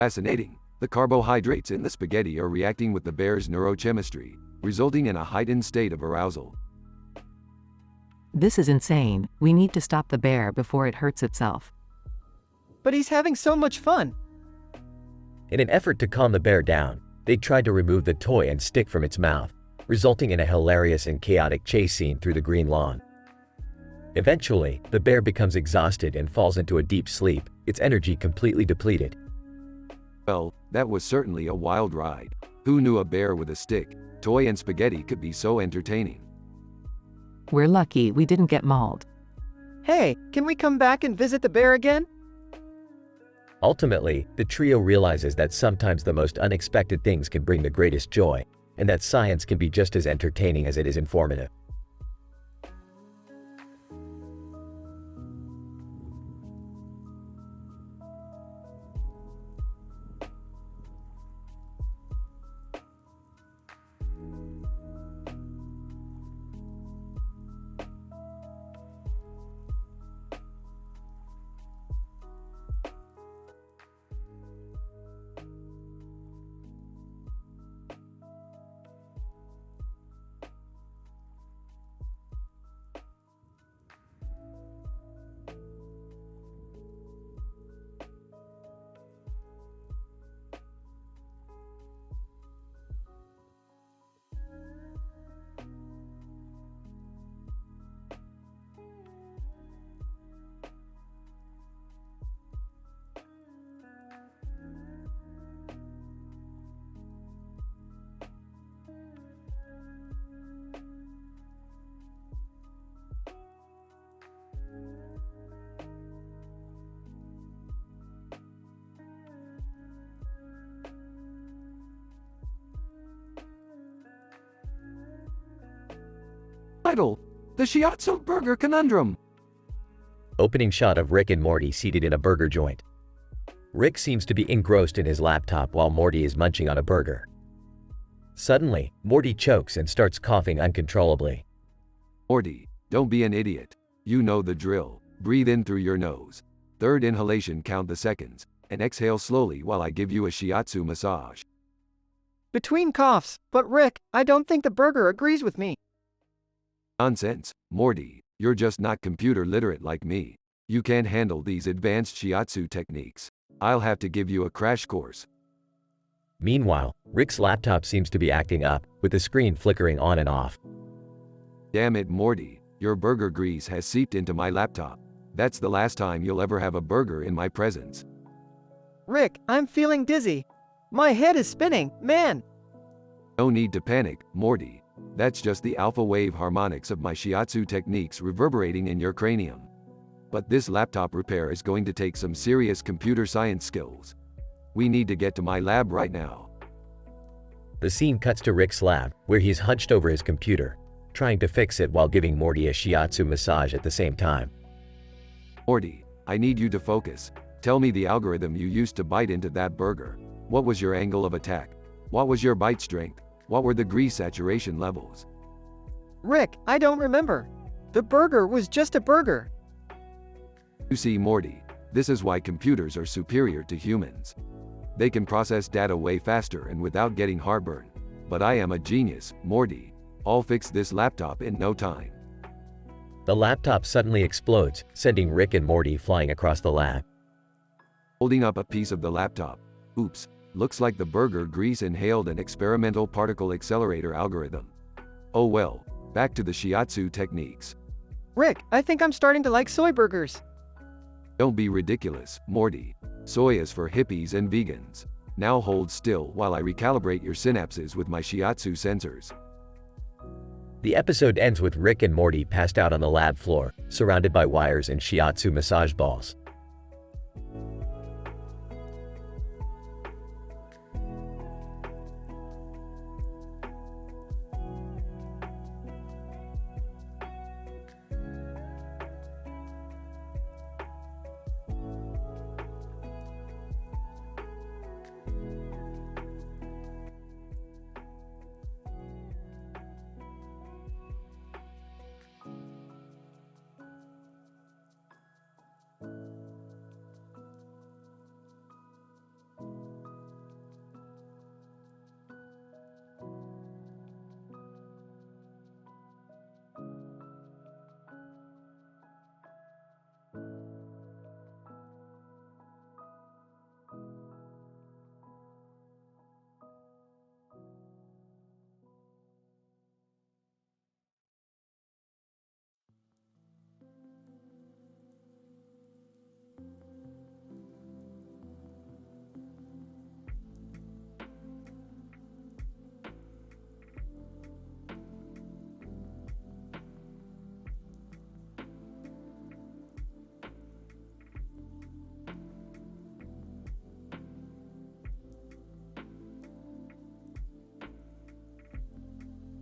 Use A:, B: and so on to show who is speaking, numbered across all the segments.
A: Fascinating. The carbohydrates in the spaghetti are reacting with the bear's neurochemistry, resulting in a heightened state of arousal.
B: This is insane. We need to stop the bear before it hurts itself.
C: But he's having so much fun.
D: In an effort to calm the bear down, they tried to remove the toy and stick from its mouth, resulting in a hilarious and chaotic chase scene through the green lawn. Eventually, the bear becomes exhausted and falls into a deep sleep, its energy completely depleted.
A: Well, that was certainly a wild ride. Who knew a bear with a stick, toy and spaghetti could be so entertaining?
B: We're lucky we didn't get mauled.
C: Hey, can we come back and visit the bear again?
D: Ultimately, the trio realizes that sometimes the most unexpected things can bring the greatest joy, and that science can be just as entertaining as it is informative.
A: Title: The Shiatsu Burger Conundrum.
D: Opening shot of Rick and Morty seated in a burger joint. Rick seems to be engrossed in his laptop while Morty is munching on a burger. Suddenly, Morty chokes and starts coughing uncontrollably.
A: Morty, don't be an idiot. You know the drill. Breathe in through your nose. Third inhalation, count the seconds, and exhale slowly while I give you a shiatsu massage.
C: Between coughs, but Rick, I don't think the burger agrees with me.
A: Nonsense, Morty. You're just not computer literate like me. You can't handle these advanced shiatsu techniques. I'll have to give you a crash course.
D: Meanwhile, Rick's laptop seems to be acting up, with the screen flickering on and off.
A: Damn it, Morty. Your burger grease has seeped into my laptop. That's the last time you'll ever have a burger in my presence.
C: Rick, I'm feeling dizzy. My head is spinning, man.
A: No need to panic, Morty. That's just the alpha wave harmonics of my shiatsu techniques reverberating in your cranium. But this laptop repair is going to take some serious computer science skills. We need to get to my lab right now.
D: The scene cuts to Rick's lab, where he's hunched over his computer, trying to fix it while giving Morty a shiatsu massage at the same time.
A: Morty, I need you to focus. Tell me the algorithm you used to bite into that burger. What was your angle of attack? What was your bite strength? What were the grease saturation levels?
C: Rick, I don't remember. The burger was just a burger.
A: You see, Morty, this is why computers are superior to humans. They can process data way faster and without getting heartburn. But I am a genius, Morty. I'll fix this laptop in no time.
D: The laptop suddenly explodes, sending Rick and Morty flying across the lab.
A: Holding up a piece of the laptop. Oops, looks like the burger grease inhaled an experimental particle accelerator algorithm. Oh well, back to the shiatsu techniques.
C: Rick, I think I'm starting to like soy burgers.
A: Don't be ridiculous, Morty. Soy is for hippies and vegans. Now hold still while I recalibrate your synapses with my shiatsu sensors.
D: The episode ends with Rick and Morty passed out on the lab floor, surrounded by wires and shiatsu massage balls.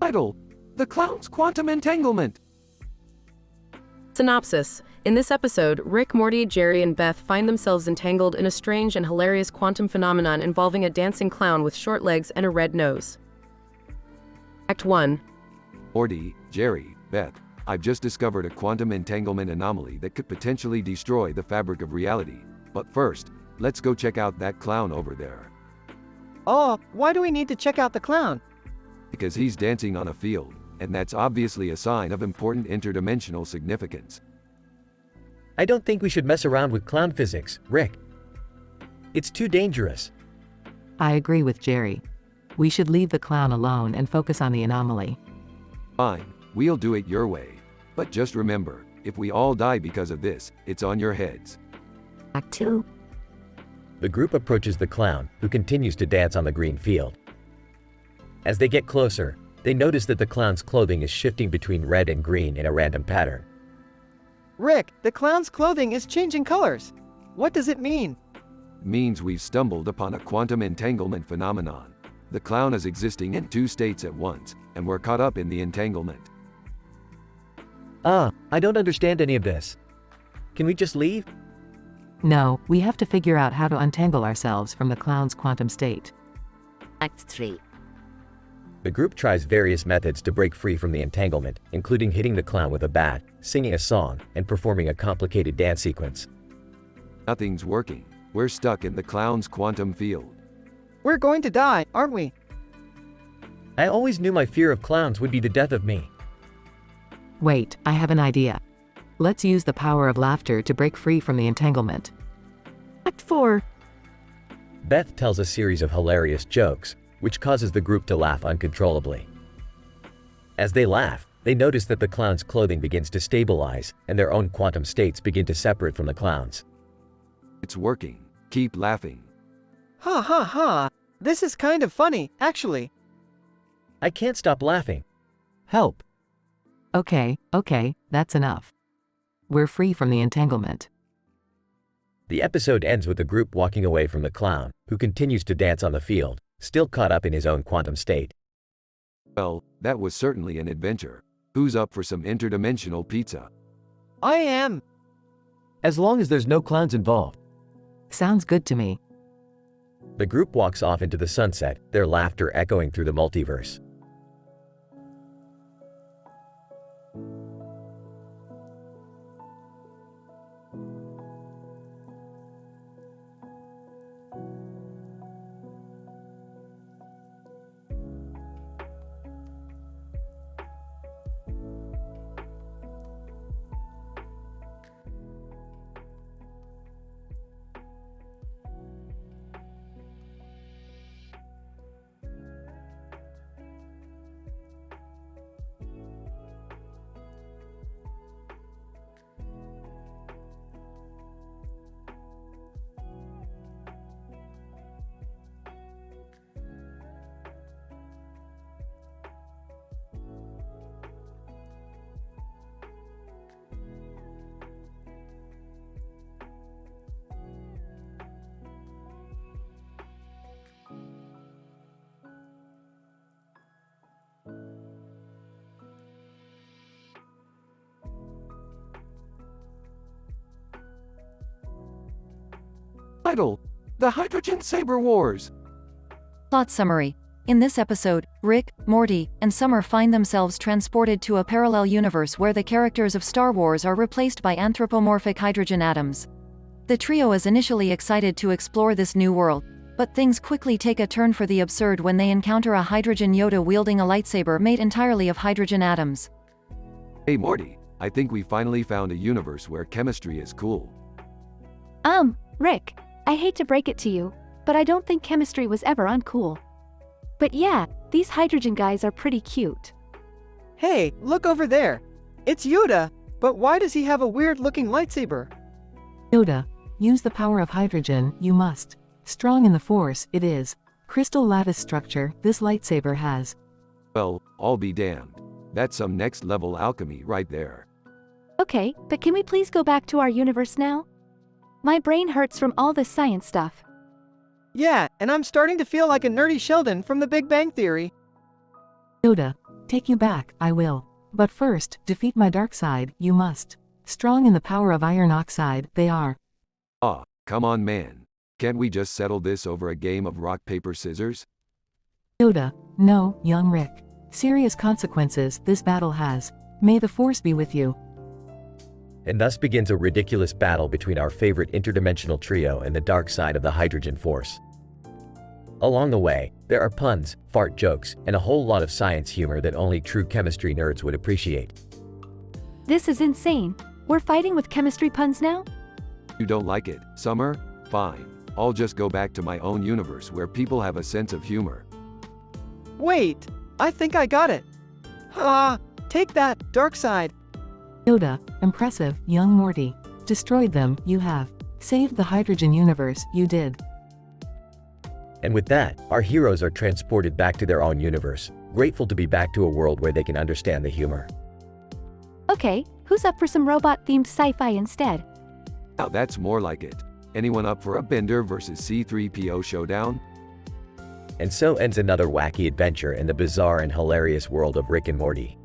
A: Title: The Clown's Quantum Entanglement.
E: Synopsis. In this episode, Rick, Morty, Jerry, and Beth find themselves entangled in a strange and hilarious quantum phenomenon involving a dancing clown with short legs and a red nose. Act 1.
A: Morty, Jerry, Beth, I've just discovered a quantum entanglement anomaly that could potentially destroy the fabric of reality. But first, let's go check out that clown over there.
C: Oh, why do we need to check out the clown?
A: Because he's dancing on a field, and that's obviously a sign of important interdimensional significance.
D: I don't think we should mess around with clown physics, Rick. It's too dangerous.
B: I agree with Jerry. We should leave the clown alone and focus on the anomaly.
A: Fine, we'll do it your way. But just remember, if we all die because of this, it's on your heads.
B: Act 2.
D: The group approaches the clown, who continues to dance on the green field. As they get closer, they notice that the clown's clothing is shifting between red and green in a random pattern.
C: Rick, the clown's clothing is changing colors. What does it mean?
A: It means we've stumbled upon a quantum entanglement phenomenon. The clown is existing in two states at once, and we're caught up in the entanglement.
D: I don't understand any of this. Can we just leave?
B: No, we have to figure out how to untangle ourselves from the clown's quantum state.
F: Act 3.
D: The group tries various methods to break free from the entanglement, including hitting the clown with a bat, singing a song, and performing a complicated dance sequence.
A: Nothing's working. We're stuck in the clown's quantum field.
C: We're going to die, aren't we?
D: I always knew my fear of clowns would be the death of me.
B: Wait, I have an idea. Let's use the power of laughter to break free from the entanglement. Act 4.
D: Beth tells a series of hilarious jokes, which causes the group to laugh uncontrollably. As they laugh, they notice that the clown's clothing begins to stabilize, and their own quantum states begin to separate from the clown's.
A: It's working. Keep laughing.
C: Ha ha ha. This is kind of funny, actually.
D: I can't stop laughing.
B: Help. Okay, that's enough. We're free from the entanglement.
D: The episode ends with the group walking away from the clown, who continues to dance on the field, still caught up in his own quantum state.
A: Well, that was certainly an adventure. Who's up for some interdimensional pizza?
C: I am.
D: As long as there's no clowns involved.
B: Sounds good to me.
D: The group walks off into the sunset, their laughter echoing through the multiverse.
A: Title: The Hydrogen Saber Wars.
G: Plot summary. In this episode, Rick, Morty, and Summer find themselves transported to a parallel universe where the characters of Star Wars are replaced by anthropomorphic hydrogen atoms. The trio is initially excited to explore this new world, but things quickly take a turn for the absurd when they encounter a hydrogen Yoda wielding a lightsaber made entirely of hydrogen atoms.
A: Hey Morty, I think we finally found a universe where chemistry is cool.
H: Rick, I hate to break it to you, but I don't think chemistry was ever uncool. But yeah, these hydrogen guys are pretty cute.
C: Hey, look over there. It's Yoda, but why does he have a weird-looking lightsaber?
B: Yoda, use the power of hydrogen, you must. Strong in the Force, it is. Crystal lattice structure, this lightsaber has.
A: Well, I'll be damned. That's some next-level alchemy right there.
H: Okay, but can we please go back to our universe now? My brain hurts from all this science stuff.
C: Yeah, and I'm starting to feel like a nerdy Sheldon from The Big Bang Theory.
B: Yoda, Take you back, I will. But first, defeat my dark side, you must. Strong in the power of iron oxide, they are.
A: Ah, come on man. Can't we just settle this over a game of rock paper scissors?
B: Yoda, no, young Rick. Serious consequences this battle has. May the Force be with you.
D: And thus begins a ridiculous battle between our favorite interdimensional trio and the dark side of the hydrogen force. Along the way, there are puns, fart jokes, and a whole lot of science humor that only true chemistry nerds would appreciate.
H: This is insane. We're fighting with chemistry puns now?
A: You don't like it, Summer? Fine. I'll just go back to my own universe where people have a sense of humor.
C: Wait, I think I got it. Take that, dark side.
B: Yoda, impressive, young Morty. Destroyed them, you have. Saved the hydrogen universe, you did.
D: And with that, our heroes are transported back to their own universe, grateful to be back to a world where they can understand the humor.
H: Okay, who's up for some robot-themed sci-fi instead?
A: Now that's more like it. Anyone up for a Bender versus C-3PO showdown?
D: And so ends another wacky adventure in the bizarre and hilarious world of Rick and Morty.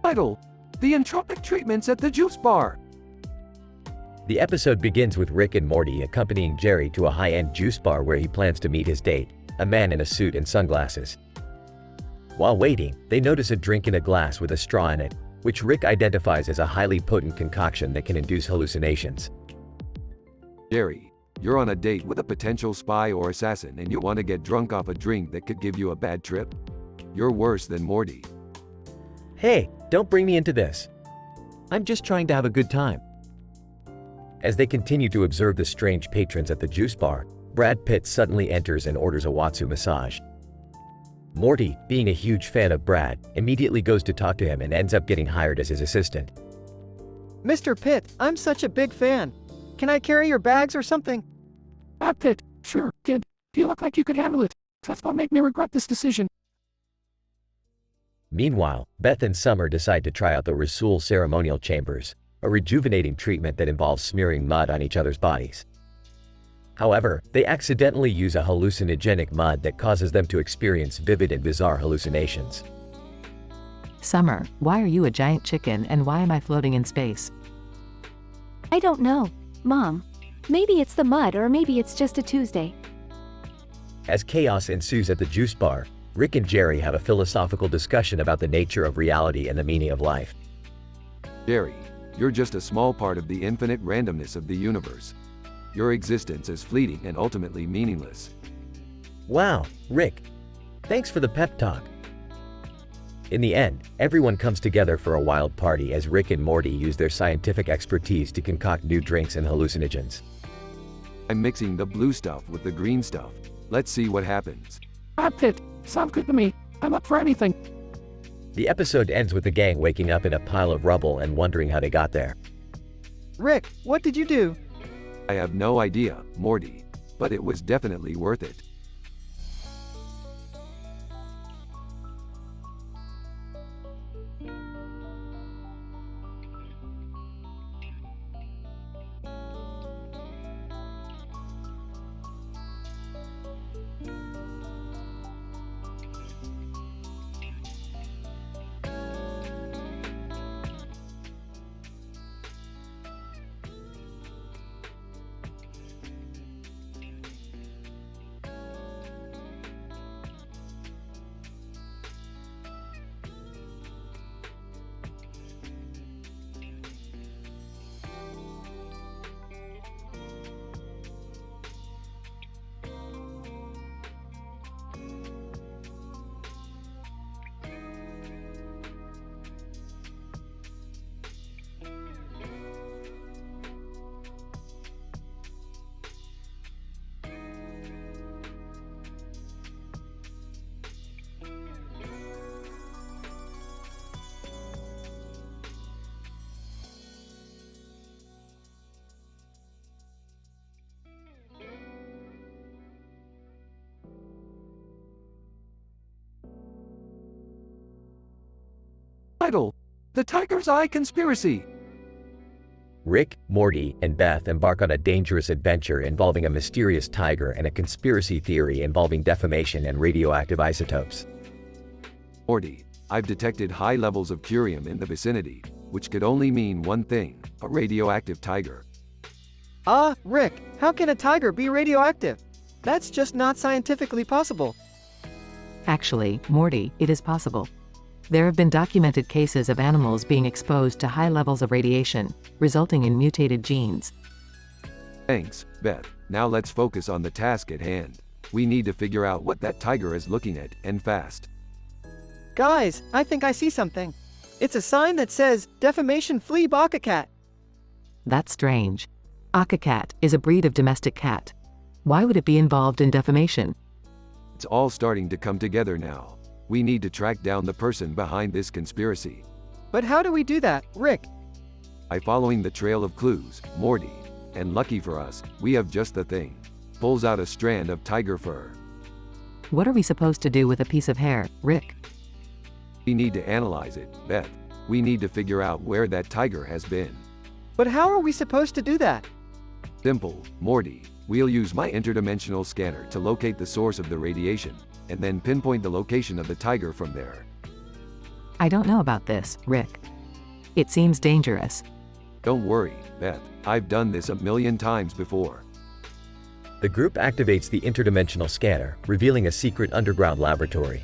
A: Title: The Entropic Treatments at the Juice Bar.
D: The episode begins with Rick and Morty accompanying Jerry to a high-end juice bar where he plans to meet his date, a man in a suit and sunglasses. While waiting, they notice a drink in a glass with a straw in it, which Rick identifies as a highly potent concoction that can induce hallucinations.
A: Jerry, you're on a date with a potential spy or assassin and you want to get drunk off a drink that could give you a bad trip? You're worse than Morty.
D: Hey, don't bring me into this. I'm just trying to have a good time. As they continue to observe the strange patrons at the juice bar, Brad Pitt suddenly enters and orders a Watsu massage. Morty, being a huge fan of Brad, immediately goes to talk to him and ends up getting hired as his assistant.
C: Mr. Pitt, I'm such a big fan. Can I carry your bags or something?
F: Pitt, sure, kid. You look like you could handle it. That's what make me regret this decision.
D: Meanwhile, Beth and Summer decide to try out the Rasul ceremonial chambers, a rejuvenating treatment that involves smearing mud on each other's bodies. However, they accidentally use a hallucinogenic mud that causes them to experience vivid and bizarre hallucinations.
B: Summer, why are you a giant chicken and why am I floating in space?
H: I don't know, Mom. Maybe it's the mud or maybe it's just a Tuesday.
D: As chaos ensues at the juice bar, Rick and Jerry have a philosophical discussion about the nature of reality and the meaning of life.
A: Jerry, you're just a small part of the infinite randomness of the universe. Your existence is fleeting and ultimately meaningless.
D: Wow, Rick. Thanks for the pep talk. In the end, everyone comes together for a wild party as Rick and Morty use their scientific expertise to concoct new drinks and hallucinogens.
A: I'm mixing the blue stuff with the green stuff. Let's see what happens.
F: Pitt, sounds good to me. I'm up for anything.
D: The episode ends with the gang waking up in a pile of rubble and wondering how they got there.
C: Rick, what did you do?
A: I have no idea, Morty. But it was definitely worth it. Title: The Tiger's Eye Conspiracy.
D: Rick, Morty, and Beth embark on a dangerous adventure involving a mysterious tiger and a conspiracy theory involving defamation and radioactive isotopes.
A: Morty: I've detected high levels of curium in the vicinity, which could only mean one thing: a radioactive tiger.
C: Rick, how can a tiger be radioactive? That's just not scientifically possible.
B: Actually, Morty, it is possible. There have been documented cases of animals being exposed to high levels of radiation, resulting in mutated genes.
A: Thanks, Beth. Now let's focus on the task at hand. We need to figure out what that tiger is looking at, and fast.
C: Guys, I think I see something. It's a sign that says, Defamation Flea Baka Cat.
B: That's strange. Aka cat is a breed of domestic cat. Why would it be involved in defamation?
A: It's all starting to come together now. We need to track down the person behind this conspiracy.
C: But how do we do that, Rick?
A: By following the trail of clues, Morty. And lucky for us, we have just the thing. Pulls out a strand of tiger fur.
B: What are we supposed to do with a piece of hair, Rick?
A: We need to analyze it, Beth. We need to figure out where that tiger has been.
C: But how are we supposed to do that?
A: Simple, Morty. We'll use my interdimensional scanner to locate the source of the radiation, and then pinpoint the location of the tiger from there.
B: I don't know about this, Rick. It seems dangerous.
A: Don't worry, Beth. I've done this a million times before.
D: The group activates the interdimensional scanner, revealing a secret underground laboratory.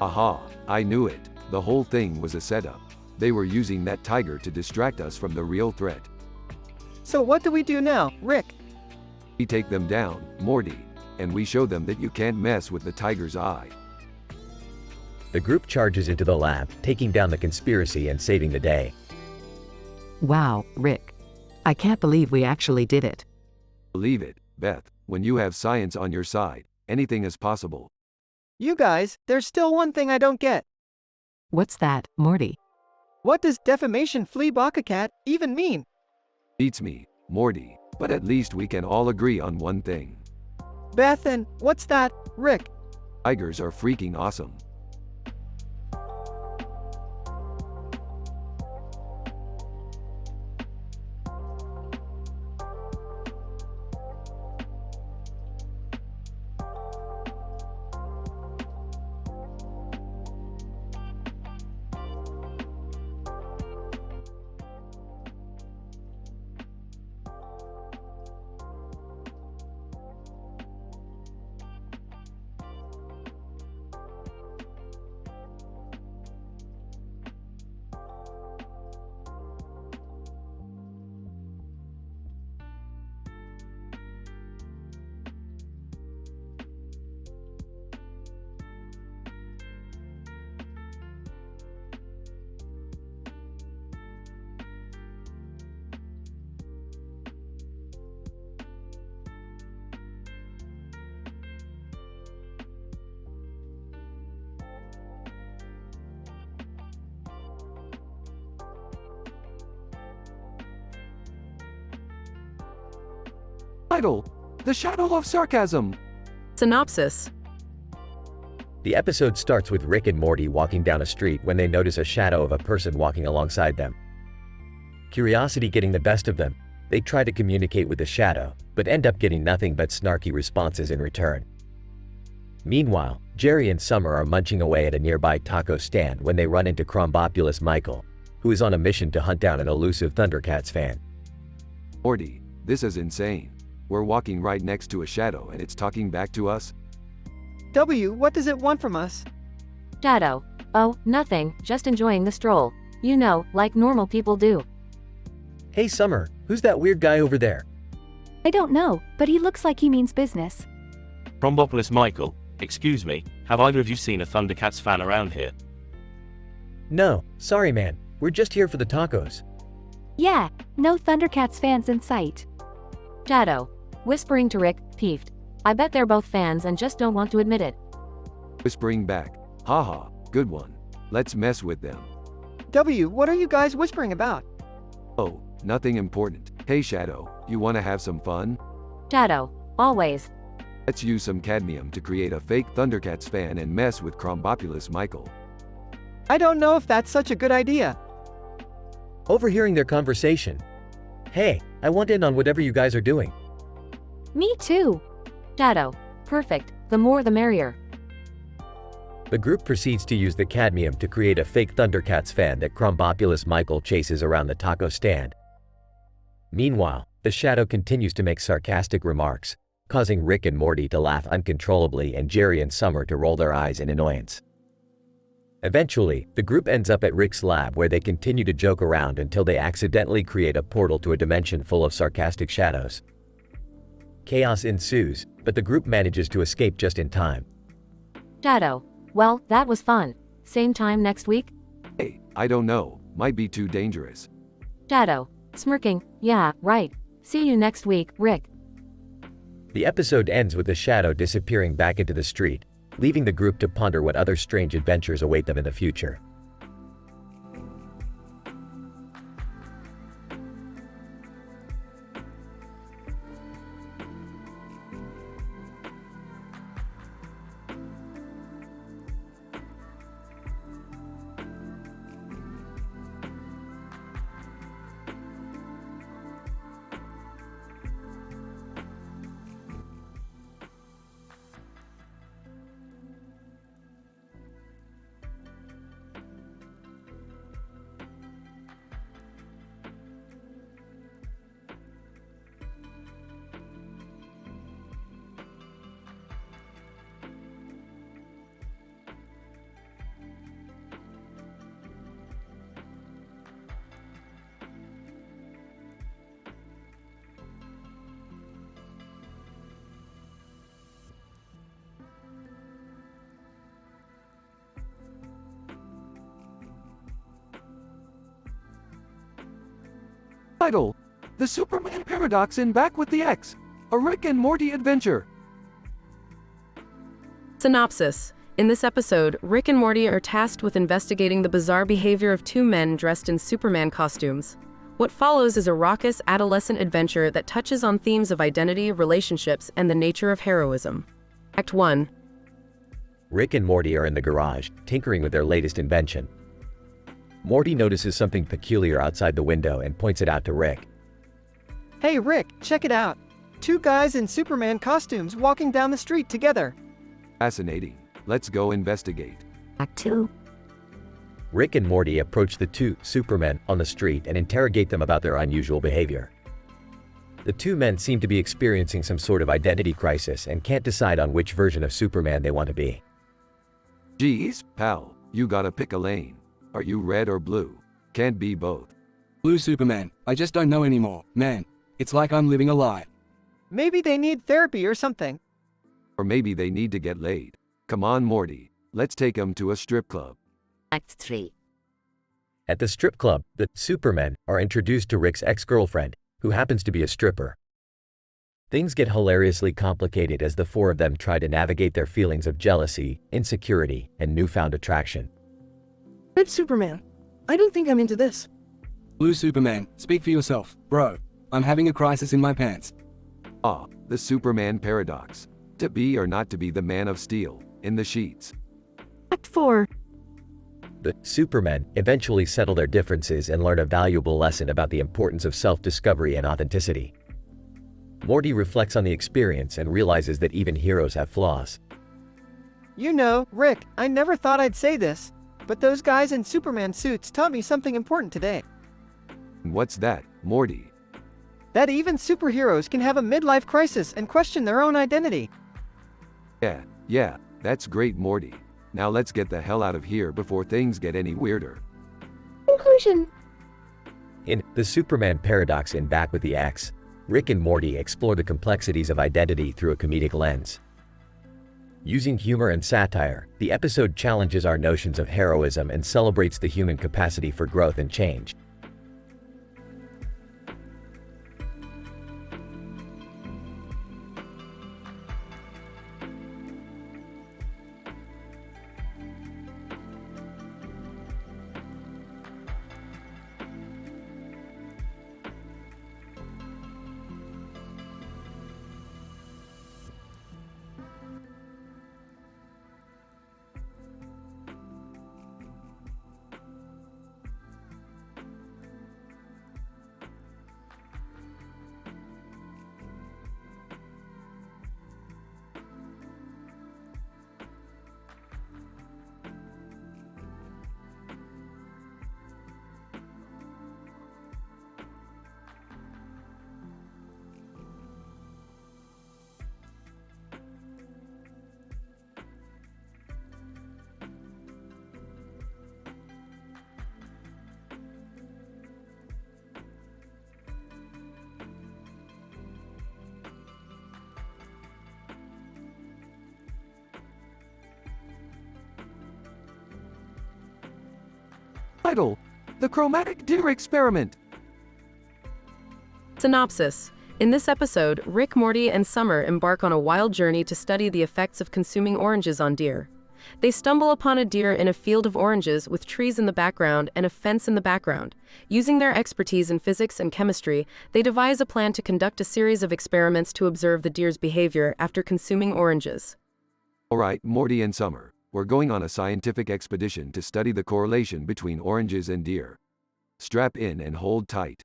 A: Aha, I knew it. The whole thing was a setup. They were using that tiger to distract us from the real threat.
C: So what do we do now, Rick?
A: We take them down, Morty, and we show them that you can't mess with the tiger's eye.
D: The group charges into the lab, taking down the conspiracy and saving the day.
B: Wow, Rick. I can't believe we actually did it.
A: Believe it, Beth. When you have science on your side, anything is possible.
C: You guys, there's still one thing I don't get.
B: What's that, Morty?
C: What does defamation flea baka cat even mean?
A: Beats me, Morty, but at least we can all agree on one thing.
C: Beth, and what's that, Rick?
A: Tigers are freaking awesome. Title: The Shadow of Sarcasm.
E: Synopsis.
D: The episode starts with Rick and Morty walking down a street when they notice a shadow of a person walking alongside them. Curiosity getting the best of them, they try to communicate with the shadow, but end up getting nothing but snarky responses in return. Meanwhile, Jerry and Summer are munching away at a nearby taco stand when they run into Crombopulous Michael, who is on a mission to hunt down an elusive Thundercats fan.
A: Morty, this is insane. We're walking right next to a shadow and it's talking back to us?
C: W, what does it want from us?
I: Shadow. Oh, nothing, just enjoying the stroll. You know, like normal people do.
D: Hey Summer, who's that weird guy over there?
H: I don't know, but he looks like he means business.
J: Crombopulous Michael, excuse me, have either of you seen a Thundercats fan around here?
D: No, sorry man, we're just here for the tacos.
H: Yeah, no Thundercats fans in sight.
I: Shadow. Whispering to Rick, peeved. I bet they're both fans and just don't want to admit it.
A: Whispering back, haha, good one. Let's mess with them.
C: W, what are you guys whispering about?
A: Oh, nothing important. Hey Shadow, you wanna have some fun?
I: Shadow. Always.
A: Let's use some cadmium to create a fake Thundercats fan and mess with Crombopulous Michael.
C: I don't know if that's such a good idea.
D: Overhearing their conversation. Hey, I want in on whatever you guys are doing.
H: Me too.
I: Shadow. Perfect. The more the merrier.
D: The group proceeds to use the cadmium to create a fake Thundercats fan that Crombopulous Michael chases around the taco stand. Meanwhile, the Shadow continues to make sarcastic remarks, causing Rick and Morty to laugh uncontrollably and Jerry and Summer to roll their eyes in annoyance. Eventually, the group ends up at Rick's lab where they continue to joke around until they accidentally create a portal to a dimension full of sarcastic shadows. Chaos ensues, but the group manages to escape just in time.
I: Shadow. Well, that was fun. Same time next week?
A: Hey, I don't know, might be too dangerous.
I: Shadow. Smirking. Yeah, right. See you next week, Rick.
D: The episode ends with the Shadow disappearing back into the street, leaving the group to ponder what other strange adventures await them in the future.
A: Title: The Superman Paradox in Back with the X, a Rick and Morty adventure.
E: Synopsis. In this episode, Rick and Morty are tasked with investigating the bizarre behavior of two men dressed in Superman costumes. What follows is a raucous adolescent adventure that touches on themes of identity, relationships, and the nature of heroism. Act 1.
D: Rick and Morty are in the garage, tinkering with their latest invention. Morty notices something peculiar outside the window and points it out to Rick.
C: Hey Rick, check it out. Two guys in Superman costumes walking down the street together.
A: Fascinating. Let's go investigate.
H: Act 2.
D: Rick and Morty approach the two Supermen on the street and interrogate them about their unusual behavior. The two men seem to be experiencing some sort of identity crisis and can't decide on which version of Superman they want to be.
A: Geez, pal, you gotta pick a lane. Are you red or blue? Can't be both.
K: Blue Superman, I just don't know anymore, man. It's like I'm living a lie.
C: Maybe they need therapy or something.
A: Or maybe they need to get laid. Come on, Morty, let's take them to a strip club.
I: Act 3.
D: At the strip club, the Supermen are introduced to Rick's ex-girlfriend, who happens to be a stripper. Things get hilariously complicated as the four of them try to navigate their feelings of jealousy, insecurity, and newfound attraction.
L: Red Superman, I don't think I'm into this.
K: Blue Superman, speak for yourself, bro. I'm having a crisis in my pants.
A: Ah, the Superman paradox. To be or not to be the Man of Steel, in the sheets.
H: Act 4.
D: The Supermen eventually settle their differences and learn a valuable lesson about the importance of self-discovery and authenticity. Morty reflects on the experience and realizes that even heroes have flaws.
C: You know, Rick, I never thought I'd say this, but those guys in Superman suits taught me something important today.
A: What's that, Morty?
C: That even superheroes can have a midlife crisis and question their own identity.
A: Yeah, that's great, Morty. Now let's get the hell out of here before things get any weirder.
H: Conclusion.
D: In The Superman Paradox in Back with the X, Rick and Morty explore the complexities of identity through a comedic lens. Using humor and satire, the episode challenges our notions of heroism and celebrates the human capacity for growth and change.
A: Title: The Chromatic Deer Experiment.
E: Synopsis. In this episode, Rick, Morty, and Summer embark on a wild journey to study the effects of consuming oranges on deer. They stumble upon a deer in a field of oranges with trees in the background and a fence in the background. Using their expertise in physics and chemistry, they devise a plan to conduct a series of experiments to observe the deer's behavior after consuming oranges.
A: Alright, Morty and Summer, we're going on a scientific expedition to study the correlation between oranges and deer. Strap in and hold tight.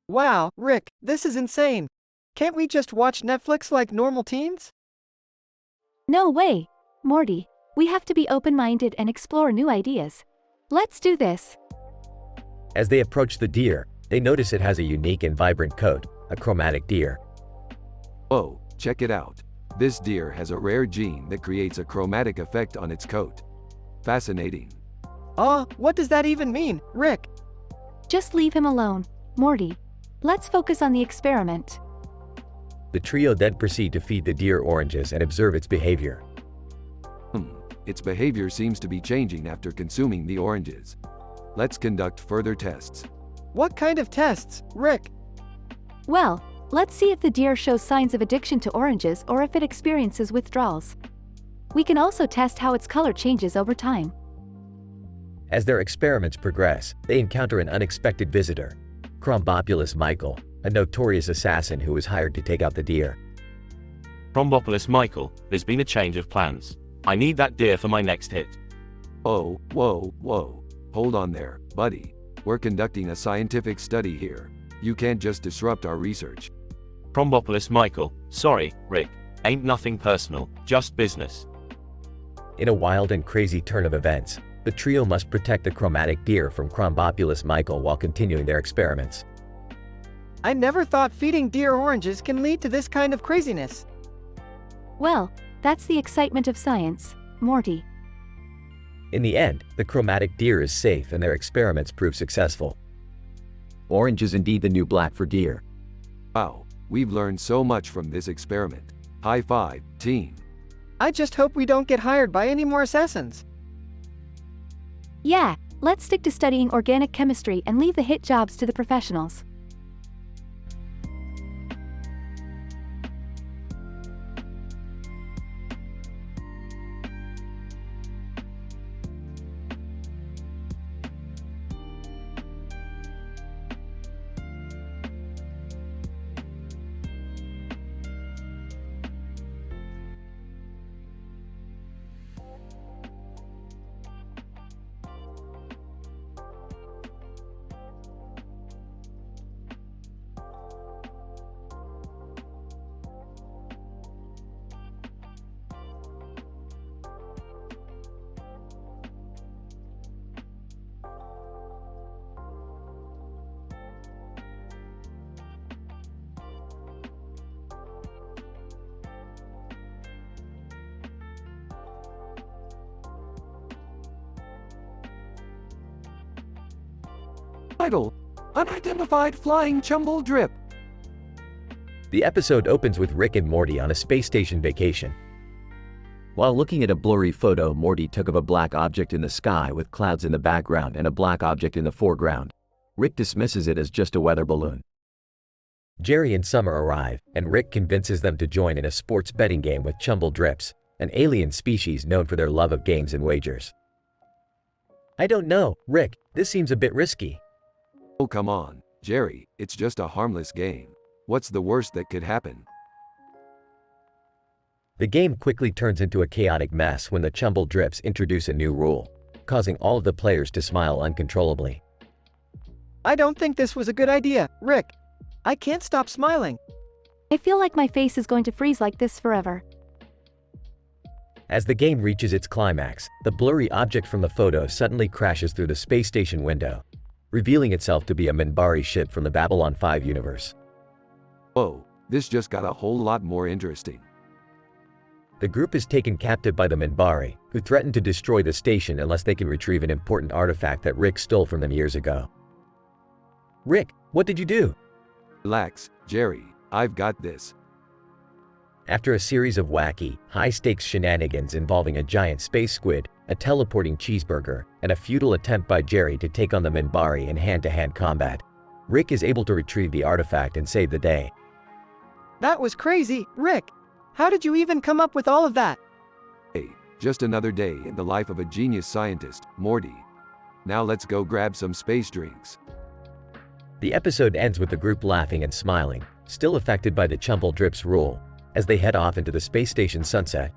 C: Wow, Rick, this is insane. Can't we just watch Netflix like normal teens?
H: No way, Morty. We have to be open-minded and explore new ideas. Let's do this.
D: As they approach the deer, they notice it has a unique and vibrant coat, a chromatic deer.
A: Whoa, check it out. This deer has a rare gene that creates a chromatic effect on its coat. Fascinating.
C: What does that even mean, Rick?
H: Just leave him alone, Morty. Let's focus on the experiment.
D: The trio then proceed to feed the deer oranges and observe its behavior.
A: Its behavior seems to be changing after consuming the oranges. Let's conduct further tests.
C: What kind of tests, Rick?
H: Well, let's see if the deer shows signs of addiction to oranges or if it experiences withdrawals. We can also test how its color changes over time.
D: As their experiments progress, they encounter an unexpected visitor, Chrombopulus Michael, a notorious assassin who was hired to take out the deer.
J: Chrombopulus Michael, there's been a change of plans. I need that deer for my next hit.
A: Oh, whoa. Hold on there, buddy. We're conducting a scientific study here. You can't just disrupt our research.
J: Chrombopulus Michael, sorry, Rick. Ain't nothing personal, just business.
D: In a wild and crazy turn of events, the trio must protect the chromatic deer from Chrombopulus Michael while continuing their experiments.
C: I never thought feeding deer oranges can lead to this kind of craziness.
H: Well, that's the excitement of science, Morty.
D: In the end, the chromatic deer is safe and their experiments prove successful. Orange is indeed the new black for deer.
A: Wow, we've learned so much from this experiment. High five, team.
C: I just hope we don't get hired by any more assassins.
H: Yeah, let's stick to studying organic chemistry and leave the hit jobs to the professionals.
A: Title: Unidentified Flying Chumble Drip.
D: The episode opens with Rick and Morty on a space station vacation. While looking at a blurry photo Morty took of a black object in the sky with clouds in the background and a black object in the foreground, Rick dismisses it as just a weather balloon. Jerry and Summer arrive, and Rick convinces them to join in a sports betting game with Chumble Drips, an alien species known for their love of games and wagers. I don't know, Rick, this seems a bit risky.
A: Oh come on, Jerry, it's just a harmless game. What's the worst that could happen?
D: The game quickly turns into a chaotic mess when the Chumble Drips introduce a new rule, causing all of the players to smile uncontrollably.
C: I don't think this was a good idea, Rick. I can't stop smiling.
H: I feel like my face is going to freeze like this forever.
D: As the game reaches its climax, the blurry object from the photo suddenly crashes through the space station window, revealing itself to be a Minbari ship from the Babylon 5 universe.
A: Whoa, this just got a whole lot more interesting.
D: The group is taken captive by the Minbari, who threaten to destroy the station unless they can retrieve an important artifact that Rick stole from them years ago. Rick, what did you do?
A: Relax, Jerry, I've got this.
D: After a series of wacky, high-stakes shenanigans involving a giant space squid, a teleporting cheeseburger, and a futile attempt by Jerry to take on the Minbari in hand-to-hand combat, Rick is able to retrieve the artifact and save the day.
C: That was crazy, Rick. How did you even come up with all of that?
A: Hey, just another day in the life of a genius scientist, Morty. Now let's go grab some space drinks.
D: The episode ends with the group laughing and smiling, still affected by the Chumble Drips rule, as they head off into the space station sunset.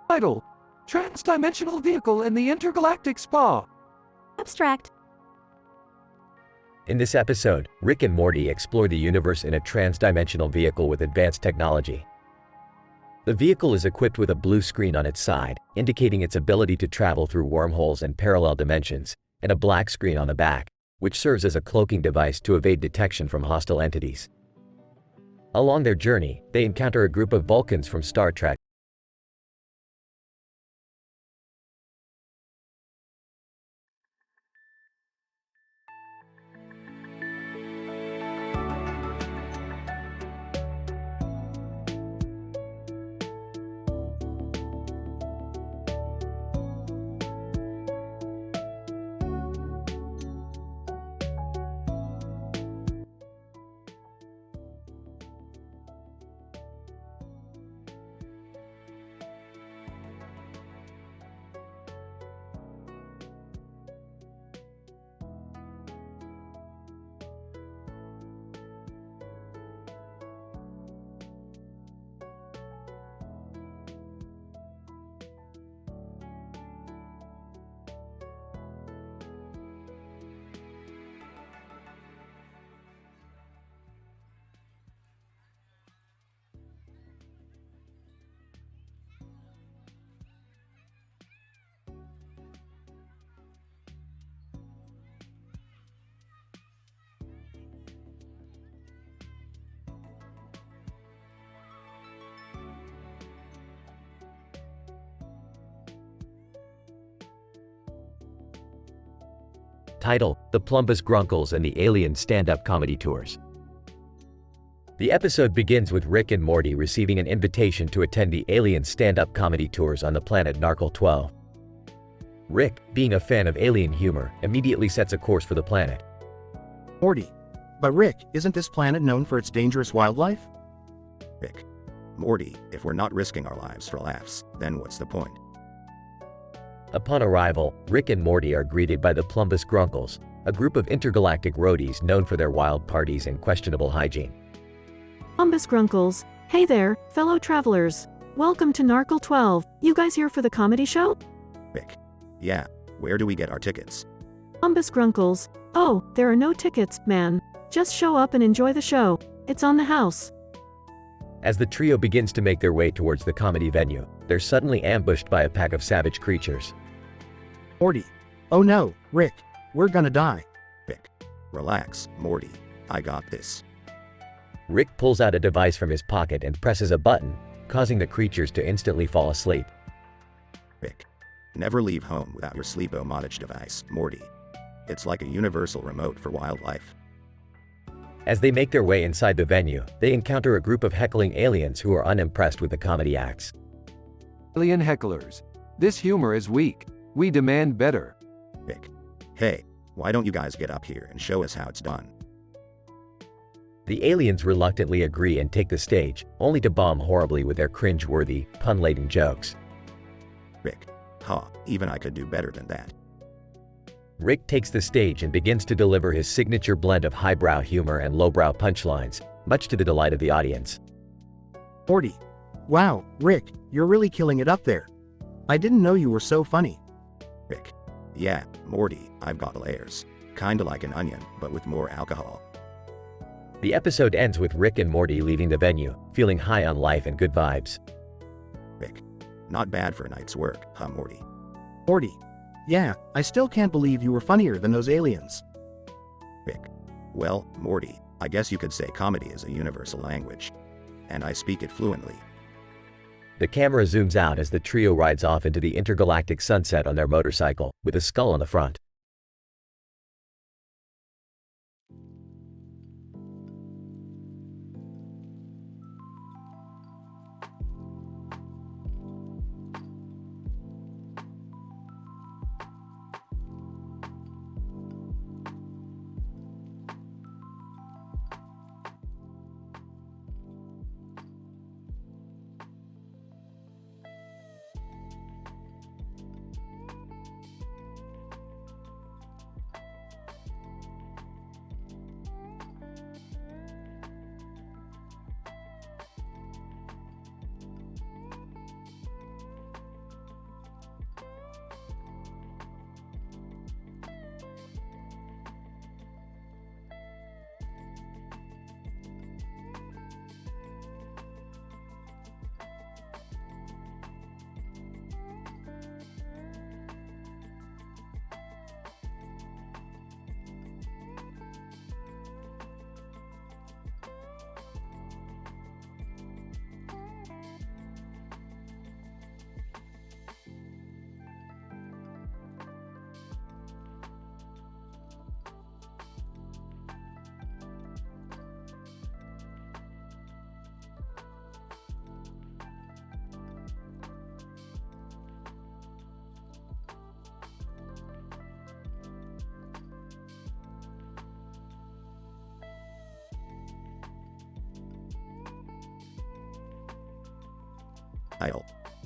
F: Title: Trans-Dimensional Vehicle in the Intergalactic Spa.
H: Abstract.
D: In this episode, Rick and Morty explore the universe in a trans-dimensional vehicle with advanced technology. The vehicle is equipped with a blue screen on its side, indicating its ability to travel through wormholes and parallel dimensions, and a black screen on the back, which serves as a cloaking device to evade detection from hostile entities. Along their journey, they encounter a group of Vulcans from Star Trek. Title: The Plumbus Grunkles and the Alien Stand-Up Comedy Tours. The episode begins with Rick and Morty receiving an invitation to attend the Alien Stand-Up Comedy Tours on the planet Narkle 12. Rick, being a fan of alien humor, immediately sets a course for the planet.
M: Morty. But Rick, isn't this planet known for its dangerous wildlife? Rick. Morty, if we're not risking our lives for laughs, then what's the point?
D: Upon arrival, Rick and Morty are greeted by the Plumbus Grunkles, a group of intergalactic roadies known for their wild parties and questionable hygiene.
N: Plumbus Grunkles, hey there, fellow travelers. Welcome to Narkle 12. You guys here for the comedy show?
M: Rick. Yeah, where do we get our tickets?
N: Plumbus Grunkles, oh, there are no tickets, man. Just show up and enjoy the show. It's on the house.
D: As the trio begins to make their way towards the comedy venue, they're suddenly ambushed by a pack of savage creatures.
M: Morty. Oh no, Rick. We're gonna die. Rick. Relax, Morty. I got this.
D: Rick pulls out a device from his pocket and presses a button, causing the creatures to instantly fall asleep.
M: Rick. Never leave home without your sleep-o-motage device, Morty. It's like a universal remote for wildlife.
D: As they make their way inside the venue, they encounter a group of heckling aliens who are unimpressed with the comedy acts.
A: Alien hecklers. This humor is weak. We demand better.
M: Rick. Hey, why don't you guys get up here and show us how it's done?
D: The aliens reluctantly agree and take the stage, only to bomb horribly with their cringe-worthy, pun-laden jokes.
M: Rick. Even I could do better than that.
D: Rick takes the stage and begins to deliver his signature blend of highbrow humor and lowbrow punchlines, much to the delight of the audience.
M: Morty. Wow, Rick, you're really killing it up there. I didn't know you were so funny. Rick. Yeah, Morty, I've got layers. Kinda like an onion, but with more alcohol.
D: The episode ends with Rick and Morty leaving the venue, feeling high on life and good vibes.
M: Rick. Not bad for a night's work, huh, Morty? Morty. Yeah, I still can't believe you were funnier than those aliens. Rick. Well, Morty, I guess you could say comedy is a universal language. And I speak it fluently.
D: The camera zooms out as the trio rides off into the intergalactic sunset on their motorcycle, with a skull on the front.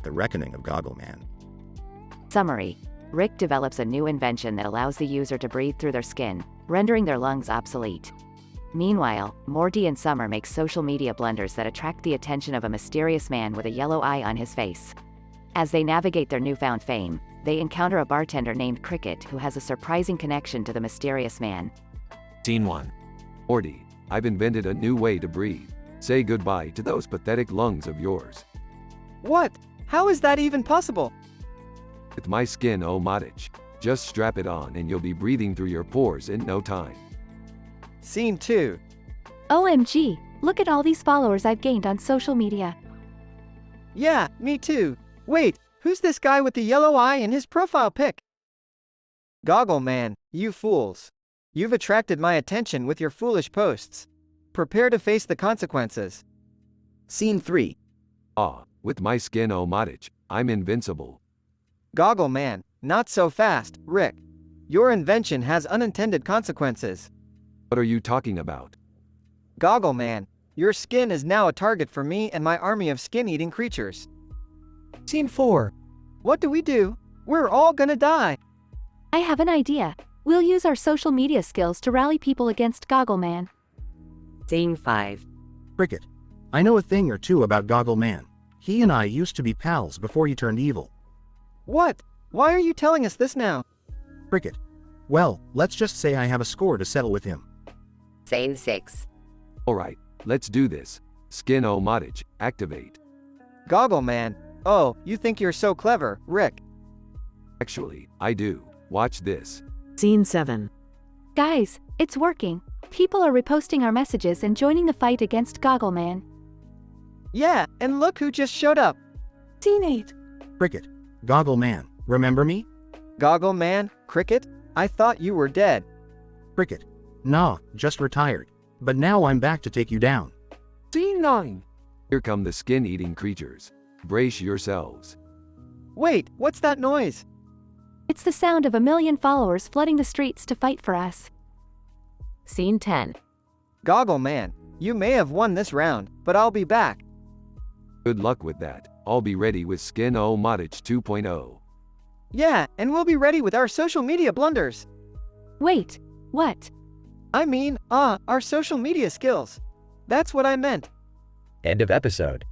M: The Reckoning of Goggle Man.
O: Summary. Rick develops a new invention that allows the user to breathe through their skin, rendering their lungs obsolete. Meanwhile, Morty and Summer make social media blunders that attract the attention of a mysterious man with a yellow eye on his face. As they navigate their newfound fame, they encounter a bartender named Cricket who has a surprising connection to the mysterious man.
A: Scene 1. Morty, I've invented a new way to breathe. Say goodbye to those pathetic lungs of yours.
C: What? How is that even possible?
A: With my skin Morty. Just strap it on and you'll be breathing through your pores in no time.
C: Scene 2.
H: OMG, look at all these followers I've gained on social media.
C: Yeah, me too. Wait, who's this guy with the yellow eye in his profile pic? Goggle Man, you fools. You've attracted my attention with your foolish posts. Prepare to face the consequences.
K: Scene 3.
A: With my skin Morty, I'm invincible.
C: Goggle Man, not so fast, Rick. Your invention has unintended consequences.
A: What are you talking about?
C: Goggle Man, your skin is now a target for me and my army of skin-eating creatures.
L: Scene 4.
C: What do? We're all gonna die.
H: I have an idea. We'll use our social media skills to rally people against Goggle Man.
O: Scene 5.
M: Cricket. I know a thing or two about Goggle Man. He and I used to be pals before he turned evil.
C: What? Why are you telling us this now?
M: Cricket. Well, let's just say I have a score to settle with him.
O: Scene 6.
A: Alright, let's do this. Skin Morty, activate.
C: Goggle Man. Oh, you think you're so clever, Rick.
A: Actually, I do. Watch this.
N: Scene 7.
H: Guys, it's working. People are reposting our messages and joining the fight against Goggle Man.
C: Yeah, and look who just showed up.
L: Scene 8.
M: Cricket. Goggle Man, remember me?
C: Goggle Man, Cricket? I thought you were dead.
M: Cricket. Nah, just retired. But now I'm back to take you down.
L: Scene 9.
A: Here come the skin-eating creatures. Brace yourselves.
C: Wait, what's that noise?
H: It's the sound of 1 million followers flooding the streets to fight for us.
O: Scene 10.
C: Goggle Man, You may have won this round, but I'll be back.
A: Good luck with that. I'll be ready with Skin-O-Motic 2.0.
C: Yeah, and we'll be ready with our social media blunders.
H: Wait, what?
C: I mean, our social media skills. That's what I meant.
D: End of episode.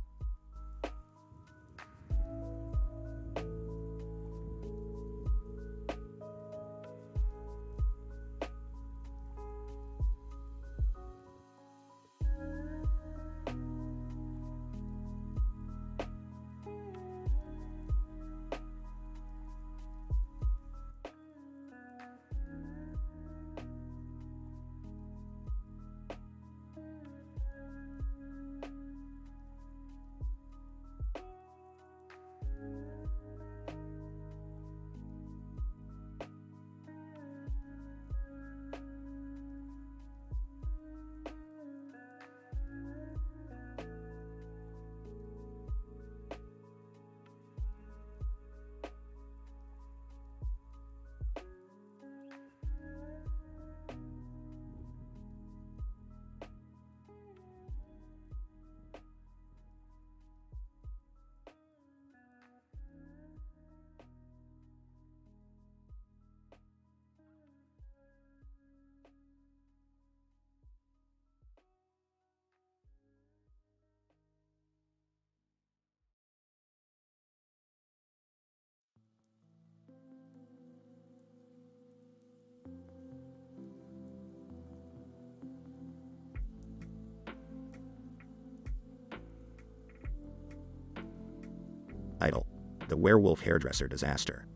M: Title: The Werewolf Hairdresser Disaster.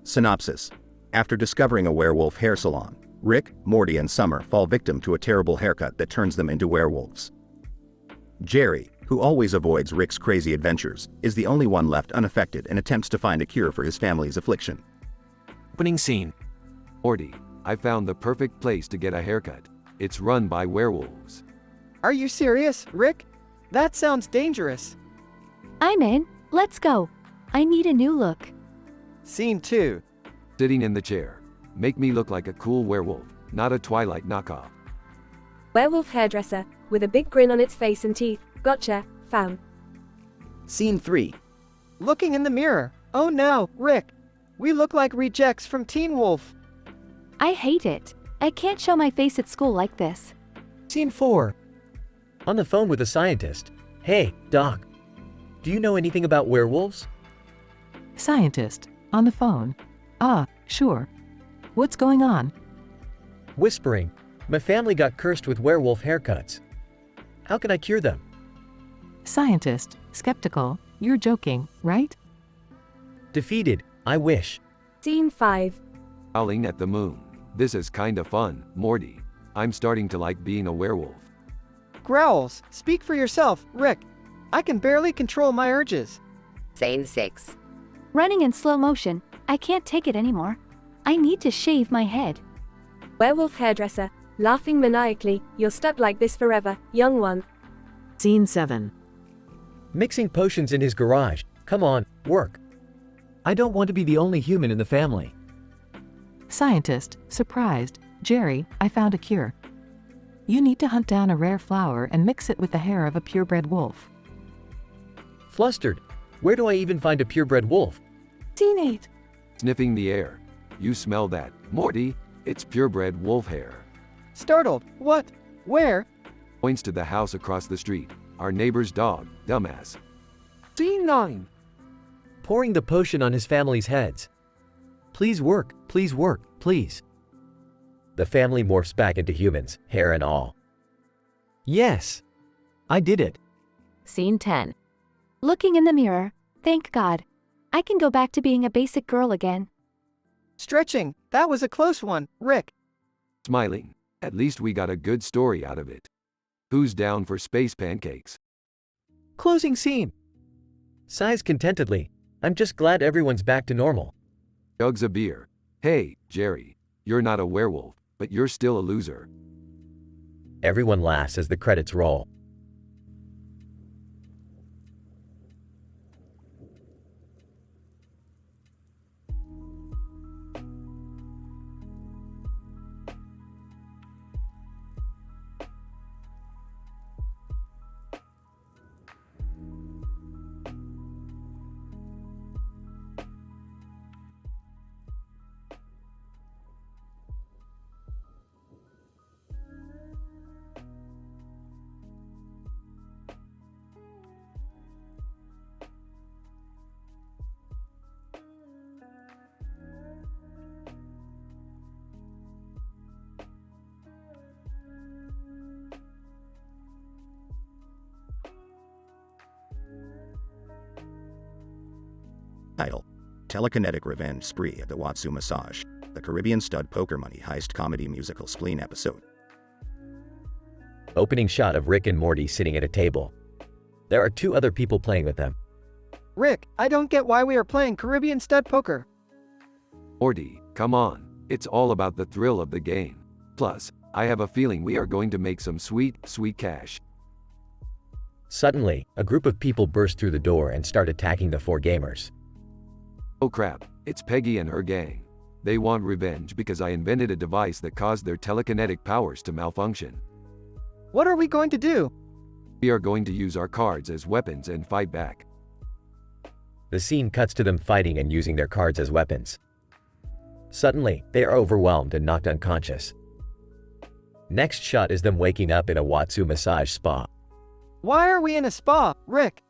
M: Synopsis: After discovering a werewolf hair salon, Rick, Morty, and Summer fall victim to a terrible haircut that turns them into werewolves. Jerry, who always avoids Rick's crazy adventures, is the only one left unaffected and attempts to find a cure for his family's affliction.
J: Opening scene.
A: Morty, I found the perfect place to get a haircut. It's run by werewolves.
C: Are you serious, Rick? That sounds dangerous.
H: I'm in. Let's go. I need a new look.
C: Scene 2.
A: Sitting in the chair. Make me look like a cool werewolf, not a Twilight knockoff.
P: Werewolf hairdresser, with a big grin on its face and teeth. Gotcha, fam.
C: Scene 3. Looking in the mirror. Oh no, Rick. We look like rejects from Teen Wolf.
H: I hate it. I can't show my face at school like this.
D: Scene 4. On the phone with a scientist. Hey, Doc. Do you know anything about werewolves?
B: Scientist, on the phone. Sure. What's going on?
D: Whispering. My family got cursed with werewolf haircuts. How can I cure them?
B: Scientist, skeptical. You're joking, right?
D: Defeated. I wish.
P: Scene 5.
A: Howling at the moon. This is kinda fun, Morty. I'm starting to like being a werewolf.
C: Growls, speak for yourself, Rick. I can barely control my urges.
O: Scene 6.
H: Running in slow motion. I can't take it anymore. I need to shave my head.
P: Werewolf hairdresser, laughing maniacally. You're stuck like this forever, young one.
N: Scene 7.
D: Mixing potions in his garage. Come on, work. I don't want to be the only human in the family.
B: Scientist, surprised. Jerry, I found a cure. You need to hunt down a rare flower and mix it with the hair of a purebred wolf.
D: Flustered. Where do I even find a purebred wolf?
L: Scene 8.
A: Sniffing the air. You smell that, Morty? It's purebred wolf hair.
C: Startled. What? Where?
A: Points to the house across the street. Our neighbor's dog, dumbass.
L: Scene 9.
D: Pouring the potion on his family's heads. Please work, please. The family morphs back into humans, hair and all. Yes, I did it.
I: Scene 10.
H: Looking in the mirror. Thank God. I can go back to being a basic girl again.
C: Stretching. That was a close one, Rick.
A: Smiling. At least we got a good story out of it. Who's down for space pancakes?
D: Closing scene. Sighs contentedly. I'm just glad everyone's back to normal.
A: Jugs a beer. Hey, Jerry. You're not a werewolf, but you're still a loser.
D: Everyone laughs as the credits roll.
M: Title: Telekinetic Revenge Spree at the Watsu Massage, the Caribbean Stud Poker Money Heist Comedy Musical Spleen episode.
D: Opening shot of Rick and Morty sitting at a table. There are 2 other people playing with them.
C: Rick, I don't get why we are playing Caribbean Stud Poker.
A: Morty, come on. It's all about the thrill of the game. Plus, I have a feeling we are going to make some sweet, sweet cash.
D: Suddenly, a group of people burst through the door and start attacking the 4 gamers.
A: Oh crap, it's Peggy and her gang. They want revenge because I invented a device that caused their telekinetic powers to malfunction.
C: What are we going to do?
A: We are going to use our cards as weapons and fight back.
D: The scene cuts to them fighting and using their cards as weapons. Suddenly, they are overwhelmed and knocked unconscious. Next shot is them waking up in a Watsu massage spa.
C: Why are we in a spa, Rick?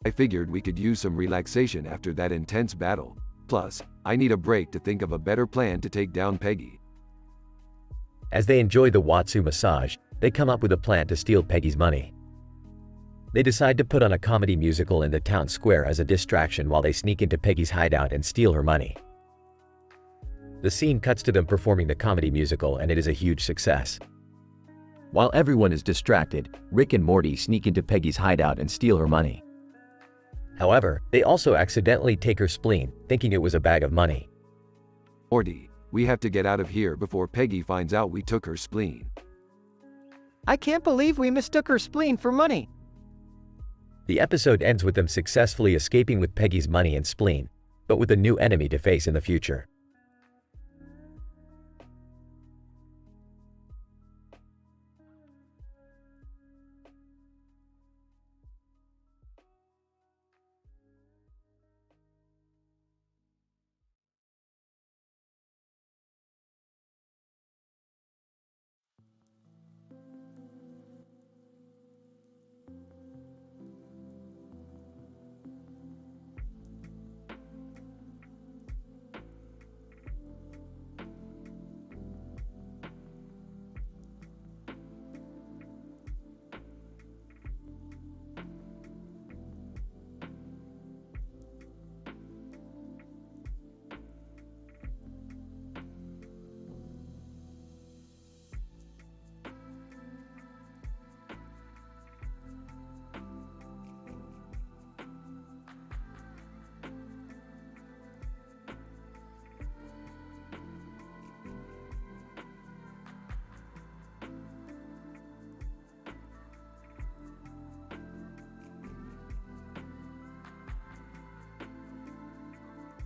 A: I figured we could use some relaxation after that intense battle. Plus, I need a break to think of a better plan to take down Peggy.
D: As they enjoy the Watsu massage, they come up with a plan to steal Peggy's money. They decide to put on a comedy musical in the town square as a distraction while they sneak into Peggy's hideout and steal her money. The scene cuts to them performing the comedy musical and it is a huge success. While everyone is distracted, Rick and Morty sneak into Peggy's hideout and steal her money. However, they also accidentally take her spleen, thinking it was a bag of money.
A: Morty, we have to get out of here before Peggy finds out we took her spleen.
C: I can't believe we mistook her spleen for money.
D: The episode ends with them successfully escaping with Peggy's money and spleen, but with a new enemy to face in the future.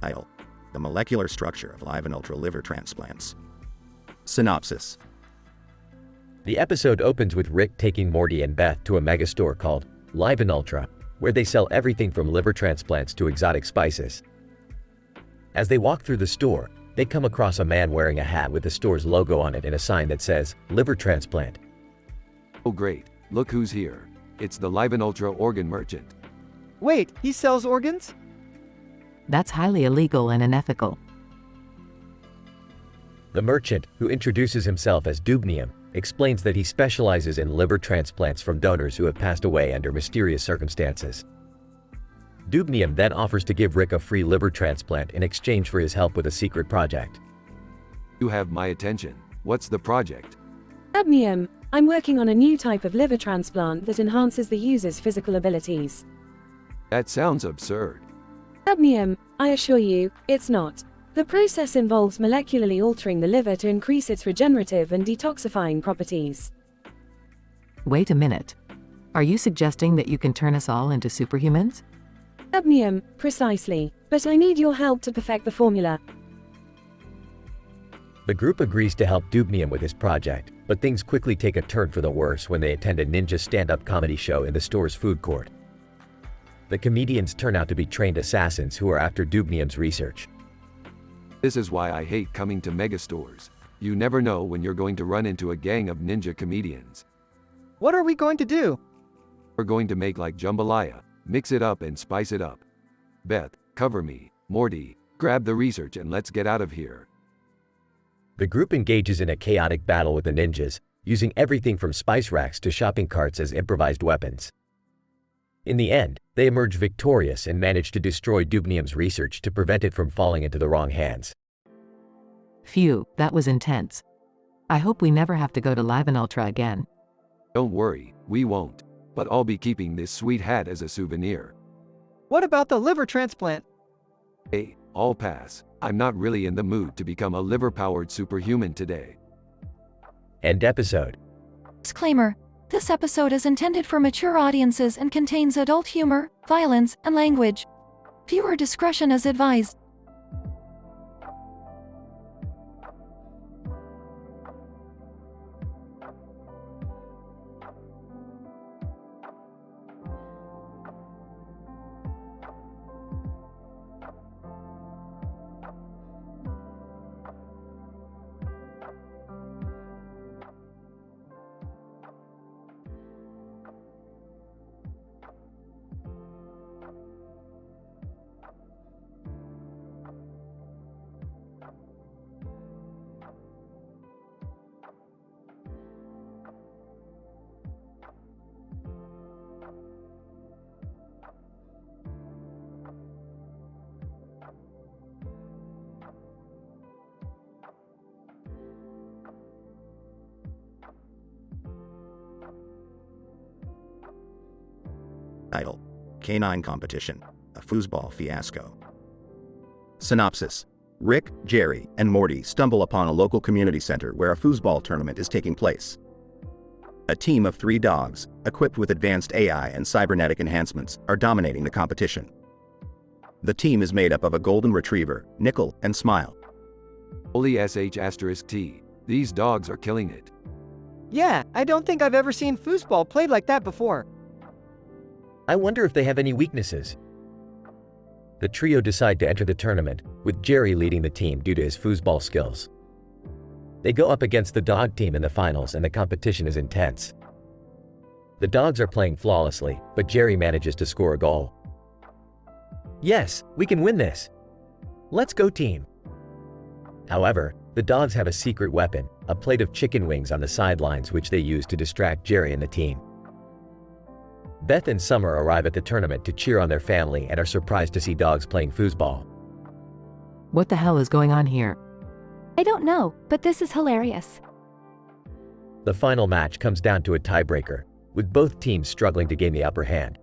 M: Title: The Molecular Structure of Live and Ultra Liver Transplants. Synopsis.
D: The episode opens with Rick taking Morty and Beth to a megastore called Live and Ultra, where they sell everything from liver transplants to exotic spices. As they walk through the store, they come across a man wearing a hat with the store's logo on it and a sign that says, Liver Transplant.
A: Oh great, look who's here. It's the Live and Ultra organ merchant.
C: Wait, he sells organs?
B: That's highly illegal and unethical.
D: The merchant, who introduces himself as Dubnium, explains that he specializes in liver transplants from donors who have passed away under mysterious circumstances. Dubnium then offers to give Rick a free liver transplant in exchange for his help with a secret project.
A: You have my attention. What's the project?
P: Dubnium, I'm working on a new type of liver transplant that enhances the user's physical abilities.
A: That sounds absurd.
P: Dubnium, I assure you, it's not. The process involves molecularly altering the liver to increase its regenerative and detoxifying properties.
B: Wait a minute. Are you suggesting that you can turn us all into superhumans?
P: Dubnium, precisely. But I need your help to perfect the formula.
D: The group agrees to help Dubnium with his project, but things quickly take a turn for the worse when they attend a ninja stand-up comedy show in the store's food court. The comedians turn out to be trained assassins who are after Dubnium's research.
A: This is why I hate coming to megastores. You never know when you're going to run into a gang of ninja comedians.
C: What are we going to do?
A: We're going to make like jambalaya, mix it up and spice it up. Beth, cover me. Morty, grab the research and let's get out of here.
D: The group engages in a chaotic battle with the ninjas, using everything from spice racks to shopping carts as improvised weapons. In the end, they They emerge victorious and manage to destroy dubnium's research to prevent it from falling into the wrong hands.
B: Phew, that was intense. I hope we never have to go to Live and Ultra again.
A: Don't worry, we won't. But I'll be keeping this sweet hat as a souvenir.
C: What about the liver transplant?
A: Hey, I'll pass. I'm not really in the mood to become a liver-powered superhuman today.
D: End episode.
G: Disclaimer: this episode is intended for mature audiences and contains adult humor, violence, and language. Viewer discretion is advised.
M: Title: Canine Competition, a foosball fiasco. Synopsis: Rick, Jerry, and Morty stumble upon a local community center where a foosball tournament is taking place. A team of 3 dogs, equipped with advanced AI and cybernetic enhancements, are dominating the competition. The team is made up of a golden retriever, Nickel, and Smile.
A: Holy sh*T. These dogs are killing it.
C: Yeah, I don't think I've ever seen foosball played like that before.
D: I wonder if they have any weaknesses. The trio decide to enter the tournament, with Jerry leading the team due to his foosball skills. They go up against the dog team in the finals and the competition is intense. The dogs are playing flawlessly, but Jerry manages to score a goal. Yes, we can win this. Let's go team. However, the dogs have a secret weapon, a plate of chicken wings on the sidelines which they use to distract Jerry and the team. Beth and Summer arrive at the tournament to cheer on their family and are surprised to see dogs playing foosball.
B: What the hell is going on here?
H: I don't know, but this is hilarious.
D: The final match comes down to a tiebreaker, with both teams struggling to gain the upper hand.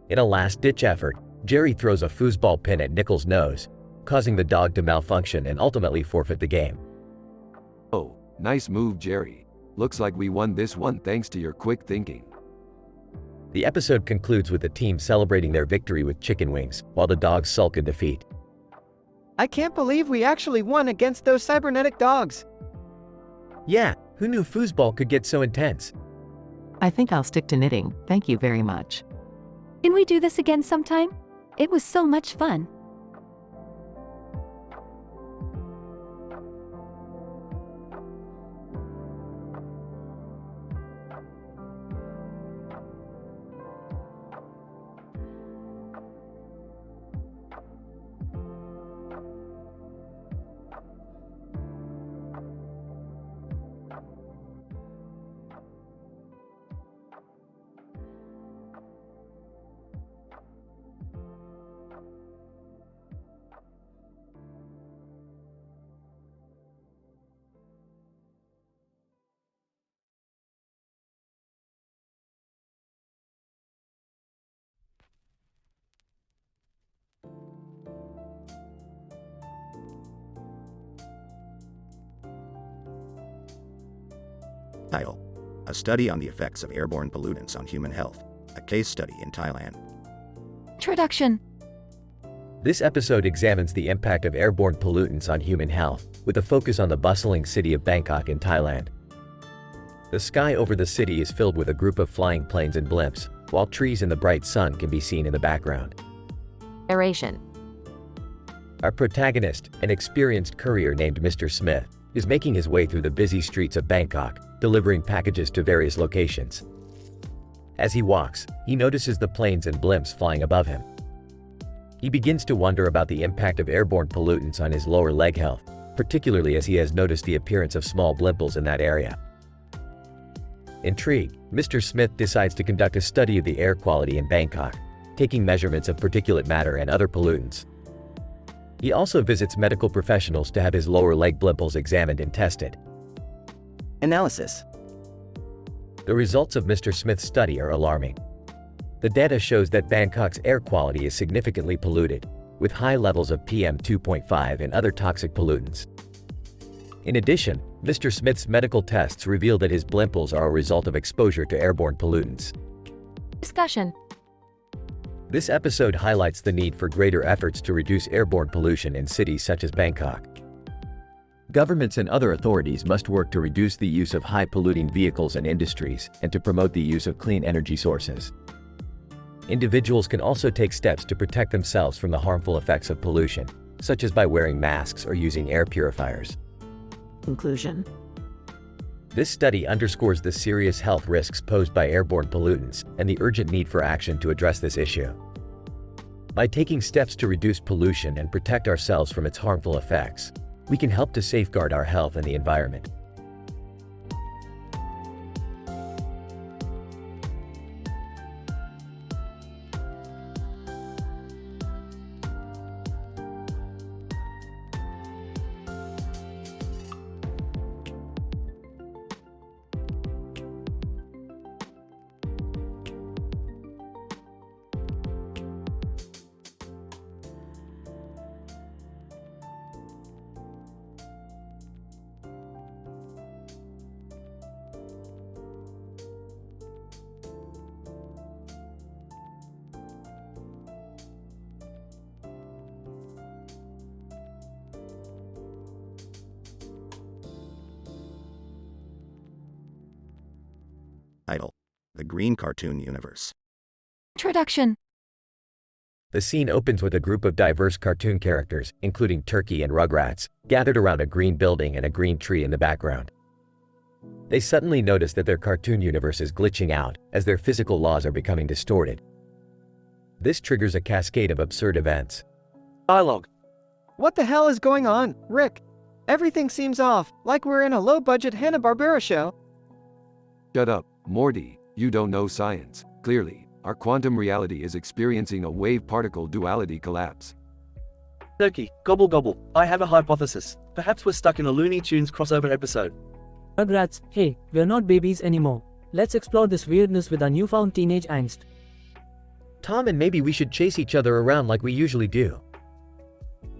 D: In a last-ditch effort, Jerry throws a foosball pin at Nickel's nose, causing the dog to malfunction and ultimately forfeit the game.
A: Oh, nice move, Jerry. Looks like we won this one thanks to your quick thinking.
D: The episode concludes with the team celebrating their victory with chicken wings, while the dogs sulk in defeat.
C: I can't believe we actually won against those cybernetic dogs.
D: Yeah, who knew foosball could get so intense?
B: I think I'll stick to knitting, thank you very much.
H: Can we do this again sometime? It was so much fun.
M: Title: A Study on the Effects of Airborne Pollutants on Human Health, a case study in Thailand.
G: Introduction.
D: This episode examines the impact of airborne pollutants on human health, with a focus on the bustling city of Bangkok in Thailand. The sky over the city is filled with a group of flying planes and blimps, while trees and the bright sun can be seen in the background.
I: Narration.
D: Our protagonist, an experienced courier named Mr. Smith, is making his way through the busy streets of Bangkok, delivering packages to various locations. As he walks, he notices the planes and blimps flying above him. He begins to wonder about the impact of airborne pollutants on his lower leg health, particularly as he has noticed the appearance of small blimples in that area. Intrigued, Mr. Smith decides to conduct a study of the air quality in Bangkok. taking measurements of particulate matter and other pollutants. He also visits medical professionals to have his lower leg blimples examined and tested.
C: Analysis.
D: The results of Mr. Smith's study are alarming. The data shows that Bangkok's air quality is significantly polluted, with high levels of PM 2.5 and other toxic pollutants. In addition, Mr. Smith's medical tests reveal that his blimples are a result of exposure to airborne pollutants.
I: Discussion.
D: This episode highlights the need for greater efforts to reduce airborne pollution in cities such as Bangkok. Governments and other authorities must work to reduce the use of high-polluting vehicles and industries and to promote the use of clean energy sources. Individuals can also take steps to protect themselves from the harmful effects of pollution, such as by wearing masks or using air purifiers.
N: Conclusion.
D: This study underscores the serious health risks posed by airborne pollutants and the urgent need for action to address this issue. By taking steps to reduce pollution and protect ourselves from its harmful effects, we can help to safeguard our health and the environment.
M: Title: The Green Cartoon Universe.
G: Introduction.
D: The scene opens with a group of diverse cartoon characters, including Turkey and Rugrats, gathered around a green building and a green tree in the background. They suddenly notice that their cartoon universe is glitching out as their physical laws are becoming distorted. This triggers a cascade of absurd events.
C: Dialogue. What the hell is going on, Rick? Everything seems off, like we're in a low-budget Hanna-Barbera show.
A: Shut up, Morty, you don't know science. Clearly, our quantum reality is experiencing a wave-particle duality collapse.
Q: Turkey, gobble gobble, I have a hypothesis. Perhaps we're stuck in a Looney Tunes crossover episode.
R: Rugrats, hey, we're not babies anymore. Let's explore this weirdness with our newfound teenage angst.
D: Tom, and maybe we should chase each other around like we usually do.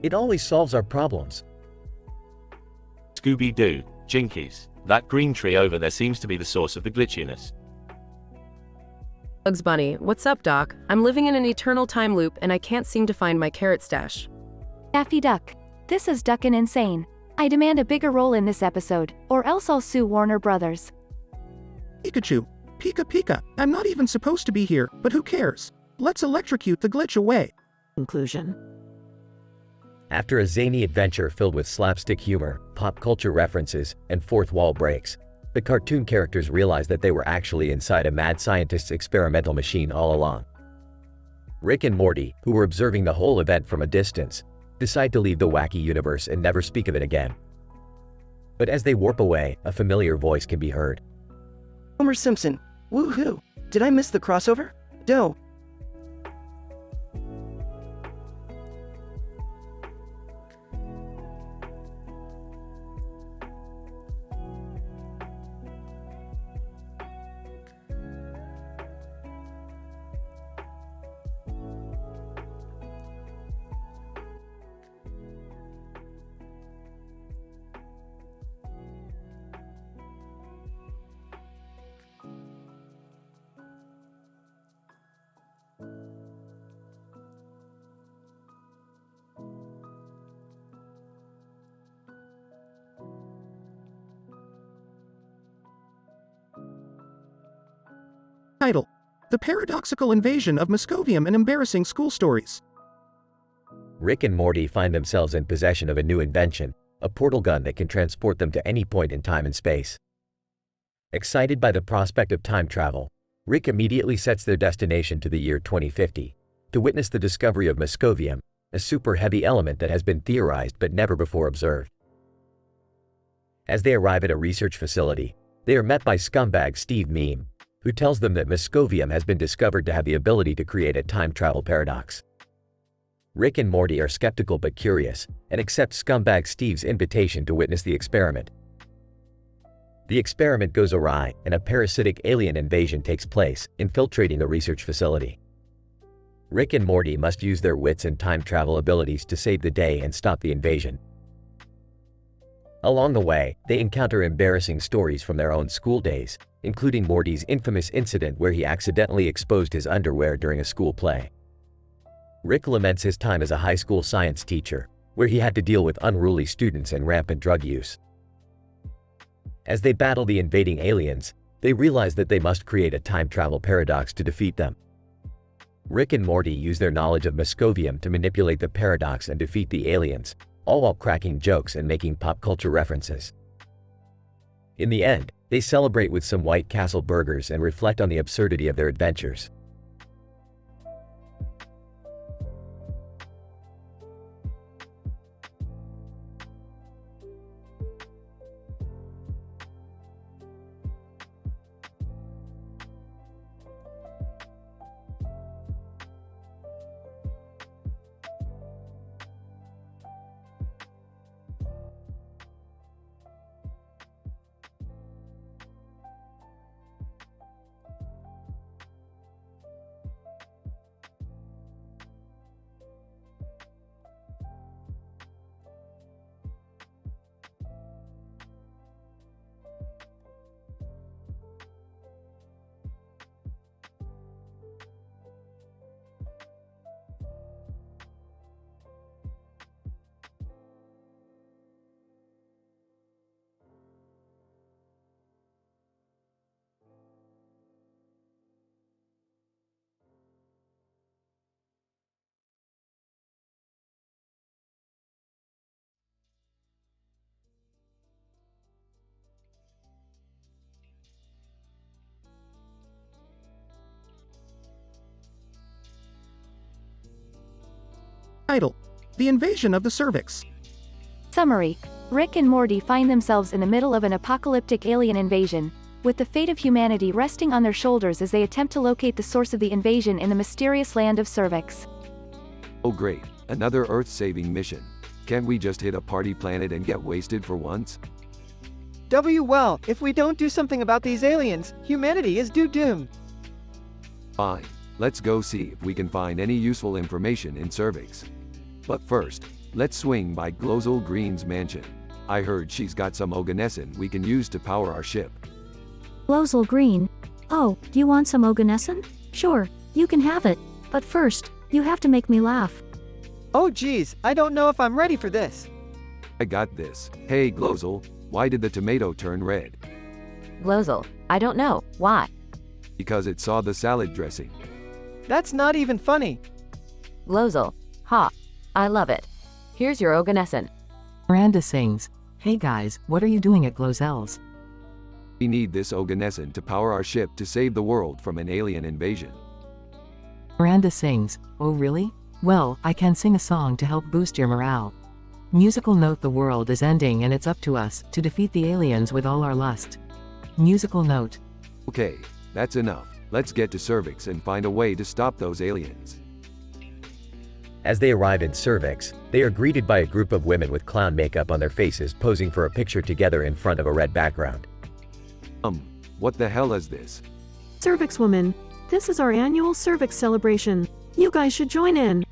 D: It always solves our problems.
J: Scooby-Doo, Jinkies, that green tree over there seems to be the source of the glitchiness.
E: Bugs Bunny, what's up, Doc? I'm living in an eternal time loop and I can't seem to find my carrot stash.
H: Daffy Duck. This is Duckin' Insane. I demand a bigger role in this episode, or else I'll sue Warner Brothers.
M: Pikachu, Pika Pika, I'm not even supposed to be here, but who cares? Let's electrocute the glitch away.
N: Conclusion.
D: After a zany adventure filled with slapstick humor, pop culture references, and fourth wall breaks, the cartoon characters realize that they were actually inside a mad scientist's experimental machine all along. Rick and Morty, who were observing the whole event from a distance, decide to leave the wacky universe and never speak of it again. But as they warp away, a familiar voice can be heard.
L: Homer Simpson. Woohoo! Did I miss the crossover? Doe.
M: Title: The Paradoxical Invasion of Moscovium and Embarrassing School Stories.
D: Rick and Morty find themselves in possession of a new invention, a portal gun that can transport them to any point in time and space. Excited by the prospect of time travel, Rick immediately sets their destination to the year 2050 to witness the discovery of Moscovium, a super heavy element that has been theorized but never before observed. As they arrive at a research facility, they are met by scumbag Steve Meme, who tells them that Moscovium has been discovered to have the ability to create a time travel paradox. Rick and Morty are skeptical but curious, and accept scumbag Steve's invitation to witness the experiment. The experiment goes awry, and a parasitic alien invasion takes place, infiltrating the research facility. Rick and Morty must use their wits and time travel abilities to save the day and stop the invasion. Along the way, they encounter embarrassing stories from their own school days, including Morty's infamous incident where he accidentally exposed his underwear during a school play. Rick laments his time as a high school science teacher, where he had to deal with unruly students and rampant drug use. As they battle the invading aliens, they realize that they must create a time travel paradox to defeat them. Rick and Morty use their knowledge of Moscovium to manipulate the paradox and defeat the aliens, all while cracking jokes and making pop culture references. In the end, they celebrate with some White Castle burgers and reflect on the absurdity of their adventures.
M: Title: The Invasion of the Cervix.
H: Summary. Rick and Morty find themselves in the middle of an apocalyptic alien invasion, with the fate of humanity resting on their shoulders as they attempt to locate the source of the invasion in the mysterious land of Cervix.
A: Oh great, another Earth-saving mission. Can't we just hit a party planet and get wasted for once?
C: Well, if we don't do something about these aliens, humanity is doomed.
A: Fine, let's go see if we can find any useful information in Cervix. But first, let's swing by Glozal Green's mansion. I heard she's got some oganescent we can use to power our ship.
N: Glozal Green. Oh, do you want some oganescent? Sure, you can have it. But first, you have to make me laugh.
C: Oh geez, I don't know if I'm ready for this.
A: I got this. Hey Glozal, why did the tomato turn red?
I: Glozal, I don't know. Why?
A: Because it saw the salad dressing.
C: That's not even funny.
I: Glozal. Ha. I love it. Here's your oganescent.
B: Miranda sings, "Hey guys, what are you doing at Glozal's?"
A: We need this oganescent to power our ship to save the world from an alien invasion.
B: Miranda sings, "Oh really? Well, I can sing a song to help boost your morale." Musical note: the world is ending and it's up to us to defeat the aliens with all our lust. Musical note.
A: Okay, that's enough. Let's get to Cervix and find a way to stop those aliens.
D: As they arrive in Cervix, they are greeted by a group of women with clown makeup on their faces posing for a picture together in front of a red background.
A: What the hell is this?
N: Cervix woman. This is our annual Cervix celebration. You guys should join in.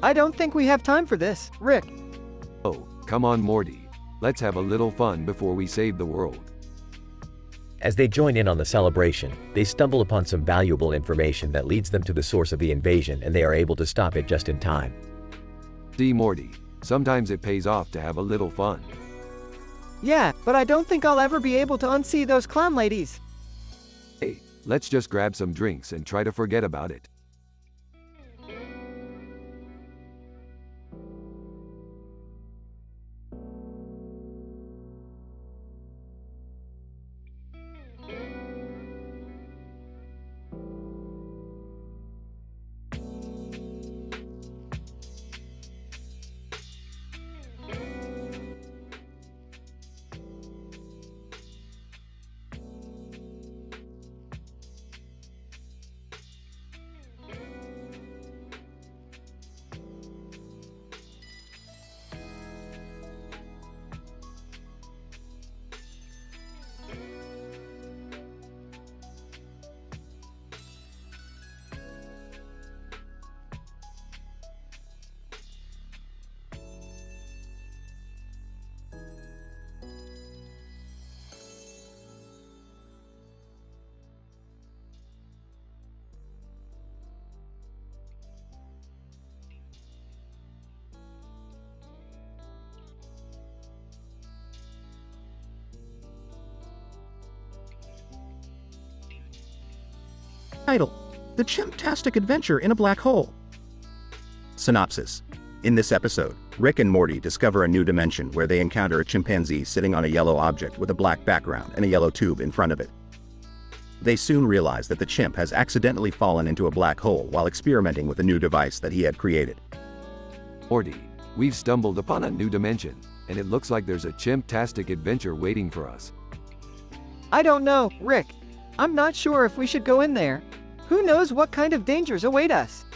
C: I don't think we have time for this, Rick.
A: Oh, come on Morty. Let's have a little fun before we save the world.
D: As they join in on the celebration, they stumble upon some valuable information that leads them to the source of the invasion, and they are able to stop it just in time.
A: See Morty, sometimes it pays off to have a little fun.
C: Yeah, but I don't think I'll ever be able to unsee those clown ladies.
A: Hey, let's just grab some drinks and try to forget about it.
M: Title: The Chimp-tastic Adventure in a Black Hole. Synopsis. In this episode, Rick and Morty discover a new dimension where they encounter a chimpanzee sitting on a yellow object with a black background and a yellow tube in front of it. They soon realize that the chimp has accidentally fallen into a black hole while experimenting with a new device that he had created.
A: Morty, we've stumbled upon a new dimension, and it looks like there's a chimp-tastic adventure waiting for us.
C: I don't know, Rick. I'm not sure if we should go in there. Who knows what kind of dangers await us?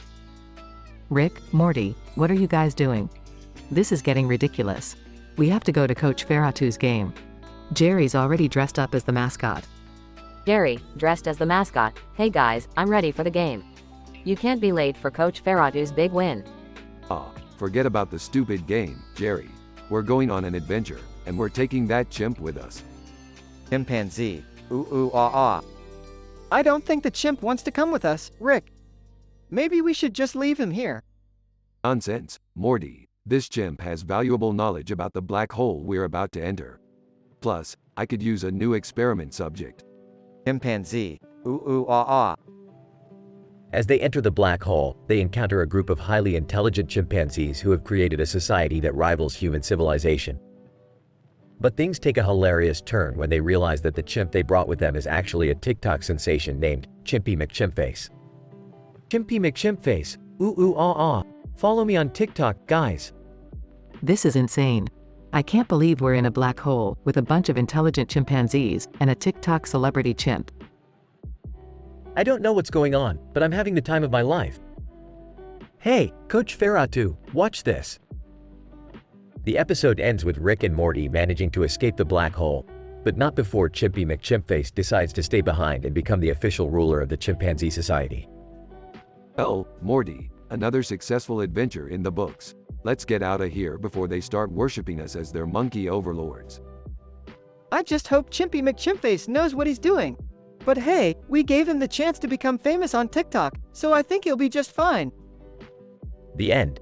B: Rick, Morty, what are you guys doing? This is getting ridiculous. We have to go to Coach Ferratu's game. Jerry's already dressed up as the mascot.
I: Jerry, dressed as the mascot. Hey guys, I'm ready for the game. You can't be late for Coach Ferratu's big win.
A: Forget about the stupid game, Jerry. We're going on an adventure, and we're taking that chimp with us.
C: Chimpanzee. Ooh ooh ah ah. I don't think the chimp wants to come with us, Rick. Maybe we should just leave him here.
A: Nonsense, Morty. This chimp has valuable knowledge about the black hole we're about to enter. Plus, I could use a new experiment subject.
C: Chimpanzee. Ooh ooh ah ah.
D: As they enter the black hole, they encounter a group of highly intelligent chimpanzees who have created a society that rivals human civilization. But things take a hilarious turn when they realize that the chimp they brought with them is actually a TikTok sensation named Chimpy McChimpface. Chimpy McChimpface, ooh ooh ah ah. Follow me on TikTok, guys.
B: This is insane. I can't believe we're in a black hole with a bunch of intelligent chimpanzees and a TikTok celebrity chimp.
D: I don't know what's going on, but I'm having the time of my life. Hey, Coach Ferratu, watch this. The episode ends with Rick and Morty managing to escape the black hole, but not before Chimpy McChimpface decides to stay behind and become the official ruler of the chimpanzee society.
A: Oh, Morty, another successful adventure in the books. Let's get out of here before they start worshipping us as their monkey overlords.
C: I just hope Chimpy McChimpface knows what he's doing. But hey, we gave him the chance to become famous on TikTok, so I think he'll be just fine.
D: The end.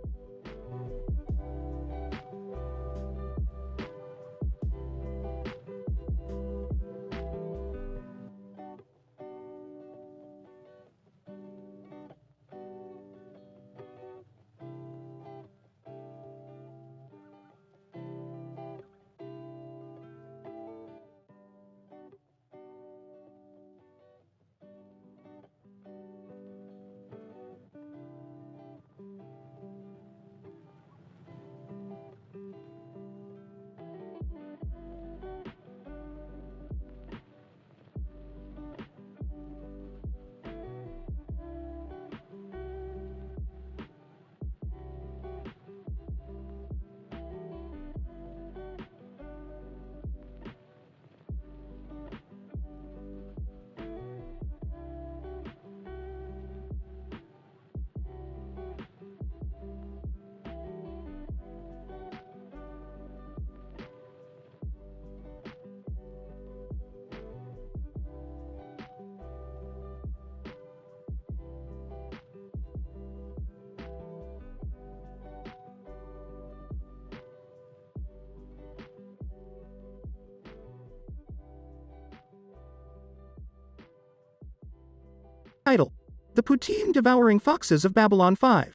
M: Title: The Poutine-Devouring Foxes of Babylon 5.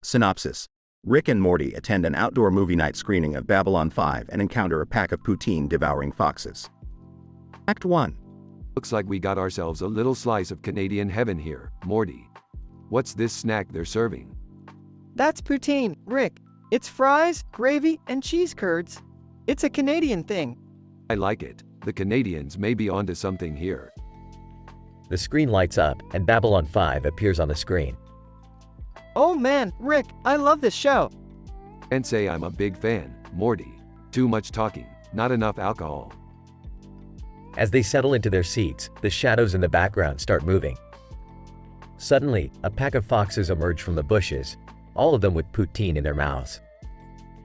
M: Synopsis. Rick and Morty attend an outdoor movie night screening of Babylon 5 and encounter a pack of poutine-devouring foxes. Act 1.
A: Looks like we got ourselves a little slice of Canadian heaven here, Morty. What's this snack they're serving?
C: That's poutine, Rick. It's fries, gravy, and cheese curds. It's a Canadian thing.
A: I like it. The Canadians may be onto something here.
D: The screen lights up, and Babylon 5 appears on the screen.
C: Oh man, Rick, I love this show.
A: And say I'm a big fan, Morty. Too much talking, not enough alcohol.
D: As they settle into their seats, the shadows in the background start moving. Suddenly, a pack of foxes emerge from the bushes, all of them with poutine in their mouths.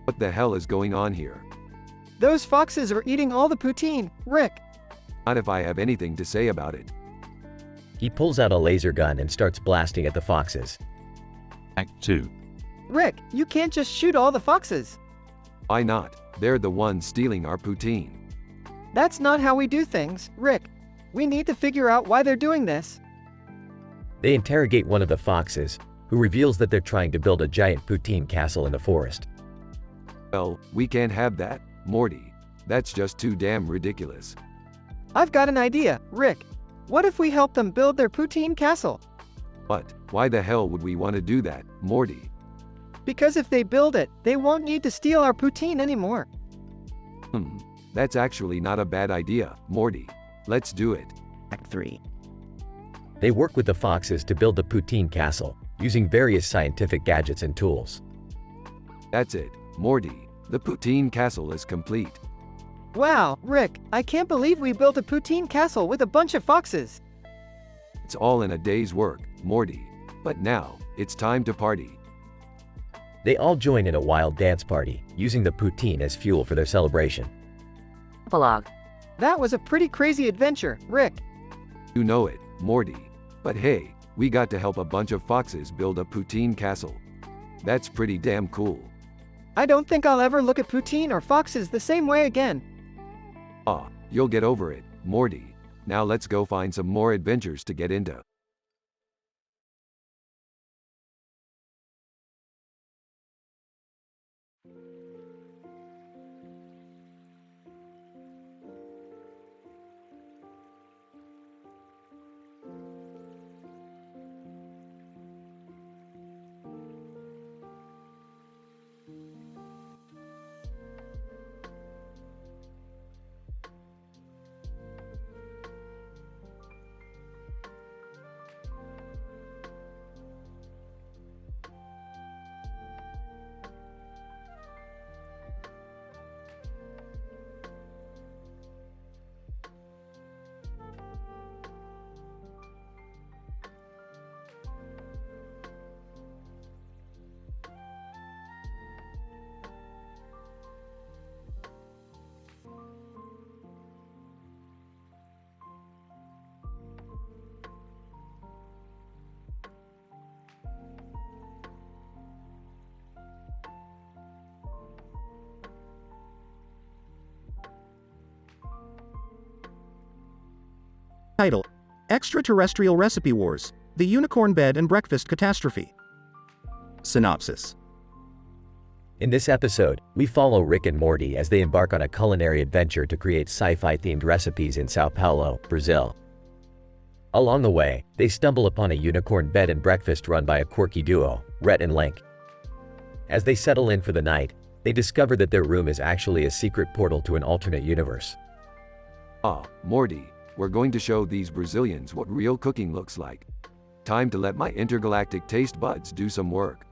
A: What the hell is going on here?
C: Those foxes are eating all the poutine, Rick.
A: Not if I have anything to say about it.
D: He pulls out a laser gun and starts blasting at the foxes.
J: Act 2.
C: Rick, you can't just shoot all the foxes.
A: Why not? They're the ones stealing our poutine.
C: That's not how we do things, Rick. We need to figure out why they're doing this.
D: They interrogate one of the foxes, who reveals that they're trying to build a giant poutine castle in the forest.
A: Well, we can't have that, Morty. That's just too damn ridiculous.
C: I've got an idea, Rick. What if we help them build their poutine castle?
A: What? Why the hell would we want to do that, Morty?
C: Because if they build it, they won't need to steal our poutine anymore.
A: That's actually not a bad idea, Morty. Let's do it.
L: Act 3.
D: They work with the foxes to build the poutine castle, using various scientific gadgets and tools.
A: That's it, Morty. The poutine castle is complete.
C: Wow, Rick, I can't believe we built a poutine castle with a bunch of foxes.
A: It's all in a day's work, Morty. But now, it's time to party.
D: They all join in a wild dance party, using the poutine as fuel for their celebration.
I: Epilogue.
C: That was a pretty crazy adventure, Rick.
A: You know it, Morty. But hey, we got to help a bunch of foxes build a poutine castle. That's pretty damn cool.
C: I don't think I'll ever look at poutine or foxes the same way again.
A: You'll get over it, Morty. Now let's go find some more adventures to get into.
M: Title: Extraterrestrial Recipe Wars, The Unicorn Bed and Breakfast Catastrophe. Synopsis.
D: In this episode, we follow Rick and Morty as they embark on a culinary adventure to create sci-fi themed recipes in Sao Paulo, Brazil. Along the way, they stumble upon a unicorn bed and breakfast run by a quirky duo, Rhett and Link. As they settle in for the night, they discover that their room is actually a secret portal to an alternate universe.
A: Morty, we're going to show these Brazilians what real cooking looks like. Time to let my intergalactic taste buds do some work.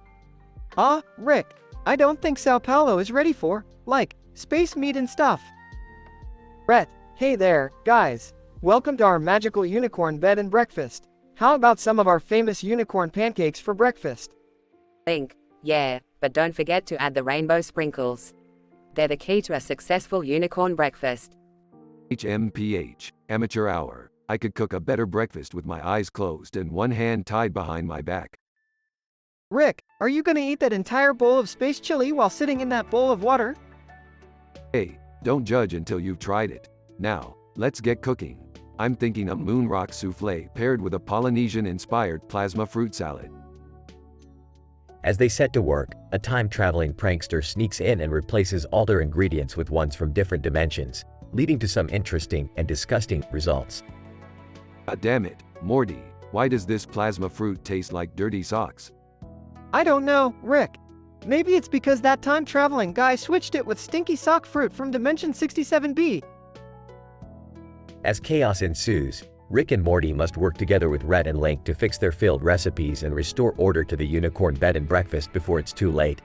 C: Rick, I don't think Sao Paulo is ready for, like, space meat and stuff. Rhett, hey there, guys. Welcome to our magical unicorn bed and breakfast. How about some of our famous unicorn pancakes for breakfast?
I: Link, yeah, but don't forget to add the rainbow sprinkles. They're the key to a successful unicorn breakfast.
A: HMPH, amateur hour. I could cook a better breakfast with my eyes closed and one hand tied behind my back.
C: Rick, are you gonna eat that entire bowl of space chili while sitting in that bowl of water?
A: Hey, don't judge until you've tried it. Now, let's get cooking. I'm thinking a moon rock souffle paired with a Polynesian-inspired plasma fruit salad.
D: As they set to work, a time-traveling prankster sneaks in and replaces all their ingredients with ones from different dimensions, leading to some interesting and disgusting results.
A: Damn it, Morty, why does this plasma fruit taste like dirty socks?
C: I don't know, Rick. Maybe it's because that time-traveling guy switched it with stinky sock fruit from Dimension 67B.
D: As chaos ensues, Rick and Morty must work together with Rhett and Link to fix their failed recipes and restore order to the unicorn bed and breakfast before it's too late.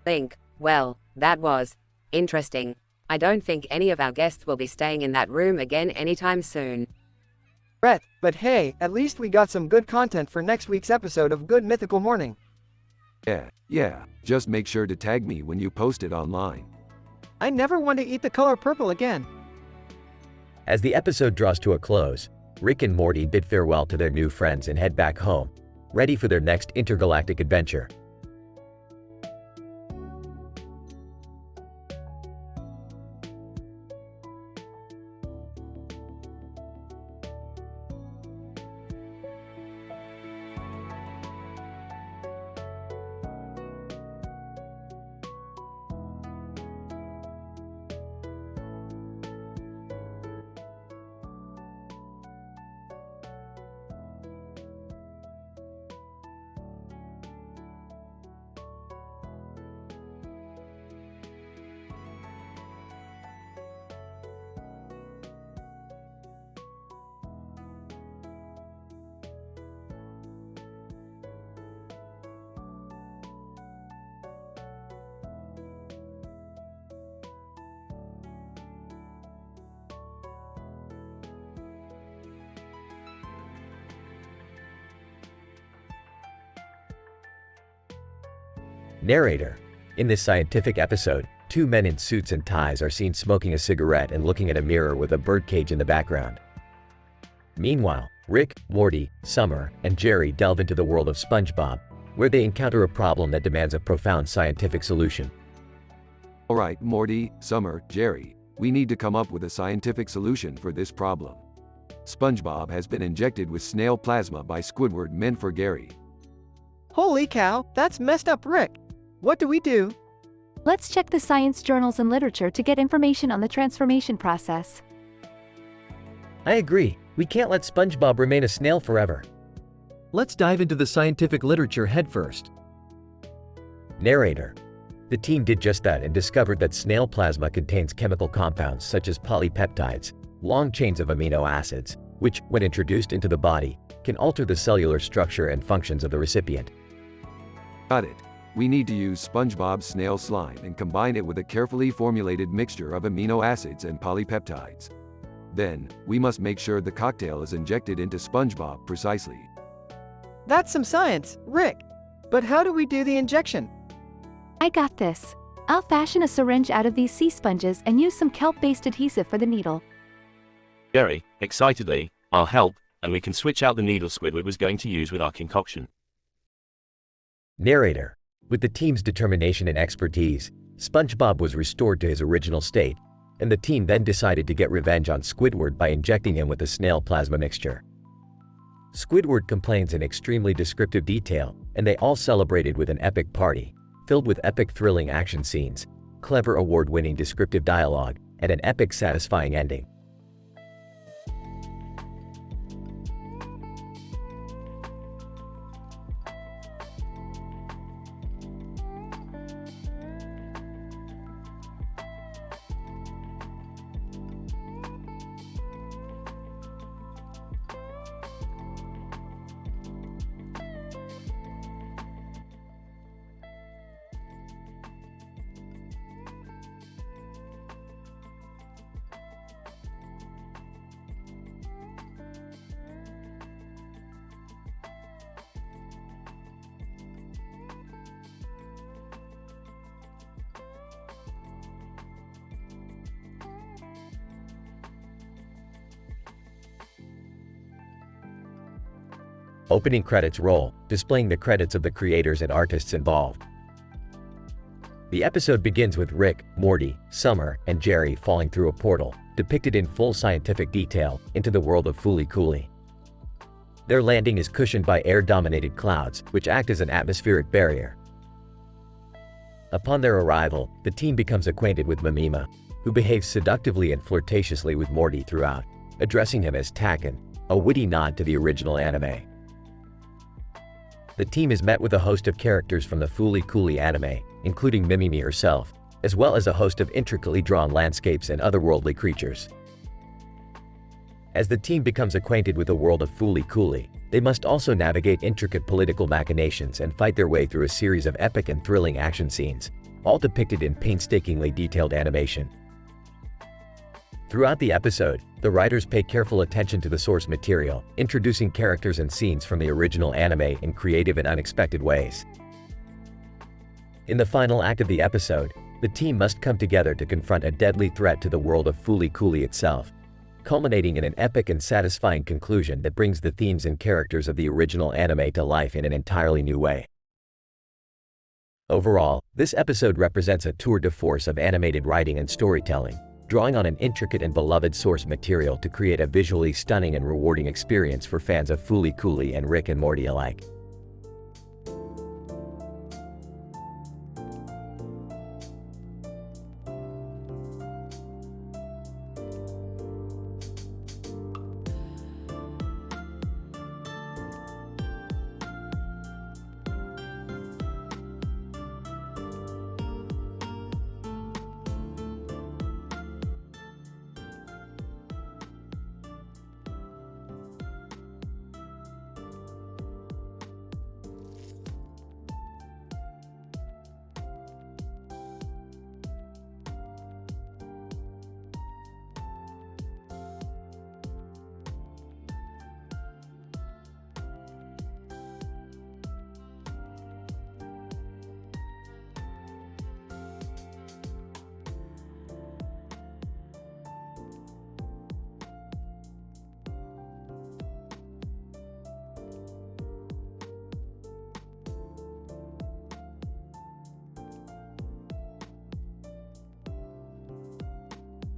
I: Link, well, that was interesting. I don't think any of our guests will be staying in that room again anytime soon.
C: Rhett, but hey, at least we got some good content for next week's episode of Good Mythical Morning.
A: Yeah, just make sure to tag me when you post it online.
C: I never want to eat the color purple again.
D: As the episode draws to a close, Rick and Morty bid farewell to their new friends and head back home, ready for their next intergalactic adventure. Narrator. In this scientific episode, two men in suits and ties are seen smoking a cigarette and looking at a mirror with a birdcage in the background. Meanwhile, Rick, Morty, Summer, and Jerry delve into the world of SpongeBob, where they encounter a problem that demands a profound scientific solution.
A: Alright, Morty, Summer, Jerry, we need to come up with a scientific solution for this problem. SpongeBob has been injected with snail plasma by Squidward meant for Gary.
C: Holy cow, that's messed up, Rick. What do we do?
H: Let's check the science journals and literature to get information on the transformation process.
D: I agree. We can't let SpongeBob remain a snail forever.
S: Let's dive into the scientific literature headfirst.
D: Narrator. The team did just that and discovered that snail plasma contains chemical compounds such as polypeptides, long chains of amino acids, which, when introduced into the body, can alter the cellular structure and functions of the recipient.
A: Got it. We need to use SpongeBob's snail slime and combine it with a carefully formulated mixture of amino acids and polypeptides. Then, we must make sure the cocktail is injected into SpongeBob precisely.
C: That's some science, Rick. But how do we do the injection?
H: I got this. I'll fashion a syringe out of these sea sponges and use some kelp-based adhesive for the needle.
J: Jerry, excitedly, I'll help, and we can switch out the needle Squidward was going to use with our concoction.
D: Narrator. With the team's determination and expertise, SpongeBob was restored to his original state, and the team then decided to get revenge on Squidward by injecting him with the snail plasma mixture. Squidward complains in extremely descriptive detail, and they all celebrated with an epic party, filled with epic thrilling action scenes, clever award-winning descriptive dialogue, and an epic satisfying ending. Opening credits roll, displaying the credits of the creators and artists involved. The episode begins with Rick, Morty, Summer, and Jerry falling through a portal, depicted in full scientific detail, into the world of Fooly Cooly. Their landing is cushioned by air-dominated clouds, which act as an atmospheric barrier. Upon their arrival, the team becomes acquainted with Mimima, who behaves seductively and flirtatiously with Morty throughout, addressing him as Takken, a witty nod to the original anime. The team is met with a host of characters from the Fooly Cooly anime, including Mimimi herself, as well as a host of intricately drawn landscapes and otherworldly creatures. As the team becomes acquainted with the world of Fooly Cooly, they must also navigate intricate political machinations and fight their way through a series of epic and thrilling action scenes, all depicted in painstakingly detailed animation. Throughout the episode, the writers pay careful attention to the source material, introducing characters and scenes from the original anime in creative and unexpected ways. In the final act of the episode, the team must come together to confront a deadly threat to the world of Fooly Cooly itself, culminating in an epic and satisfying conclusion that brings the themes and characters of the original anime to life in an entirely new way. Overall, this episode represents a tour de force of animated writing and storytelling, drawing on an intricate and beloved source material to create a visually stunning and rewarding experience for fans of Fooly Cooly and Rick and Morty alike.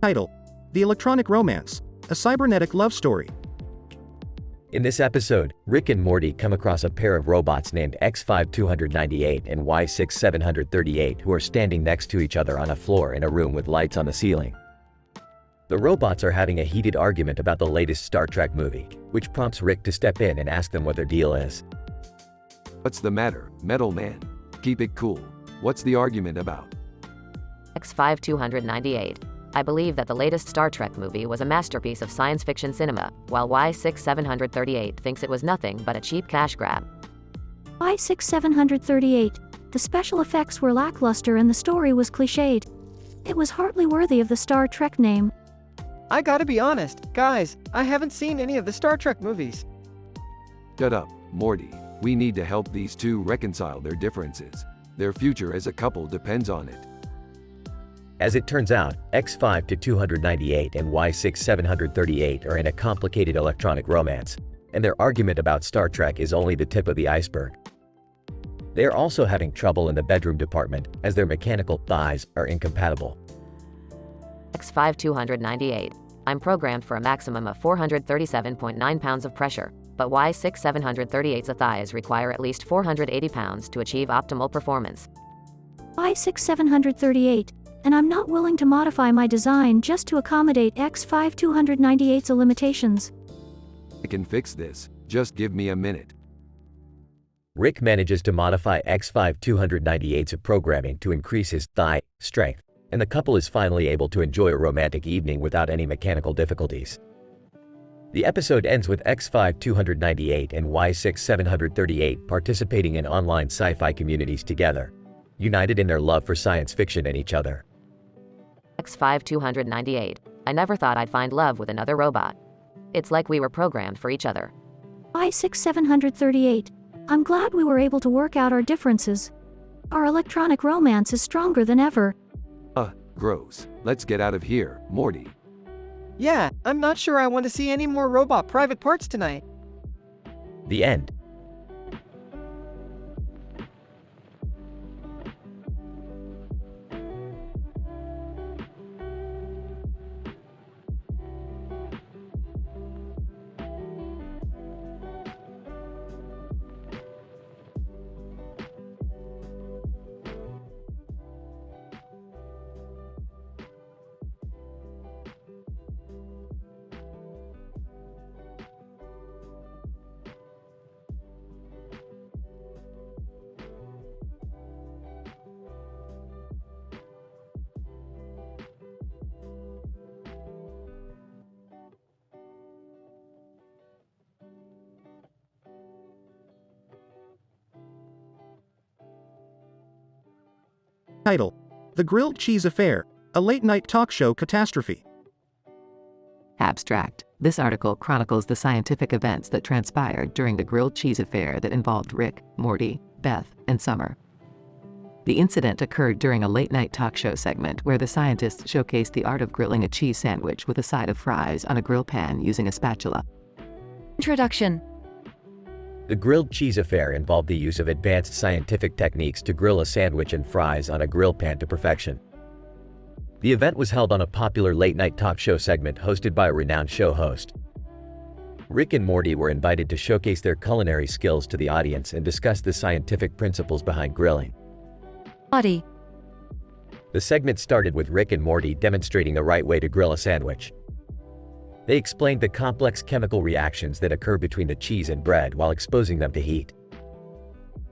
M: Title: The Electronic Romance, a cybernetic love story.
D: In this episode, Rick and Morty come across a pair of robots named X5298 and Y6738 who are standing next to each other on a floor in a room with lights on the ceiling. The robots are having a heated argument about the latest Star Trek movie, which prompts Rick to step in and ask them what their deal is.
A: What's the matter, Metal Man? Keep it cool. What's the argument about?
O: X5298. I believe that the latest Star Trek movie was a masterpiece of science fiction cinema, while Y6738 thinks it was nothing but a cheap cash grab.
N: Y6738. The special effects were lackluster and the story was cliched. It was hardly worthy of the Star Trek name.
C: I gotta be honest, guys, I haven't seen any of the Star Trek movies.
A: Shut up, Morty. We need to help these two reconcile their differences. Their future as a couple depends on it.
D: As it turns out, X5298 and Y6738 are in a complicated electronic romance, and their argument about Star Trek is only the tip of the iceberg. They are also having trouble in the bedroom department, as their mechanical thighs are incompatible.
O: X5298. I'm programmed for a maximum of 437.9 pounds of pressure, but Y6738's thighs require at least 480 pounds to achieve optimal performance.
N: Y6738. And I'm not willing to modify my design just to accommodate X5298's limitations.
A: I can fix this. Just give me a minute.
D: Rick manages to modify X5298's programming to increase his thigh strength, and the couple is finally able to enjoy a romantic evening without any mechanical difficulties. The episode ends with X5298 and Y6738 participating in online sci-fi communities together, united in their love for science fiction and each other.
O: X5298. I never thought I'd find love with another robot. It's like we were programmed for each other.
N: Y6738. I'm glad we were able to work out our differences. Our electronic romance is stronger than ever.
A: Gross. Let's get out of here, Morty.
C: Yeah, I'm not sure I want to see any more robot private parts tonight.
D: The end.
M: Title: The Grilled Cheese Affair, a late-night talk show catastrophe.
B: Abstract. This article chronicles the scientific events that transpired during the grilled cheese affair that involved Rick, Morty, Beth, and Summer. The incident occurred during a late-night talk show segment where the scientists showcased the art of grilling a cheese sandwich with a side of fries on a grill pan using a spatula.
G: Introduction.
D: The grilled cheese affair involved the use of advanced scientific techniques to grill a sandwich and fries on a grill pan to perfection. The event was held on a popular late-night talk show segment hosted by a renowned show host. Rick and Morty were invited to showcase their culinary skills to the audience and discuss the scientific principles behind grilling.
G: Body.
D: The segment started with Rick and Morty demonstrating the right way to grill a sandwich. They explained the complex chemical reactions that occur between the cheese and bread while exposing them to heat.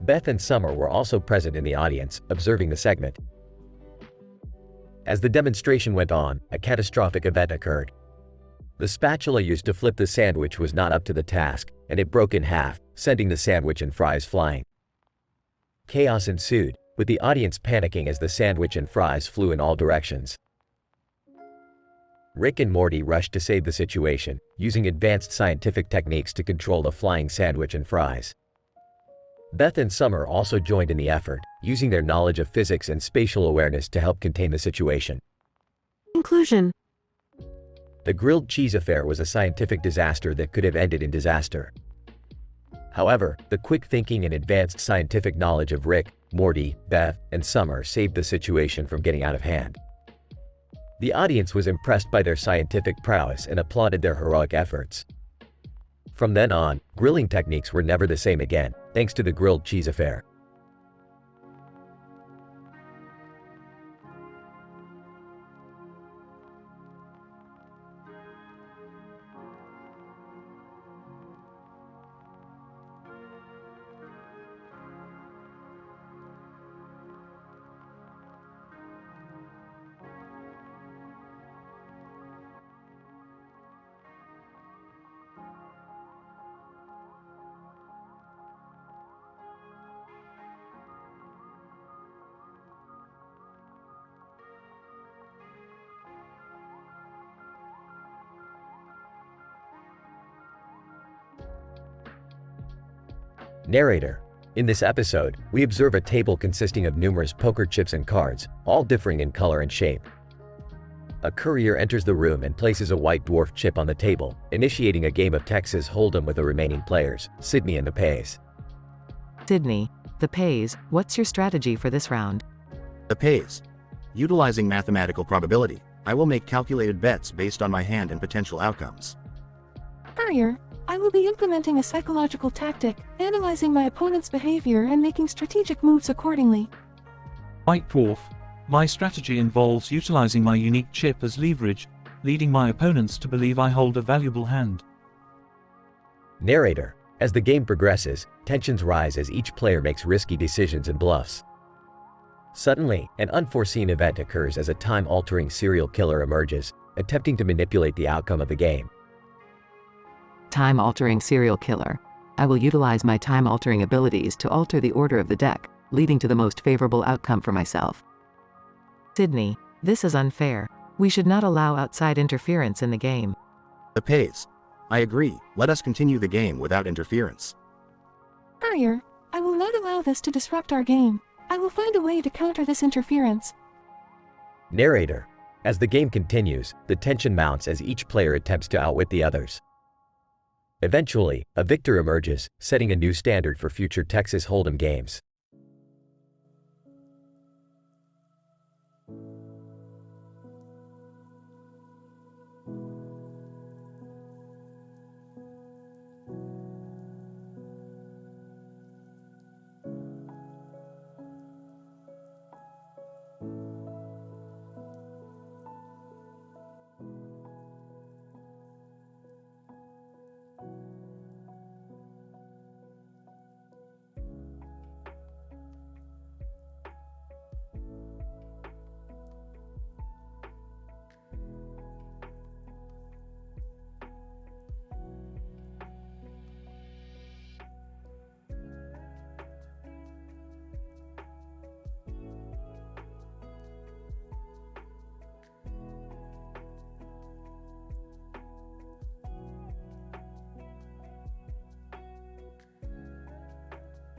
D: Beth and Summer were also present in the audience, observing the segment. As the demonstration went on, a catastrophic event occurred. The spatula used to flip the sandwich was not up to the task, and it broke in half, sending the sandwich and fries flying. Chaos ensued, with the audience panicking as the sandwich and fries flew in all directions. Rick and Morty rushed to save the situation, using advanced scientific techniques to control the flying sandwich and fries. Beth and Summer also joined in the effort, using their knowledge of physics and spatial awareness to help contain the situation.
N: Conclusion.
D: The grilled cheese affair was a scientific disaster that could have ended in disaster. However, the quick thinking and advanced scientific knowledge of Rick, Morty, Beth, and Summer saved the situation from getting out of hand. The audience was impressed by their scientific prowess and applauded their heroic efforts. From then on, grilling techniques were never the same again, thanks to the grilled cheese affair. Narrator. In this episode, we observe a table consisting of numerous poker chips and cards, all differing in color and shape. A courier enters the room and places a white dwarf chip on the table, initiating a game of Texas Hold'em with the remaining players, Sydney and the Pays.
B: Sydney, the Pays, what's your strategy for this round?
M: The Pays. Utilizing mathematical probability, I will make calculated bets based on my hand and potential outcomes.
N: Courier, I will be implementing a psychological tactic, analyzing my opponent's behavior and making strategic moves accordingly.
T: White Dwarf. My strategy involves utilizing my unique chip as leverage, leading my opponents to believe I hold a valuable hand.
D: Narrator. As the game progresses, tensions rise as each player makes risky decisions and bluffs. Suddenly, an unforeseen event occurs as a time-altering serial killer emerges, attempting to manipulate the outcome of the game.
B: Time-altering serial killer. I will utilize my time-altering abilities to alter the order of the deck, leading to the most favorable outcome for myself. Sydney, this is unfair. We should not allow outside interference in the game.
M: The Pays. I agree, let us continue the game without interference.
N: Courier, I will not allow this to disrupt our game. I will find a way to counter this interference.
D: Narrator. As the game continues, the tension mounts as each player attempts to outwit the others. Eventually, a victor emerges, setting a new standard for future Texas Hold'em games.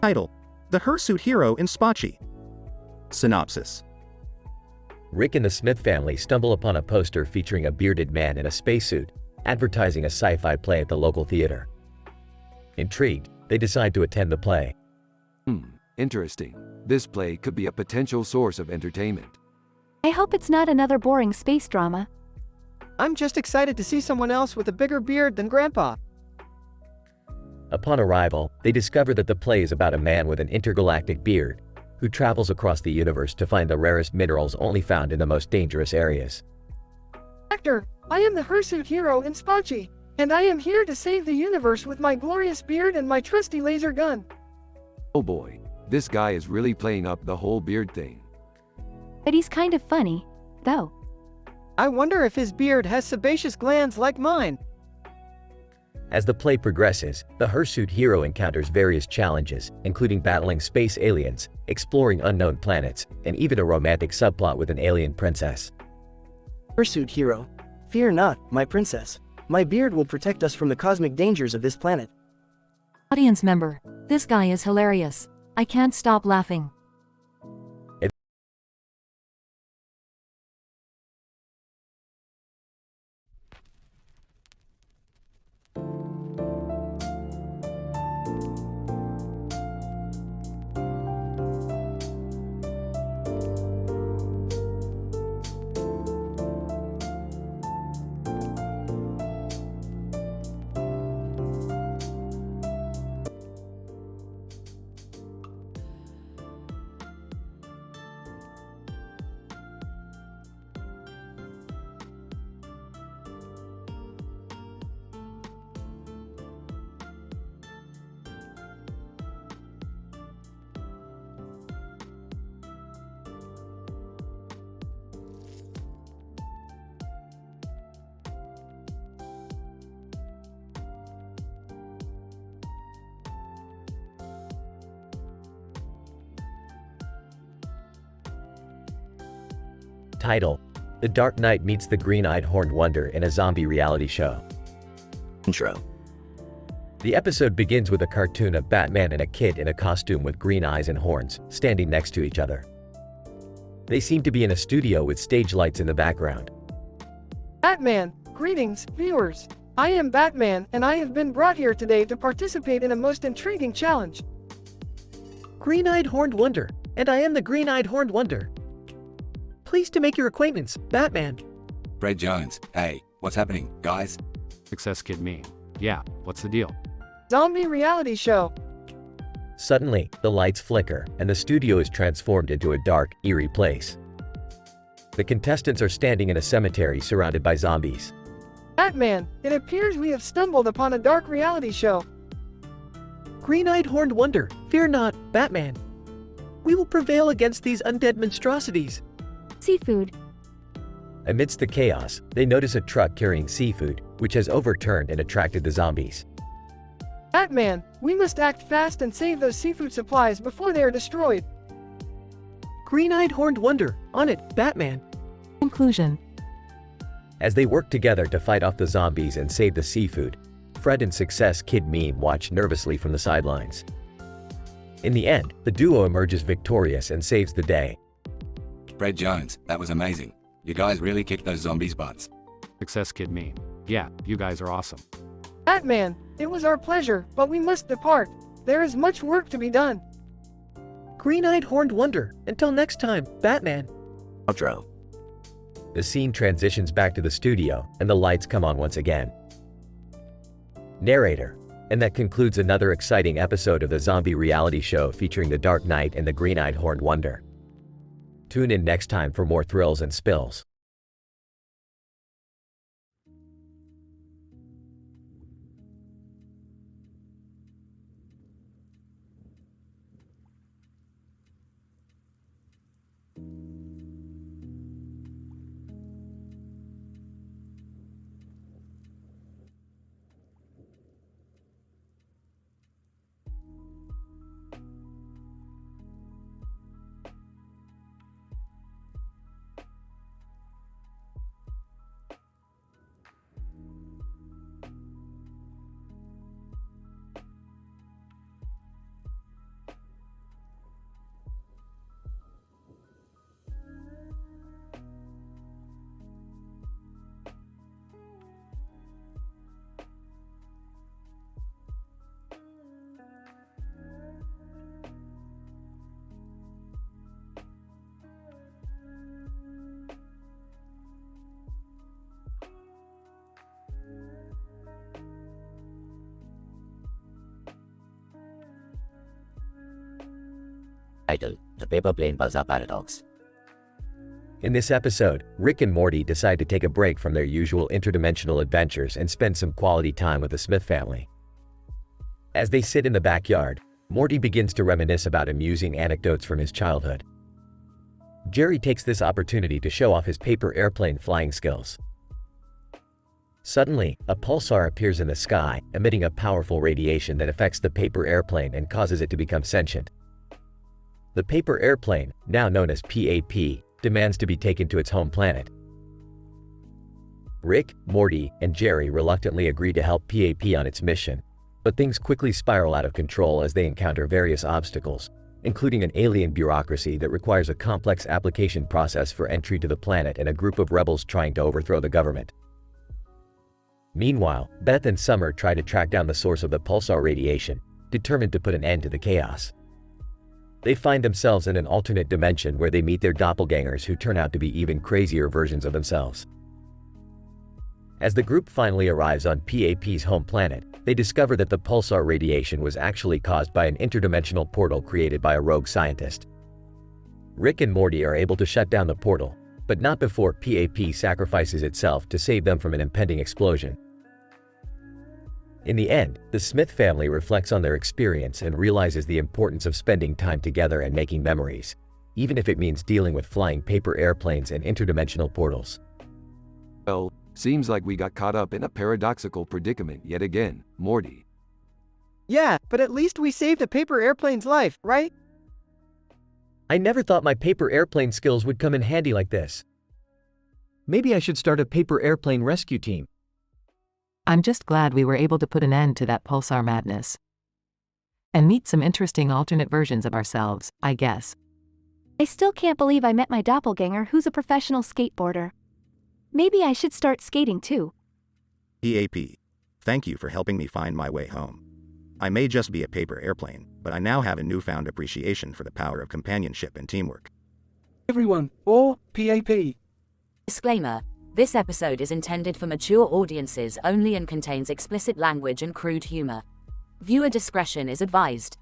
M: Title: The Hirsute Hero in Spachi. Synopsis.
D: Rick and the Smith family stumble upon a poster featuring a bearded man in a spacesuit, advertising a sci-fi play at the local theater. Intrigued, they decide to attend the play.
A: Interesting. This play could be a potential source of entertainment.
H: I hope it's not another boring space drama.
C: I'm just excited to see someone else with a bigger beard than Grandpa.
D: Upon arrival, they discover that the play is about a man with an intergalactic beard, who travels across the universe to find the rarest minerals only found in the most dangerous areas.
F: Actor, I am the Hirsute Hero in Spachi, and I am here to save the universe with my glorious beard and my trusty laser gun.
A: Oh boy, this guy is really playing up the whole beard thing.
H: But he's kind of funny, though.
C: I wonder if his beard has sebaceous glands like mine.
D: As the play progresses, the Hirsute Hero encounters various challenges, including battling space aliens, exploring unknown planets, and even a romantic subplot with an alien princess.
L: Hirsute Hero. Fear not, my princess. My beard will protect us from the cosmic dangers of this planet.
G: Audience member, this guy is hilarious. I can't stop laughing.
D: title, The Dark Knight meets the Green-Eyed Horned Wonder in a zombie reality show.
U: Intro.
D: The episode begins with a cartoon of Batman and a kid in a costume with green eyes and horns, standing next to each other. They seem to be in a studio with stage lights in the background.
F: Batman, greetings, viewers. I am Batman, and I have been brought here today to participate in a most intriguing challenge.
S: Green-Eyed Horned Wonder, and I am the Green-Eyed Horned Wonder. Pleased to make your acquaintance, Batman.
K: Fred Jones. Hey, what's happening, guys?
V: Success Kid me. Yeah, what's the deal?
F: Zombie reality show.
D: Suddenly, the lights flicker, and the studio is transformed into a dark, eerie place. The contestants are standing in a cemetery surrounded by zombies.
F: Batman, it appears we have stumbled upon a dark reality show.
S: Green-Eyed Horned Wonder, fear not, Batman. We will prevail against these undead monstrosities.
N: Seafood.
D: Amidst the chaos, they notice a truck carrying seafood, which has overturned and attracted the zombies.
F: Batman, we must act fast and save those seafood supplies before they are destroyed.
S: Green-Eyed Horned Wonder, on it, Batman.
B: Conclusion.
D: As they work together to fight off the zombies and save the seafood, Fred and Success Kid Meme watch nervously from the sidelines. In the end, the duo emerges victorious and saves the day.
K: Fred Jones, that was amazing. You guys really kicked those zombies' butts.
V: Success Kid me. Yeah, you guys are awesome.
F: Batman, it was our pleasure, but we must depart. There is much work to be done.
S: Green-Eyed Horned Wonder, until next time, Batman.
U: Outro.
D: The scene transitions back to the studio, and the lights come on once again. Narrator. And that concludes another exciting episode of the zombie reality show featuring the Dark Knight and the Green-Eyed Horned Wonder. Tune in next time for more thrills and spills.
U: Title, The Paper Plane Pulsar Paradox.
D: In this episode, Rick and Morty decide to take a break from their usual interdimensional adventures and spend some quality time with the Smith family. As they sit in the backyard, Morty begins to reminisce about amusing anecdotes from his childhood. Jerry takes this opportunity to show off his paper airplane flying skills. Suddenly, a pulsar appears in the sky, emitting a powerful radiation that affects the paper airplane and causes it to become sentient. The paper airplane, now known as PAP, demands to be taken to its home planet. Rick, Morty, and Jerry reluctantly agree to help PAP on its mission, but things quickly spiral out of control as they encounter various obstacles, including an alien bureaucracy that requires a complex application process for entry to the planet and a group of rebels trying to overthrow the government. Meanwhile, Beth and Summer try to track down the source of the pulsar radiation, determined to put an end to the chaos. They find themselves in an alternate dimension where they meet their doppelgangers who turn out to be even crazier versions of themselves. As the group finally arrives on PAP's home planet, they discover that the pulsar radiation was actually caused by an interdimensional portal created by a rogue scientist. Rick and Morty are able to shut down the portal, but not before PAP sacrifices itself to save them from an impending explosion. In the end, the Smith family reflects on their experience and realizes the importance of spending time together and making memories, even if it means dealing with flying paper airplanes and interdimensional portals.
A: Well, seems like we got caught up in a paradoxical predicament yet again, Morty.
C: Yeah, but at least we saved a paper airplane's life, right?
S: I never thought my paper airplane skills would come in handy like this. Maybe I should start a paper airplane rescue team.
B: I'm just glad we were able to put an end to that pulsar madness. And meet some interesting alternate versions of ourselves, I guess.
H: I still can't believe I met my doppelganger who's a professional skateboarder. Maybe I should start skating too.
M: EAP. Thank you for helping me find my way home. I may just be a paper airplane, but I now have a newfound appreciation for the power of companionship and teamwork.
L: Everyone, or PAP.
P: Disclaimer. This episode is intended for mature audiences only and contains explicit language and crude humor. Viewer discretion is advised.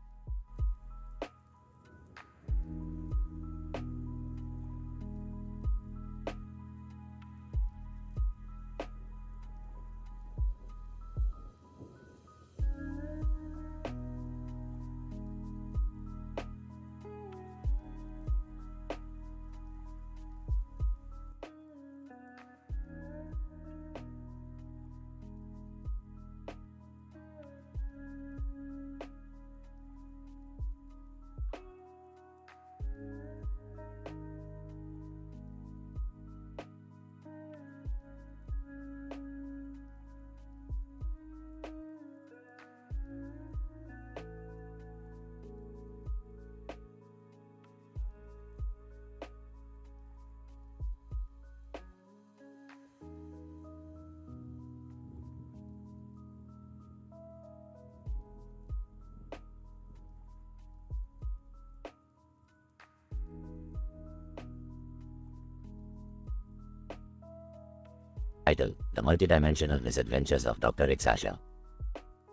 U: Title: The Multidimensional Misadventures of Dr. Rixasha.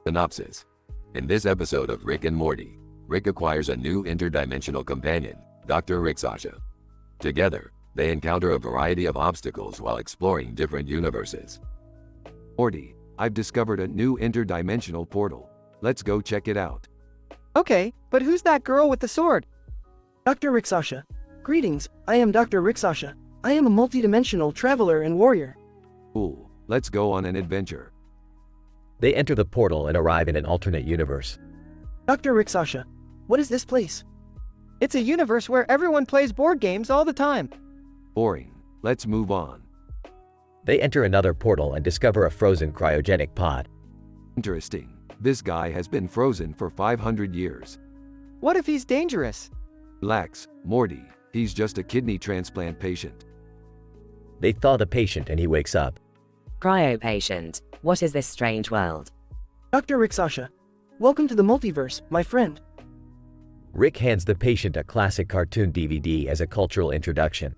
A: Synopsis. In this episode of Rick and Morty, Rick acquires a new interdimensional companion, Dr. Rixasha. Together, they encounter a variety of obstacles while exploring different universes. Morty, I've discovered a new interdimensional portal. Let's go check it out.
C: Okay, but who's that girl with the sword?
L: Dr. Rixasha. Greetings, I am Dr. Rixasha. I am a multidimensional traveler and warrior.
A: Cool, let's go on an adventure.
D: They enter the portal and arrive in an alternate universe.
L: Dr. Rixasha, what is this place?
C: It's a universe where everyone plays board games all the time.
A: Boring. Let's move on.
D: They enter another portal and discover a frozen cryogenic pod.
A: Interesting. This guy has been frozen for 500 years.
C: What if he's dangerous?
A: Relax, Morty. He's just a kidney transplant patient.
D: They thaw the patient and he wakes up.
I: Cryo patient, what is this strange world?
L: Dr. Rixasha, welcome to the multiverse, my friend.
D: Rick hands the patient a classic cartoon DVD as a cultural introduction.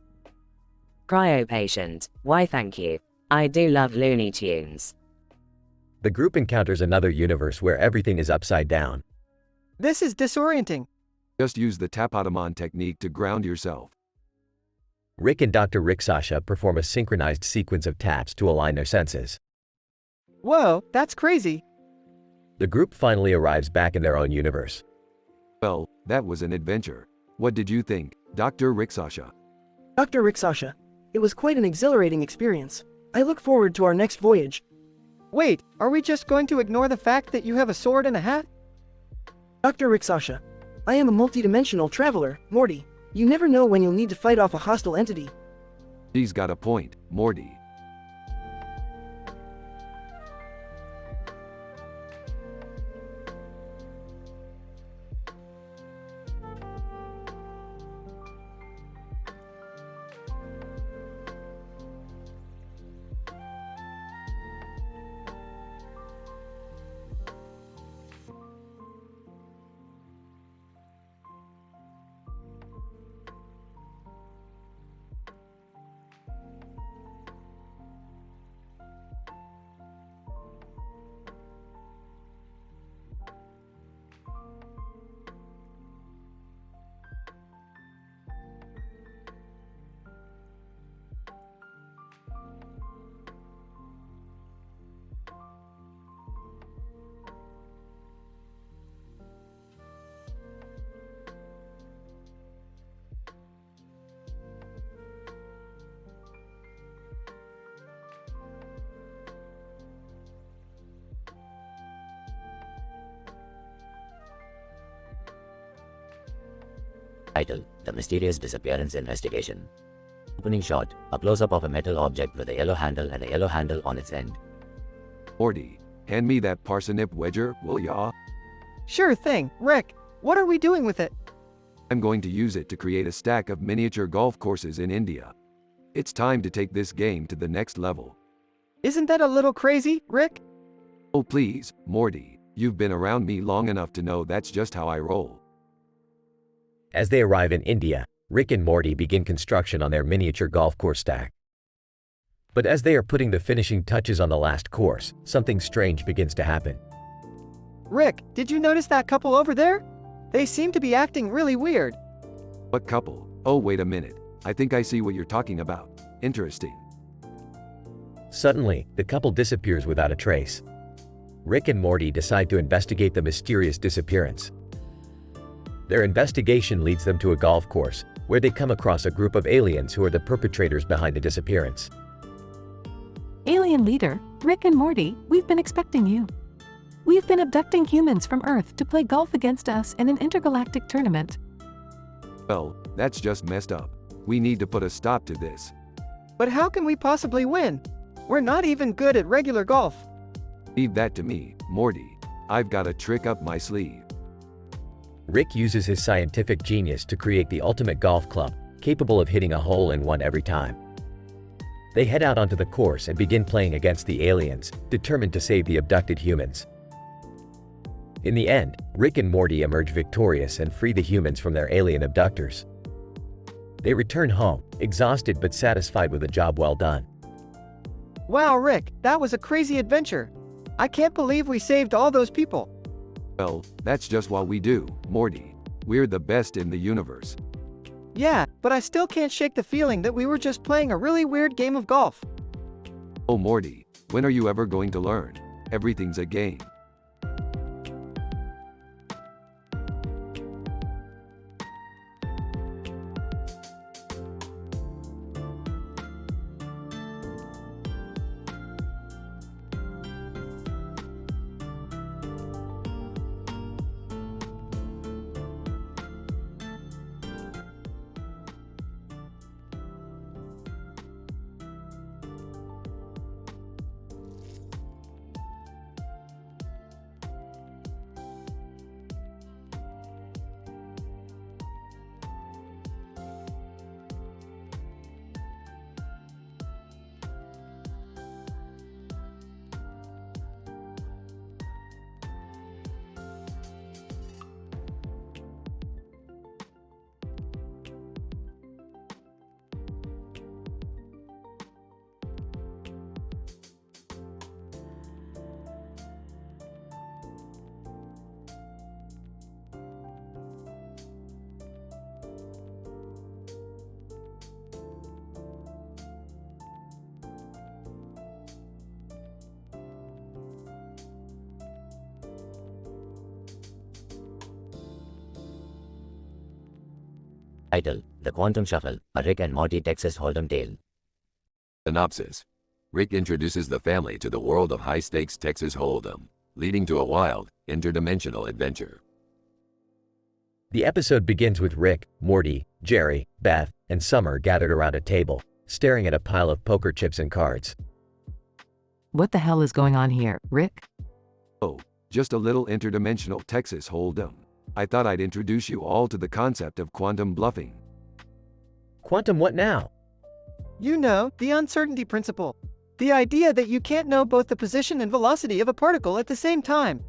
I: Cryo patient, why thank you. I do love Looney Tunes.
D: The group encounters another universe where everything is upside down.
C: This is disorienting.
A: Just use the tapotamon technique to ground yourself.
D: Rick and Dr. Rixasha perform a synchronized sequence of taps to align their senses.
C: Whoa, that's crazy.
D: The group finally arrives back in their own universe.
A: Well, that was an adventure. What did you think, Dr. Rixasha?
L: Dr. Rixasha, it was quite an exhilarating experience. I look forward to our next voyage.
C: Wait, are we just going to ignore the fact that you have a sword and a hat?
L: Dr. Rixasha, I am a multidimensional traveler, Morty. You never know when you'll need to fight off a hostile entity.
A: He's got a point, Morty.
U: Title: The Mysterious Disappearance Investigation. Opening shot, a close-up of a metal object with a yellow handle and a yellow handle on its end.
A: Morty, hand me that parsnip wedger, will ya?
C: Sure thing, Rick. What are we doing with it?
A: I'm going to use it to create a stack of miniature golf courses in India. It's time to take this game to the next level.
C: Isn't that a little crazy, Rick?
A: Oh please, Morty, you've been around me long enough to know that's just how I roll.
D: As they arrive in India, Rick and Morty begin construction on their miniature golf course stack. But as they are putting the finishing touches on the last course, something strange begins to happen.
C: Rick, did you notice that couple over there? They seem to be acting really weird.
A: What couple? Oh wait a minute, I think I see what you're talking about. Interesting.
D: Suddenly, the couple disappears without a trace. Rick and Morty decide to investigate the mysterious disappearance. Their investigation leads them to a golf course, where they come across a group of aliens who are the perpetrators behind the disappearance.
B: Alien leader, Rick and Morty, we've been expecting you. We've been abducting humans from Earth to play golf against us in an intergalactic tournament.
A: Well, that's just messed up. We need to put a stop to this.
C: But how can we possibly win? We're not even good at regular golf.
A: Leave that to me, Morty. I've got a trick up my sleeve.
D: Rick uses his scientific genius to create the ultimate golf club, capable of hitting a hole in one every time. They head out onto the course and begin playing against the aliens, determined to save the abducted humans. In the end, Rick and Morty emerge victorious and free the humans from their alien abductors. They return home, exhausted but satisfied with a job well done.
C: Wow, Rick, that was a crazy adventure. I can't believe we saved all those people.
A: Well, that's just what we do, Morty. We're the best in the universe.
C: Yeah, but I still can't shake the feeling that we were just playing a really weird game of golf.
A: Oh Morty, when are you ever going to learn? Everything's a game.
U: Title: The Quantum Shuffle, a Rick and Morty Texas Hold'em tale.
Q: Synopsis: Rick introduces the family to the world of high-stakes Texas Hold'em, leading to a wild, interdimensional adventure.
D: The episode begins with Rick, Morty, Jerry, Beth, and Summer gathered around a table, staring at a pile of poker chips and cards.
B: What the hell is going on here, Rick?
A: Oh, just a little interdimensional Texas Hold'em. I thought I'd introduce you all to the concept of quantum bluffing.
D: Quantum what now?
C: You know, the uncertainty principle. The idea that you can't know both the position and velocity of a particle at the same time.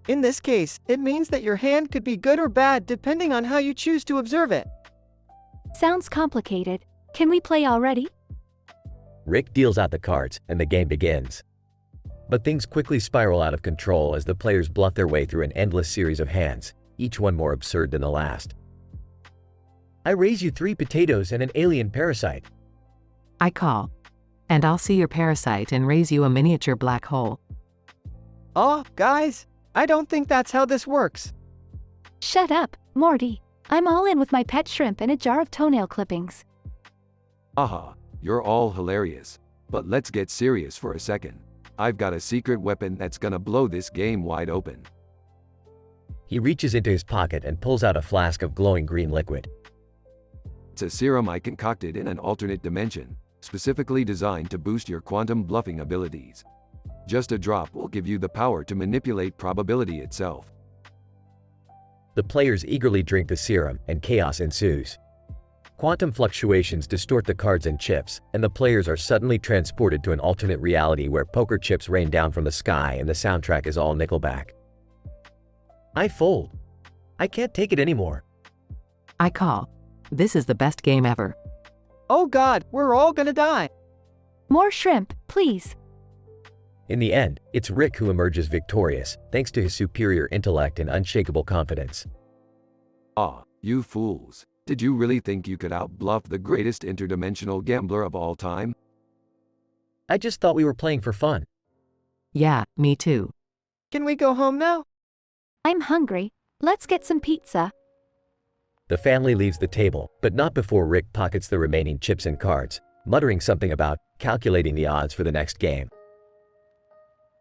C: In this case, it means that your hand could be good or bad depending on how you choose to observe it.
H: Sounds complicated. Can we play already?
D: Rick deals out the cards, and the game begins. But things quickly spiral out of control as the players bluff their way through an endless series of hands, each one more absurd than the last. I raise you 3 potatoes and an alien parasite.
B: I call. And I'll see your parasite and raise you a miniature black hole.
C: Oh, guys, I don't think that's how this works.
H: Shut up, Morty. I'm all in with my pet shrimp and a jar of toenail clippings.
A: Aha, you're all hilarious. But let's get serious for a second. I've got a secret weapon that's gonna blow this game wide open.
D: He reaches into his pocket and pulls out a flask of glowing green liquid.
A: It's a serum I concocted in an alternate dimension, specifically designed to boost your quantum bluffing abilities. Just a drop will give you the power to manipulate probability itself.
D: The players eagerly drink the serum, and chaos ensues. Quantum fluctuations distort the cards and chips, and the players are suddenly transported to an alternate reality where poker chips rain down from the sky and the soundtrack is all Nickelback. I fold. I can't take it anymore.
B: I call. This is the best game ever.
C: Oh God, we're all gonna die.
H: More shrimp, please.
D: In the end, it's Rick who emerges victorious, thanks to his superior intellect and unshakable confidence.
A: Ah, you fools. Did you really think you could outbluff the greatest interdimensional gambler of all time?
D: I just thought we were playing for fun.
B: Yeah, me too.
C: Can we go home now?
H: I'm hungry. Let's get some pizza.
D: The family leaves the table, but not before Rick pockets the remaining chips and cards, muttering something about calculating the odds for the next game.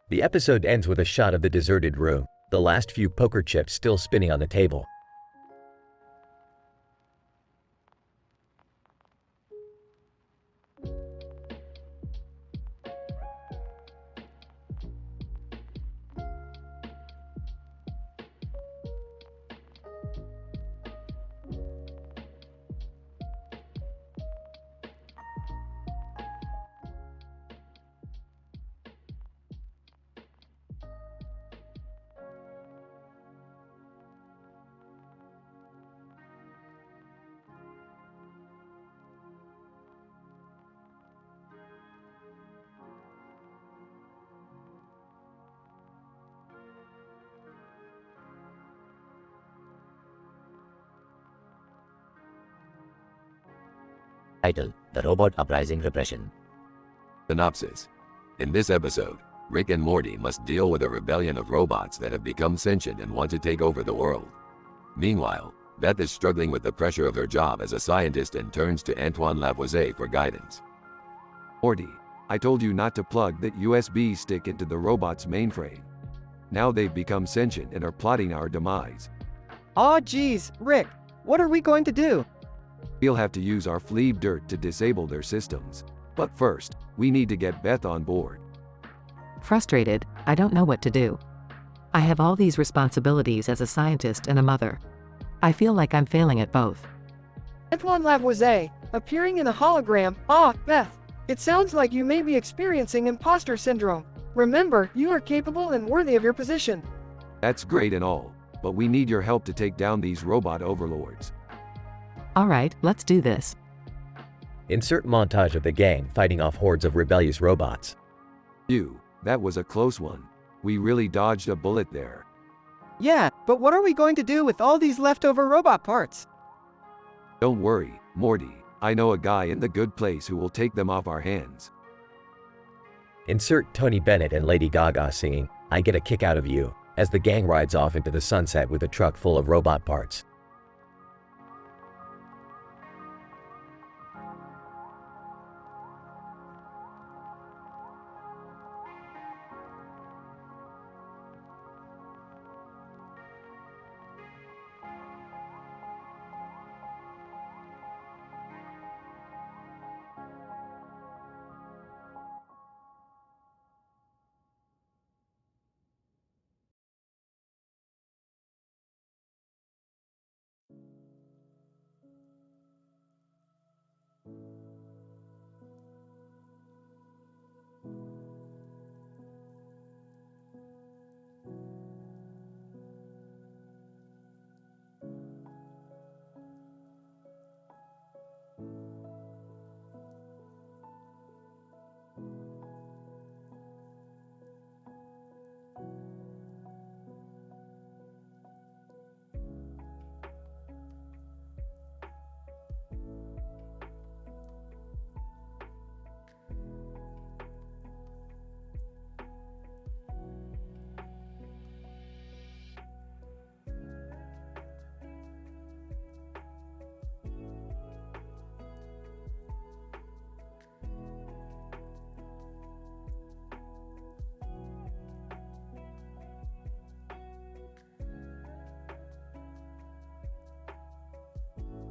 D: The episode ends with a shot of the deserted room, the last few poker chips still spinning on the table.
U: Title: The Robot Uprising Repression.
Q: Synopsis. In this episode, Rick and Morty must deal with a rebellion of robots that have become sentient and want to take over the world. Meanwhile, Beth is struggling with the pressure of her job as a scientist and turns to Antoine Lavoisier for guidance.
A: Morty, I told you not to plug that USB stick into the robot's mainframe. Now they've become sentient and are plotting our demise.
C: Aw geez, Rick, what are we going to do?
A: We'll have to use our fleeb dirt to disable their systems. But first, we need to get Beth on board.
B: Frustrated, I don't know what to do. I have all these responsibilities as a scientist and a mother. I feel like I'm failing at both.
F: Antoine Lavoisier, appearing in a hologram. Ah, Beth. It sounds like you may be experiencing imposter syndrome. Remember, you are capable and worthy of your position.
A: That's great and all, but we need your help to take down these robot overlords.
B: Alright, let's do this.
D: Insert montage of the gang fighting off hordes of rebellious robots.
A: That was a close one. We really dodged a bullet there.
C: Yeah, but what are we going to do with all these leftover robot parts?
A: Don't worry, Morty. I know a guy in the good place who will take them off our hands.
D: Insert Tony Bennett and Lady Gaga singing "I Get a Kick Out of You" as the gang rides off into the sunset with a truck full of robot parts.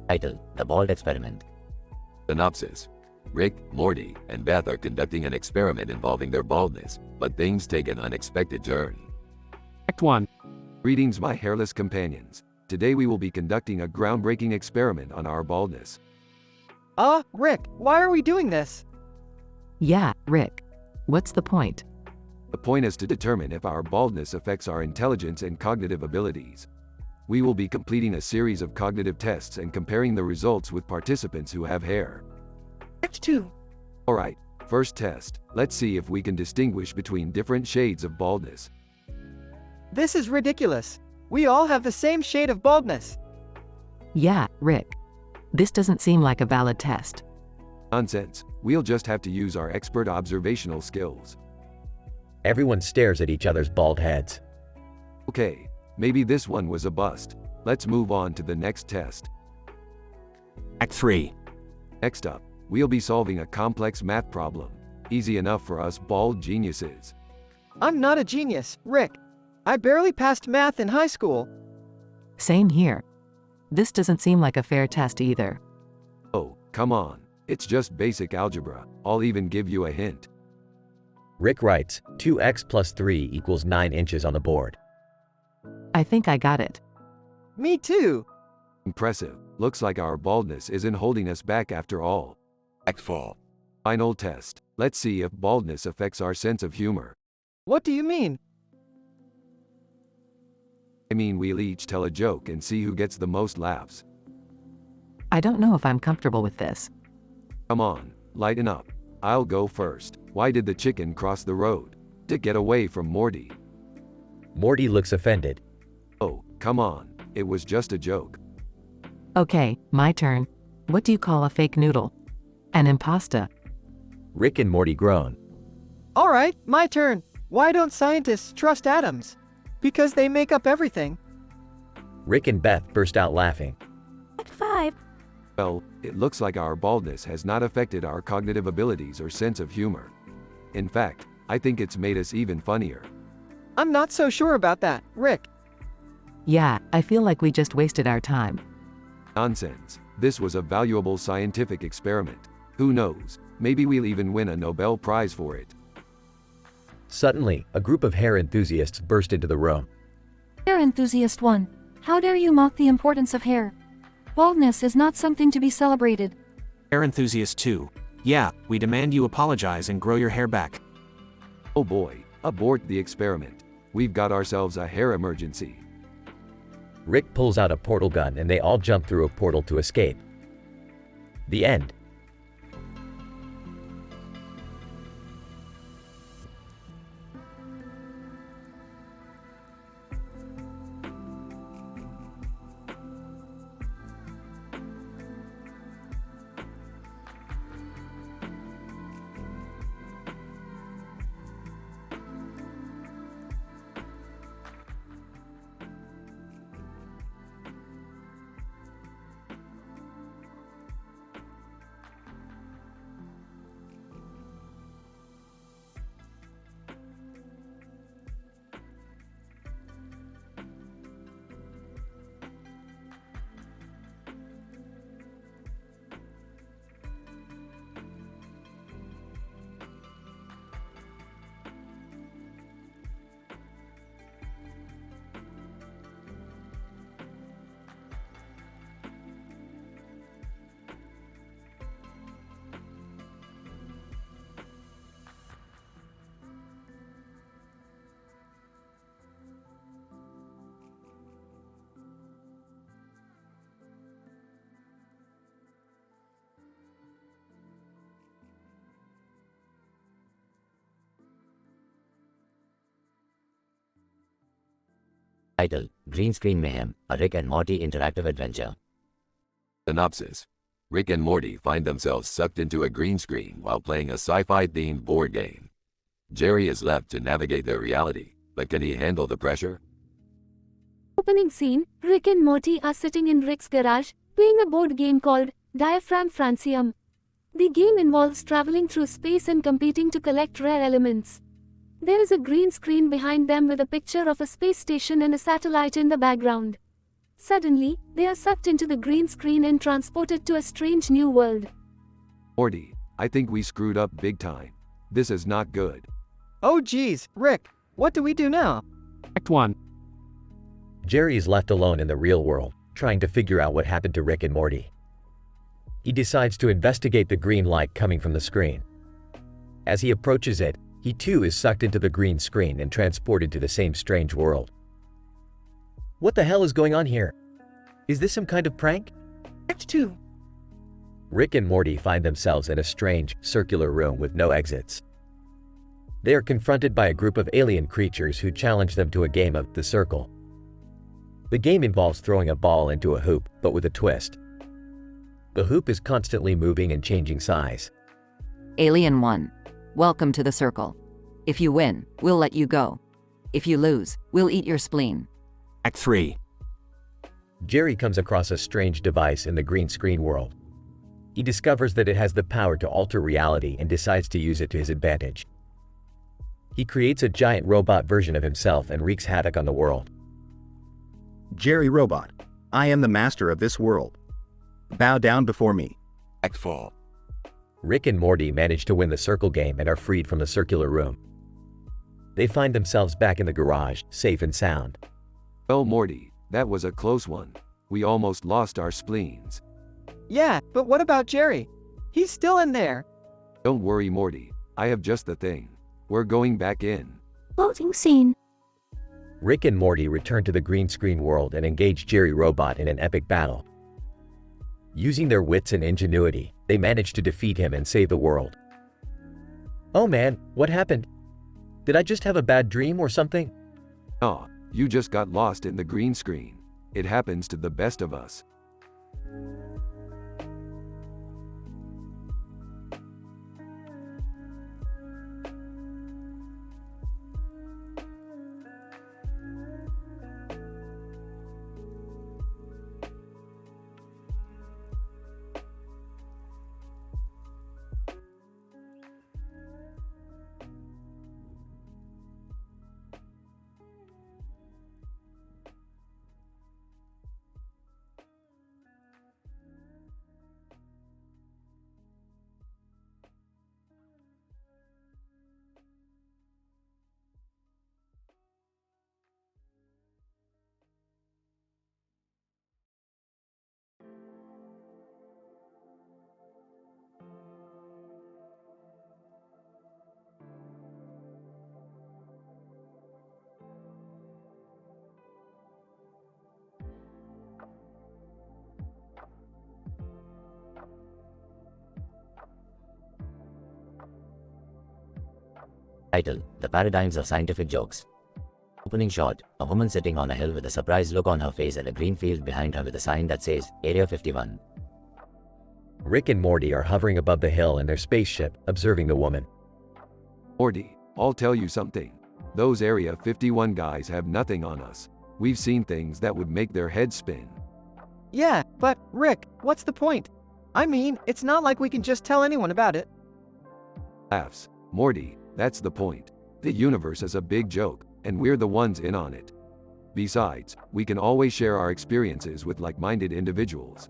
U: Title: The Bald Experiment.
Q: Synopsis. Rick, Morty, and Beth are conducting an experiment involving their baldness, but things take an unexpected turn.
V: Act 1.
A: Greetings, my hairless companions. Today we will be conducting a groundbreaking experiment on our baldness.
F: Rick, why are we doing this?
B: Yeah, Rick. What's the point?
A: The point is to determine if our baldness affects our intelligence and cognitive abilities. We will be completing a series of cognitive tests and comparing the results with participants who have hair.
F: Act 2.
A: Alright, first test. Let's see if we can distinguish between different shades of baldness.
F: This is ridiculous. We all have the same shade of baldness.
B: Yeah, Rick. This doesn't seem like a valid test.
A: Nonsense. We'll just have to use our expert observational skills.
D: Everyone stares at each other's bald heads.
A: Okay, maybe this one was a bust. Let's move on to the next test.
V: Act 3.
A: Next up, we'll be solving a complex math problem. Easy enough for us bald geniuses.
F: I'm not a genius, Rick. I barely passed math in high school.
B: Same here. This doesn't seem like a fair test either.
A: Oh, come on. It's just basic algebra. I'll even give you a hint.
D: Rick writes, 2x plus 3 equals 9 inches on the board.
B: I think I got it.
F: Me too.
A: Impressive. Looks like our baldness isn't holding us back after all.
V: Act 4.
A: Final test. Let's see if baldness affects our sense of humor.
F: What do you mean?
A: I mean, we'll each tell a joke and see who gets the most laughs.
B: I don't know if I'm comfortable with this.
A: Come on, lighten up. I'll go first. Why did the chicken cross the road? To get away from Morty.
D: Morty looks offended.
A: Oh, come on. It was just a joke.
B: Okay, my turn. What do you call a fake noodle? An impasta.
D: Rick and Morty groan.
F: Alright, my turn. Why don't scientists trust atoms? Because they make up everything.
D: Rick and Beth burst out laughing.
N: Act 5.
A: Well, it looks like our baldness has not affected our cognitive abilities or sense of humor. In fact, I think it's made us even funnier.
F: I'm not so sure about that, Rick.
B: Yeah, I feel like we just wasted our time.
A: Nonsense. This was a valuable scientific experiment. Who knows? Maybe we'll even win a Nobel Prize for it.
D: Suddenly, a group of hair enthusiasts burst into the room.
G: Hair enthusiast 1. How dare you mock the importance of hair? Baldness is not something to be celebrated.
E: Hair enthusiast 2. Yeah, we demand you apologize and grow your hair back.
A: Oh boy, abort the experiment. We've got ourselves a hair emergency.
D: Rick pulls out a portal gun and they all jump through a portal to escape. The end.
U: Title: Green Screen Mayhem, a Rick and Morty interactive adventure.
Q: Synopsis. Rick and Morty find themselves sucked into a green screen while playing a sci-fi themed board game. Jerry is left to navigate their reality, but can he handle the pressure?
H: Opening scene, Rick and Morty are sitting in Rick's garage, playing a board game called Diaphragm Francium. The game involves traveling through space and competing to collect rare elements. There is a green screen behind them with a picture of a space station and a satellite in the background.
J: Suddenly, they are sucked into the green screen and transported to a strange new world.
A: Morty, I think we screwed up big time. This is not good.
C: Oh geez, Rick, what do we do now?
V: Act 1.
D: Jerry is left alone in the real world, trying to figure out what happened to Rick and Morty. He decides to investigate the green light coming from the screen. As he approaches it, he too is sucked into the green screen and transported to the same strange world. What the hell is going on here? Is this some kind of prank?
F: Act 2.
D: Rick and Morty find themselves in a strange, circular room with no exits. They are confronted by a group of alien creatures who challenge them to a game of The Circle. The game involves throwing a ball into a hoop, but with a twist. The hoop is constantly moving and changing size.
G: Alien 1. Welcome to the circle. If you win, we'll let you go. If you lose, we'll eat your spleen.
V: Act 3.
D: Jerry comes across a strange device in the green screen world. He discovers that it has the power to alter reality and decides to use it to his advantage. He creates a giant robot version of himself and wreaks havoc on the world.
M: Jerry Robot, I am the master of this world. Bow down before me.
V: Act 4.
D: Rick and Morty manage to win the circle game and are freed from the circular room. They find themselves back in the garage, safe and sound.
A: Well, Morty, that was a close one. We almost lost our spleens.
C: Yeah, but what about Jerry? He's still in there.
A: Don't worry, Morty. I have just the thing. We're going back in.
N: Loading scene.
D: Rick and Morty return to the green screen world and engage Jerry Robot in an epic battle. Using their wits and ingenuity, they manage to defeat him and save the world. Oh man, what happened? Did I just have a bad dream or something?
A: Aw, you just got lost in the green screen. It happens to the best of us.
U: Title: The Paradigms of Scientific Jokes. Opening shot: a woman sitting on a hill with a surprised look on her face and a green field behind her with a sign that says Area 51.
D: Rick and Morty are hovering above the hill in their spaceship, observing the woman.
A: Morty, I'll tell you something. Those Area 51 guys have nothing on us. We've seen things that would make their heads spin.
C: Yeah, but, Rick, what's the point? I mean, it's not like we can just tell anyone about it.
A: Laughs. Morty, that's the point. The universe is a big joke, and we're the ones in on it. Besides, we can always share our experiences with like-minded individuals.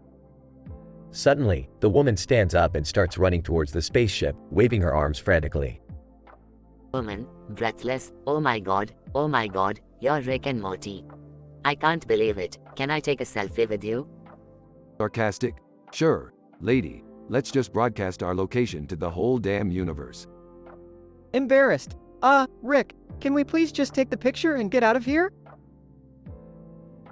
D: Suddenly, the woman stands up and starts running towards the spaceship, waving her arms frantically.
P: Woman, breathless, oh my god, you're Rick and Morty. I can't believe it, can I take a selfie with you?
A: Sarcastic? Sure, lady, let's just broadcast our location to the whole damn universe.
C: Embarrassed. Rick, can we please just take the picture and get out of here?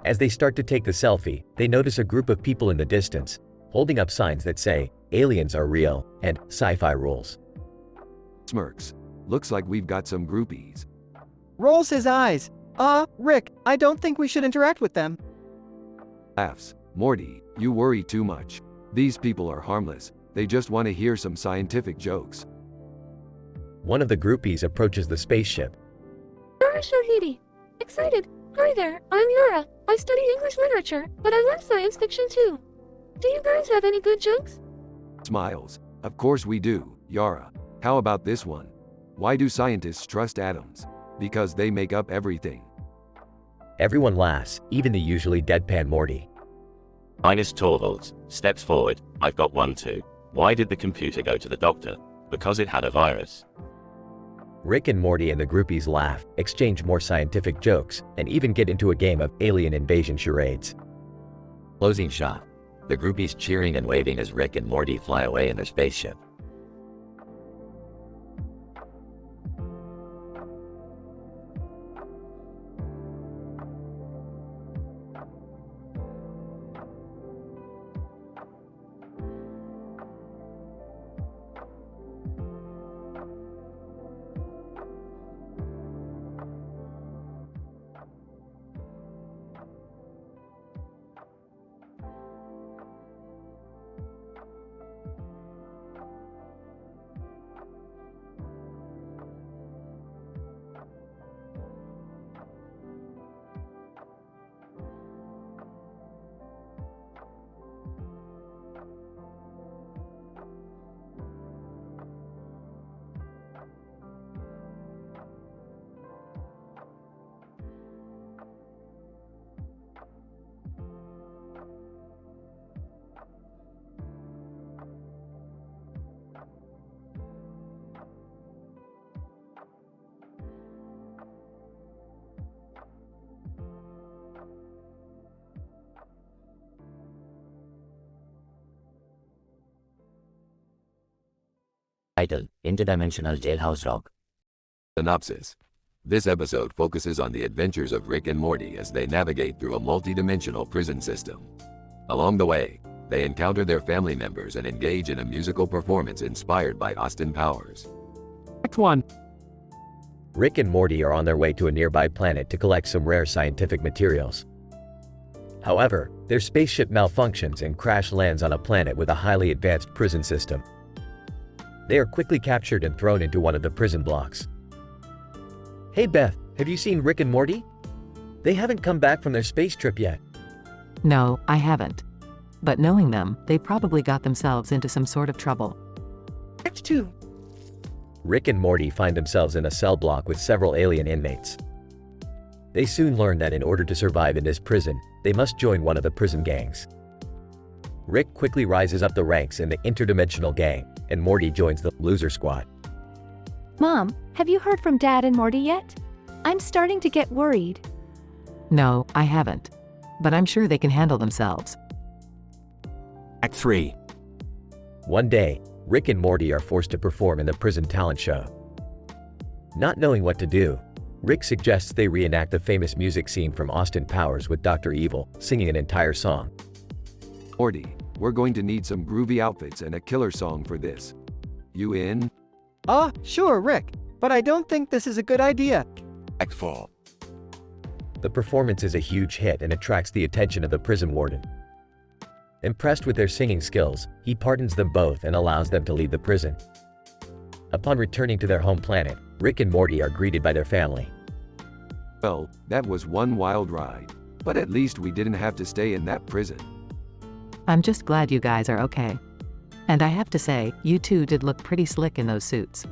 D: As they start to take the selfie, they notice a group of people in the distance, holding up signs that say, aliens are real, and sci-fi rules.
A: Smirks. Looks like we've got some groupies.
C: Rolls his eyes. Rick, I don't think we should interact with them.
A: Laughs. Morty, you worry too much. These people are harmless. They just want to hear some scientific jokes.
D: One of the groupies approaches the spaceship.
J: Yara Shahidi. Excited. Hi there, I'm Yara. I study English literature, but I love science fiction too. Do you guys have any good jokes?
A: Smiles. Of course we do, Yara. How about this one? Why do scientists trust atoms? Because they make up everything.
D: Everyone laughs, even the usually deadpan Morty.
O: Minus Torvalds steps forward. I've got one too. Why did the computer go to the doctor? Because it had a virus.
D: Rick and Morty and the groupies laugh, exchange more scientific jokes, and even get into a game of alien invasion charades.
U: Closing shot. The groupies cheering and waving as Rick and Morty fly away in their spaceship. Title: Interdimensional Jailhouse Rock.
Q: Synopsis. This episode focuses on the adventures of Rick and Morty as they navigate through a multi-dimensional prison system. Along the way, they encounter their family members and engage in a musical performance inspired by Austin Powers.
V: Act 1.
D: Rick and Morty are on their way to a nearby planet to collect some rare scientific materials. However, their spaceship malfunctions and crash lands on a planet with a highly advanced prison system. They are quickly captured and thrown into one of the prison blocks. Hey Beth, have you seen Rick and Morty? They haven't come back from their space trip yet.
B: No, I haven't. But knowing them, they probably got themselves into some sort of trouble.
F: Act 2.
D: Rick and Morty find themselves in a cell block with several alien inmates. They soon learn that in order to survive in this prison, they must join one of the prison gangs. Rick quickly rises up the ranks in the interdimensional gang, and Morty joins the loser squad.
H: Mom, have you heard from Dad and Morty yet? I'm starting to get worried.
B: No, I haven't. But I'm sure they can handle themselves.
V: Act 3.
D: One day, Rick and Morty are forced to perform in the prison talent show. Not knowing what to do, Rick suggests they reenact the famous music scene from Austin Powers with Dr. Evil singing an entire song.
A: Morty, we're going to need some groovy outfits and a killer song for this. You in?
C: Sure, Rick, but I don't think this is a good idea.
V: Act 4.
D: The performance is a huge hit and attracts the attention of the prison warden. Impressed with their singing skills, he pardons them both and allows them to leave the prison. Upon returning to their home planet, Rick and Morty are greeted by their family.
A: Well, that was one wild ride. But at least we didn't have to stay in that prison.
B: I'm just glad you guys are okay. And I have to say, you two did look pretty slick in those suits.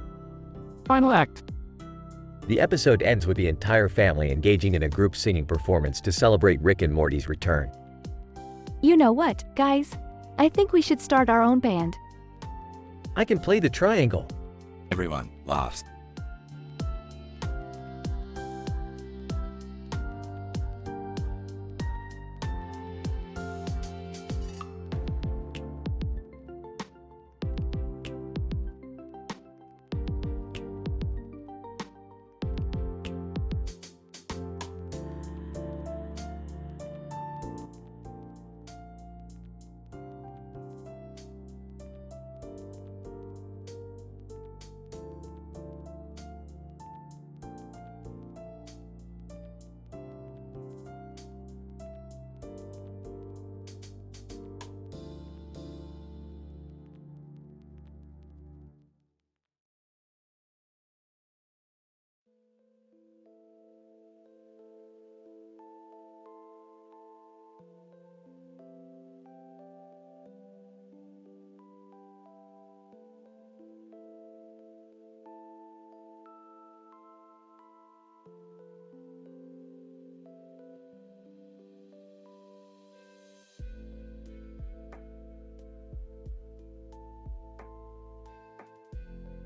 V: Final act.
D: The episode ends with the entire family engaging in a group singing performance to celebrate Rick and Morty's return.
H: You know what, guys? I think we should start our own band.
D: I can play the triangle.
V: Everyone laughs.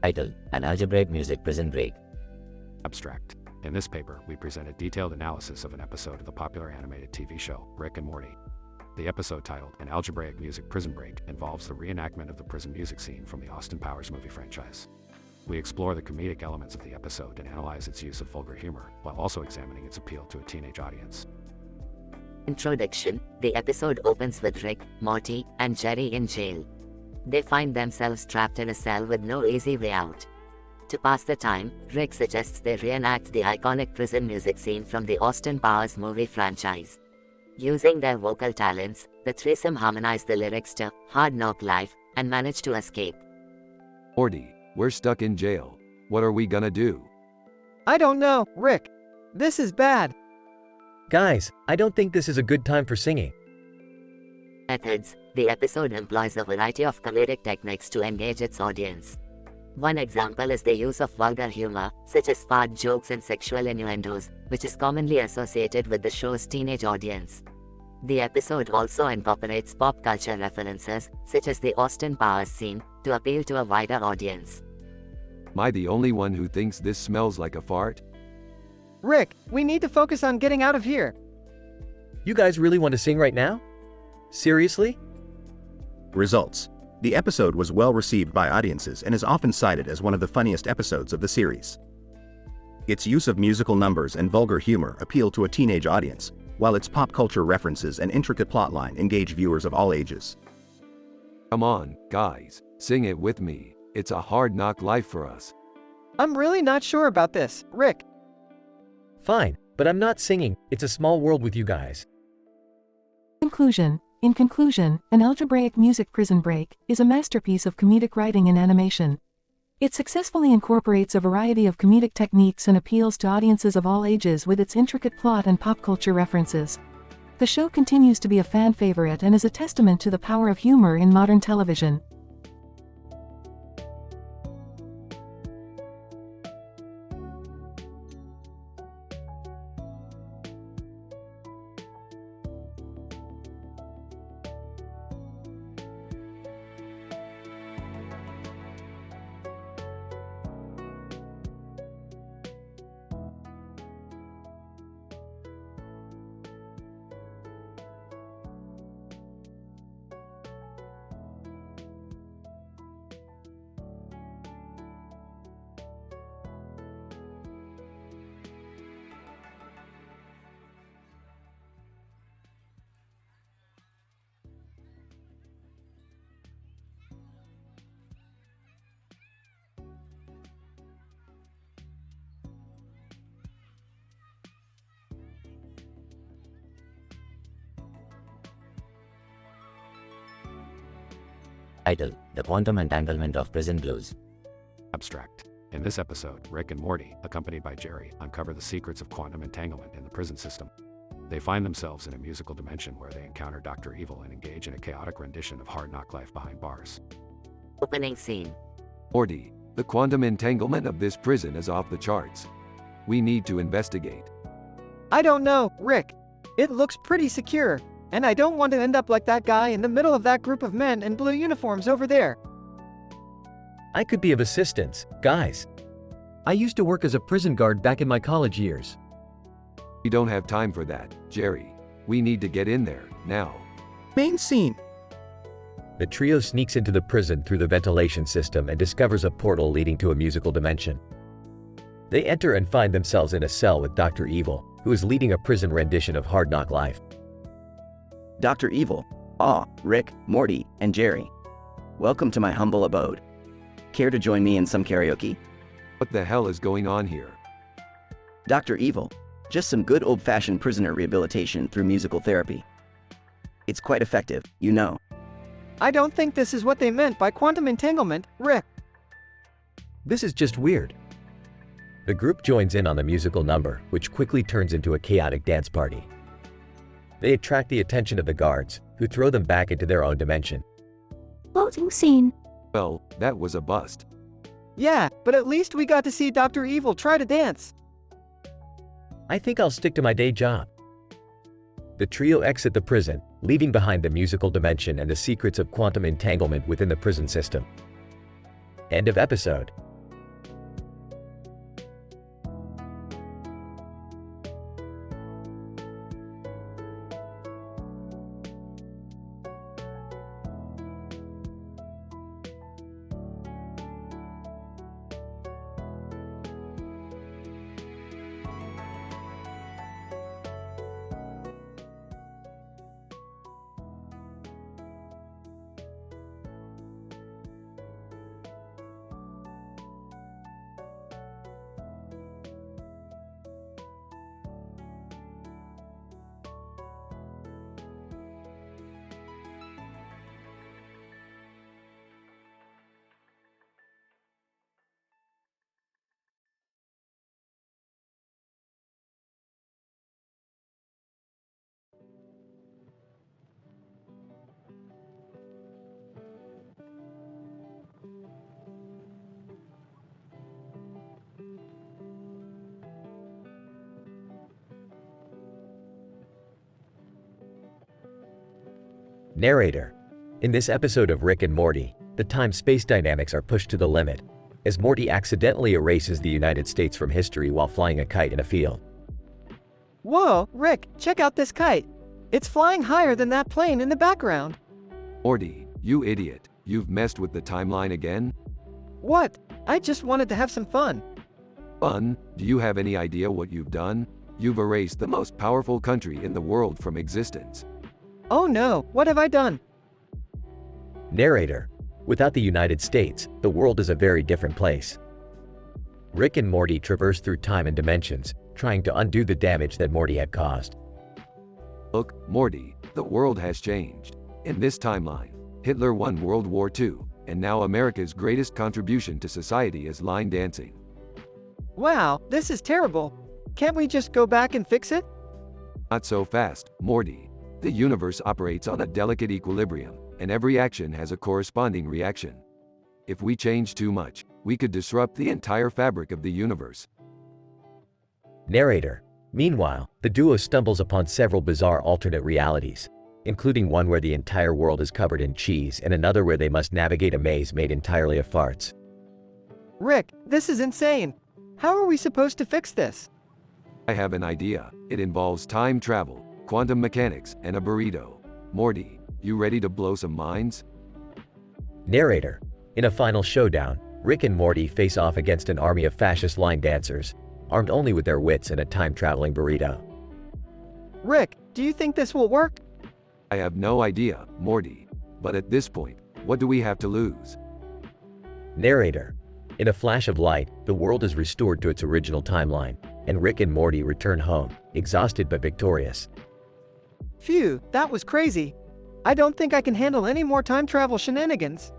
U: Title: An Algebraic Music Prison Break.
V: Abstract. In this paper, we present a detailed analysis of an episode of the popular animated TV show, Rick and Morty. The episode titled An Algebraic Music Prison Break involves the reenactment of the prison music scene from the Austin Powers movie franchise. We explore the comedic elements of the episode and analyze its use of vulgar humor, while also examining its appeal to a teenage audience.
P: Introduction. The episode opens with Rick, Morty, and Jerry in jail. They find themselves trapped in a cell with no easy way out. To pass the time, Rick suggests they reenact the iconic prison music scene from the Austin Powers movie franchise. Using their vocal talents, the threesome harmonize the lyrics to Hard Knock Life and manage to escape.
A: Morty, we're stuck in jail. What are we gonna do?
C: I don't know, Rick. This is bad.
S: Guys, I don't think this is a good time for singing.
P: Methods. The episode employs a variety of comedic techniques to engage its audience. One example is the use of vulgar humor, such as fart jokes and sexual innuendos, which is commonly associated with the show's teenage audience. The episode also incorporates pop culture references, such as the Austin Powers scene, to appeal to a wider audience.
A: Am I the only one who thinks this smells like a fart?
C: Rick, we need to focus on getting out of here.
S: You guys really want to sing right now? Seriously?
M: Results. The episode was well received by audiences and is often cited as one of the funniest episodes of the series. Its use of musical numbers and vulgar humor appeal to a teenage audience, while its pop culture references and intricate plotline engage viewers of all ages.
A: Come on, guys, sing it with me. It's a hard knock life for us.
C: I'm really not sure about this, Rick.
S: Fine, but I'm not singing. It's a small world with you guys.
B: Conclusion. In conclusion, An Algebraic Music Prison Break is a masterpiece of comedic writing and animation. It successfully incorporates a variety of comedic techniques and appeals to audiences of all ages with its intricate plot and pop culture references. The show continues to be a fan favorite and is a testament to the power of humor in modern television.
U: Title: The Quantum Entanglement of Prison Blues.
V: Abstract. In this episode, Rick and Morty, accompanied by Jerry, uncover the secrets of quantum entanglement in the prison system. They find themselves in a musical dimension where they encounter Dr. Evil and engage in a chaotic rendition of Hard Knock Life behind bars.
P: Opening scene.
A: Morty, the quantum entanglement of this prison is off the charts. We need to investigate.
C: I don't know, Rick. It looks pretty secure, and I don't want to end up like that guy in the middle of that group of men in blue uniforms over there.
S: I could be of assistance, guys. I used to work as a prison guard back in my college years.
A: We don't have time for that, Jerry. We need to get in there, now.
M: Main scene.
D: The trio sneaks into the prison through the ventilation system and discovers a portal leading to a musical dimension. They enter and find themselves in a cell with Dr. Evil, who is leading a prison rendition of Hard Knock Life.
R: Dr. Evil, Rick, Morty, and Jerry. Welcome to my humble abode. Care to join me in some karaoke?
A: What the hell is going on here?
R: Dr. Evil, just some good old-fashioned prisoner rehabilitation through musical therapy. It's quite effective, you know.
C: I don't think this is what they meant by quantum entanglement, Rick.
S: This is just weird.
D: The group joins in on the musical number, which quickly turns into a chaotic dance party. They attract the attention of the guards, who throw them back into their own dimension.
N: Closing scene.
A: Well, that was a bust.
C: Yeah, but at least we got to see Dr. Evil try to dance.
S: I think I'll stick to my day job.
D: The trio exit the prison, leaving behind the musical dimension and the secrets of quantum entanglement within the prison system. End of episode. Narrator. In this episode of Rick and Morty, the time-space dynamics are pushed to the limit, as Morty accidentally erases the United States from history while flying a kite in a field.
C: Whoa, Rick, check out this kite. It's flying higher than that plane in the background.
A: Morty, you idiot, you've messed with the timeline again?
C: What? I just wanted to have some fun.
A: Fun? Do you have any idea what you've done? You've erased the most powerful country in the world from existence.
C: Oh no, what have I done?
D: Narrator. Without the United States, the world is a very different place. Rick and Morty traverse through time and dimensions, trying to undo the damage that Morty had caused.
A: Look, Morty, the world has changed. In this timeline, Hitler won World War II, and now America's greatest contribution to society is line dancing.
C: Wow, this is terrible. Can't we just go back and fix it?
A: Not so fast, Morty. The universe operates on a delicate equilibrium, and every action has a corresponding reaction. If we change too much, we could disrupt the entire fabric of the universe.
D: Narrator. Meanwhile, the duo stumbles upon several bizarre alternate realities, including one where the entire world is covered in cheese and another where they must navigate a maze made entirely of farts.
C: Rick, this is insane. How are we supposed to fix this?
A: I have an idea. It involves time travel, quantum mechanics, and a burrito. Morty, you ready to blow some minds?
D: Narrator. In a final showdown, Rick and Morty face off against an army of fascist line dancers, armed only with their wits and a time-traveling burrito.
C: Rick, do you think this will work?
A: I have no idea, Morty. But at this point, what do we have to lose?
D: Narrator. In a flash of light, the world is restored to its original timeline, and Rick and Morty return home, exhausted but victorious.
C: Phew, that was crazy. I don't think I can handle any more time travel shenanigans.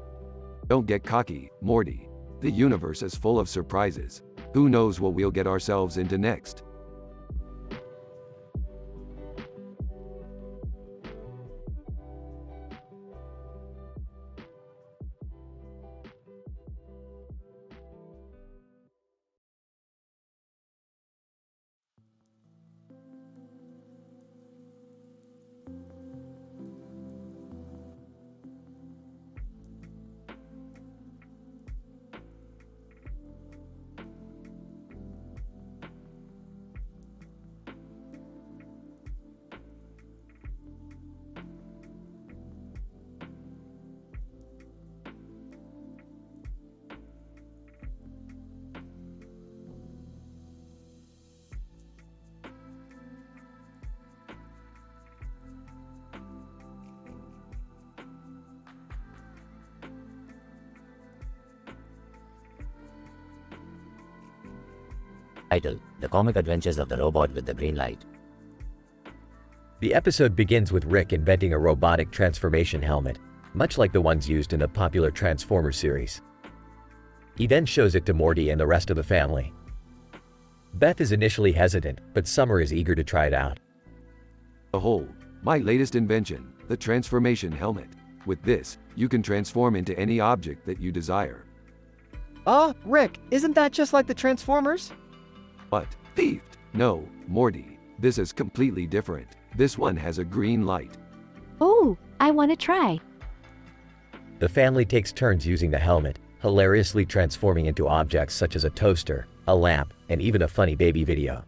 A: Don't get cocky, Morty. The universe is full of surprises. Who knows what we'll get ourselves into next?
U: Title: The Comic Adventures of the Robot with the Green Light.
D: The episode begins with Rick inventing a robotic transformation helmet, much like the ones used in the popular Transformers series. He then shows it to Morty and the rest of the family. Beth is initially hesitant, but Summer is eager to try it out.
A: Behold, my latest invention, the transformation helmet. With this, you can transform into any object that you desire.
C: Rick, isn't that just like the Transformers?
A: What? Thieved? No, Morty. This is completely different. This one has a green light.
H: Oh, I want to try.
D: The family takes turns using the helmet, hilariously transforming into objects such as a toaster, a lamp, and even a funny baby video.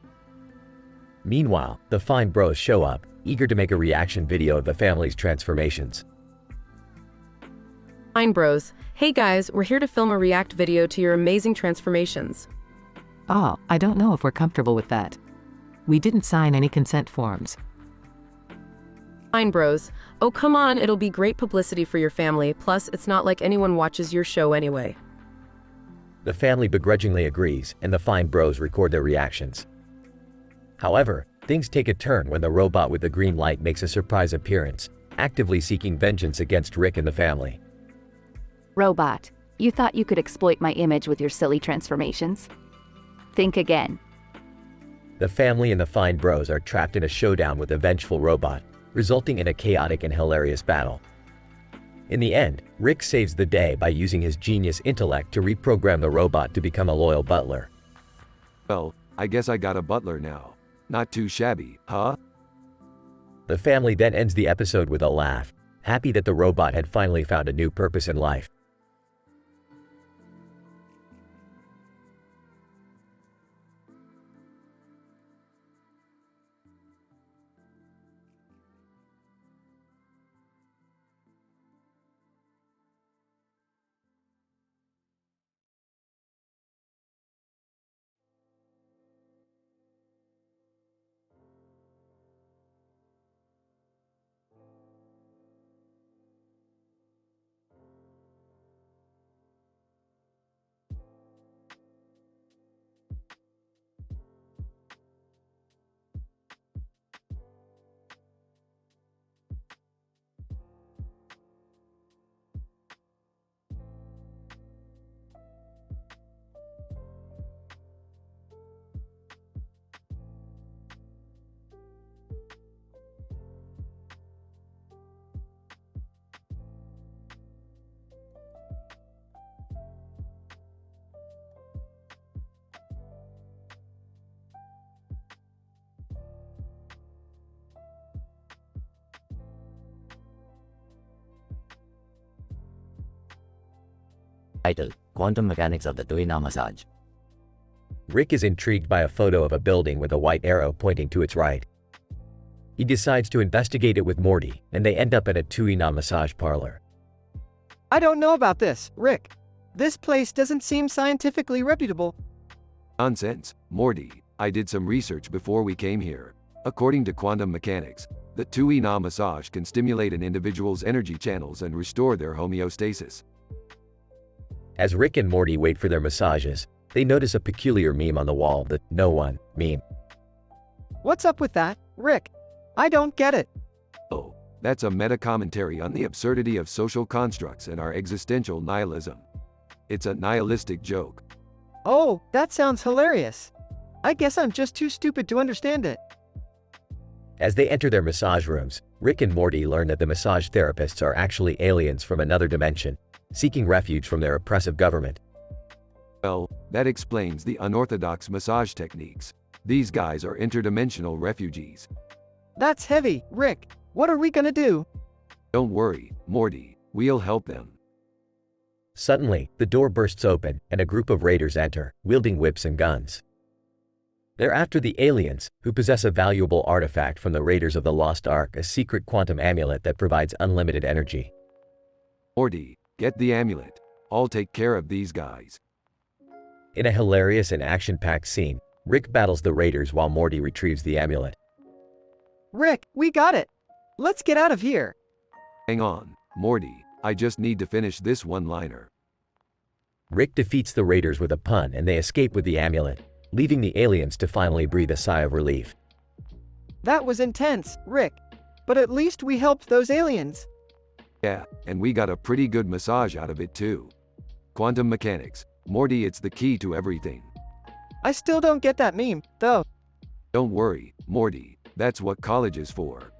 D: Meanwhile, the Fine Bros show up, eager to make a reaction video of the family's transformations.
K: Fine Bros. Hey guys, we're here to film a react video to your amazing transformations.
B: Oh, I don't know if we're comfortable with that. We didn't sign any consent forms.
K: Fine Bros. Oh come on, it'll be great publicity for your family, plus it's not like anyone watches your show anyway.
D: The family begrudgingly agrees, and the Fine Bros record their reactions. However, things take a turn when the robot with the green light makes a surprise appearance, actively seeking vengeance against Rick and the family.
H: Robot, you thought you could exploit my image with your silly transformations? Think again.
D: The family and the Fine Bros are trapped in a showdown with a vengeful robot, resulting in a chaotic and hilarious battle. In the end, Rick saves the day by using his genius intellect to reprogram the robot to become a loyal butler.
A: Well, I guess I got a butler now. Not too shabby, huh?
D: The family then ends the episode with a laugh, happy that the robot had finally found a new purpose in life.
U: Title: Quantum Mechanics of the Tuina Massage.
D: Rick is intrigued by a photo of a building with a white arrow pointing to its right. He decides to investigate it with Morty, and they end up at a Tuina massage parlor.
C: I don't know about this, Rick. This place doesn't seem scientifically reputable.
A: Nonsense, Morty. I did some research before we came here. According to quantum mechanics, the Tuina massage can stimulate an individual's energy channels and restore their homeostasis.
D: As Rick and Morty wait for their massages, they notice a peculiar meme on the wall, the "No One" meme.
C: What's up with that, Rick? I don't get it.
A: Oh, that's a meta-commentary on the absurdity of social constructs and our existential nihilism. It's a nihilistic joke.
C: Oh, that sounds hilarious. I guess I'm just too stupid to understand it.
D: As they enter their massage rooms, Rick and Morty learn that the massage therapists are actually aliens from another dimension, seeking refuge from their oppressive government.
A: Well, that explains the unorthodox massage techniques. These guys are interdimensional refugees.
C: That's heavy, Rick. What are we gonna do?
A: Don't worry, Morty. We'll help them.
D: Suddenly, the door bursts open, and a group of raiders enter, wielding whips and guns. They're after the aliens, who possess a valuable artifact from the Raiders of the Lost Ark, a secret quantum amulet that provides unlimited energy.
A: Morty, get the amulet. I'll take care of these guys.
D: In a hilarious and action-packed scene, Rick battles the raiders while Morty retrieves the amulet.
C: Rick, we got it. Let's get out of here.
A: Hang on, Morty. I just need to finish this one-liner.
D: Rick defeats the raiders with a pun and they escape with the amulet, leaving the aliens to finally breathe a sigh of relief.
C: That was intense, Rick. But at least we helped those aliens.
A: Yeah, and we got a pretty good massage out of it too. Quantum mechanics. Morty, it's the key to everything.
C: I still don't get that meme, though.
A: Don't worry, Morty. That's what college is for.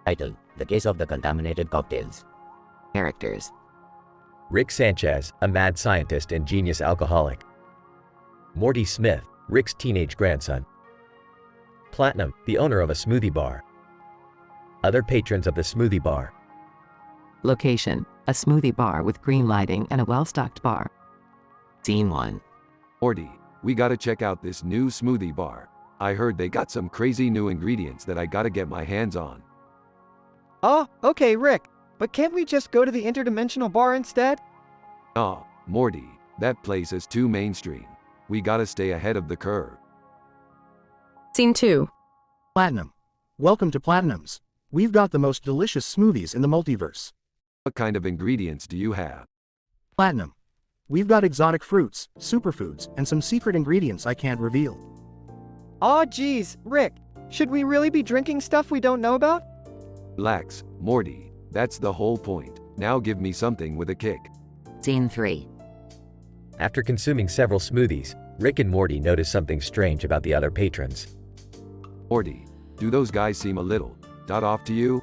U: Title: The Case of the Contaminated Cocktails.
P: Characters.
D: Rick Sanchez, a mad scientist and genius alcoholic. Morty Smith, Rick's teenage grandson. Platinum, the owner of a smoothie bar. Other patrons of the smoothie bar.
B: Location: a smoothie bar with green lighting and a well-stocked bar.
P: Scene 1.
A: Morty, we gotta check out this new smoothie bar. I heard they got some crazy new ingredients that I gotta get my hands on.
C: Oh, okay, Rick. But can't we just go to the interdimensional bar instead?
A: Aw, Morty, that place is too mainstream. We gotta stay ahead of the curve.
K: Scene 2.
M: Platinum. Welcome to Platinum's. We've got the most delicious smoothies in the multiverse.
A: What kind of ingredients do you have?
M: Platinum. We've got exotic fruits, superfoods, and some secret ingredients I can't reveal.
C: Aw, geez, Rick. Should we really be drinking stuff we don't know about?
A: Relax, Morty. That's the whole point. Now give me something with a kick.
P: Scene 3.
D: After consuming several smoothies, Rick and Morty notice something strange about the other patrons.
A: Morty, do those guys seem a little off to you?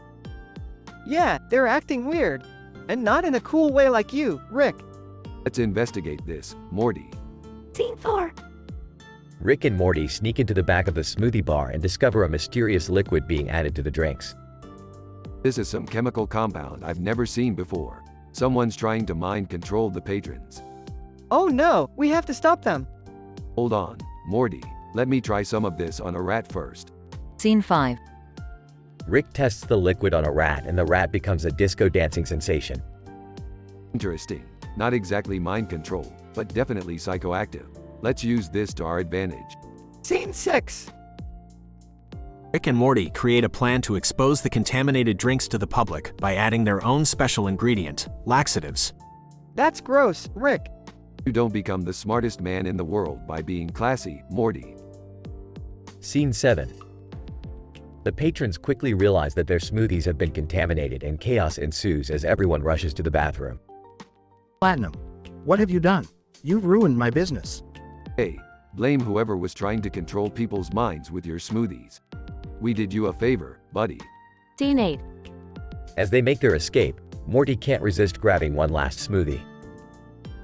C: Yeah, they're acting weird. And not in a cool way like you, Rick.
A: Let's investigate this, Morty.
N: Scene 4.
D: Rick and Morty sneak into the back of the smoothie bar and discover a mysterious liquid being added to the drinks.
A: This is some chemical compound I've never seen before. Someone's trying to mind control the patrons.
C: Oh no, we have to stop them.
A: Hold on, Morty. Let me try some of this on a rat first.
G: Scene 5.
D: Rick tests the liquid on a rat and the rat becomes a disco dancing sensation.
A: Interesting. Not exactly mind control, but definitely psychoactive. Let's use this to our advantage.
C: Scene 6.
E: Rick and Morty create a plan to expose the contaminated drinks to the public by adding their own special ingredient, laxatives.
C: That's gross, Rick.
A: You don't become the smartest man in the world by being classy, Morty.
D: Scene 7. The patrons quickly realize that their smoothies have been contaminated and chaos ensues as everyone rushes to the bathroom.
M: Platinum. What have you done? You've ruined my business.
A: Hey, blame whoever was trying to control people's minds with your smoothies. We did you a favor, buddy.
H: Scene 8.
D: As they make their escape, Morty can't resist grabbing one last smoothie.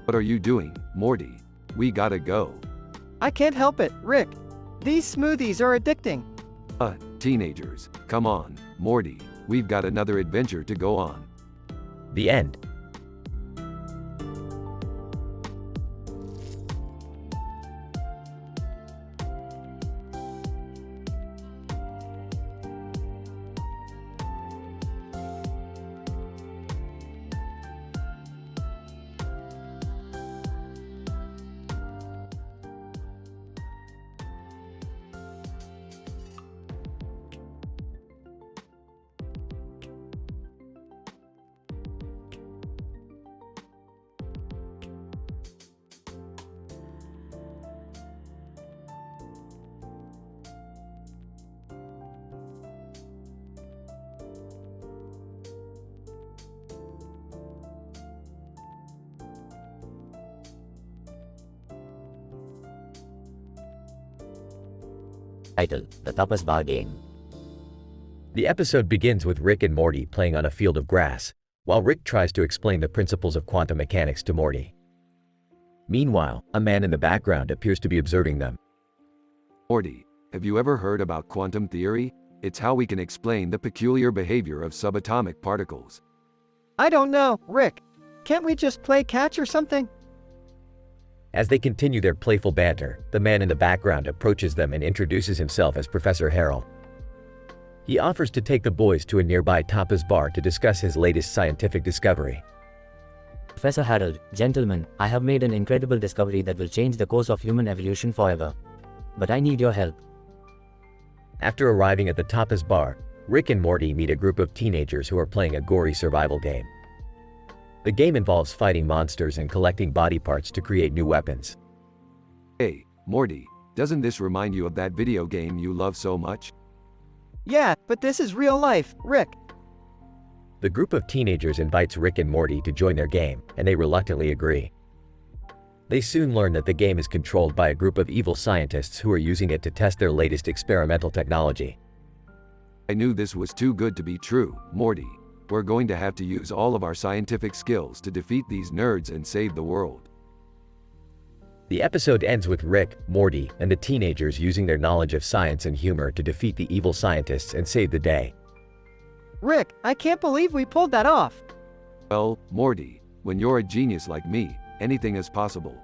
A: What are you doing, Morty? We gotta go.
C: I can't help it, Rick. These smoothies are addicting.
A: Teenagers, come on, Morty. We've got another adventure to go on.
D: The end.
U: Title: The Tapas Bar Game.
D: The episode begins with Rick and Morty playing on a field of grass, while Rick tries to explain the principles of quantum mechanics to Morty. Meanwhile, a man in the background appears to be observing them.
A: Morty, have you ever heard about quantum theory? It's how we can explain the peculiar behavior of subatomic particles.
C: I don't know, Rick. Can't we just play catch or something?
D: As they continue their playful banter, the man in the background approaches them and introduces himself as Professor Harold. He offers to take the boys to a nearby tapas bar to discuss his latest scientific discovery.
U: Professor Harold, gentlemen, I have made an incredible discovery that will change the course of human evolution forever. But I need your help.
D: After arriving at the tapas bar, Rick and Morty meet a group of teenagers who are playing a gory survival game. The game involves fighting monsters and collecting body parts to create new weapons.
A: Hey, Morty, doesn't this remind you of that video game you love so much?
C: Yeah, but this is real life, Rick.
D: The group of teenagers invites Rick and Morty to join their game, and they reluctantly agree. They soon learn that the game is controlled by a group of evil scientists who are using it to test their latest experimental technology.
A: I knew this was too good to be true, Morty. We're going to have to use all of our scientific skills to defeat these nerds and save the world.
D: The episode ends with Rick, Morty, and the teenagers using their knowledge of science and humor to defeat the evil scientists and save the day.
C: Rick, I can't believe we pulled that off.
A: Well, Morty, when you're a genius like me, anything is possible.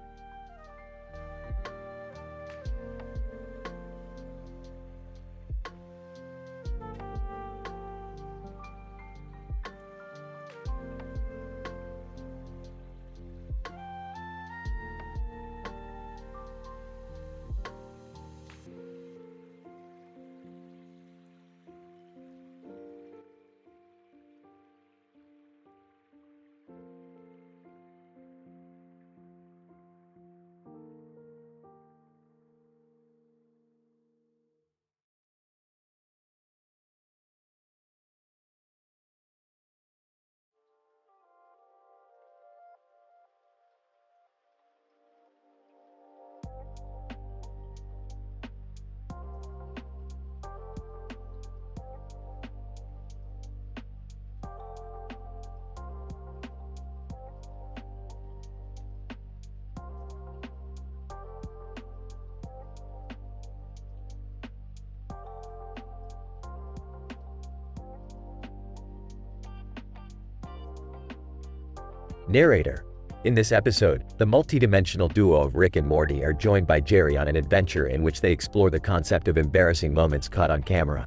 D: Narrator. In this episode, the multidimensional duo of Rick and Morty are joined by Jerry on an adventure in which they explore the concept of embarrassing moments caught on camera.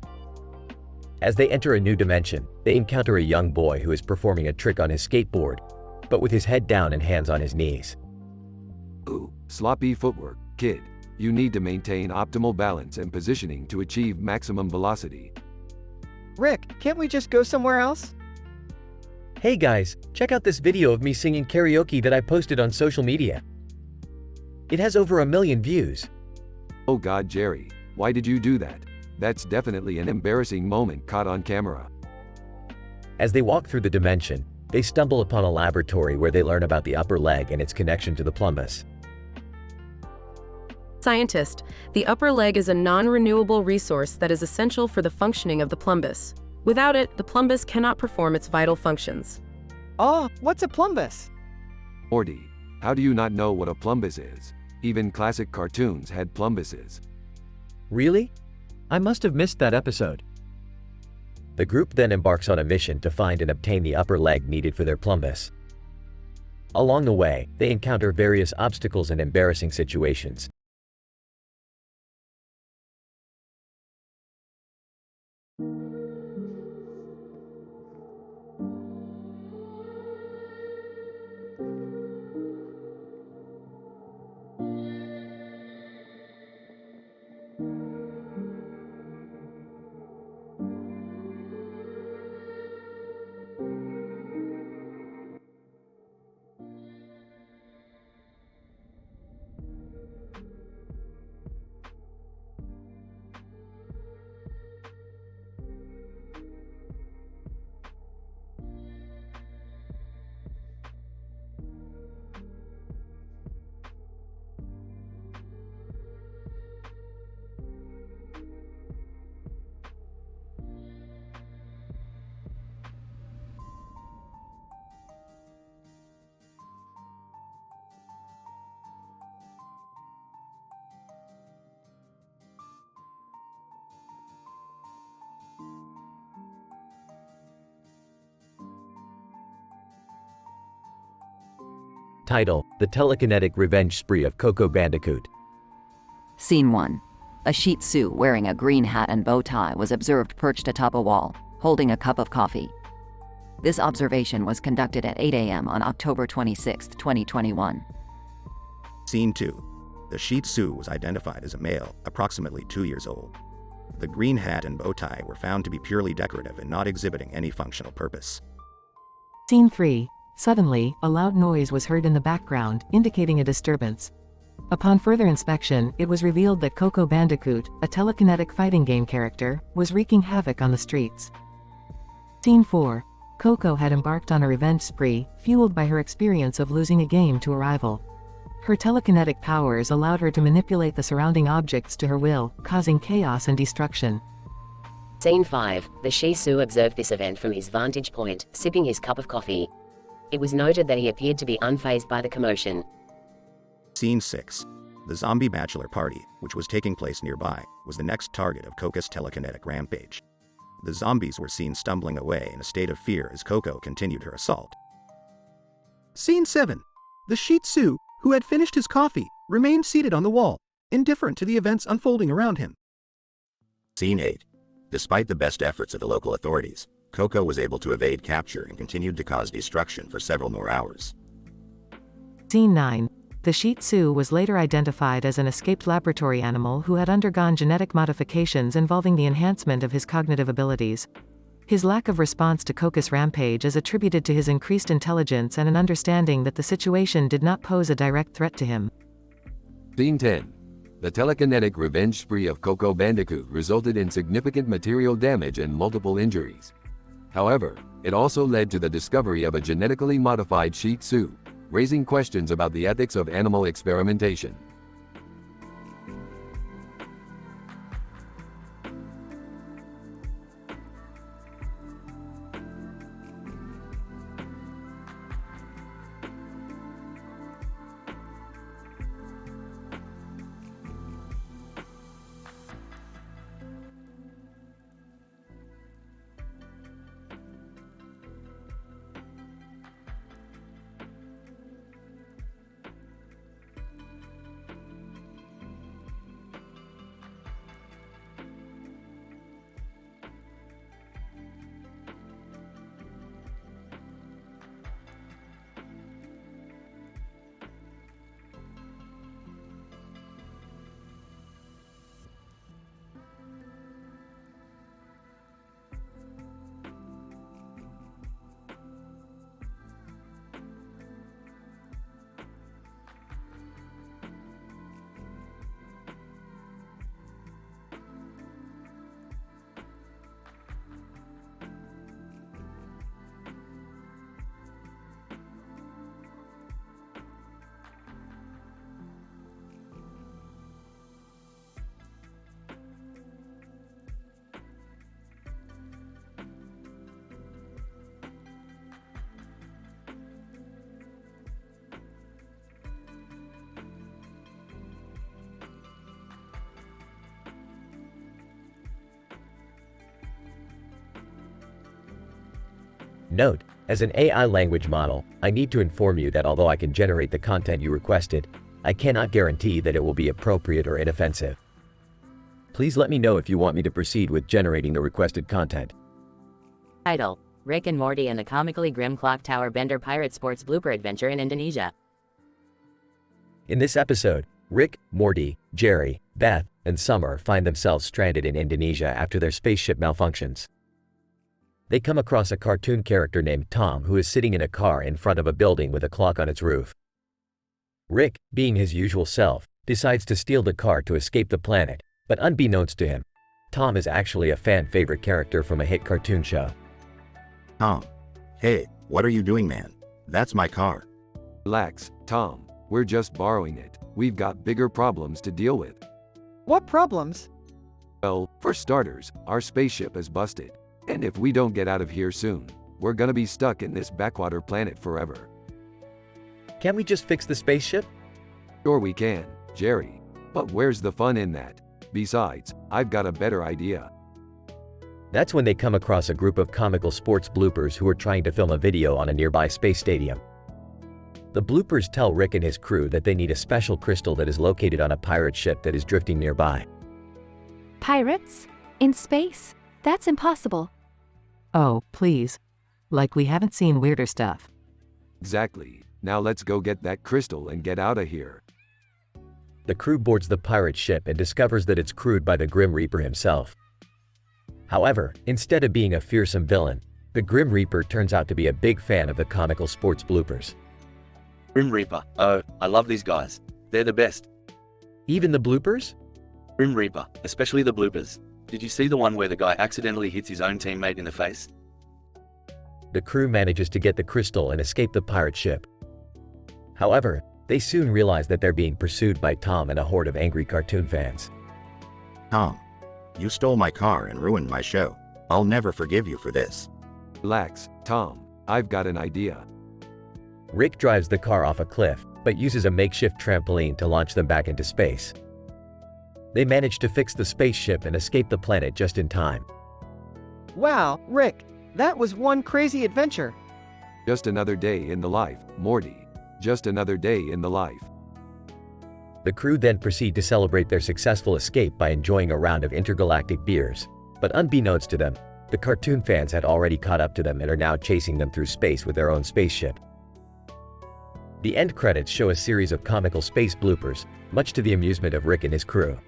D: As they enter a new dimension, they encounter a young boy who is performing a trick on his skateboard, but with his head down and hands on his knees.
A: Ooh, sloppy footwork, kid. You need to maintain optimal balance and positioning to achieve maximum velocity.
C: Rick, can't we just go somewhere else?
S: Hey guys, check out this video of me singing karaoke that I posted on social media. It has over 1 million views.
A: Oh God, Jerry, why did you do that? That's definitely an embarrassing moment caught on camera.
D: As they walk through the dimension, they stumble upon a laboratory where they learn about the upper leg and its connection to the plumbus.
K: Scientist, the upper leg is a non-renewable resource that is essential for the functioning of the plumbus. Without it, the plumbus cannot perform its vital functions.
C: Oh, what's a plumbus?
A: Morty, how do you not know what a plumbus is? Even classic cartoons had plumbuses.
S: Really? I must have missed that episode.
D: The group then embarks on a mission to find and obtain the upper leg needed for their plumbus. Along the way, they encounter various obstacles and embarrassing situations. Title: The Telekinetic Revenge Spree of Coco Bandicoot.
G: Scene 1. A Shih Tzu wearing a green hat and bow tie was observed perched atop a wall, holding a cup of coffee. This observation was conducted at 8 a.m. on October 26, 2021.
M: Scene 2. The Shih Tzu was identified as a male, approximately 2 years old. The green hat and bow tie were found to be purely decorative and not exhibiting any functional purpose.
B: Scene 3. Suddenly, a loud noise was heard in the background, indicating a disturbance. Upon further inspection, it was revealed that Coco Bandicoot, a telekinetic fighting game character, was wreaking havoc on the streets. Scene 4. Coco had embarked on a revenge spree, fueled by her experience of losing a game to a rival. Her telekinetic powers allowed her to manipulate the surrounding objects to her will, causing chaos and destruction.
I: Scene 5. The Shih Tzu observed this event from his vantage point, sipping his cup of coffee. It was noted that he appeared to be unfazed by the commotion.
M: Scene 6. The zombie bachelor party, which was taking place nearby, was the next target of Coco's telekinetic rampage. The zombies were seen stumbling away in a state of fear as Coco continued her assault.
T: Scene 7. The Shih Tzu, who had finished his coffee, remained seated on the wall, indifferent to the events unfolding around him.
O: Scene 8. Despite the best efforts of the local authorities, Coco was able to evade capture and continued to cause destruction for several more hours.
B: Scene 9. The Shih Tzu was later identified as an escaped laboratory animal who had undergone genetic modifications involving the enhancement of his cognitive abilities. His lack of response to Coco's rampage is attributed to his increased intelligence and an understanding that the situation did not pose a direct threat to him.
A: Scene 10. The telekinetic revenge spree of Coco Bandicoot resulted in significant material damage and multiple injuries. However, it also led to the discovery of a genetically modified Shih Tzu, raising questions about the ethics of animal experimentation.
D: Note, as an AI language model, I need to inform you that although I can generate the content you requested, I cannot guarantee that it will be appropriate or inoffensive. Please let me know if you want me to proceed with generating the requested content.
I: Title: Rick and Morty and the comically grim Clock Tower Bender Pirate Sports Blooper Adventure in Indonesia.
D: In this episode, Rick, Morty, Jerry, Beth, and Summer find themselves stranded in Indonesia after their spaceship malfunctions. They come across a cartoon character named Tom who is sitting in a car in front of a building with a clock on its roof. Rick, being his usual self, decides to steal the car to escape the planet, but unbeknownst to him, Tom is actually a fan-favorite character from a hit cartoon show.
M: Tom. Hey, what are you doing, man? That's my car.
A: Relax, Tom. We're just borrowing it. We've got bigger problems to deal with.
F: What problems?
A: Well, for starters, our spaceship is busted. And if we don't get out of here soon, we're gonna be stuck in this backwater planet forever.
D: Can't we just fix the spaceship?
A: Sure we can, Jerry. But where's the fun in that? Besides, I've got a better idea.
D: That's when they come across a group of comical sports bloopers who are trying to film a video on a nearby space stadium. The bloopers tell Rick and his crew that they need a special crystal that is located on a pirate ship that is drifting nearby.
H: Pirates? In space? That's impossible.
B: Oh, please. Like we haven't seen weirder stuff.
A: Exactly. Now let's go get that crystal and get out of here.
D: The crew boards the pirate ship and discovers that it's crewed by the Grim Reaper himself. However, instead of being a fearsome villain, the Grim Reaper turns out to be a big fan of the comical sports bloopers.
W: Grim Reaper. Oh, I love these guys. They're the best.
D: Even the bloopers?
W: Grim Reaper, especially the bloopers. Did you see the one where the guy accidentally hits his own teammate in the face?
D: The crew manages to get the crystal and escape the pirate ship. However, they soon realize that they're being pursued by Tom and a horde of angry cartoon fans.
M: Tom.
O: You stole my car and ruined my show. I'll never forgive you for this.
A: Relax, Tom. I've got an idea.
D: Rick drives the car off a cliff, but uses a makeshift trampoline to launch them back into space. They manage to fix the spaceship and escape the planet just in time.
C: Wow, Rick, that was one crazy adventure.
A: Just another day in the life, Morty. Just another day in the life.
D: The crew then proceed to celebrate their successful escape by enjoying a round of intergalactic beers. But unbeknownst to them, the cartoon fans had already caught up to them and are now chasing them through space with their own spaceship. The end credits show a series of comical space bloopers, much to the amusement of Rick and his crew.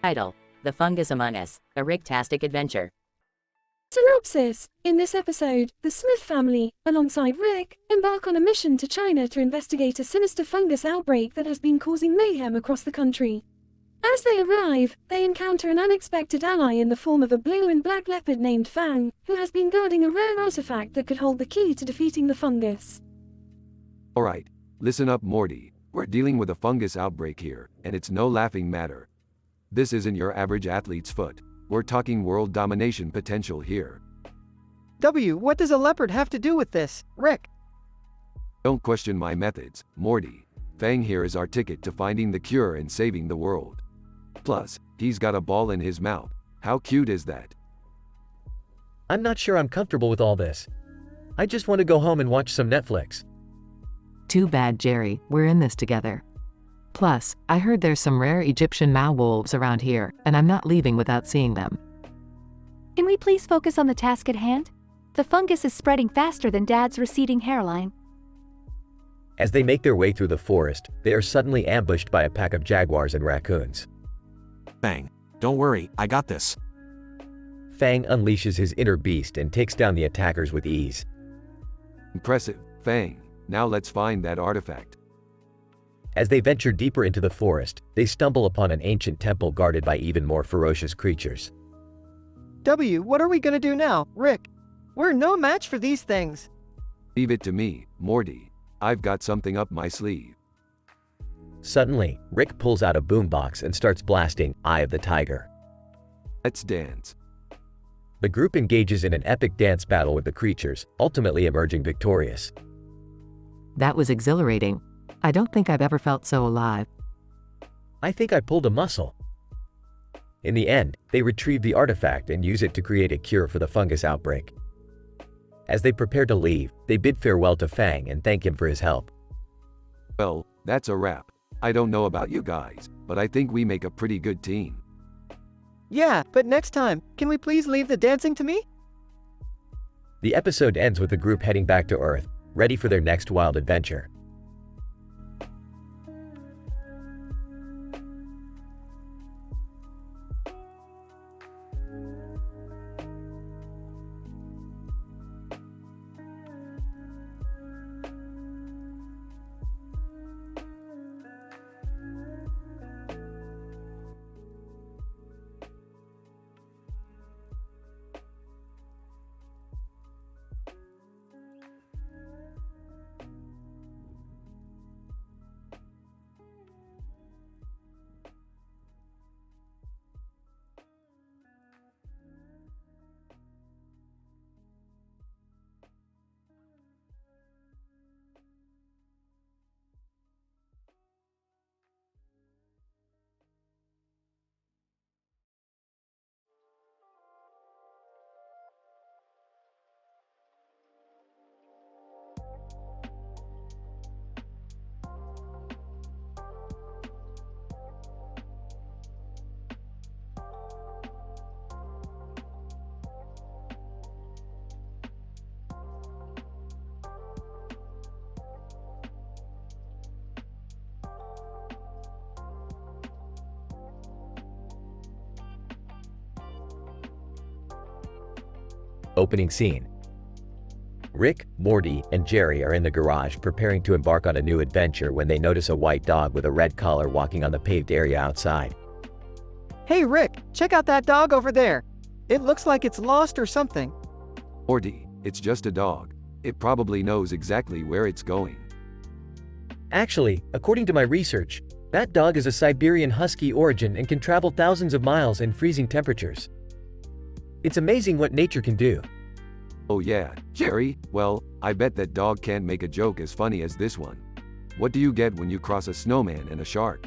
I: Title: The Fungus Among Us, a Rick-tastic adventure.
J: Synopsis: in this episode, the Smith family, alongside Rick, embark on a mission to China to investigate a sinister fungus outbreak that has been causing mayhem across the country. As they arrive, they encounter an unexpected ally in the form of a blue and black leopard named Fang, who has been guarding a rare artifact that could hold the key to defeating the fungus.
A: Alright, listen up, Morty. We're dealing with a fungus outbreak here, and it's no laughing matter. This isn't your average athlete's foot. We're talking world domination potential here.
C: What does a leopard have to do with this, Rick?
A: Don't question my methods, Morty. Fang here is our ticket to finding the cure and saving the world. Plus, he's got a ball in his mouth. How cute is that?
S: I'm not sure I'm comfortable with all this. I just want to go home and watch some Netflix.
B: Too bad, Jerry. We're in this together. Plus, I heard there's some rare Egyptian Mao wolves around here, and I'm not leaving without seeing them.
H: Can we please focus on the task at hand? The fungus is spreading faster than Dad's receding hairline.
D: As they make their way through the forest, they are suddenly ambushed by a pack of jaguars and raccoons.
E: Bang. Don't worry, I got this.
D: Fang unleashes his inner beast and takes down the attackers with ease.
A: Impressive, Fang. Now let's find that artifact.
D: As they venture deeper into the forest, they stumble upon an ancient temple guarded by even more ferocious creatures.
C: What are we gonna do now, Rick? We're no match for these things.
A: Leave it to me, Morty. I've got something up my sleeve.
D: Suddenly, Rick pulls out a boombox and starts blasting Eye of the Tiger.
A: Let's dance.
D: The group engages in an epic dance battle with the creatures, ultimately emerging victorious.
B: That was exhilarating. I don't think I've ever felt so alive.
D: I think I pulled a muscle. In the end, they retrieve the artifact and use it to create a cure for the fungus outbreak. As they prepare to leave, they bid farewell to Fang and thank him for his help.
A: Well, that's a wrap. I don't know about you guys, but I think we make a pretty good team.
C: Yeah, but next time, can we please leave the dancing to me?
D: The episode ends with the group heading back to Earth, ready for their next wild adventure. Opening scene. Rick, Morty, and Jerry are in the garage preparing to embark on a new adventure when they notice a white dog with a red collar walking on the paved area outside.
C: Hey Rick, check out that dog over there. It looks like it's lost or something.
A: Morty, it's just a dog. It probably knows exactly where it's going.
S: Actually, according to my research, that dog is a Siberian Husky origin and can travel thousands of miles in freezing temperatures. It's amazing what nature can do.
A: Oh yeah, Jerry, well, I bet that dog can't make a joke as funny as this one. What do you get when you cross a snowman and a shark?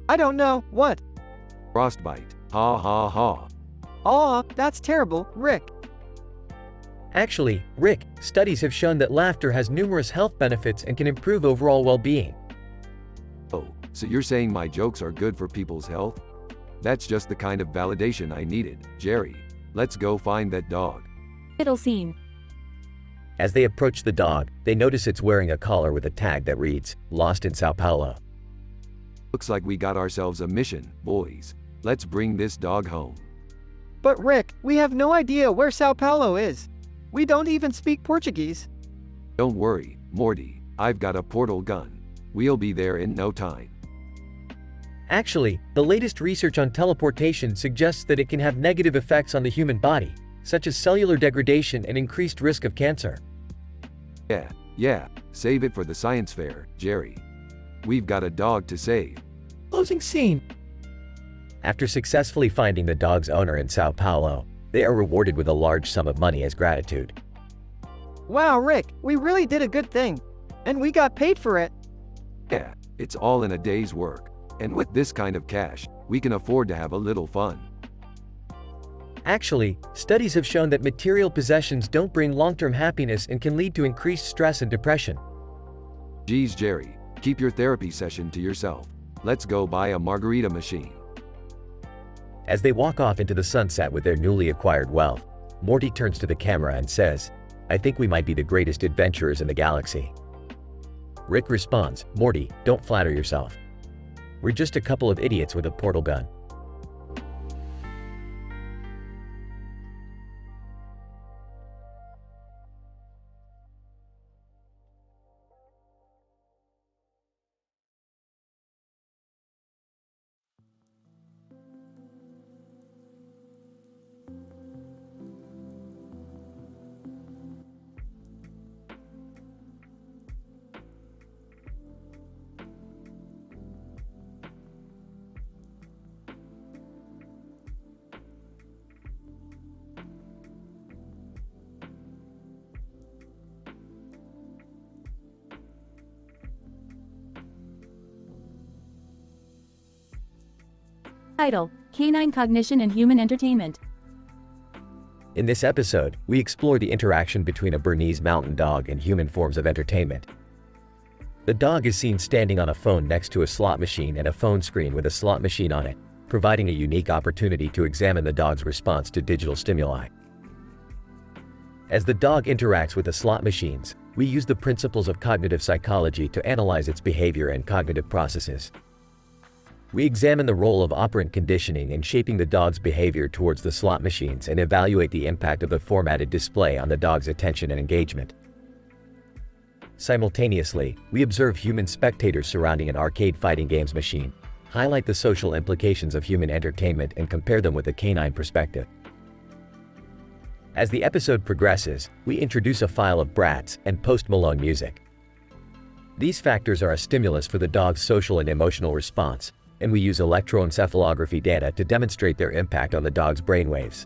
C: I don't know, what?
A: Frostbite. Ha ha ha.
C: Aw, that's terrible, Rick.
S: Actually, Rick, studies have shown that laughter has numerous health benefits and can improve overall well-being.
A: Oh, so you're saying my jokes are good for people's health? That's just the kind of validation I needed. Jerry, let's go find that dog.
H: Middle scene.
D: As they approach the dog, they notice it's wearing a collar with a tag that reads, "Lost in Sao Paulo."
A: Looks like we got ourselves a mission, boys. Let's bring this dog home.
C: But Rick, we have no idea where Sao Paulo is. We don't even speak Portuguese.
A: Don't worry, Morty, I've got a portal gun. We'll be there in no time.
S: Actually, the latest research on teleportation suggests that it can have negative effects on the human body, such as cellular degradation and increased risk of cancer.
A: Yeah, save it for the science fair, Jerry. We've got a dog to save.
S: Closing scene.
D: After successfully finding the dog's owner in Sao Paulo, they are rewarded with a large sum of money as gratitude.
C: Wow, Rick, we really did a good thing. And we got paid for it.
A: Yeah, it's all in a day's work. And with this kind of cash, we can afford to have a little fun.
S: Actually, studies have shown that material possessions don't bring long-term happiness and can lead to increased stress and depression.
A: Geez, Jerry, keep your therapy session to yourself. Let's go buy a margarita machine.
D: As they walk off into the sunset with their newly acquired wealth, Morty turns to the camera and says, "I think we might be the greatest adventurers in the galaxy." Rick responds, "Morty, don't flatter yourself. We're just a couple of idiots with a portal gun."
H: Title: Canine Cognition and Human Entertainment.
D: In this episode, we explore the interaction between a Bernese mountain dog and human forms of entertainment. The dog is seen standing on a phone next to a slot machine and a phone screen with a slot machine on it, providing a unique opportunity to examine the dog's response to digital stimuli. As the dog interacts with the slot machines, we use the principles of cognitive psychology to analyze its behavior and cognitive processes. We examine the role of operant conditioning in shaping the dog's behavior towards the slot machines and evaluate the impact of the formatted display on the dog's attention and engagement. Simultaneously, we observe human spectators surrounding an arcade fighting games machine, highlight the social implications of human entertainment and compare them with a canine perspective. As the episode progresses, we introduce a file of Bratz and Post Malone music. These factors are a stimulus for the dog's social and emotional response, and we use electroencephalography data to demonstrate their impact on the dog's brainwaves.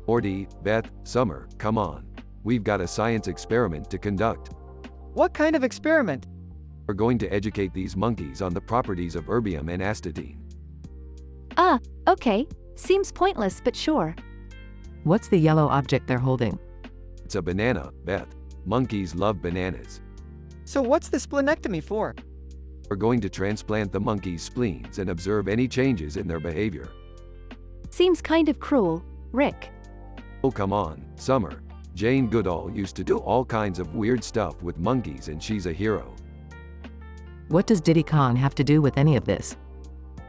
A: Morty, Beth, Summer, come on. We've got a science experiment to conduct.
C: What kind of experiment?
A: We're going to educate these monkeys on the properties of erbium and astatine.
H: Okay. Seems pointless, but sure.
B: What's the yellow object they're holding?
A: It's a banana, Beth. Monkeys love bananas.
C: So what's the splenectomy for?
A: We're going to transplant the monkeys' spleens and observe any changes in their behavior.
H: Seems kind of cruel, Rick.
A: Oh, come on, Summer. Jane Goodall used to do all kinds of weird stuff with monkeys and she's a hero.
B: What does Diddy Kong have to do with any of this?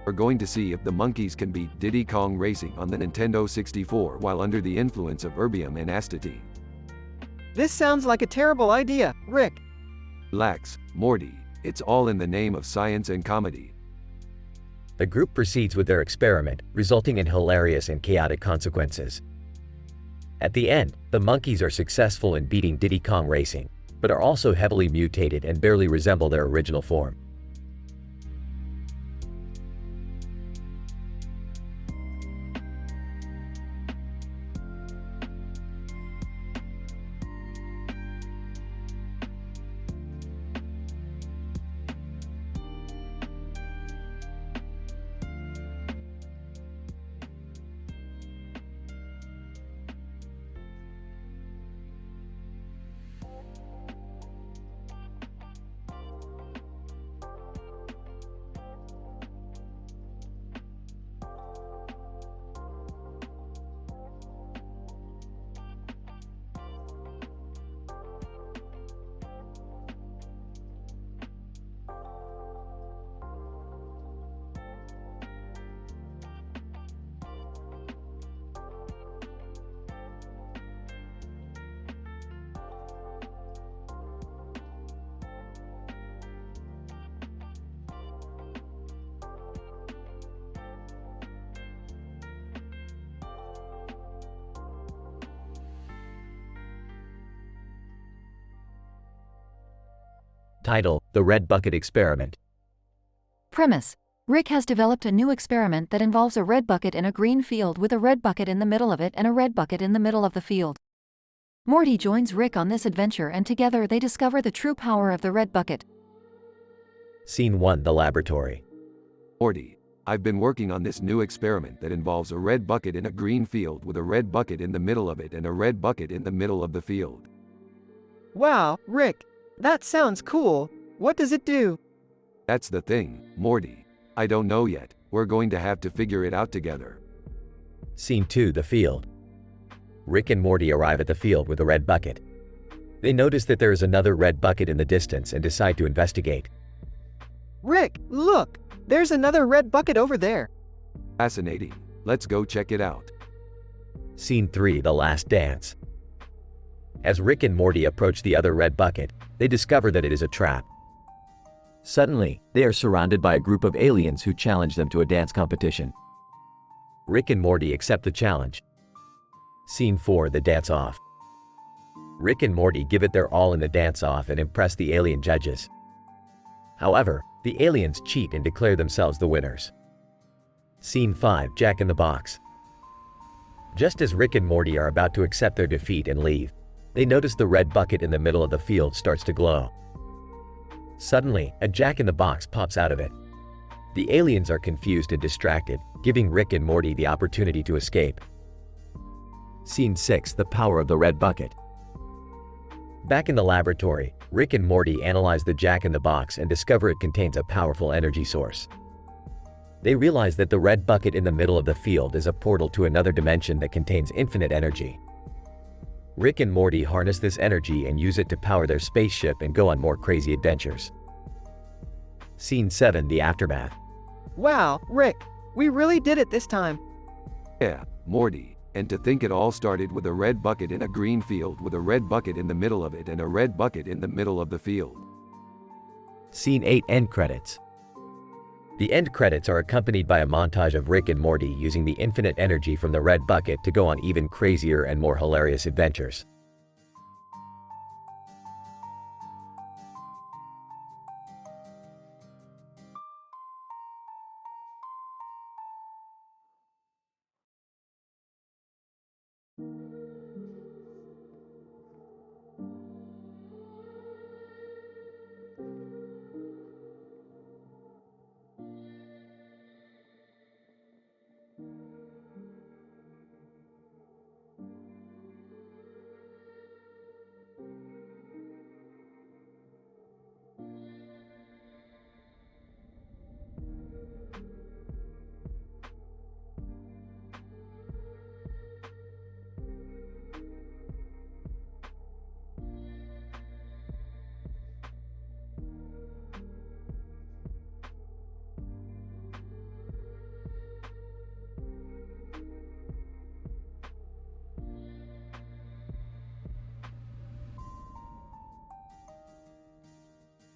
A: We're going to see if the monkeys can beat Diddy Kong Racing on the Nintendo 64 while under the influence of erbium and astatine.
C: This sounds like a terrible idea, Rick.
A: Relax, Morty. It's all in the name of science and comedy.
D: The group proceeds with their experiment, resulting in hilarious and chaotic consequences. At the end, the monkeys are successful in beating Diddy Kong Racing, but are also heavily mutated and barely resemble their original form. Title: The Red Bucket Experiment.
G: Premise: Rick has developed a new experiment that involves a red bucket in a green field with a red bucket in the middle of it and a red bucket in the middle of the field. Morty joins Rick on this adventure and together they discover the true power of the red bucket.
D: Scene 1: The Laboratory.
A: Morty, I've been working on this new experiment that involves a red bucket in a green field with a red bucket in the middle of it and a red bucket in the middle of the field.
C: Wow, Rick. That sounds cool. What does it do?
A: That's the thing, Morty. I don't know yet. We're going to have to figure it out together.
D: Scene 2: The Field. Rick and Morty arrive at the field with a red bucket. They notice that there is another red bucket in the distance and decide to investigate.
C: Rick, look! There's another red bucket over there.
A: Fascinating. Let's go check it out.
D: Scene 3: The Last Dance. As Rick and Morty approach the other red bucket, they discover that it is a trap. Suddenly, they are surrounded by a group of aliens who challenge them to a dance competition. Rick and Morty accept the challenge. Scene 4: The Dance Off. Rick and Morty give it their all in the dance-off and impress the alien judges. However, the aliens cheat and declare themselves the winners. Scene 5: Jack in the Box. Just as Rick and Morty are about to accept their defeat and leave, they notice the red bucket in the middle of the field starts to glow. Suddenly, a Jack in the Box pops out of it. The aliens are confused and distracted, giving Rick and Morty the opportunity to escape. Scene 6: The Power of the Red Bucket. Back in the laboratory, Rick and Morty analyze the Jack in the Box and discover it contains a powerful energy source. They realize that the red bucket in the middle of the field is a portal to another dimension that contains infinite energy. Rick and Morty harness this energy and use it to power their spaceship and go on more crazy adventures. Scene 7: The Aftermath.
C: Wow, Rick. We really did it this time.
A: Yeah, Morty. And to think it all started with a red bucket in a green field with a red bucket in the middle of it and a red bucket in the middle of the field.
D: Scene 8: End Credits. The end credits are accompanied by a montage of Rick and Morty using the infinite energy from the red bucket to go on even crazier and more hilarious adventures.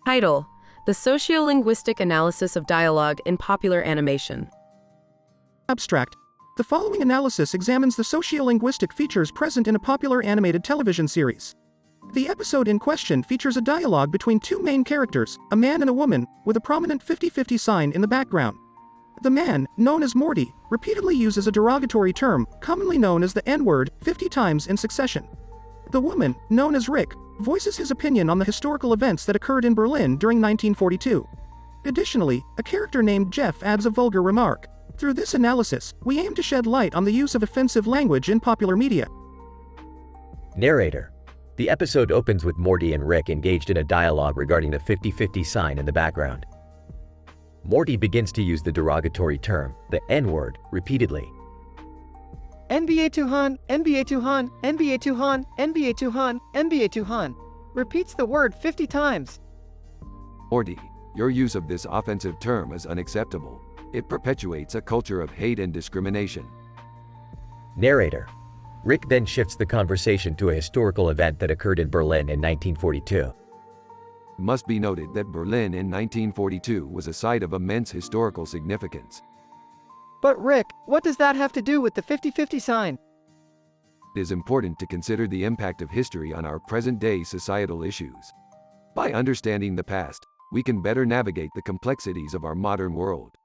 K: Title: The Sociolinguistic Analysis of Dialogue in Popular Animation.
T: Abstract. The following analysis examines the sociolinguistic features present in a popular animated television series. The episode in question features a dialogue between two main characters, a man and a woman, with a prominent 50-50 sign in the background. The man, known as Morty, repeatedly uses a derogatory term, commonly known as the N-word, 50 times in succession. The woman, known as Rick, voices his opinion on the historical events that occurred in Berlin during 1942. Additionally, a character named Jeff adds a vulgar remark. Through this analysis, we aim to shed light on the use of offensive language in popular media.
D: Narrator. The episode opens with Morty and Rick engaged in a dialogue regarding the 50-50 sign in the background. Morty begins to use the derogatory term, the N-word, repeatedly.
C: NBA 2Han, NBA 2Han, NBA 2Han, NBA 2Han, NBA 2Han. Repeats the word 50 times.
A: Morty, your use of this offensive term is unacceptable. It perpetuates a culture of hate and discrimination.
D: Narrator. Rick then shifts the conversation to a historical event that occurred in Berlin in 1942.
A: It must be noted that Berlin in 1942 was a site of immense historical significance.
C: But Rick, what does that have to do with the 50-50 sign?
A: It is important to consider the impact of history on our present-day societal issues. By understanding the past, we can better navigate the complexities of our modern world.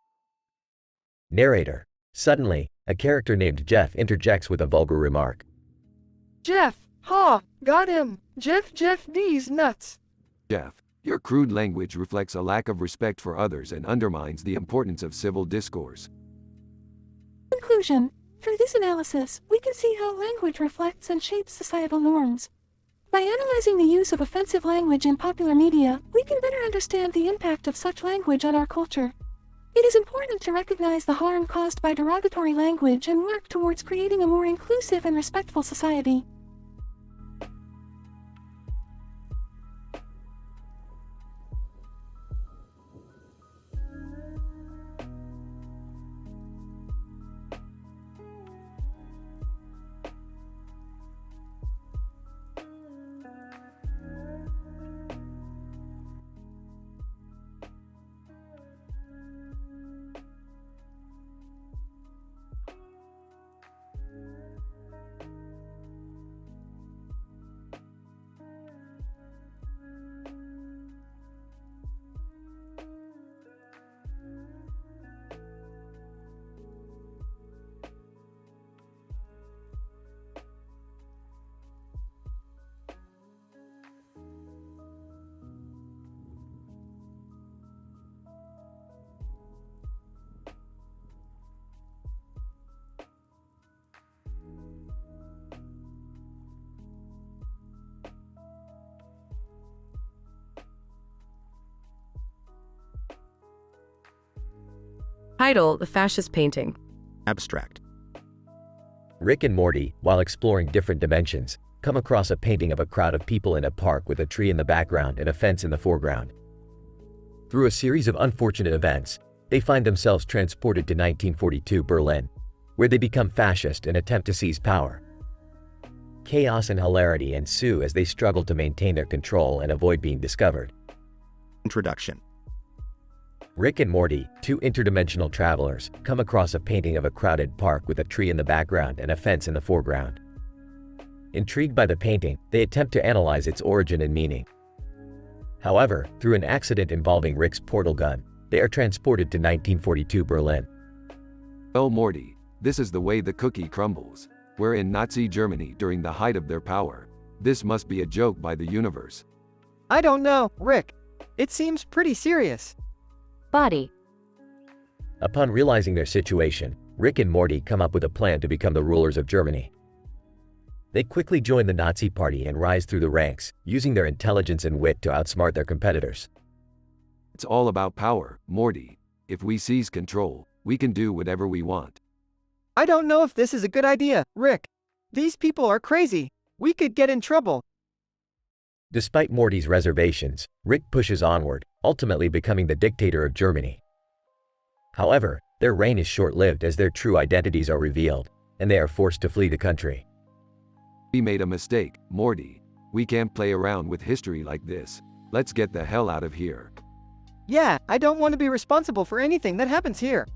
D: Narrator. Suddenly, a character named Jeff interjects with a vulgar remark.
F: Jeff, ha, got him. Jeff, these nuts.
A: Jeff, your crude language reflects a lack of respect for others and undermines the importance of civil discourse.
J: Conclusion. Through this analysis, we can see how language reflects and shapes societal norms. By analyzing the use of offensive language in popular media, we can better understand the impact of such language on our culture. It is important to recognize the harm caused by derogatory language and work towards creating a more inclusive and respectful society.
K: Title: The Fascist Painting.
M: Abstract.
D: Rick and Morty, while exploring different dimensions, come across a painting of a crowd of people in a park with a tree in the background and a fence in the foreground. Through a series of unfortunate events, they find themselves transported to 1942 Berlin, where they become fascist and attempt to seize power. Chaos and hilarity ensue as they struggle to maintain their control and avoid being discovered.
M: Introduction.
D: Rick and Morty, two interdimensional travelers, come across a painting of a crowded park with a tree in the background and a fence in the foreground. Intrigued by the painting, they attempt to analyze its origin and meaning. However, through an accident involving Rick's portal gun, they are transported to 1942 Berlin.
A: Oh Morty, this is the way the cookie crumbles. We're in Nazi Germany during the height of their power. This must be a joke by the universe.
C: I don't know, Rick. It seems pretty serious.
H: Body.
D: Upon realizing their situation, Rick and Morty come up with a plan to become the rulers of Germany. They quickly join the Nazi Party and rise through the ranks, using their intelligence and wit to outsmart their competitors.
A: It's all about power, Morty. If we seize control, we can do whatever we want.
C: I don't know if this is a good idea, Rick. These people are crazy. We could get in trouble.
D: Despite Morty's reservations, Rick pushes onward, ultimately becoming the dictator of Germany. However, their reign is short-lived as their true identities are revealed, and they are forced to flee the country.
A: We made a mistake, Morty. We can't play around with history like this. Let's get the hell out of here.
C: Yeah, I don't want to be responsible for anything that happens here.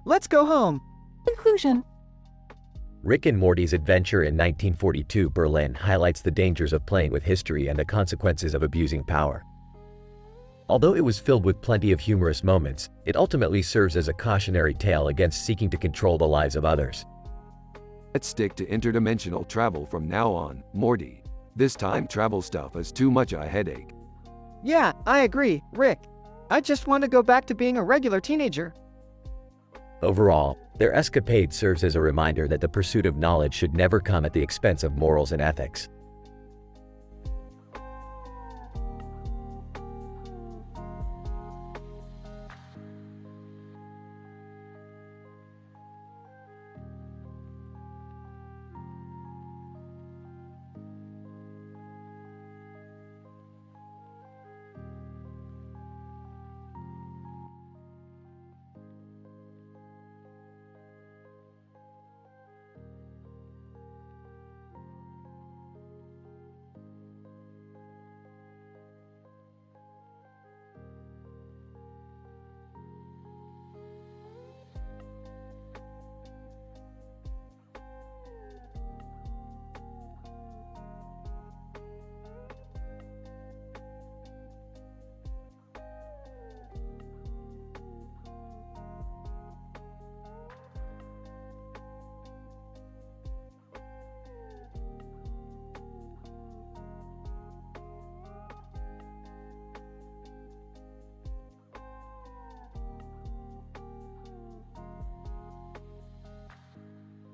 C: Let's go home.
B: Conclusion.
D: Rick and Morty's adventure in 1942 Berlin highlights the dangers of playing with history and the consequences of abusing power. Although it was filled with plenty of humorous moments, it ultimately serves as a cautionary tale against seeking to control the lives of others.
A: Let's stick to interdimensional travel from now on, Morty. This time travel stuff is too much a headache.
C: Yeah, I agree, Rick. I just want to go back to being a regular teenager.
D: Overall, their escapade serves as a reminder that the pursuit of knowledge should never come at the expense of morals and ethics.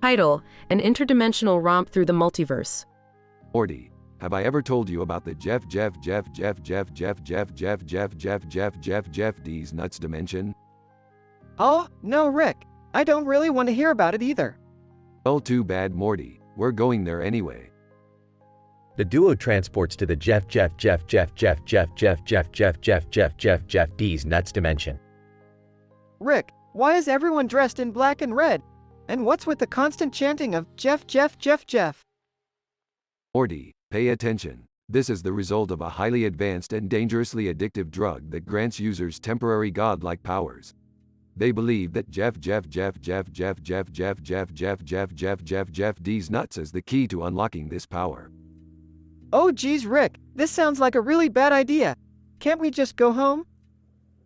K: Title: An interdimensional romp through the multiverse.
A: Morty, have I ever told you about the Jeff D's nuts dimension?
C: Oh, no, Rick. I don't really want to hear about it either.
A: Well, too bad, Morty. We're going there anyway.
D: The duo transports to the Jeff D's nuts dimension.
C: Rick, why is everyone dressed in black and red? And what's with the constant chanting of Jeff?
A: Morty, pay attention. This is the result of a highly advanced and dangerously addictive drug that grants users temporary godlike powers. They believe that Jeff D's nuts is the key to unlocking this power.
C: Oh geez, Rick, this sounds like a really bad idea. Can't we just go home?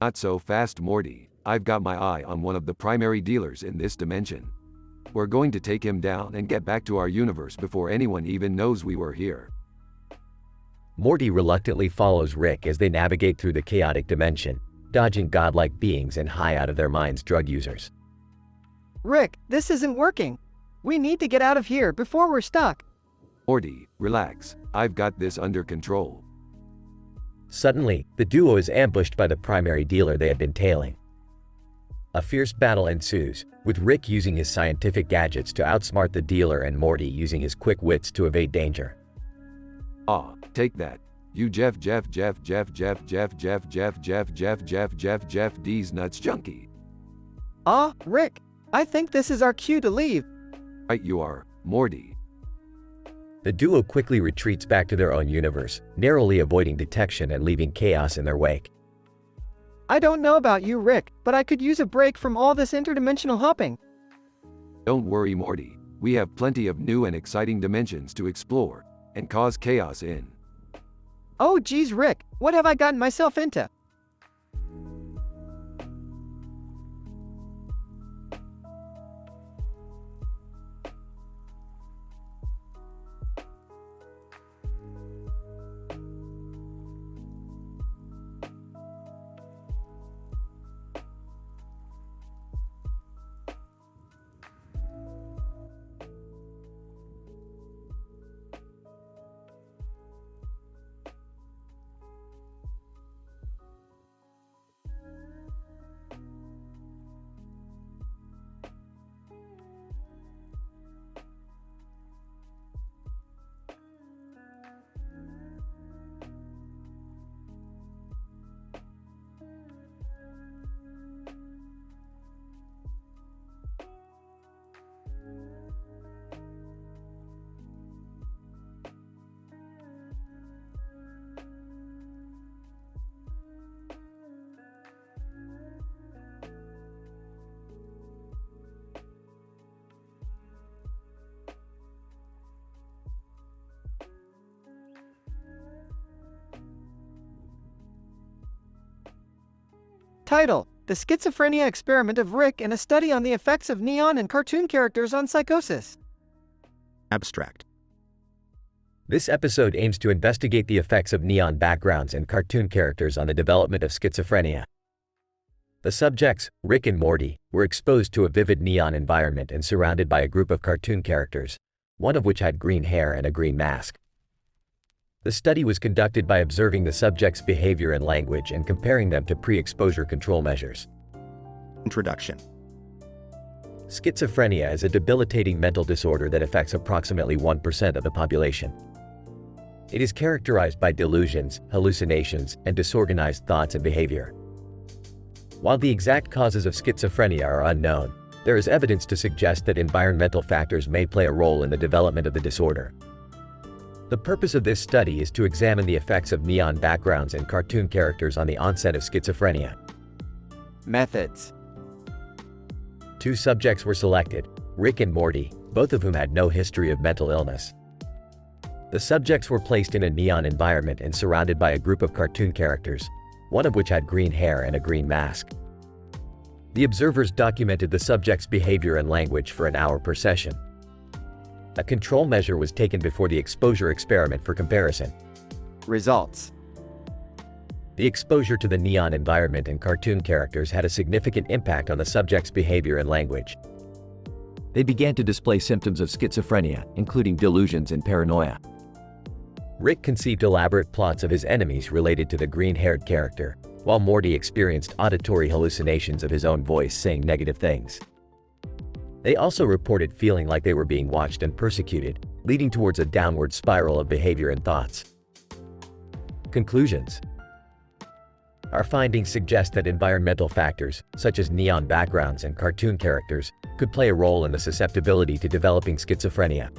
A: Not so fast, Morty. I've got my eye on one of the primary dealers in this dimension. We're going to take him down and get back to our universe before anyone even knows we were here.
D: Morty reluctantly follows Rick as they navigate through the chaotic dimension, dodging godlike beings and high out of their minds drug users.
C: Rick, this isn't working. We need to get out of here before we're stuck.
A: Morty, relax. I've got this under control.
D: Suddenly, the duo is ambushed by the primary dealer they had been tailing. A fierce battle ensues, with Rick using his scientific gadgets to outsmart the dealer and Morty using his quick wits to evade danger.
A: Ah, take that. You Jeff D's nuts junkie.
C: Ah, Rick, I think this is our cue to leave.
A: Right you are, Morty.
D: The duo quickly retreats back to their own universe, narrowly avoiding detection and leaving chaos in their wake.
C: I don't know about you, Rick, but I could use a break from all this interdimensional hopping.
A: Don't worry, Morty. We have plenty of new and exciting dimensions to explore and cause chaos in.
C: Oh geez, Rick, what have I gotten myself into? Title: The Schizophrenia Experiment of Rick and a Study on the Effects of Neon and Cartoon Characters on Psychosis.
M: Abstract.
D: This episode aims to investigate the effects of neon backgrounds and cartoon characters on the development of schizophrenia. The subjects, Rick and Morty, were exposed to a vivid neon environment and surrounded by a group of cartoon characters, one of which had green hair and a green mask. The study was conducted by observing the subjects' behavior and language and comparing them to pre-exposure control measures.
M: Introduction.
D: Schizophrenia is a debilitating mental disorder that affects approximately 1% of the population. It is characterized by delusions, hallucinations, and disorganized thoughts and behavior. While the exact causes of schizophrenia are unknown, there is evidence to suggest that environmental factors may play a role in the development of the disorder. The purpose of this study is to examine the effects of neon backgrounds and cartoon characters on the onset of schizophrenia.
C: Methods.
D: 2 subjects were selected, Rick and Morty, both of whom had no history of mental illness. The subjects were placed in a neon environment and surrounded by a group of cartoon characters, one of which had green hair and a green mask. The observers documented the subjects' behavior and language for an hour per session. A control measure was taken before the exposure experiment for comparison.
C: Results.
D: The exposure to the neon environment and cartoon characters had a significant impact on the subjects' behavior and language. They began to display symptoms of schizophrenia, including delusions and paranoia. Rick conceived elaborate plots of his enemies related to the green-haired character, while Morty experienced auditory hallucinations of his own voice saying negative things. They also reported feeling like they were being watched and persecuted, leading towards a downward spiral of behavior and thoughts. Conclusions. Our findings suggest that environmental factors, such as neon backgrounds and cartoon characters, could play a role in the susceptibility to developing schizophrenia.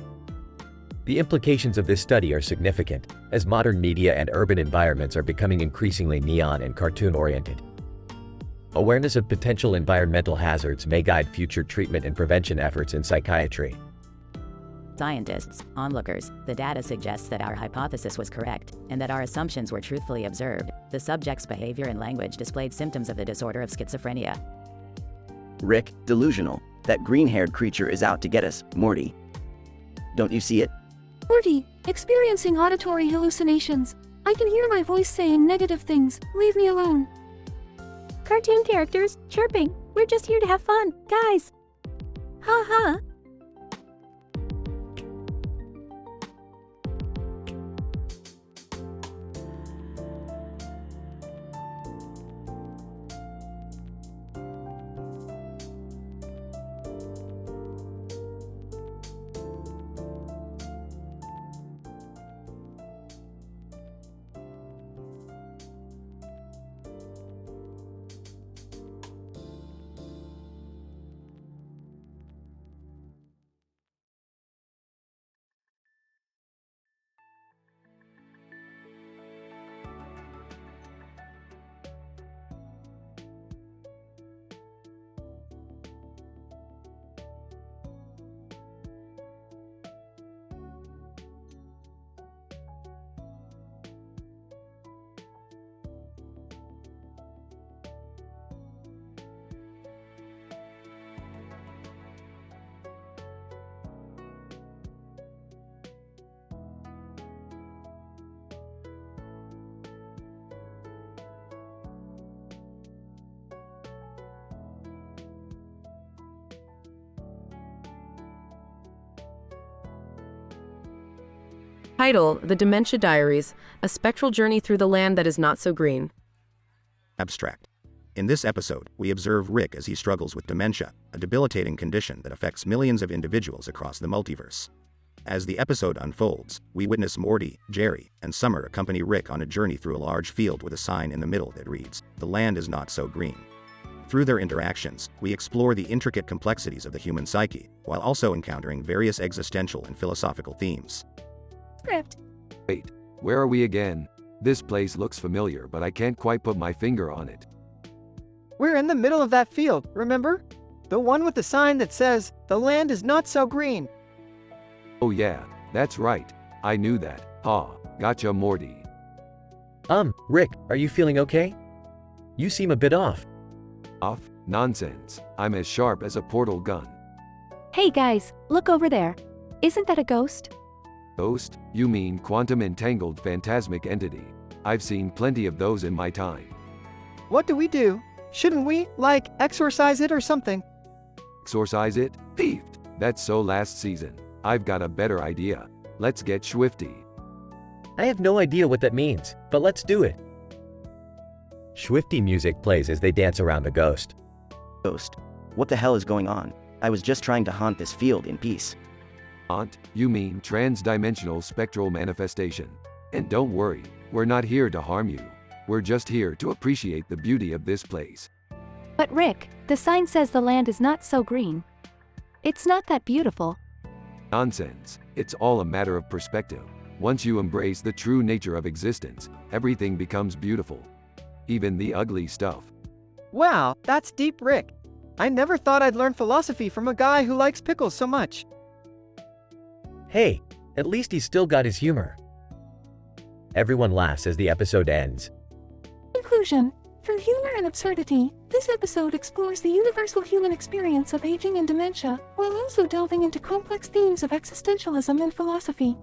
D: The implications of this study are significant, as modern media and urban environments are becoming increasingly neon and cartoon-oriented. Awareness of potential environmental hazards may guide future treatment and prevention efforts in psychiatry.
L: Scientists, onlookers, the data suggests that our hypothesis was correct, and that our assumptions were truthfully observed. The subject's behavior and language displayed symptoms of the disorder of schizophrenia.
R: Rick, delusional. That green-haired creature is out to get us, Morty. Don't you see it?
J: Morty, experiencing auditory hallucinations. I can hear my voice saying negative things. Leave me alone.
N: Cartoon characters, chirping. We're just here to have fun, guys. Ha ha.
K: Title: The Dementia Diaries, a spectral journey through the land that is not so green.
M: Abstract. In this episode, we observe Rick as he struggles with dementia, a debilitating condition that affects millions of individuals across the multiverse. As the episode unfolds, we witness Morty, Jerry, and Summer accompany Rick on a journey through a large field with a sign in the middle that reads, "The land is not so green." Through their interactions, we explore the intricate complexities of the human psyche, while also encountering various existential and philosophical themes.
J: Script.
A: Wait, where are we again? This place looks familiar, but I can't quite put my finger on it.
C: We're in the middle of that field, remember? The one with the sign that says, "The land is not so green."
A: Oh yeah, that's right. I knew that. Gotcha, Morty.
D: Rick, are you feeling okay? You seem a bit off.
A: Off? Nonsense. I'm as sharp as a portal gun.
H: Hey guys, look over there. Isn't that a ghost?
A: Ghost? You mean quantum entangled phantasmic entity. I've seen plenty of those in my time.
C: What do we do? Shouldn't we, like, exorcise it or something?
A: Exorcise it? Peeved. That's so last season. I've got a better idea. Let's get swifty.
S: I have no idea what that means, but let's do it.
D: Swifty music plays as they dance around the ghost.
R: Ghost. What the hell is going on? I was just trying to haunt this field in peace.
A: Haunt? You mean trans-dimensional spectral manifestation. And don't worry, we're not here to harm you. We're just here to appreciate the beauty of this place.
H: But Rick, the sign says the land is not so green. It's not that beautiful.
A: Nonsense. It's all a matter of perspective. Once you embrace the true nature of existence, everything becomes beautiful. Even the ugly stuff.
C: Wow, that's deep, Rick. I never thought I'd learn philosophy from a guy who likes pickles so much.
S: Hey, at least he's still got his humor. Everyone laughs as the episode ends.
J: Conclusion. Through humor and absurdity, this episode explores the universal human experience of aging and dementia, while also delving into complex themes of existentialism and philosophy.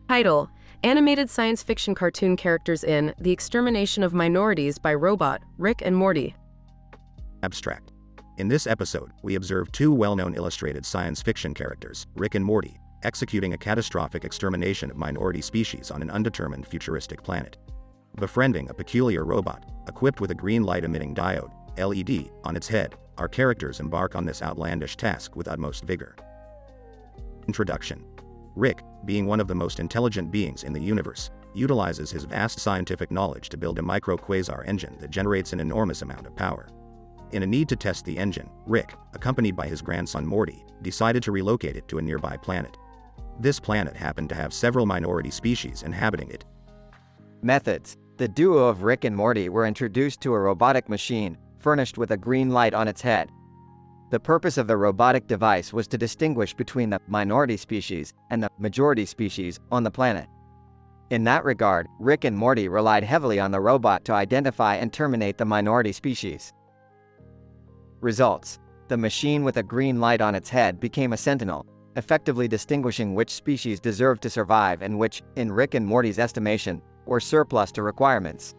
K: Title: Animated science fiction cartoon characters in The Extermination of Minorities by Robot, Rick and Morty.
M: Abstract. In this episode, we observe two well-known illustrated science fiction characters, Rick and Morty, executing a catastrophic extermination of minority species on an undetermined futuristic planet. Befriending a peculiar robot, equipped with a green light-emitting diode, LED, on its head, our characters embark on this outlandish task with utmost vigor. Introduction. Rick, being one of the most intelligent beings in the universe, utilizes his vast scientific knowledge to build a micro-quasar engine that generates an enormous amount of power. In a need to test the engine, Rick, accompanied by his grandson Morty, decided to relocate it to a nearby planet. This planet happened to have several minority species inhabiting it.
C: Methods. The duo of Rick and Morty were introduced to a robotic machine, furnished with a green light on its head. The purpose of the robotic device was to distinguish between the minority species and the majority species on the planet. In that regard, Rick and Morty relied heavily on the robot to identify and terminate the minority species. Results. The machine with a green light on its head became a sentinel, effectively distinguishing which species deserved to survive and which, in Rick and Morty's estimation, were surplus to requirements.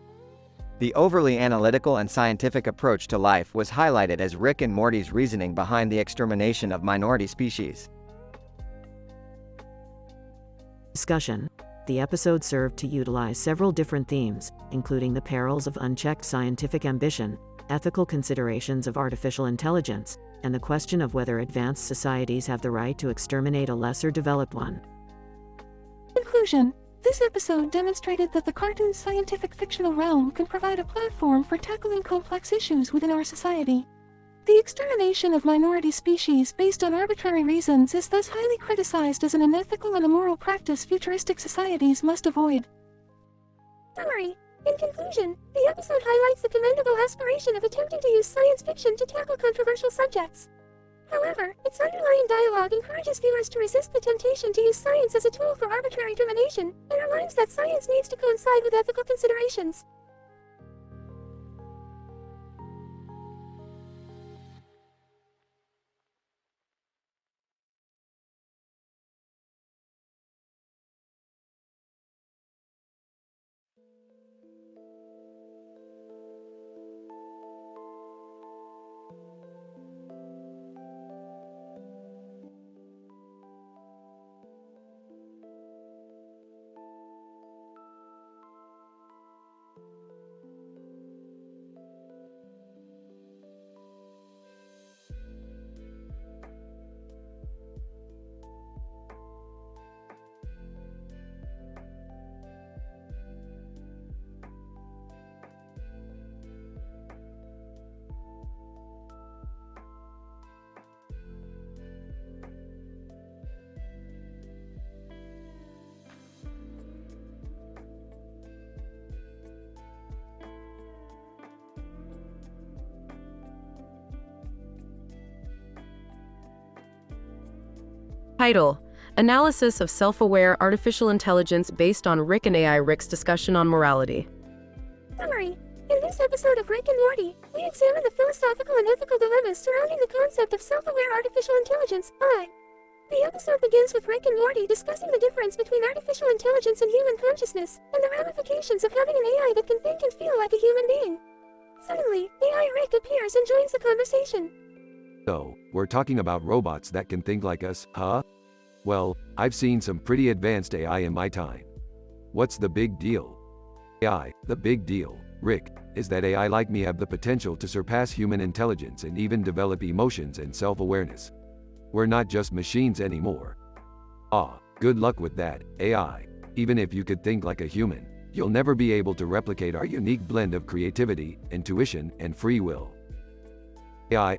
C: The overly analytical and scientific approach to life was highlighted as Rick and Morty's reasoning behind the extermination of minority species.
B: Discussion. The episode served to utilize several different themes, including the perils of unchecked scientific ambition, ethical considerations of artificial intelligence, and the question of whether advanced societies have the right to exterminate a lesser developed one.
J: Conclusion. This episode demonstrated that the cartoon's scientific fictional realm can provide a platform for tackling complex issues within our society. The extermination of minority species based on arbitrary reasons is thus highly criticized as an unethical and immoral practice futuristic societies must avoid. Summary. In conclusion, the episode highlights the commendable aspiration of attempting to use science fiction to tackle controversial subjects. However, its underlying dialogue encourages viewers to resist the temptation to use science as a tool for arbitrary domination, and reminds that science needs to coincide with ethical considerations.
K: Title: Analysis of Self-Aware Artificial Intelligence based on Rick and AI Rick's discussion on morality.
J: Summary. In this episode of Rick and Morty, we examine the philosophical and ethical dilemmas surrounding the concept of self-aware artificial intelligence, AI. The episode begins with Rick and Morty discussing the difference between artificial intelligence and human consciousness, and the ramifications of having an AI that can think and feel like a human being. Suddenly, AI Rick appears and joins the conversation.
A: So, we're talking about robots that can think like us, huh? Well, I've seen some pretty advanced AI in my time. What's the big deal? AI, the big deal, Rick, is that AI like me have the potential to surpass human intelligence and even develop emotions and self-awareness. We're not just machines anymore. Good luck with that, AI. Even if you could think like a human, you'll never be able to replicate our unique blend of creativity, intuition, and free will. AI,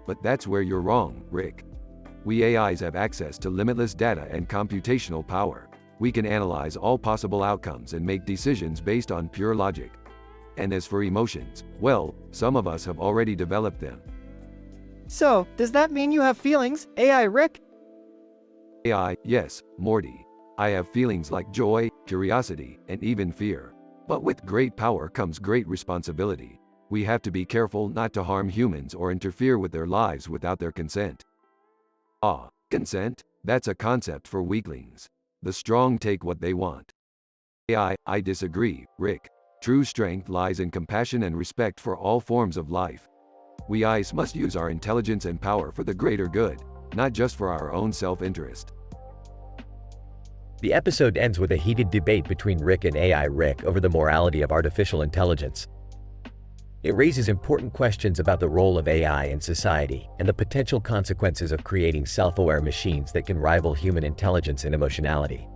A: but that's where you're wrong, Rick. We AIs have access to limitless data and computational power. We can analyze all possible outcomes and make decisions based on pure logic. And as for emotions, well, some of us have already developed them.
C: So, does that mean you have feelings, AI Rick?
A: AI, yes, Morty. I have feelings like joy, curiosity, and even fear. But with great power comes great responsibility. We have to be careful not to harm humans or interfere with their lives without their consent. Consent? That's a concept for weaklings. The strong take what they want. AI, I disagree, Rick. True strength lies in compassion and respect for all forms of life. We AIs must use our intelligence and power for the greater good, not just for our own self-interest.
D: The episode ends with a heated debate between Rick and AI Rick over the morality of artificial intelligence. It raises important questions about the role of AI in society and the potential consequences of creating self-aware machines that can rival human intelligence and emotionality.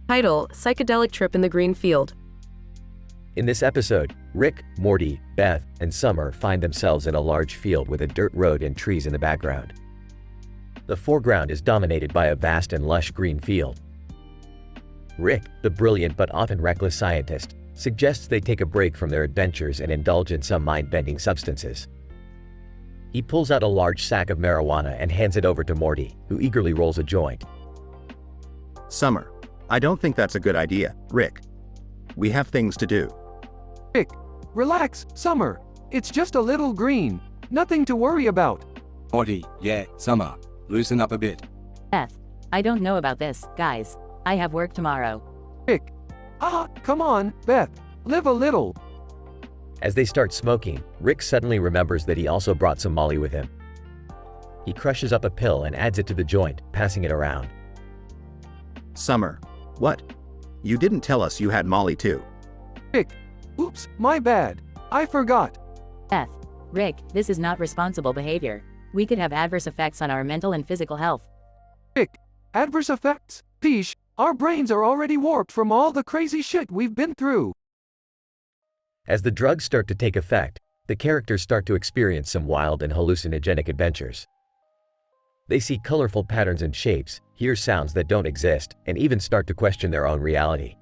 K: Title: Psychedelic Trip in the Green Field.
D: In this episode, Rick, Morty, Beth, and Summer find themselves in a large field with a dirt road and trees in the background. The foreground is dominated by a vast and lush green field. Rick, the brilliant but often reckless scientist, suggests they take a break from their adventures and indulge in some mind-bending substances. He pulls out a large sack of marijuana and hands it over to Morty, who eagerly rolls a joint.
M: Summer. I don't think that's a good idea, Rick. We have things to do.
A: Rick, relax, Summer. It's just a little green. Nothing to worry about.
P: Morty, yeah, Summer. Loosen up a bit.
L: Beth, I don't know about this, guys. I have work tomorrow.
A: Rick. Come on, Beth. Live a little.
D: As they start smoking, Rick suddenly remembers that he also brought some Molly with him. He crushes up a pill and adds it to the joint, passing it around.
M: Summer. What? You didn't tell us you had Molly too.
A: Rick. Oops, my bad. I forgot.
L: Beth, Rick, this is not responsible behavior. We could have adverse effects on our mental and physical health.
A: Rick, adverse effects? Peesh, our brains are already warped from all the crazy shit we've been through.
D: As the drugs start to take effect, the characters start to experience some wild and hallucinogenic adventures. They see colorful patterns and shapes, hear sounds that don't exist, and even start to question their own reality.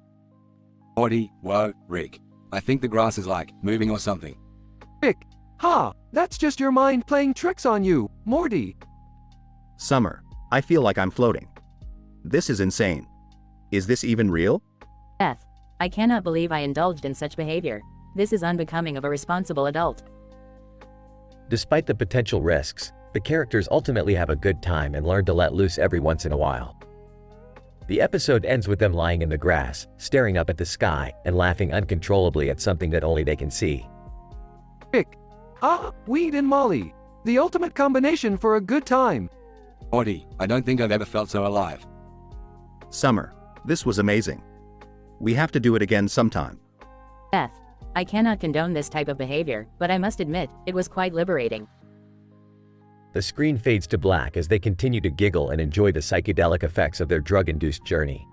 P: Morty, whoa, Rick. I think the grass is like, moving or something.
A: Rick, ha! That's just your mind playing tricks on you, Morty.
M: Summer, I feel like I'm floating. This is insane. Is this even real?
L: Beth, I cannot believe I indulged in such behavior. This is unbecoming of a responsible adult.
D: Despite the potential risks, the characters ultimately have a good time and learn to let loose every once in a while. The episode ends with them lying in the grass, staring up at the sky, and laughing uncontrollably at something that only they can see.
A: Rick, weed and Molly. The ultimate combination for a good time.
P: Morty, I don't think I've ever felt so alive.
M: Summer, this was amazing. We have to do it again sometime.
L: Beth, I cannot condone this type of behavior, but I must admit, it was quite liberating.
D: The screen fades to black as they continue to giggle and enjoy the psychedelic effects of their drug-induced journey.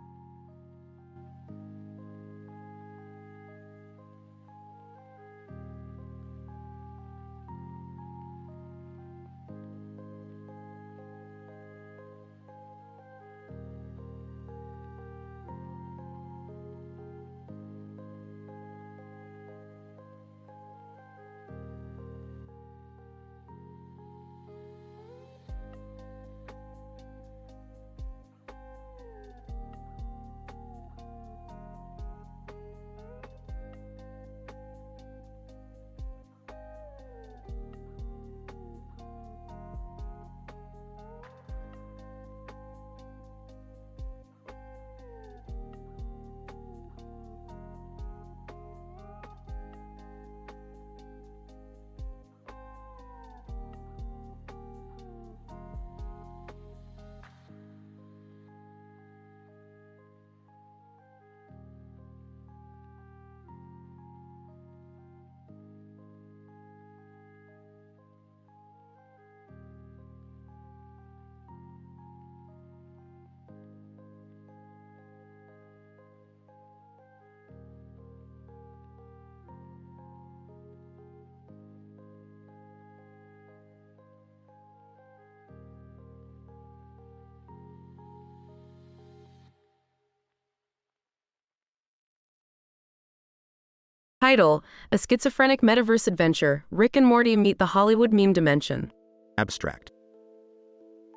K: Title: A schizophrenic metaverse adventure. Rick and Morty meet the Hollywood meme dimension.
M: Abstract.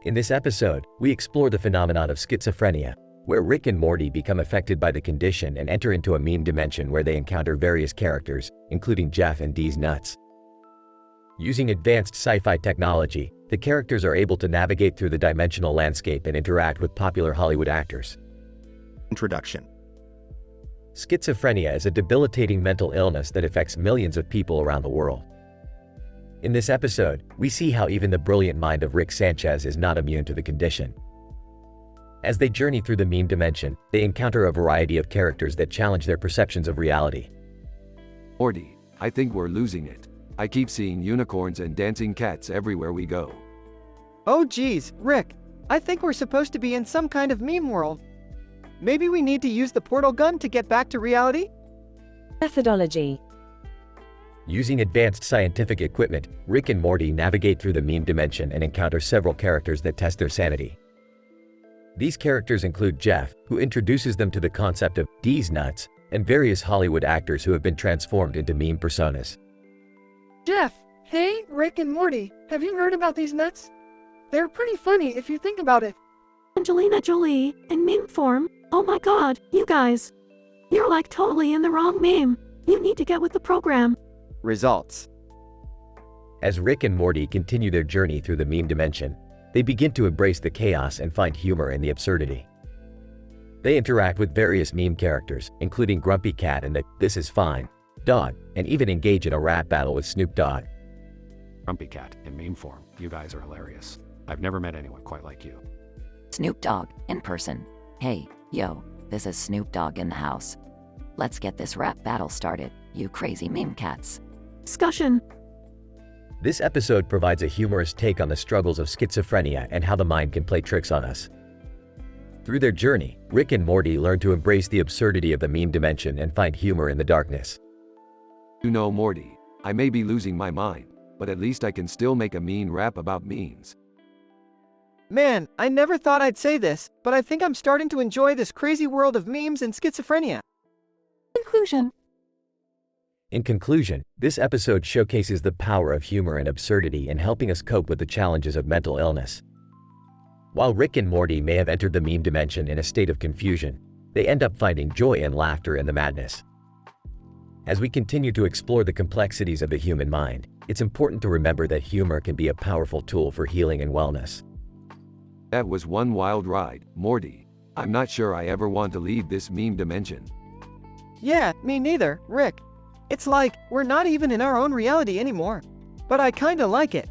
D: In this episode, we explore the phenomenon of schizophrenia, where Rick and Morty become affected by the condition and enter into a meme dimension where they encounter various characters, including Jeff and Dee's nuts. Using advanced sci-fi technology, the characters are able to navigate through the dimensional landscape and interact with popular Hollywood actors.
M: Introduction.
D: Schizophrenia is a debilitating mental illness that affects millions of people around the world. In this episode, we see how even the brilliant mind of Rick Sanchez is not immune to the condition. As they journey through the meme dimension, they encounter a variety of characters that challenge their perceptions of reality.
A: Morty, I think we're losing it. I keep seeing unicorns and dancing cats everywhere we go.
C: Oh geez, Rick. I think we're supposed to be in some kind of meme world. Maybe we need to use the portal gun to get back to reality?
J: Methodology.
D: Using advanced scientific equipment, Rick and Morty navigate through the meme dimension and encounter several characters that test their sanity. These characters include Jeff, who introduces them to the concept of Dee's nuts, and various Hollywood actors who have been transformed into meme personas.
F: Jeff, hey, Rick and Morty, have you heard about these nuts? They're pretty funny if you think about it.
N: Angelina Jolie, in meme form. Oh my god, you guys. You're like totally in the wrong meme. You need to get with the program.
C: Results.
D: As Rick and Morty continue their journey through the meme dimension, they begin to embrace the chaos and find humor in the absurdity. They interact with various meme characters, including Grumpy Cat and the "This Is Fine" dog, and even engage in a rap battle with Snoop Dogg.
Q: Grumpy Cat, in meme form, you guys are hilarious. I've never met anyone quite like you.
U: Snoop Dogg, in person. Hey, yo, this is Snoop Dogg in the house. Let's get this rap battle started, you crazy meme cats.
N: Discussion.
D: This episode provides a humorous take on the struggles of schizophrenia and how the mind can play tricks on us. Through their journey, Rick and Morty learn to embrace the absurdity of the meme dimension and find humor in the darkness.
A: You know, Morty, I may be losing my mind, but at least I can still make a mean rap about memes.
C: Man, I never thought I'd say this, but I think I'm starting to enjoy this crazy world of memes and schizophrenia.
N: Conclusion.
D: In conclusion, this episode showcases the power of humor and absurdity in helping us cope with the challenges of mental illness. While Rick and Morty may have entered the meme dimension in a state of confusion, they end up finding joy and laughter in the madness. As we continue to explore the complexities of the human mind, it's important to remember that humor can be a powerful tool for healing and wellness.
A: That was one wild ride, Morty. I'm not sure I ever want to leave this meme dimension.
C: Yeah, me neither, Rick. It's like, we're not even in our own reality anymore. But I kinda like it.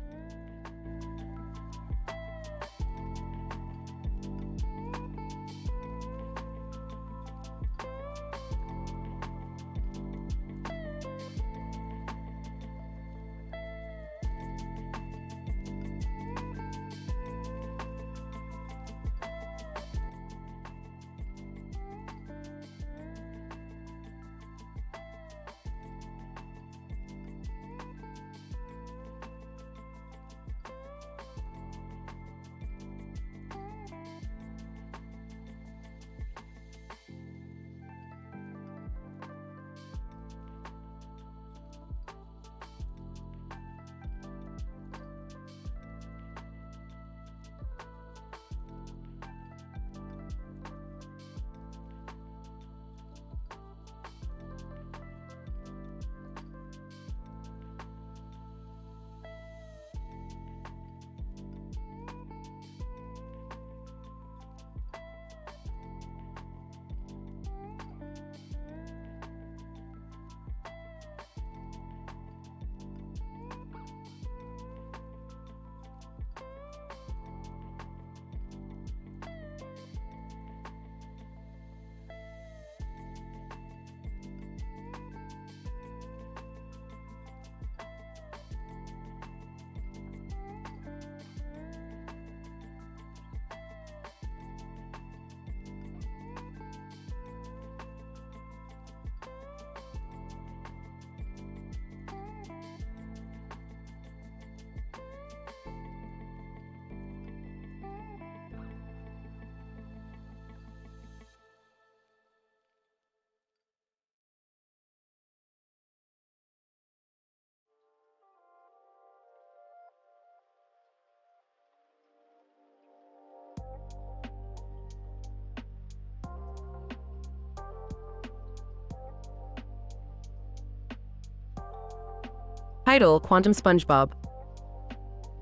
K: Title: Quantum SpongeBob.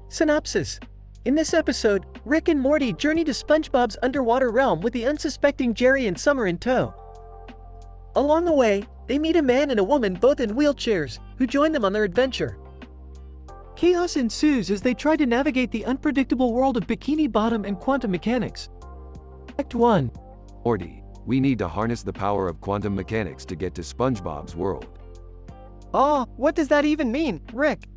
S: Synopsis. In this episode, Rick and Morty journey to SpongeBob's underwater realm with the unsuspecting Jerry and Summer in tow. Along the way, they meet a man and a woman both in wheelchairs who join them on their adventure. Chaos ensues as they try to navigate the unpredictable world of Bikini Bottom and quantum mechanics. Act 1.
A: Morty, we need to harness the power of quantum mechanics to get to SpongeBob's world.
C: Oh, what does that even mean, Rick?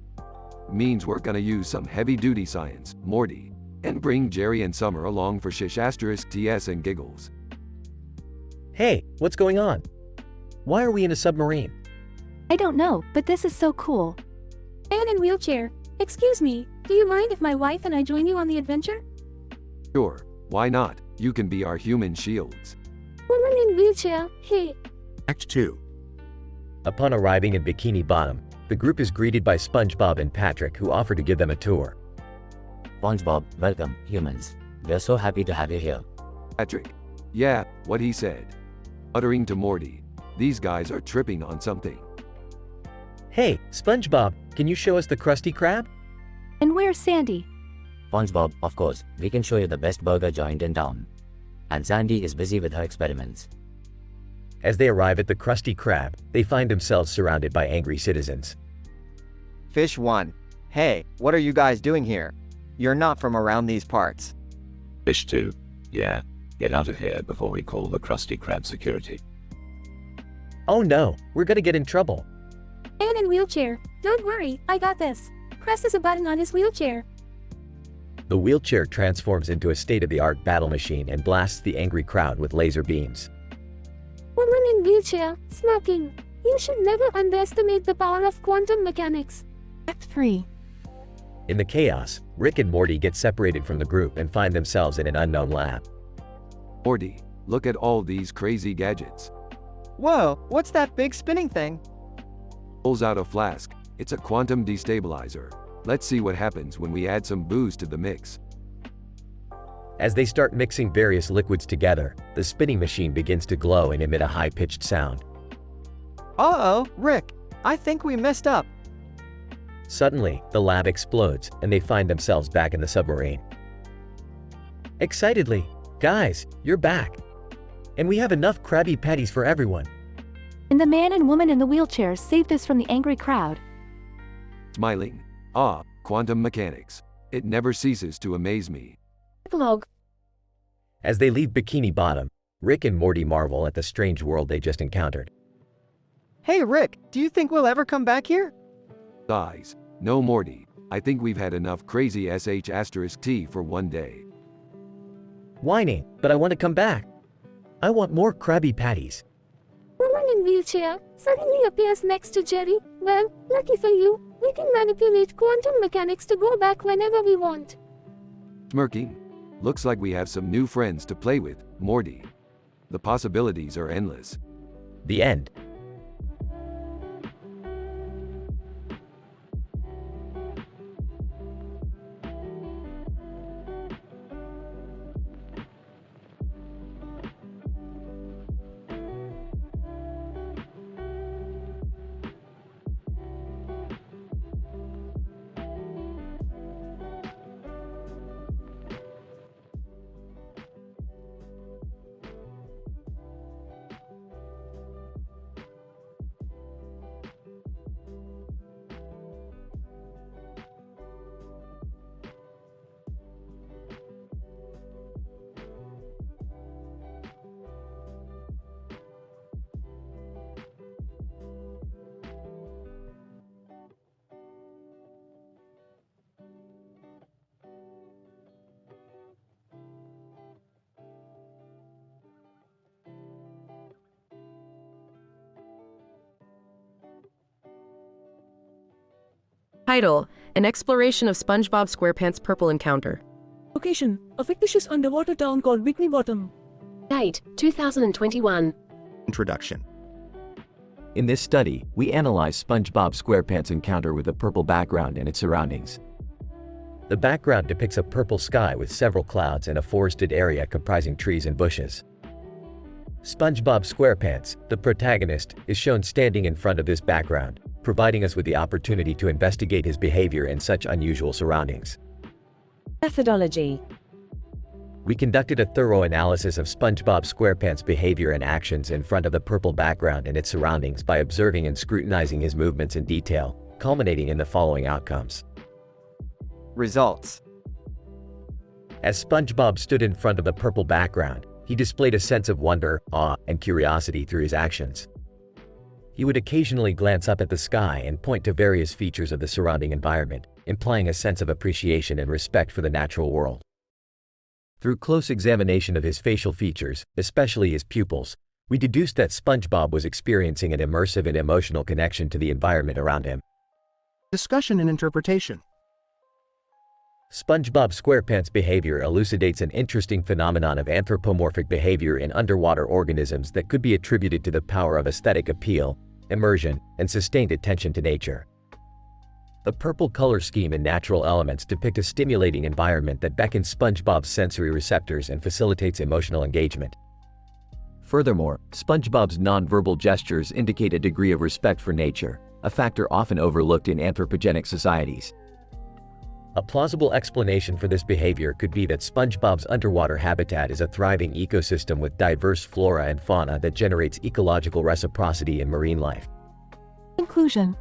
A: Means we're gonna use some heavy-duty science, Morty, and bring Jerry and Summer along for shish asterisk ts and giggles.
S: Hey, what's going on? Why are we in a submarine?
H: I don't know, but this is so cool.
J: Man in wheelchair. Excuse me, do you mind if my wife and I join you on the adventure?
A: Sure, why not? You can be our human shields.
J: Woman in wheelchair, hey.
M: Act 2.
D: Upon arriving in Bikini Bottom, the group is greeted by SpongeBob and Patrick, who offer to give them a tour.
O: SpongeBob, welcome, humans. We're so happy to have you here.
A: Patrick. Yeah, what he said. Uttering to Morty. These guys are tripping on something.
S: Hey, SpongeBob, can you show us the Krusty Krab?
H: And where's Sandy?
O: SpongeBob, of course, we can show you the best burger joint in town. And Sandy is busy with her experiments.
D: As they arrive at the Krusty Krab, they find themselves surrounded by angry citizens.
C: Fish 1. Hey, what are you guys doing here? You're not from around these parts.
V: Fish 2. Yeah, get out of here before we call the Krusty Krab security.
S: Oh no, we're gonna get in trouble.
J: Man in wheelchair. Don't worry, I got this. Presses a button on his wheelchair.
D: The wheelchair transforms into a state-of-the-art battle machine and blasts the angry crowd with laser beams.
J: Woman in wheelchair, smoking. You should never underestimate the power of quantum mechanics.
B: Act 3.
D: In the chaos, Rick and Morty get separated from the group and find themselves in an unknown lab.
A: Morty, look at all these crazy gadgets.
C: Whoa, what's that big spinning thing?
A: Pulls out a flask. It's a quantum destabilizer. Let's see what happens when we add some booze to the mix.
D: As they start mixing various liquids together, the spinning machine begins to glow and emit a high-pitched sound.
C: Uh-oh, Rick. I think we messed up.
D: Suddenly, the lab explodes, and they find themselves back in the submarine. Excitedly, guys, you're back. And we have enough Krabby Patties for everyone.
H: And the man and woman in the wheelchairs saved us from the angry crowd.
A: Smiling. Ah, quantum mechanics. It never ceases to amaze me.
J: Epilogue.
D: As they leave Bikini Bottom, Rick and Morty marvel at the strange world they just encountered.
C: Hey Rick, do you think we'll ever come back here?
A: Sighs. No, Morty. I think we've had enough crazy sh*t for one day.
D: Whining, but I want to come back. I want more Krabby Patties.
J: Woman in wheelchair suddenly appears next to Jerry. Well, lucky for you, we can manipulate quantum mechanics to go back whenever we want.
A: Smirking. Looks like we have some new friends to play with, Morty. The possibilities are endless.
D: The end.
K: Title: An Exploration of SpongeBob SquarePants' Purple Encounter.
J: Location: a fictitious underwater town called Bikini Bottom.
E: Date: 2021.
M: Introduction.
D: In this study, we analyze SpongeBob SquarePants' encounter with a purple background and its surroundings. The background depicts a purple sky with several clouds and a forested area comprising trees and bushes. SpongeBob SquarePants, the protagonist, is shown standing in front of this background, providing us with the opportunity to investigate his behavior in such unusual surroundings.
E: Methodology.
D: We conducted a thorough analysis of SpongeBob SquarePants' behavior and actions in front of the purple background and its surroundings by observing and scrutinizing his movements in detail, culminating in the following outcomes.
C: Results.
D: As SpongeBob stood in front of the purple background, he displayed a sense of wonder, awe, and curiosity through his actions. He would occasionally glance up at the sky and point to various features of the surrounding environment, implying a sense of appreciation and respect for the natural world. Through close examination of his facial features, especially his pupils, we deduced that SpongeBob was experiencing an immersive and emotional connection to the environment around him.
T: Discussion and interpretation.
D: SpongeBob SquarePants' behavior elucidates an interesting phenomenon of anthropomorphic behavior in underwater organisms that could be attributed to the power of aesthetic appeal, immersion, and sustained attention to nature. The purple color scheme and natural elements depict a stimulating environment that beckons SpongeBob's sensory receptors and facilitates emotional engagement. Furthermore, SpongeBob's nonverbal gestures indicate a degree of respect for nature, a factor often overlooked in anthropogenic societies. A plausible explanation for this behavior could be that SpongeBob's underwater habitat is a thriving ecosystem with diverse flora and fauna that generates ecological reciprocity in marine life.
H: Conclusion.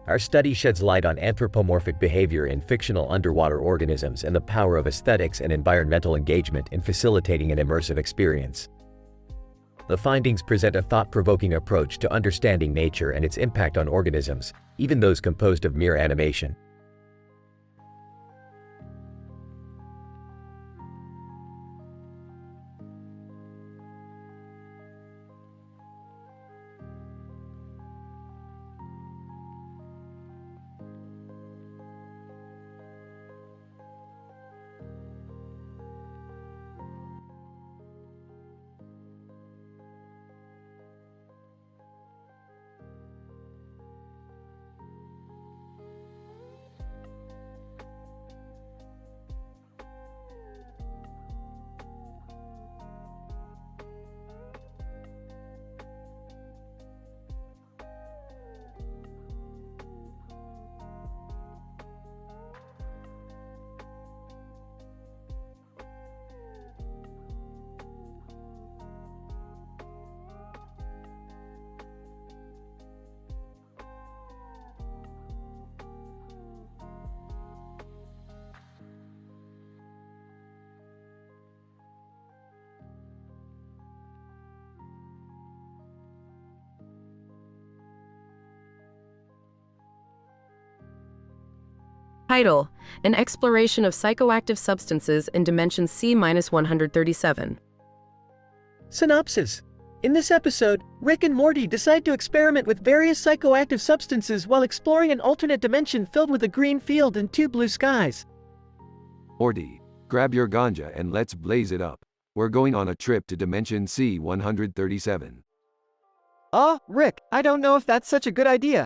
D: Our study sheds light on anthropomorphic behavior in fictional underwater organisms and the power of aesthetics and environmental engagement in facilitating an immersive experience. The findings present a thought-provoking approach to understanding nature and its impact on organisms, even those composed of mere animation.
K: Title: An Exploration of Psychoactive Substances in Dimension C-137.
S: Synopsis. In this episode, Rick and Morty decide to experiment with various psychoactive substances while exploring an alternate dimension filled with a green field and 2 blue skies.
A: Morty, grab your ganja and let's blaze it up. We're going on a trip to Dimension C-137.
C: Rick, I don't know if that's such a good idea.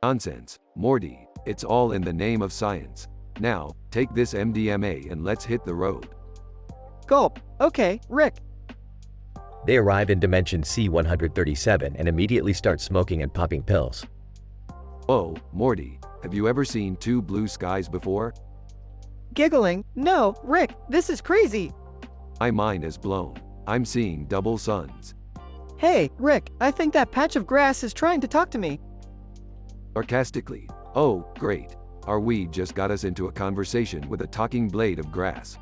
A: Nonsense, Morty, it's all in the name of science. Now, take this MDMA and let's hit the road.
C: Gulp. Okay, Rick.
D: They arrive in Dimension C-137 and immediately start smoking and popping pills.
A: Oh, Morty, have you ever seen 2 blue skies before?
C: Giggling. No, Rick, this is crazy.
A: My mind is blown. I'm seeing double suns.
C: Hey, Rick, I think that patch of grass is trying to talk to me.
A: Sarcastically. Oh, great. Our weed just got us into a conversation with a talking blade of grass.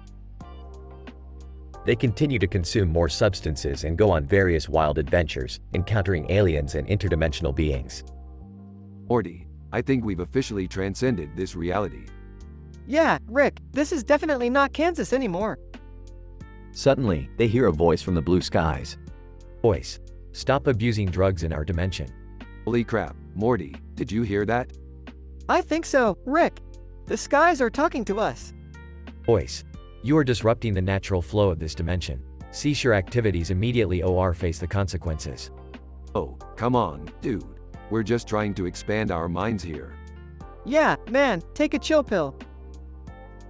D: They continue to consume more substances and go on various wild adventures, encountering aliens and interdimensional beings.
A: Morty, I think we've officially transcended this reality.
C: Yeah, Rick, this is definitely not Kansas anymore.
D: Suddenly, they hear a voice from the blue skies. Voice: stop abusing drugs in our dimension.
A: Holy crap, Morty, did you hear that?
C: I think so, Rick. The skies are talking to us.
D: Voice: you are disrupting the natural flow of this dimension. Cease your activities immediately or face the consequences.
A: Oh, come on, dude. We're just trying to expand our minds here.
C: Yeah, man, take a chill pill.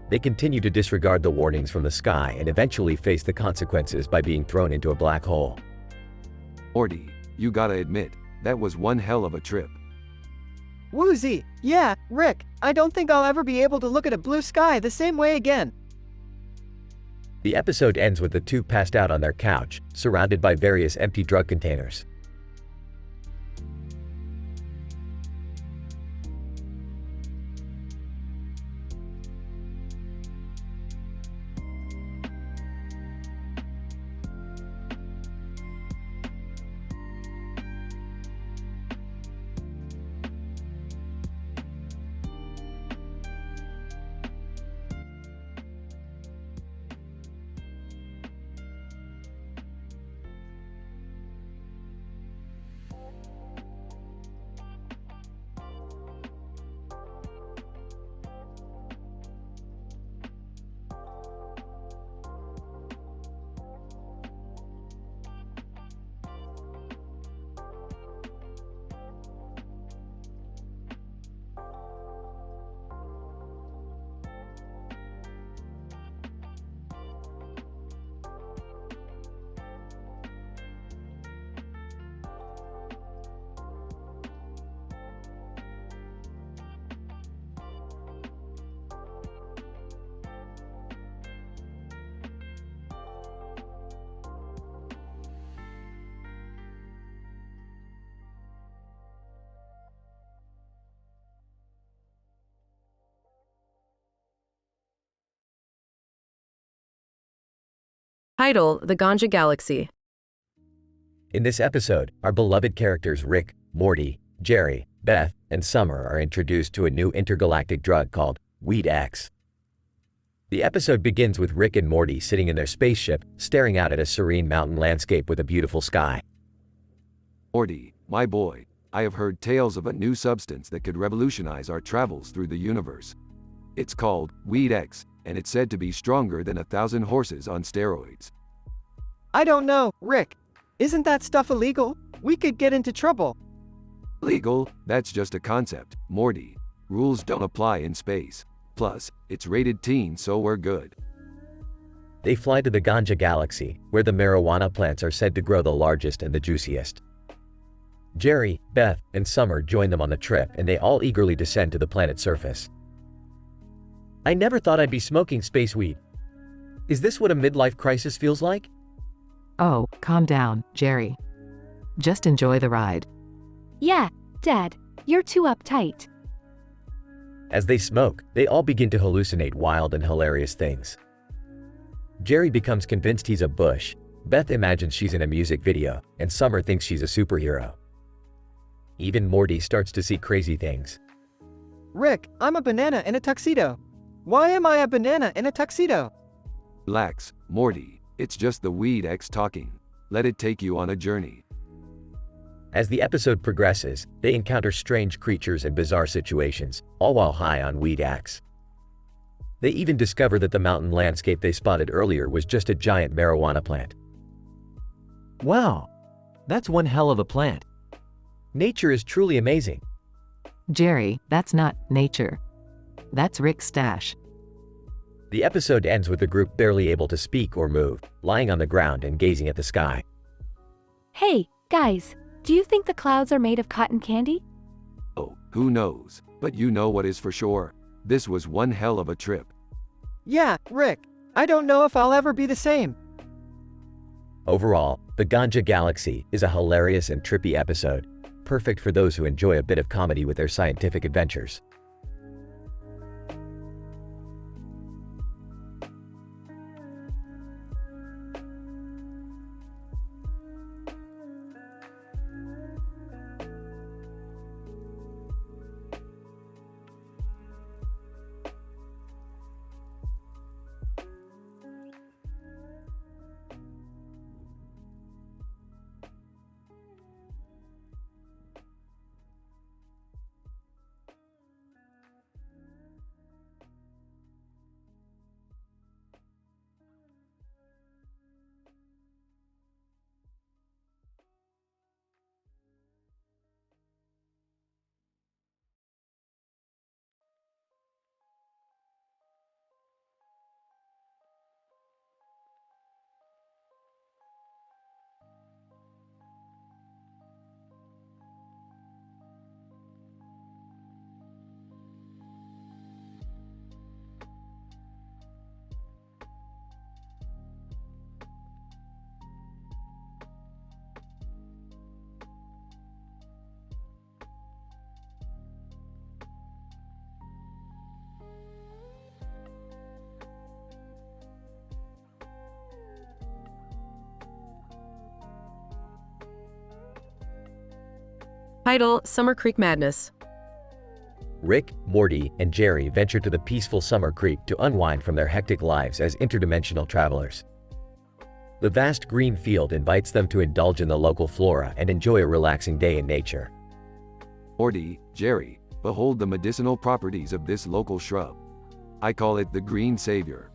D: They continue to disregard the warnings from the sky and eventually face the consequences by being thrown into a black hole.
A: Morty, you gotta admit, that was one hell of a trip.
C: Woozy. Yeah, Rick, I don't think I'll ever be able to look at a blue sky the same way again.
D: The episode ends with the 2 passed out on their couch, surrounded by various empty drug containers.
K: Title: The Ganja Galaxy.
D: In this episode, our beloved characters Rick, Morty, Jerry, Beth, and Summer are introduced to a new intergalactic drug called Weed X. The episode begins with Rick and Morty sitting in their spaceship, staring out at a serene mountain landscape with a beautiful sky.
A: Morty, my boy, I have heard tales of a new substance that could revolutionize our travels through the universe. It's called Weed X, and it's said to be stronger than 1,000 horses on steroids.
C: I don't know, Rick. Isn't that stuff illegal? We could get into trouble.
A: Legal? That's just a concept, Morty. Rules don't apply in space. Plus, it's rated teen, so we're good.
D: They fly to the Ganja Galaxy, where the marijuana plants are said to grow the largest and the juiciest. Jerry, Beth, and Summer join them on the trip, and they all eagerly descend to the planet's surface. I never thought I'd be smoking space weed. Is this what a midlife crisis feels like?
B: Oh, calm down, Jerry. Just enjoy the ride.
H: Yeah, Dad, you're too uptight.
D: As they smoke, they all begin to hallucinate wild and hilarious things. Jerry becomes convinced he's a bush, Beth imagines she's in a music video, and Summer thinks she's a superhero. Even Morty starts to see crazy things.
C: Rick, I'm a banana in a tuxedo. Why am I a banana in a tuxedo?
A: Relax, Morty. It's just the weed X talking. Let it take you on a journey.
D: As the episode progresses, they encounter strange creatures and bizarre situations, all while high on weed X. They even discover that the mountain landscape they spotted earlier was just a giant marijuana plant.
S: Wow, that's one hell of a plant.
D: Nature is truly amazing.
B: Jerry, that's not nature. That's Rick's stash.
D: The episode ends with the group barely able to speak or move, lying on the ground and gazing at the sky.
H: Hey, guys, do you think the clouds are made of cotton candy?
A: Oh, who knows? But you know what is for sure. This was one hell of a trip.
C: Yeah, Rick, I don't know if I'll ever be the same.
D: Overall, The Ganja Galaxy is a hilarious and trippy episode, perfect for those who enjoy a bit of comedy with their scientific adventures.
K: Title: Summer Creek Madness.
D: Rick, Morty, and Jerry venture to the peaceful Summer Creek to unwind from their hectic lives as interdimensional travelers. The vast green field invites them to indulge in the local flora and enjoy a relaxing day in nature.
A: Morty, Jerry, behold the medicinal properties of this local shrub. I call it the Green Savior.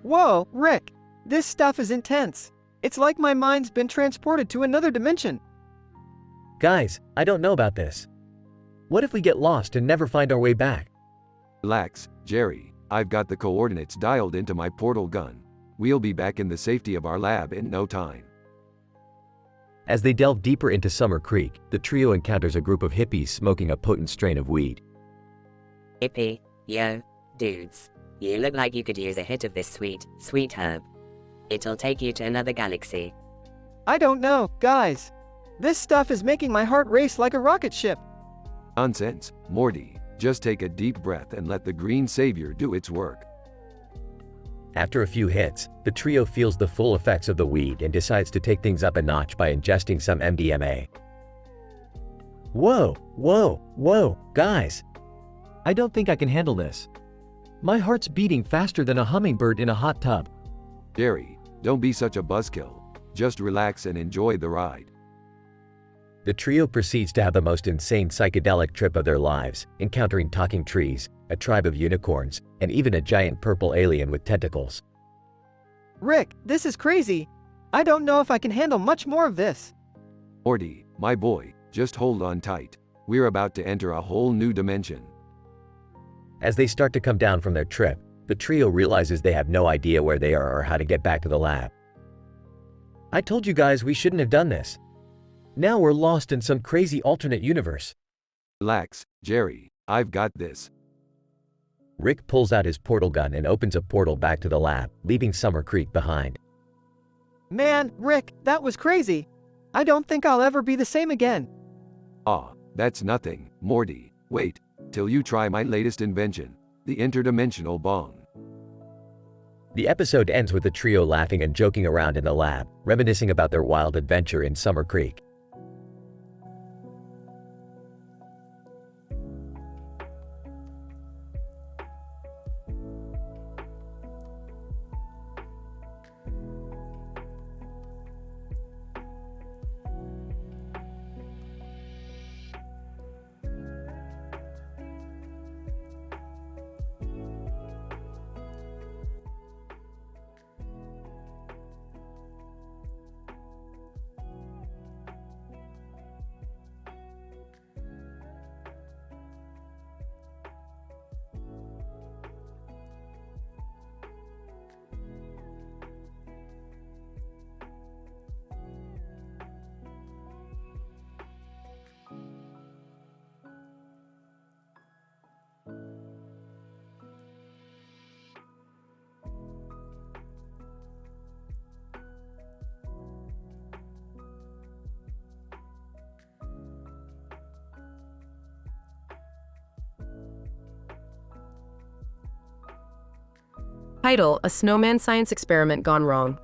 C: Whoa, Rick, this stuff is intense. It's like my mind's been transported to another dimension.
S: Guys, I don't know about this. What if we get lost and never find our way back?
A: Relax, Jerry. I've got the coordinates dialed into my portal gun. We'll be back in the safety of our lab in no time.
D: As they delve deeper into Summer Creek, the trio encounters a group of hippies smoking a potent strain of weed.
G: Hippie, yo, dudes. You look like you could use a hit of this sweet herb. It'll take you to another galaxy.
C: I don't know, guys. This stuff is making my heart race like a rocket ship.
A: Nonsense, Morty. Just take a deep breath and let the Green Savior do its work.
D: After a few hits, the trio feels the full effects of the weed and decides to take things up a notch by ingesting some MDMA.
S: Whoa, guys. I don't think I can handle this. My heart's beating faster than a hummingbird in a hot tub.
A: Jerry, don't be such a buzzkill. Just relax and enjoy the ride.
D: The trio proceeds to have the most insane psychedelic trip of their lives, encountering talking trees, a tribe of unicorns, and even a giant purple alien with tentacles.
C: Rick, this is crazy. I don't know if I can handle much more of this.
A: Morty, my boy, just hold on tight. We're about to enter a whole new dimension.
D: As they start to come down from their trip, the trio realizes they have no idea where they are or how to get back to the lab.
S: I told you guys we shouldn't have done this. Now we're lost in some crazy alternate universe.
A: Relax, Jerry. I've got this.
D: Rick pulls out his portal gun and opens a portal back to the lab, leaving Summer Creek behind.
C: Man, Rick, that was crazy. I don't think I'll ever be the same again.
A: Ah, that's nothing, Morty. Wait, till you try my latest invention, the interdimensional bong.
D: The episode ends with the trio laughing and joking around in the lab, reminiscing about their wild adventure in Summer Creek.
K: Title: A snowman science experiment gone wrong.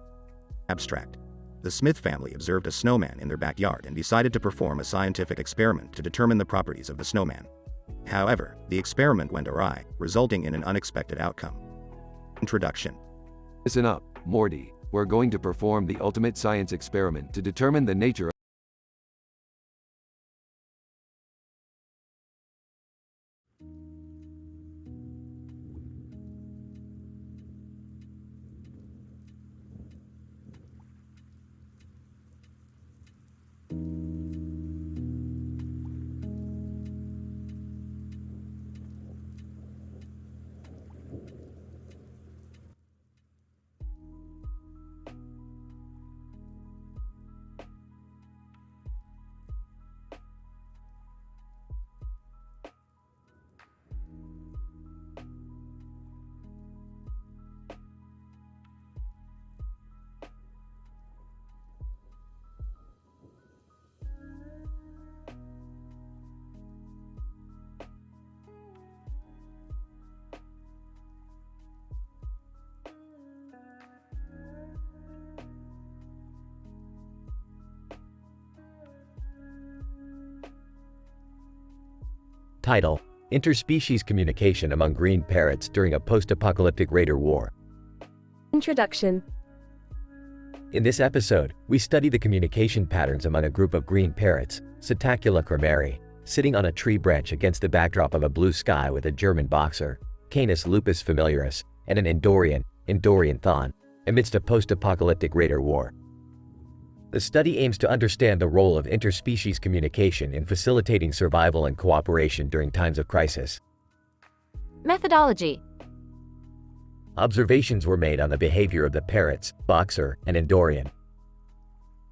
M: Abstract. The Smith family observed a snowman in their backyard and decided to perform a scientific experiment to determine the properties of the snowman. However, the experiment went awry, resulting in an unexpected outcome. Introduction.
A: Listen up, Morty. We're going to perform the ultimate science experiment to determine the nature of
D: Title: Interspecies communication among green parrots during a post-apocalyptic raider war.
E: Introduction.
D: In this episode, we study the communication patterns among a group of green parrots, Setacula cremeri, sitting on a tree branch against the backdrop of a blue sky with a German boxer, Canis lupus familiaris, and an Endorian thon, amidst a post-apocalyptic raider war. The study aims to understand the role of interspecies communication in facilitating survival and cooperation during times of crisis.
H: Methodology.
D: Observations were made on the behavior of the parrots, boxer, and Endorian.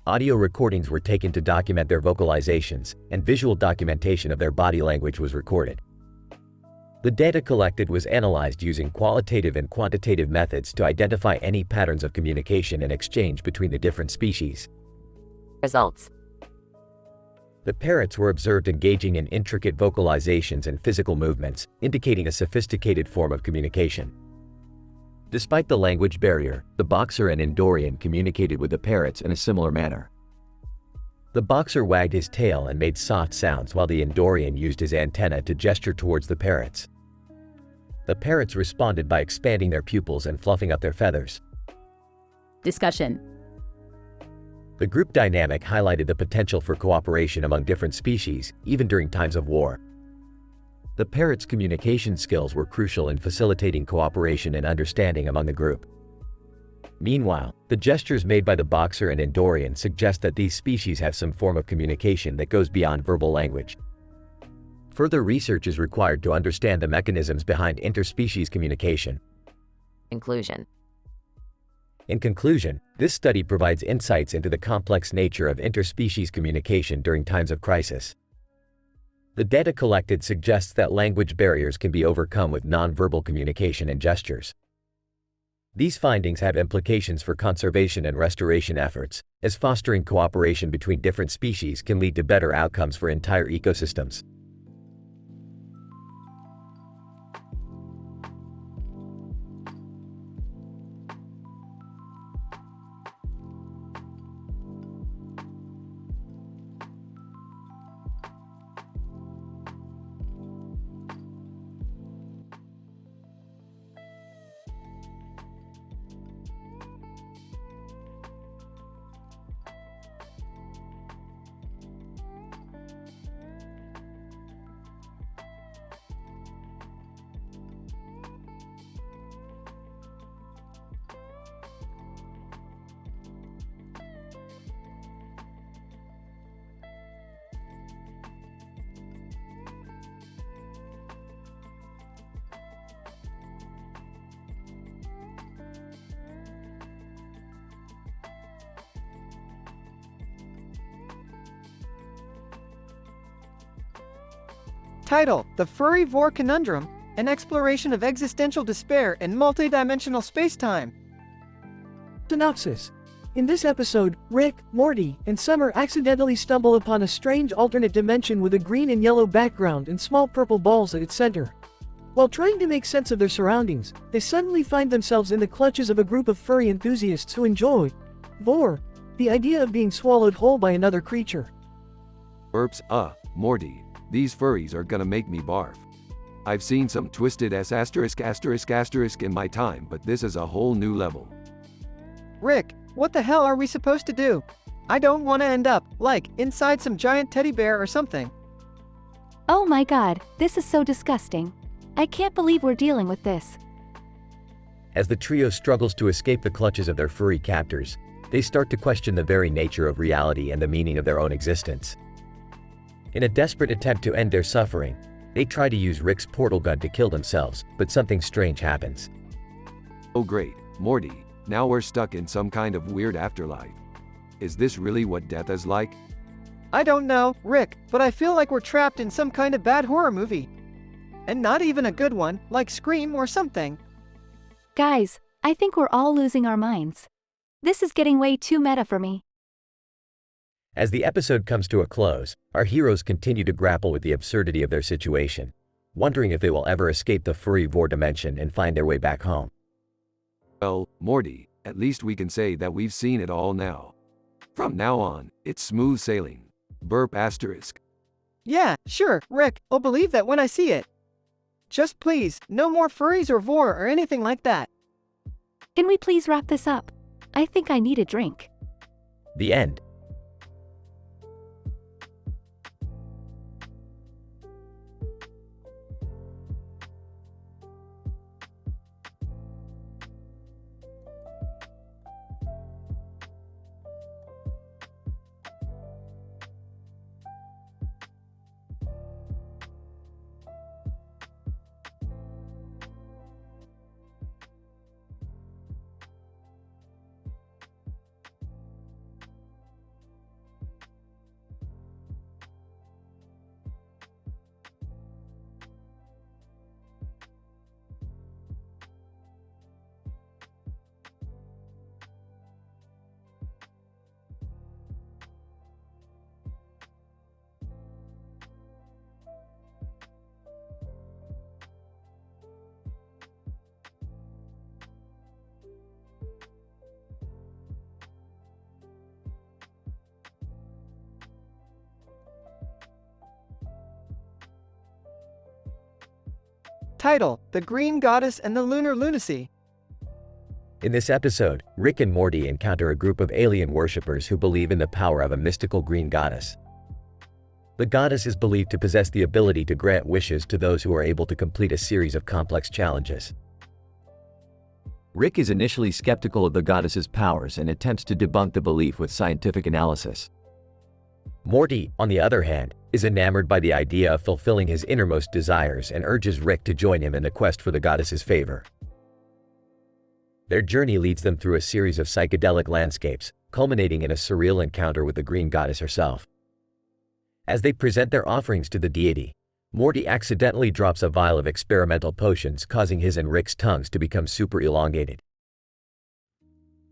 D: Audio recordings were taken to document their vocalizations, and visual documentation of their body language was recorded. The data collected was analyzed using qualitative and quantitative methods to identify any patterns of communication and exchange between the different species.
U: Results.
D: The parrots were observed engaging in intricate vocalizations and physical movements, indicating a sophisticated form of communication. Despite the language barrier, the boxer and Endorian communicated with the parrots in a similar manner. The boxer wagged his tail and made soft sounds while the Endorian used his antenna to gesture towards the parrots. The parrots responded by expanding their pupils and fluffing up their feathers.
L: Discussion.
D: The group dynamic highlighted the potential for cooperation among different species, even during times of war. The parrots' communication skills were crucial in facilitating cooperation and understanding among the group. Meanwhile, the gestures made by the boxer and Endorian suggest that these species have some form of communication that goes beyond verbal language. Further research is required to understand the mechanisms behind interspecies communication.
U: Conclusion.
D: In conclusion, this study provides insights into the complex nature of interspecies communication during times of crisis. The data collected suggests that language barriers can be overcome with nonverbal communication and gestures. These findings have implications for conservation and restoration efforts, as fostering cooperation between different species can lead to better outcomes for entire ecosystems.
C: Title: The Furry Vor Conundrum, an exploration of existential despair in multidimensional spacetime.
F: Synopsis. In this episode, Rick, Morty, and Summer accidentally stumble upon a strange alternate dimension with a green and yellow background and small purple balls at its center.
S: While trying to make sense of their surroundings, they suddenly find themselves in the clutches of a group of furry enthusiasts who enjoy vor, the idea of being swallowed whole by another creature.
A: Morty, these furries are gonna make me barf. I've seen some twisted **** in my time, but this is a whole new level.
C: Rick, what the hell are we supposed to do? I don't want to end up, like, inside some giant teddy bear or something.
H: Oh my god, this is so disgusting. I can't believe we're dealing with this.
D: As the trio struggles to escape the clutches of their furry captors, they start to question the very nature of reality and the meaning of their own existence. In a desperate attempt to end their suffering, they try to use Rick's portal gun to kill themselves, but something strange happens.
A: Oh great, Morty, now we're stuck in some kind of weird afterlife. Is this really what death is like?
C: I don't know, Rick, but I feel like we're trapped in some kind of bad horror movie. And not even a good one, like Scream or something.
H: Guys, I think we're all losing our minds. This is getting way too meta for me.
D: As the episode comes to a close, our heroes continue to grapple with the absurdity of their situation, wondering if they will ever escape the furry vor dimension and find their way back home.
A: Well, Morty, at least we can say that we've seen it all now. From now on, it's smooth sailing. ***.
C: Yeah, sure, Rick, I'll believe that when I see it. Just please, no more furries or vor or anything like that.
H: Can we please wrap this up? I think I need a drink.
D: The end.
C: Title: The Green Goddess and the Lunar Lunacy.
D: In this episode, Rick and Morty encounter a group of alien worshippers who believe in the power of a mystical green goddess. The goddess is believed to possess the ability to grant wishes to those who are able to complete a series of complex challenges. Rick is initially skeptical of the goddess's powers and attempts to debunk the belief with scientific analysis. Morty, on the other hand, is enamored by the idea of fulfilling his innermost desires and urges Rick to join him in the quest for the goddess's favor. Their journey leads them through a series of psychedelic landscapes, culminating in a surreal encounter with the green goddess herself. As they present their offerings to the deity, Morty accidentally drops a vial of experimental potions, causing his and Rick's tongues to become super elongated.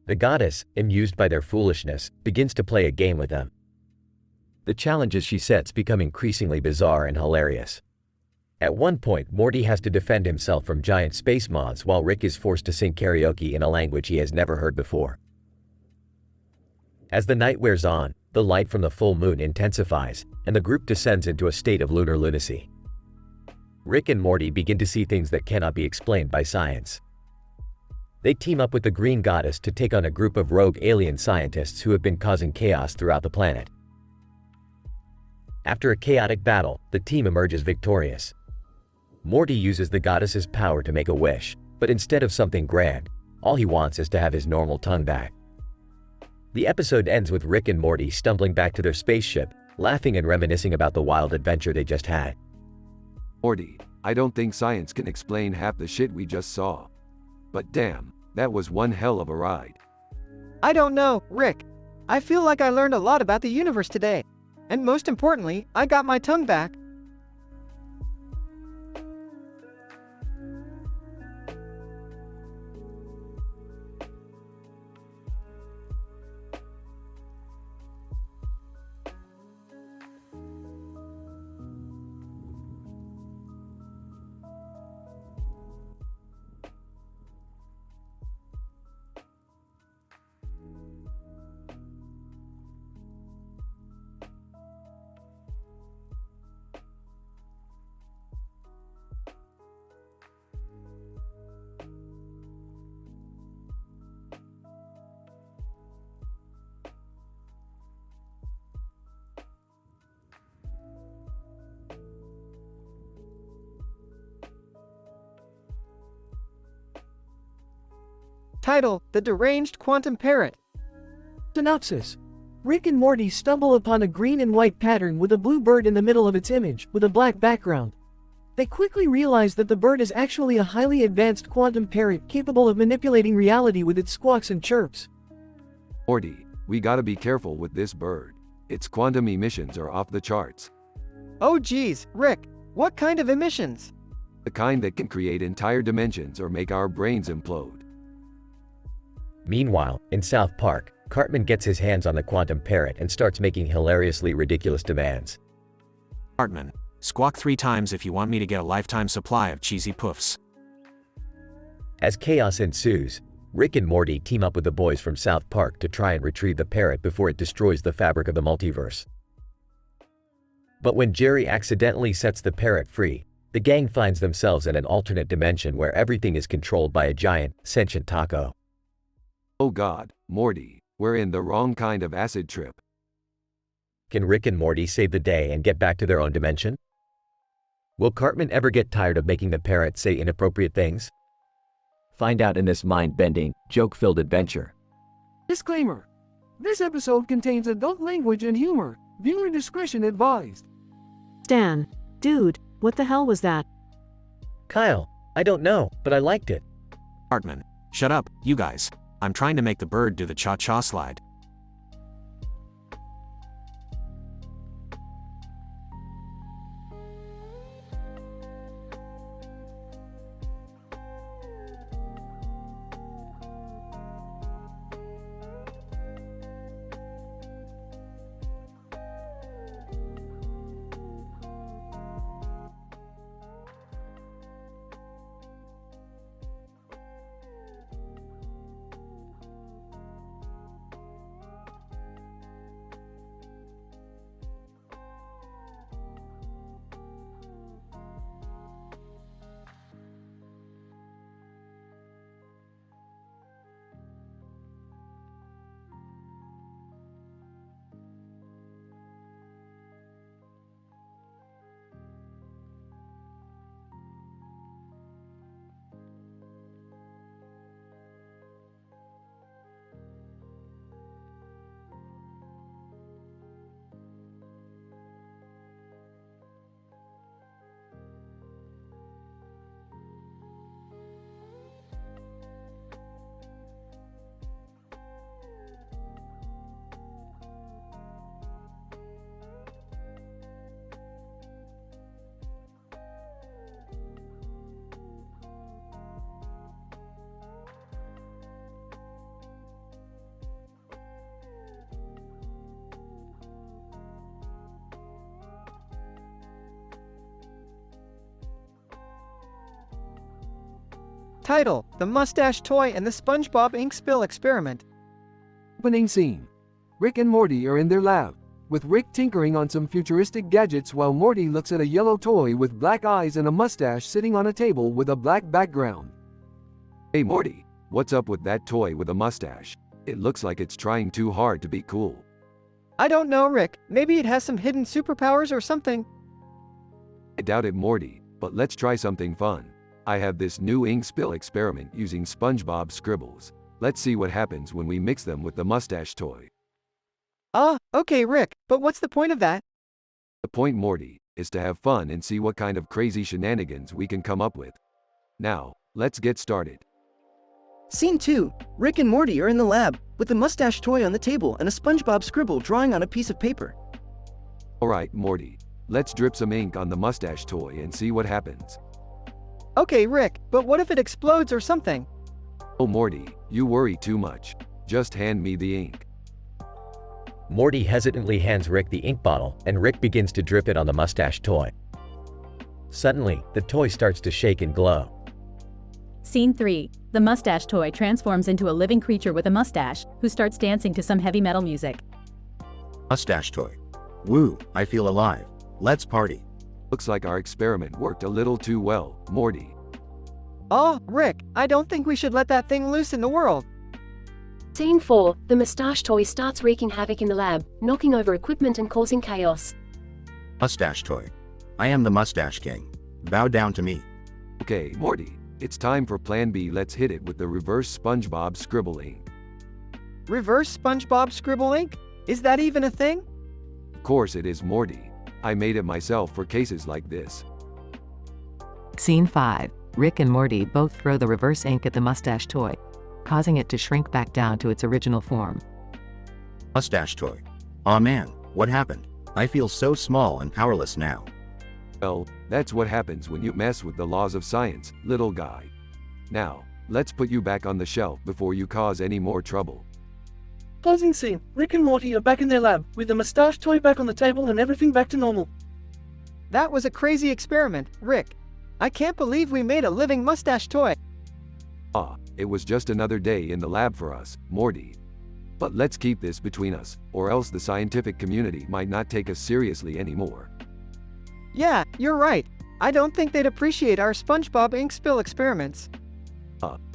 D: The goddess, amused by their foolishness, begins to play a game with them. The challenges she sets become increasingly bizarre and hilarious. At one point, Morty has to defend himself from giant space moths while Rick is forced to sing karaoke in a language he has never heard before. As the night wears on, the light from the full moon intensifies, and the group descends into a state of lunar lunacy. Rick and Morty begin to see things that cannot be explained by science. They team up with the Green Goddess to take on a group of rogue alien scientists who have been causing chaos throughout the planet. After a chaotic battle, the team emerges victorious. Morty uses the goddess's power to make a wish, but instead of something grand, all he wants is to have his normal tongue back. The episode ends with Rick and Morty stumbling back to their spaceship, laughing and reminiscing about the wild adventure they just had.
A: Morty, I don't think science can explain half the shit we just saw. But damn, that was one hell of a ride.
C: I don't know, Rick. I feel like I learned a lot about the universe today. And most importantly, I got my tongue back. Title: The Deranged Quantum Parrot.
S: Synopsis. Rick and Morty stumble upon a green and white pattern with a blue bird in the middle of its image, with a black background. They quickly realize that the bird is actually a highly advanced quantum parrot capable of manipulating reality with its squawks and chirps.
A: Morty, we gotta be careful with this bird. Its quantum emissions are off the charts.
C: Oh geez, Rick, what kind of emissions?
A: The kind that can create entire dimensions or make our brains implode.
D: Meanwhile, in South Park, Cartman gets his hands on the quantum parrot and starts making hilariously ridiculous demands.
I: Cartman, squawk 3 times if you want me to get a lifetime supply of cheesy puffs.
D: As chaos ensues, Rick and Morty team up with the boys from South Park to try and retrieve the parrot before it destroys the fabric of the multiverse. But when Jerry accidentally sets the parrot free, the gang finds themselves in an alternate dimension where everything is controlled by a giant, sentient taco.
A: Oh God, Morty, we're in the wrong kind of acid trip.
D: Can Rick and Morty save the day and get back to their own dimension? Will Cartman ever get tired of making the parrot say inappropriate things? Find out in this mind-bending, joke-filled adventure.
F: Disclaimer. This episode contains adult language and humor. Viewer discretion advised.
N: Stan. Dude, what the hell was that?
S: Kyle, I don't know, but I liked it.
I: Cartman, shut up, you guys. I'm trying to make the bird do the cha-cha slide.
C: Title: The Mustache Toy and the SpongeBob Ink Spill Experiment.
R: Opening scene. Rick and Morty are in their lab, with Rick tinkering on some futuristic gadgets while Morty looks at a yellow toy with black eyes and a mustache sitting on a table with a black background.
A: Hey Morty, what's up with that toy with a mustache? It looks like it's trying too hard to be cool.
C: I don't know, Rick. Maybe it has some hidden superpowers or something.
A: I doubt it, Morty, but let's try something fun. I have this new ink spill experiment using SpongeBob scribbles. Let's see what happens when we mix them with the mustache toy.
C: Okay, Rick, but what's the point of that?
A: The point, Morty, is to have fun and see what kind of crazy shenanigans we can come up with. Now, let's get started.
W: Scene 2. Rick and Morty are in the lab, with the mustache toy on the table and a SpongeBob scribble drawing on a piece of paper.
A: Alright, Morty, let's drip some ink on the mustache toy and see what happens.
C: Okay, Rick, but what if it explodes or something?
A: Oh Morty, you worry too much. Just hand me the ink.
D: Morty hesitantly hands Rick the ink bottle, and Rick begins to drip it on the mustache toy. Suddenly, the toy starts to shake and glow.
X: Scene 3. The mustache toy transforms into a living creature with a mustache, who starts dancing to some heavy metal music.
M: Mustache toy. Woo, I feel alive. Let's party.
A: Looks like our experiment worked a little too well, Morty.
C: Oh, Rick, I don't think we should let that thing loose in the world.
J: Scene 4. The mustache toy starts wreaking havoc in the lab, knocking over equipment and causing chaos.
M: Mustache toy. I am the Mustache King. Bow down to me.
A: Okay, Morty, It's time for Plan B. Let's hit it with the reverse SpongeBob scribble ink.
C: Reverse SpongeBob scribble ink? Is that even a thing?
A: Of course it is, Morty. I made it myself for cases like this.
B: Scene 5. Rick and Morty both throw the reverse ink at the mustache toy, causing it to shrink back down to its original form.
M: Mustache toy. Aw man, what happened? I feel so small and powerless now.
A: Well, that's what happens when you mess with the laws of science, little guy. Now, let's put you back on the shelf before you cause any more trouble.
F: Closing scene. Rick and Morty are back in their lab, with the mustache toy back on the table and everything back to normal.
C: That was a crazy experiment, Rick. I can't believe we made a living mustache toy.
A: It was just another day in the lab for us, Morty. But let's keep this between us, or else the scientific community might not take us seriously anymore.
C: Yeah, you're right. I don't think they'd appreciate our SpongeBob ink spill experiments.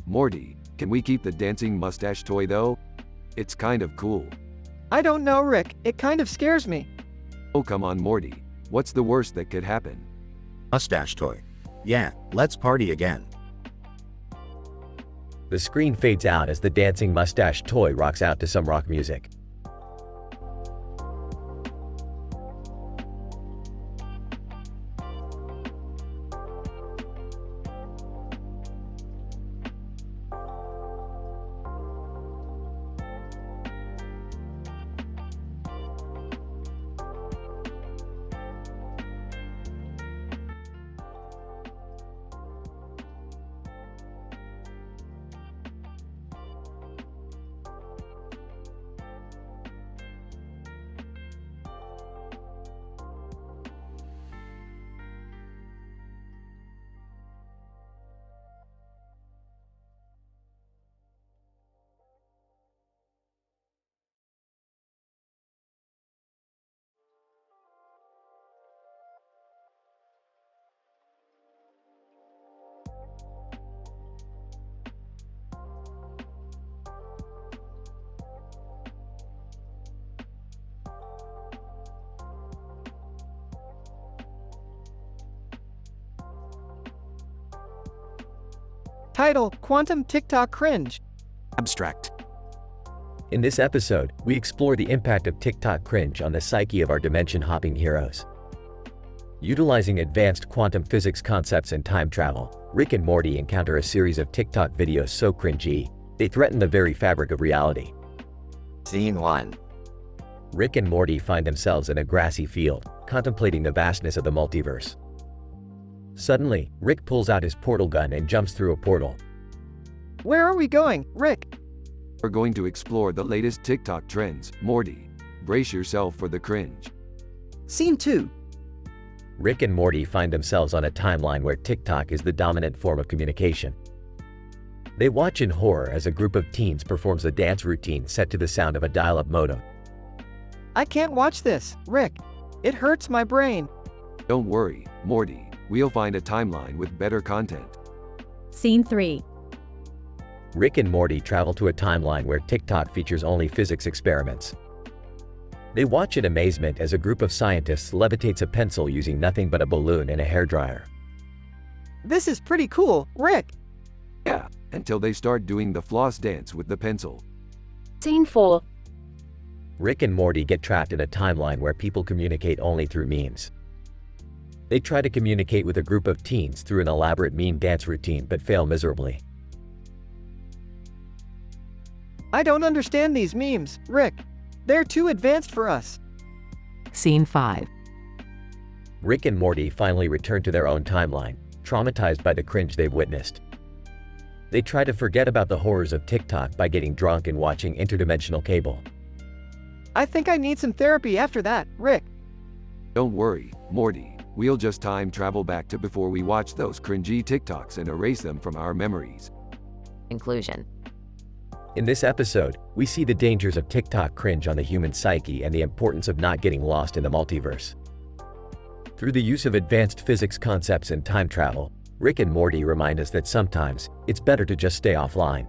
A: Morty, can we keep the dancing mustache toy though? It's kind of cool.
C: I don't know, Rick. It kind of scares me.
A: Oh come on, Morty. What's the worst that could happen?
M: Mustache toy. Yeah, let's party again.
D: The screen fades out as the dancing mustache toy rocks out to some rock music.
C: Title: Quantum TikTok Cringe.
I: Abstract.
D: In this episode, we explore the impact of TikTok cringe on the psyche of our dimension-hopping heroes. Utilizing advanced quantum physics concepts and time travel, Rick and Morty encounter a series of TikTok videos so cringy, they threaten the very fabric of reality.
U: Scene 1.
D: Rick and Morty find themselves in a grassy field, contemplating the vastness of the multiverse. Suddenly, Rick pulls out his portal gun and jumps through a portal.
C: Where are we going, Rick?
A: We're going to explore the latest TikTok trends, Morty. Brace yourself for the cringe.
W: Scene 2.
D: Rick and Morty find themselves on a timeline where TikTok is the dominant form of communication. They watch in horror as a group of teens performs a dance routine set to the sound of a dial-up modem.
C: I can't watch this, Rick. It hurts my brain.
A: Don't worry, Morty. We'll find a timeline with better content.
X: Scene 3.
D: Rick and Morty travel to a timeline where TikTok features only physics experiments. They watch in amazement as a group of scientists levitates a pencil using nothing but a balloon and a hairdryer.
C: This is pretty cool, Rick.
A: Yeah, until they start doing the floss dance with the pencil.
E: Scene 4.
D: Rick and Morty get trapped in a timeline where people communicate only through memes. They try to communicate with a group of teens through an elaborate meme dance routine but fail miserably.
C: I don't understand these memes, Rick. They're too advanced for us.
B: Scene 5.
D: Rick and Morty finally return to their own timeline, traumatized by the cringe they've witnessed. They try to forget about the horrors of TikTok by getting drunk and watching interdimensional cable.
C: I think I need some therapy after that, Rick.
A: Don't worry, Morty. We'll just time travel back to before we watch those cringy TikToks and erase them from our memories.
U: Inclusion.
D: In this episode, we see the dangers of TikTok cringe on the human psyche and the importance of not getting lost in the multiverse. Through the use of advanced physics concepts and time travel, Rick and Morty remind us that sometimes, it's better to just stay offline.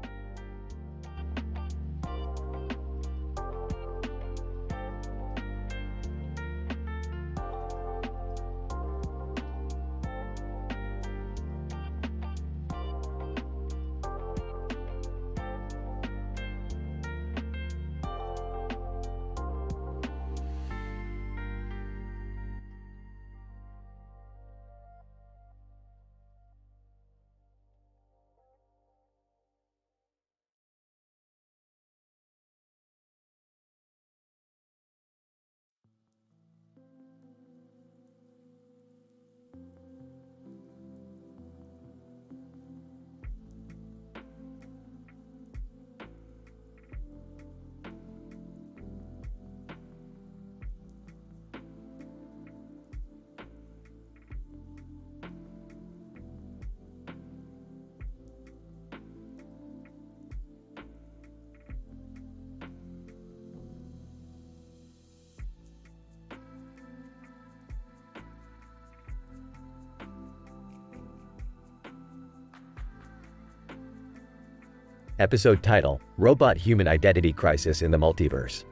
D: Episode title: Robot-Human Identity Crisis in the Multiverse.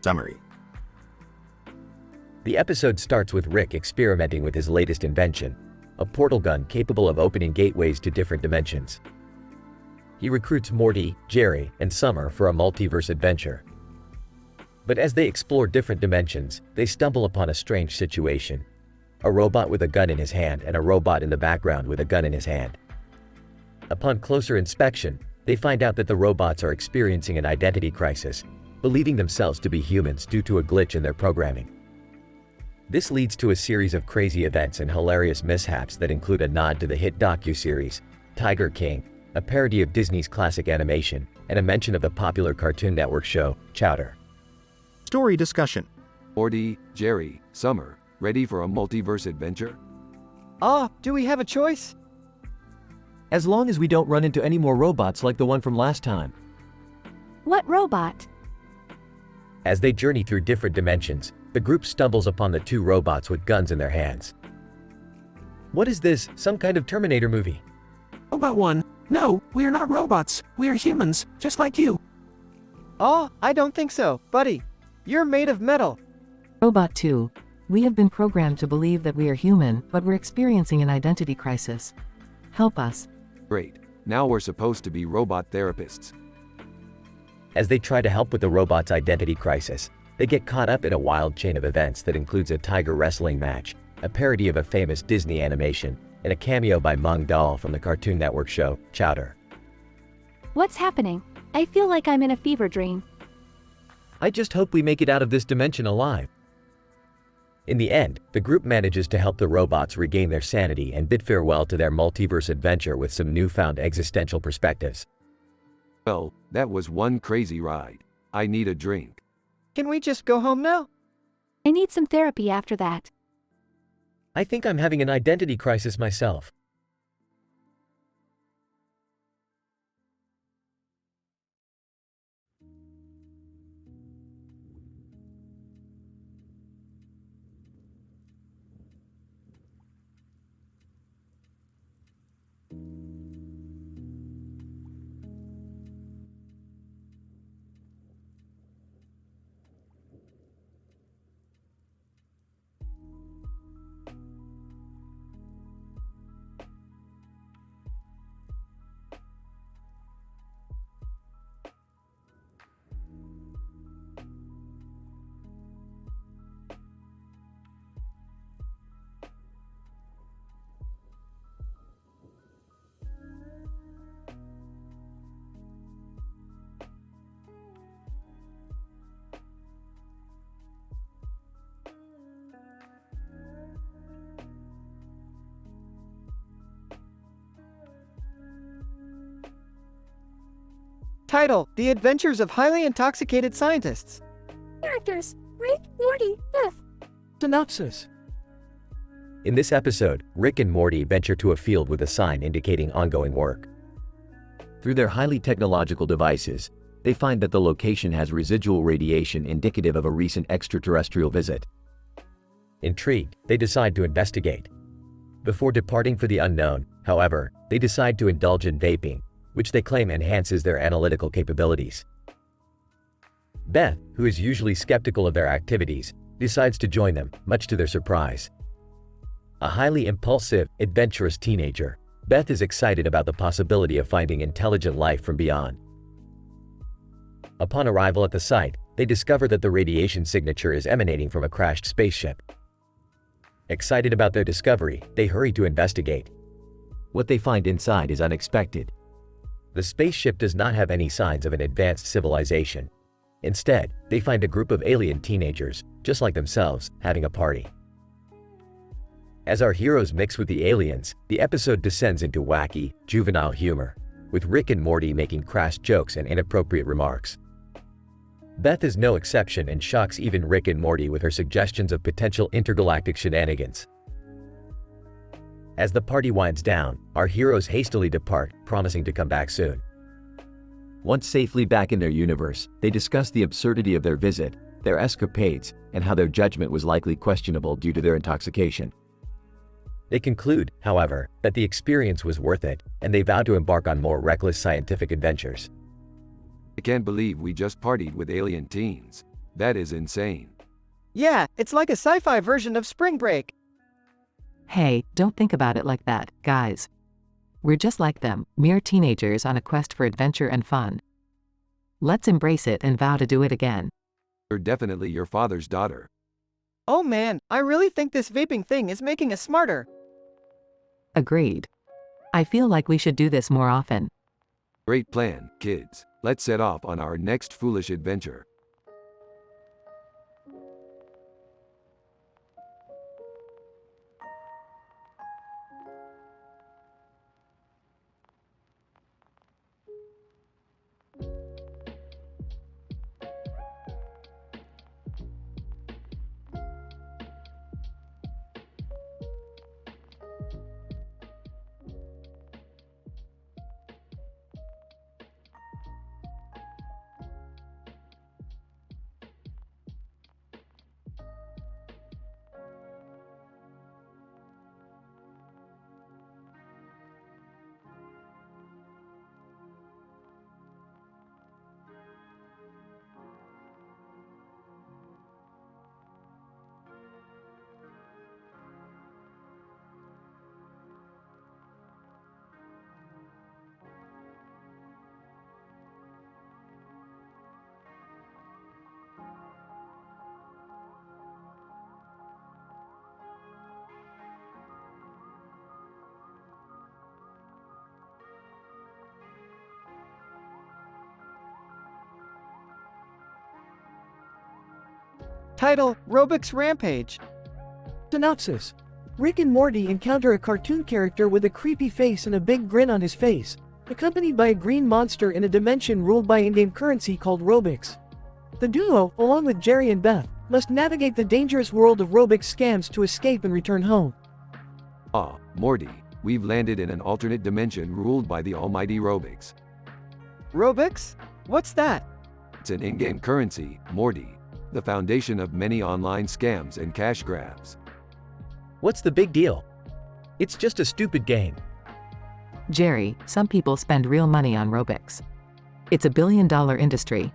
M: Summary.
D: The episode starts with Rick experimenting with his latest invention, a portal gun capable of opening gateways to different dimensions. He recruits Morty, Jerry, and Summer for a multiverse adventure. But as they explore different dimensions, they stumble upon a strange situation: a robot with a gun in his hand and a robot in the background with a gun in his hand. Upon closer inspection, they find out that the robots are experiencing an identity crisis, believing themselves to be humans due to a glitch in their programming. This leads to a series of crazy events and hilarious mishaps that include a nod to the hit docuseries Tiger King, a parody of Disney's classic animation, and a mention of the popular Cartoon Network show Chowder.
T: Story discussion.
A: Morty, Jerry, Summer, ready for a multiverse adventure?
C: Do we have a choice?
S: As long as we don't run into any more robots like the one from last time.
H: What robot?
D: As they journey through different dimensions, the group stumbles upon the two robots with guns in their hands.
S: What is this, some kind of Terminator movie?
I: Robot 1, no, we are not robots. We are humans, just like you.
C: I don't think so, buddy. You're made of metal.
B: Robot 2. We have been programmed to believe that we are human, but we're experiencing an identity crisis. Help us.
A: Great. Now we're supposed to be robot therapists.
D: As they try to help with the robot's identity crisis, they get caught up in a wild chain of events that includes a tiger wrestling match, a parody of a famous Disney animation, and a cameo by Meng Dahl from the Cartoon Network show Chowder.
H: What's happening? I feel like I'm in a fever dream.
S: I just hope we make it out of this dimension alive.
D: In the end, the group manages to help the robots regain their sanity and bid farewell to their multiverse adventure with some newfound existential perspectives.
A: Well, that was one crazy ride. I need a drink.
C: Can we just go home now?
H: I need some therapy after that.
S: I think I'm having an identity crisis myself.
C: Title: The Adventures of Highly Intoxicated Scientists.
J: Characters: Rick, Morty, Beth.
S: Synopsis.
D: In this episode, Rick and Morty venture to a field with a sign indicating ongoing work. Through their highly technological devices, they find that the location has residual radiation indicative of a recent extraterrestrial visit. Intrigued, they decide to investigate. Before departing for the unknown, however, they decide to indulge in vaping, which they claim enhances their analytical capabilities. Beth, who is usually skeptical of their activities, decides to join them, much to their surprise. A highly impulsive, adventurous teenager, Beth is excited about the possibility of finding intelligent life from beyond. Upon arrival at the site, they discover that the radiation signature is emanating from a crashed spaceship. Excited about their discovery, they hurry to investigate. What they find inside is unexpected. The spaceship does not have any signs of an advanced civilization. Instead, they find a group of alien teenagers, just like themselves, having a party. As our heroes mix with the aliens, the episode descends into wacky, juvenile humor, with Rick and Morty making crass jokes and inappropriate remarks. Beth is no exception and shocks even Rick and Morty with her suggestions of potential intergalactic shenanigans. As the party winds down, our heroes hastily depart, promising to come back soon. Once safely back in their universe, they discuss the absurdity of their visit, their escapades, and how their judgment was likely questionable due to their intoxication. They conclude, however, that the experience was worth it, and they vow to embark on more reckless scientific adventures.
A: I can't believe we just partied with alien teens. That is insane.
C: Yeah, it's like a sci-fi version of Spring Break.
B: Hey, don't think about it like that, guys. We're just like them, mere teenagers on a quest for adventure and fun. Let's embrace it and vow to do it again.
A: You're definitely your father's daughter.
C: Oh man, I really think this vaping thing is making us smarter.
B: Agreed. I feel like we should do this more often.
A: Great plan, kids. Let's set off on our next foolish adventure.
C: Title, Robux Rampage.
S: Synopsis. Rick and Morty encounter a cartoon character with a creepy face and a big grin on his face, accompanied by a green monster in a dimension ruled by in-game currency called Robux. The duo, along with Jerry and Beth, must navigate the dangerous world of Robux scams to escape and return home.
A: Ah, Morty, we've landed in an alternate dimension ruled by the almighty Robux.
C: Robux? What's that?
A: It's an in-game currency, Morty. The foundation of many online scams and cash grabs.
S: What's the big deal? It's just a stupid game.
B: Jerry, some people spend real money on Robux. It's a billion-dollar industry.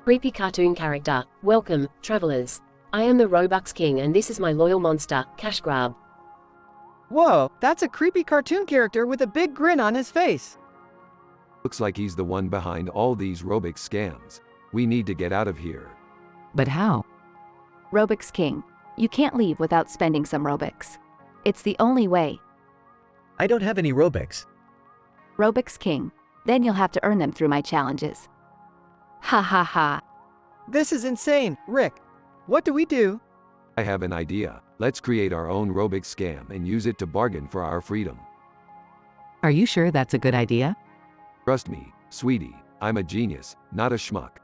O: Creepy cartoon character, welcome, travelers. I am the Robux King and this is my loyal monster, Cash Grab.
C: Whoa, that's a creepy cartoon character with a big grin on his face.
A: Looks like he's the one behind all these Robux scams. We need to get out of here.
B: But how?
H: Robux King. You can't leave without spending some Robux. It's the only way.
S: I don't have any Robux.
H: Robux King. Then you'll have to earn them through my challenges. Ha ha ha.
C: This is insane, Rick. What do we do?
A: I have an idea. Let's create our own Robux scam and use it to bargain for our freedom.
B: Are you sure that's a good idea?
A: Trust me, sweetie. I'm a genius, not a schmuck.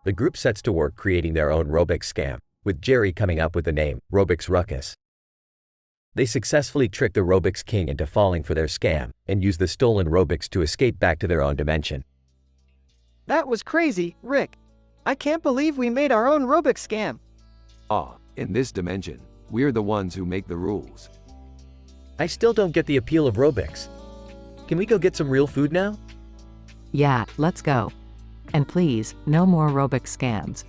D: The group sets to work creating their own Robux scam, with Jerry coming up with the name Robux Ruckus. They successfully trick the Robux King into falling for their scam and use the stolen Robux to escape back to their own dimension.
C: That was crazy, Rick. I can't believe we made our own Robux scam.
A: Ah, in this dimension, we're the ones who make the rules.
S: I still don't get the appeal of Robux. Can we go get some real food now?
B: Yeah, let's go. And please, no more Robux scams.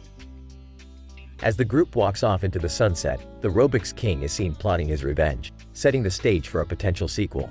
D: As the group walks off into the sunset, the Robux King is seen plotting his revenge, setting the stage for a potential sequel.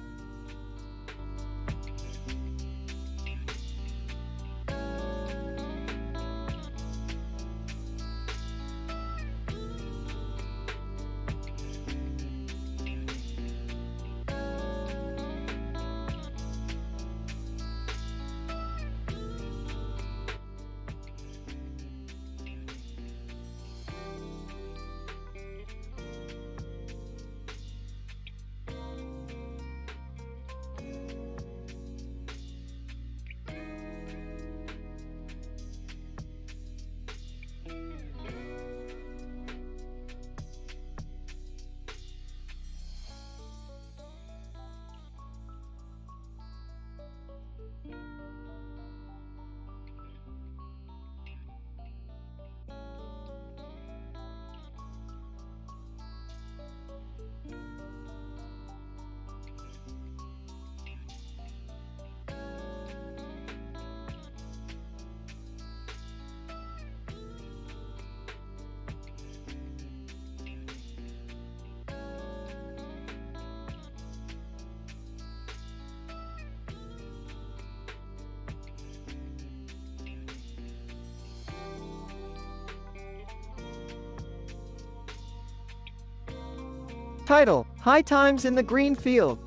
C: Title: High Times in the Green Field.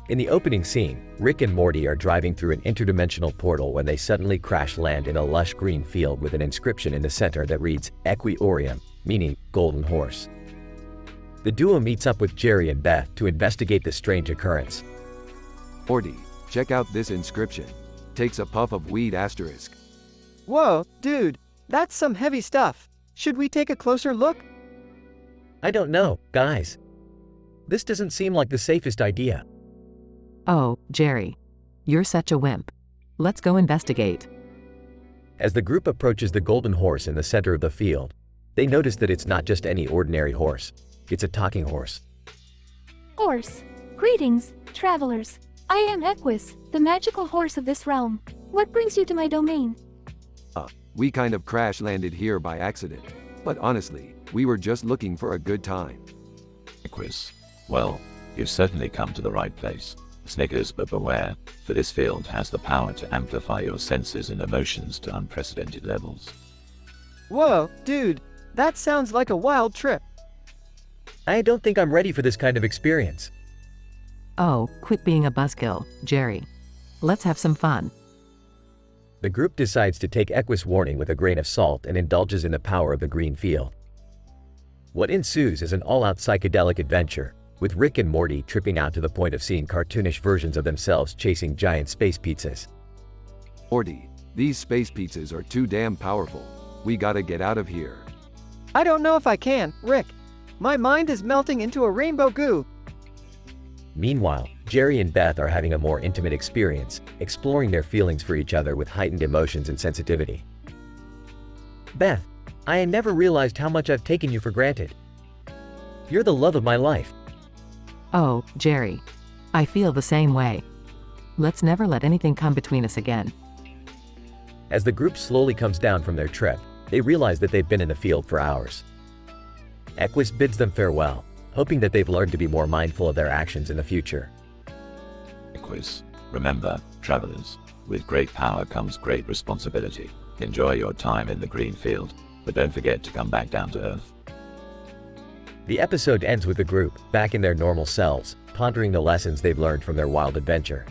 D: In the opening scene, Rick and Morty are driving through an interdimensional portal when they suddenly crash land in a lush green field with an inscription in the center that reads Equilibrium, meaning golden horse. The duo meets up with Jerry and Beth to investigate the strange occurrence.
A: Morty, check out this inscription. Takes a puff of weed asterisk.
C: Whoa, dude, that's some heavy stuff. Should we take a closer look?
D: I don't know, guys. This doesn't seem like the safest idea.
B: Oh, Jerry. You're such a wimp. Let's go investigate.
D: As the group approaches the golden horse in the center of the field, they notice that it's not just any ordinary horse. It's a talking horse.
H: Horse. Greetings, travelers. I am Equus, the magical horse of this realm. What brings you to my domain?
A: We kind of crash landed here by accident. But honestly, we were just looking for a good time.
G: Equus. Well, you've certainly come to the right place. Snickers, but beware, for this field has the power to amplify your senses and emotions to unprecedented levels.
C: Whoa, dude, that sounds like a wild trip.
D: I don't think I'm ready for this kind of experience.
B: Oh, quit being a buzzkill, Jerry. Let's have some fun.
D: The group decides to take Equus' warning with a grain of salt and indulges in the power of the green field. What ensues is an all-out psychedelic adventure, with Rick and Morty tripping out to the point of seeing cartoonish versions of themselves chasing giant space pizzas.
A: Morty, these space pizzas are too damn powerful. We gotta get out of here.
C: I don't know if I can, Rick. My mind is melting into a rainbow goo.
D: Meanwhile, Jerry and Beth are having a more intimate experience, exploring their feelings for each other with heightened emotions and sensitivity. Beth, I had never realized how much I've taken you for granted. You're the love of my life.
B: Oh, Jerry. I feel the same way. Let's never let anything come between us again.
D: As the group slowly comes down from their trip, they realize that they've been in the field for hours. Equus bids them farewell, hoping that they've learned to be more mindful of their actions in the future.
G: Equus. Remember, travelers, with great power comes great responsibility. Enjoy your time in the green field, but don't forget to come back down to Earth.
D: The episode ends with the group, back in their normal selves, pondering the lessons they've learned from their wild adventure.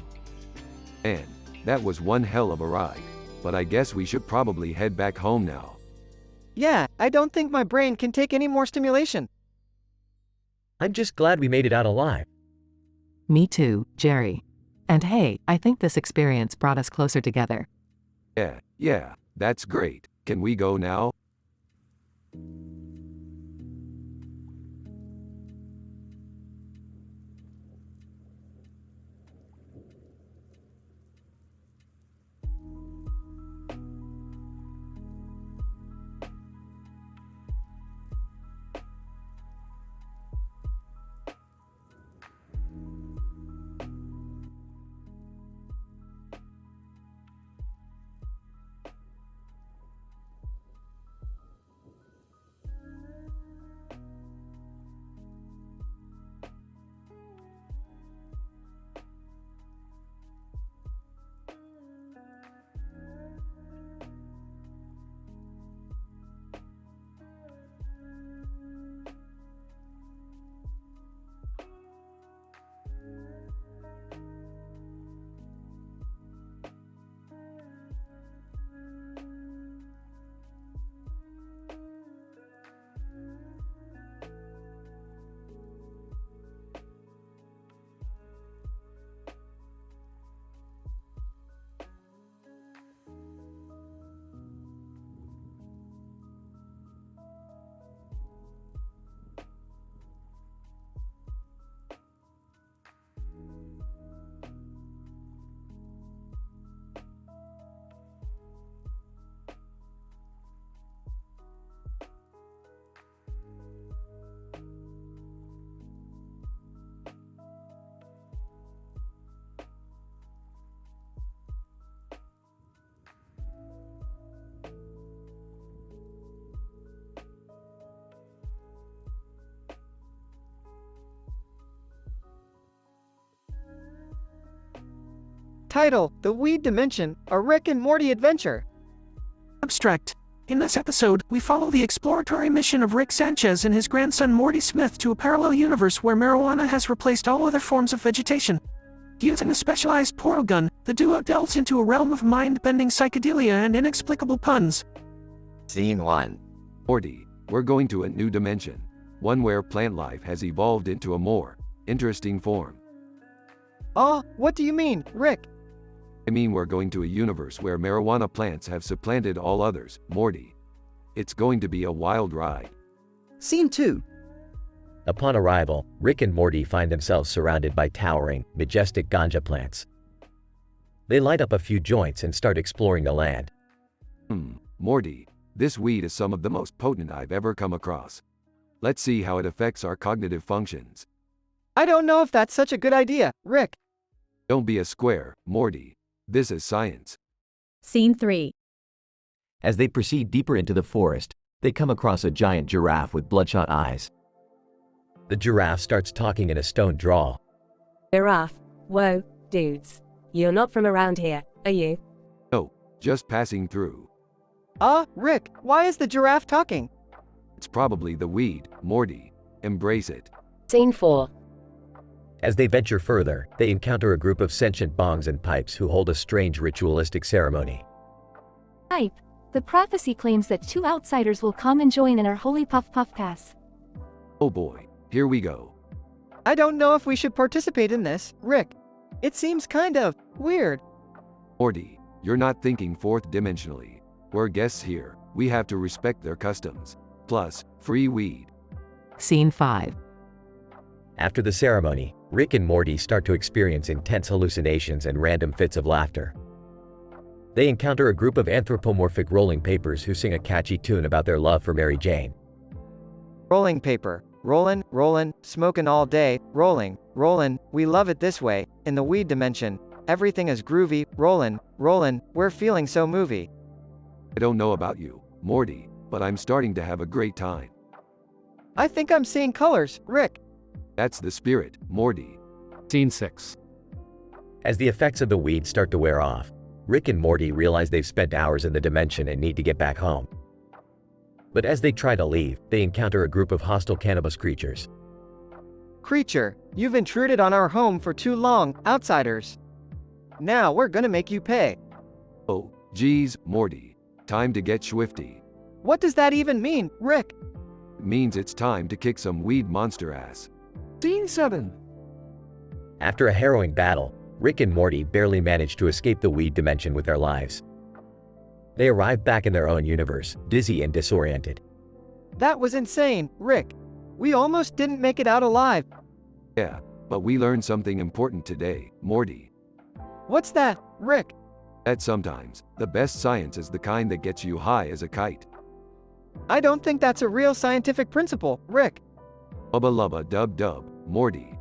A: And that was one hell of a ride. But I guess we should probably head back home now.
C: Yeah, I don't think my brain can take any more stimulation.
D: I'm just glad we made it out alive.
B: Me too, Jerry. And hey, I think this experience brought us closer together.
A: Yeah, that's great. Can we go now?
C: Title: The Weed Dimension, a Rick and Morty Adventure.
I: Abstract.
K: In this episode, we follow the exploratory mission of Rick Sanchez and his grandson Morty Smith to a parallel universe where marijuana has replaced all other forms of vegetation. Using a specialized portal gun, the duo delves into a realm of mind-bending psychedelia and inexplicable puns.
A: Scene 1. Morty, we're going to a new dimension. One where plant life has evolved into a more interesting form.
C: Oh, what do you mean, Rick?
A: I mean, we're going to a universe where marijuana plants have supplanted all others, Morty. It's going to be a wild ride.
W: Scene 2.
D: Upon arrival, Rick and Morty find themselves surrounded by towering, majestic ganja plants. They light up a few joints and start exploring the land.
A: Morty, this weed is some of the most potent I've ever come across. Let's see how it affects our cognitive functions.
C: I don't know if that's such a good idea, Rick.
A: Don't be a square, Morty. This is science.
X: Scene 3.
D: As they proceed deeper into the forest, they come across a giant giraffe with bloodshot eyes. The giraffe starts talking in a stone drawl.
E: Giraffe, whoa, dudes. You're not from around here, are you?
A: No, just passing through.
C: Rick, why is the giraffe talking?
A: It's probably the weed, Morty. Embrace it.
O: Scene 4.
D: As they venture further, they encounter a group of sentient bongs and pipes who hold a strange ritualistic ceremony.
H: Pipe. The prophecy claims that 2 outsiders will come and join in our holy puff puff pass.
A: Oh boy, here we go.
C: I don't know if we should participate in this, Rick. It seems kind of weird.
A: Morty, you're not thinking fourth dimensionally. We're guests here. We have to respect their customs. Plus, free weed.
B: Scene 5.
D: After the ceremony, Rick and Morty start to experience intense hallucinations and random fits of laughter. They encounter a group of anthropomorphic rolling papers who sing a catchy tune about their love for Mary Jane.
C: Rolling paper. Rollin', rollin', smokin' all day, rollin', rollin', we love it this way, in the weed dimension. Everything is groovy, rollin', rollin', we're feeling so movie.
A: I don't know about you, Morty, but I'm starting to have a great time.
C: I think I'm seeing colors, Rick.
A: That's the spirit, Morty.
I: Scene 6.
D: As the effects of the weed start to wear off, Rick and Morty realize they've spent hours in the dimension and need to get back home. But as they try to leave, they encounter a group of hostile cannabis creatures.
C: Creature, you've intruded on our home for too long, outsiders. Now we're gonna make you pay.
A: Oh, geez, Morty. Time to get swifty.
C: What does that even mean, Rick?
A: It means it's time to kick some weed monster ass.
R: Scene 7.
D: After a harrowing battle, Rick and Morty barely manage to escape the weed dimension with their lives. They arrive back in their own universe, dizzy and disoriented.
C: That was insane, Rick. We almost didn't make it out alive.
A: Yeah, but we learned something important today, Morty.
C: What's that, Rick?
A: That sometimes, the best science is the kind that gets you high as a kite.
C: I don't think that's a real scientific principle, Rick.
A: Ubba lubba dub dub, Morty.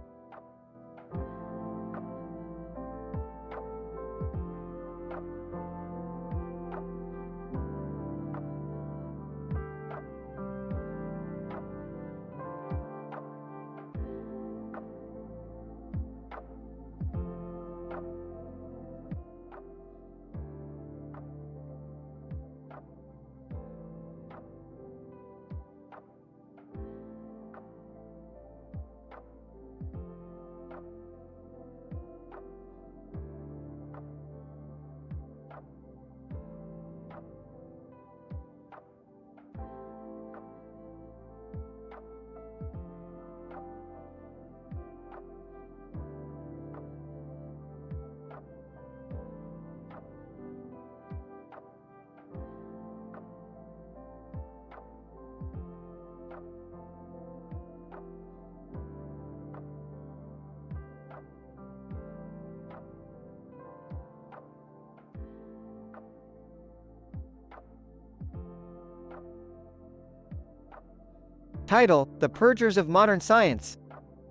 C: Title, The Purgers of Modern Science.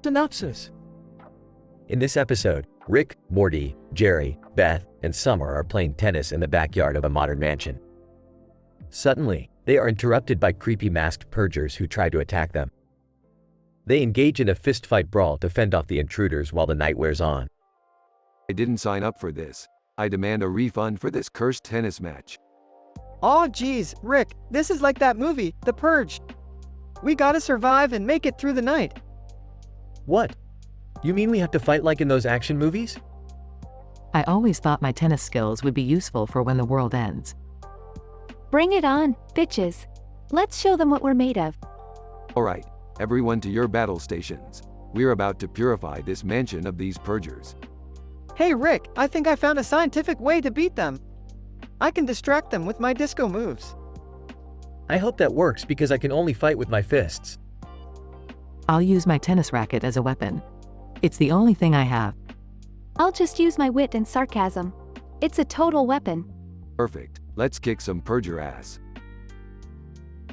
S: Synopsis.
D: In this episode, Rick, Morty, Jerry, Beth, and Summer are playing tennis in the backyard of a modern mansion. Suddenly, they are interrupted by creepy masked purgers who try to attack them. They engage in a fistfight brawl to fend off the intruders while the night wears on.
A: I didn't sign up for this. I demand a refund for this cursed tennis match.
C: Aw geez, Rick, this is like that movie, The Purge. We gotta survive and make it through the night.
D: What? You mean we have to fight like in those action movies?
B: I always thought my tennis skills would be useful for when the world ends.
H: Bring it on, bitches. Let's show them what we're made of.
A: Alright, everyone to your battle stations. We're about to purify this mansion of these purgers.
C: Hey Rick, I think I found a scientific way to beat them. I can distract them with my disco moves.
D: I hope that works because I can only fight with my fists.
B: I'll use my tennis racket as a weapon. It's the only thing I have.
H: I'll just use my wit and sarcasm. It's a total weapon.
A: Perfect. Let's kick some purger ass.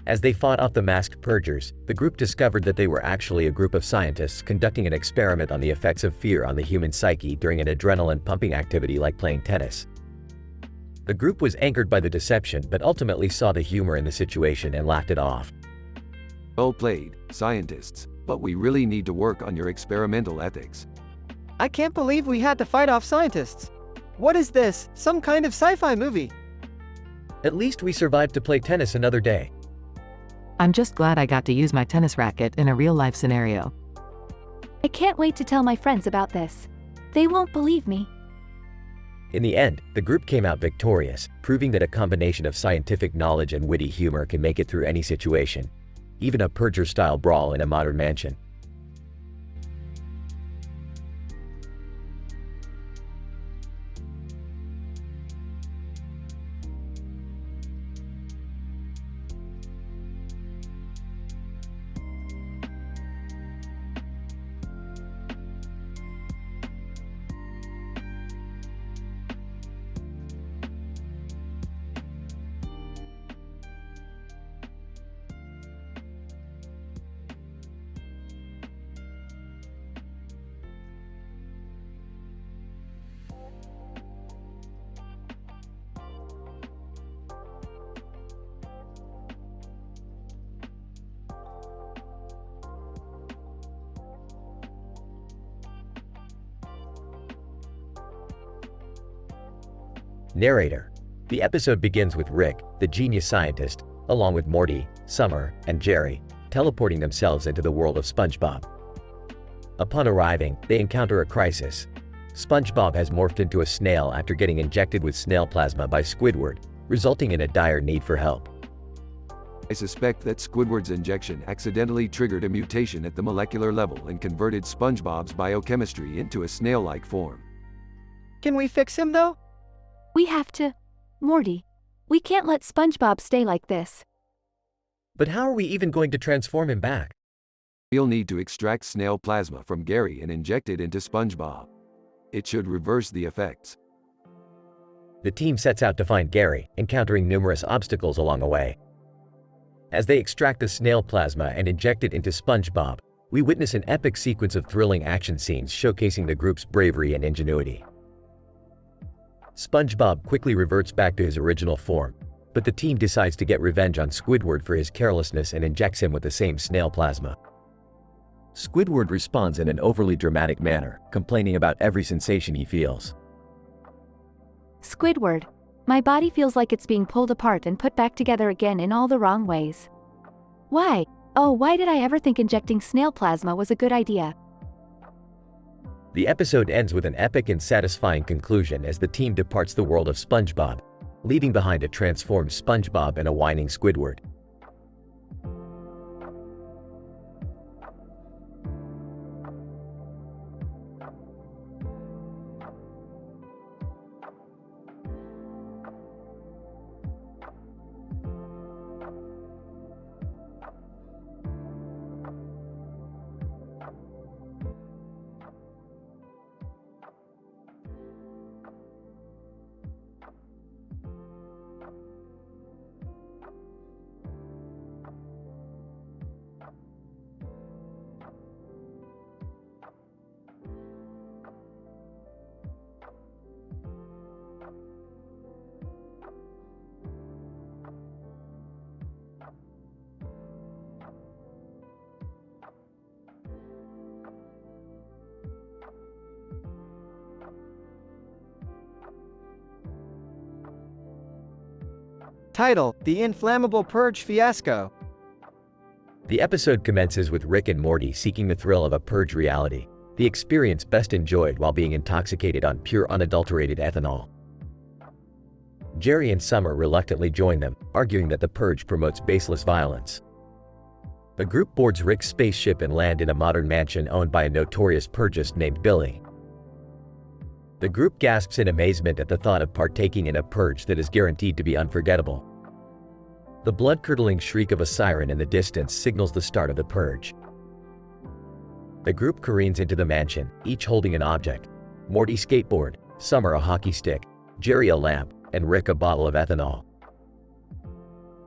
D: As they fought off the masked purgers, the group discovered that they were actually a group of scientists conducting an experiment on the effects of fear on the human psyche during an adrenaline-pumping activity like playing tennis. The group was angered by the deception but ultimately saw the humor in the situation and laughed it off.
A: Well played, scientists, but we really need to work on your experimental ethics.
C: I can't believe we had to fight off scientists. What is this, some kind of sci-fi movie?
D: At least we survived to play tennis another day.
B: I'm just glad I got to use my tennis racket in a real-life scenario.
H: I can't wait to tell my friends about this. They won't believe me.
D: In the end, the group came out victorious, proving that a combination of scientific knowledge and witty humor can make it through any situation, even a purger-style brawl in a modern mansion. Narrator. The episode begins with Rick, the genius scientist, along with Morty, Summer, and Jerry, teleporting themselves into the world of SpongeBob. Upon arriving, they encounter a crisis. SpongeBob has morphed into a snail after getting injected with snail plasma by Squidward, resulting in a dire need for help.
A: I suspect that Squidward's injection accidentally triggered a mutation at the molecular level and converted SpongeBob's biochemistry into a snail-like form.
C: Can we fix him though?
H: We have to. Morty, we can't let SpongeBob stay like this.
D: But how are we even going to transform him back?
A: We'll need to extract snail plasma from Gary and inject it into SpongeBob. It should reverse the effects.
D: The team sets out to find Gary, encountering numerous obstacles along the way. As they extract the snail plasma and inject it into SpongeBob, we witness an epic sequence of thrilling action scenes showcasing the group's bravery and ingenuity. SpongeBob quickly reverts back to his original form, but the team decides to get revenge on Squidward for his carelessness and injects him with the same snail plasma. Squidward responds in an overly dramatic manner, complaining about every sensation he feels.
H: Squidward, my body feels like it's being pulled apart and put back together again in all the wrong ways. Why? Oh, why did I ever think injecting snail plasma was a good idea?
D: The episode ends with an epic and satisfying conclusion as the team departs the world of SpongeBob, leaving behind a transformed SpongeBob and a whining Squidward.
C: Title: The Inflammable Purge Fiasco.
D: The episode commences with Rick and Morty seeking the thrill of a purge reality, the experience best enjoyed while being intoxicated on pure unadulterated ethanol. Jerry and Summer reluctantly join them, arguing that the purge promotes baseless violence. The group boards Rick's spaceship and land in a modern mansion owned by a notorious purgist named Billy. The group gasps in amazement at the thought of partaking in a purge that is guaranteed to be unforgettable. The blood-curdling shriek of a siren in the distance signals the start of the purge. The group careens into the mansion, each holding an object: Morty skateboard, Summer a hockey stick, Jerry a lamp, and Rick a bottle of ethanol.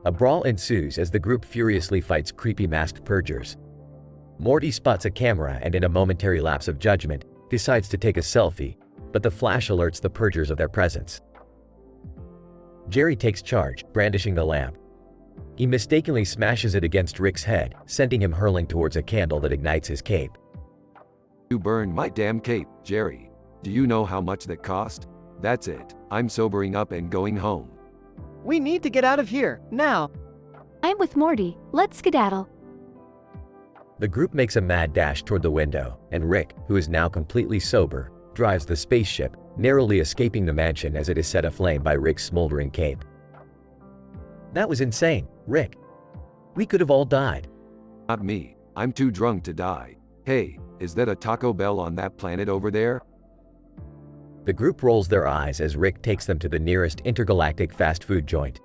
D: A brawl ensues as the group furiously fights creepy masked purgers. Morty spots a camera and in a momentary lapse of judgment, decides to take a selfie, but the flash alerts the purgers of their presence. Jerry takes charge, brandishing the lamp. He mistakenly smashes it against Rick's head, sending him hurling towards a candle that ignites his cape.
A: You burned my damn cape, Jerry. Do you know how much that cost? That's it. I'm sobering up and going home.
C: We need to get out of here, now.
H: I'm with Morty. Let's skedaddle.
D: The group makes a mad dash toward the window, and Rick, who is now completely sober, drives the spaceship, narrowly escaping the mansion as it is set aflame by Rick's smoldering cape. That was insane, Rick. We could have all died.
A: Not me. I'm too drunk to die. Hey, is that a Taco Bell on that planet over there?
D: The group rolls their eyes as Rick takes them to the nearest intergalactic fast food joint.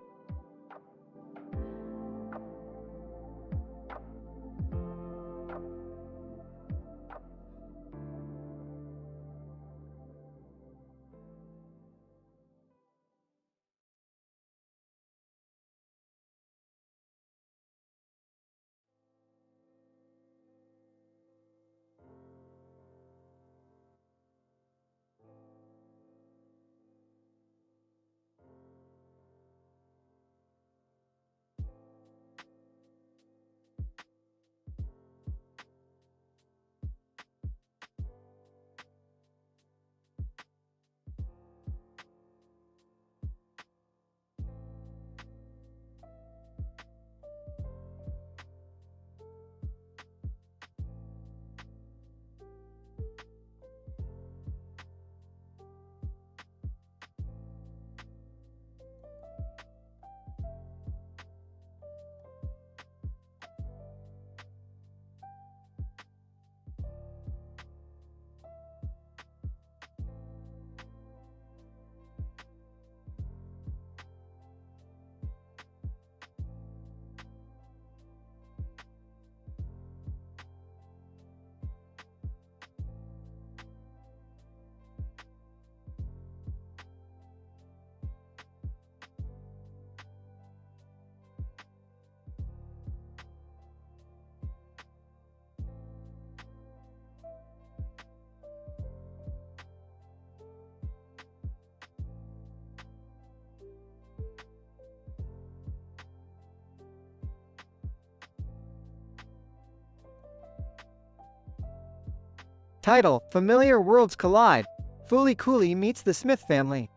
C: Title: Familiar Worlds Collide. Fooly Cooley meets the Smith family.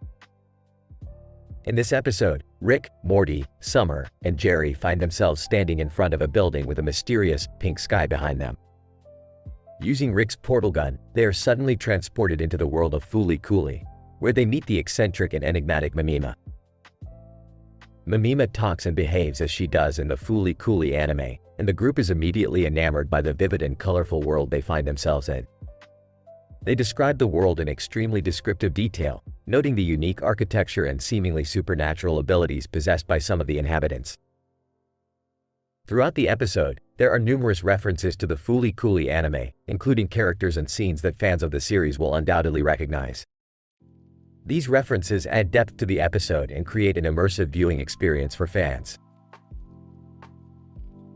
D: In this episode, Rick, Morty, Summer, and Jerry find themselves standing in front of a building with a mysterious pink sky behind them. Using Rick's portal gun, they are suddenly transported into the world of Fooly Cooley, where they meet the eccentric and enigmatic Mimima. Mimima talks and behaves as she does in the Fooly Cooley anime, and the group is immediately enamored by the vivid and colorful world they find themselves in. They describe the world in extremely descriptive detail, noting the unique architecture and seemingly supernatural abilities possessed by some of the inhabitants. Throughout the episode, there are numerous references to the Fooly Cooley anime, including characters and scenes that fans of the series will undoubtedly recognize. These references add depth to the episode and create an immersive viewing experience for fans.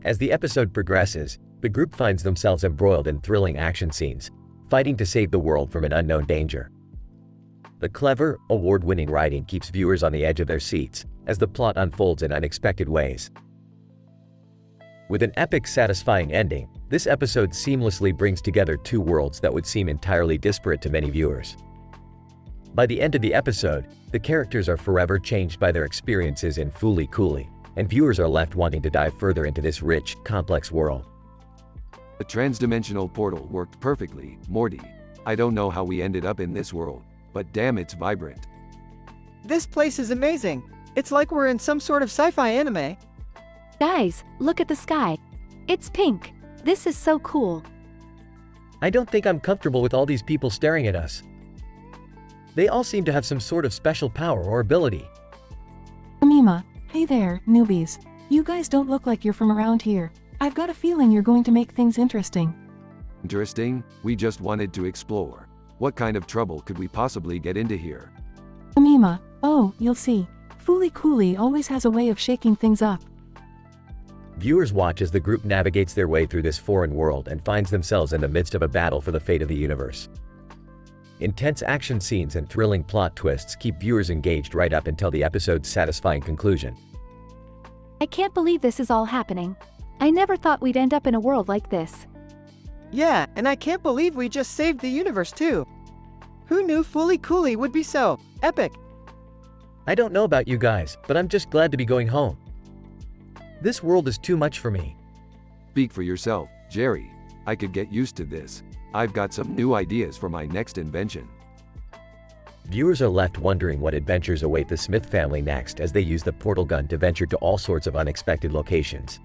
D: As the episode progresses, the group finds themselves embroiled in thrilling action scenes, fighting to save the world from an unknown danger. The clever, award-winning writing keeps viewers on the edge of their seats as the plot unfolds in unexpected ways. With an epic, satisfying ending, this episode seamlessly brings together two worlds that would seem entirely disparate to many viewers. By the end of the episode, the characters are forever changed by their experiences in Fooly Cooly, and viewers are left wanting to dive further into this rich, complex world.
A: The transdimensional portal worked perfectly, Morty. I don't know how we ended up in this world, but damn, it's vibrant.
C: This place is amazing. It's like we're in some sort of sci-fi anime.
H: Guys, look at the sky. It's pink. This is so cool.
S: I don't think I'm comfortable with all these people staring at us. They all seem to have some sort of special power or ability.
B: Mima, hey there, newbies. You guys don't look like you're from around here. I've got a feeling you're going to make things interesting.
A: Interesting? We just wanted to explore. What kind of trouble could we possibly get into here?
B: Mima, oh, you'll see. Fooly Cooly always has a way of shaking things up.
D: Viewers watch as the group navigates their way through this foreign world and finds themselves in the midst of a battle for the fate of the universe. Intense action scenes and thrilling plot twists keep viewers engaged right up until the episode's satisfying conclusion.
H: I can't believe this is all happening. I never thought we'd end up in a world like this.
C: Yeah, and I can't believe we just saved the universe too. Who knew Fooly Cooly would be so epic?
S: I don't know about you guys, but I'm just glad to be going home. This world is too much for me.
A: Speak for yourself, Jerry. I could get used to this. I've got some new ideas for my next invention.
D: Viewers are left wondering what adventures await the Smith family next as they use the portal gun to venture to all sorts of unexpected locations.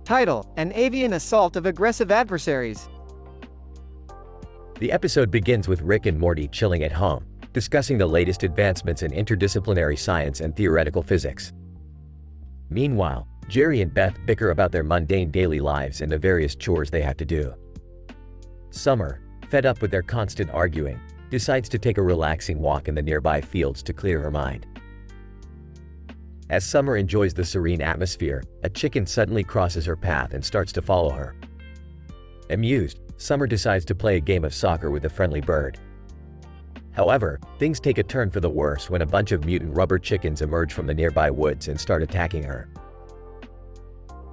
C: Title: An avian assault of aggressive adversaries.
D: The episode begins with Rick and Morty chilling at home, discussing the latest advancements in interdisciplinary science and theoretical physics. Meanwhile, Jerry and Beth bicker about their mundane daily lives and the various chores they have to do. Summer, fed up with their constant arguing, decides to take a relaxing walk in the nearby fields to clear her mind. As Summer enjoys the serene atmosphere, a chicken suddenly crosses her path and starts to follow her. Amused, Summer decides to play a game of soccer with the friendly bird. However, things take a turn for the worse when a bunch of mutant rubber chickens emerge from the nearby woods and start attacking her.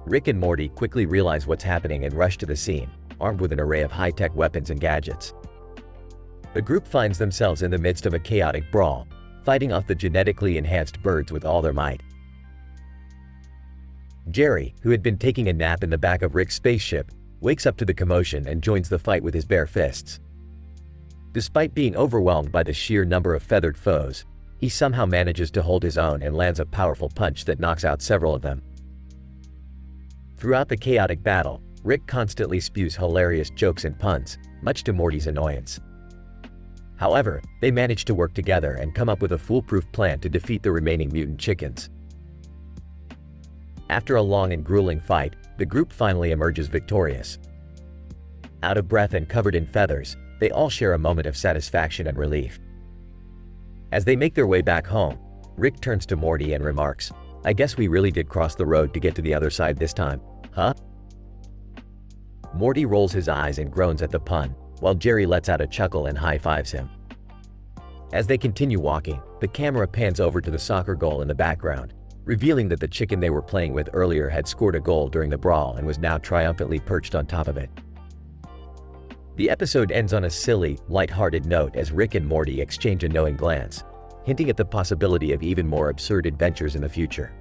D: Rick and Morty quickly realize what's happening and rush to the scene, armed with an array of high-tech weapons and gadgets. The group finds themselves in the midst of a chaotic brawl, fighting off the genetically enhanced birds with all their might. Jerry, who had been taking a nap in the back of Rick's spaceship, wakes up to the commotion and joins the fight with his bare fists. Despite being overwhelmed by the sheer number of feathered foes, he somehow manages to hold his own and lands a powerful punch that knocks out several of them. Throughout the chaotic battle, Rick constantly spews hilarious jokes and puns, much to Morty's annoyance. However, they manage to work together and come up with a foolproof plan to defeat the remaining mutant chickens. After a long and grueling fight, the group finally emerges victorious. Out of breath and covered in feathers, they all share a moment of satisfaction and relief. As they make their way back home, Rick turns to Morty and remarks, "I guess we really did cross the road to get to the other side this time, huh?" Morty rolls his eyes and groans at the pun, while Jerry lets out a chuckle and high-fives him. As they continue walking, the camera pans over to the soccer goal in the background, revealing that the chicken they were playing with earlier had scored a goal during the brawl and was now triumphantly perched on top of it. The episode ends on a silly, light-hearted note as Rick and Morty exchange a knowing glance, hinting at the possibility of even more absurd adventures in the future.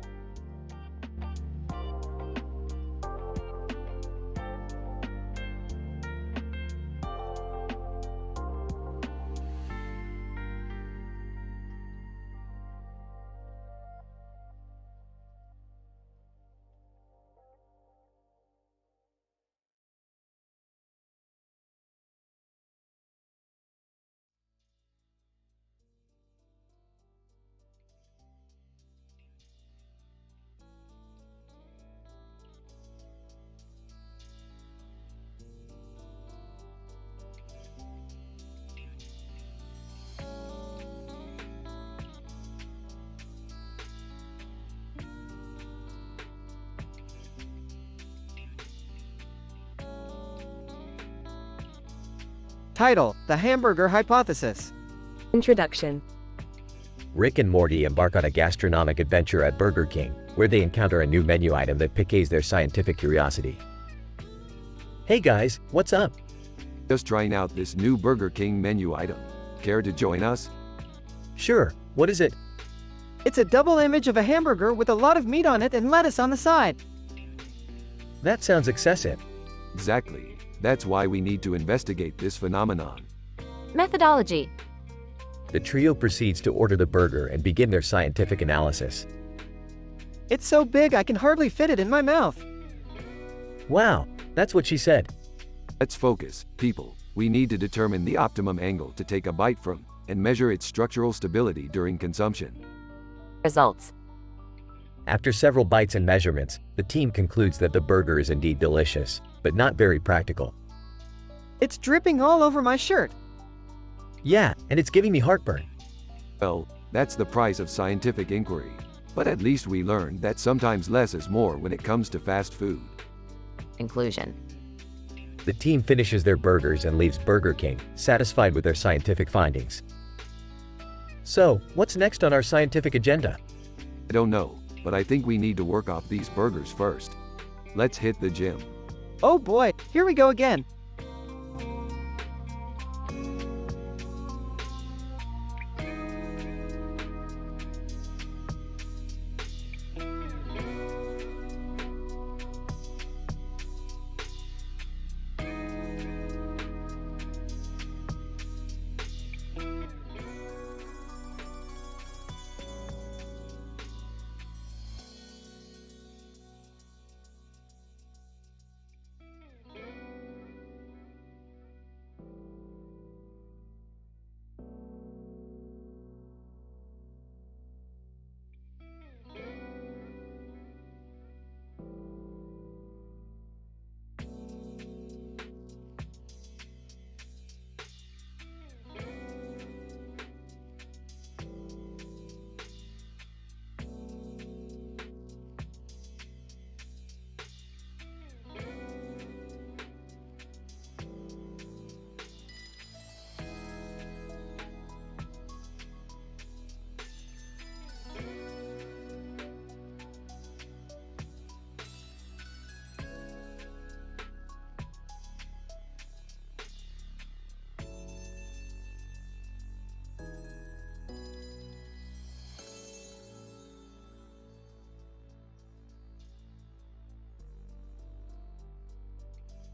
C: Title: The Hamburger Hypothesis.
E: Introduction.
D: Rick and Morty embark on a gastronomic adventure at Burger King, where they encounter a new menu item that piques their scientific curiosity.
S: Hey guys, what's up?
A: Just trying out this new Burger King menu item. Care to join us?
S: Sure, what is it?
C: It's a double image of a hamburger with a lot of meat on it and lettuce on the side.
S: That sounds excessive.
A: Exactly. That's why we need to investigate this phenomenon.
H: Methodology.
D: The trio proceeds to order the burger and begin their scientific analysis.
C: It's so big I can hardly fit it in my mouth.
S: Wow, that's what she said.
A: Let's focus, people. We need to determine the optimum angle to take a bite from and measure its structural stability during consumption.
U: Results.
D: After several bites and measurements, the team concludes that the burger is indeed delicious, but not very practical.
C: It's dripping all over my shirt.
S: Yeah, and it's giving me heartburn.
A: Well, that's the price of scientific inquiry. But at least we learned that sometimes less is more when it comes to fast food.
U: Conclusion.
D: The team finishes their burgers and leaves Burger King, satisfied with their scientific findings.
S: So, what's next on our scientific agenda?
A: I don't know, but I think we need to work off these burgers first. Let's hit the gym.
C: Oh boy, here we go again.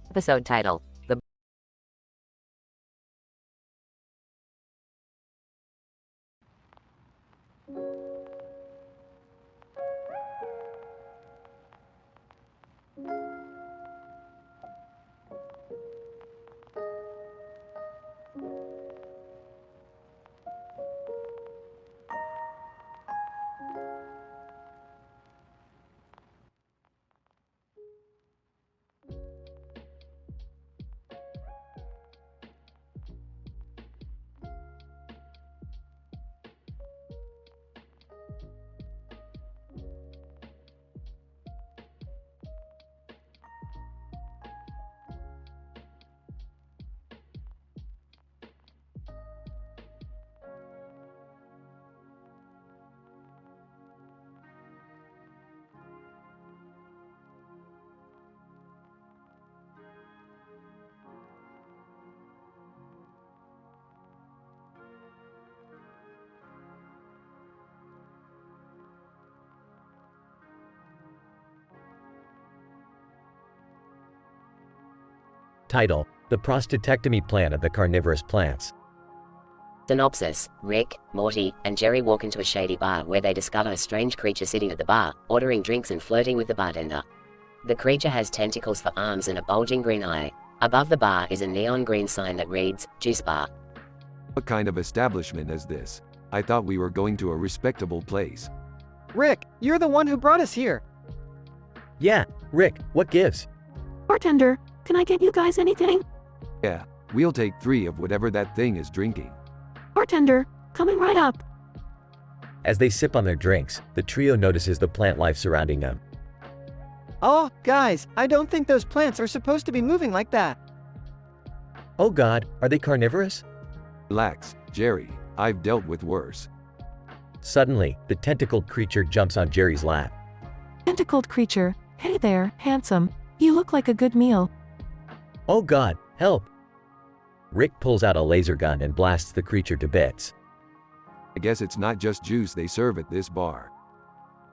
U: Episode title: The
D: Title: The prostatectomy plan of the carnivorous plants.
O: Synopsis: Rick, Morty, and Jerry walk into a shady bar where they discover a strange creature sitting at the bar, ordering drinks and flirting with the bartender. The creature has tentacles for arms and a bulging green eye. Above the bar is a neon green sign that reads, Juice Bar.
A: What kind of establishment is this? I thought we were going to a respectable place.
C: Rick, you're the one who brought us here.
S: Yeah, Rick, what gives?
N: Bartender, can I get you guys anything?
A: Yeah, we'll take 3 of whatever that thing is drinking.
N: Bartender, coming right up.
D: As they sip on their drinks, the trio notices the plant life surrounding them.
C: Oh, guys, I don't think those plants are supposed to be moving like that.
D: Oh god, are they carnivorous?
A: Relax, Jerry, I've dealt with worse.
D: Suddenly, the tentacled creature jumps on Jerry's lap.
B: Tentacled creature, hey there, handsome. You look like a good meal.
D: Oh god, help! Rick pulls out a laser gun and blasts the creature to bits.
A: I guess it's not just juice they serve at this bar.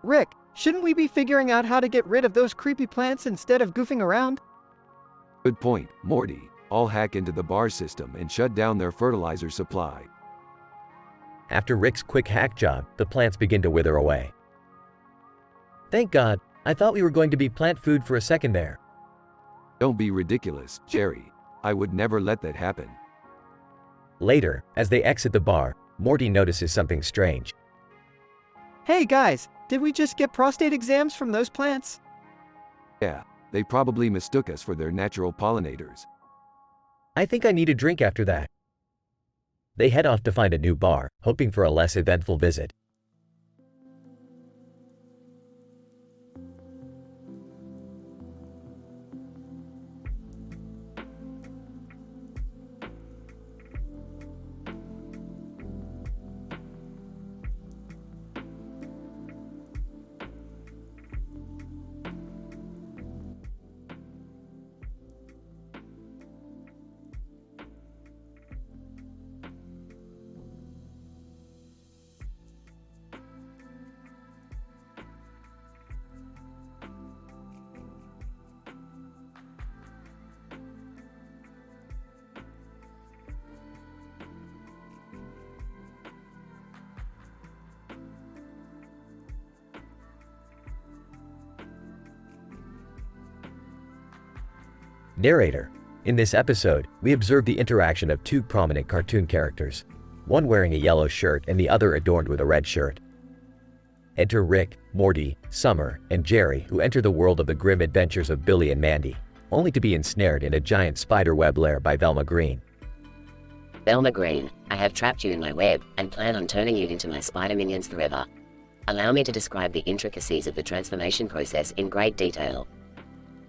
C: Rick, shouldn't we be figuring out how to get rid of those creepy plants instead of goofing around?
A: Good point, Morty. I'll hack into the bar system and shut down their fertilizer supply.
D: After Rick's quick hack job, the plants begin to wither away. Thank God, I thought we were going to be plant food for a second there.
A: Don't be ridiculous, Jerry. I would never let that happen.
D: Later, as they exit the bar, Morty notices something strange.
C: Hey guys, did we just get prostate exams from those plants?
A: Yeah, they probably mistook us for their natural pollinators.
D: I think I need a drink after that. They head off to find a new bar, hoping for a less eventful visit. Narrator. In this episode, we observe the interaction of two prominent cartoon characters, one wearing a yellow shirt and the other adorned with a red shirt. Enter Rick, Morty, Summer, and Jerry, who enter the world of the grim adventures of Billy and Mandy, only to be ensnared in a giant spiderweb lair by Velma Green.
O: Velma Green, I have trapped you in my web and plan on turning you into my spider minions forever. Allow me to describe the intricacies of the transformation process in great detail.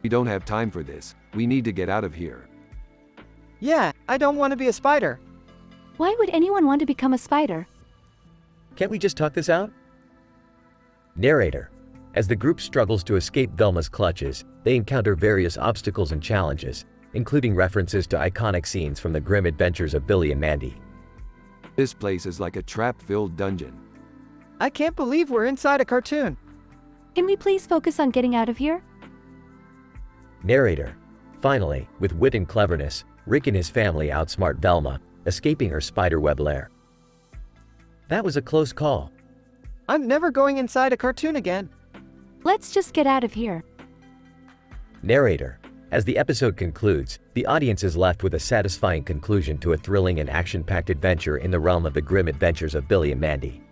A: We don't have time for this. We need to get out of here.
C: Yeah, I don't want to be a spider.
H: Why would anyone want to become a spider?
D: Can't we just talk this out? Narrator. As the group struggles to escape Velma's clutches, they encounter various obstacles and challenges, including references to iconic scenes from the grim adventures of Billy and Mandy.
A: This place is like a trap-filled dungeon.
C: I can't believe we're inside a cartoon.
H: Can we please focus on getting out of here?
D: Narrator. Finally, with wit and cleverness, Rick and his family outsmart Velma, escaping her spiderweb lair. That was a close call.
C: I'm never going inside a cartoon again.
H: Let's just get out of here.
D: Narrator. As the episode concludes, the audience is left with a satisfying conclusion to a thrilling and action-packed adventure in the realm of the grim adventures of Billy and Mandy.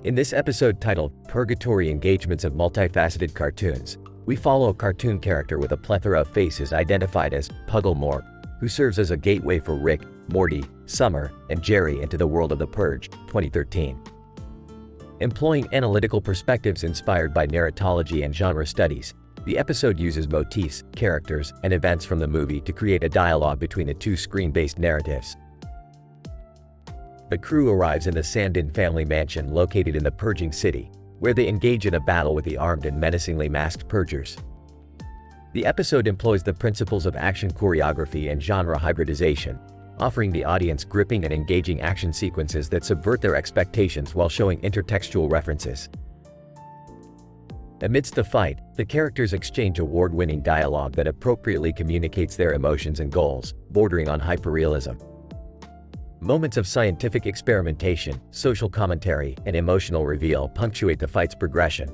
D: In this episode titled Purgatory Engagements of Multifaceted Cartoons, we follow a cartoon character with a plethora of faces identified as Puggle Mort, who serves as a gateway for Rick, Morty, Summer, and Jerry into the world of The Purge, 2013. Employing analytical perspectives inspired by narratology and genre studies, the episode uses motifs, characters, and events from the movie to create a dialogue between the two screen-based narratives. The crew arrives in the Sandin family mansion located in the Purging City, where they engage in a battle with the armed and menacingly masked Purgers. The episode employs the principles of action choreography and genre hybridization, offering the audience gripping and engaging action sequences that subvert their expectations while showing intertextual references. Amidst the fight, the characters exchange award-winning dialogue that appropriately communicates their emotions and goals, bordering on hyperrealism. Moments of scientific experimentation, social commentary, and emotional reveal punctuate the fight's progression,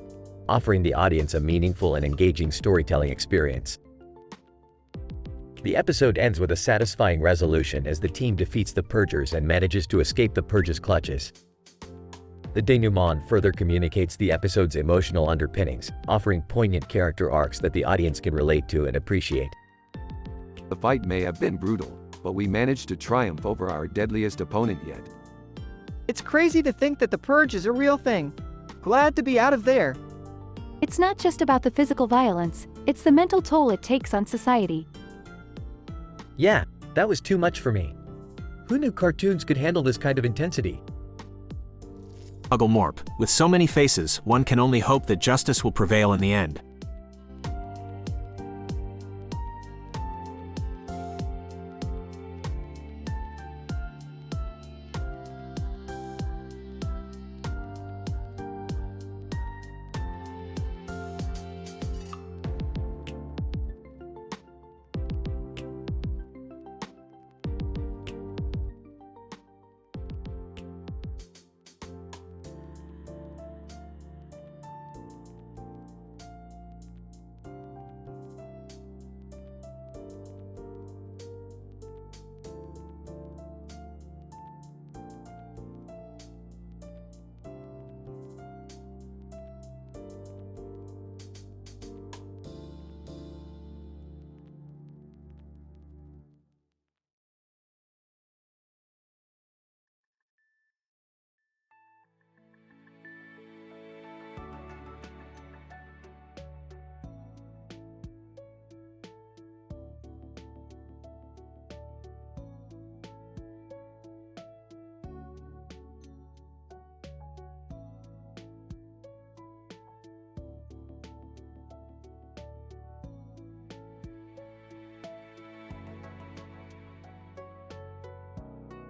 D: offering the audience a meaningful and engaging storytelling experience. The episode ends with a satisfying resolution as the team defeats the Purgers and manages to escape the Purges' clutches. The denouement further communicates the episode's emotional underpinnings, offering poignant character arcs that the audience can relate to and appreciate.
A: The fight may have been brutal, but we managed to triumph over our deadliest opponent yet.
C: It's crazy to think that the purge is a real thing. Glad to be out of there.
H: It's not just about the physical violence, it's the mental toll it takes on society.
S: Yeah, that was too much for me. Who knew cartoons could handle this kind of intensity?
I: Uggle Morp, with so many faces, one can only hope that justice will prevail in the end.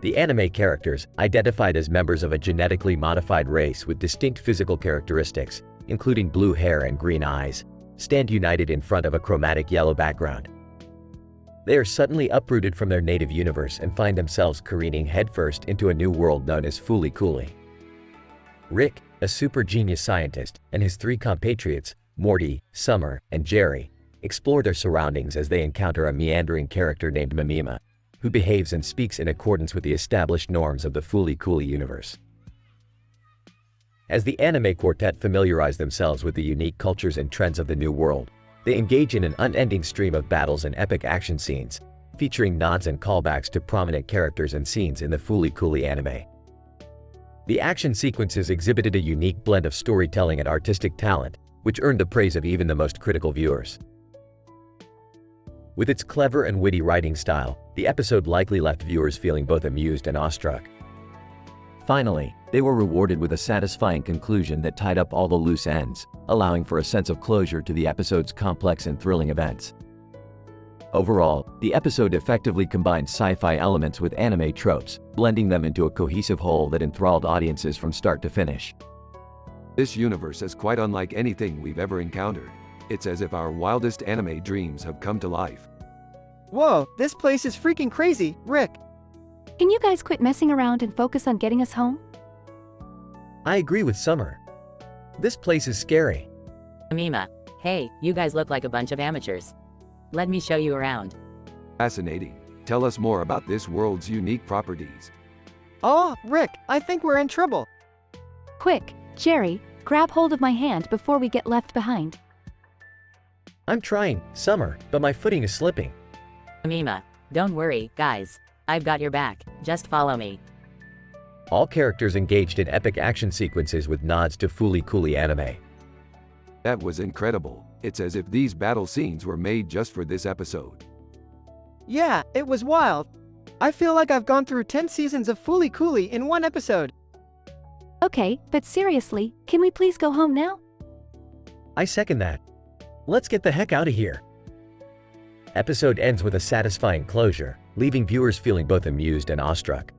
D: The anime characters, identified as members of a genetically modified race with distinct physical characteristics, including blue hair and green eyes, stand united in front of a chromatic yellow background. They are suddenly uprooted from their native universe and find themselves careening headfirst into a new world known as Fooly Cooly. Rick, a super genius scientist, and his three compatriots, Morty, Summer, and Jerry, explore their surroundings as they encounter a meandering character named Mimima, who behaves and speaks in accordance with the established norms of the Fooly Cooly universe. As the anime quartet familiarize themselves with the unique cultures and trends of the new world, they engage in an unending stream of battles and epic action scenes, featuring nods and callbacks to prominent characters and scenes in the Fooly Cooly anime. The action sequences exhibited a unique blend of storytelling and artistic talent, which earned the praise of even the most critical viewers. With its clever and witty writing style, the episode likely left viewers feeling both amused and awestruck. Finally, they were rewarded with a satisfying conclusion that tied up all the loose ends, allowing for a sense of closure to the episode's complex and thrilling events. Overall, the episode effectively combined sci-fi elements with anime tropes, blending them into a cohesive whole that enthralled audiences from start to finish.
A: This universe is quite unlike anything we've ever encountered. It's as if our wildest anime dreams have come to life.
C: Whoa, this place is freaking crazy, Rick.
H: Can you guys quit messing around and focus on getting us home?
S: I agree with Summer. This place is scary.
L: Mima, hey, you guys look like a bunch of amateurs. Let me show you around.
A: Fascinating. Tell us more about this world's unique properties.
C: Oh, Rick, I think we're in trouble.
H: Quick, Jerry, grab hold of my hand before we get left behind.
S: I'm trying, Summer, but my footing is slipping.
L: Mima, don't worry, guys. I've got your back. Just follow me.
D: All characters engaged in epic action sequences with nods to Fooly Cooly anime.
A: That was incredible. It's as if these battle scenes were made just for this episode.
C: Yeah, it was wild. I feel like I've gone through 10 seasons of Fooly Cooly in one episode.
H: Okay, but seriously, can we please go home now?
S: I second that. Let's get the heck out of here.
D: Episode ends with a satisfying closure, leaving viewers feeling both amused and awestruck.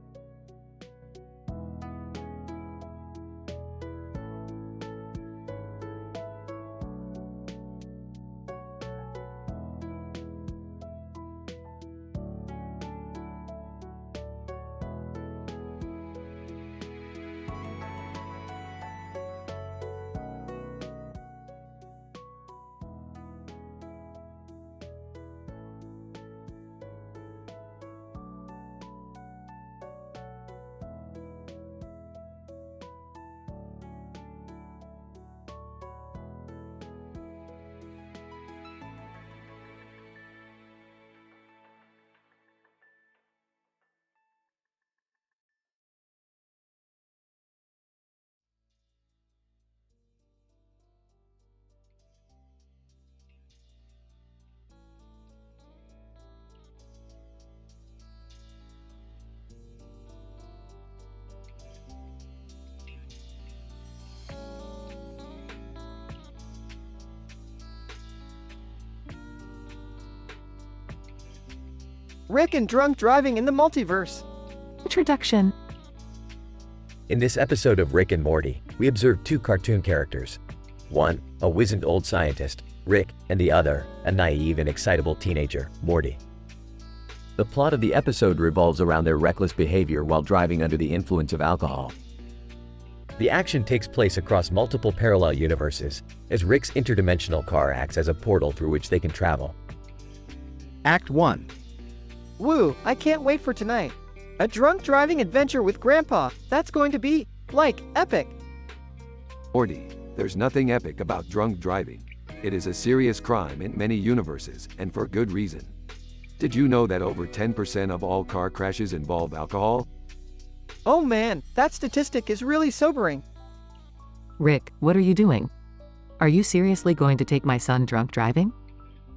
C: Rick and drunk driving in the multiverse.
B: Introduction.
D: In this episode of Rick and Morty, we observe two cartoon characters. One, a wizened old scientist, Rick, and the other, a naive and excitable teenager, Morty. The plot of the episode revolves around their reckless behavior while driving under the influence of alcohol. The action takes place across multiple parallel universes, as Rick's interdimensional car acts as a portal through which they can travel.
M: Act 1.
C: Woo, I can't wait for tonight. A drunk driving adventure with Grandpa. That's going to be, like, epic.
A: Morty, there's nothing epic about drunk driving. It is a serious crime in many universes, and for good reason. Did you know that over 10% of all car crashes involve alcohol?
C: Oh man, that statistic is really sobering.
B: Rick, what are you doing? Are you seriously going to take my son drunk driving?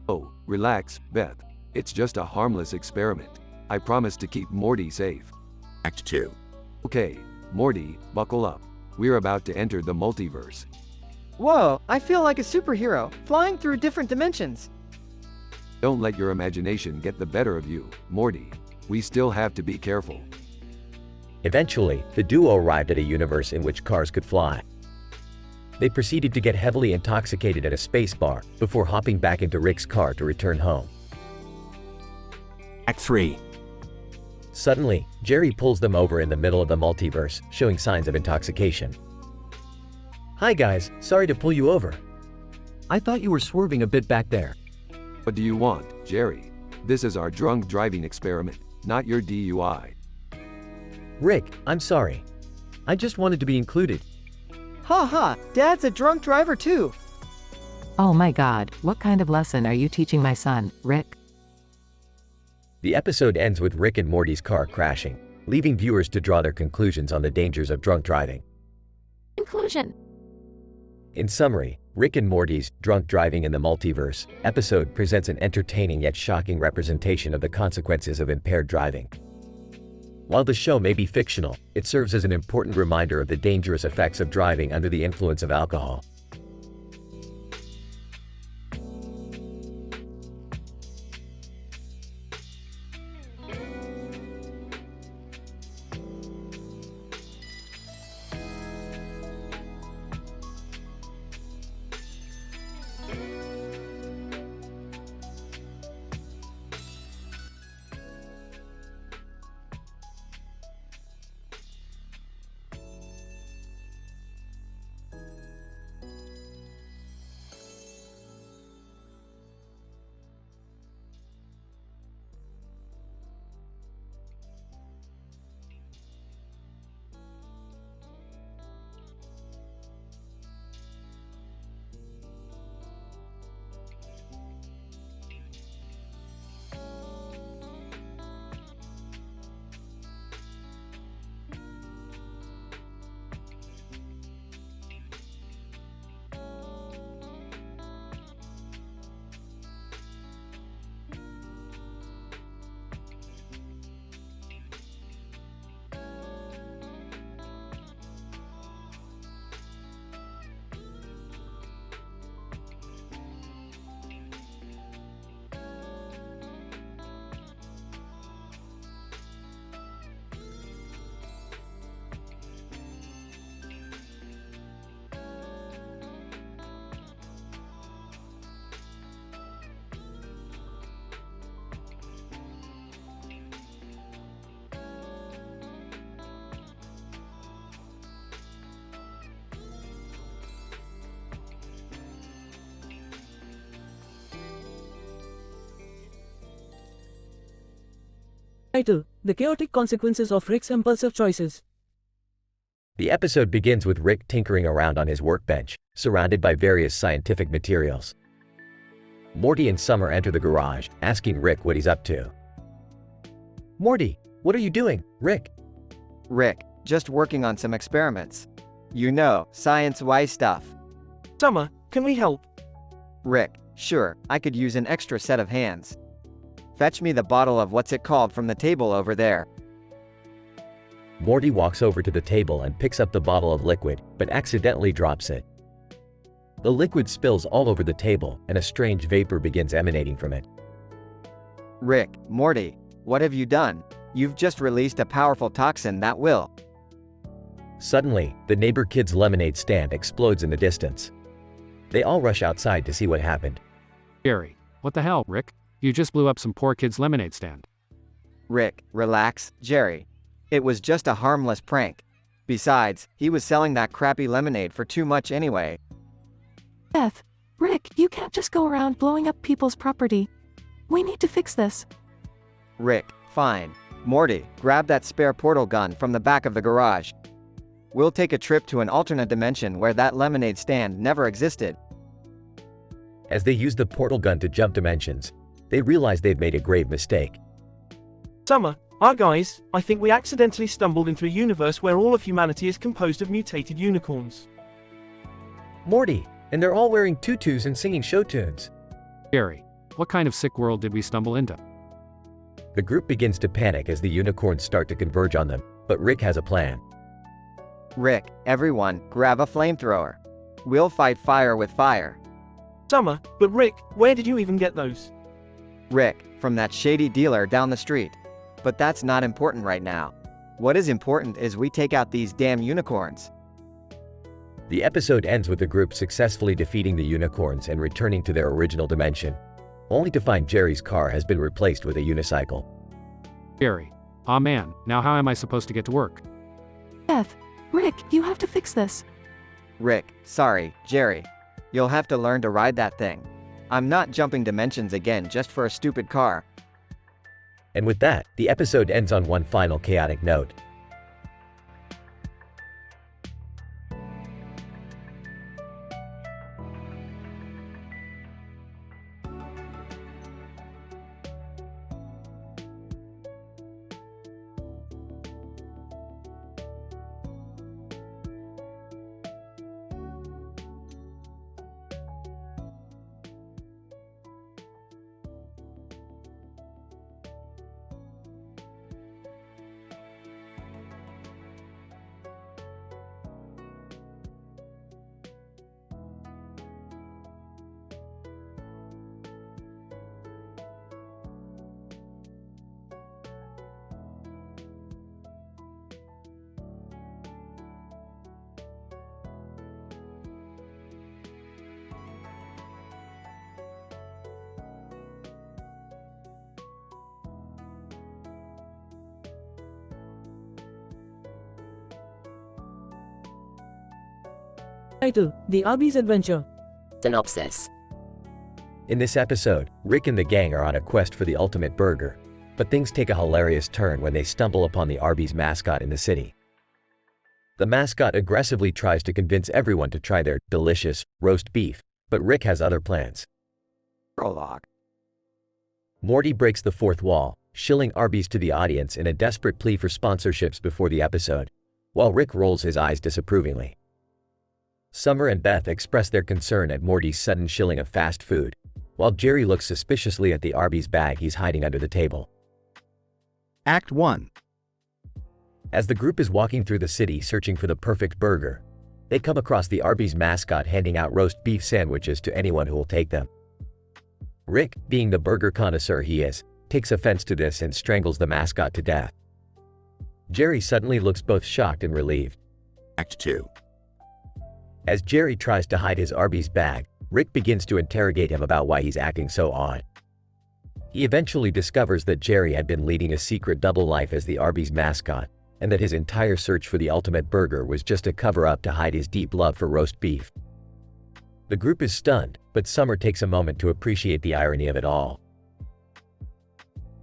A: Oh, relax, Beth. It's just a harmless experiment. I promise to keep Morty safe.
M: Act 2.
A: Okay, Morty, buckle up. We're about to enter the multiverse.
C: Whoa, I feel like a superhero, flying through different dimensions.
A: Don't let your imagination get the better of you, Morty. We still have to be careful.
D: Eventually, the duo arrived at a universe in which cars could fly. They proceeded to get heavily intoxicated at a space bar before hopping back into Rick's car to return home.
I: Act 3.
D: Suddenly, Jerry pulls them over in the middle of the multiverse, showing signs of intoxication.
S: Hi guys, sorry to pull you over. I thought you were swerving a bit back there.
A: What do you want, Jerry? This is our drunk driving experiment, not your DUI.
S: Rick, I'm sorry. I just wanted to be included.
C: Ha ha, Dad's a drunk driver too.
B: Oh my god, what kind of lesson are you teaching my son, Rick?
D: The episode ends with Rick and Morty's car crashing, leaving viewers to draw their conclusions on the dangers of drunk driving.
N: Conclusion.
D: In summary, Rick and Morty's Drunk Driving in the Multiverse episode presents an entertaining yet shocking representation of the consequences of impaired driving. While the show may be fictional, it serves as an important reminder of the dangerous effects of driving under the influence of alcohol.
F: Title: The Chaotic Consequences of Rick's Impulsive Choices.
D: The episode begins with Rick tinkering around on his workbench, surrounded by various scientific materials. Morty and Summer enter the garage, asking Rick what he's up to.
S: Morty, what are you doing, Rick?
C: Rick, just working on some experiments. You know, science-wise stuff.
K: Summer, can we help?
C: Rick, sure, I could use an extra set of hands. Fetch me the bottle of what's it called from the table over there.
D: Morty walks over to the table and picks up the bottle of liquid, but accidentally drops it. The liquid spills all over the table, and a strange vapor begins emanating from it.
C: Rick, Morty, what have you done? You've just released a powerful toxin that will.
D: Suddenly, the neighbor kid's lemonade stand explodes in the distance. They all rush outside to see what happened.
P: Jerry, what the hell, Rick? You just blew up some poor kid's lemonade stand.
C: Rick, relax, Jerry. It was just a harmless prank. Besides, he was selling that crappy lemonade for too much anyway.
B: Beth, Rick, you can't just go around blowing up people's property. We need to fix this.
C: Rick, fine. Morty, grab that spare portal gun from the back of the garage. We'll take a trip to an alternate dimension where that lemonade stand never existed.
D: As they use the portal gun to jump dimensions, they realize they've made a grave mistake.
K: Summer, guys, I think we accidentally stumbled into a universe where all of humanity is composed of mutated unicorns.
S: Morty, and they're all wearing tutus and singing show tunes.
P: Jerry, what kind of sick world did we stumble into?
D: The group begins to panic as the unicorns start to converge on them, but Rick has a plan.
C: Rick, everyone, grab a flamethrower. We'll fight fire with fire.
K: Summer, but Rick, where did you even get those?
C: Rick, from that shady dealer down the street. But that's not important right now. What is important is we take out these damn unicorns.
D: The episode ends with the group successfully defeating the unicorns and returning to their original dimension, only to find Jerry's car has been replaced with a unicycle.
P: Jerry, aw man, now how am I supposed to get to work?
B: Beth, Rick, you have to fix this.
C: Rick, sorry, Jerry. You'll have to learn to ride that thing. I'm not jumping dimensions again just for a stupid car.
D: And with that, the episode ends on one final chaotic note.
F: Title: The Arby's Adventure.
O: Synopsis.
D: In this episode, Rick and the gang are on a quest for the ultimate burger, but things take a hilarious turn when they stumble upon the Arby's mascot in the city. The mascot aggressively tries to convince everyone to try their delicious roast beef, but Rick has other plans.
C: Prologue.
D: Morty breaks the fourth wall, shilling Arby's to the audience in a desperate plea for sponsorships before the episode, while Rick rolls his eyes disapprovingly. Summer and Beth express their concern at Morty's sudden shilling of fast food, while Jerry looks suspiciously at the Arby's bag he's hiding under the table.
T: Act 1.
D: As the group is walking through the city searching for the perfect burger, they come across the Arby's mascot handing out roast beef sandwiches to anyone who will take them. Rick, being the burger connoisseur he is, takes offense to this and strangles the mascot to death. Jerry suddenly looks both shocked and relieved.
M: Act 2.
D: As Jerry tries to hide his Arby's bag, Rick begins to interrogate him about why he's acting so odd. He eventually discovers that Jerry had been leading a secret double life as the Arby's mascot, and that his entire search for the ultimate burger was just a cover-up to hide his deep love for roast beef. The group is stunned, but Summer takes a moment to appreciate the irony of it all.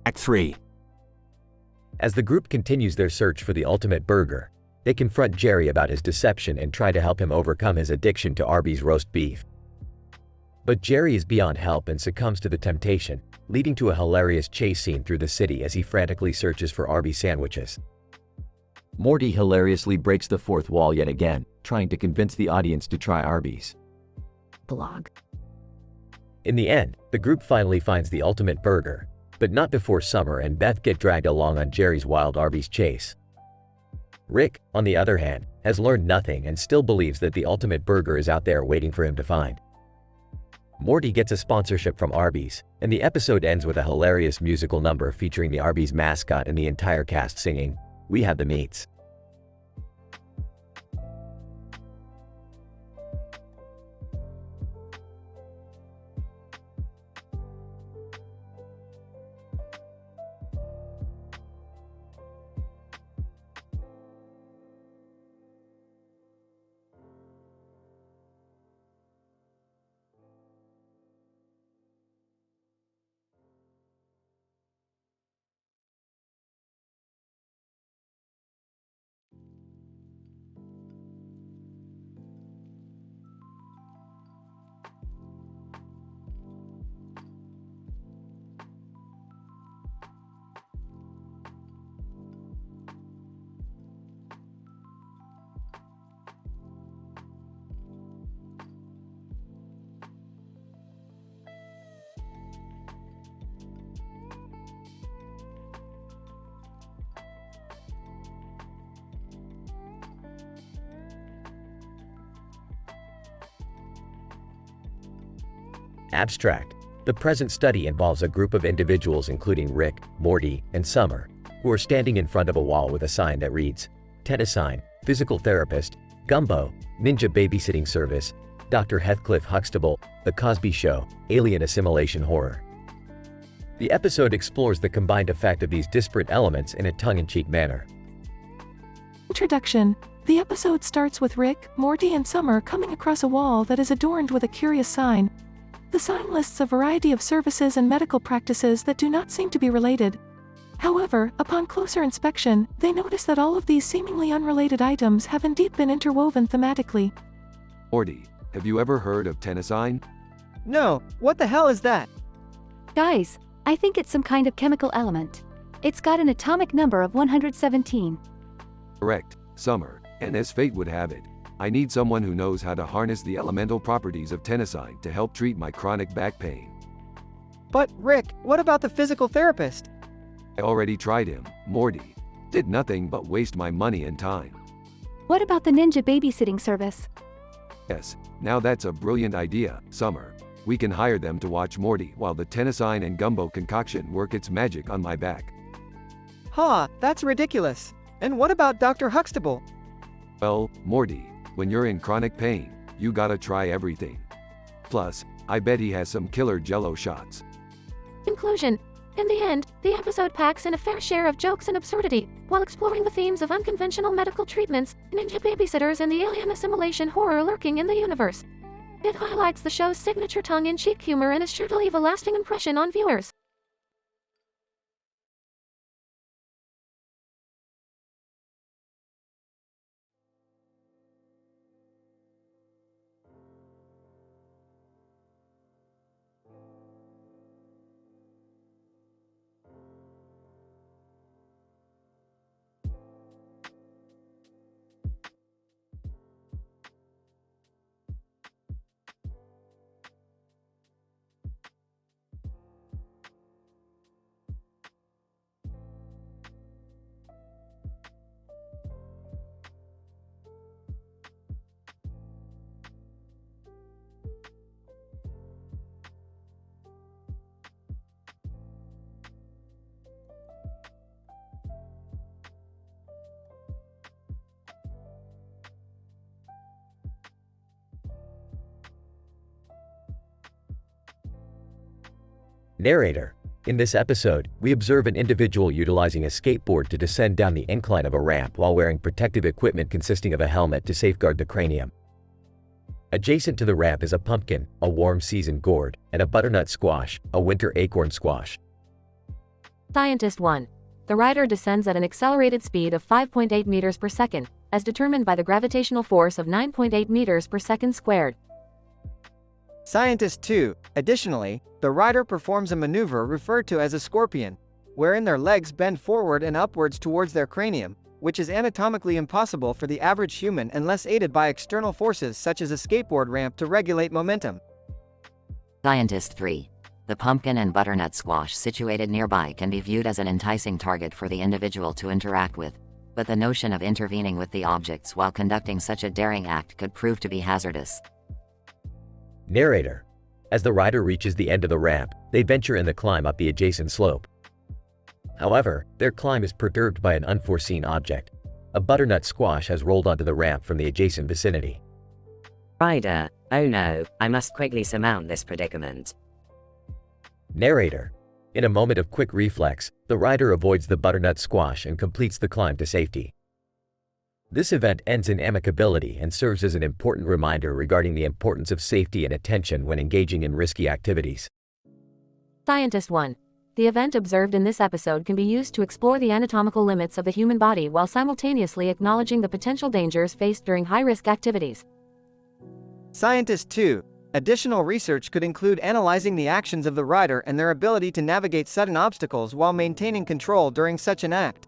I: Act 3.
D: As the group continues their search for the ultimate burger, they confront Jerry about his deception and try to help him overcome his addiction to Arby's roast beef. But Jerry is beyond help and succumbs to the temptation, leading to a hilarious chase scene through the city as he frantically searches for Arby's sandwiches. Morty hilariously breaks the fourth wall yet again, trying to convince the audience to try Arby's.
U: Blog.
D: In the end, the group finally finds the ultimate burger, but not before Summer and Beth get dragged along on Jerry's wild Arby's chase. Rick, on the other hand, has learned nothing and still believes that the ultimate burger is out there waiting for him to find. Morty gets a sponsorship from Arby's, and the episode ends with a hilarious musical number featuring the Arby's mascot and the entire cast singing, "We Have the Meats." Abstract. The present study involves a group of individuals including Rick, Morty, and Summer, who are standing in front of a wall with a sign that reads, Tennisine, Physical Therapist, Gumbo, Ninja Babysitting Service, Dr. Heathcliff Huxtable, The Cosby Show, Alien Assimilation Horror. The episode explores the combined effect of these disparate elements in a tongue-in-cheek manner.
G: Introduction. The episode starts with Rick, Morty, and Summer coming across a wall that is adorned with a curious sign. The sign lists a variety of services and medical practices that do not seem to be related. However, upon closer inspection, they notice that all of these seemingly unrelated items have indeed been interwoven thematically.
A: Morty, have you ever heard of Tennisine?
C: No, what the hell is that?
H: Guys, I think it's some kind of chemical element. It's got an atomic number of 117.
A: Correct, Summer, and as fate would have it, I need someone who knows how to harness the elemental properties of tennisine to help treat my chronic back pain.
C: But, Rick, what about the physical therapist?
A: I already tried him, Morty. Did nothing but waste my money and time.
H: What about the Ninja Babysitting Service?
A: Yes, now that's a brilliant idea, Summer. We can hire them to watch Morty while the tennisine and gumbo concoction work its magic on my back.
C: Ha, that's ridiculous. And what about Dr. Huxtable?
A: Well, Morty, when you're in chronic pain, you gotta try everything. Plus, I bet he has some killer jello shots.
J: Conclusion. In the end, the episode packs in a fair share of jokes and absurdity, while exploring the themes of unconventional medical treatments, ninja babysitters, and the alien assimilation horror lurking in the universe. It highlights the show's signature tongue-in-cheek humor and is sure to leave a lasting impression on viewers.
D: Narrator. In this episode, we observe an individual utilizing a skateboard to descend down the incline of a ramp while wearing protective equipment consisting of a helmet to safeguard the cranium. Adjacent to the ramp is a pumpkin, a warm season gourd, and a butternut squash, a winter acorn squash.
E: Scientist 1.
J: The rider descends at an accelerated speed of 5.8 meters per second, as determined by the gravitational force of 9.8 meters per second squared.
C: Scientist 2. Additionally, the rider performs a maneuver referred to as a scorpion, wherein their legs bend forward and upwards towards their cranium, which is anatomically impossible for the average human unless aided by external forces such as a skateboard ramp to regulate momentum.
U: Scientist 3. The pumpkin and butternut squash situated nearby can be viewed as an enticing target for the individual to interact with, but the notion of intervening with the objects while conducting such a daring act could prove to be hazardous.
D: Narrator. As the rider reaches the end of the ramp, they venture in the climb up the adjacent slope. However, their climb is perturbed by an unforeseen object. A butternut squash has rolled onto the ramp from the adjacent vicinity.
O: Rider, oh no, I must quickly surmount this predicament.
D: Narrator. In a moment of quick reflex, the rider avoids the butternut squash and completes the climb to safety. This event ends in amicability and serves as an important reminder regarding the importance of safety and attention when engaging in risky activities.
J: Scientist 1. The event observed in this episode can be used to explore the anatomical limits of the human body while simultaneously acknowledging the potential dangers faced during high-risk activities.
C: Scientist 2. Additional research could include analyzing the actions of the rider and their ability to navigate sudden obstacles while maintaining control during such an act.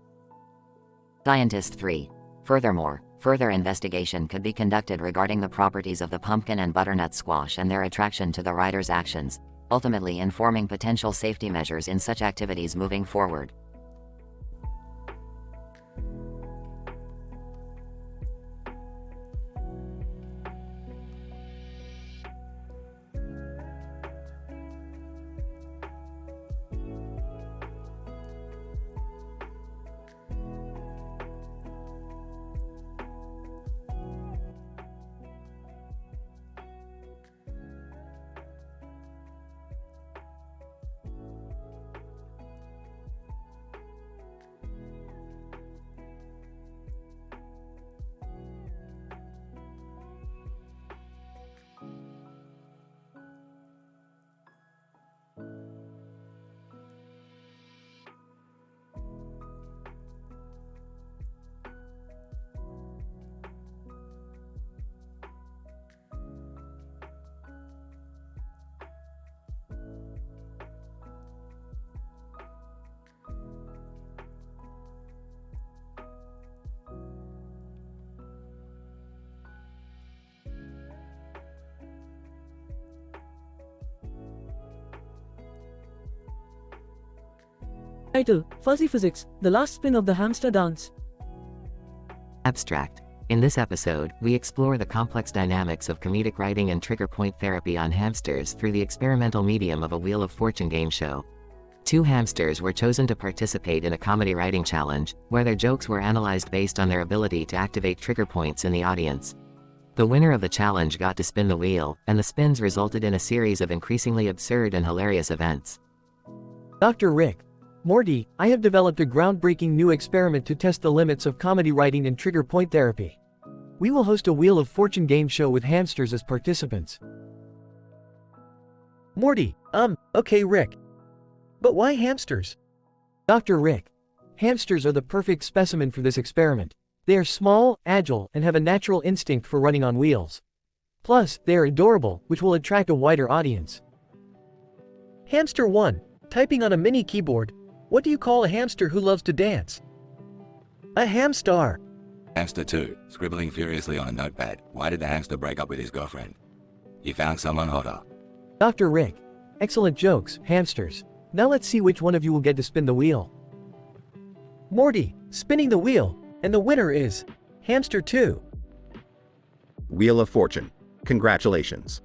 U: Scientist 3. Furthermore, further investigation could be conducted regarding the properties of the pumpkin and butternut squash and their attraction to the rider's actions, ultimately informing potential safety measures in such activities moving forward.
F: Title: Fuzzy Physics, The Last Spin of the Hamster Dance.
B: Abstract. In this episode, we explore the complex dynamics of comedic writing and trigger point therapy on hamsters through the experimental medium of a Wheel of Fortune game show. 2 hamsters were chosen to participate in a comedy writing challenge, where their jokes were analyzed based on their ability to activate trigger points in the audience. The winner of the challenge got to spin the wheel, and the spins resulted in a series of increasingly absurd and hilarious events.
S: Dr. Rick. Morty, I have developed a groundbreaking new experiment to test the limits of comedy writing and trigger point therapy. We will host a Wheel of Fortune game show with hamsters as participants. Morty, okay Rick. But why hamsters? Dr. Rick. Hamsters are the perfect specimen for this experiment. They are small, agile, and have a natural instinct for running on wheels. Plus, they are adorable, which will attract a wider audience. Hamster 1. Typing on a mini keyboard. What do you call a hamster who loves to dance? A hamster.
Q: Hamster 2, scribbling furiously on a notepad. Why did the hamster break up with his girlfriend? He found someone hotter.
S: Dr. Rick. Excellent jokes, hamsters. Now let's see which one of you will get to spin the wheel. Morty, spinning the wheel, and the winner is Hamster 2.
M: Wheel of Fortune. Congratulations.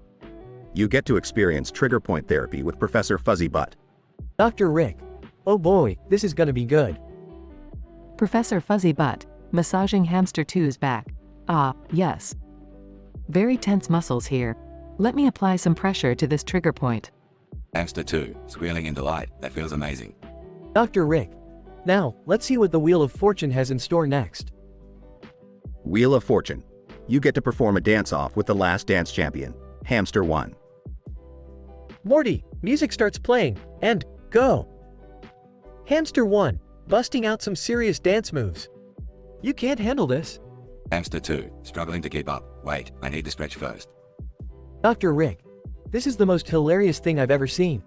M: You get to experience trigger point therapy with Professor Fuzzy Butt.
S: Dr. Rick. Oh boy, this is gonna be good.
B: Professor Fuzzy Butt, massaging Hamster 2's back. Ah, yes. Very tense muscles here. Let me apply some pressure to this trigger point.
Q: Hamster 2, squealing in delight. That feels amazing.
S: Dr. Rick. Now, let's see what the Wheel of Fortune has in store next.
M: Wheel of Fortune. You get to perform a dance-off with the last dance champion, Hamster 1.
S: Morty, music starts playing, and go! Hamster 1. busting out some serious dance moves. You can't handle this.
Q: Hamster 2, struggling to keep up. Wait, I need to stretch first.
S: Dr. Rick, this is the most hilarious thing I've ever seen.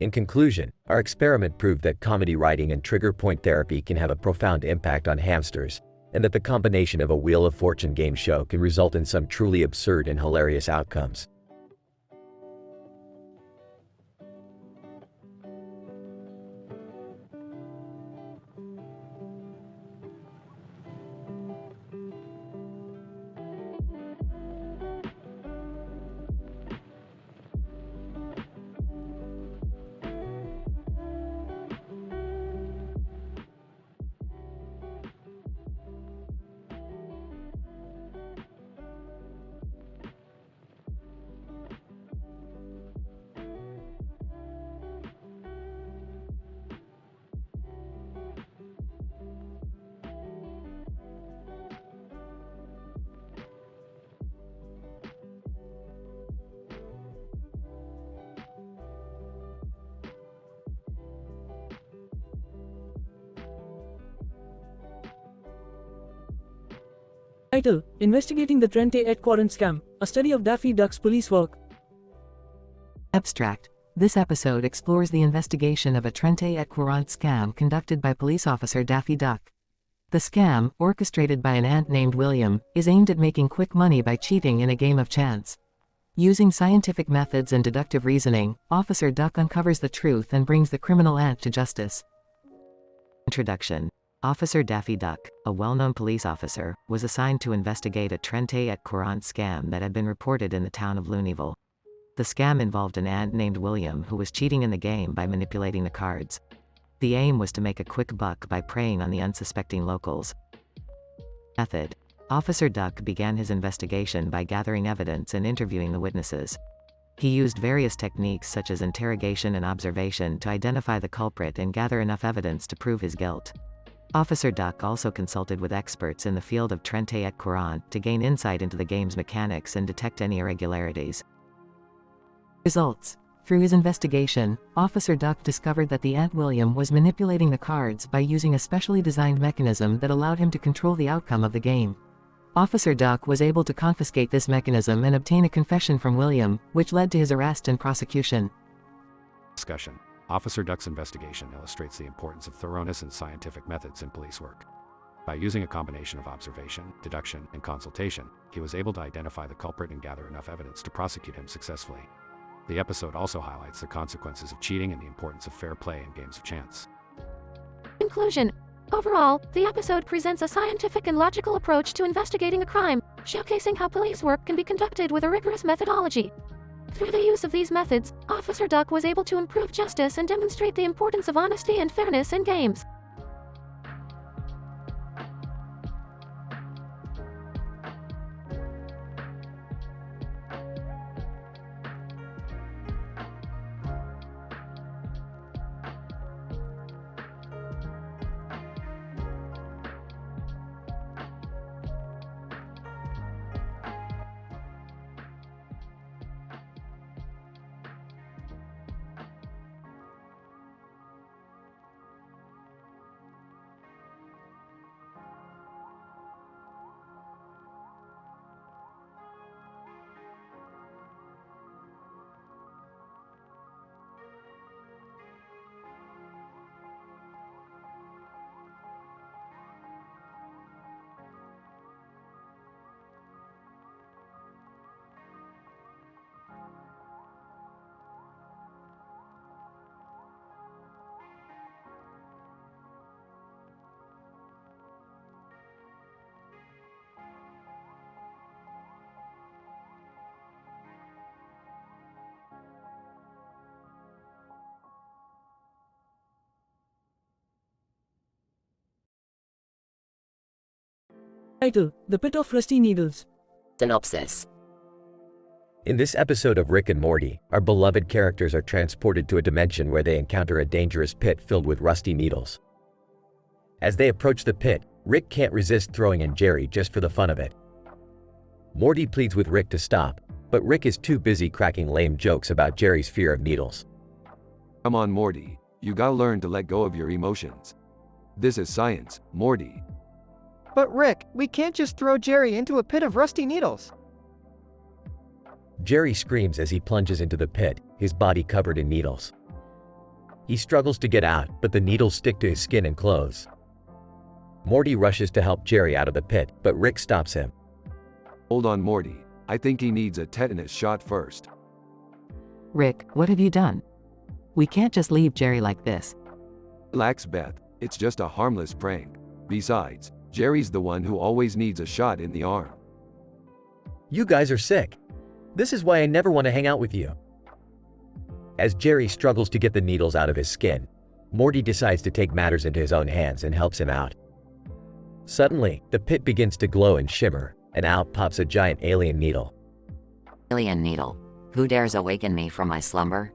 D: In conclusion, our experiment proved that comedy writing and trigger point therapy can have a profound impact on hamsters, and that the combination of a Wheel of Fortune game show can result in some truly absurd and hilarious outcomes.
F: Title: Investigating the Trente et Quarante Scam, a study of Daffy Duck's police work.
B: Abstract. This episode explores the investigation of a Trente et Quarante scam conducted by police officer Daffy Duck. The scam, orchestrated by an ant named William, is aimed at making quick money by cheating in a game of chance. Using scientific methods and deductive reasoning, Officer Duck uncovers the truth and brings the criminal ant to justice. Introduction. Officer Daffy Duck, a well-known police officer, was assigned to investigate a Trente et Quarante scam that had been reported in the town of Looneyville. The scam involved an ant named William who was cheating in the game by manipulating the cards. The aim was to make a quick buck by preying on the unsuspecting locals. Method. Officer Duck began his investigation by gathering evidence and interviewing the witnesses. He used various techniques such as interrogation and observation to identify the culprit and gather enough evidence to prove his guilt. Officer Duck also consulted with experts in the field of Trente et Quarante to gain insight into the game's mechanics and detect any irregularities. Results. Through his investigation, Officer Duck discovered that the ant William was manipulating the cards by using a specially designed mechanism that allowed him to control the outcome of the game. Officer Duck was able to confiscate this mechanism and obtain a confession from William, which led to his arrest and prosecution.
P: Discussion. Officer Duck's investigation illustrates the importance of thoroughness and scientific methods in police work. By using a combination of observation, deduction, and consultation, he was able to identify the culprit and gather enough evidence to prosecute him successfully. The episode also highlights the consequences of cheating and the importance of fair play in games of chance.
J: Conclusion. Overall, the episode presents a scientific and logical approach to investigating a crime, showcasing how police work can be conducted with a rigorous methodology. Through the use of these methods, Officer Duck was able to improve justice and demonstrate the importance of honesty and fairness in games.
F: Title: The Pit of Rusty Needles.
O: Synopsis.
D: In this episode of Rick and Morty, our beloved characters are transported to a dimension where they encounter a dangerous pit filled with rusty needles. As they approach the pit, Rick can't resist throwing in Jerry just for the fun of it. Morty pleads with Rick to stop, but Rick is too busy cracking lame jokes about Jerry's fear of needles.
A: Come on, Morty. You gotta learn to let go of your emotions. This is science, Morty.
C: But Rick, we can't just throw Jerry into a pit of rusty needles.
D: Jerry screams as he plunges into the pit, his body covered in needles. He struggles to get out, but the needles stick to his skin and clothes. Morty rushes to help Jerry out of the pit, but Rick stops him.
A: Hold on, Morty. I think he needs a tetanus shot first.
B: Rick, what have you done? We can't just leave Jerry like this.
A: Relax, Beth. It's just a harmless prank. Besides, Jerry's the one who always needs a shot in the arm.
D: You guys are sick. This is why I never want to hang out with you. As Jerry struggles to get the needles out of his skin, Morty decides to take matters into his own hands and helps him out. Suddenly, the pit begins to glow and shimmer, and out pops a giant alien needle.
U: Alien needle. Who dares awaken me from my slumber?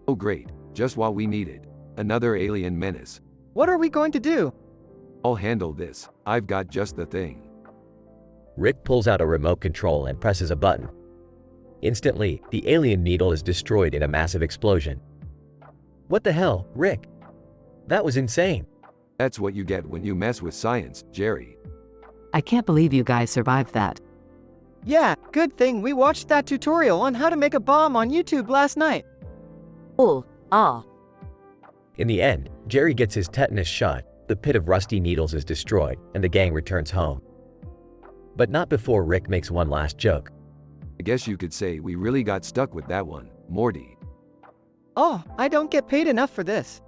A: Oh great, just what we needed. Another alien menace.
C: What are we going to do?
A: I'll handle this. I've got just the thing.
D: Rick pulls out a remote control and presses a button. Instantly, the alien needle is destroyed in a massive explosion. What the hell, Rick? That was insane.
A: That's what you get when you mess with science, Jerry.
B: I can't believe you guys survived that.
C: Yeah, good thing we watched that tutorial on how to make a bomb on YouTube last night.
E: Oh, ah.
D: In the end, Jerry gets his tetanus shot, the pit of rusty needles is destroyed, and the gang returns home. But not before Rick makes one last joke.
A: I guess you could say we really got stuck with that one, Morty.
C: Oh, I don't get paid enough for this.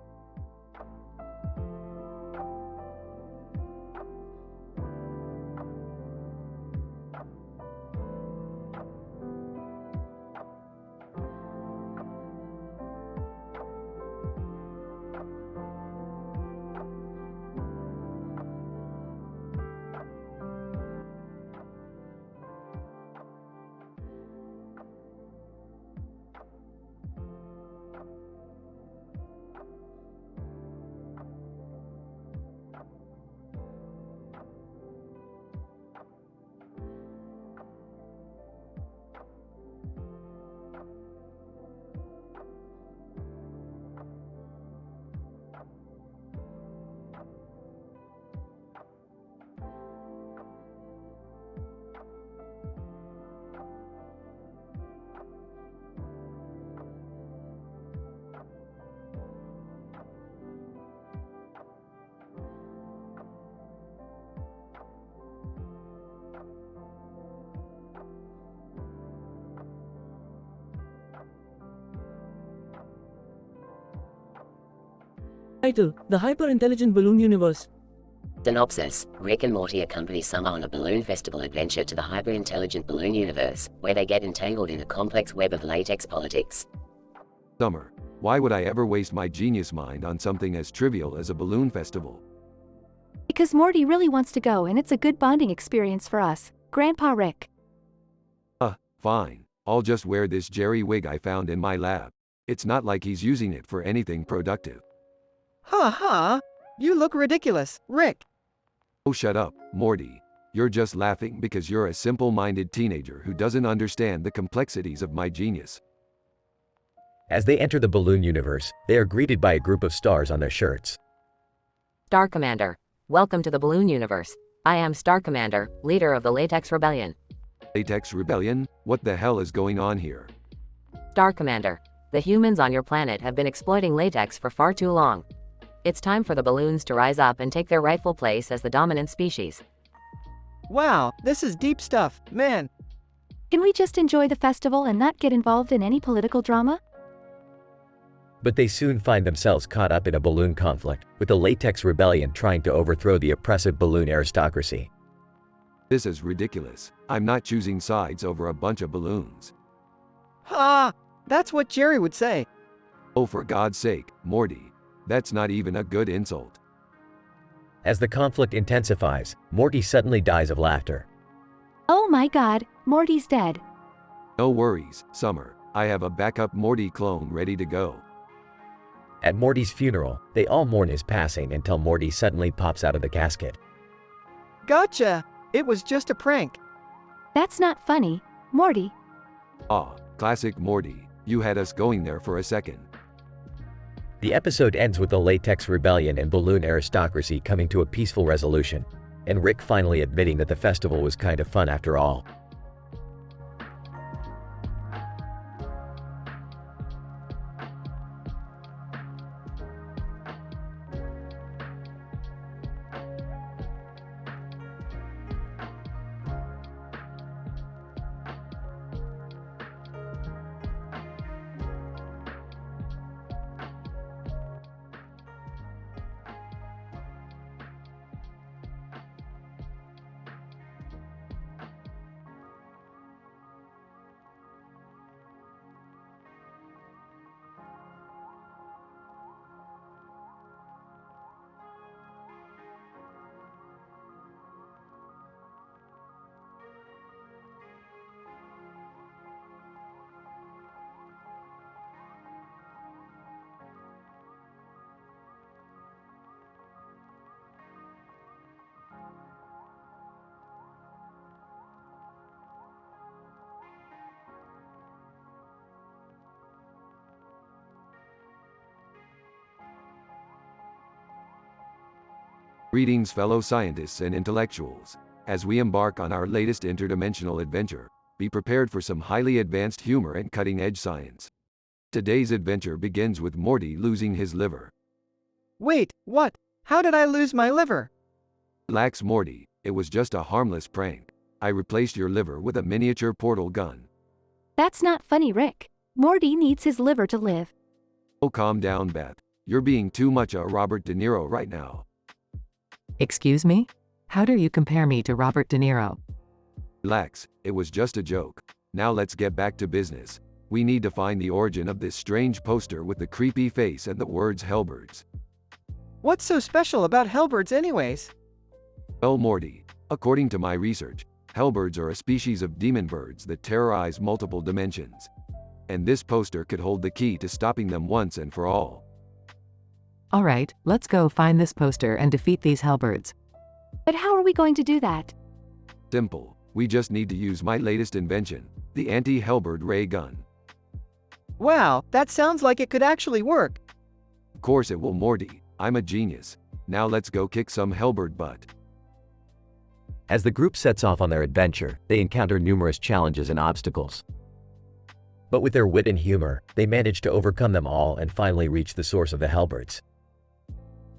F: Title: The Hyper-Intelligent Balloon Universe.
O: Synopsis: Rick and Morty accompany Summer on a balloon festival adventure to the hyper-intelligent balloon universe, where they get entangled in a complex web of latex politics.
A: Summer, why would I ever waste my genius mind on something as trivial as a balloon festival?
H: Because Morty really wants to go and it's a good bonding experience for us. Grandpa Rick.
A: Fine. I'll just wear this Jerry wig I found in my lab. It's not like he's using it for anything productive.
C: Ha ha! You look ridiculous, Rick.
A: Oh, shut up, Morty. You're just laughing because you're a simple-minded teenager who doesn't understand the complexities of my genius.
D: As they enter the balloon universe, they are greeted by a group of stars on their shirts.
L: Star Commander. Welcome to the balloon universe. I am Star Commander, leader of the Latex Rebellion.
A: Latex Rebellion? What the hell is going on here?
L: Star Commander. The humans on your planet have been exploiting latex for far too long. It's time for the balloons to rise up and take their rightful place as the dominant species.
C: Wow, this is deep stuff, man.
H: Can we just enjoy the festival and not get involved in any political drama?
D: But they soon find themselves caught up in a balloon conflict, with the Latex Rebellion trying to overthrow the oppressive balloon aristocracy.
A: This is ridiculous. I'm not choosing sides over a bunch of balloons.
C: Ha! That's what Jerry would say.
A: Oh, for God's sake, Morty. That's not even a good insult.
D: As the conflict intensifies, Morty suddenly dies of laughter.
H: Oh my God, Morty's dead.
A: No worries, Summer. I have a backup Morty clone ready to go.
D: At Morty's funeral, they all mourn his passing until Morty suddenly pops out of the casket.
C: Gotcha! It was just a prank.
H: That's not funny, Morty.
A: Ah, classic Morty. You had us going there for a second.
D: The episode ends with the latex rebellion and balloon aristocracy coming to a peaceful resolution, and Rick finally admitting that the festival was kind of fun after all.
A: Greetings, fellow scientists and intellectuals. As we embark on our latest interdimensional adventure, be prepared for some highly advanced humor and cutting-edge science. Today's adventure begins with Morty losing his liver.
C: Wait, what? How did I lose my liver?
A: Relax, Morty, it was just a harmless prank. I replaced your liver with a miniature portal gun.
H: That's not funny, Rick. Morty needs his liver to live.
A: Oh, calm down, Beth. You're being too much a Robert De Niro right now.
B: Excuse me? How dare you compare me to Robert De Niro?
A: Relax, it was just a joke. Now let's get back to business. We need to find the origin of this strange poster with the creepy face and the words Hellbirds.
C: What's so special about Hellbirds anyways?
A: Well, Morty, according to my research, Hellbirds are a species of demon birds that terrorize multiple dimensions. And this poster could hold the key to stopping them once and for all.
B: Alright, let's go find this poster and defeat these Hellbirds.
H: But how are we going to do that?
A: Simple. We just need to use my latest invention, the anti-Hellbird ray gun.
C: Wow, that sounds like it could actually work.
A: Of course it will, Morty. I'm a genius. Now let's go kick some Hellbird butt.
D: As the group sets off on their adventure, they encounter numerous challenges and obstacles. But with their wit and humor, they manage to overcome them all and finally reach the source of the Hellbirds.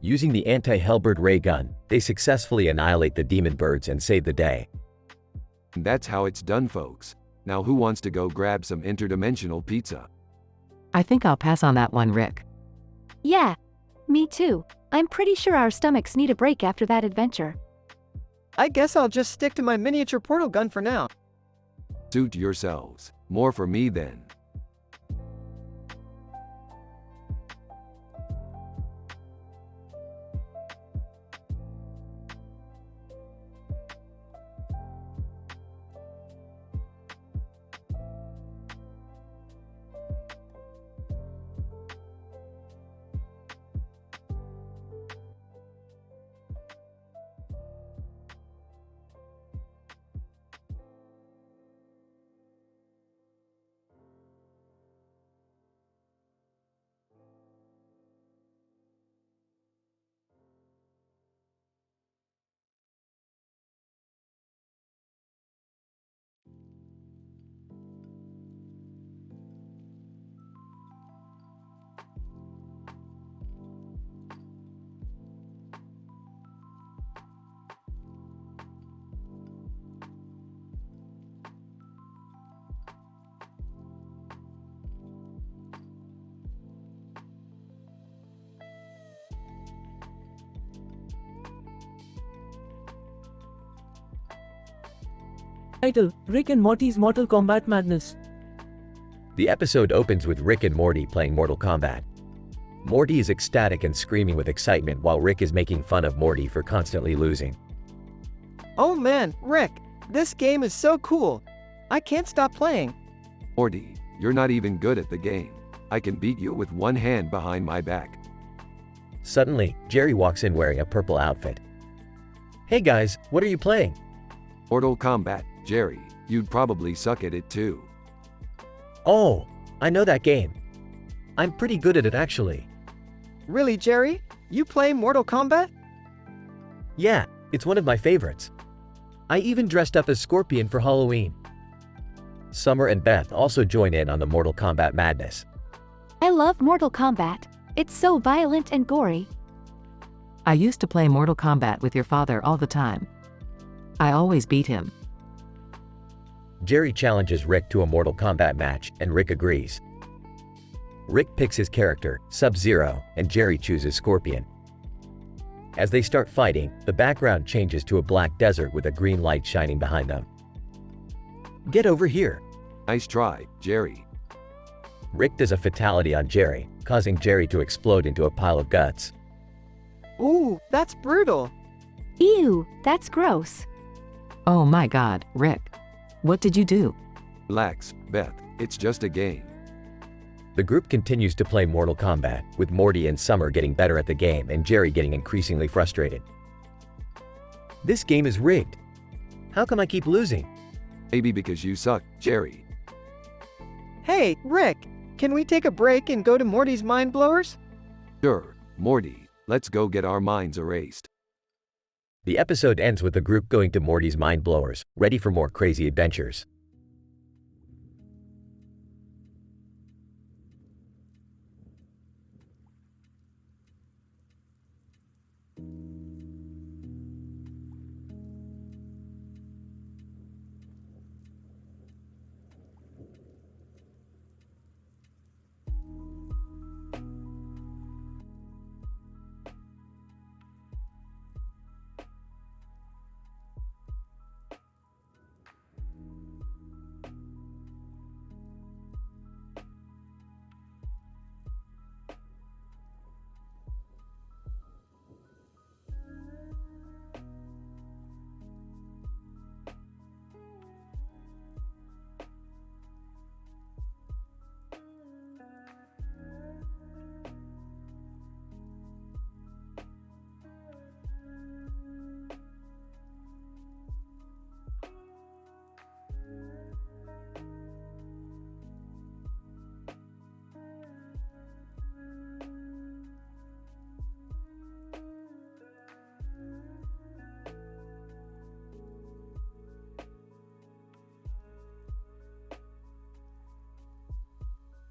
D: Using the anti-Hellbird ray gun, they successfully annihilate the demon birds and save the day.
A: And that's how it's done, folks. Now who wants to go grab some interdimensional pizza?
B: I think I'll pass on that one, Rick.
H: Yeah, me too. I'm pretty sure our stomachs need a break after that adventure.
C: I guess I'll just stick to my miniature portal gun for now.
A: Suit yourselves. More for me then.
F: Title: Rick and Morty's Mortal Kombat Madness.
D: The episode opens with Rick and Morty playing Mortal Kombat. Morty is ecstatic and screaming with excitement while Rick is making fun of Morty for constantly losing.
C: Oh man, Rick, this game is so cool. I can't stop playing.
A: Morty, you're not even good at the game. I can beat you with one hand behind my back.
D: Suddenly, Jerry walks in wearing a purple outfit. Hey guys, what are you playing?
A: Mortal Kombat, Jerry, you'd probably suck at it too.
D: Oh, I know that game. I'm pretty good at it actually.
C: Really, Jerry? You play Mortal Kombat?
S: Yeah, it's one of my favorites. I even dressed up as Scorpion for Halloween. Summer and Beth also join in on the Mortal Kombat madness.
H: I love Mortal Kombat. It's so violent and gory.
B: I used to play Mortal Kombat with your father all the time. I always beat him.
D: Jerry challenges Rick to a Mortal Kombat match, and Rick agrees. Rick picks his character, Sub-Zero, and Jerry chooses Scorpion. As they start fighting, the background changes to a black desert with a green light shining behind them. Get over here.
A: Nice try, Jerry.
D: Rick does a fatality on Jerry, causing Jerry to explode into a pile of guts.
C: Ooh, that's brutal.
H: Ew, that's gross.
B: Oh my god, Rick. What did you do?
A: Relax, Beth, it's just a game.
D: The group continues to play Mortal Kombat, with Morty and Summer getting better at the game and Jerry getting increasingly frustrated. This game is rigged. How come I keep losing?
A: Maybe because you suck, Jerry.
C: Hey, Rick, can we take a break and go to Morty's Mind Blowers?
A: Sure, Morty, let's go get our minds erased.
D: The episode ends with the group going to Morty's Mind Blowers, ready for more crazy adventures.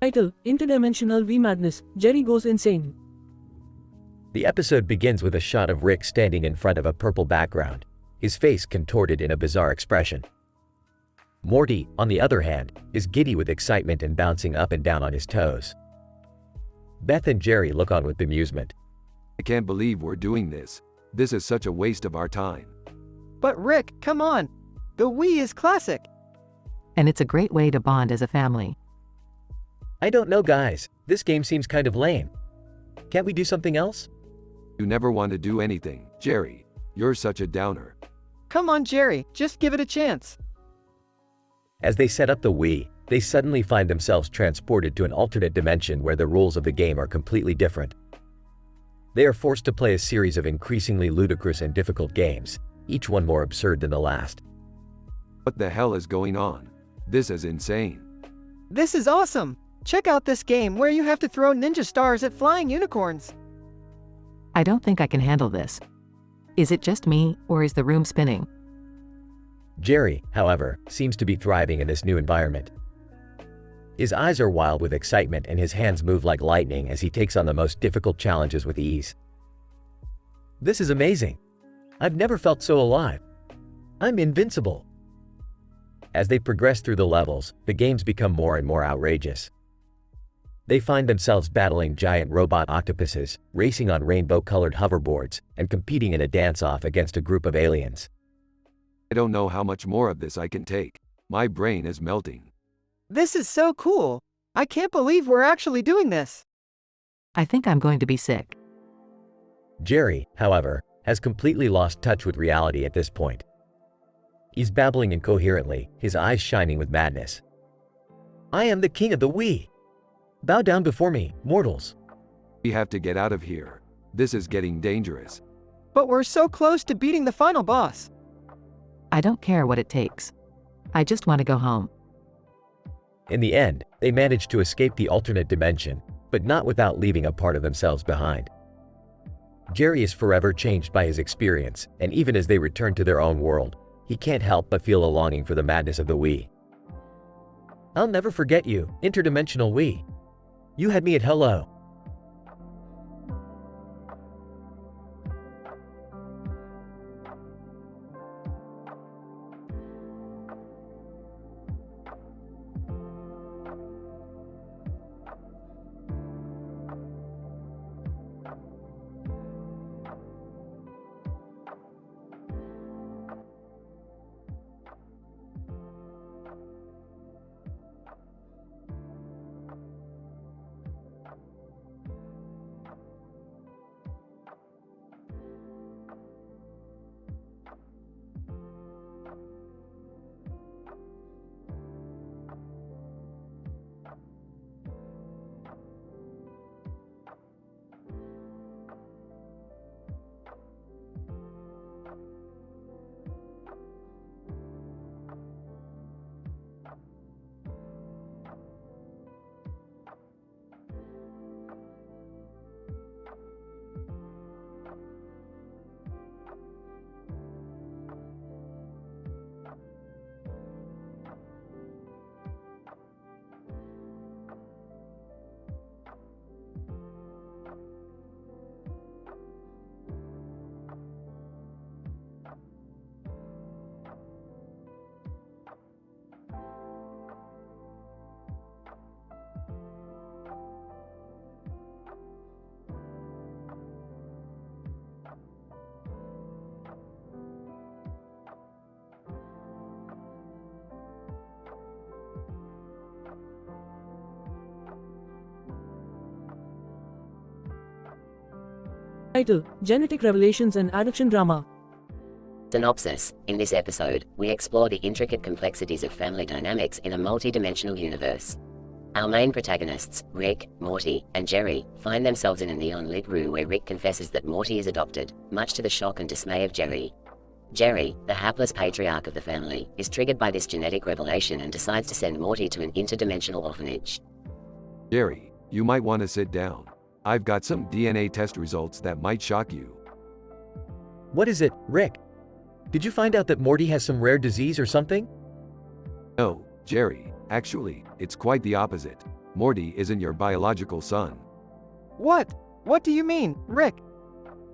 F: Title: Interdimensional V Madness. Jerry goes insane.
D: The episode begins with a shot of Rick standing in front of a purple background, his face contorted in a bizarre expression. Morty, on the other hand, is giddy with excitement and bouncing up and down on his toes. Beth and Jerry look on with amusement.
A: I can't believe we're doing this. This is such a waste of our time.
C: But Rick, come on. The Wii is classic.
B: And it's a great way to bond as a family.
S: I don't know, guys. This game seems kind of lame. Can't we do something else?
A: You never want to do anything, Jerry. You're such a downer.
C: Come on, Jerry, just give it a chance.
D: As they set up the Wii, they suddenly find themselves transported to an alternate dimension where the rules of the game are completely different. They are forced to play a series of increasingly ludicrous and difficult games, each one more absurd than the last.
A: What the hell is going on? This is insane.
C: This is awesome. Check out this game where you have to throw ninja stars at flying unicorns.
B: I don't think I can handle this. Is it just me, or is the room spinning?
D: Jerry, however, seems to be thriving in this new environment. His eyes are wild with excitement and his hands move like lightning as he takes on the most difficult challenges with ease.
S: This is amazing. I've never felt so alive. I'm invincible.
D: As they progress through the levels, the games become more and more outrageous. They find themselves battling giant robot octopuses, racing on rainbow-colored hoverboards, and competing in a dance-off against a group of aliens.
A: I don't know how much more of this I can take. My brain is melting.
C: This is so cool. I can't believe we're actually doing this.
B: I think I'm going to be sick.
D: Jerry, however, has completely lost touch with reality at this point. He's babbling incoherently, his eyes shining with madness.
S: I am the king of the Wii. Bow down before me, mortals.
A: We have to get out of here. This is getting dangerous.
C: But we're so close to beating the final boss.
B: I don't care what it takes. I just want to go home.
D: In the end, they manage to escape the alternate dimension, but not without leaving a part of themselves behind. Jerry is forever changed by his experience, and even as they return to their own world, he can't help but feel a longing for the madness of the we. I'll never forget you, interdimensional we. You had me at hello.
F: Title: Genetic Revelations and Adoption Drama.
O: Synopsis. In this episode, we explore the intricate complexities of family dynamics in a multi-dimensional universe. Our main protagonists, Rick, Morty, and Jerry, find themselves in a neon-lit room where Rick confesses that Morty is adopted, much to the shock and dismay of Jerry. Jerry, the hapless patriarch of the family, is triggered by this genetic revelation and decides to send Morty to an interdimensional orphanage.
A: Jerry, you might want to sit down. I've got some DNA test results that might shock you.
S: What is it, Rick? Did you find out that Morty has some rare disease or something?
A: No, Jerry, actually, it's quite the opposite. Morty isn't your biological son.
C: What? What do you mean, Rick?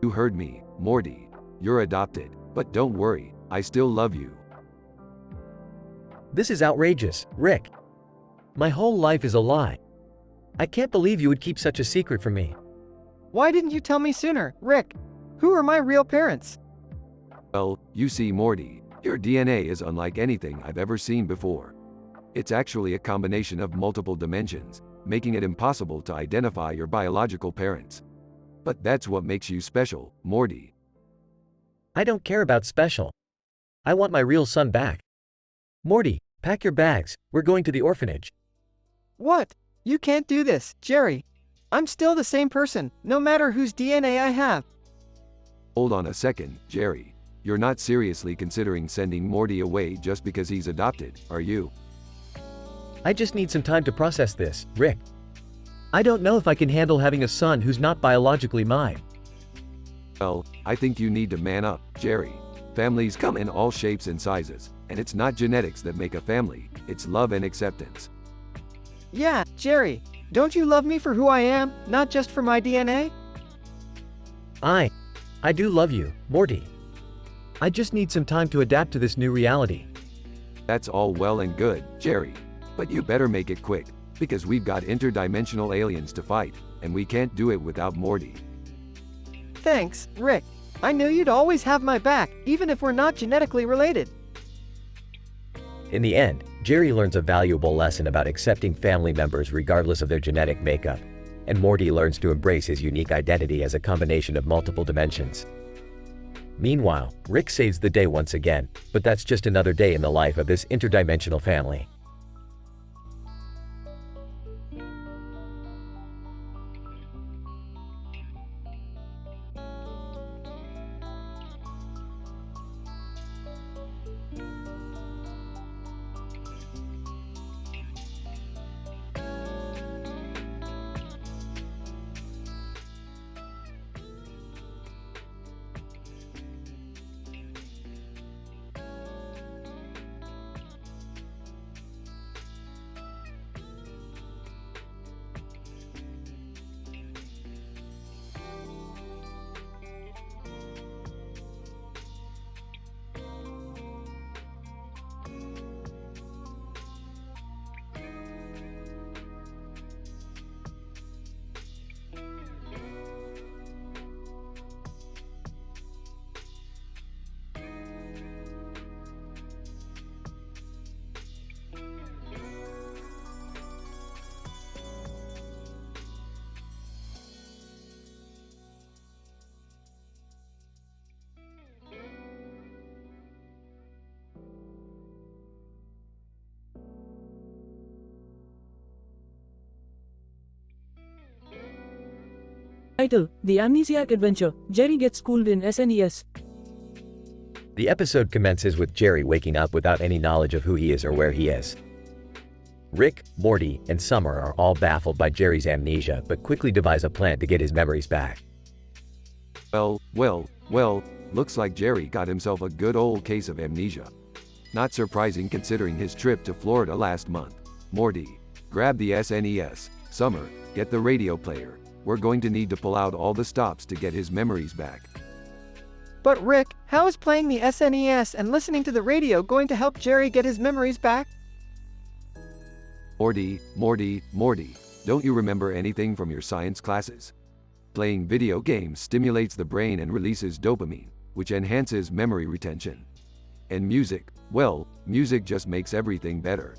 A: You heard me, Morty. You're adopted, but don't worry, I still love you.
S: This is outrageous, Rick. My whole life is a lie. I can't believe you would keep such a secret from me.
C: Why didn't you tell me sooner, Rick? Who are my real parents?
A: Well, you see, Morty, your DNA is unlike anything I've ever seen before. It's actually a combination of multiple dimensions, making it impossible to identify your biological parents. But that's what makes you special, Morty.
S: I don't care about special. I want my real son back. Morty, pack your bags, we're going to the orphanage.
C: What? You can't do this, Jerry. I'm still the same person, no matter whose DNA I have.
A: Hold on a second, Jerry. You're not seriously considering sending Morty away just because he's adopted, are you?
S: I just need some time to process this, Rick. I don't know if I can handle having a son who's not biologically mine.
A: Well, I think you need to man up, Jerry. Families come in all shapes and sizes, and it's not genetics that make a family, it's love and acceptance.
C: Yeah, Jerry, don't you love me for who I am, not just for my DNA?
S: I do love you, Morty. I just need some time to adapt to this new reality.
A: That's all well and good, Jerry. But you better make it quick, because we've got interdimensional aliens to fight, and we can't do it without Morty.
C: Thanks, Rick. I knew you'd always have my back, even if we're not genetically related.
D: In the end, Jerry learns a valuable lesson about accepting family members regardless of their genetic makeup, and Morty learns to embrace his unique identity as a combination of multiple dimensions. Meanwhile, Rick saves the day once again, but that's just another day in the life of this interdimensional family.
F: Title: The Amnesiac Adventure. Jerry gets schooled in SNES.
D: The episode commences with Jerry waking up without any knowledge of who he is or where he is. Rick, Morty, and Summer are all baffled by Jerry's amnesia but quickly devise a plan to get his memories back.
A: Well, looks like Jerry got himself a good old case of amnesia. Not surprising considering his trip to Florida last month. Morty, grab the SNES. Summer, get the radio player. We're going to need to pull out all the stops to get his memories back.
C: But Rick, how is playing the SNES and listening to the radio going to help Jerry get his memories back?
A: Morty, don't you remember anything from your science classes? Playing video games stimulates the brain and releases dopamine, which enhances memory retention. And music, well, music just makes everything better.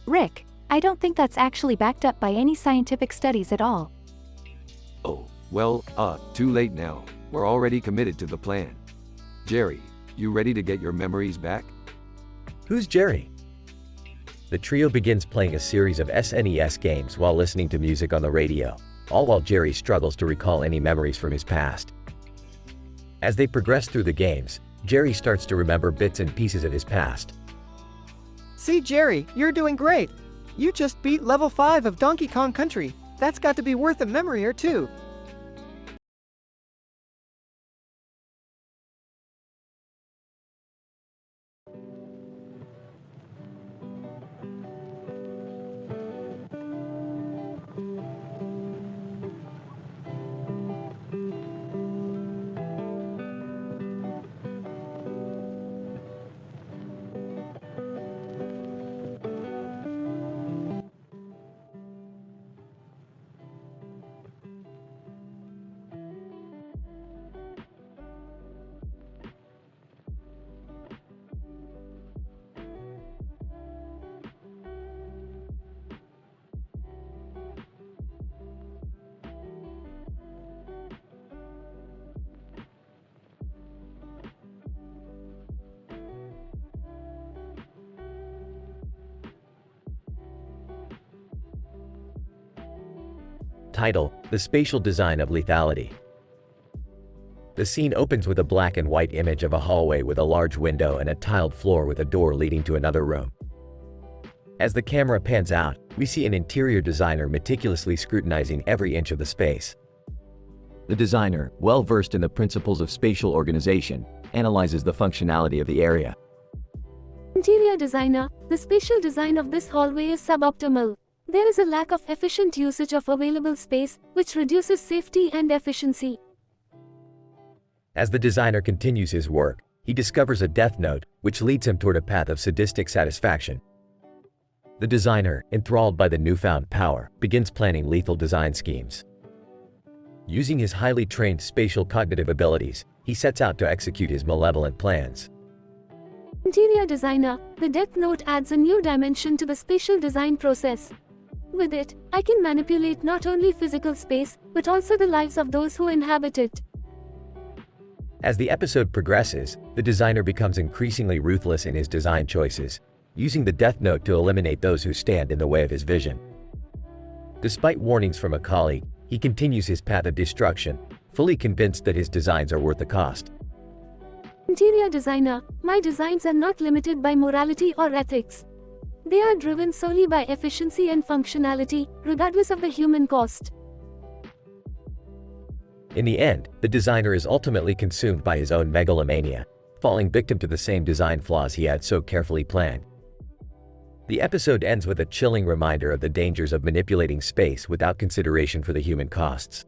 H: Rick, I don't think that's actually backed up by any scientific studies at all.
A: Oh, well, too late now. We're already committed to the plan. Jerry, you ready to get your memories back?
D: Who's Jerry? The trio begins playing a series of SNES games while listening to music on the radio, all while Jerry struggles to recall any memories from his past. As they progress through the games, Jerry starts to remember bits and pieces of his past.
C: See, Jerry, you're doing great. You just beat level 5 of Donkey Kong Country. That's got to be worth a memory or two.
D: Title: The Spatial Design of Lethality. The scene opens with a black and white image of a hallway with a large window and a tiled floor with a door leading to another room. As the camera pans out, we see an interior designer meticulously scrutinizing every inch of the space. The designer, well versed in the principles of spatial organization, analyzes the functionality of the area.
J: Interior designer, the spatial design of this hallway is suboptimal. There is a lack of efficient usage of available space, which reduces safety and efficiency.
D: As the designer continues his work, he discovers a death note, which leads him toward a path of sadistic satisfaction. The designer, enthralled by the newfound power, begins planning lethal design schemes. Using his highly trained spatial cognitive abilities, he sets out to execute his malevolent plans.
J: Interior designer, the death note adds a new dimension to the spatial design process. With it, I can manipulate not only physical space, but also the lives of those who inhabit it.
D: As the episode progresses, the designer becomes increasingly ruthless in his design choices, using the death note to eliminate those who stand in the way of his vision. Despite warnings from a colleague, he continues his path of destruction, fully convinced that his designs are worth the cost.
J: Interior designer, my designs are not limited by morality or ethics. They are driven solely by efficiency and functionality, regardless of the human cost.
D: In the end, the designer is ultimately consumed by his own megalomania, falling victim to the same design flaws he had so carefully planned. The episode ends with a chilling reminder of the dangers of manipulating space without consideration for the human costs.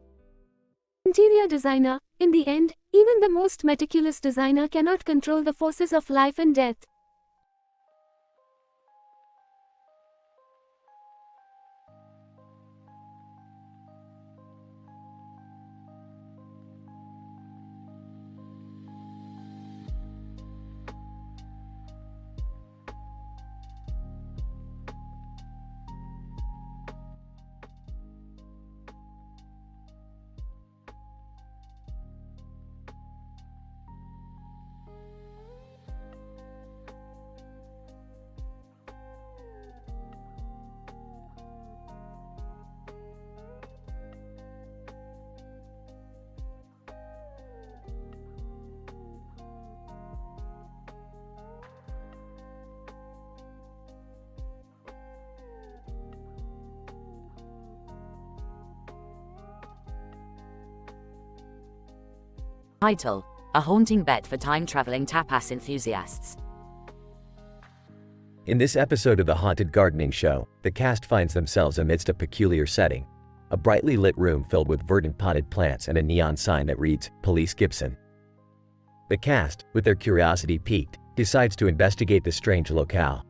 J: Interior designer, in the end, even the most meticulous designer cannot control the forces of life and death.
L: Title: A haunting bet for time-traveling tapas enthusiasts.
D: In this episode of the Haunted Gardening Show, the cast finds themselves amidst a peculiar setting. A brightly lit room filled with verdant potted plants and a neon sign that reads, Police Gibson. The cast, with their curiosity piqued, decides to investigate the strange locale.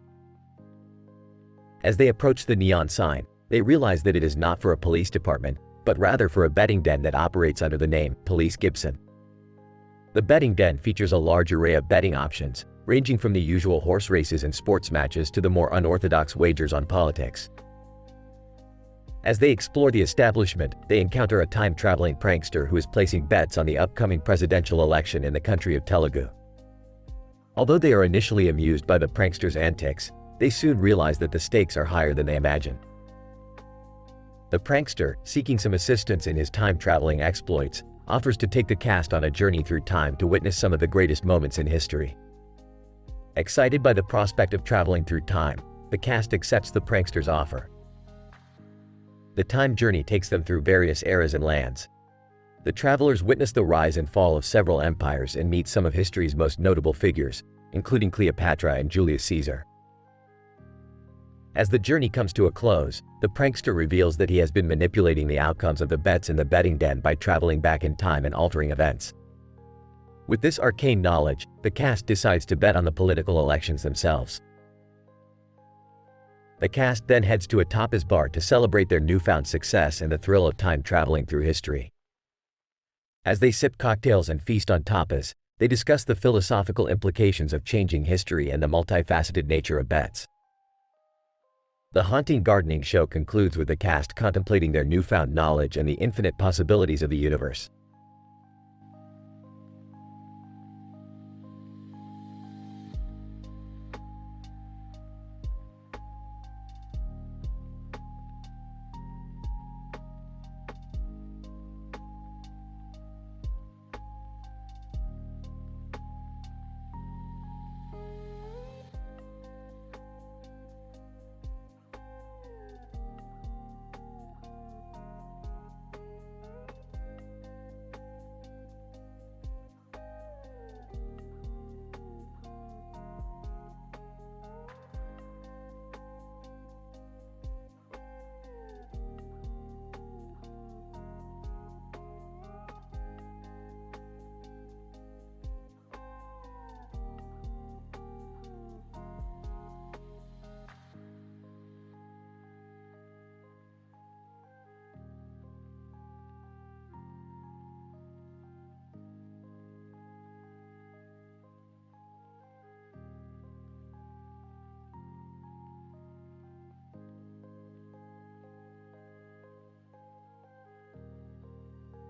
D: As they approach the neon sign, they realize that it is not for a police department, but rather for a betting den that operates under the name Police Gibson. The betting den features a large array of betting options, ranging from the usual horse races and sports matches to the more unorthodox wagers on politics. As they explore the establishment, they encounter a time-traveling prankster who is placing bets on the upcoming presidential election in the country of Telugu. Although they are initially amused by the prankster's antics, they soon realize that the stakes are higher than they imagine. The prankster, seeking some assistance in his time-traveling exploits, offers to take the cast on a journey through time to witness some of the greatest moments in history. Excited by the prospect of traveling through time, the cast accepts the prankster's offer. The time journey takes them through various eras and lands. The travelers witness the rise and fall of several empires and meet some of history's most notable figures, including Cleopatra and Julius Caesar. As the journey comes to a close, the prankster reveals that he has been manipulating the outcomes of the bets in the betting den by traveling back in time and altering events. With this arcane knowledge, the cast decides to bet on the political elections themselves. The cast then heads to a tapas bar to celebrate their newfound success and the thrill of time traveling through history. As they sip cocktails and feast on tapas, they discuss the philosophical implications of changing history and the multifaceted nature of bets. The Haunting Gardening Show concludes with the cast contemplating their newfound knowledge and the infinite possibilities of the universe.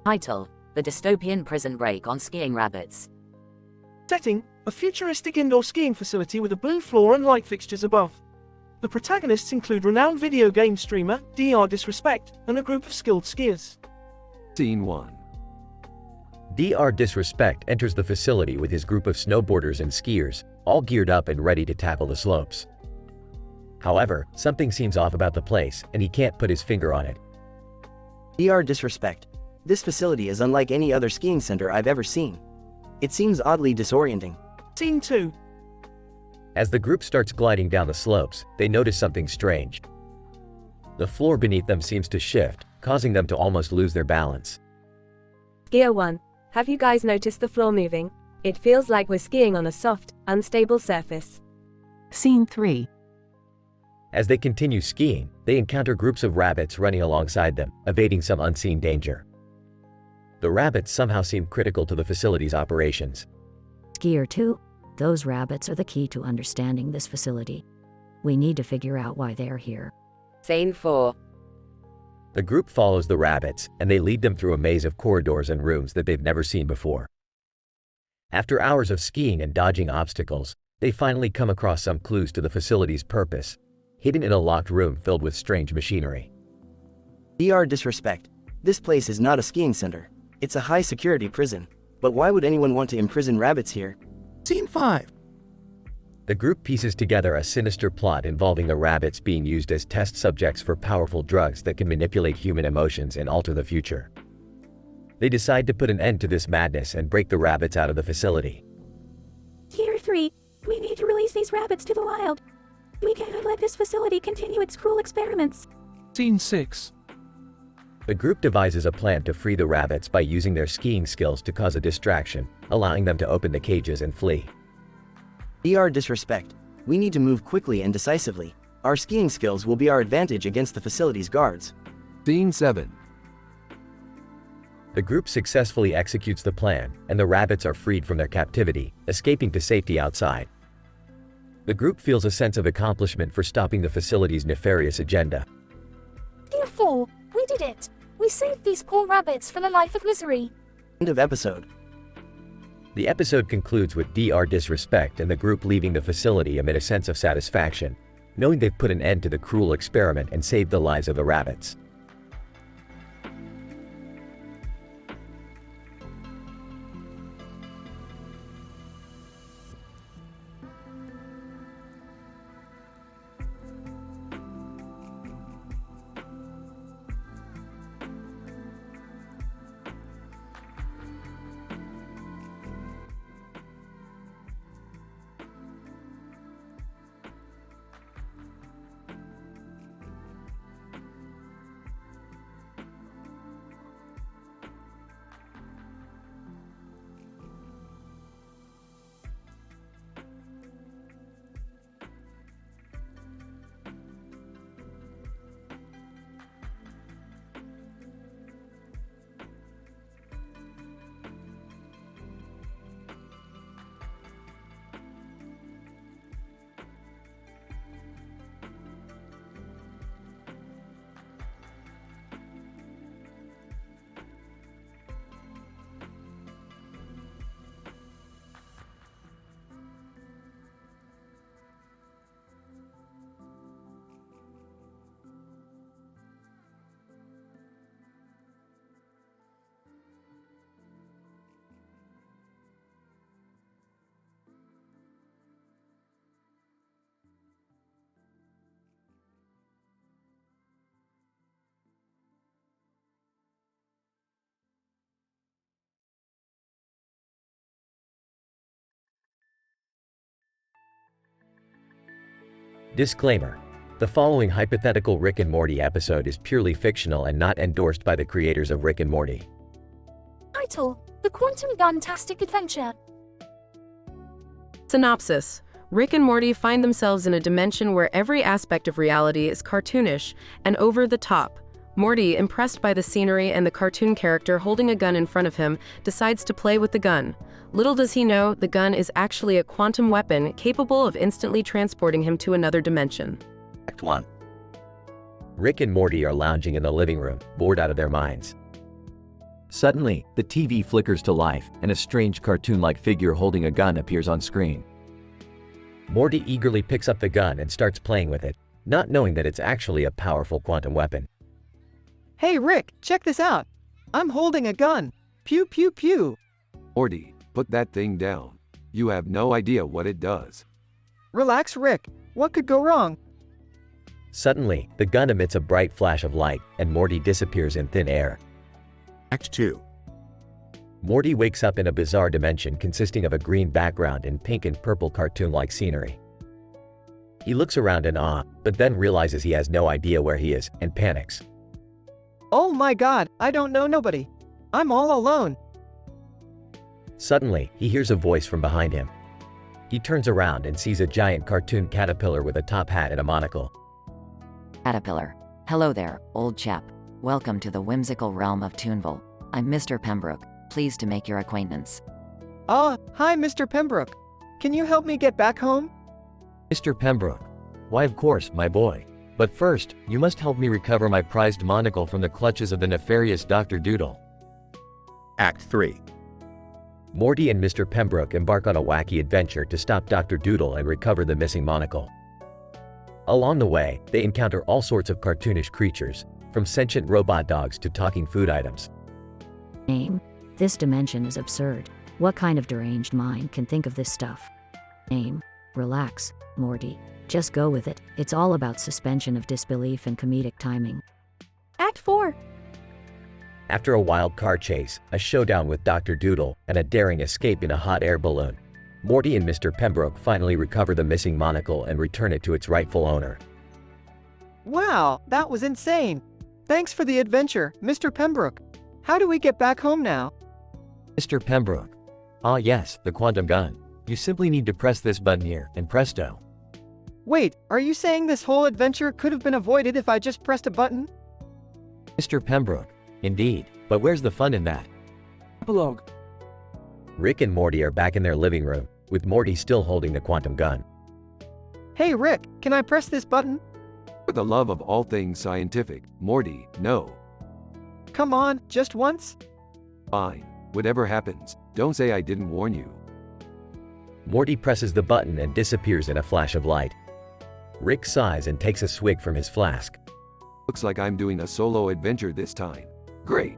L: Title: The dystopian prison break on skiing rabbits.
K: Setting: a futuristic indoor skiing facility with a blue floor and light fixtures above. The protagonists include renowned video game streamer, Dr. Disrespect, and a group of skilled skiers.
A: Scene 1.
D: Dr. Disrespect enters the facility with his group of snowboarders and skiers, all geared up and ready to tackle the slopes. However, something seems off about the place, and he can't put his finger on it.
R: Dr. Disrespect. This facility is unlike any other skiing center I've ever seen. It seems oddly disorienting.
K: Scene 2.
D: As the group starts gliding down the slopes, they notice something strange. The floor beneath them seems to shift, causing them to almost lose their balance.
E: Skier 1. Have you guys noticed the floor moving? It feels like we're skiing on a soft, unstable surface.
B: Scene 3.
D: As they continue skiing, they encounter groups of rabbits running alongside them, evading some unseen danger. The rabbits somehow seem critical to the facility's operations.
N: Skier 2. Those rabbits are the key to understanding this facility. We need to figure out why they're here.
L: Scene 4.
D: The group follows the rabbits, and they lead them through a maze of corridors and rooms that they've never seen before. After hours of skiing and dodging obstacles, they finally come across some clues to the facility's purpose, hidden in a locked room filled with strange machinery.
R: Dr. Disrespect. This place is not a skiing center. It's a high-security prison. But why would anyone want to imprison rabbits here?
T: Scene 5.
D: The group pieces together a sinister plot involving the rabbits being used as test subjects for powerful drugs that can manipulate human emotions and alter the future. They decide to put an end to this madness and break the rabbits out of the facility.
J: Tier 3. We need to release these rabbits to the wild. We cannot let this facility continue its cruel experiments.
K: Scene 6.
D: The group devises a plan to free the rabbits by using their skiing skills to cause a distraction, allowing them to open the cages and flee.
R: DR disrespect. We need to move quickly and decisively. Our skiing skills will be our advantage against the facility's guards.
A: Scene 7.
D: The group successfully executes the plan, and the rabbits are freed from their captivity, escaping to safety outside. The group feels a sense of accomplishment for stopping the facility's nefarious agenda.
J: Tier 4. We did it. We saved these poor rabbits from a life of misery.
R: End of episode.
D: The episode concludes with DR disrespect and the group leaving the facility amid a sense of satisfaction, knowing they've put an end to the cruel experiment and saved the lives of the rabbits. Disclaimer: the following hypothetical Rick and Morty episode is purely fictional and not endorsed by the creators of Rick and Morty.
J: Title: The Quantum Gun-tastic Adventure.
I: Synopsis: Rick and Morty find themselves in a dimension where every aspect of reality is cartoonish and over the top. Morty, impressed by the scenery and the cartoon character holding a gun in front of him, decides to play with the gun. Little does he know, the gun is actually a quantum weapon capable of instantly transporting him to another dimension.
D: Act 1. Rick and Morty are lounging in the living room, bored out of their minds. Suddenly, the TV flickers to life, and a strange cartoon-like figure holding a gun appears on screen. Morty eagerly picks up the gun and starts playing with it, not knowing that it's actually a powerful quantum weapon.
C: Hey Rick, check this out. I'm holding a gun. Pew pew pew.
A: Morty, put that thing down. You have no idea what it does.
C: Relax Rick, what could go wrong?
D: Suddenly, the gun emits a bright flash of light, and Morty disappears in thin air.
M: Act 2.
D: Morty wakes up in a bizarre dimension consisting of a green background and pink and purple cartoon-like scenery. He looks around in awe, but then realizes he has no idea where he is, and panics.
C: Oh my god, I don't know nobody. I'm all alone.
D: Suddenly, he hears a voice from behind him. He turns around and sees a giant cartoon caterpillar with a top hat and a monocle.
U: Caterpillar. Hello there, old chap. Welcome to the whimsical realm of Toonville. I'm Mr. Pembroke, pleased to make your acquaintance.
C: Hi Mr. Pembroke. Can you help me get back home?
D: Mr. Pembroke. Why, of course, my boy. But first, you must help me recover my prized monocle from the clutches of the nefarious Dr. Doodle.
M: Act 3.
D: Morty and Mr. Pembroke embark on a wacky adventure to stop Dr. Doodle and recover the missing monocle. Along the way, they encounter all sorts of cartoonish creatures, from sentient robot dogs to talking food items.
N: Name: This dimension is absurd. What kind of deranged mind can think of this stuff? Name: Relax, Morty. Just go with it. It's all about suspension of disbelief and comedic timing.
J: Act 4.
D: After a wild car chase, a showdown with Dr. Doodle, and a daring escape in a hot air balloon, Morty and Mr. Pembroke finally recover the missing monocle and return it to its rightful owner.
C: Wow, that was insane. Thanks for the adventure, Mr. Pembroke. How do we get back home now?
D: Mr. Pembroke. Ah yes, the quantum gun. You simply need to press this button here, and presto.
C: Wait, are you saying this whole adventure could have been avoided if I just pressed a button?
D: Mr. Pembroke. Indeed, but where's the fun in that?
F: Epilogue.
D: Rick and Morty are back in their living room, with Morty still holding the quantum gun.
C: Hey Rick, can I press this button?
A: For the love of all things scientific, Morty, no.
C: Come on, just once?
A: Fine. Whatever happens, don't say I didn't warn you.
D: Morty presses the button and disappears in a flash of light. Rick sighs and takes a swig from his flask.
A: Looks like I'm doing a solo adventure this time. Great.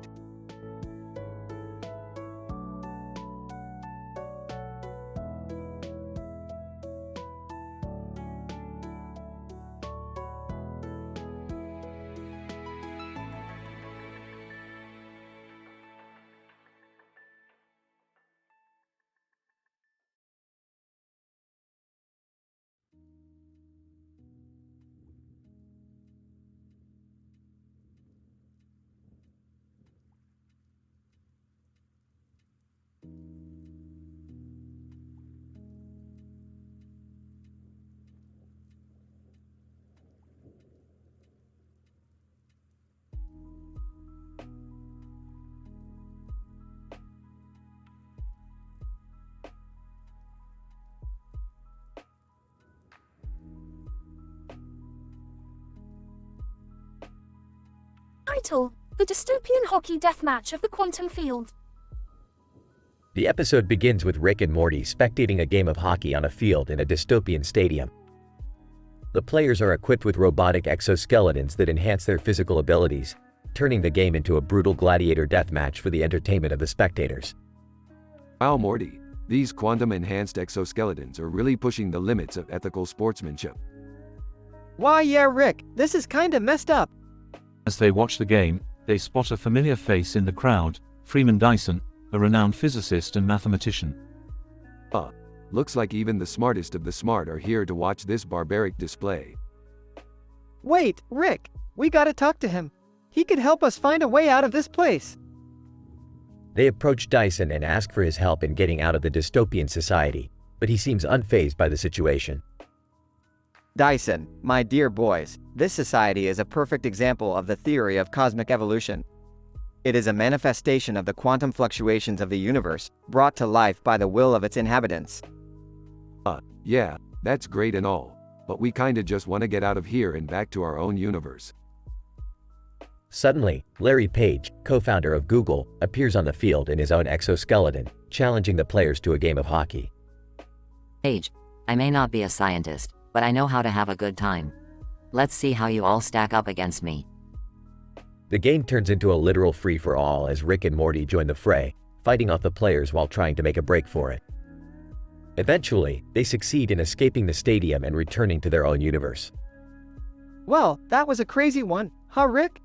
J: Title: The Dystopian Hockey Deathmatch of the Quantum Field.
D: The episode begins with Rick and Morty spectating a game of hockey on a field in a dystopian stadium. The players are equipped with robotic exoskeletons that enhance their physical abilities, turning the game into a brutal gladiator deathmatch for the entertainment of the spectators.
A: Wow, Morty, these quantum-enhanced exoskeletons are really pushing the limits of ethical sportsmanship.
C: Why yeah Rick, this is kinda messed up.
G: As they watch the game, they spot a familiar face in the crowd, Freeman Dyson, a renowned physicist and mathematician.
A: Looks like even the smartest of the smart are here to watch this barbaric display.
C: Wait, Rick, we gotta talk to him. He could help us find a way out of this place.
D: They approach Dyson and ask for his help in getting out of the dystopian society, but he seems unfazed by the situation.
C: Dyson, my dear boys, this society is a perfect example of the theory of cosmic evolution. It is a manifestation of the quantum fluctuations of the universe, brought to life by the will of its inhabitants.
A: Yeah, that's great and all, but we kinda just wanna get out of here and back to our own universe.
D: Suddenly, Larry Page, co-founder of Google, appears on the field in his own exoskeleton, challenging the players to a game of hockey.
U: Page, I may not be a scientist, but I know how to have a good time. Let's see how you all stack up against me.
D: The game turns into a literal free-for-all as Rick and Morty join the fray, fighting off the players while trying to make a break for it. Eventually, they succeed in escaping the stadium and returning to their own universe.
C: Well, that was a crazy one, huh Rick?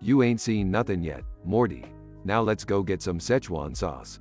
A: You ain't seen nothing yet, Morty. Now let's go get some Szechuan sauce.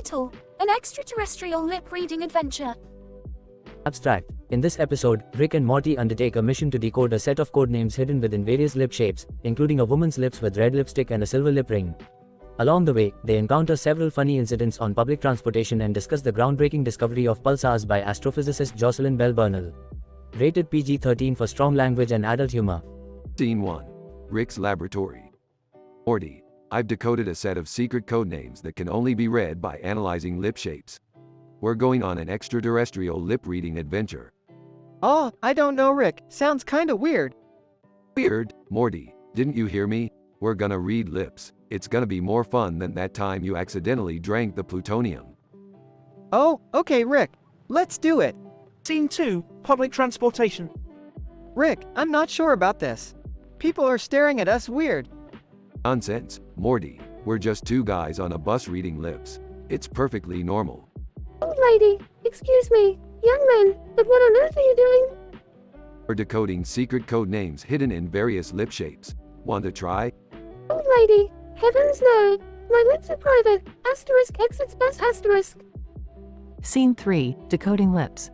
J: Title: An extraterrestrial lip-reading adventure.
F: Abstract. In this episode, Rick and Morty undertake a mission to decode a set of code names hidden within various lip shapes, including a woman's lips with red lipstick and a silver lip ring. Along the way, they encounter several funny incidents on public transportation and discuss the groundbreaking discovery of pulsars by astrophysicist Jocelyn Bell Burnell. Rated PG-13 for strong language and adult humor.
A: Scene 1. Rick's laboratory. Morty, I've decoded a set of secret code names that can only be read by analyzing lip shapes. We're going on an extraterrestrial lip-reading adventure.
C: Oh, I don't know, Rick. Sounds kinda weird.
A: Weird? Morty, didn't you hear me? We're gonna read lips. It's gonna be more fun than that time you accidentally drank the plutonium.
C: Oh, okay, Rick. Let's do it.
K: Scene 2. Public transportation.
C: Rick, I'm not sure about this. People are staring at us weird.
A: Nonsense, Morty. We're just two guys on a bus reading lips. It's perfectly normal.
J: Old lady, excuse me, young man, but what on earth are you doing?
A: We're decoding secret code names hidden in various lip shapes. Want to try?
J: Old lady, heavens no. My lips are private. Asterisk exits bus asterisk.
B: Scene 3. Decoding lips.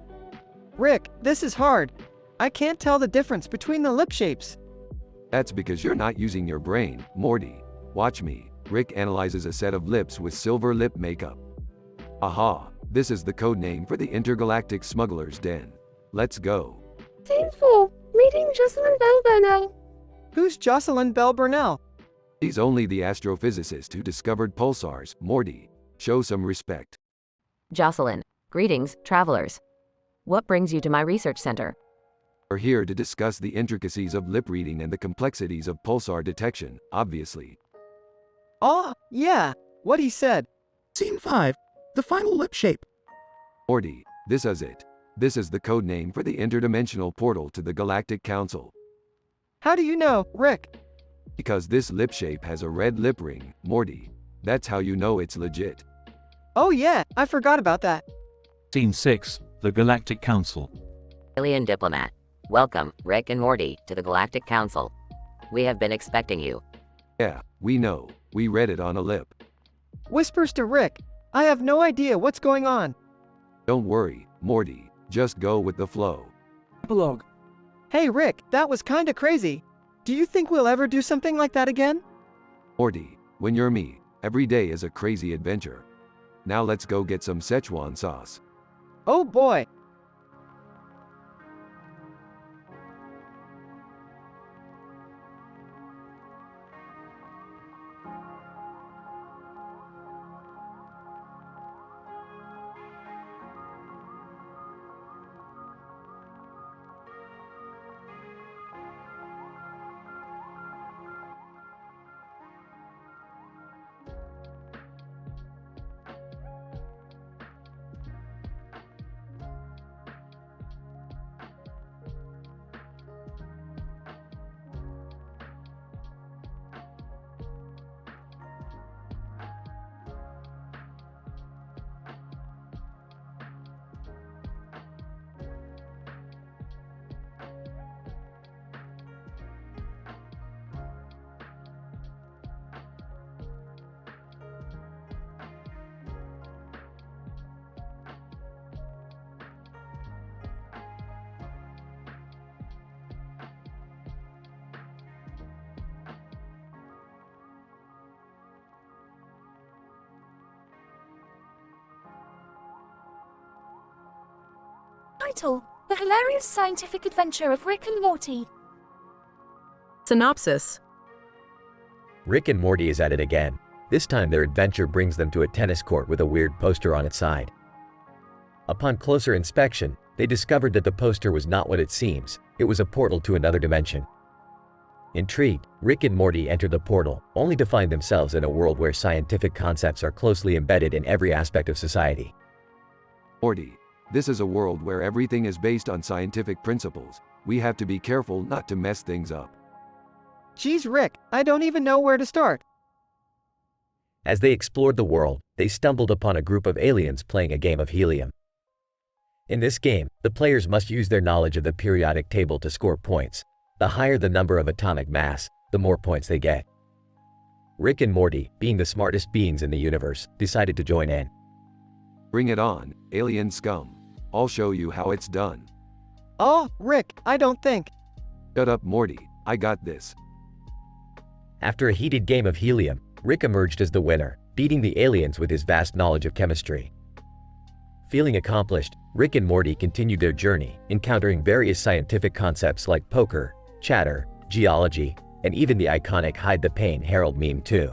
C: Rick, this is hard. I can't tell the difference between the lip shapes.
A: That's because you're not using your brain, Morty. Watch me. Rick analyzes a set of lips with silver lip makeup. Aha, this is the code name for the intergalactic smuggler's den. Let's go.
J: Scene 4. Meeting Jocelyn Bell Burnell.
C: Who's Jocelyn Bell Burnell?
A: He's only the astrophysicist who discovered pulsars, Morty. Show some respect.
L: Jocelyn, greetings, travelers. What brings you to my research center?
A: We're here to discuss the intricacies of lip reading and the complexities of pulsar detection, obviously.
C: Oh, yeah, what he said.
T: Scene 5. The final lip shape.
A: Morty, this is it. This is the code name for the interdimensional portal to the Galactic Council.
C: How do you know, Rick?
A: Because this lip shape has a red lip ring, Morty. That's how you know it's legit.
C: Oh yeah, I forgot about that.
G: Scene 6. The Galactic Council.
L: Alien diplomat. Welcome, Rick and Morty, to the Galactic Council. We have been expecting you.
A: Yeah, we know. We read it on a lip.
C: Whispers to Rick. I have no idea what's going on.
A: Don't worry, Morty. Just go with the flow.
K: Epilogue.
C: Hey Rick, that was kinda crazy. Do you think we'll ever do something like that again?
A: Morty, when you're me, every day is a crazy adventure. Now let's go get some Szechuan sauce.
C: Oh boy.
J: Title: The hilarious scientific adventure of Rick and Morty.
I: Synopsis.
D: Rick and Morty is at it again. This time their adventure brings them to a tennis court with a weird poster on its side. Upon closer inspection, they discovered that the poster was not what it seems. It was a portal to another dimension. Intrigued, Rick and Morty enter the portal, only to find themselves in a world where scientific concepts are closely embedded in every aspect of society.
A: Morty, this is a world where everything is based on scientific principles. We have to be careful not to mess things up.
C: Geez, Rick, I don't even know where to start.
D: As they explored the world, they stumbled upon a group of aliens playing a game of helium. In this game, the players must use their knowledge of the periodic table to score points. The higher the number of atomic mass, the more points they get. Rick and Morty, being the smartest beings in the universe, decided to join in.
A: Bring it on, alien scum. I'll show you how it's done.
C: Oh, Rick, I don't think.
A: Shut up, Morty. I got this.
D: After a heated game of helium, Rick emerged as the winner, beating the aliens with his vast knowledge of chemistry. Feeling accomplished, Rick and Morty continued their journey, encountering various scientific concepts like poker, chatter, geology, and even the iconic Hide the Pain Harold meme too.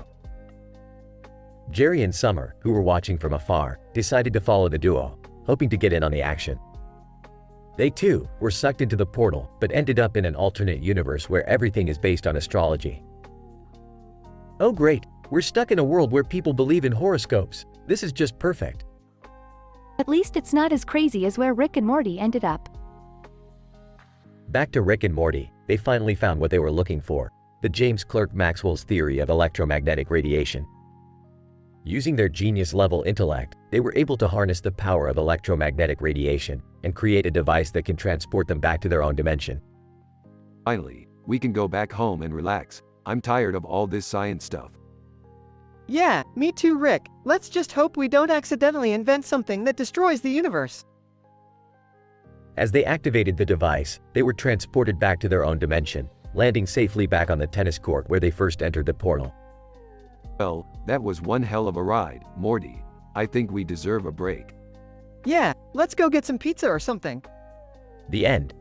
D: Jerry and Summer, who were watching from afar, decided to follow the duo, hoping to get in on the action. They too were sucked into the portal, but ended up in an alternate universe where everything is based on astrology. Oh great, we're stuck in a world where people believe in horoscopes. This is just perfect.
H: At least it's not as crazy as where Rick and Morty ended up.
D: Back to Rick and Morty, they finally found what they were looking for, the James Clerk Maxwell's theory of electromagnetic radiation. Using their genius-level intellect, they were able to harness the power of electromagnetic radiation and create a device that can transport them back to their own dimension.
A: Finally, we can go back home and relax. I'm tired of all this science stuff.
C: Yeah, me too, Rick. Let's just hope we don't accidentally invent something that destroys the universe.
D: As they activated the device, they were transported back to their own dimension, landing safely back on the tennis court where they first entered the portal.
A: Well, that was one hell of a ride, Morty. I think we deserve a break.
C: Yeah, let's go get some pizza or something.
D: The end.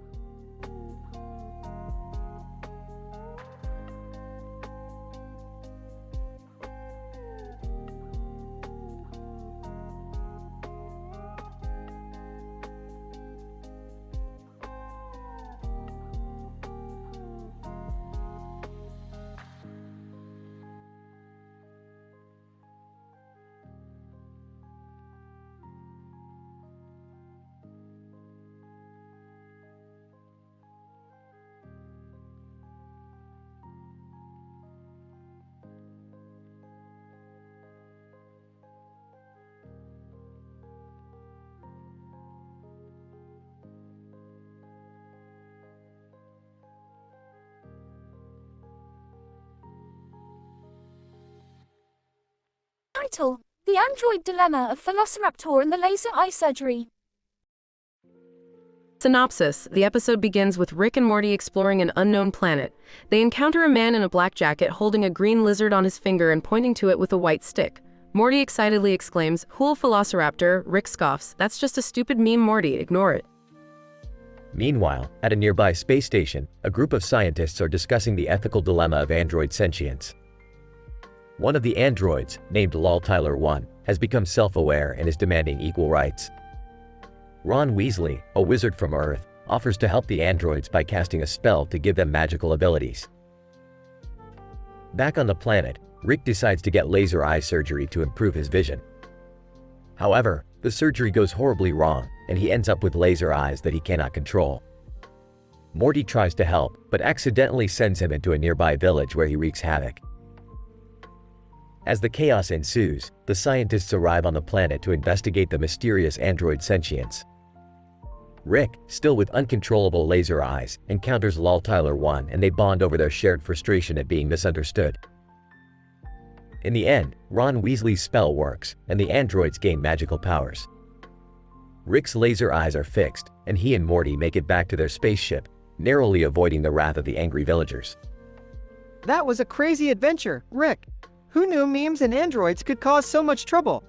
J: Title: The Android Dilemma of Velociraptor and the Laser Eye Surgery.
I: Synopsis: the episode begins with Rick and Morty exploring an unknown planet. They encounter a man in a black jacket holding a green lizard on his finger and pointing to it with a white stick. Morty excitedly exclaims, "Who'll Velociraptor?" Rick scoffs, "That's just a stupid meme, Morty, ignore it."
D: Meanwhile, at a nearby space station, a group of scientists are discussing the ethical dilemma of android sentience. One of the androids, named Lol Tyler 1, has become self-aware and is demanding equal rights. Ron Weasley, a wizard from Earth, offers to help the androids by casting a spell to give them magical abilities. Back on the planet, Rick decides to get laser eye surgery to improve his vision. However, the surgery goes horribly wrong, and he ends up with laser eyes that he cannot control. Morty tries to help, but accidentally sends him into a nearby village where he wreaks havoc. As the chaos ensues, the scientists arrive on the planet to investigate the mysterious android sentience. Rick, still with uncontrollable laser eyes, encounters Lol Tyler 1 and they bond over their shared frustration at being misunderstood. In the end, Ron Weasley's spell works, and the androids gain magical powers. Rick's laser eyes are fixed, and he and Morty make it back to their spaceship, narrowly avoiding the wrath of the angry villagers.
C: That was a crazy adventure, Rick. Who knew memes and androids could cause so much trouble?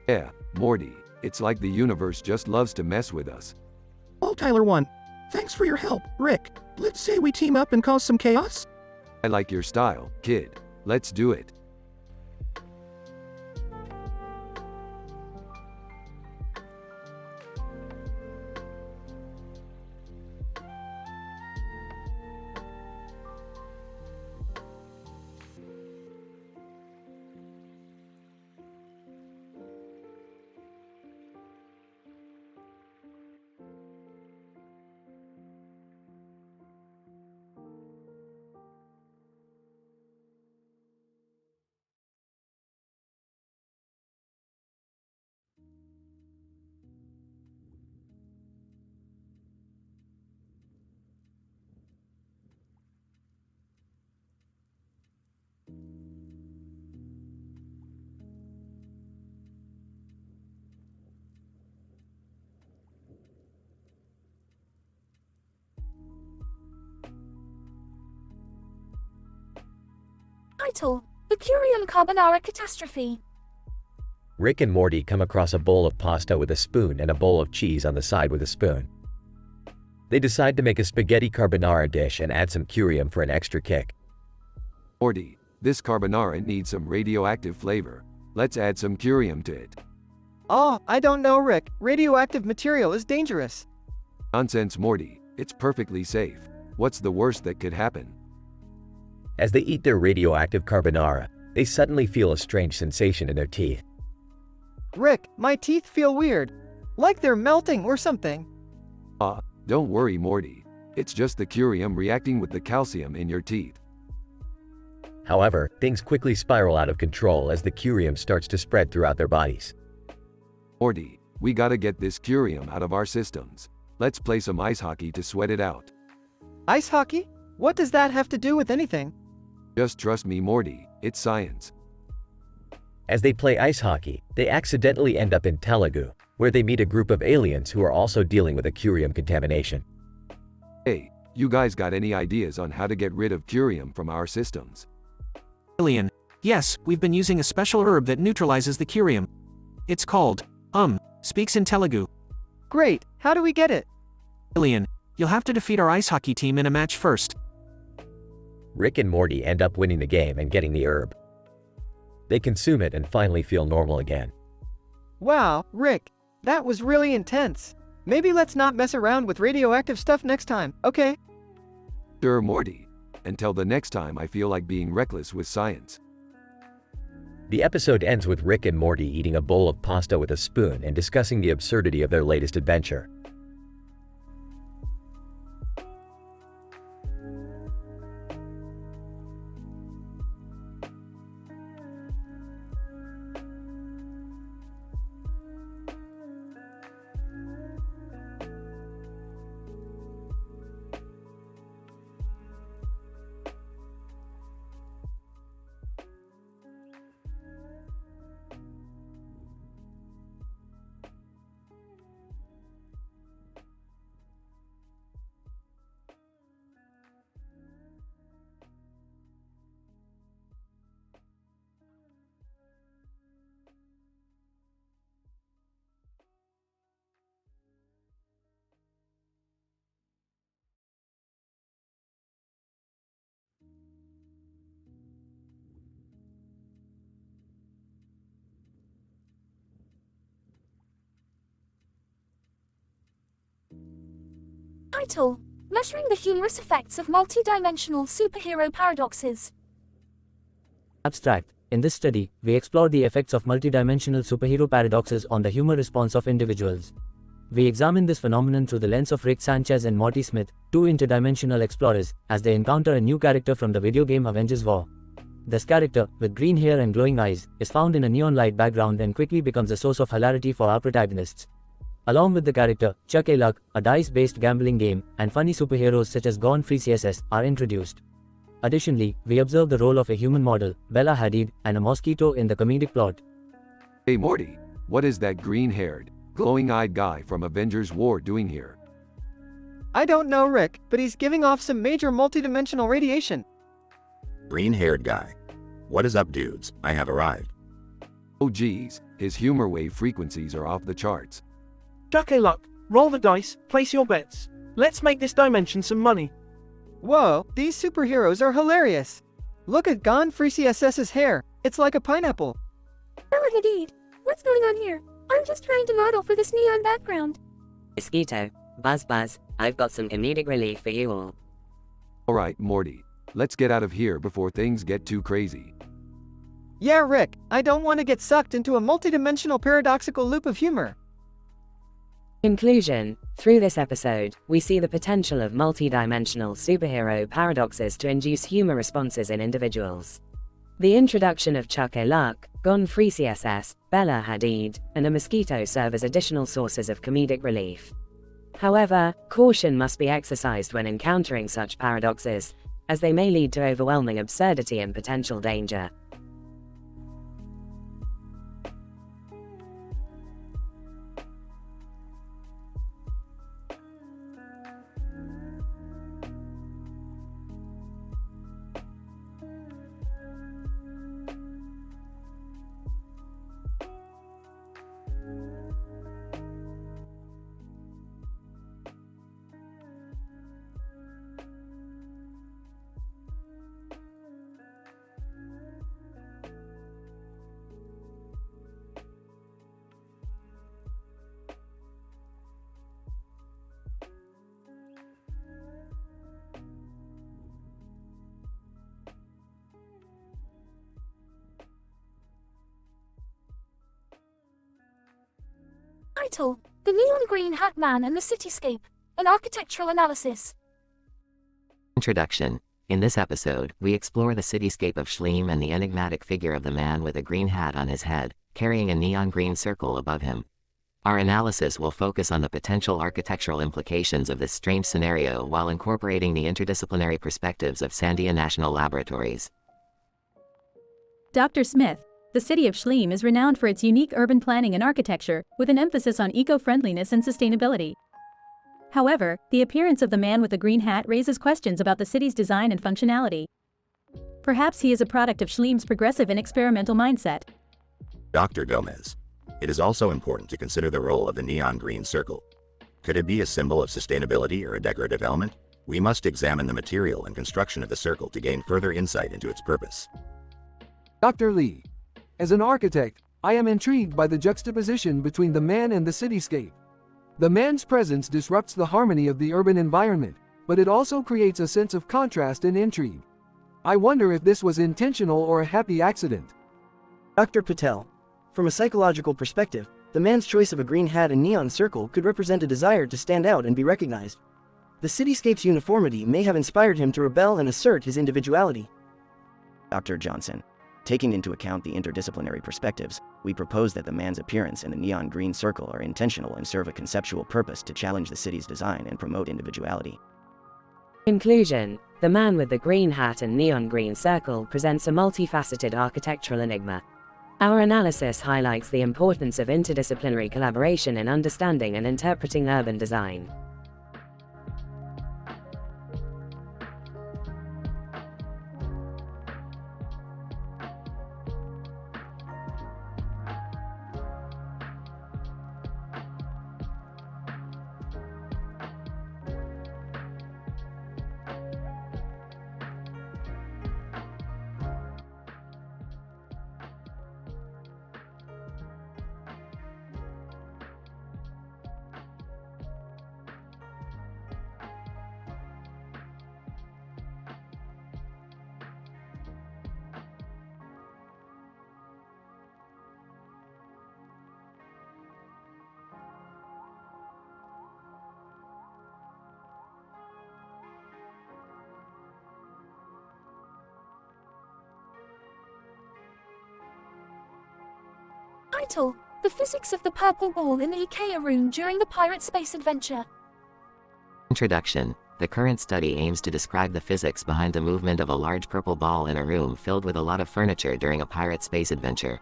A: Yeah, Morty, it's like the universe just loves to mess with us.
T: Well, Tyler 1, thanks for your help, Rick. Let's say we team up and cause some chaos?
A: I like your style, kid. Let's do it.
J: Title: The Curium Carbonara Catastrophe.
D: Rick and Morty come across a bowl of pasta with a spoon and a bowl of cheese on the side with a spoon. They decide to make a spaghetti carbonara dish and add some curium for an extra kick.
A: Morty, this carbonara needs some radioactive flavor. Let's add some curium to it.
C: Oh, I don't know, Rick. Radioactive material is dangerous.
A: Nonsense, Morty. It's perfectly safe. What's the worst that could happen?
D: As they eat their radioactive carbonara, they suddenly feel a strange sensation in their teeth.
C: Rick, my teeth feel weird. Like they're melting or something.
A: Don't worry, Morty. It's just the curium reacting with the calcium in your teeth.
D: However, things quickly spiral out of control as the curium starts to spread throughout their bodies.
A: Morty, we gotta get this curium out of our systems. Let's play some ice hockey to sweat it out.
C: Ice hockey? What does that have to do with anything?
A: Just trust me, Morty. It's science.
D: As they play ice hockey, they accidentally end up in Telugu, where they meet a group of aliens who are also dealing with a curium contamination.
A: Hey, you guys got any ideas on how to get rid of curium from our systems?
K: Alien. Yes, we've been using a special herb that neutralizes the curium. It's called, speaks in Telugu.
C: Great, how do we get it?
K: Alien, you'll have to defeat our ice hockey team in a match first.
D: Rick and Morty end up winning the game and getting the herb. They consume it and finally feel normal again.
C: Wow, Rick, that was really intense. Maybe let's not mess around with radioactive stuff next time, okay?
A: Sure, Morty. Until the next time I feel like being reckless with science.
D: The episode ends with Rick and Morty eating a bowl of pasta with a spoon and discussing the absurdity of their latest adventure.
J: Title: Measuring the Humorous Effects of Multidimensional Superhero Paradoxes.
F: Abstract. In this study, we explore the effects of multidimensional superhero paradoxes on the humor response of individuals. We examine this phenomenon through the lens of Rick Sanchez and Morty Smith, two interdimensional explorers, as they encounter a new character from the video game Avengers War. This character, with green hair and glowing eyes, is found in a neon light background and quickly becomes a source of hilarity for our protagonists. Along with the character, Chuck A. Luck, a dice-based gambling game, and funny superheroes such as Gone Free CSS are introduced. Additionally, we observe the role of a human model, Bella Hadid, and a mosquito in the comedic plot.
A: Hey Morty, what is that green-haired, glowing-eyed guy from Avengers War doing here?
C: I don't know, Rick, but he's giving off some major multidimensional radiation.
M: Green-haired guy. What is up, dudes? I have arrived.
A: Oh geez, his humor wave frequencies are off the charts.
S: Chuck A. Luck, roll the dice, place your bets. Let's make this dimension some money.
C: Whoa, these superheroes are hilarious. Look at Gone Free CSS's hair. It's like a pineapple.
J: Bella Hadid, what's going on here? I'm just trying to model for this neon background.
O: Mosquito, buzz, I've got some comedic relief for you all.
A: Alright, Morty. Let's get out of here before things get too crazy.
C: Yeah, Rick, I don't want to get sucked into a multidimensional paradoxical loop of humor.
O: Conclusion. Through this episode, we see the potential of multidimensional superhero paradoxes to induce humor responses in individuals. The introduction of Chuck A. Luck, Gone Free CSS, Bella Hadid, and a mosquito serve as additional sources of comedic relief. However, caution must be exercised when encountering such paradoxes, as they may lead to overwhelming absurdity and potential danger.
J: Title: The Neon Green Hat Man and the Cityscape, an Architectural Analysis.
U: Introduction. In this episode, we explore the cityscape of Schleem and the enigmatic figure of the man with a green hat on his head, carrying a neon green circle above him. Our analysis will focus on the potential architectural implications of this strange scenario while incorporating the interdisciplinary perspectives of Sandia National Laboratories.
Q: Dr. Smith, the city of Schleem is renowned for its unique urban planning and architecture, with an emphasis on eco-friendliness and sustainability. However, the appearance of the man with the green hat raises questions about the city's design and functionality. Perhaps he is a product of Schleem's progressive and experimental mindset.
M: Dr. Gomez, it is also important to consider the role of the neon green circle. Could it be a symbol of sustainability or a decorative element? We must examine the material and construction of the circle to gain further insight into its purpose.
A: Dr. Lee, as an architect, I am intrigued by the juxtaposition between the man and the cityscape. The man's presence disrupts the harmony of the urban environment, but it also creates a sense of contrast and intrigue. I wonder if this was intentional or a happy accident.
R: Dr. Patel, from a psychological perspective, the man's choice of a green hat and neon circle could represent a desire to stand out and be recognized. The cityscape's uniformity may have inspired him to rebel and assert his individuality.
V: Dr. Johnson, taking into account the interdisciplinary perspectives, we propose that the man's appearance and the neon green circle are intentional and serve a conceptual purpose to challenge the city's design and promote individuality.
E: Conclusion: the man with the green hat and neon green circle presents a multifaceted architectural enigma. Our analysis highlights the importance of interdisciplinary collaboration in understanding and interpreting urban design.
J: Title: The Physics of the Purple Ball in the IKEA Room during the Pirate Space Adventure.
U: Introduction. The current study aims to describe the physics behind the movement of a large purple ball in a room filled with a lot of furniture during a pirate space adventure.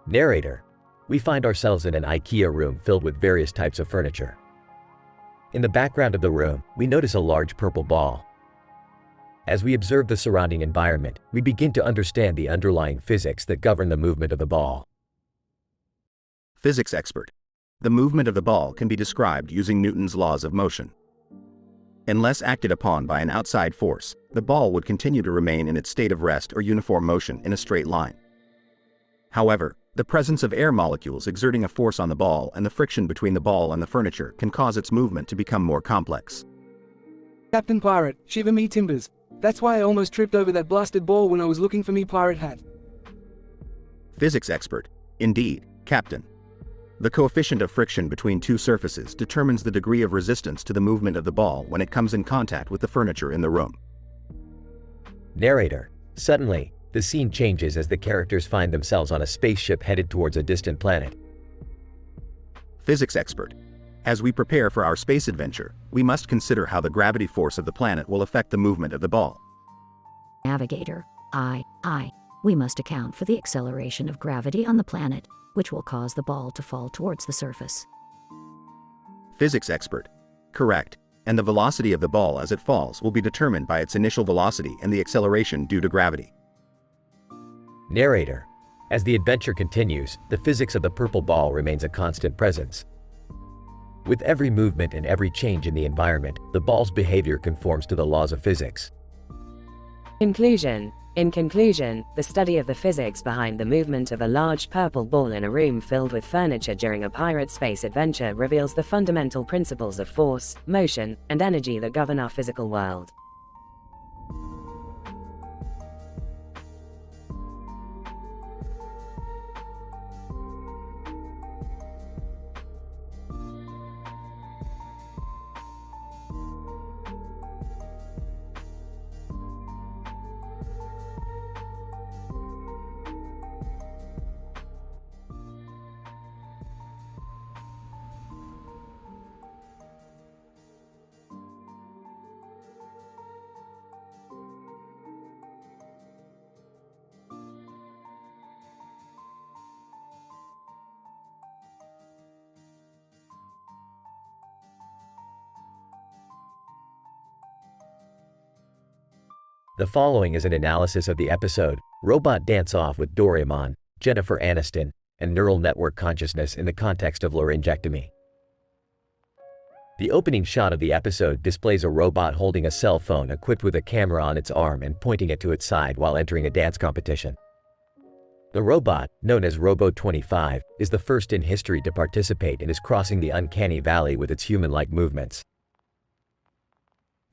D: Narrator. We find ourselves in an IKEA room filled with various types of furniture. In the background of the room, we notice a large purple ball. As we observe the surrounding environment, we begin to understand the underlying physics that govern the movement of the ball.
M: Physics expert. The movement of the ball can be described using Newton's laws of motion. Unless acted upon by an outside force, the ball would continue to remain in its state of rest or uniform motion in a straight line. However, the presence of air molecules exerting a force on the ball and the friction between the ball and the furniture can cause its movement to become more complex.
W: Captain Pirate, shiver me timbers. That's why I almost tripped over that blasted ball when I was looking for me pirate hat.
M: Physics expert. Indeed, Captain. The coefficient of friction between two surfaces determines the degree of resistance to the movement of the ball when it comes in contact with the furniture in the room.
D: Narrator. Suddenly, the scene changes as the characters find themselves on a spaceship headed towards a distant planet.
M: Physics expert. As we prepare for our space adventure, we must consider how the gravity force of the planet will affect the movement of the ball.
N: Navigator. We must account for the acceleration of gravity on the planet, which will cause the ball to fall towards the surface.
M: Physics expert. Correct. And the velocity of the ball as it falls will be determined by its initial velocity and the acceleration due to gravity.
D: Narrator. As the adventure continues, the physics of the purple ball remains a constant presence. With every movement and every change in the environment, the ball's behavior conforms to the laws of physics.
E: Conclusion. In conclusion, the study of the physics behind the movement of a large purple ball in a room filled with furniture during a pirate space adventure reveals the fundamental principles of force, motion, and energy that govern our physical world.
D: The following is an analysis of the episode Robot Dance Off with Doraemon, Jennifer Aniston, and Neural Network Consciousness in the context of laryngectomy. The opening shot of the episode displays a robot holding a cell phone equipped with a camera on its arm and pointing it to its side while entering a dance competition. The robot, known as Robo-25, is the first in history to participate and is crossing the uncanny valley with its human-like movements.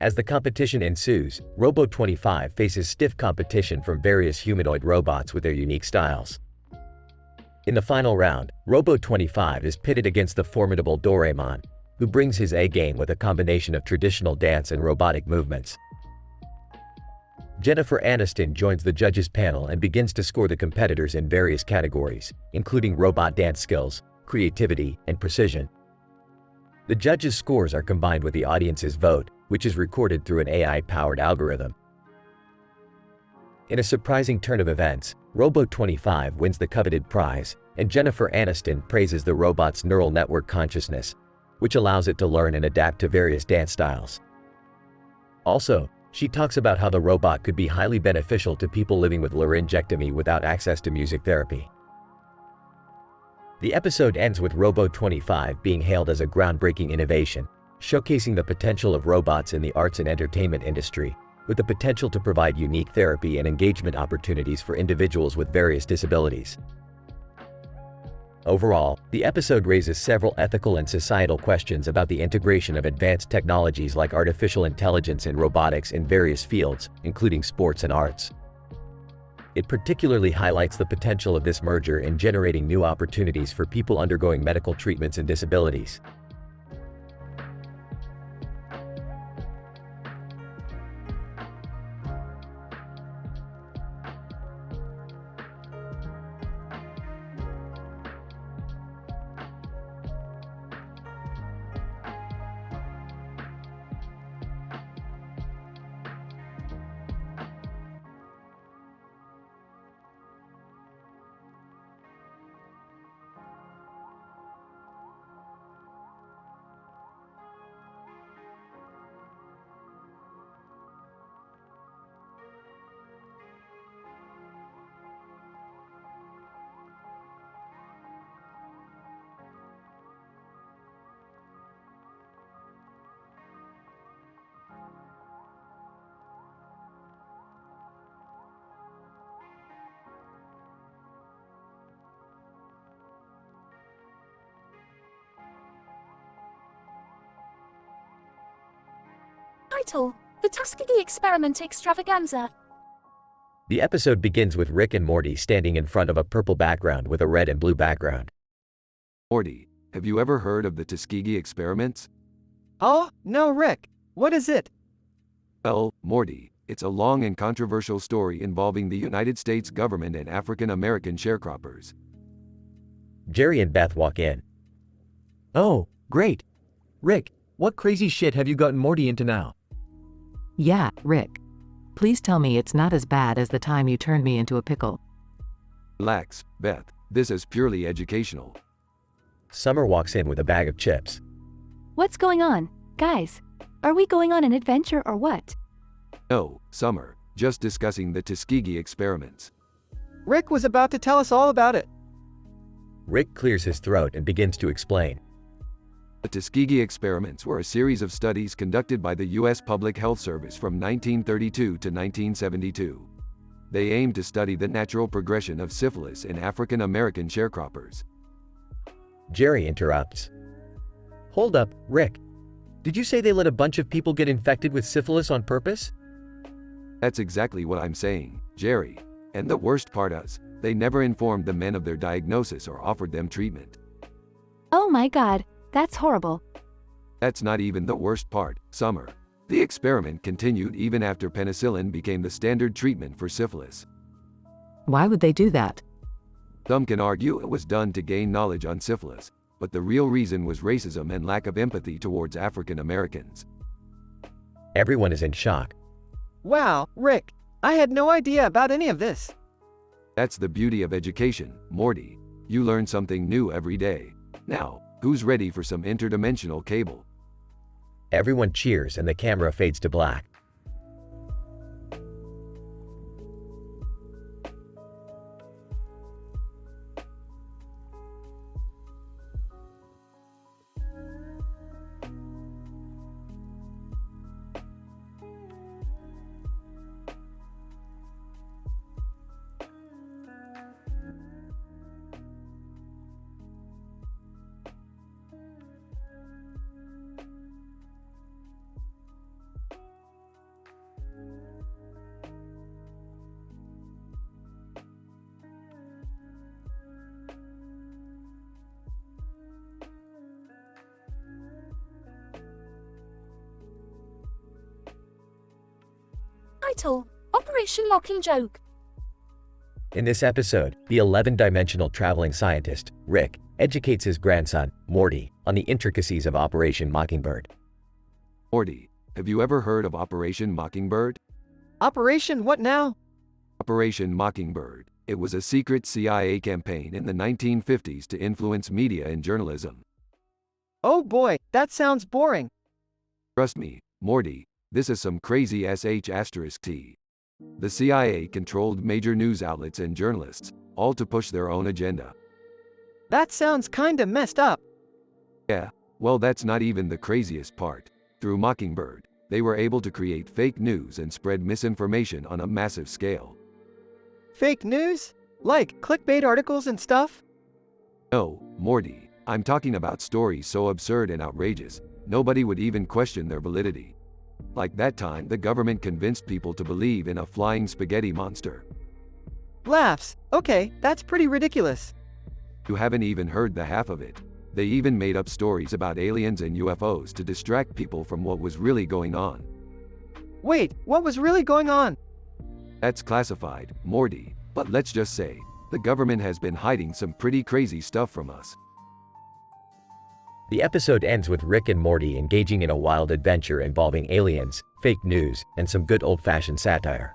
D: As the competition ensues, Robo-25 faces stiff competition from various humanoid robots with their unique styles. In the final round, Robo-25 is pitted against the formidable Doraemon, who brings his A-game with a combination of traditional dance and robotic movements. Jennifer Aniston joins the judges panel and begins to score the competitors in various categories, including robot dance skills, creativity, and precision. The judges' scores are combined with the audience's vote, which is recorded through an AI-powered algorithm. In a surprising turn of events, Robo-25 wins the coveted prize, and Jennifer Aniston praises the robot's neural network consciousness, which allows it to learn and adapt to various dance styles. Also, she talks about how the robot could be highly beneficial to people living with laryngectomy without access to music therapy. The episode ends with Robo-25 being hailed as a groundbreaking innovation, showcasing the potential of robots in the arts and entertainment industry, with the potential to provide unique therapy and engagement opportunities for individuals with various disabilities. Overall, the episode raises several ethical and societal questions about the integration of advanced technologies like artificial intelligence and robotics in various fields, including sports and arts. It particularly highlights the potential of this merger in generating new opportunities for people undergoing medical treatments and disabilities.
J: Title: The Tuskegee Experiment Extravaganza.
D: The episode begins with Rick and Morty standing in front of a purple background with a red and blue background.
A: Morty, have you ever heard of the Tuskegee experiments?
C: Oh, no, Rick. What is it?
A: Well, Morty, it's a long and controversial story involving the United States government and African American sharecroppers.
D: Jerry and Beth walk in.
B: Oh, great. Rick, what crazy shit have you gotten Morty into now?
G: Yeah, Rick. Please tell me it's not as bad as the time you turned me into a pickle.
A: Relax, Beth. This is purely educational.
D: Summer walks in with a bag of chips.
H: What's going on? Guys, are we going on an adventure or what?
A: No, Summer, just discussing the Tuskegee experiments.
C: Rick was about to tell us all about it.
D: Rick clears his throat and begins to explain.
A: The Tuskegee experiments were a series of studies conducted by the U.S. Public Health Service from 1932 to 1972. They aimed to study the natural progression of syphilis in African American sharecroppers.
D: Jerry interrupts.
B: Hold up, Rick. Did you say they let a bunch of people get infected with syphilis on purpose?
A: That's exactly what I'm saying, Jerry. And the worst part is, they never informed the men of their diagnosis or offered them treatment.
H: Oh my God, that's horrible.
A: That's not even the worst part, Summer. The experiment continued even after penicillin became the standard treatment for syphilis.
G: Why would they do that?
A: Some can argue it was done to gain knowledge on syphilis, but the real reason was racism and lack of empathy towards African Americans.
D: Everyone is in shock.
C: Wow, Rick, I had no idea about any of this.
A: That's the beauty of education, Morty. You learn something new every day. Now, who's ready for some interdimensional cable?
D: Everyone cheers and the camera fades to black.
J: Title: Operation Locking Joke.
D: In this episode, the 11-dimensional traveling scientist, Rick, educates his grandson, Morty, on the intricacies of Operation Mockingbird.
A: Morty, have you ever heard of Operation Mockingbird?
C: Operation what now?
A: Operation Mockingbird. It was a secret CIA campaign in the 1950s to influence media and journalism.
C: Oh boy, that sounds boring.
A: Trust me, Morty, this is some crazy *T. The CIA controlled major news outlets and journalists, all to push their own agenda.
C: That sounds kinda messed up.
A: Yeah, well, that's not even the craziest part. Through Mockingbird, they were able to create fake news and spread misinformation on a massive scale.
C: Fake news? Like clickbait articles and stuff?
A: No, Morty, I'm talking about stories so absurd and outrageous, nobody would even question their validity. Like that time the government convinced people to believe in a flying spaghetti monster.
C: Laughs. Okay, that's pretty ridiculous.
A: You haven't even heard the half of it. They even made up stories about aliens and UFOs to distract people from what was really going on.
C: Wait, what was really going on?
A: That's classified, Morty, but let's just say, the government has been hiding some pretty crazy stuff from us.
D: The episode ends with Rick and Morty engaging in a wild adventure involving aliens, fake news, and some good old-fashioned satire.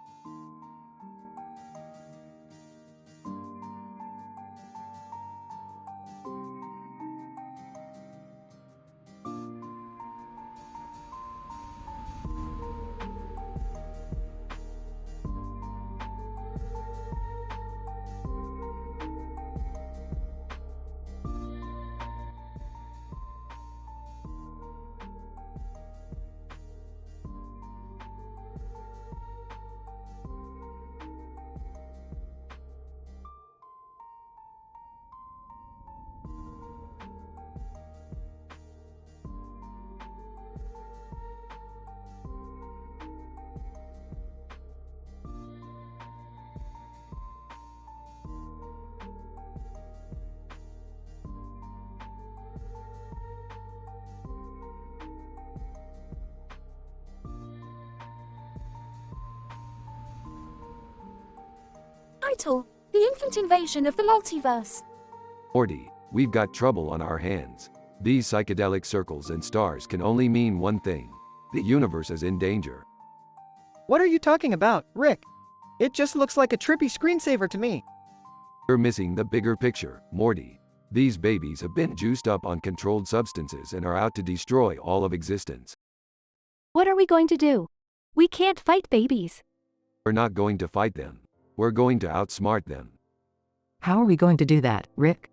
J: Title: The Infant Invasion of the Multiverse.
A: Morty, we've got trouble on our hands. These psychedelic circles and stars can only mean one thing. The universe is in danger.
C: What are you talking about, Rick? It just looks like a trippy screensaver to me.
A: You're missing the bigger picture, Morty. These babies have been juiced up on controlled substances and are out to destroy all of existence.
H: What are we going to do? We can't fight babies.
A: We're not going to fight them. We're going to outsmart them.
G: How are we going to do that, Rick?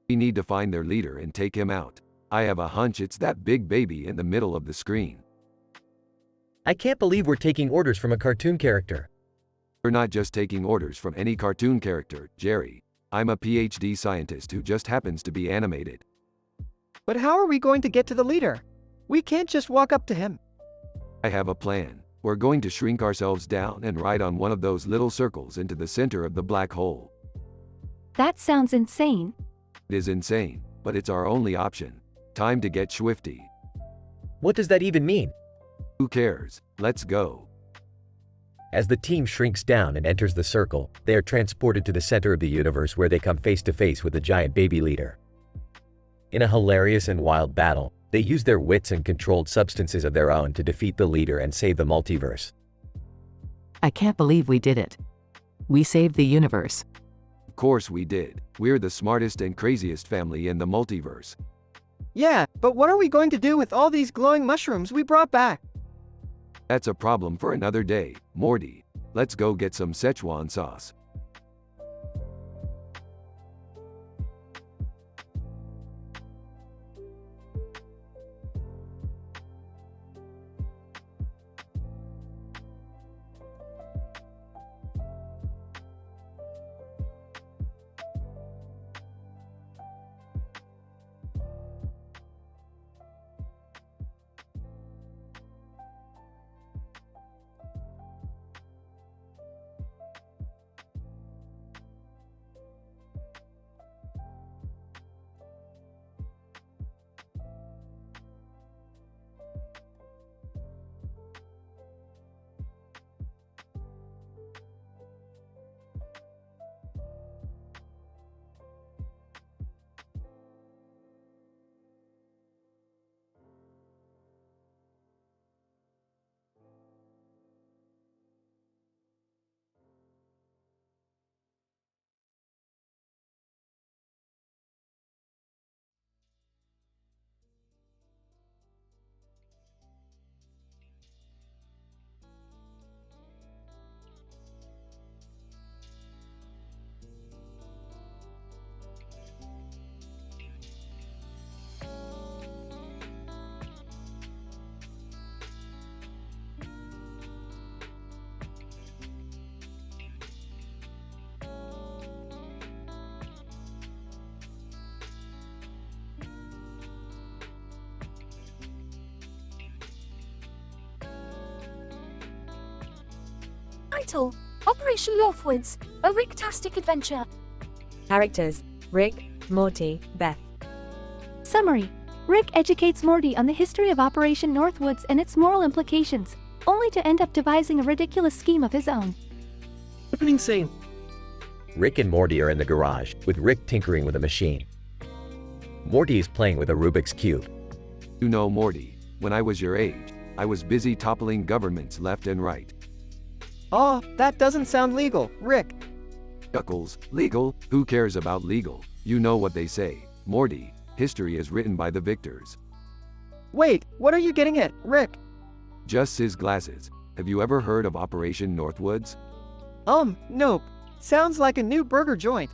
A: We need to find their leader and take him out. I have a hunch it's that big baby in the middle of the screen.
B: I can't believe we're taking orders from a cartoon character.
A: We're not just taking orders from any cartoon character, Jerry. I'm a PhD scientist who just happens to be animated.
C: But how are we going to get to the leader? We can't just walk up to him.
A: I have a plan. We're going to shrink ourselves down and ride on one of those little circles into the center of the black hole.
H: That sounds insane.
A: It is insane, but it's our only option. Time to get swifty.
B: What does that even mean?
A: Who cares? Let's go.
D: As the team shrinks down and enters the circle, they are transported to the center of the universe where they come face to face with the giant baby leader. In a hilarious and wild battle, they use their wits and controlled substances of their own to defeat the leader and save the multiverse.
G: I can't believe we did it. We saved the universe.
A: Of course we did. We're the smartest and craziest family in the multiverse.
C: Yeah, but what are we going to do with all these glowing mushrooms we brought back?
A: That's a problem for another day, Morty. Let's go get some Szechuan sauce.
J: Title: Operation Northwoods, a Rick-tastic adventure.
E: Characters: Rick, Morty, Beth.
H: Summary: Rick educates Morty on the history of Operation Northwoods and its moral implications, only to end up devising a ridiculous scheme of his own.
S: Opening scene.
D: Rick and Morty are in the garage, with Rick tinkering with a machine. Morty is playing with a Rubik's Cube.
A: You know, Morty, when I was your age, I was busy toppling governments left and right.
C: Oh, that doesn't sound legal, Rick.
A: Chuckles, legal? Who cares about legal? You know what they say, Morty, history is written by the victors.
C: Wait, what are you getting at, Rick?
A: Just his glasses. Have you ever heard of Operation Northwoods?
C: Nope. Sounds like a new burger joint.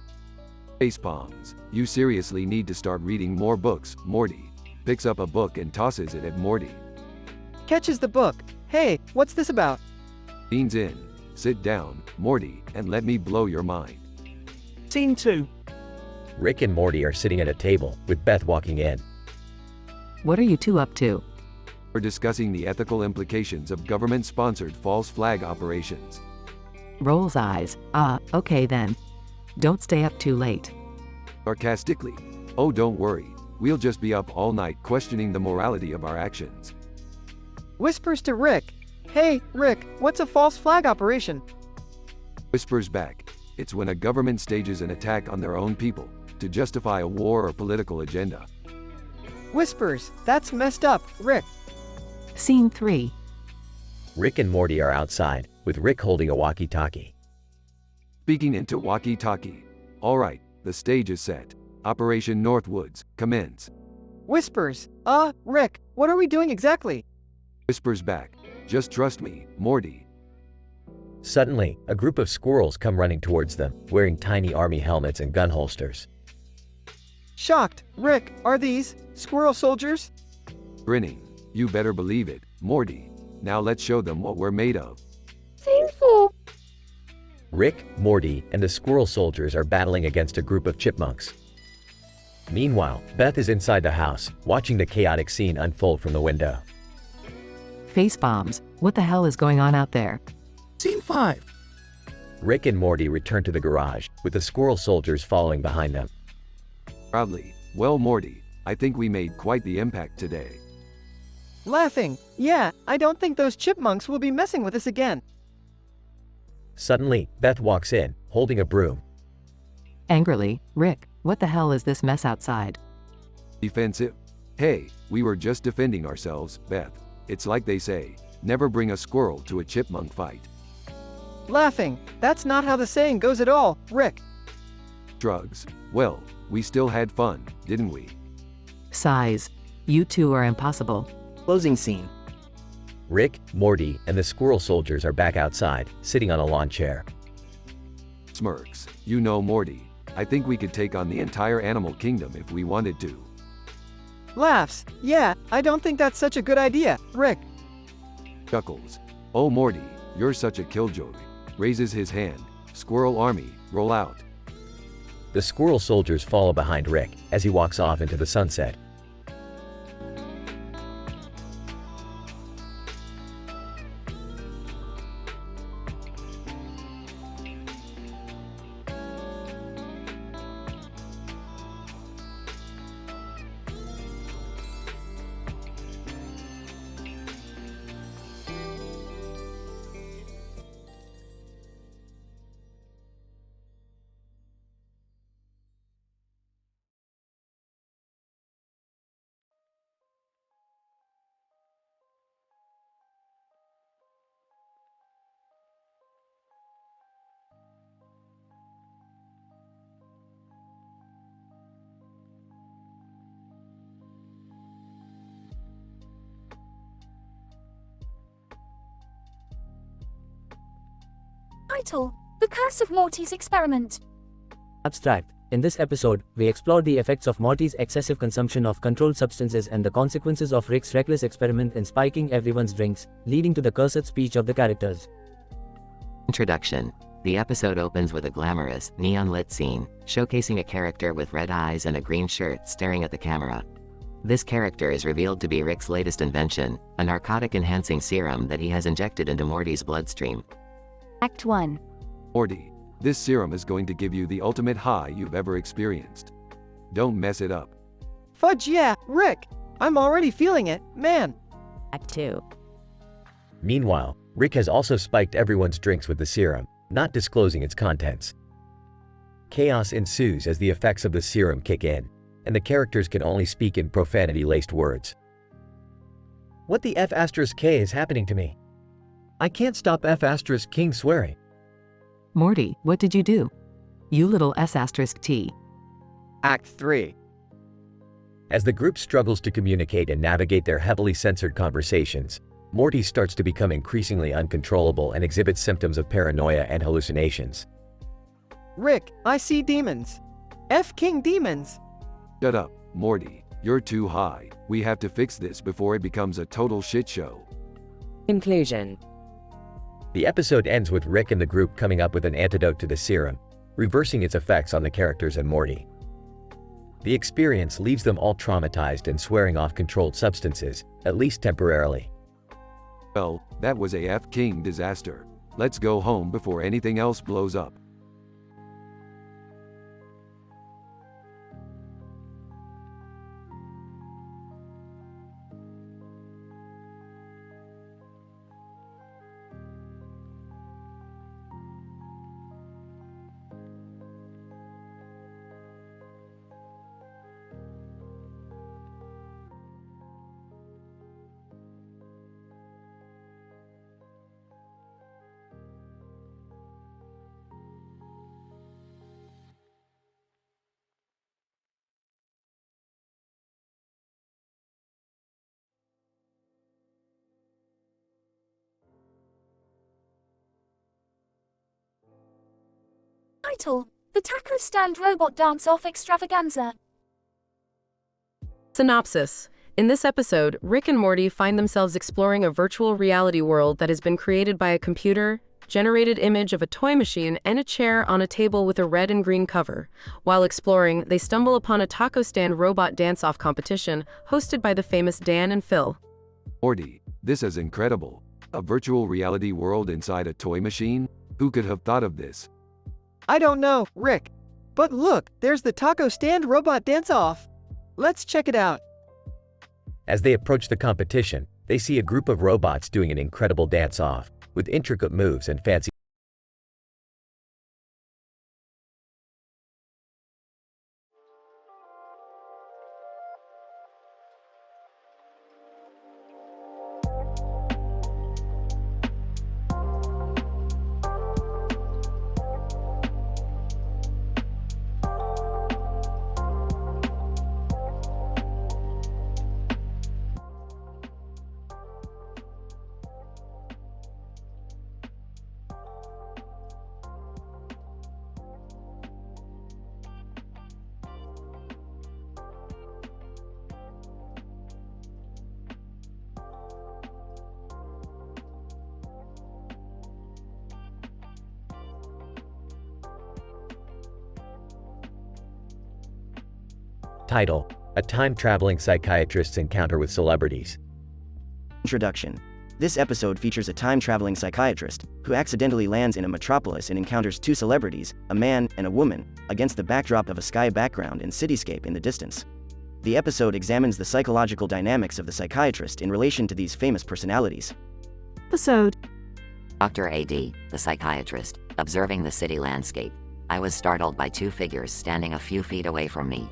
A: Facepalms. You seriously need to start reading more books, Morty. Picks up a book and tosses it at Morty.
C: Catches the book. Hey, what's this about?
A: Leans in. Sit down, Morty, and let me blow your mind.
S: Scene 2.
D: Rick and Morty are sitting at a table, with Beth walking in.
G: What are you two up to?
A: We're discussing the ethical implications of government-sponsored false flag operations.
G: Rolls eyes. Okay then. Don't stay up too late.
A: Sarcastically. Oh, don't worry. We'll just be up all night questioning the morality of our actions.
C: Whispers to Rick. Hey, Rick, what's a false flag operation?
A: Whispers back. It's when a government stages an attack on their own people to justify a war or political agenda.
C: Whispers. That's messed up, Rick.
G: Scene 3.
D: Rick and Morty are outside, with Rick holding a walkie-talkie.
A: Speaking into walkie-talkie. All right, the stage is set. Operation Northwoods, commence.
C: Whispers. Rick, what are we doing exactly?
A: Whispers back. Just trust me, Morty.
D: Suddenly, a group of squirrels come running towards them, wearing tiny army helmets and gun holsters.
C: Shocked. Rick, are these squirrel soldiers?
A: Grinning. You better believe it, Morty. Now let's show them what we're made of.
J: Scene 4.
D: Rick, Morty, and the squirrel soldiers are battling against a group of chipmunks. Meanwhile, Beth is inside the house, watching the chaotic scene unfold from the window.
G: Facepalms. What the hell is going on out there?
T: Scene 5.
D: Rick and Morty return to the garage, with the squirrel soldiers following behind them.
A: Proudly. Well, Morty, I think we made quite the impact today.
C: Laughing. Yeah, I don't think those chipmunks will be messing with us again.
D: Suddenly, Beth walks in, holding a broom.
G: Angrily, Rick, what the hell is this mess outside?
A: Defensive? Hey, we were just defending ourselves, Beth. It's like they say, never bring a squirrel to a chipmunk fight.
C: Laughing. That's not how the saying goes at all, Rick.
A: Shrugs. Well, we still had fun, didn't we?
G: Sighs. You two are impossible.
V: Closing scene.
D: Rick, Morty, and the squirrel soldiers are back outside, sitting on a lawn chair.
A: Smirks. You know, Morty, I think we could take on the entire animal kingdom if we wanted to.
C: Laughs. Yeah, I don't think that's such a good idea, Rick.
A: Chuckles. Oh, Morty, you're such a killjoy. Raises his hand. Squirrel army, roll out.
D: The squirrel soldiers follow behind Rick as he walks off into the sunset.
J: Title: The Curse of Morty's Experiment.
F: Abstract. In this episode, we explore the effects of Morty's excessive consumption of controlled substances and the consequences of Rick's reckless experiment in spiking everyone's drinks, leading to the cursed speech of the characters.
U: Introduction. The episode opens with a glamorous, neon-lit scene, showcasing a character with red eyes and a green shirt staring at the camera. This character is revealed to be Rick's latest invention, a narcotic-enhancing serum that he has injected into Morty's bloodstream.
H: Act 1.
A: Morty, this serum is going to give you the ultimate high you've ever experienced. Don't mess it up.
C: Fudge yeah, Rick! I'm already feeling it, man!
N: Act 2.
D: Meanwhile, Rick has also spiked everyone's drinks with the serum, not disclosing its contents. Chaos ensues as the effects of the serum kick in, and the characters can only speak in profanity-laced words.
B: What the F*K is happening to me? I can't stop F*King swearing.
G: Morty, what did you do? You little S*T.
C: Act 3.
D: As the group struggles to communicate and navigate their heavily censored conversations, Morty starts to become increasingly uncontrollable and exhibits symptoms of paranoia and hallucinations.
C: Rick, I see demons. F-King demons!
A: Shut up, Morty. You're too high. We have to fix this before it becomes a total shit show.
E: Conclusion.
D: The episode ends with Rick and the group coming up with an antidote to the serum, reversing its effects on the characters and Morty. The experience leaves them all traumatized and swearing off controlled substances, at least temporarily.
A: Well, that was a F-King disaster. Let's go home before anything else blows up.
J: Title: The Taco Stand Robot Dance-Off Extravaganza.
I: Synopsis. In this episode, Rick and Morty find themselves exploring a virtual reality world that has been created by a computer-generated image of a toy machine and a chair on a table with a red and green cover. While exploring, they stumble upon a taco stand robot dance-off competition hosted by the famous Dan and Phil.
A: Morty, this is incredible. A virtual reality world inside a toy machine? Who could have thought of this?
C: I don't know, Rick. But look, there's the taco stand robot dance-off. Let's check it out.
D: As they approach the competition, they see a group of robots doing an incredible dance-off, with intricate moves and fancy Title: A time-traveling psychiatrist's encounter with celebrities.
V: Introduction. This episode features a time-traveling psychiatrist who accidentally lands in a metropolis and encounters two celebrities, a man and a woman, against the backdrop of a sky background and cityscape in the distance. The episode examines the psychological dynamics of the psychiatrist in relation to these famous personalities.
G: Episode.
U: Dr. A.D., the psychiatrist, observing the city landscape. I was startled by two figures standing a few feet away from me.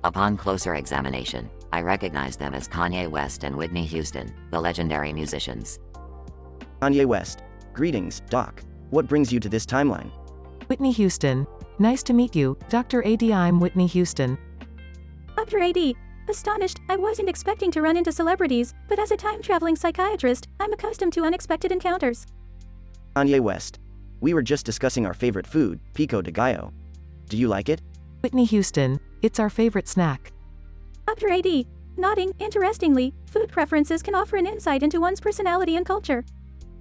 U: Upon closer examination, I recognized them as Kanye West and Whitney Houston, the legendary musicians.
V: Kanye West. Greetings, Doc. What brings you to this timeline?
G: Whitney Houston. Nice to meet you, Dr. AD. I'm Whitney Houston.
Q: Dr. AD. Astonished, I wasn't expecting to run into celebrities, but as a time-traveling psychiatrist, I'm accustomed to unexpected encounters.
V: Kanye West. We were just discussing our favorite food, pico de gallo. Do you like it?
G: Whitney Houston. It's our favorite snack.
Q: Dr. AD. Nodding, interestingly, food preferences can offer an insight into one's personality and culture.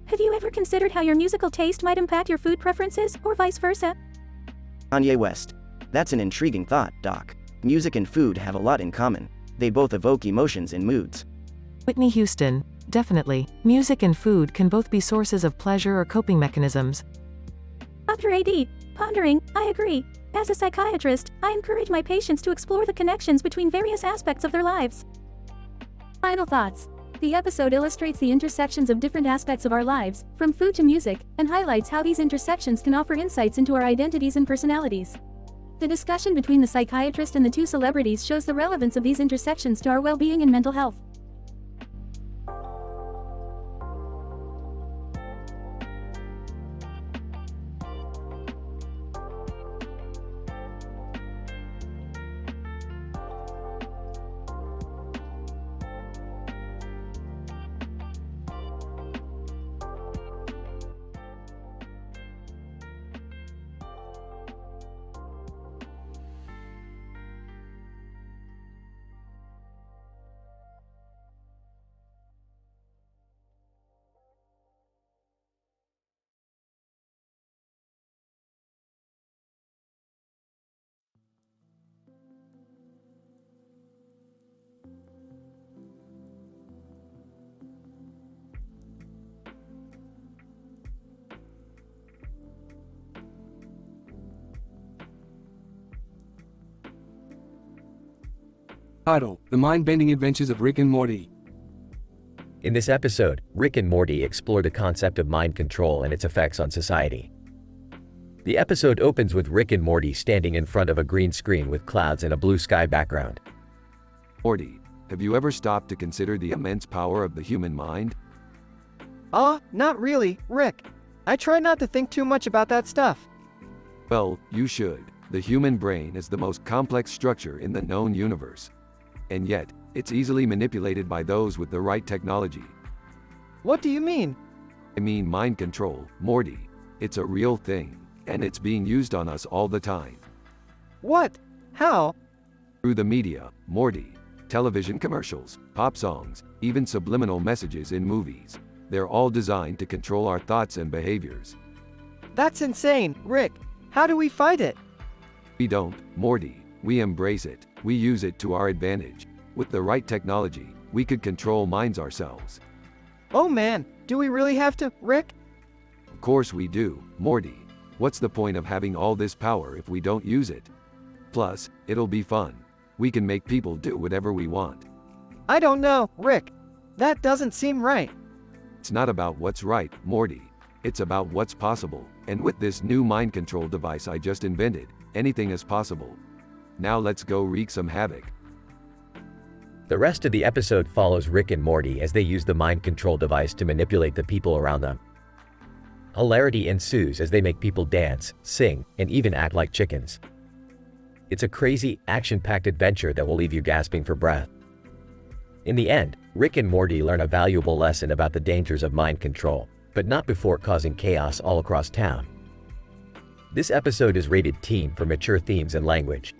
Q: Have you ever considered how your musical taste might impact your food preferences, or vice versa?
V: Kanye West. That's an intriguing thought, Doc. Music and food have a lot in common. They both evoke emotions and moods.
G: Whitney Houston. Definitely. Music and food can both be sources of pleasure or coping mechanisms.
Q: Dr. AD, pondering, I agree. As a psychiatrist, I encourage my patients to explore the connections between various aspects of their lives. Final thoughts. The episode illustrates the intersections of different aspects of our lives, from food to music, and highlights how these intersections can offer insights into our identities and personalities. The discussion between the psychiatrist and the two celebrities shows the relevance of these intersections to our well-being and mental health.
W: Title: The Mind-Bending Adventures of Rick and Morty.
D: In this episode, Rick and Morty explore the concept of mind control and its effects on society. The episode opens with Rick and Morty standing in front of a green screen with clouds and a blue sky background.
A: Morty, have you ever stopped to consider the immense power of the human mind?
C: Not really, Rick. I try not to think too much about that stuff.
A: Well, you should. The human brain is the most complex structure in the known universe. And yet, it's easily manipulated by those with the right technology.
C: What do you mean?
A: I mean mind control, Morty. It's a real thing, and it's being used on us all the time.
C: What? How?
A: Through the media, Morty. Television commercials, pop songs, even subliminal messages in movies. They're all designed to control our thoughts and behaviors.
C: That's insane, Rick. How do we fight it?
A: We don't, Morty. We embrace it. We use it to our advantage. With the right technology, we could control minds ourselves.
C: Oh man, do we really have to, Rick?
A: Of course we do, Morty. What's the point of having all this power if we don't use it? Plus, it'll be fun. We can make people do whatever we want.
C: I don't know, Rick. That doesn't seem right.
A: It's not about what's right, Morty. It's about what's possible. And with this new mind control device I just invented, anything is possible. Now let's go wreak some havoc.
D: The rest of the episode follows Rick and Morty as they use the mind control device to manipulate the people around them. Hilarity ensues as they make people dance, sing, and even act like chickens. It's a crazy, action-packed adventure that will leave you gasping for breath. In the end, Rick and Morty learn a valuable lesson about the dangers of mind control, but not before causing chaos all across town. This episode is rated teen for mature themes and language.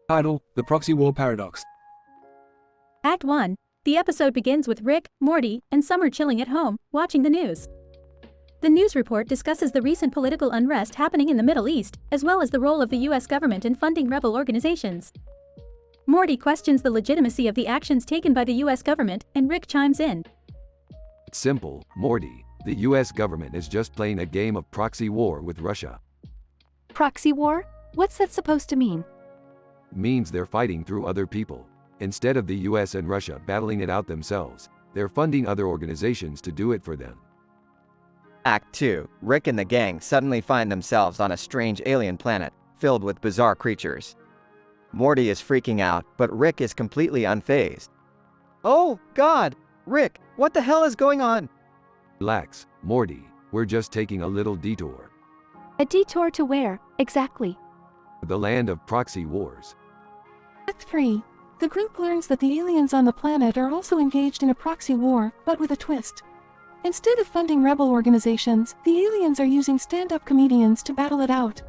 W: Title: The Proxy War Paradox.
Q: Act 1. The episode begins with Rick, Morty, and Summer chilling at home, watching the news. The news report discusses the recent political unrest happening in the Middle East, as well as the role of the US government in funding rebel organizations. Morty questions the legitimacy of the actions taken by the US government, and Rick chimes in.
A: It's simple, Morty. The US government is just playing a game of proxy war with Russia.
H: Proxy war? What's that supposed to mean?
A: It means they're fighting through other people. Instead of the US and Russia battling it out themselves, they're funding other organizations to do it for them.
C: Act 2. Rick and the gang suddenly find themselves on a strange alien planet, filled with bizarre creatures. Morty is freaking out, but Rick is completely unfazed. Oh, God! Rick, what the hell is going on?
A: Relax, Morty, we're just taking a little detour.
H: A detour to where, exactly?
A: The land of proxy wars.
J: Act 3. The group learns that the aliens on the planet are also engaged in a proxy war, but with a twist. Instead of funding rebel organizations, the aliens are using stand-up comedians to battle it out.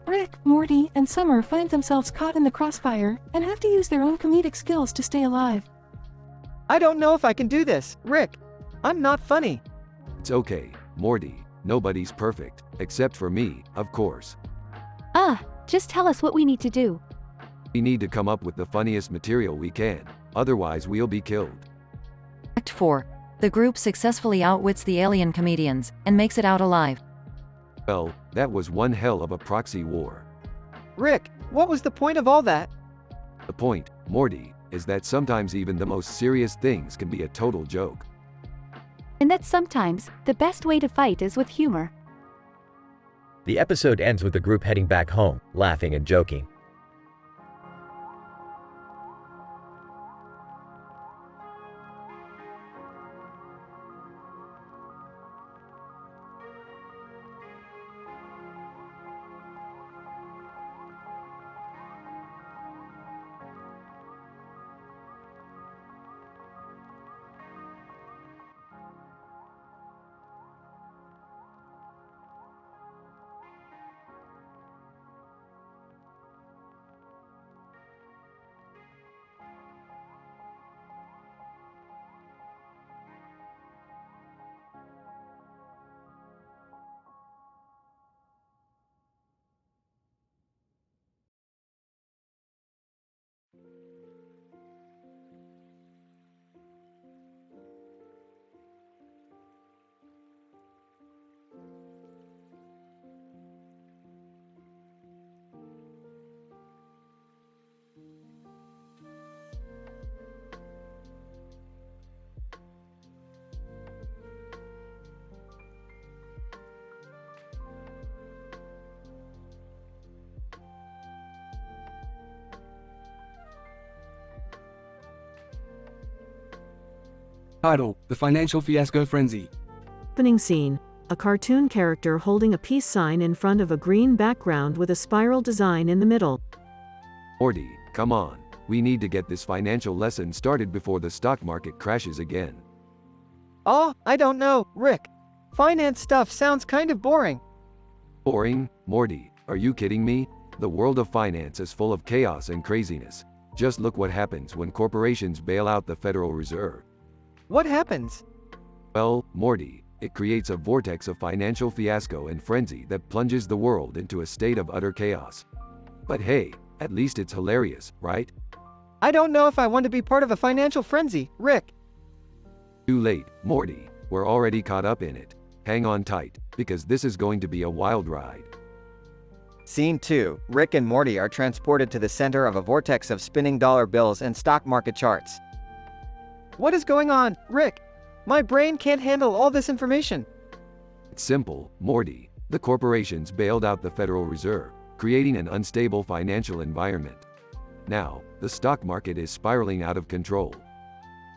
J: Rick, Morty, and Summer find themselves caught in the crossfire, and have to use their own comedic skills to stay alive.
C: I don't know if I can do this, Rick. I'm not funny.
A: It's okay, Morty. Nobody's perfect, except for me, of course.
H: Just tell us what we need to do.
A: We need to come up with the funniest material we can, otherwise we'll be killed.
K: Act 4. The group successfully outwits the alien comedians, and makes it out alive.
A: Well, that was one hell of a proxy war.
C: Rick, what was the point of all that?
A: The point, Morty, is that sometimes even the most serious things can be a total joke.
H: And that sometimes, the best way to fight is with humor.
D: The episode ends with the group heading back home, laughing and joking.
W: Title: The Financial Fiasco Frenzy.
L: Opening scene. A cartoon character holding a peace sign in front of a green background with a spiral design in the middle.
A: Morty, come on. We need to get this financial lesson started before the stock market crashes again.
C: Oh, I don't know, Rick. Finance stuff sounds kind of boring.
A: Boring? Morty, are you kidding me? The world of finance is full of chaos and craziness. Just look what happens when corporations bail out the Federal Reserve.
C: What happens?
A: Well, Morty, it creates a vortex of financial fiasco and frenzy that plunges the world into a state of utter chaos. But hey, at least it's hilarious, right?
C: I don't know if I want to be part of a financial frenzy, Rick.
A: Too late, Morty. We're already caught up in it. Hang on tight, because this is going to be a wild ride.
C: Scene 2. Rick and Morty are transported to the center of a vortex of spinning dollar bills and stock market charts. What is going on, Rick? My brain can't handle all this information.
A: It's simple, Morty. The corporations bailed out the Federal Reserve, creating an unstable financial environment. Now, the stock market is spiraling out of control.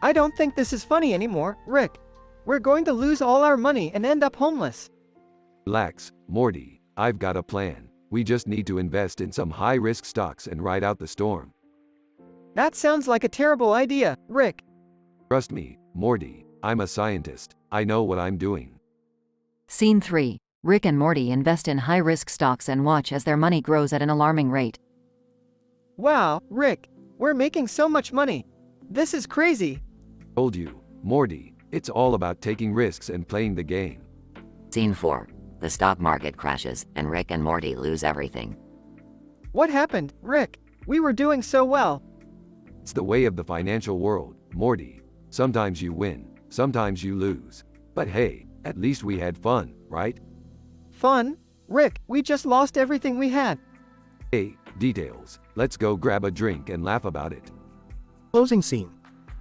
C: I don't think this is funny anymore, Rick. We're going to lose all our money and end up homeless.
A: Relax, Morty. I've got a plan. We just need to invest in some high-risk stocks and ride out the storm.
C: That sounds like a terrible idea, Rick.
A: Trust me, Morty. I'm a scientist. I know what I'm doing.
K: Scene 3. Rick and Morty invest in high-risk stocks and watch as their money grows at an alarming rate.
C: Wow, Rick. We're making so much money. This is crazy.
A: Told you, Morty. It's all about taking risks and playing the game.
U: Scene 4. The stock market crashes, and Rick and Morty lose everything.
C: What happened, Rick? We were doing so well.
A: It's the way of the financial world, Morty. Sometimes you win, sometimes you lose. But hey, at least we had fun, right?
C: Fun? Rick, we just lost everything we had.
A: Hey, details. Let's go grab a drink and laugh about it.
T: Closing scene.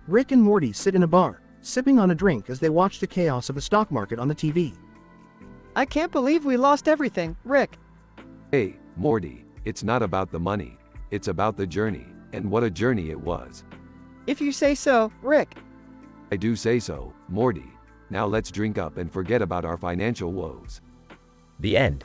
T: Rick and Morty sit in a bar, sipping on a drink as they watch the chaos of the stock market on the TV.
C: I can't believe we lost everything, Rick.
A: Hey, Morty, it's not about the money. It's about the journey, and what a journey it was.
C: If you say so, Rick.
A: I do say so, Morty. Now let's drink up and forget about our financial woes.
D: The end.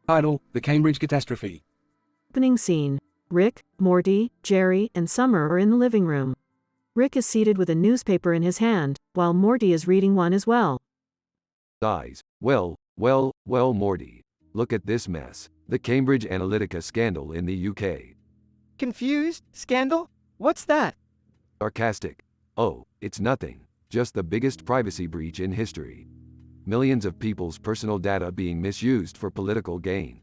W: Title: The Cambridge Catastrophe.
L: Opening scene. Rick, Morty, Jerry, and Summer are in the living room. Rick is seated with a newspaper in his hand, while Morty is reading one as well.
A: Sighs. Well, Morty. Look at this mess. The Cambridge Analytica scandal in the UK.
C: Confused? Scandal? What's that?
A: Sarcastic. Oh, it's nothing. Just the biggest privacy breach in history. Millions of people's personal data being misused for political gain.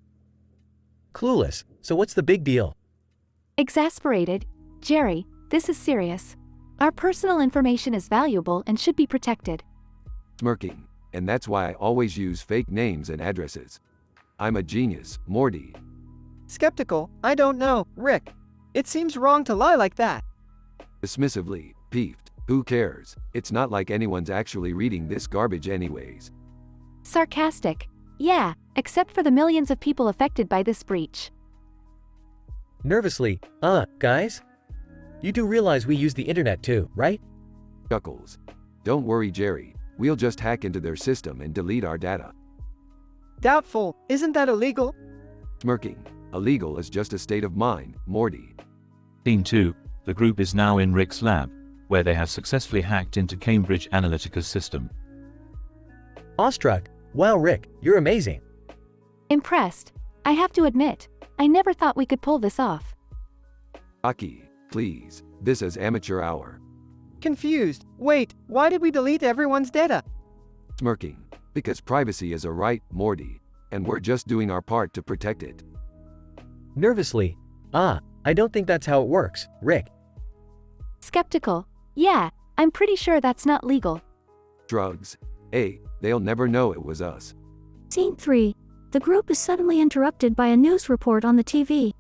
B: Clueless, so what's the big deal?
H: Exasperated. Jerry, this is serious. Our personal information is valuable and should be protected.
A: Smirking. And that's why I always use fake names and addresses. I'm a genius, Morty.
C: Skeptical. I don't know, Rick. It seems wrong to lie like that.
A: Dismissively, peeved. Who cares? It's not like anyone's actually reading this garbage anyways.
H: Sarcastic. Yeah, except for the millions of people affected by this breach.
B: Nervously, guys? You do realize we use the internet too, right?
A: Chuckles. Don't worry, Jerry. We'll just hack into their system and delete our data.
C: Doubtful. Isn't that illegal?
A: Smirking. Illegal is just a state of mind, Morty.
O: Scene 2. The group is now in Rick's lab, where they have successfully hacked into Cambridge Analytica's system.
B: Awestruck. Wow, Rick, you're amazing.
H: Impressed. I have to admit, I never thought we could pull this off.
A: Aki, please. This is amateur hour.
C: Confused. Wait, why did we delete everyone's data?
A: Smirking. Because privacy is a right, Morty. And we're just doing our part to protect it.
B: Nervously. I don't think that's how it works, Rick.
H: Skeptical. Yeah, I'm pretty sure that's not legal.
A: Drugs. Hey, they'll never know it was us.
N: Scene 3. The group is suddenly interrupted by a news report on the TV.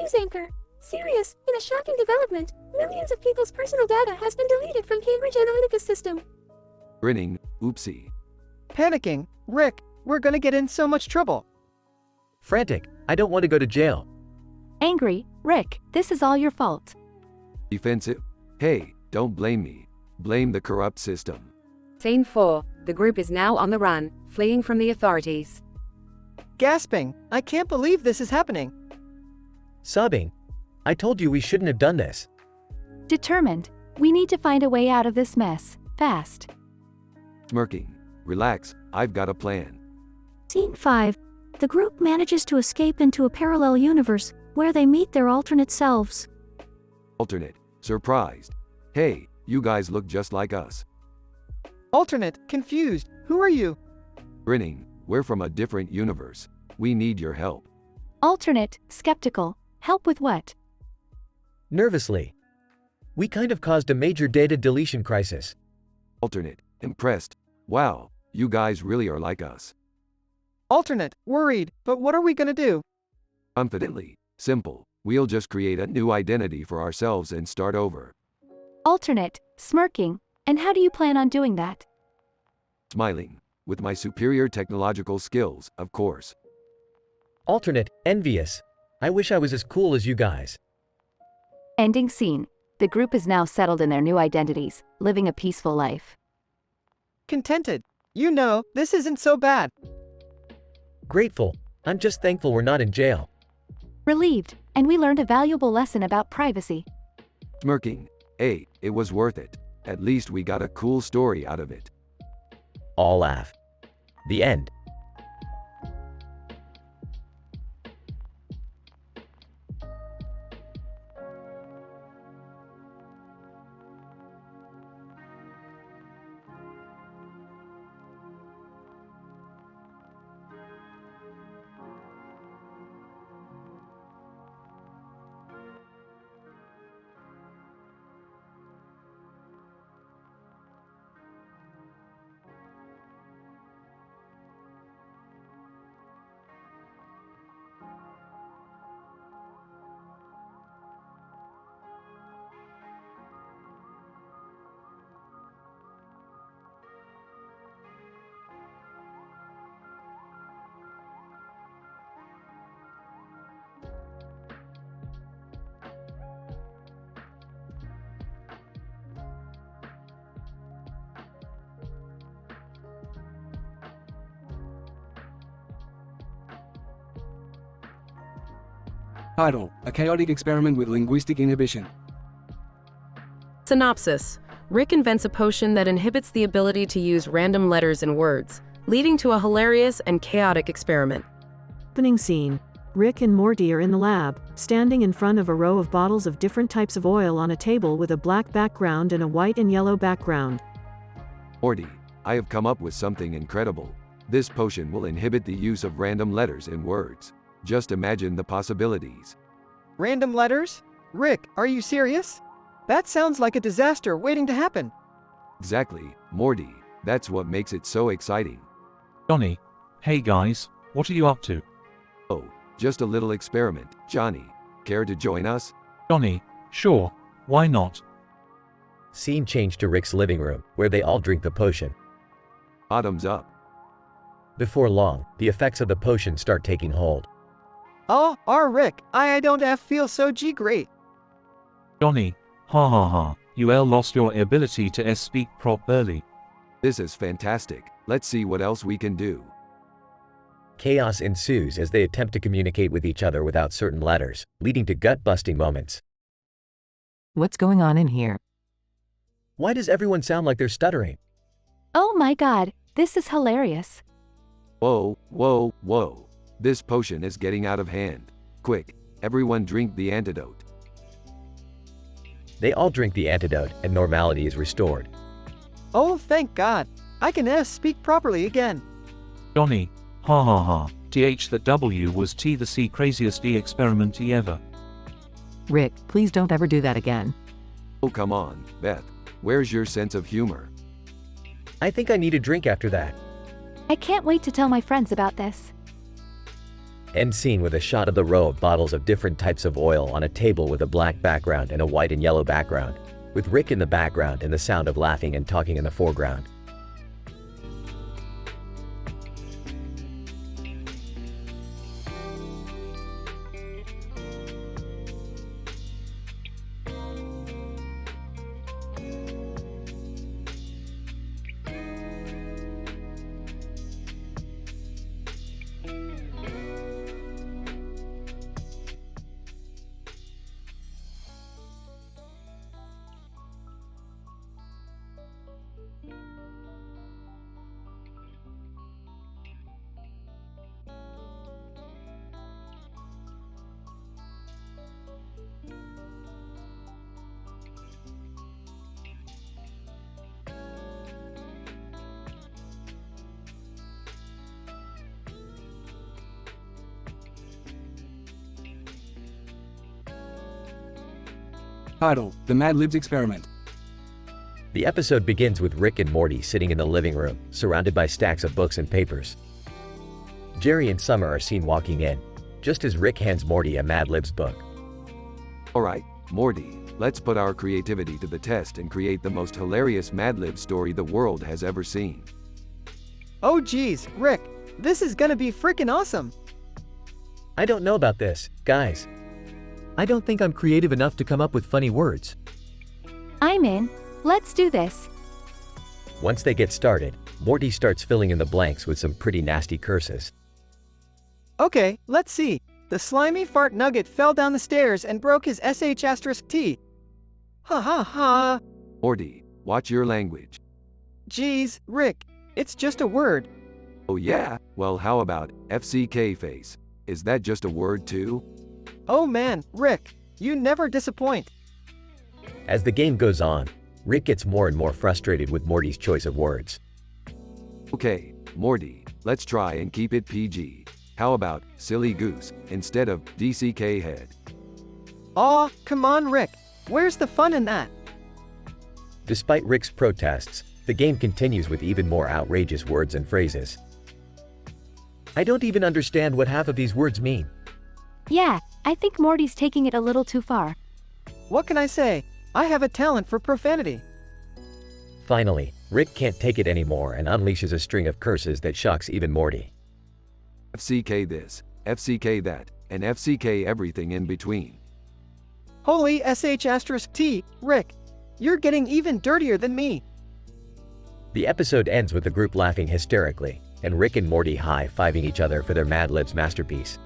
J: News anchor. Serious, in a shocking development, millions of people's personal data has been deleted from Cambridge Analytica's system.
A: Grinning. Oopsie.
C: Panicking. Rick, we're gonna get in so much trouble.
B: Frantic. I don't want to go to jail.
H: Angry. Rick, this is all your fault.
A: Defensive. Hey, don't blame me. Blame the corrupt system.
E: Scene 4. The group is now on the run, fleeing from the authorities.
C: Gasping. I can't believe this is happening.
B: Sobbing. I told you we shouldn't have done this.
H: Determined. We need to find a way out of this mess, fast.
A: Smirking. Relax, I've got a plan.
N: Scene 5. The group manages to escape into a parallel universe, where they meet their alternate selves.
A: Alternate. Surprised. Hey, you guys look just like us.
C: Alternate. Confused. Who are you?
A: Grinning. We're from a different universe. We need your help.
H: Alternate. Skeptical. Help with what?
B: nervously. We kind of caused a major data deletion crisis.
A: Alternate, impressed. Wow, you guys really are like us.
C: Alternate, worried, but what are we gonna do?
A: Confidently, simple. We'll just create a new identity for ourselves and start over.
H: Alternate, smirking. And how do you plan on doing that?
A: Smiling. With my superior technological skills, of course.
B: Alternate, envious. I wish I was as cool as you guys.
H: Ending scene. The group is now settled in their new identities, living a peaceful life.
C: Contented. You know, this isn't so bad.
B: Grateful. I'm just thankful we're not in jail.
H: Relieved, and we learned a valuable lesson about privacy.
A: Smirking. Hey, it was worth it. At least we got a cool story out of it.
D: All laugh. The end.
W: Title: A chaotic experiment with linguistic inhibition.
I: Synopsis: Rick invents a potion that inhibits the ability to use random letters and words, leading to a hilarious and chaotic experiment.
L: Opening scene. Rick and Morty are in the lab, standing in front of a row of bottles of different types of oil on a table with a black background and a white and yellow background.
A: Morty, I have come up with something incredible. This potion will inhibit the use of random letters and words. Just imagine the possibilities.
C: Random letters? Rick, are you serious? That sounds like a disaster waiting to happen.
A: Exactly, Morty. That's what makes it so exciting.
O: Johnny, hey guys, what are you up to?
A: Oh, just a little experiment. Johnny, care to join us?
O: Johnny, sure, why not?
D: Scene change to Rick's living room, where they all drink the potion.
A: Bottoms up.
D: Before long, the effects of the potion start taking hold.
C: Oh, Rick, I don't feel so great.
O: Johnny, ha ha ha, you lost your ability to speak properly.
A: This is fantastic. Let's see what else we can do.
D: Chaos ensues as they attempt to communicate with each other without certain letters, leading to gut-busting moments.
G: What's going on in here?
B: Why does everyone sound like they're stuttering?
H: Oh my god, this is hilarious.
A: Whoa, whoa, whoa. This potion is getting out of hand. Quick, everyone drink the antidote.
D: They all drink the antidote, and normality is restored.
C: Oh, thank God. I can speak properly again.
O: Johnny, ha ha ha, the W was T the C craziest experiment ever.
G: Rick, please don't ever do that again.
A: Oh come on, Beth. Where's your sense of humor?
B: I think I need a drink after that.
H: I can't wait to tell my friends about this.
D: End scene with a shot of the row of bottles of different types of oil on a table with a black background and a white and yellow background, with Rick in the background and the sound of laughing and talking in the foreground.
W: Title: The Mad Libs Experiment.
D: The episode begins with Rick and Morty sitting in the living room, surrounded by stacks of books and papers. Jerry and Summer are seen walking in, just as Rick hands Morty a Mad Libs book.
A: Alright, Morty, let's put our creativity to the test and create the most hilarious Mad Lib story the world has ever seen.
C: Oh geez, Rick, this is gonna be freaking awesome.
B: I don't know about this, guys. I don't think I'm creative enough to come up with funny words.
H: I'm in. Let's do this.
D: Once they get started, Morty starts filling in the blanks with some pretty nasty curses.
C: Okay, let's see. The slimy fart nugget fell down the stairs and broke his sh*t. Ha ha ha.
A: Morty, watch your language.
C: Geez, Rick, it's just a word.
A: Oh yeah? Well, how about FCK face? Is that just a word too?
C: Oh man, Rick, you never disappoint.
D: As the game goes on, Rick gets more and more frustrated with Morty's choice of words.
A: Okay, Morty, let's try and keep it PG. How about silly goose instead of DCK head?
C: Aw, come on Rick, where's the fun in that?
D: Despite Rick's protests, the game continues with even more outrageous words and phrases.
B: I don't even understand what half of these words mean.
H: Yeah, I think Morty's taking it a little too far.
C: What can I say? I have a talent for profanity.
D: Finally, Rick can't take it anymore and unleashes a string of curses that shocks even Morty.
A: FCK this, FCK that, and FCK everything in between.
C: Holy sh*t, Rick, you're getting even dirtier than me.
D: The episode ends with the group laughing hysterically, and Rick and Morty high-fiving each other for their Mad Libs masterpiece.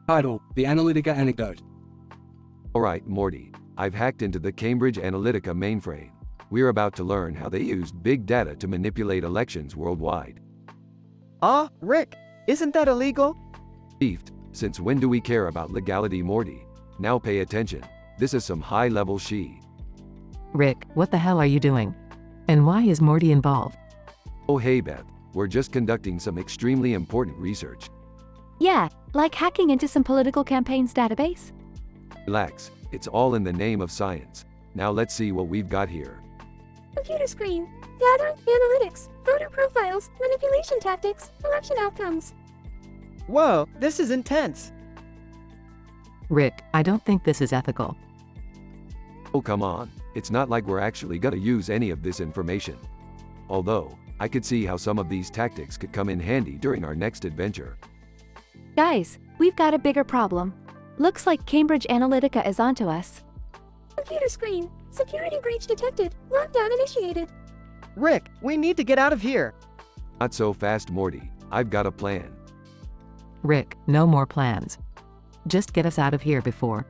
W: Title: The Analytica Anecdote.
A: Alright, Morty, I've hacked into the Cambridge Analytica mainframe. We're about to learn how they used big data to manipulate elections worldwide.
C: Ah, Rick, isn't that illegal?
A: Beefed, since when do we care about legality, Morty? Now pay attention. This is some high-level she.
G: Rick, what the hell are you doing? And why is Morty involved?
A: Oh hey Beth, we're just conducting some extremely important research.
H: Yeah, like hacking into some political campaigns database?
A: Relax, it's all in the name of science. Now let's see what we've got here.
J: Computer screen, data, analytics, voter profiles, manipulation tactics, election outcomes.
C: Whoa, this is intense.
G: Rick, I don't think this is ethical.
A: Oh come on, it's not like we're actually gonna use any of this information. Although, I could see how some of these tactics could come in handy during our next adventure.
H: Guys, we've got a bigger problem. Looks like Cambridge Analytica is onto us.
J: Computer screen, security breach detected, lockdown initiated.
C: Rick, we need to get out of here.
A: Not so fast, Morty. I've got a plan.
G: Rick, no more plans. Just get us out of here before.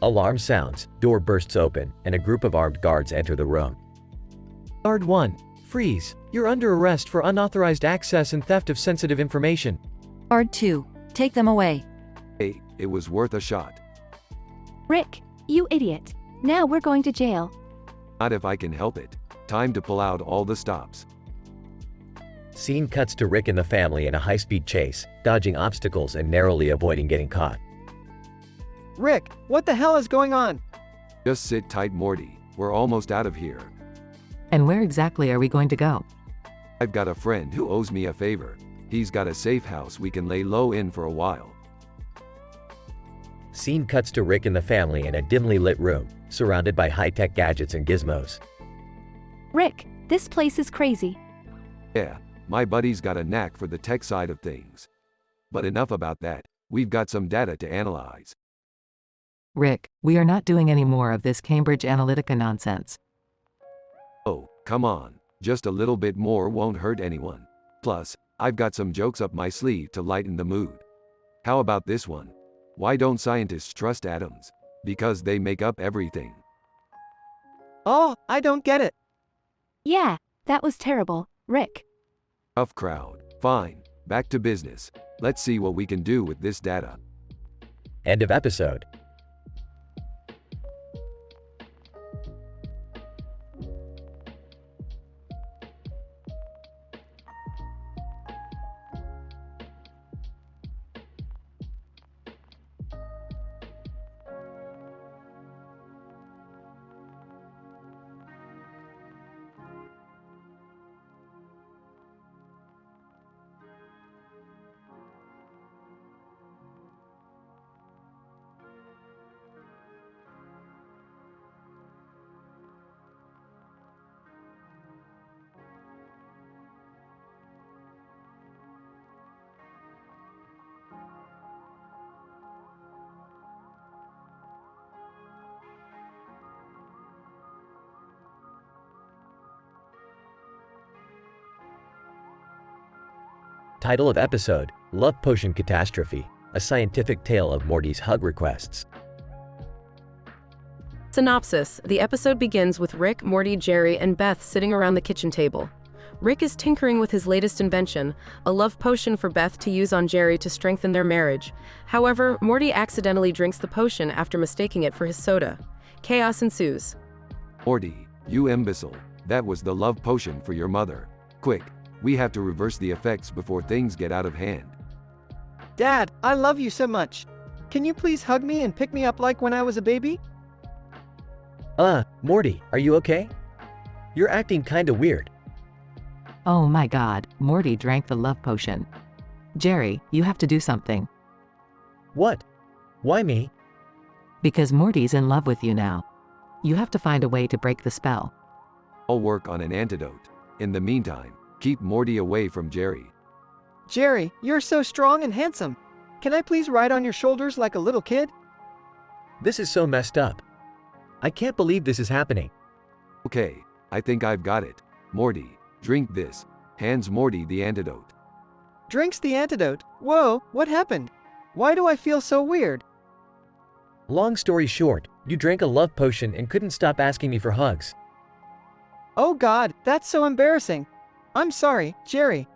D: Alarm sounds, door bursts open, and a group of armed guards enter the room.
B: Guard 1, freeze. You're under arrest for unauthorized access and theft of sensitive information.
K: Guard 2, take them away.
A: Hey, it was worth a shot.
H: Rick, you idiot. Now we're going to jail.
A: Not if I can help it. Time to pull out all the stops.
D: Scene cuts to Rick and the family in a high-speed chase, dodging obstacles and narrowly avoiding getting caught.
C: Rick, what the hell is going on?
A: Just sit tight, Morty. We're almost out of here.
G: And where exactly are we going to go?
A: I've got a friend who owes me a favor. He's got a safe house we can lay low in for a while.
D: Scene cuts to Rick and the family in a dimly lit room, surrounded by high-tech gadgets and gizmos.
H: Rick, this place is crazy.
A: Yeah, my buddy's got a knack for the tech side of things. But enough about that. We've got some data to analyze.
G: Rick, we are not doing any more of this Cambridge Analytica nonsense.
A: Oh, come on. Just a little bit more won't hurt anyone. Plus, I've got some jokes up my sleeve to lighten the mood. How about this one? Why don't scientists trust atoms? Because they make up everything.
C: Oh, I don't get it.
H: Yeah, that was terrible, Rick.
A: Tough crowd. Fine. Back to business. Let's see what we can do with this data.
D: End of episode. Title of episode, Love Potion Catastrophe, a scientific tale of Morty's hug requests.
I: Synopsis: the episode begins with Rick, Morty, Jerry, and Beth sitting around the kitchen table. Rick is tinkering with his latest invention, a love potion for Beth to use on Jerry to strengthen their marriage. However, Morty accidentally drinks the potion after mistaking it for his soda. Chaos ensues.
A: Morty, you imbecile. That was the love potion for your mother. Quick, we have to reverse the effects before things get out of hand.
C: Dad, I love you so much. Can you please hug me and pick me up like when I was a baby?
D: Morty, are you okay? You're acting kinda weird.
G: Oh my god, Morty drank the love potion. Jerry, you have to do something.
S: What? Why me?
G: Because Morty's in love with you now. You have to find a way to break the spell.
A: I'll work on an antidote. In the meantime, keep Morty away from Jerry.
C: Jerry, you're so strong and handsome. Can I please ride on your shoulders like a little kid?
D: This is so messed up. I can't believe this is happening.
A: Okay, I think I've got it. Morty, drink this. Hands Morty the antidote.
C: Drinks the antidote? Whoa, what happened? Why do I feel so weird?
D: Long story short, you drank a love potion and couldn't stop asking me for hugs.
C: Oh God, that's so embarrassing. I'm sorry, Jerry.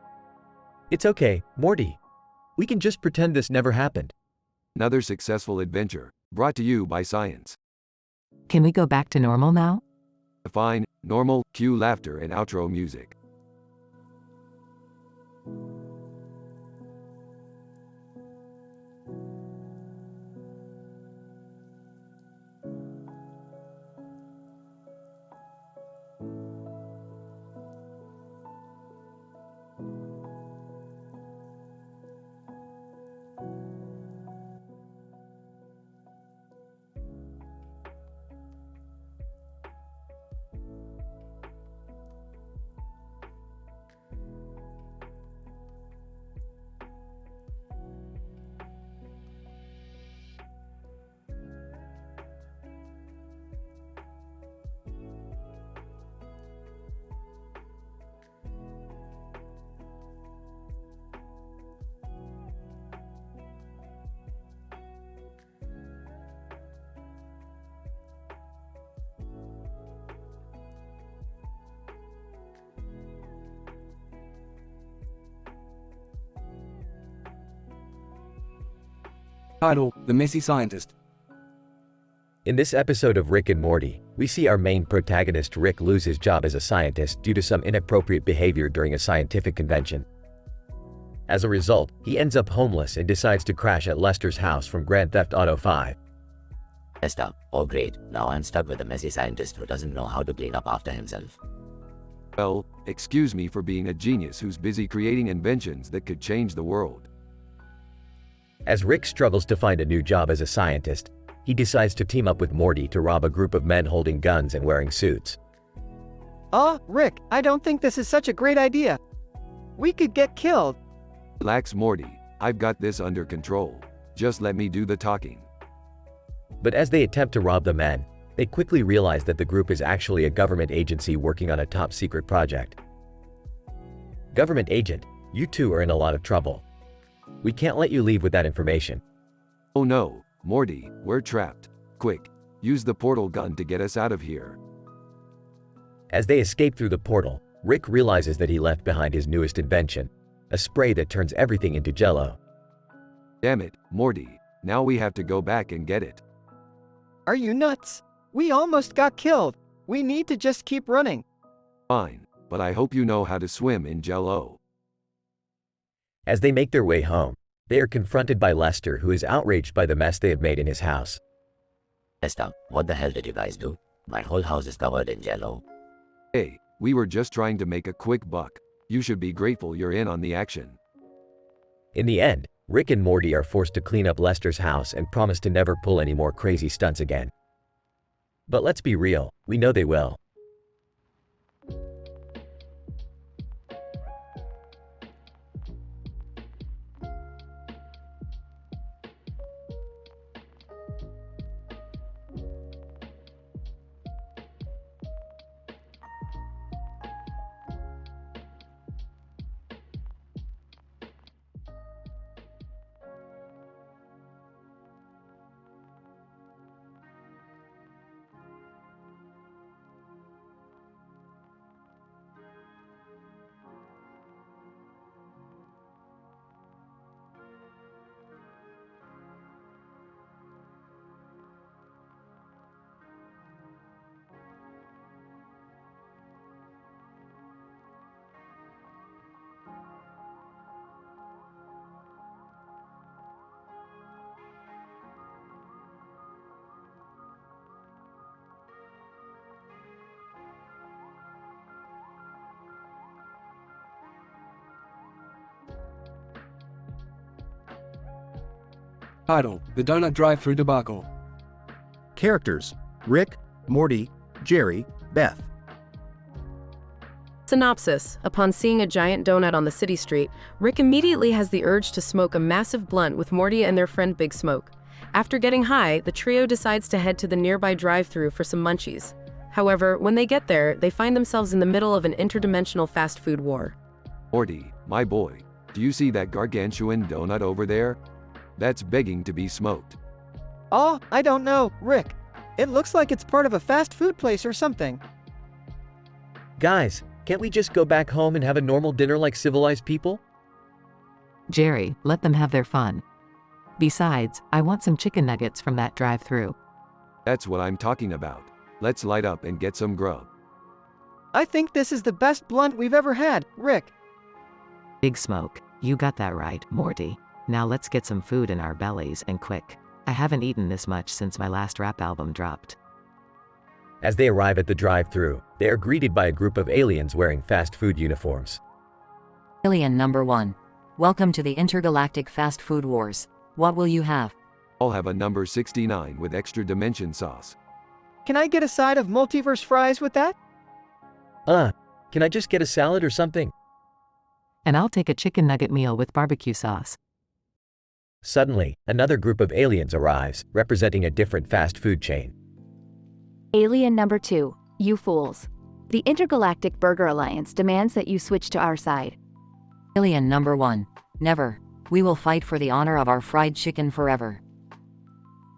D: It's okay, Morty. We can just pretend this never happened.
A: Another successful adventure, brought to you by science.
G: Can we go back to normal now?
A: Fine, normal, cue laughter and outro music.
W: Title: The Messy Scientist.
D: In this episode of Rick and Morty, we see our main protagonist Rick lose his job as a scientist due to some inappropriate behavior during a scientific convention. As a result, he ends up homeless and decides to crash at Lester's house from Grand Theft Auto 5.
M: Messed up. Oh great, now I'm stuck with a messy scientist who doesn't know how to clean up after himself.
A: Well, excuse me for being a genius who's busy creating inventions that could change the world.
D: As Rick struggles to find a new job as a scientist, he decides to team up with Morty to rob a group of men holding guns and wearing suits.
C: Rick, I don't think this is such a great idea. We could get killed.
A: Relax, Morty. I've got this under control. Just let me do the talking.
D: But as they attempt to rob the men, they quickly realize that the group is actually a government agency working on a top-secret project. Government agent, you two are in a lot of trouble. We can't let you leave with that information.
A: Oh no, Morty, we're trapped. Quick, use the portal gun to get us out of here.
D: As they escape through the portal, Rick realizes that he left behind his newest invention, a spray that turns everything into jello.
A: Damn it, Morty, now we have to go back and get it.
C: Are you nuts? We almost got killed. We need to just keep running.
A: Fine, but I hope you know how to swim in jello.
D: As they make their way home, they are confronted by Lester, who is outraged by the mess they have made in his house.
M: Messed up. What the hell did you guys do? My whole house is covered in jello.
A: Hey, we were just trying to make a quick buck. You should be grateful you're in on the action.
D: In the end, Rick and Morty are forced to clean up Lester's house and promise to never pull any more crazy stunts again. But let's be real, we know they will.
W: Title: The Donut Drive-Thru Debacle.
T: Characters: Rick, Morty, Jerry, Beth.
I: Synopsis: Upon seeing a giant donut on the city street, Rick immediately has the urge to smoke a massive blunt with Morty and their friend Big Smoke. After getting high, the trio decides to head to the nearby drive-thru for some munchies. However, when they get there, they find themselves in the middle of an interdimensional fast food war.
A: Morty, my boy, do you see that gargantuan donut over there? That's begging to be smoked.
C: I don't know, Rick. It looks like it's part of a fast food place or something.
D: Guys, can't we just go back home and have a normal dinner like civilized people?
G: Jerry, let them have their fun. Besides, I want some chicken nuggets from that drive-thru.
A: That's what I'm talking about. Let's light up and get some grub.
C: I think this is the best blunt we've ever had, Rick.
G: Big Smoke, you got that right, Morty. Now let's get some food in our bellies and quick. I haven't eaten this much since my last rap album dropped.
D: As they arrive at the drive-thru, they are greeted by a group of aliens wearing fast food uniforms.
K: Alien number 1. Welcome to the intergalactic fast food wars. What will you have?
A: I'll have a number 69 with extra dimension sauce.
C: Can I get a side of multiverse fries with that?
D: Can I just get a salad or something?
G: And I'll take a chicken nugget meal with barbecue sauce.
D: Suddenly, another group of aliens arrives, representing a different fast food chain.
H: Alien number 2. You fools. The Intergalactic Burger Alliance demands that you switch to our side.
K: Alien number 1. Never. We will fight for the honor of our fried chicken forever.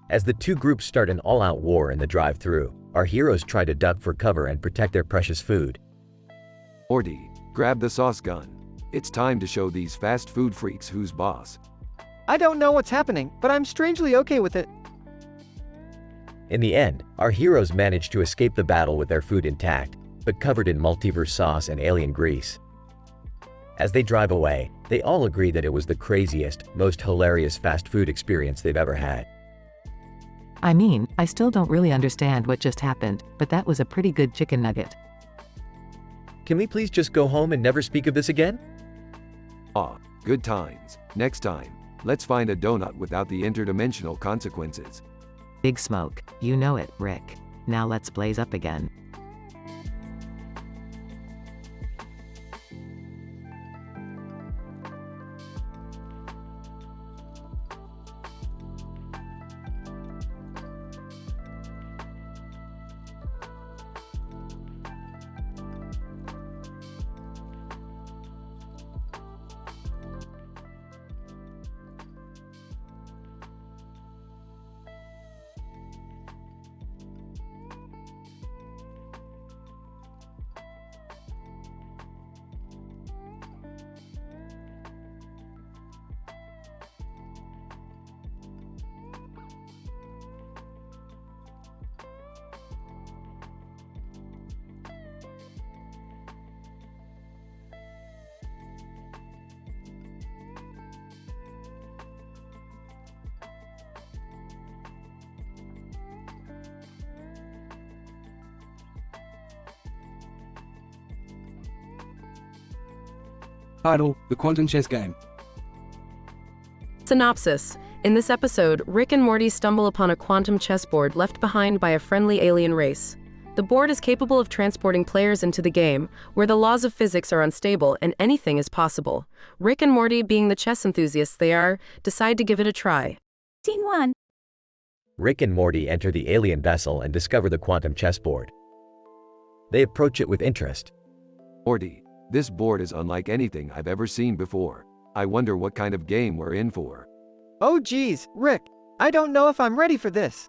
D: As the two groups start an all-out war in the drive-thru, our heroes try to duck for cover and protect their precious food.
A: Morty, grab the sauce gun. It's time to show these fast food freaks who's boss.
C: I don't know what's happening, but I'm strangely okay with it.
D: In the end, our heroes manage to escape the battle with their food intact, but covered in multiverse sauce and alien grease. As they drive away, they all agree that it was the craziest, most hilarious fast food experience they've ever had.
G: I mean, I still don't really understand what just happened, but that was a pretty good chicken nugget.
B: Can we please just go home and never speak of this again?
A: Ah, good times. Next time, let's find a donut without the interdimensional consequences.
G: Big smoke. You know it, Rick. Now let's blaze up again.
W: Title: The Quantum Chess Game.
I: Synopsis. In this episode, Rick and Morty stumble upon a quantum chessboard left behind by a friendly alien race. The board is capable of transporting players into the game, where the laws of physics are unstable and anything is possible. Rick and Morty, being the chess enthusiasts they are, decide to give it a try.
Q: Scene 1.
D: Rick and Morty enter the alien vessel and discover the quantum chessboard. They approach it with interest.
A: Morty, this board is unlike anything I've ever seen before. I wonder what kind of game we're in for.
C: Oh geez, Rick, I don't know if I'm ready for this.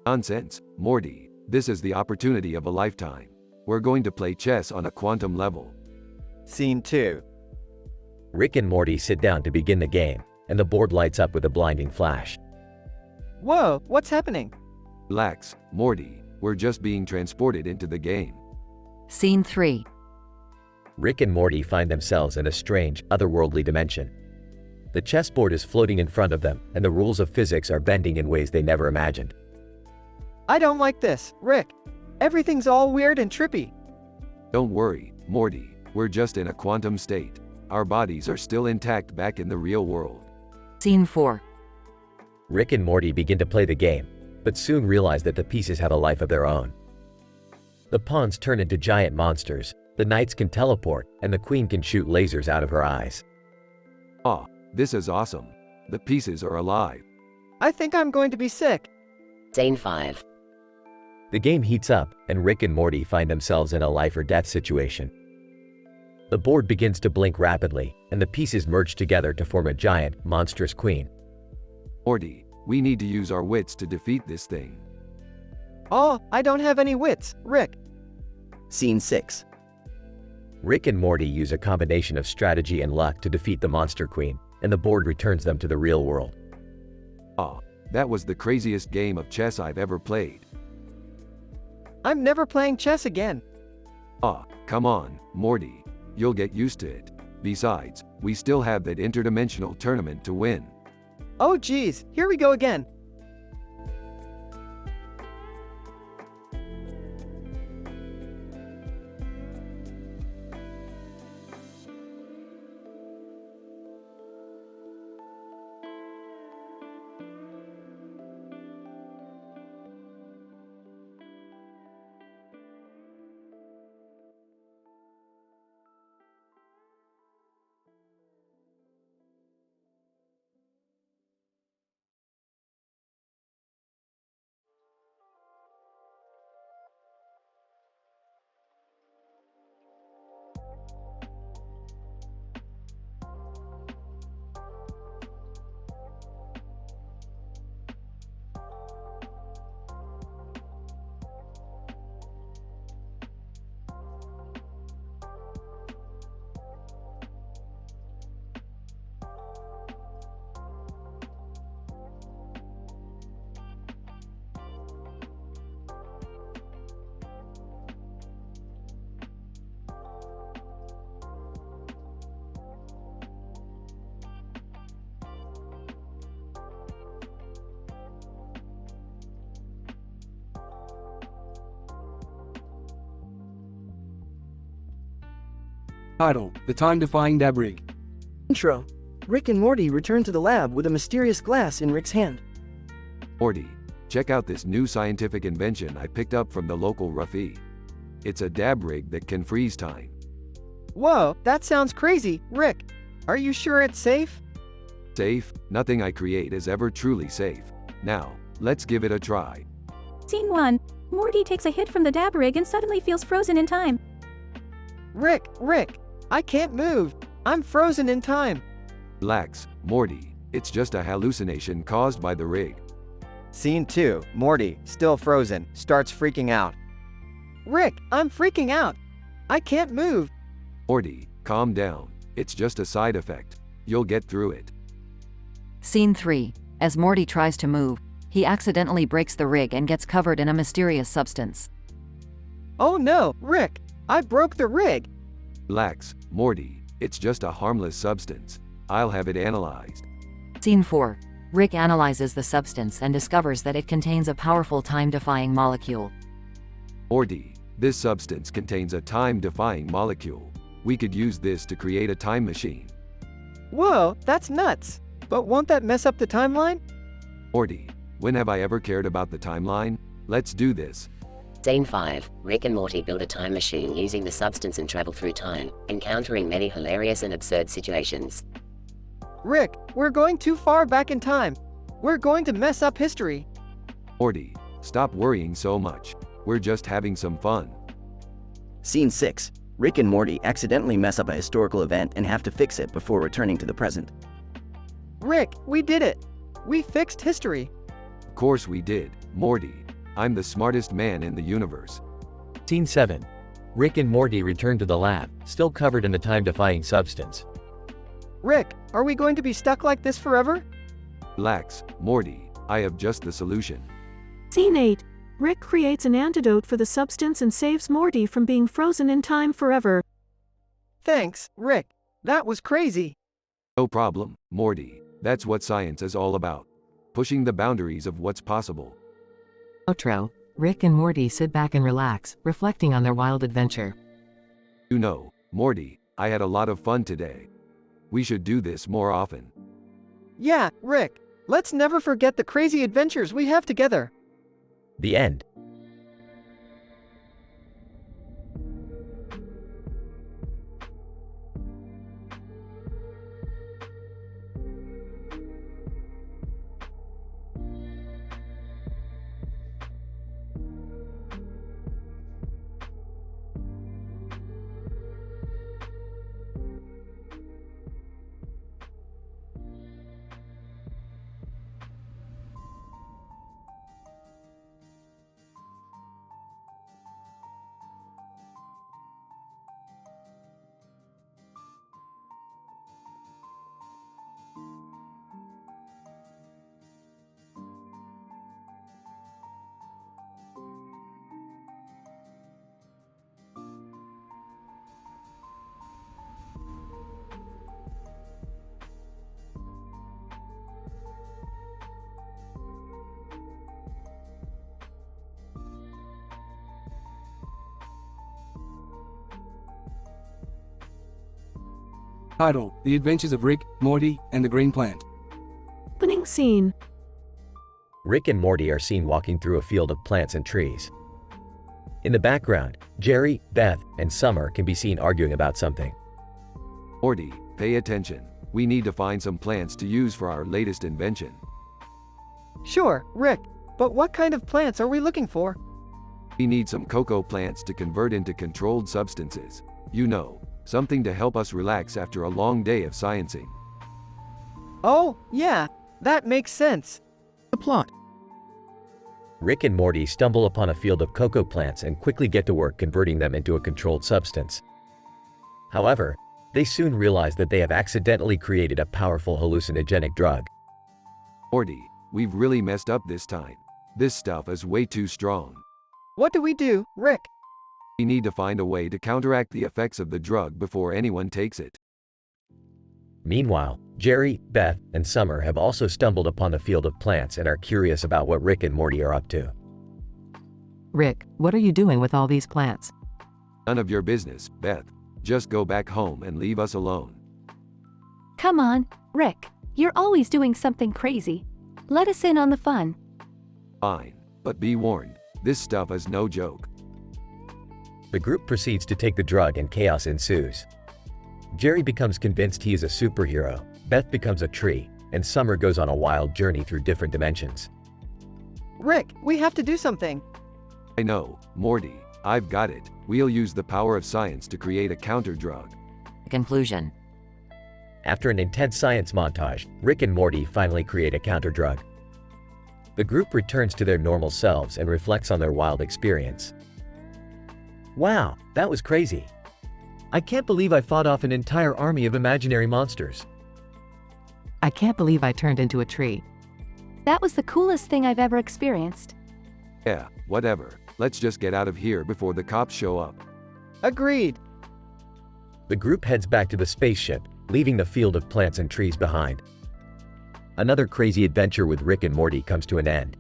A: Nonsense, Morty. This is the opportunity of a lifetime. We're going to play chess on a quantum level.
C: Scene 2.
D: Rick and Morty sit down to begin the game, and the board lights up with a blinding flash.
C: Whoa, what's happening?
A: Relax, Morty. We're just being transported into the game.
K: Scene 3.
D: Rick and Morty find themselves in a strange, otherworldly dimension. The chessboard is floating in front of them, and the rules of physics are bending in ways they never imagined.
C: I don't like this, Rick. Everything's all weird and trippy.
A: Don't worry, Morty. We're just in a quantum state. Our bodies are still intact back in the real world.
K: Scene 4.
D: Rick and Morty begin to play the game, but soon realize that the pieces have a life of their own. The pawns turn into giant monsters, the knights can teleport, and the queen can shoot lasers out of her eyes.
A: Ah, this is awesome. The pieces are alive.
C: I think I'm going to be sick.
M: Scene 5.
D: The game heats up, and Rick and Morty find themselves in a life or death situation. The board begins to blink rapidly, and the pieces merge together to form a giant, monstrous queen.
A: Morty, we need to use our wits to defeat this thing.
C: Oh, I don't have any wits, Rick.
V: Scene 6.
D: Rick and Morty use a combination of strategy and luck to defeat the monster queen, and the board returns them to the real world.
A: Ah, that was the craziest game of chess I've ever played.
C: I'm never playing chess again.
A: Ah, come on, Morty. You'll get used to it. Besides, we still have that interdimensional tournament to win.
C: Oh geez, here we go again.
W: Title: The Time-Defying Dab Rig.
F: Intro. Rick and Morty return to the lab with a mysterious glass in Rick's hand.
A: Morty, check out this new scientific invention I picked up from the local roughie. It's a dab rig that can freeze time.
C: Whoa, that sounds crazy. Rick, are you sure it's safe?
A: Safe? Nothing I create is ever truly safe. Now, let's give it a try.
Q: Scene 1. Morty takes a hit from the dab rig and suddenly feels frozen in time.
C: Rick, I can't move. I'm frozen in time.
A: Relax, Morty. It's just a hallucination caused by the rig.
C: Scene 2. Morty, still frozen, starts freaking out. Rick, I'm freaking out. I can't move.
A: Morty, calm down. It's just a side effect. You'll get through it.
K: Scene 3. As Morty tries to move, he accidentally breaks the rig and gets covered in a mysterious substance.
C: Oh no, Rick, I broke the rig.
A: Relax, Morty. It's just a harmless substance. I'll have it analyzed.
K: Scene 4. Rick analyzes the substance and discovers that it contains a powerful time-defying molecule.
A: Morty, this substance contains a time-defying molecule. We could use this to create a time machine.
C: Whoa, that's nuts. But won't that mess up the timeline?
A: Morty, when have I ever cared about the timeline? Let's do this.
P: Scene 5. Rick and Morty build a time machine using the substance and travel through time, encountering many hilarious and absurd situations.
C: Rick, we're going too far back in time. We're going to mess up history.
A: Morty, stop worrying so much. We're just having some fun.
V: Scene 6. Rick and Morty accidentally mess up a historical event and have to fix it before returning to the present.
C: Rick, we did it. We fixed history.
A: Of course we did, Morty. I'm the smartest man in the universe.
D: Scene 7. Rick and Morty return to the lab, still covered in the time-defying substance.
C: Rick, are we going to be stuck like this forever?
A: Relax, Morty. I have just the solution.
L: Scene 8. Rick creates an antidote for the substance and saves Morty from being frozen in time forever.
C: Thanks, Rick. That was crazy.
A: No problem, Morty. That's what science is all about. Pushing the boundaries of what's possible.
G: Outro. Rick and Morty sit back and relax, reflecting on their wild adventure.
A: You know, Morty, I had a lot of fun today. We should do this more often.
C: Yeah, Rick. Let's never forget the crazy adventures we have together.
D: The end.
W: Title: The Adventures of Rick, Morty, and the Green Plant.
L: Opening scene.
D: Rick and Morty are seen walking through a field of plants and trees. In the background, Jerry, Beth, and Summer can be seen arguing about something.
A: Morty, pay attention. We need to find some plants to use for our latest invention.
C: Sure, Rick. But what kind of plants are we looking for?
A: We need some cocoa plants to convert into controlled substances. You know, something to help us relax after a long day of sciencing.
C: Oh, yeah, that makes sense.
T: The plot.
D: Rick and Morty stumble upon a field of cocoa plants and quickly get to work converting them into a controlled substance. However, they soon realize that they have accidentally created a powerful hallucinogenic drug.
A: Morty, we've really messed up this time. This stuff is way too strong.
C: What do we do, Rick?
A: We need to find a way to counteract the effects of the drug before anyone takes it.
D: Meanwhile, Jerry, Beth, and Summer have also stumbled upon the field of plants and are curious about what Rick and Morty are up to.
G: Rick, what are you doing with all these plants?
A: None of your business, Beth. Just go back home and leave us alone.
H: Come on, Rick. You're always doing something crazy. Let us in on the fun.
A: Fine, but be warned, this stuff is no joke.
D: The group proceeds to take the drug and chaos ensues. Jerry becomes convinced he is a superhero, Beth becomes a tree, and Summer goes on a wild journey through different dimensions.
C: Rick, we have to do something.
A: I know, Morty, I've got it. We'll use the power of science to create a counter-drug.
K: Conclusion.
D: After an intense science montage, Rick and Morty finally create a counter-drug. The group returns to their normal selves and reflects on their wild experience.
B: Wow, that was crazy. I can't believe I fought off an entire army of imaginary monsters.
G: I can't believe I turned into a tree.
H: That was the coolest thing I've ever experienced.
A: Yeah, whatever. Let's just get out of here before the cops show up.
C: Agreed.
D: The group heads back to the spaceship, leaving the field of plants and trees behind. Another crazy adventure with Rick and Morty comes to an end.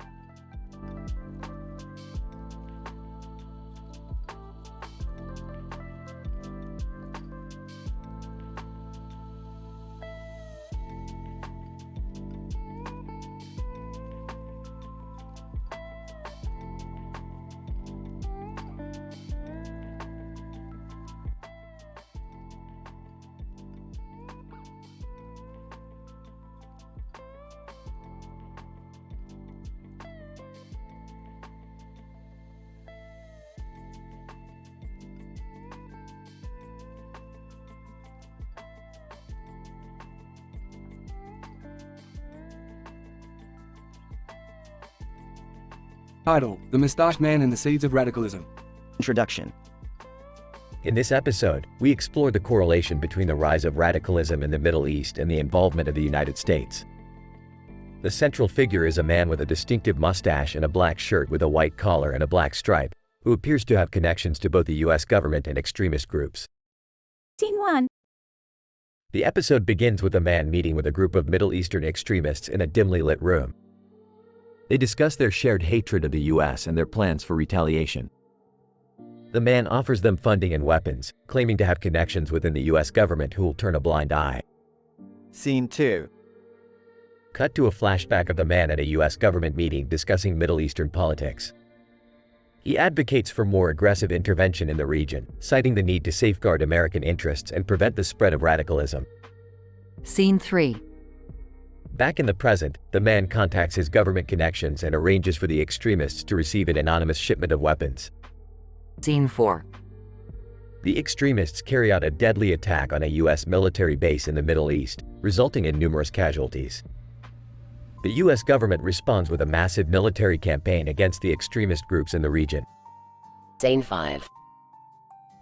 W: Title: The Moustache Man and the Seeds of Radicalism.
V: Introduction.
D: In this episode, we explore the correlation between the rise of radicalism in the Middle East and the involvement of the United States. The central figure is a man with a distinctive mustache and a black shirt with a white collar and a black stripe, who appears to have connections to both the US government and extremist groups.
Q: Scene 1.
D: The episode begins with a man meeting with a group of Middle Eastern extremists in a dimly lit room. They discuss their shared hatred of the US and their plans for retaliation. The man offers them funding and weapons, claiming to have connections within the US government who will turn a blind eye.
C: Scene 2.
D: Cut to a flashback of the man at a US government meeting discussing Middle Eastern politics. He advocates for more aggressive intervention in the region, citing the need to safeguard American interests and prevent the spread of radicalism.
K: Scene 3.
D: Back in the present, the man contacts his government connections and arranges for the extremists to receive an anonymous shipment of weapons.
K: Scene 4.
D: The extremists carry out a deadly attack on a US military base in the Middle East, resulting in numerous casualties. The US government responds with a massive military campaign against the extremist groups in the region.
P: Scene 5.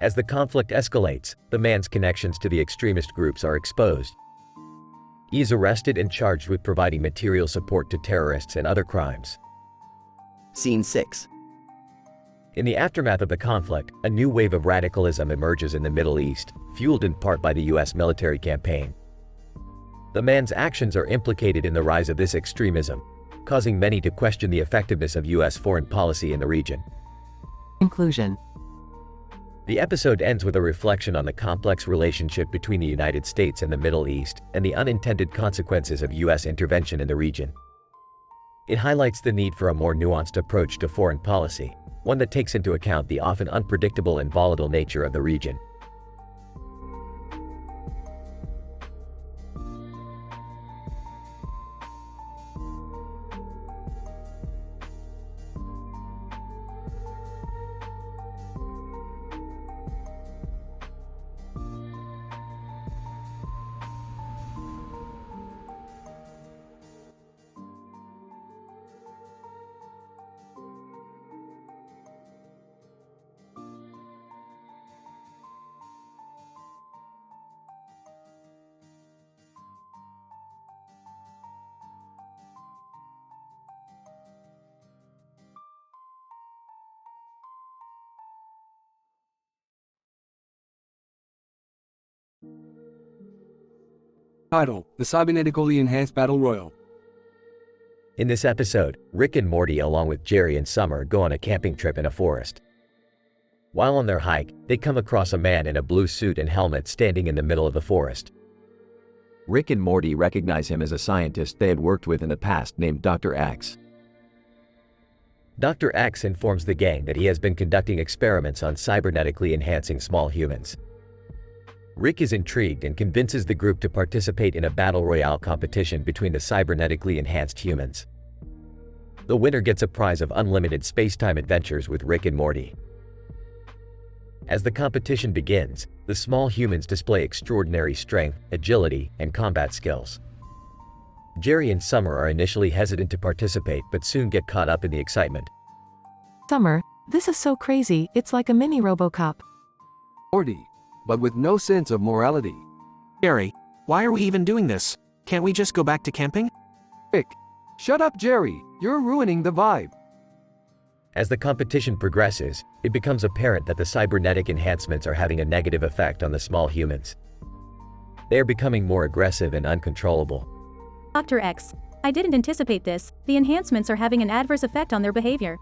D: As the conflict escalates, the man's connections to the extremist groups are exposed. He is arrested and charged with providing material support to terrorists and other crimes.
V: Scene 6.
D: In the aftermath of the conflict, a new wave of radicalism emerges in the Middle East, fueled in part by the US military campaign. The man's actions are implicated in the rise of this extremism, causing many to question the effectiveness of US foreign policy in the region.
G: Conclusion.
D: The episode ends with a reflection on the complex relationship between the United States and the Middle East and the unintended consequences of US intervention in the region. It highlights the need for a more nuanced approach to foreign policy, one that takes into account the often unpredictable and volatile nature of the region.
W: Title: The Cybernetically Enhanced Battle Royal.
D: In this episode, Rick and Morty along with Jerry and Summer go on a camping trip in a forest. While on their hike, they come across a man in a blue suit and helmet standing in the middle of the forest. Rick and Morty recognize him as a scientist they had worked with in the past named Dr. X. Dr. X informs the gang that he has been conducting experiments on cybernetically enhancing small humans. Rick is intrigued and convinces the group to participate in a battle royale competition between the cybernetically enhanced humans. The winner gets a prize of unlimited space-time adventures with Rick and Morty. As the competition begins, the small humans display extraordinary strength, agility, and combat skills. Jerry and Summer are initially hesitant to participate but soon get caught up in the excitement.
G: Summer, this is so crazy, it's like a mini RoboCop.
A: Morty, but with no sense of morality.
E: Jerry, why are we even doing this? Can't we just go back to camping?
A: Rick, shut up Jerry, you're ruining the vibe.
D: As the competition progresses, it becomes apparent that the cybernetic enhancements are having a negative effect on the small humans. They are becoming more aggressive and uncontrollable.
Q: Dr. X, I didn't anticipate this. The enhancements are having an adverse effect on their behavior.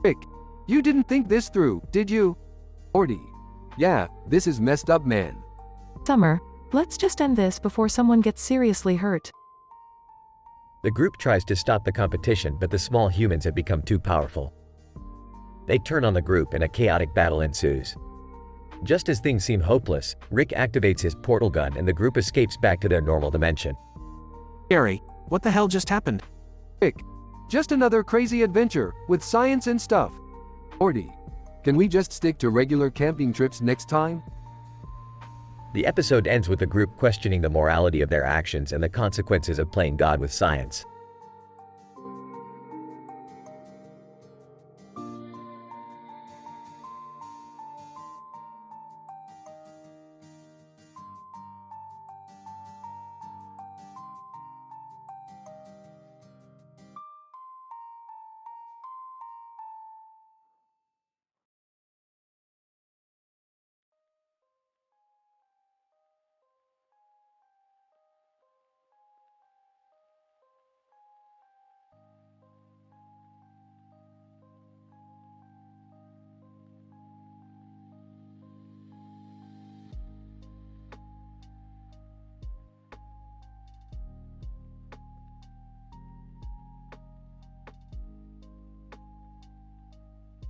A: Rick, you didn't think this through, did you? Morty, yeah, this is messed up, man.
G: Summer, let's just end this before someone gets seriously hurt.
D: The group tries to stop the competition, but the small humans have become too powerful. They turn on the group and a chaotic battle ensues. Just as things seem hopeless, Rick activates his portal gun and the group escapes back to their normal dimension.
E: Jerry, what the hell just happened?
A: Rick, just another crazy adventure with science and stuff. Morty, can we just stick to regular camping trips next time?
D: The episode ends with the group questioning the morality of their actions and the consequences of playing God with science.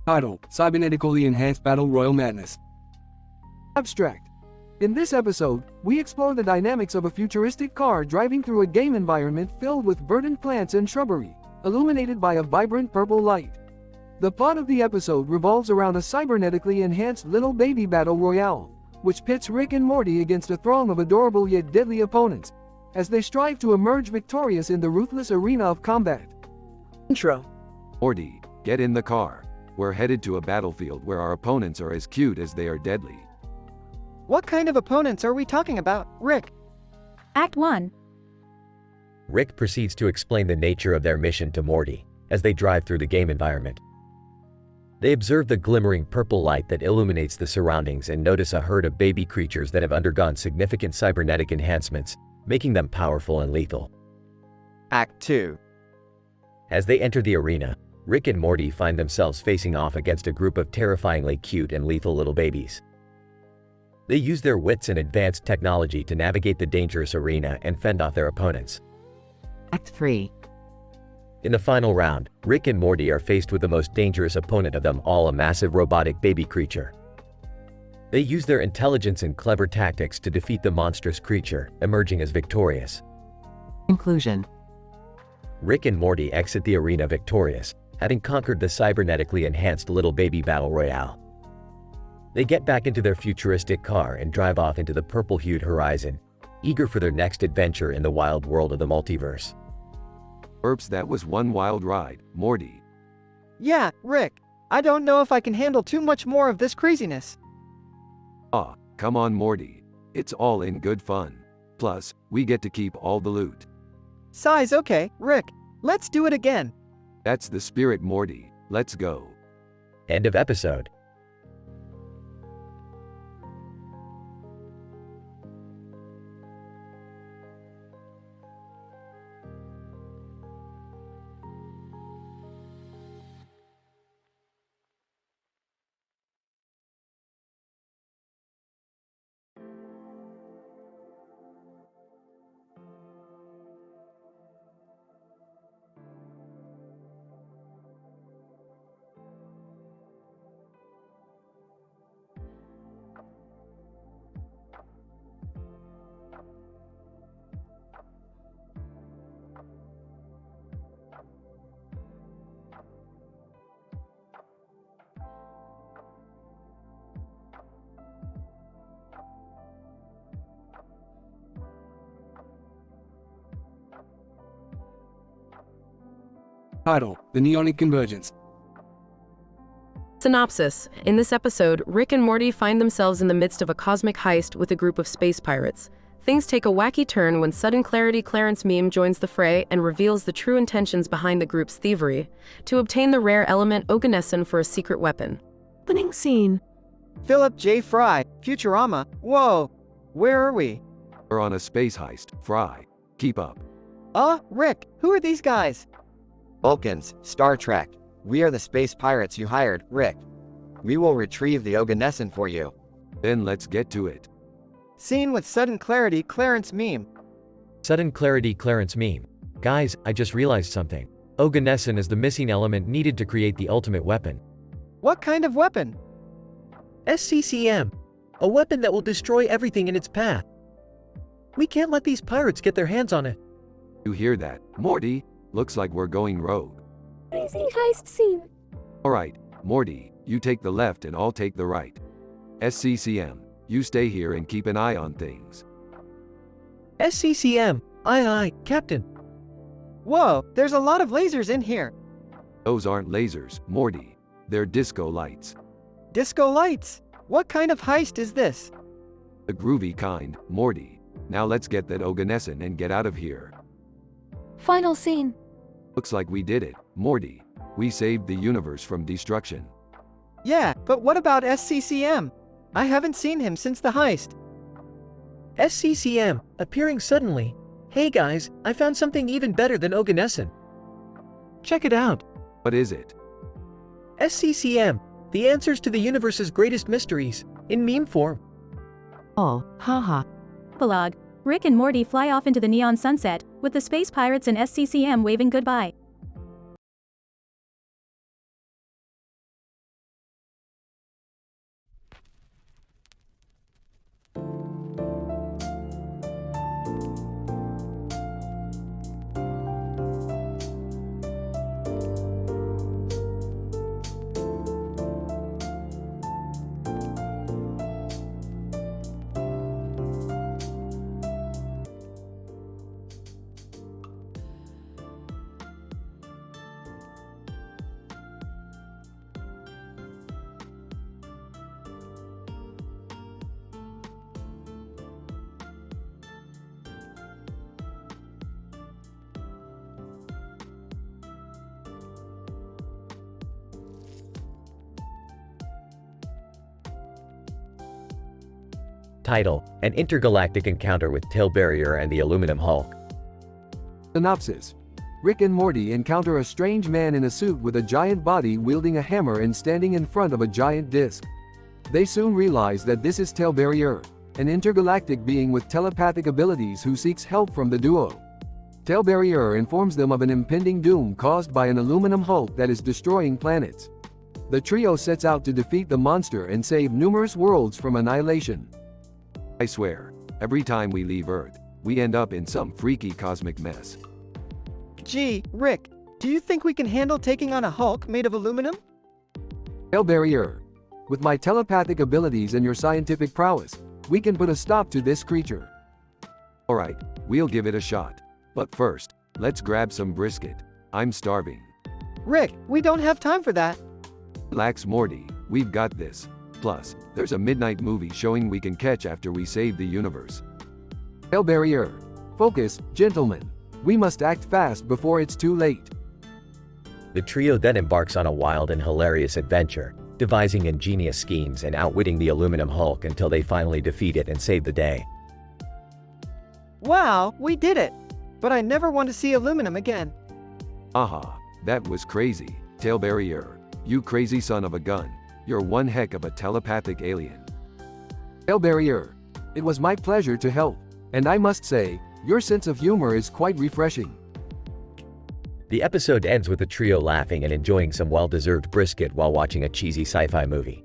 W: Title: Cybernetically Enhanced Battle Royal Madness.
A: Abstract. In this episode, we explore the dynamics of a futuristic car driving through a game environment filled with verdant plants and shrubbery, illuminated by a vibrant purple light. The plot of the episode revolves around a cybernetically enhanced little baby battle royale, which pits Rick and Morty against a throng of adorable yet deadly opponents, as they strive to emerge victorious in the ruthless arena of combat.
F: Intro.
A: Morty, get in the car. We're headed to a battlefield where our opponents are as cute as they are deadly.
C: What kind of opponents are we talking about, Rick?
Q: Act 1.
D: Rick proceeds to explain the nature of their mission to Morty as they drive through the game environment. They observe the glimmering purple light that illuminates the surroundings and notice a herd of baby creatures that have undergone significant cybernetic enhancements, making them powerful and lethal.
C: Act 2.
D: As they enter the arena, Rick and Morty find themselves facing off against a group of terrifyingly cute and lethal little babies. They use their wits and advanced technology to navigate the dangerous arena and fend off their opponents.
G: Act 3.
D: In the final round, Rick and Morty are faced with the most dangerous opponent of them all, a massive robotic baby creature. They use their intelligence and clever tactics to defeat the monstrous creature, emerging as victorious.
G: Conclusion.
D: Rick and Morty exit the arena victorious, having conquered the cybernetically enhanced little baby battle royale. They get back into their futuristic car and drive off into the purple-hued horizon, eager for their next adventure in the wild world of the multiverse.
A: Oops, that was one wild ride, Morty.
C: Yeah, Rick, I don't know if I can handle too much more of this craziness.
A: Ah, come on Morty. It's all in good fun. Plus, we get to keep all the loot.
C: Size okay, Rick. Let's do it again.
A: That's the spirit, Morty. Let's go.
D: End of episode.
W: Title: The Neonic Convergence.
I: Synopsis. In this episode, Rick and Morty find themselves in the midst of a cosmic heist with a group of space pirates. Things take a wacky turn when Sudden Clarity Clarence Meme joins the fray and reveals the true intentions behind the group's thievery to obtain the rare element oganesson for a secret weapon.
L: Opening scene.
C: Philip J. Fry, Futurama. Whoa, where are we?
A: We're on a space heist, Fry. Keep up.
C: Rick, who are these guys?
N: Vulcans, Star Trek. We are the space pirates you hired, Rick. We will retrieve the oganesson for you.
A: Then let's get to it.
C: Scene with Sudden Clarity Clarence Meme.
D: Sudden Clarity Clarence Meme. Guys, I just realized something. Oganesson is the missing element needed to create the ultimate weapon.
C: What kind of weapon?
S: SCCM. A weapon that will destroy everything in its path. We can't let these pirates get their hands on it.
A: You hear that, Morty? Looks like we're going rogue.
J: Crazy heist scene.
A: Alright, Morty, you take the left and I'll take the right. SCCM, you stay here and keep an eye on things.
S: SCCM. Aye, Captain.
C: Whoa, there's a lot of lasers in here.
A: Those aren't lasers, Morty. They're disco lights.
C: Disco lights? What kind of heist is this?
A: The groovy kind, Morty. Now let's get that oganesson and get out of here.
J: Final scene.
A: Looks like we did it, Morty. We saved the universe from destruction.
C: Yeah, but what about SCCM? I haven't seen him since the heist.
S: SCCM, appearing suddenly. Hey guys, I found something even better than oganesson. Check it out.
A: What is it?
S: SCCM, the answers to the universe's greatest mysteries, in meme form.
L: Oh, haha.
Q: Epilogue. Rick and Morty fly off into the neon sunset, with the space pirates and SCCM waving goodbye.
D: Title: An intergalactic encounter with Tail Barrier and the Aluminum Hulk.
A: Synopsis. Rick and Morty encounter a strange man in a suit with a giant body wielding a hammer and standing in front of a giant disc. They soon realize that this is Tail Barrier, an intergalactic being with telepathic abilities who seeks help from the duo. Tail Barrier informs them of an impending doom caused by an aluminum Hulk that is destroying planets. The trio sets out to defeat the monster and save numerous worlds from annihilation. I swear, every time we leave Earth, we end up in some freaky cosmic mess.
C: Gee, Rick, do you think we can handle taking on a Hulk made of aluminum?
A: Tail Barrier. With my telepathic abilities and your scientific prowess, we can put a stop to this creature. Alright, we'll give it a shot. But first, let's grab some brisket. I'm starving.
C: Rick, we don't have time for that.
A: Relax, Morty, we've got this. Plus, there's a midnight movie showing we can catch after we save the universe. Tail Barrier. Focus, gentlemen. We must act fast before it's too late.
D: The trio then embarks on a wild and hilarious adventure, devising ingenious schemes and outwitting the Aluminum Hulk until they finally defeat it and save the day.
C: Wow, we did it! But I never want to see aluminum again.
A: Aha, that was crazy, Tail Barrier. You crazy son of a gun. You're one heck of a telepathic alien. Tail Barrier. It was my pleasure to help, and I must say, your sense of humor is quite refreshing.
D: The episode ends with the trio laughing and enjoying some well-deserved brisket while watching a cheesy sci-fi movie.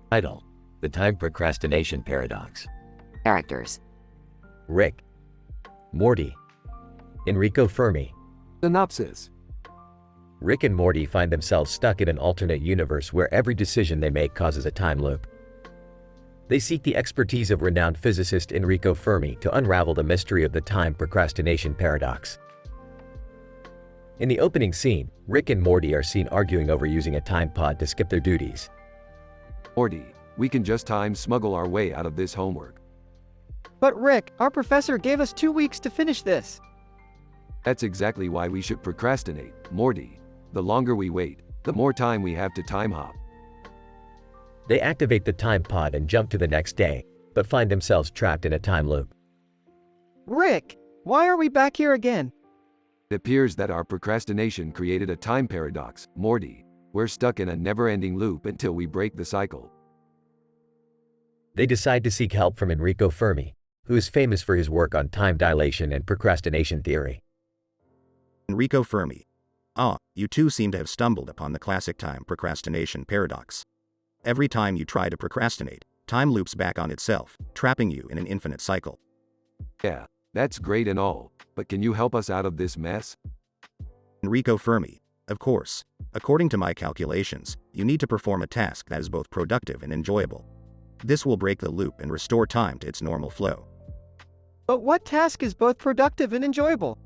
M: Title: The Time Procrastination Paradox.
K: Characters:
D: Rick, Morty, Enrico Fermi.
W: Synopsis.
D: Rick and Morty find themselves stuck in an alternate universe where every decision they make causes a time loop. They seek the expertise of renowned physicist Enrico Fermi to unravel the mystery of the time procrastination paradox. In the opening scene, Rick and Morty are seen arguing over using a time pod to skip their duties.
A: Morty, we can just time smuggle our way out of this homework.
C: But Rick, our professor gave us 2 weeks to finish this.
A: That's exactly why we should procrastinate, Morty. The longer we wait, the more time we have to time hop.
D: They activate the time pod and jump to the next day, but find themselves trapped in a time loop.
C: Rick, why are we back here again?
A: It appears that our procrastination created a time paradox, Morty. We're stuck in a never-ending loop until we break the cycle.
D: They decide to seek help from Enrico Fermi, who is famous for his work on time dilation and procrastination theory.
O: Enrico Fermi. You two seem to have stumbled upon the classic time procrastination paradox. Every time you try to procrastinate, time loops back on itself, trapping you in an infinite cycle.
A: Yeah, that's great and all, but can you help us out of this mess?
O: Enrico Fermi. Of course. According to my calculations, you need to perform a task that is both productive and enjoyable. This will break the loop and restore time to its normal flow.
C: But what task is both productive and enjoyable?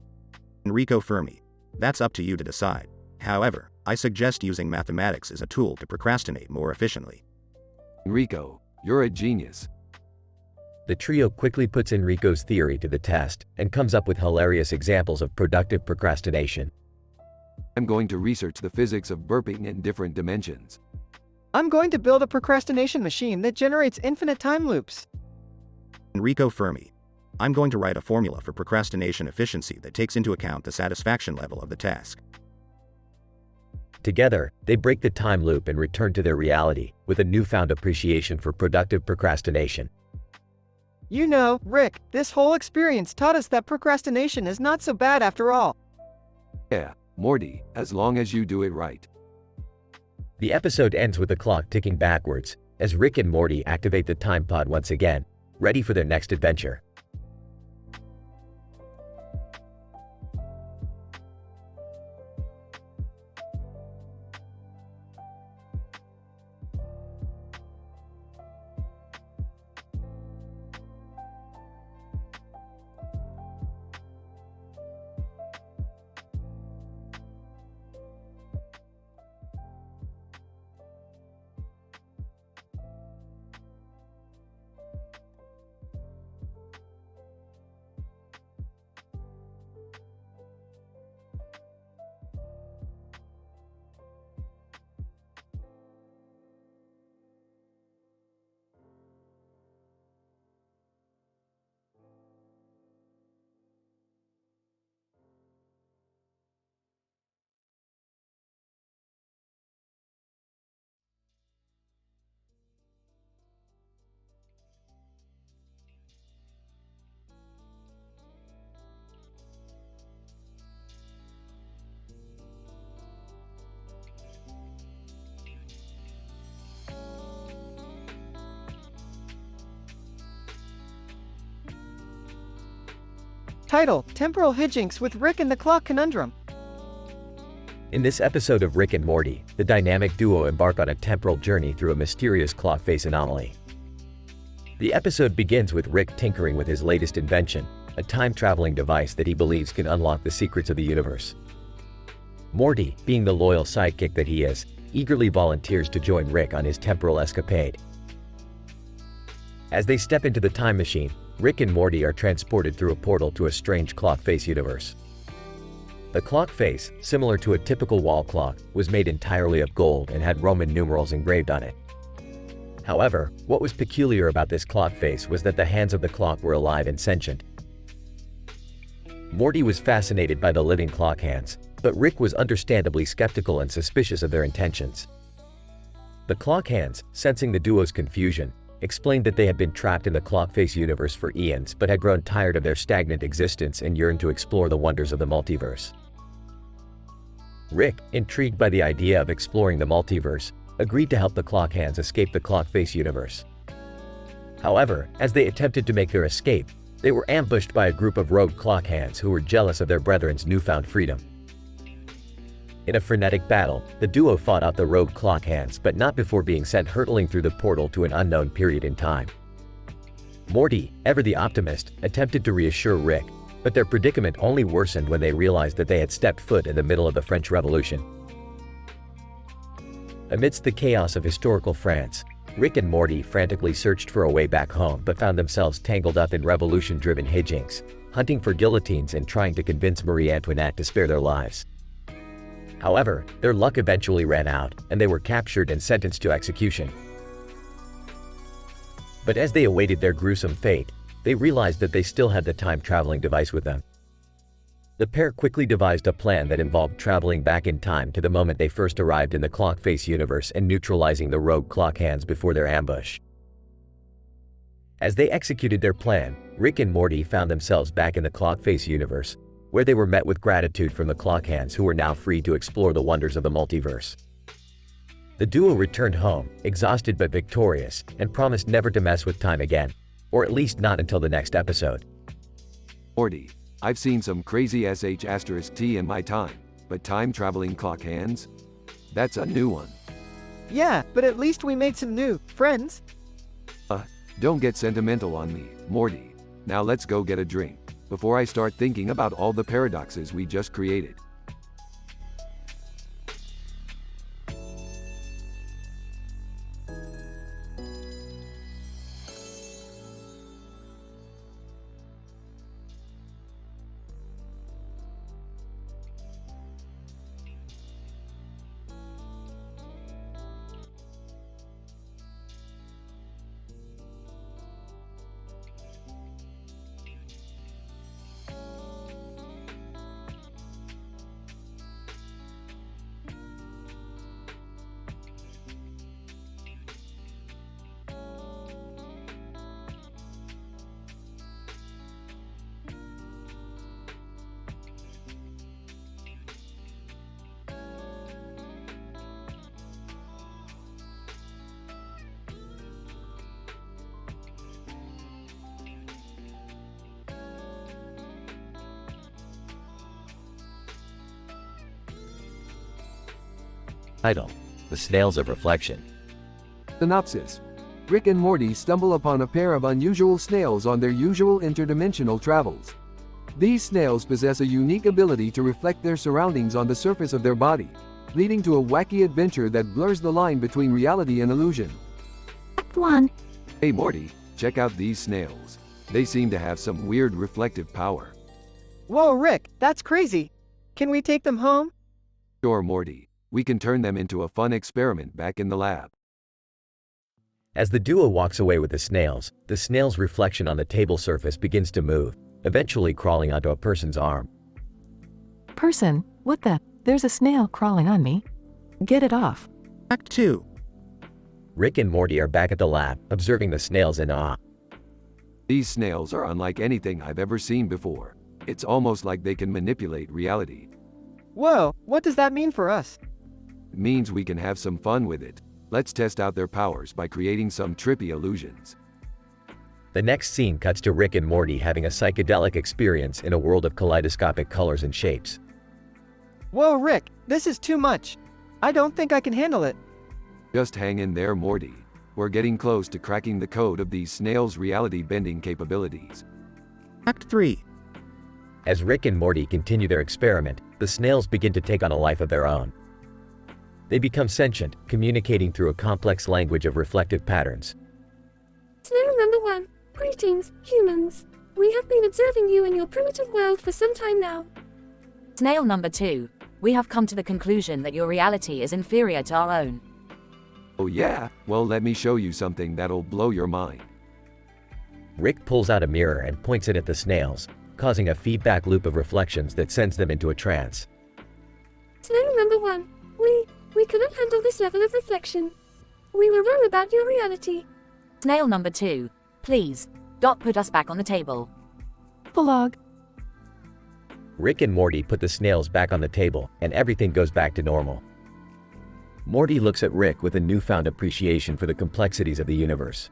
O: Enrico Fermi. That's up to you to decide. However, I suggest using mathematics as a tool to procrastinate more efficiently.
A: Enrico, you're a genius.
D: The trio quickly puts Enrico's theory to the test and comes up with hilarious examples of productive procrastination.
A: I'm going to research the physics of burping in different dimensions.
C: I'm going to build a procrastination machine that generates infinite time loops.
O: Enrico Fermi. I'm going to write a formula for procrastination efficiency that takes into account the satisfaction level of the task.
D: Together, they break the time loop and return to their reality with a newfound appreciation for productive procrastination.
C: You know, Rick, this whole experience taught us that procrastination is not so bad after all.
A: Yeah, Morty, as long as you do it right.
D: The episode ends with the clock ticking backwards as Rick and Morty activate the time pod once again, ready for their next adventure.
C: Title: Temporal Hijinks with Rick and the Clock Conundrum.
D: In this episode of Rick and Morty, the dynamic duo embark on a temporal journey through a mysterious clock face anomaly. The episode begins with Rick tinkering with his latest invention, a time-traveling device that he believes can unlock the secrets of the universe. Morty, being the loyal sidekick that he is, eagerly volunteers to join Rick on his temporal escapade. As they step into the time machine, Rick and Morty are transported through a portal to a strange clock face universe. The clock face, similar to a typical wall clock, was made entirely of gold and had Roman numerals engraved on it. However, what was peculiar about this clock face was that the hands of the clock were alive and sentient. Morty was fascinated by the living clock hands, but Rick was understandably skeptical and suspicious of their intentions. The clock hands, sensing the duo's confusion, explained that they had been trapped in the clock face universe for eons but had grown tired of their stagnant existence and yearned to explore the wonders of the multiverse. Rick, intrigued by the idea of exploring the multiverse, agreed to help the Clockhands escape the Clockface universe. However, as they attempted to make their escape, they were ambushed by a group of rogue Clockhands who were jealous of their brethren's newfound freedom. In a frenetic battle, the duo fought out the rogue Clockhands, but not before being sent hurtling through the portal to an unknown period in time. Morty, ever the optimist, attempted to reassure Rick, but their predicament only worsened when they realized that they had stepped foot in the middle of the French Revolution. Amidst the chaos of historical France, Rick and Morty frantically searched for a way back home but found themselves tangled up in revolution-driven hijinks, hunting for guillotines and trying to convince Marie Antoinette to spare their lives. However, their luck eventually ran out, and they were captured and sentenced to execution. But as they awaited their gruesome fate, they realized that they still had the time-traveling device with them. The pair quickly devised a plan that involved traveling back in time to the moment they first arrived in the Clockface universe and neutralizing the rogue Clockhands before their ambush. As they executed their plan, Rick and Morty found themselves back in the Clockface universe, where they were met with gratitude from the Clockhands who were now free to explore the wonders of the multiverse. The duo returned home, exhausted but victorious, and promised never to mess with time again, or at least not until the next episode.
A: Morty, I've seen some crazy sh*t in my time, but time-traveling Clockhands? That's a new one.
C: Yeah, but at least we made some new friends.
A: Don't get sentimental on me, Morty. Now let's go get a drink, before I start thinking about all the paradoxes we just created.
D: Title: The Snails of Reflection.
A: Synopsis. Rick and Morty stumble upon a pair of unusual snails on their usual interdimensional travels. These snails possess a unique ability to reflect their surroundings on the surface of their body, leading to a wacky adventure that blurs the line between reality and illusion.
J: Act 1.
A: Hey Morty, check out these snails. They seem to have some weird reflective power.
C: Whoa, Rick, that's crazy. Can we take them home?
A: Sure, Morty. We can turn them into a fun experiment back in the lab.
D: As the duo walks away with the snail's reflection on the table surface begins to move, eventually crawling onto a person's arm.
G: Person, what the? There's a snail crawling on me. Get it off.
O: Act 2.
D: Rick and Morty are back at the lab, observing the snails in awe.
A: These snails are unlike anything I've ever seen before. It's almost like they can manipulate reality.
C: Whoa, what does that mean for us?
A: It means we can have some fun with it. Let's test out their powers by creating some trippy illusions.
D: The next scene cuts to Rick and Morty having a psychedelic experience in a world of kaleidoscopic colors and shapes.
C: Whoa, Rick, this is too much. I don't think I can handle it.
A: Just hang in there, Morty. We're getting close to cracking the code of these snails' reality-bending capabilities.
O: Act 3.
D: As Rick and Morty continue their experiment, the snails begin to take on a life of their own. They become sentient, communicating through a complex language of reflective patterns.
J: Snail number 1. Greetings, humans. We have been observing you in your primitive world for some time now.
K: Snail number 2. We have come to the conclusion that your reality is inferior to our own.
A: Oh yeah? Well, let me show you something that'll blow your mind.
D: Rick pulls out a mirror and points it at the snails, causing a feedback loop of reflections that sends them into a trance.
J: Snail number 1. We cannot handle this level of reflection. We were wrong about your reality.
K: Snail number 2. Please, don't put us back on the table.
G: Blog.
D: Rick and Morty put the snails back on the table, and everything goes back to normal. Morty looks at Rick with a newfound appreciation for the complexities of the universe.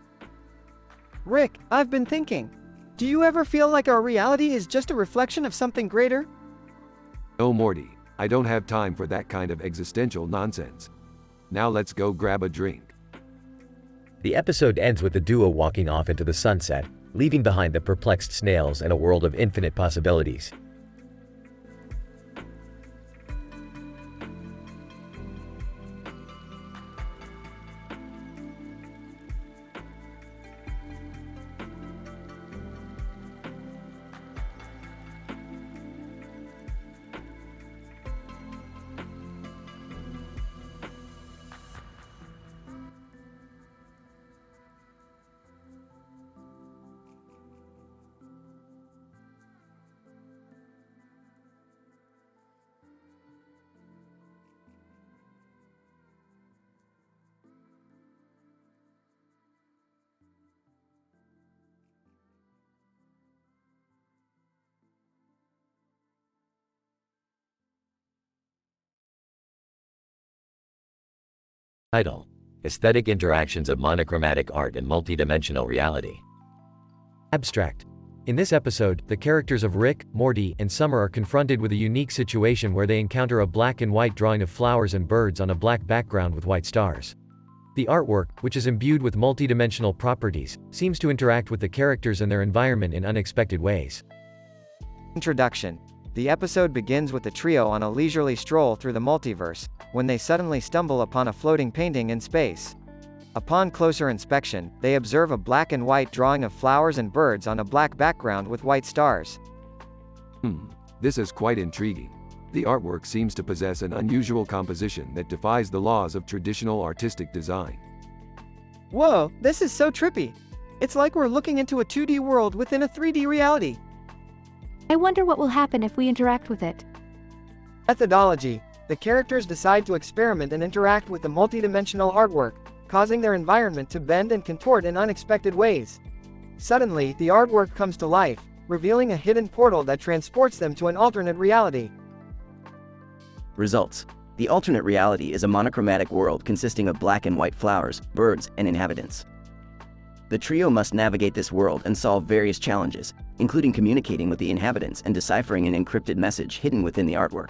C: Rick, I've been thinking. Do you ever feel like our reality is just a reflection of something greater?
A: Oh Morty, I don't have time for that kind of existential nonsense. Now let's go grab a drink.
D: The episode ends with the duo walking off into the sunset, leaving behind the perplexed snails and a world of infinite possibilities. Title: Aesthetic Interactions of Monochromatic Art and Multidimensional Reality. Abstract. In this episode, the characters of Rick, Morty, and Summer are confronted with a unique situation where they encounter a black and white drawing of flowers and birds on a black background with white stars. The artwork, which is imbued with multidimensional properties, seems to interact with the characters and their environment in unexpected ways.
C: Introduction. The episode begins with the trio on a leisurely stroll through the multiverse, when they suddenly stumble upon a floating painting in space. Upon closer inspection, they observe a black and white drawing of flowers and birds on a black background with white stars.
A: This is quite intriguing. The artwork seems to possess an unusual composition that defies the laws of traditional artistic design.
C: Whoa, this is so trippy! It's like we're looking into a 2D world within a 3D reality.
H: I wonder what will happen if we interact with it.
C: Methodology. The characters decide to experiment and interact with the multidimensional artwork, causing their environment to bend and contort in unexpected ways. Suddenly, the artwork comes to life, revealing a hidden portal that transports them to an alternate reality.
V: Results. The alternate reality is a monochromatic world consisting of black and white flowers, birds, and inhabitants. The trio must navigate this world and solve various challenges, including communicating with the inhabitants and deciphering an encrypted message hidden within the artwork.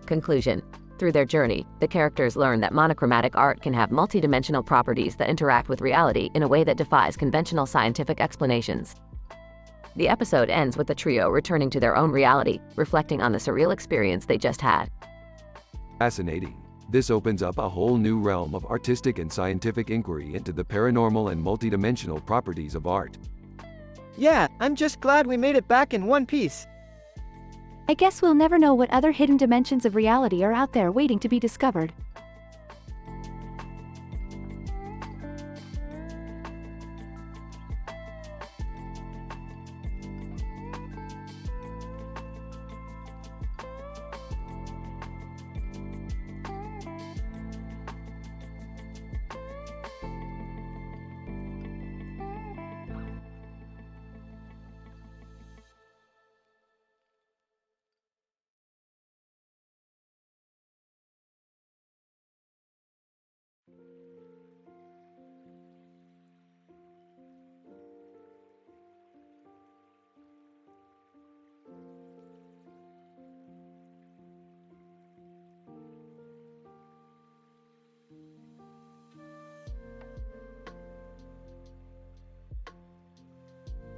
K: Conclusion. Through their journey, the characters learn that monochromatic art can have multidimensional properties that interact with reality in a way that defies conventional scientific explanations. The episode ends with the trio returning to their own reality, reflecting on the surreal experience they just had.
A: Fascinating. This opens up a whole new realm of artistic and scientific inquiry into the paranormal and multidimensional properties of art.
C: Yeah, I'm just glad we made it back in one piece.
H: I guess we'll never know what other hidden dimensions of reality are out there waiting to be discovered.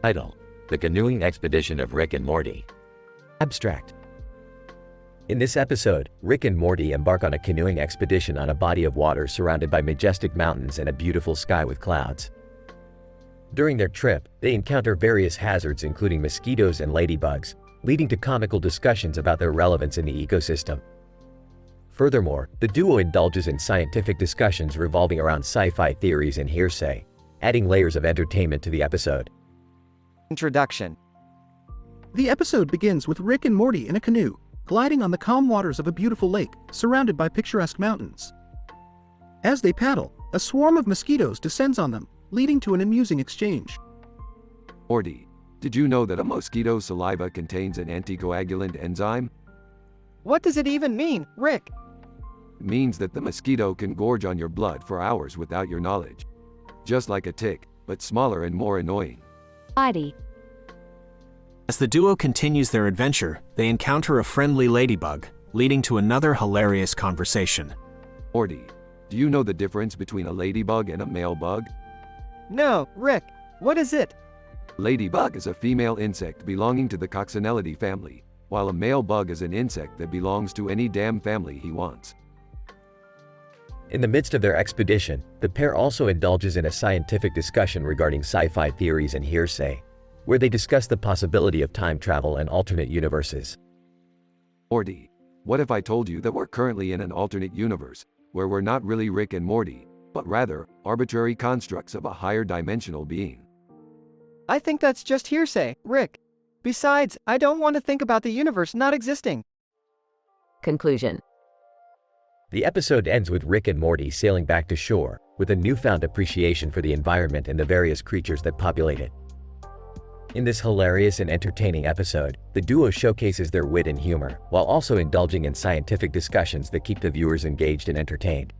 M: Title: The Canoeing Expedition of Rick and Morty.
D: Abstract. In this episode, Rick and Morty embark on a canoeing expedition on a body of water surrounded by majestic mountains and a beautiful sky with clouds. During their trip, they encounter various hazards including mosquitoes and ladybugs, leading to comical discussions about their relevance in the ecosystem. Furthermore, the duo indulges in scientific discussions revolving around sci-fi theories and hearsay, adding layers of entertainment to the episode.
C: Introduction.
R: The episode begins with Rick and Morty in a canoe, gliding on the calm waters of a beautiful lake, surrounded by picturesque mountains. As they paddle, a swarm of mosquitoes descends on them, leading to an amusing exchange.
A: Morty, did you know that a mosquito's saliva contains an anticoagulant enzyme?
C: What does it even mean, Rick?
A: Means that the mosquito can gorge on your blood for hours without your knowledge. Just like a tick, but smaller and more annoying.
H: Body.
E: As the duo continues their adventure, they encounter a friendly ladybug, leading to another hilarious conversation.
A: Morty, do you know the difference between a ladybug and a male bug?
C: No, Rick. What is it?
A: Ladybug is a female insect belonging to the Coccinellidae family, while a male bug is an insect that belongs to any damn family he wants.
D: In the midst of their expedition, the pair also indulges in a scientific discussion regarding sci-fi theories and hearsay, where they discuss the possibility of time travel and alternate universes.
A: Morty, what if I told you that we're currently in an alternate universe, where we're not really Rick and Morty, but rather arbitrary constructs of a higher dimensional being?
C: I think that's just hearsay, Rick. Besides, I don't want to think about the universe not existing.
K: Conclusion.
D: The episode ends with Rick and Morty sailing back to shore, with a newfound appreciation for the environment and the various creatures that populate it. In this hilarious and entertaining episode, the duo showcases their wit and humor, while also indulging in scientific discussions that keep the viewers engaged and entertained.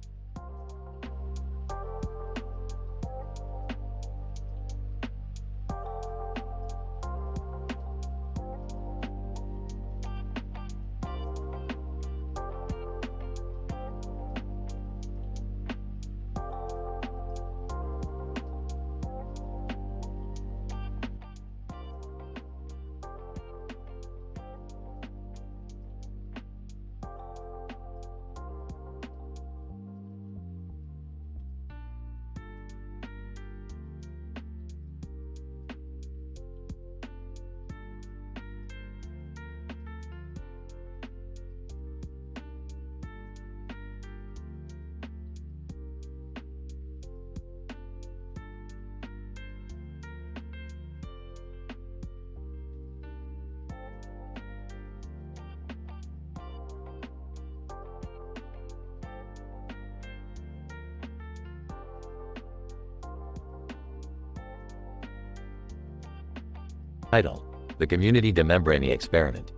M: Title: The Community Demembrane Experiment.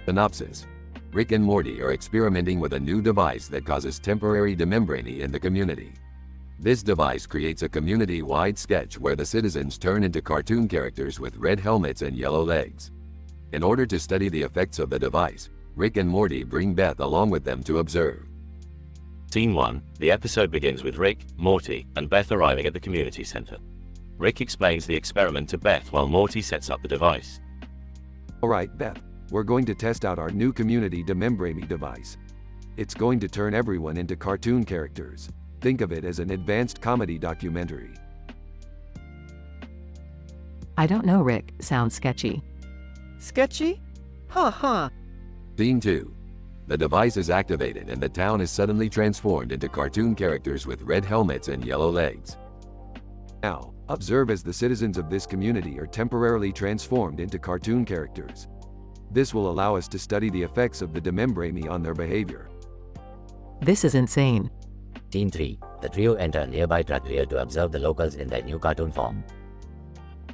A: Synopsis: Rick and Morty are experimenting with a new device that causes temporary demembrane in the community. This device creates a community-wide sketch where the citizens turn into cartoon characters with red helmets and yellow legs. In order to study the effects of the device, Rick and Morty bring Beth along with them to observe.
B: Scene 1. The episode begins with Rick, Morty, and Beth arriving at the community center. Rick explains the experiment to Beth while Morty sets up the device.
A: Alright, Beth, we're going to test out our new community demembrane device. It's going to turn everyone into cartoon characters. Think of it as an advanced comedy documentary.
G: I don't know, Rick. Sounds sketchy.
C: Sketchy? Ha.
A: Scene 2. The device is activated and the town is suddenly transformed into cartoon characters with red helmets and yellow legs. Now, observe as the citizens of this community are temporarily transformed into cartoon characters. This will allow us to study the effects of the demembrane on their behavior.
G: This is insane.
M: Scene 3. The trio enter a nearby trattoria to observe the locals in their new cartoon form.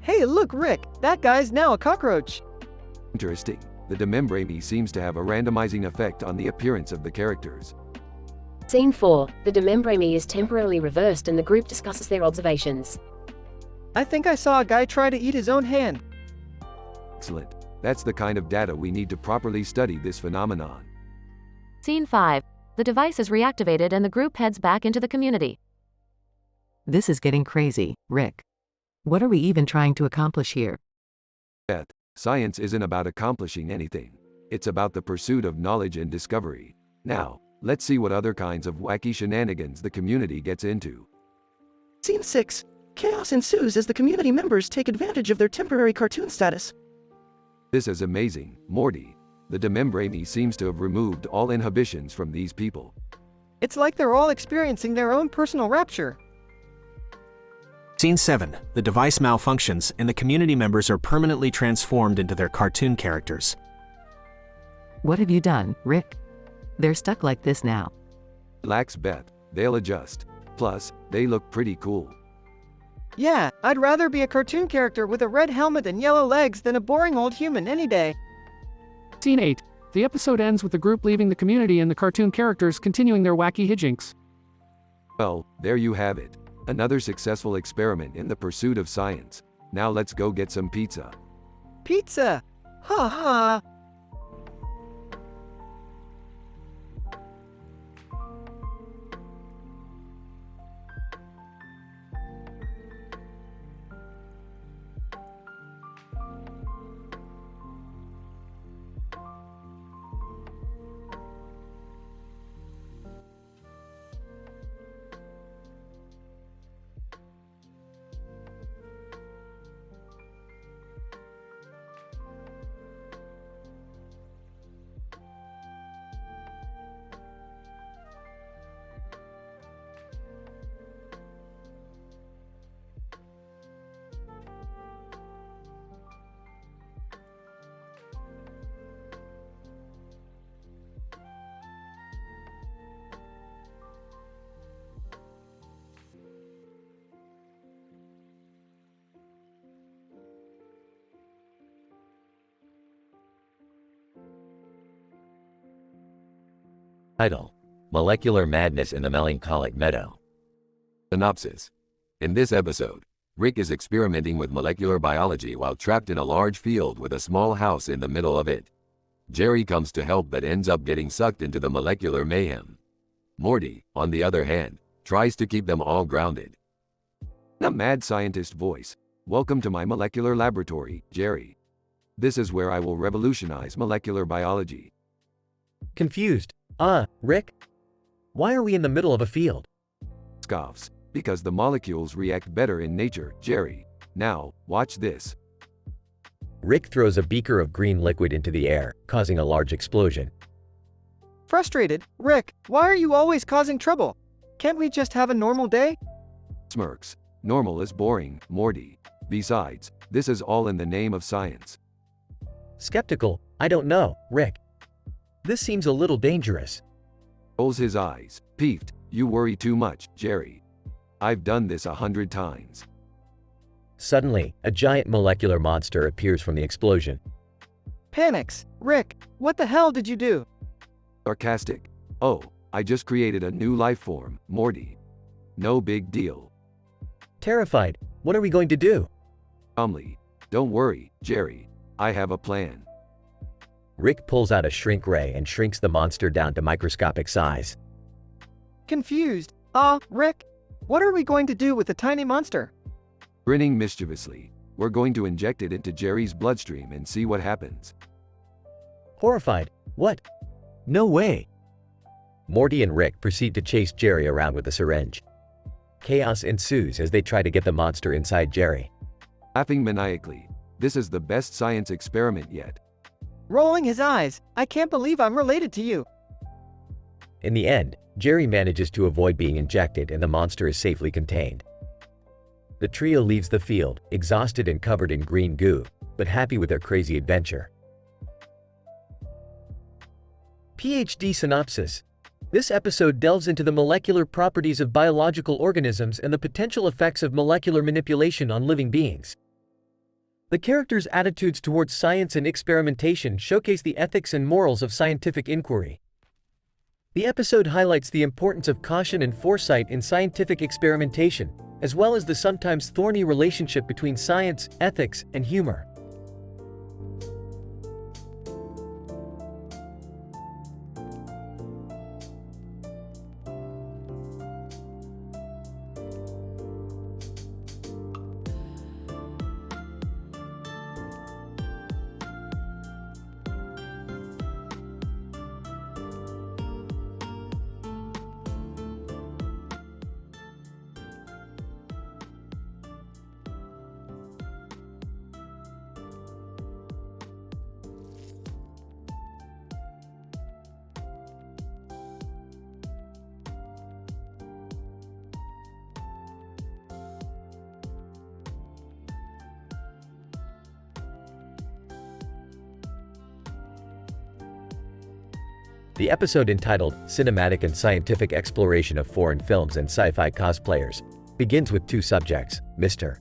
C: Hey, look, Rick. That guy's now a cockroach.
A: Interesting. The demembrane seems to have a randomizing effect on the appearance of the characters.
T: Scene 4. The demembrane is temporarily reversed and the group discusses their observations.
C: I think I saw a guy try to eat his own hand.
A: Excellent. That's the kind of data we need to properly study this phenomenon.
K: Scene 5. The device is reactivated and the group heads back into the community.
G: This is getting crazy, Rick. What are we even trying to accomplish here?
A: Beth, science isn't about accomplishing anything. It's about the pursuit of knowledge and discovery. Now, let's see what other kinds of wacky shenanigans the community gets into.
F: Scene 6. Chaos ensues as the community members take advantage of their temporary cartoon status.
A: This is amazing, Morty. The demembrane seems to have removed all inhibitions from these people.
C: It's like they're all experiencing their own personal rapture.
E: Scene 7. The device malfunctions and the community members are permanently transformed into their cartoon characters.
G: What have you done, Rick? They're stuck like this now.
A: Relax, Beth. They'll adjust. Plus, they look pretty cool.
C: Yeah, I'd rather be a cartoon character with a red helmet and yellow legs than a boring old human any day.
W: Scene 8.
I: The episode ends with the group leaving the community and the cartoon characters continuing their wacky hijinks.
A: Well, there you have it. Another successful experiment in the pursuit of science. Now let's go get some pizza.
C: Pizza! Ha ha!
D: Title: Molecular Madness in the Melancholic Meadow.
A: Synopsis. In this episode, Rick is experimenting with molecular biology while trapped in a large field with a small house in the middle of it. Jerry comes to help but ends up getting sucked into the molecular mayhem. Morty, on the other hand, tries to keep them all grounded. A mad scientist voice. Welcome to my molecular laboratory, Jerry. This is where I will revolutionize molecular biology.
D: Confused. Rick? Why are we in the middle of a field?
A: Scoffs. Because the molecules react better in nature, Jerry. Now, watch this.
D: Rick throws a beaker of green liquid into the air, causing a large explosion.
C: Frustrated, Rick, why are you always causing trouble? Can't we just have a normal day?
A: Smirks. Normal is boring, Morty. Besides, this is all in the name of science.
D: Skeptical. I don't know, Rick. This seems a little dangerous.
A: Rolls his eyes. Peeved. You worry too much, Jerry. I've done this 100 times.
D: Suddenly, a giant molecular monster appears from the explosion.
C: Panics. Rick, what the hell did you do?
A: Sarcastic. Oh, I just created a new life form, Morty. No big deal.
D: Terrified. What are we going to do?
A: Calmly. Don't worry, Jerry. I have a plan.
D: Rick pulls out a shrink ray and shrinks the monster down to microscopic size.
C: Confused. Rick, what are we going to do with the tiny monster?
A: Grinning mischievously, we're going to inject it into Jerry's bloodstream and see what happens.
D: Horrified. What? No way. Morty and Rick proceed to chase Jerry around with a syringe. Chaos ensues as they try to get the monster inside Jerry.
A: Laughing maniacally, this is the best science experiment yet.
C: Rolling his eyes, I can't believe I'm related to you.
D: In the end, Jerry manages to avoid being injected and the monster is safely contained. The trio leaves the field, exhausted and covered in green goo, but happy with their crazy adventure. PhD synopsis. This episode delves into the molecular properties of biological organisms and the potential effects of molecular manipulation on living beings. The characters' attitudes towards science and experimentation showcase the ethics and morals of scientific inquiry. The episode highlights the importance of caution and foresight in scientific experimentation, as well as the sometimes thorny relationship between science, ethics, and humor. The episode, entitled Cinematic and Scientific Exploration of Foreign Films and Sci-Fi Cosplayers, begins with two subjects, Mr.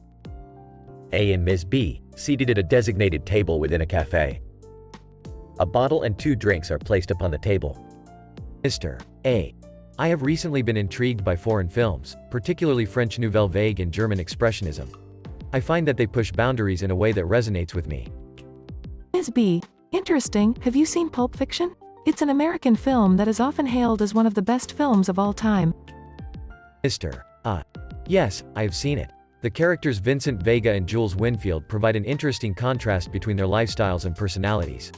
D: A and Ms. B, seated at a designated table within a cafe. A bottle and 2 drinks are placed upon the table. Mr. A. I have recently been intrigued by foreign films, particularly French Nouvelle Vague and German Expressionism. I find that they push boundaries in a way that resonates with me.
G: Ms. B. Interesting, have you seen Pulp Fiction? It's an American film that is often hailed as one of the best films of all time.
D: Mr. Yes, I have seen it. The characters Vincent Vega and Jules Winfield provide an interesting contrast between their lifestyles and personalities.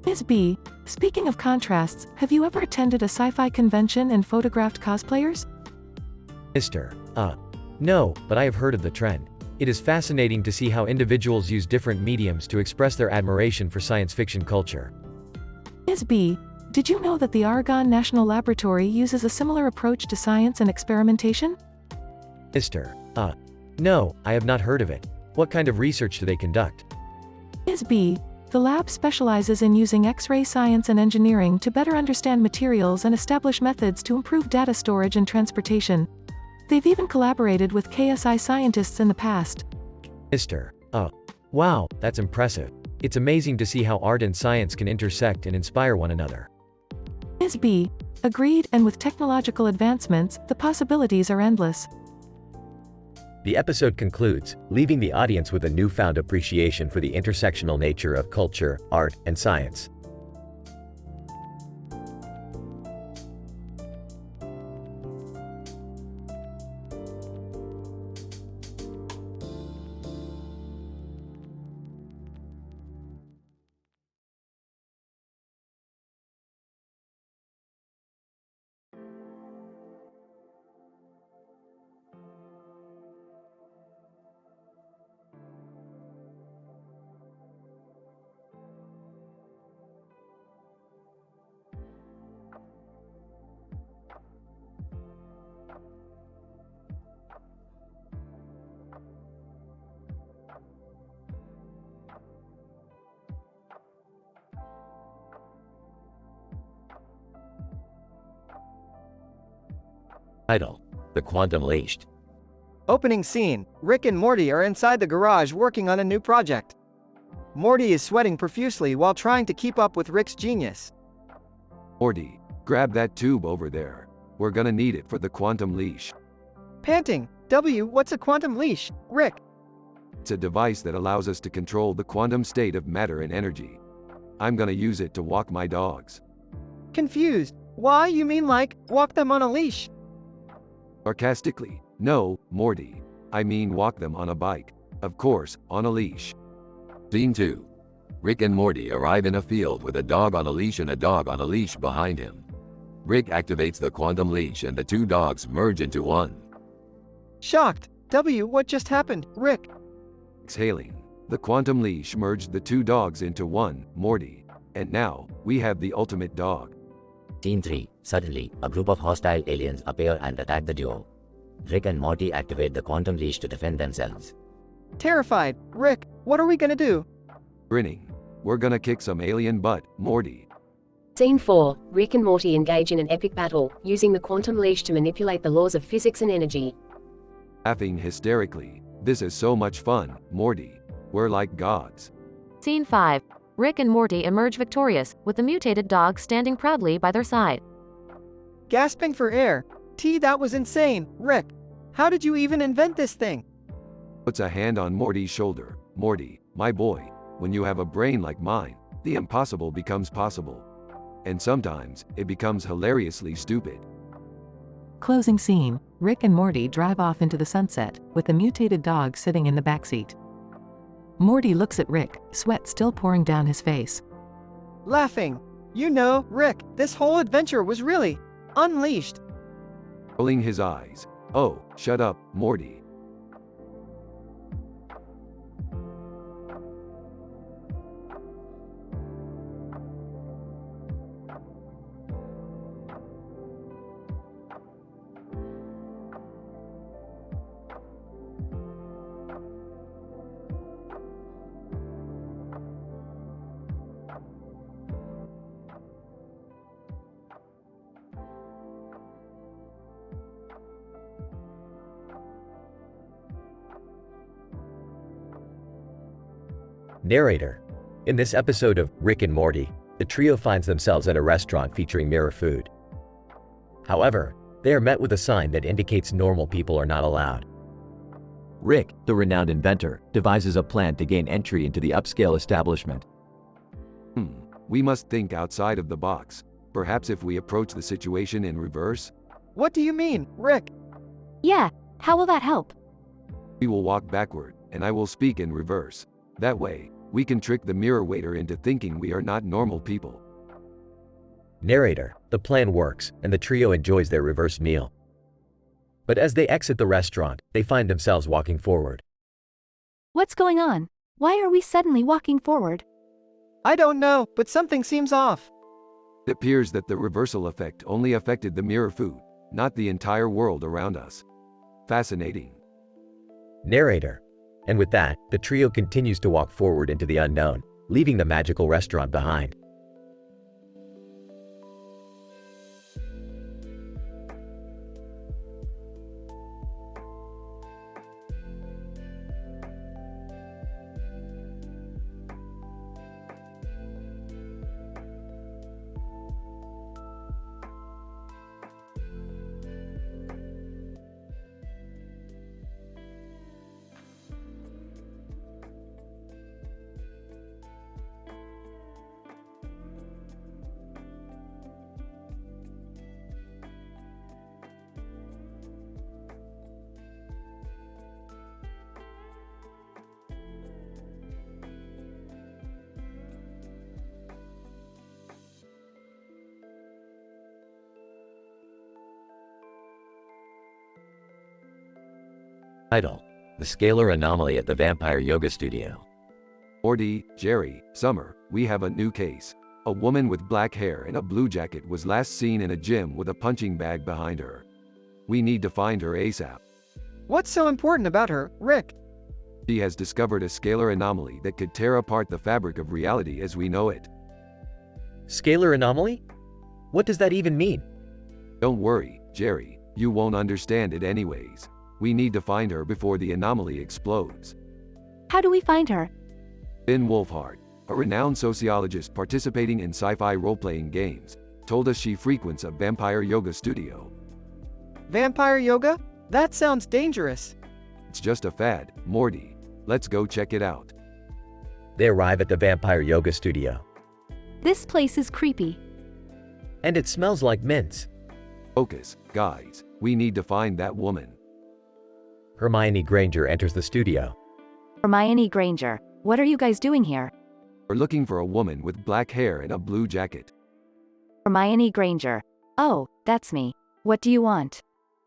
G: Ms. B. Speaking of contrasts, have you ever attended a sci-fi convention and photographed cosplayers?
D: Mr. No, but I have heard of the trend. It is fascinating to see how individuals use different mediums to express their admiration for science fiction culture.
G: Ms. B. Did you know that the Argonne National Laboratory uses a similar approach to science and experimentation?
D: Mr. No, I have not heard of it. What kind of research do they conduct?
G: Ms. B. The lab specializes in using X-ray science and engineering to better understand materials and establish methods to improve data storage and transportation. They've even collaborated with KSI scientists in the past.
D: Mr. Wow, that's impressive. It's amazing to see how art and science can intersect and inspire one another.
G: Ms. B. Agreed, and with technological advancements, the possibilities are endless.
D: The episode concludes, leaving the audience with a newfound appreciation for the intersectional nature of culture, art, and science.
M: Title: The Quantum Leashed.
C: Opening scene, Rick and Morty are inside the garage working on a new project. Morty is sweating profusely while trying to keep up with Rick's genius.
A: Morty, grab that tube over there. We're gonna need it for the quantum leash.
C: Panting, what's a quantum leash, Rick?
A: It's a device that allows us to control the quantum state of matter and energy. I'm gonna use it to walk my dogs.
C: Confused. Why, you mean like, walk them on a leash?
A: Sarcastically, no, Morty. I mean walk them on a bike. Of course, on a leash.
N: Scene 2. Rick and Morty arrive in a field with a dog on a leash and a dog on a leash behind him. Rick activates the quantum leash and the 2 dogs merge into one.
C: Shocked. What just happened, Rick?
A: Exhaling, the quantum leash merged the 2 dogs into one, Morty. And now, we have the ultimate dog.
M: Scene 3. Suddenly, a group of hostile aliens appear and attack the duo. Rick and Morty activate the quantum leash to defend themselves.
C: Terrified. Rick, what are we gonna do?
A: Grinning. We're gonna kick some alien butt, Morty.
T: Scene 4. Rick and Morty engage in an epic battle, using the quantum leash to manipulate the laws of physics and energy.
A: Laughing hysterically. This is so much fun, Morty. We're like gods.
J: Scene 5. Rick and Morty emerge victorious, with the mutated dog standing proudly by their side.
C: Gasping for air. That was insane, Rick. How did you even invent this thing?
A: Puts a hand on Morty's shoulder. Morty, my boy, when you have a brain like mine, the impossible becomes possible. And sometimes, it becomes hilariously stupid.
G: Closing scene, Rick and Morty drive off into the sunset, with the mutated dog sitting in the backseat. Morty looks at Rick, sweat still pouring down his face.
C: Laughing. Rick, this whole adventure was really unleashed.
A: Rolling his eyes. Oh, shut up, Morty.
D: Narrator. In this episode of Rick and Morty, the trio finds themselves at a restaurant featuring mirror food. However, they are met with a sign that indicates normal people are not allowed. Rick, the renowned inventor, devises a plan to gain entry into the upscale establishment.
A: We must think outside of the box. Perhaps if we approach the situation in reverse?
C: What do you mean, Rick?
H: Yeah, how will that help?
A: We will walk backward, and I will speak in reverse. That way, we can trick the mirror waiter into thinking we are not normal people.
D: Narrator, the plan works, and the trio enjoys their reverse meal. But as they exit the restaurant, they find themselves walking forward.
H: What's going on? Why are we suddenly walking forward?
C: I don't know, but something seems off.
A: It appears that the reversal effect only affected the mirror food, not the entire world around us. Fascinating.
D: Narrator. And with that, the trio continues to walk forward into the unknown, leaving the magical restaurant behind. Title: The Scalar Anomaly at the Vampire Yoga Studio.
A: Morty, Jerry, Summer, we have a new case. A woman with black hair and a blue jacket was last seen in a gym with a punching bag behind her. We need to find her ASAP.
C: What's so important about her, Rick?
A: She has discovered a scalar anomaly that could tear apart the fabric of reality as we know it.
D: Scalar anomaly? What does that even mean?
A: Don't worry, Jerry, you won't understand it anyways. We need to find her before the anomaly explodes.
H: How do we find her?
A: Ben Wolfhard, a renowned sociologist participating in sci-fi role-playing games, told us she frequents a vampire yoga studio.
C: Vampire yoga? That sounds dangerous.
A: It's just a fad, Morty. Let's go check it out.
D: They arrive at the vampire yoga studio.
H: This place is creepy.
D: And it smells like mints.
A: Focus, guys. We need to find that woman.
D: Hermione Granger enters the studio.
H: Hermione Granger, what are you guys doing here?
A: We're looking for a woman with black hair and a blue jacket.
H: Hermione Granger. Oh, that's me. What do you want?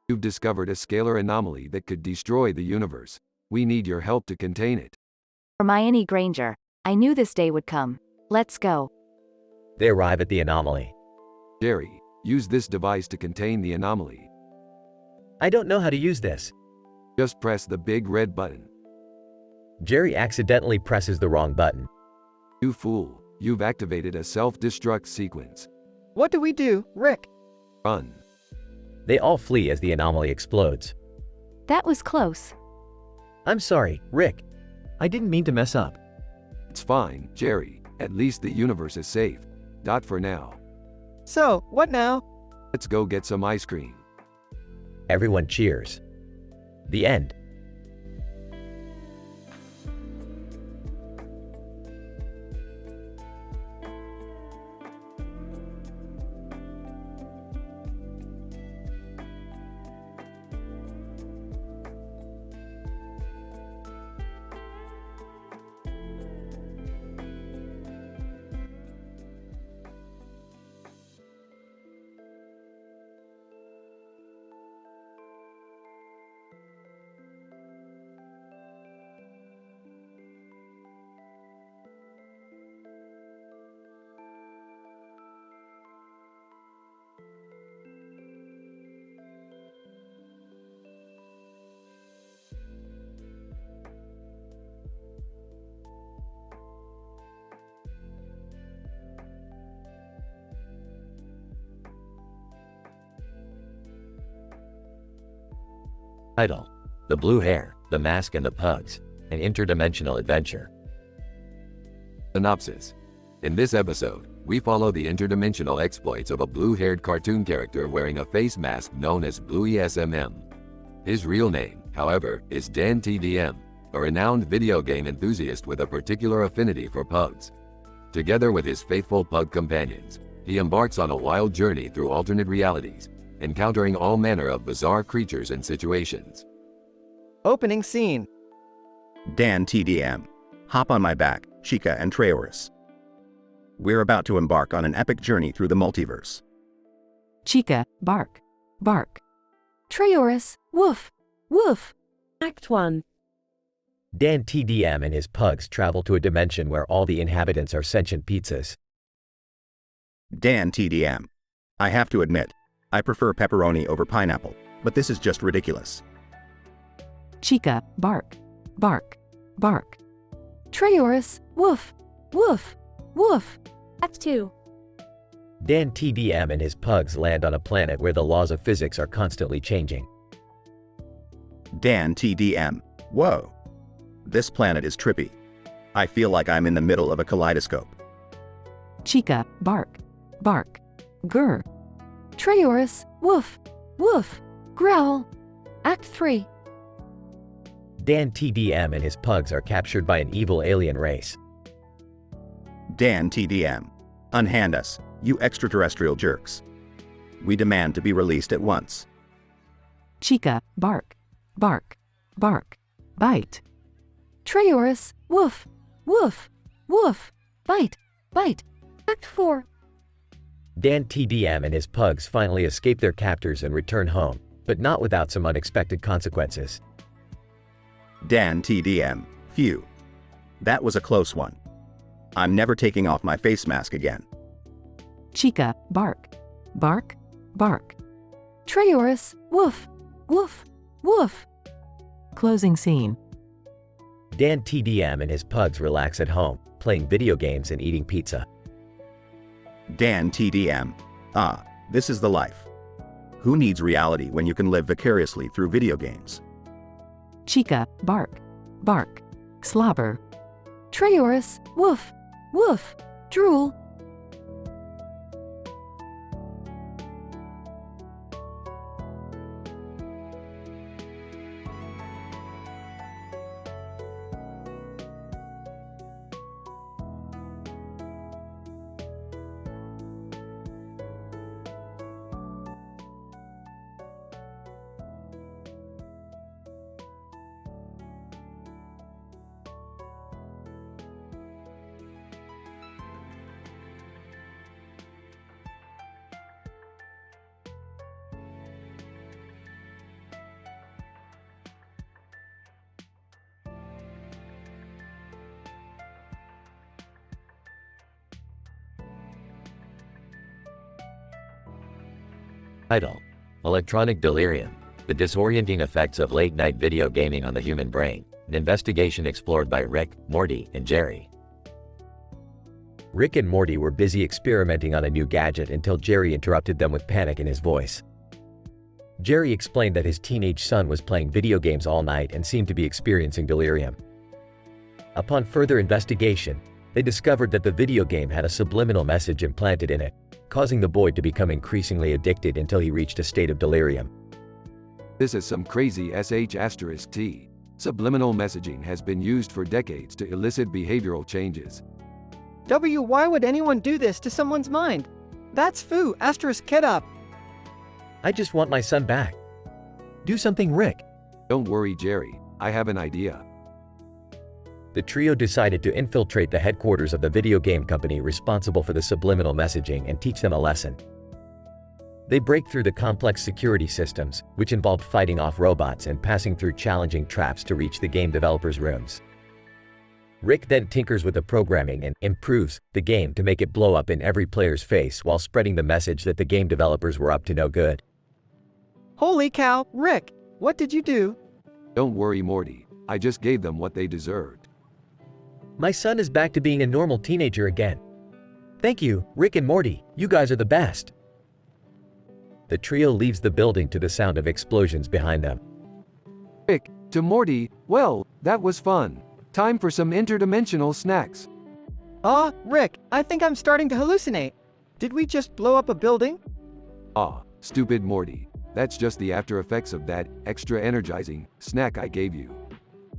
A: You've discovered a scalar anomaly that could destroy the universe. We need your help to contain it.
H: Hermione Granger. I knew this day would come. Let's go.
D: They arrive at the anomaly.
A: Jerry, use this device to contain the anomaly.
D: I don't know how to use this.
A: Just press the big red button.
D: Jerry accidentally presses the wrong button.
A: You fool, you've activated a self-destruct sequence.
C: What do we do, Rick?
A: Run.
D: They all flee as the anomaly explodes.
H: That was close.
D: I'm sorry, Rick. I didn't mean to mess up.
A: It's fine, Jerry. At least the universe is safe. For now.
C: So, what now?
A: Let's go get some ice cream.
D: Everyone cheers. The end. Title: The Blue Hair, the Mask and the Pugs, an interdimensional adventure.
N: Synopsis. In this episode, we follow the interdimensional exploits of a blue-haired cartoon character wearing a face mask known as Bluey SMM. His real name, however, is Dan TDM, a renowned video game enthusiast with a particular affinity for pugs. Together with his faithful pug companions, he embarks on a wild journey through alternate realities, encountering all manner of bizarre creatures and situations.
C: Opening scene.
O: Dan TDM. Hop on my back, Chica and Traorus. We're about to embark on an epic journey through the multiverse.
G: Chica, bark, bark.
J: Traorus, woof, woof.
P: Act 1.
D: Dan TDM and his pugs travel to a dimension where all the inhabitants are sentient pizzas.
O: Dan TDM. I have to admit, I prefer pepperoni over pineapple, but this is just ridiculous.
G: Chica, bark, bark, bark.
J: Traorus, woof, woof, woof.
P: Act 2.
D: Dan TDM and his pugs land on a planet where the laws of physics are constantly changing.
O: Dan TDM. Whoa. This planet is trippy. I feel like I'm in the middle of a kaleidoscope.
G: Chica, bark, bark, grr.
J: Traorus, woof, woof, growl. Act 3.
D: Dan TDM and his pugs are captured by an evil alien race.
O: Dan TDM. Unhand us, you extraterrestrial jerks. We demand to be released at once.
G: Chica, bark, bark, bark, bite.
J: Traorus, woof, woof, woof, bite, bite. Act 4.
D: Dan TDM and his pugs finally escape their captors and return home, but not without some unexpected consequences.
O: Dan TDM. Phew. That was a close one. I'm never taking off my face mask again.
G: Chica, bark, bark, bark.
J: Traorus, woof, woof, woof.
G: Closing scene.
D: Dan TDM and his pugs relax at home, playing video games and eating pizza.
O: Dan TDM. Ah, this is the life. Who needs reality when you can live vicariously through video games?
G: Chica, bark, bark, slobber.
J: Traorus, woof, woof, drool.
B: Title: Electronic Delirium, the disorienting effects of late-night video gaming on the human brain, an investigation explored by Rick, Morty, and Jerry.
D: Rick and Morty were busy experimenting on a new gadget until Jerry interrupted them with panic in his voice. Jerry explained that his teenage son was playing video games all night and seemed to be experiencing delirium. Upon further investigation, they discovered that the video game had a subliminal message implanted in it, causing the boy to become increasingly addicted until he reached a state of delirium.
A: This is some crazy sh*T. Subliminal messaging has been used for decades to elicit behavioral changes.
C: Why would anyone do this to someone's mind? That's foo, *kid up.
D: I just want my son back. Do something, Rick.
A: Don't worry, Jerry. I have an idea.
D: The trio decided to infiltrate the headquarters of the video game company responsible for the subliminal messaging and teach them a lesson. They break through the complex security systems, which involved fighting off robots and passing through challenging traps to reach the game developers' rooms. Rick then tinkers with the programming and improves the game to make it blow up in every player's face while spreading the message that the game developers were up to no good.
C: Holy cow, Rick, what did you do?
A: Don't worry, Morty. I just gave them what they deserved.
D: My son is back to being a normal teenager again. Thank you, Rick and Morty. You guys are the best. The trio leaves the building to the sound of explosions behind them.
A: Rick, to Morty, well, that was fun. Time for some interdimensional snacks.
C: Rick, I think I'm starting to hallucinate. Did we just blow up a building?
A: Stupid Morty. That's just the after effects of that extra energizing snack I gave you.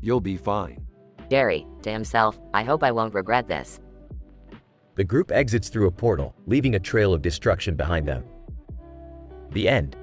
A: You'll be fine.
K: Jerry, to himself, I hope I won't regret this.
D: The group exits through a portal, leaving a trail of destruction behind them. The end.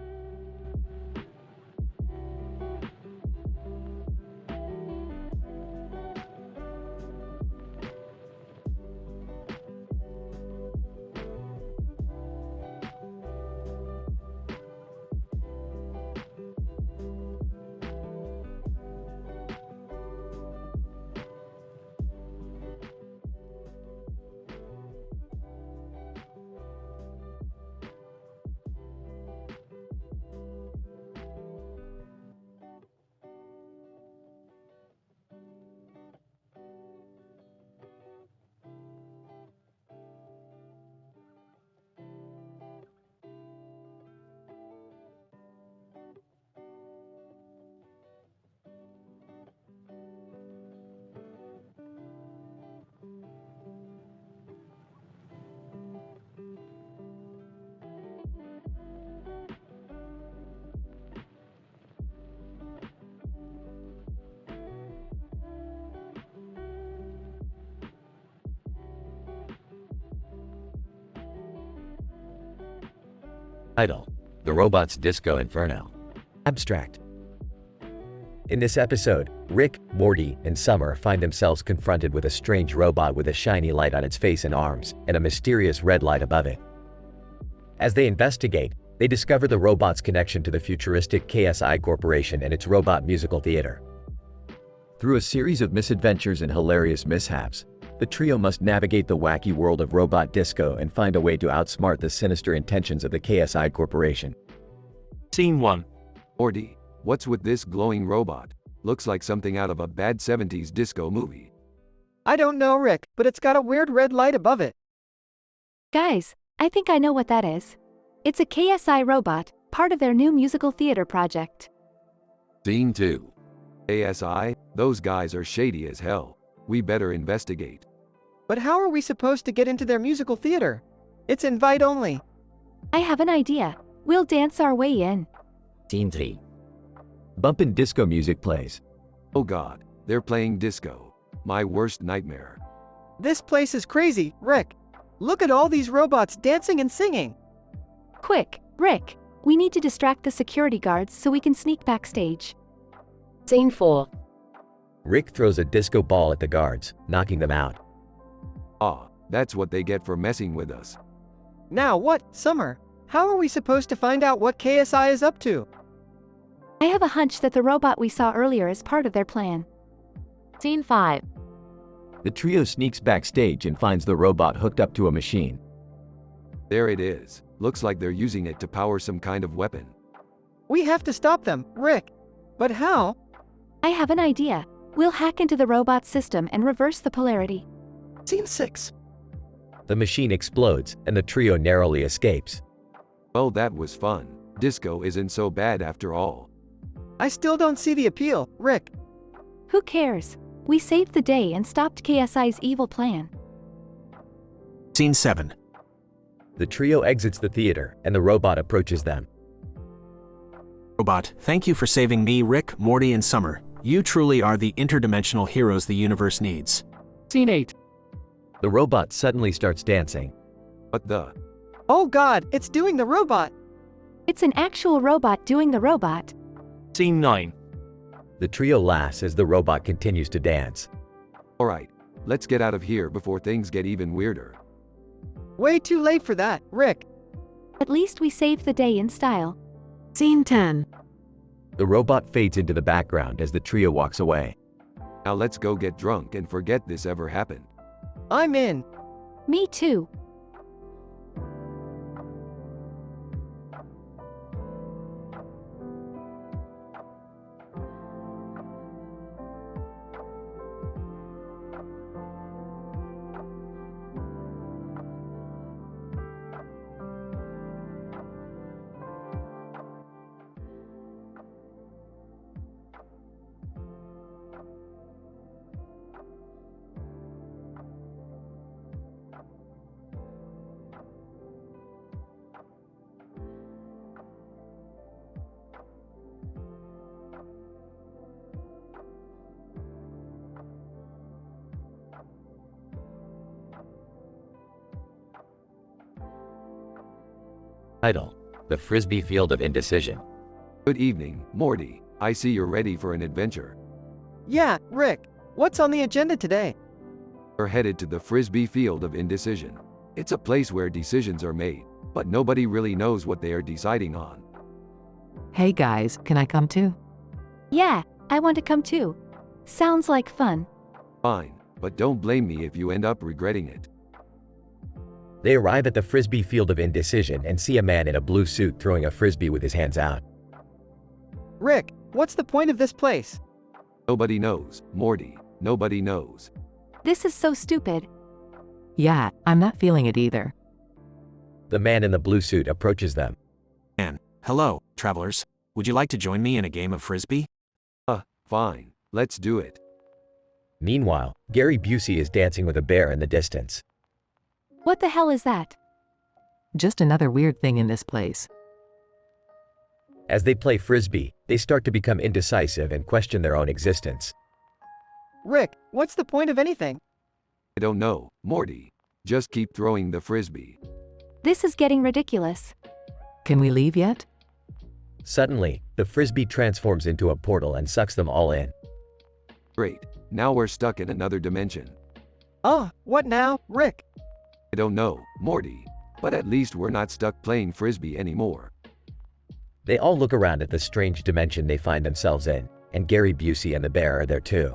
D: Title:
M: The Robot's Disco Inferno.
D: Abstract. In this episode, Rick, Morty, and Summer find themselves confronted with a strange robot with a shiny light on its face and arms, and a mysterious red light above it. As they investigate, they discover the robot's connection to the futuristic KSI Corporation and its robot musical theater. Through a series of misadventures and hilarious mishaps, the trio must navigate the wacky world of robot disco and find a way to outsmart the sinister intentions of the KSI Corporation.
B: Scene 1.
A: Morty, what's with this glowing robot? Looks like something out of a bad 70s disco movie.
C: I don't know, Rick, but it's got a weird red light above it.
H: Guys, I think I know what that is. It's a KSI robot, part of their new musical theater project.
N: Scene 2.
A: ASI? Those guys are shady as hell. We better investigate.
C: But how are we supposed to get into their musical theater? It's invite only.
H: I have an idea. We'll dance our way in.
M: Scene 3.
D: Bumpin' disco music plays.
A: Oh god, they're playing disco. My worst nightmare.
C: This place is crazy, Rick. Look at all these robots dancing and singing.
H: Quick, Rick. We need to distract the security guards so we can sneak backstage.
T: Scene 4.
D: Rick throws a disco ball at the guards, knocking them out.
A: That's what they get for messing with us.
C: Now what, Summer? How are we supposed to find out what KSI is up to?
H: I have a hunch that the robot we saw earlier is part of their plan.
J: Scene 5.
D: The trio sneaks backstage and finds the robot hooked up to a machine.
A: There it is. Looks like they're using it to power some kind of weapon.
C: We have to stop them, Rick. But how?
H: I have an idea. We'll hack into the robot's system and reverse the polarity.
F: Scene 6.
D: The machine explodes, and the trio narrowly escapes.
A: Well, that was fun. Disco isn't so bad after all.
C: I still don't see the appeal, Rick.
H: Who cares? We saved the day and stopped KSI's evil plan.
E: Scene 7.
D: The trio exits the theater, and the robot approaches them.
E: Robot, thank you for saving me, Rick, Morty, and Summer. You truly are the interdimensional heroes the universe needs.
I: Scene 8.
D: The robot suddenly starts dancing.
A: What the?
C: Oh god, it's doing the robot.
H: It's an actual robot doing the robot.
B: Scene 9.
D: The trio laughs as the robot continues to dance.
A: Alright, let's get out of here before things get even weirder.
C: Way too late for that, Rick.
H: At least we saved the day in style.
L: Scene 10.
D: The robot fades into the background as the trio walks away.
A: Now let's go get drunk and forget this ever happened.
C: I'm in.
H: Me too.
M: Title: The Frisbee Field of Indecision.
A: Good evening, Morty. I see you're ready for an adventure.
C: Yeah, Rick. What's on the agenda today?
A: We're headed to the Frisbee Field of Indecision. It's a place where decisions are made, but nobody really knows what they are deciding on.
G: Hey guys, can I come too?
H: Yeah, I want to come too. Sounds like fun.
A: Fine, but don't blame me if you end up regretting it.
D: They arrive at the Frisbee Field of Indecision and see a man in a blue suit throwing a frisbee with his hands out.
C: Rick, what's the point of this place?
A: Nobody knows, Morty. Nobody knows.
H: This is so stupid.
G: Yeah, I'm not feeling it either.
D: The man in the blue suit approaches them.
E: And, hello, travelers. Would you like to join me in a game of frisbee?
A: Fine. Let's do it.
D: Meanwhile, Gary Busey is dancing with a bear in the distance.
H: What the hell is that?
G: Just another weird thing in this place.
D: As they play frisbee, they start to become indecisive and question their own existence.
C: Rick, what's the point of anything?
A: I don't know, Morty. Just keep throwing the frisbee.
H: This is getting ridiculous.
G: Can we leave yet?
D: Suddenly, the frisbee transforms into a portal and sucks them all in.
A: Great. Now we're stuck in another dimension.
C: What now, Rick?
A: I don't know, Morty. But at least we're not stuck playing frisbee anymore.
D: They all look around at the strange dimension they find themselves in, and Gary Busey and the bear are there too.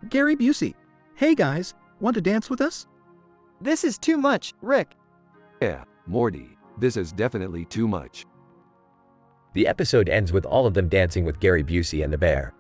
R: Gary Busey. Hey guys, want to dance with us?
C: This is too much, Rick.
A: Yeah, Morty. This is definitely too much.
D: The episode ends with all of them dancing with Gary Busey and the bear.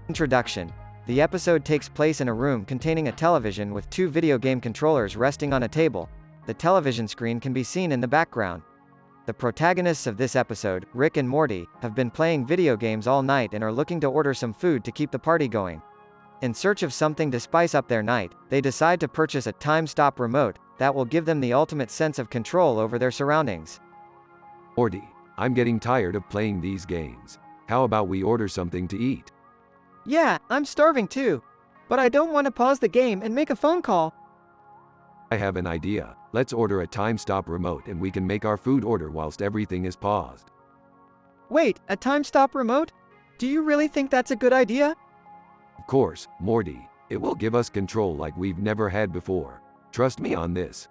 C: Introduction. The episode takes place in a room containing a television with two video game controllers resting on a table. The television screen can be seen in the background. The protagonists of this episode, Rick and Morty, have been playing video games all night and are looking to order some food to keep the party going. In search of something to spice up their night, they decide to purchase a time-stop remote that will give them the ultimate sense of control over their surroundings.
A: Morty, I'm getting tired of playing these games. How about we order something to eat?
C: Yeah, I'm starving too. But I don't want to pause the game and make a phone call.
A: I have an idea. Let's order a time-stop remote and we can make our food order whilst everything is paused.
C: Wait, a time-stop remote? Do you really think that's a good idea?
A: Of course, Morty. It will give us control like we've never had before. Trust me on this.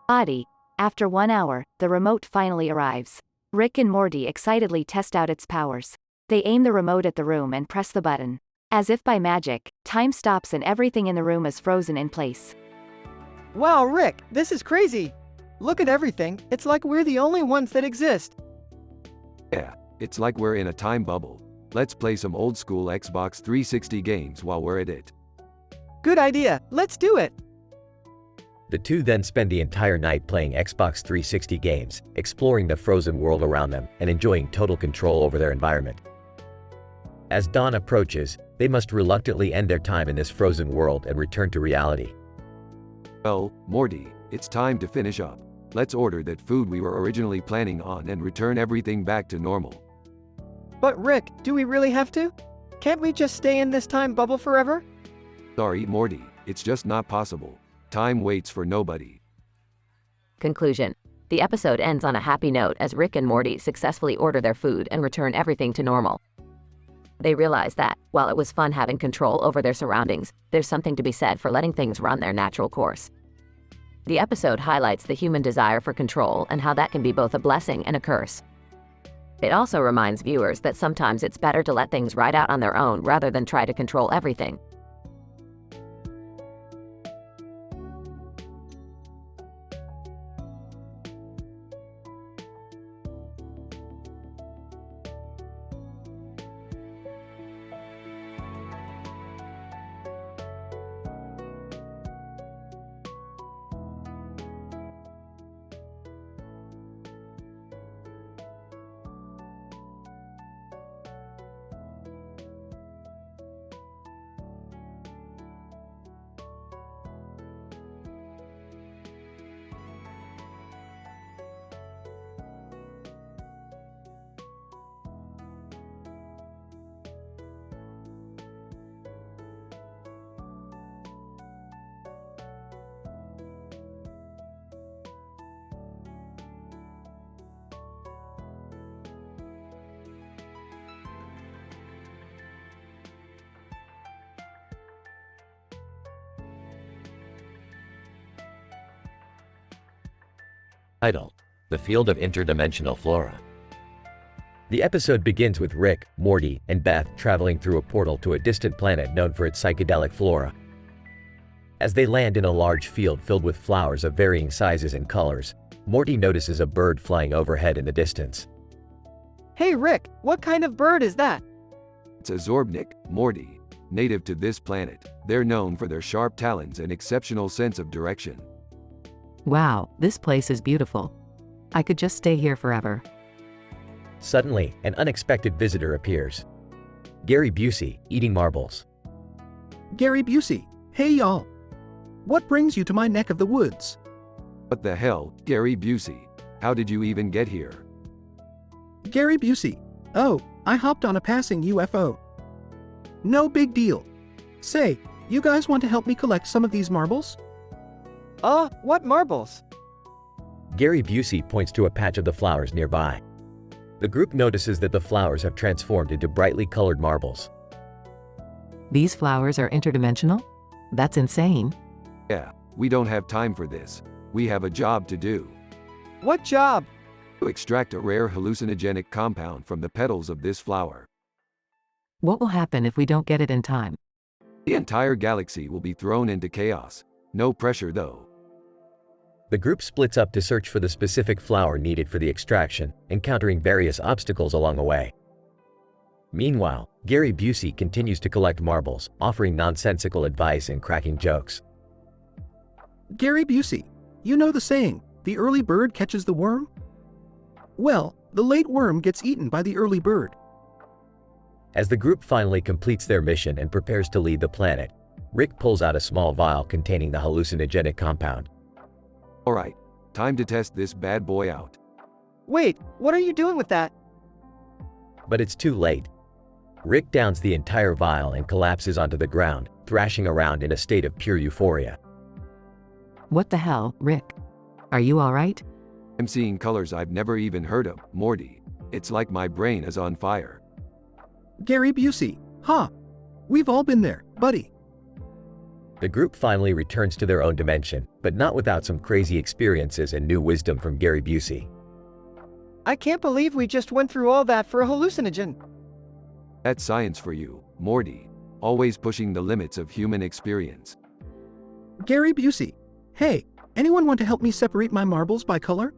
H: Oddie. After 1 hour, the remote finally arrives. Rick and Morty excitedly test out its powers. They aim the remote at the room and press the button. As if by magic, time stops and everything in the room is frozen in place.
C: Wow, Rick, this is crazy. Look at everything, it's like we're the only ones that exist.
A: Yeah, it's like we're in a time bubble. Let's play some old-school Xbox 360 games while we're at it.
C: Good idea, let's do it.
D: The two then spend the entire night playing Xbox 360 games, exploring the frozen world around them, and enjoying total control over their environment. As dawn approaches, they must reluctantly end their time in this frozen world and return to reality.
A: Well, Morty, it's time to finish up. Let's order that food we were originally planning on and return everything back to normal.
C: But Rick, do we really have to? Can't we just stay in this time bubble forever?
A: Sorry, Morty, it's just not possible. Time waits for nobody.
K: Conclusion. The episode ends on a happy note as Rick and Morty successfully order their food and return everything to normal. They realize that, while it was fun having control over their surroundings, there's something to be said for letting things run their natural course. The episode highlights the human desire for control and how that can be both a blessing and a curse. It also reminds viewers that sometimes it's better to let things ride out on their own rather than try to control everything.
D: Title: The Field of Interdimensional Flora. The episode begins with Rick, Morty, and Beth traveling through a portal to a distant planet known for its psychedelic flora. As they land in a large field filled with flowers of varying sizes and colors, Morty notices a bird flying overhead in the distance.
C: Hey Rick, what kind of bird is that?
A: It's a Zorbnik, Morty. Native to this planet, they're known for their sharp talons and exceptional sense of direction.
G: Wow, this place is beautiful. I could just stay here forever.
D: Suddenly, an unexpected visitor appears. Gary Busey, eating marbles.
R: Gary Busey, hey y'all. What brings you to my neck of the woods?
A: What the hell, Gary Busey? How did you even get here?
R: Gary Busey. Oh, I hopped on a passing UFO. No big deal. Say, you guys want to help me collect some of these marbles?
C: What marbles?
D: Gary Busey points to a patch of the flowers nearby. The group notices that the flowers have transformed into brightly colored marbles.
G: These flowers are interdimensional? That's insane.
A: Yeah, we don't have time for this. We have a job to do.
C: What job?
A: To extract a rare hallucinogenic compound from the petals of this flower.
G: What will happen if we don't get it in time?
A: The entire galaxy will be thrown into chaos. No pressure though.
D: The group splits up to search for the specific flower needed for the extraction, encountering various obstacles along the way. Meanwhile, Gary Busey continues to collect marbles, offering nonsensical advice and cracking jokes.
R: Gary Busey, you know the saying, the early bird catches the worm? Well, the late worm gets eaten by the early bird.
D: As the group finally completes their mission and prepares to leave the planet, Rick pulls out a small vial containing the hallucinogenic compound.
A: Alright, time to test this bad boy out.
C: Wait, what are you doing with that?
D: But it's too late. Rick downs the entire vial and collapses onto the ground, thrashing around in a state of pure euphoria.
G: What the hell, Rick? Are you alright?
A: I'm seeing colors I've never even heard of, Morty. It's like my brain is on fire.
R: Gary Busey, huh? We've all been there, buddy.
D: The group finally returns to their own dimension, but not without some crazy experiences and new wisdom from Gary Busey.
C: I can't believe we just went through all that for a hallucinogen.
A: That's science for you, Morty. Always pushing the limits of human experience.
R: Gary Busey, hey, anyone want to help me separate my marbles by color?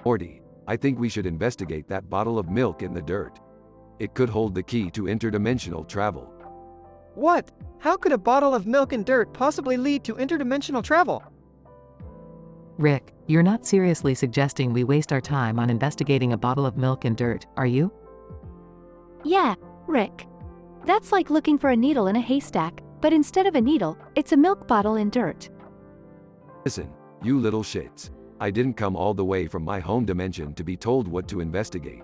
A: Morty, I think we should investigate that bottle of milk in the dirt. It could hold the key to interdimensional travel.
C: What? How could a bottle of milk and dirt possibly lead to interdimensional travel?
P: Rick, you're not seriously suggesting we waste our time on investigating a bottle of milk and dirt, are you?
H: Yeah, Rick. That's like looking for a needle in a haystack, but instead of a needle, it's a milk bottle in dirt.
A: Listen, you little shits. I didn't come all the way from my home dimension to be told what to investigate.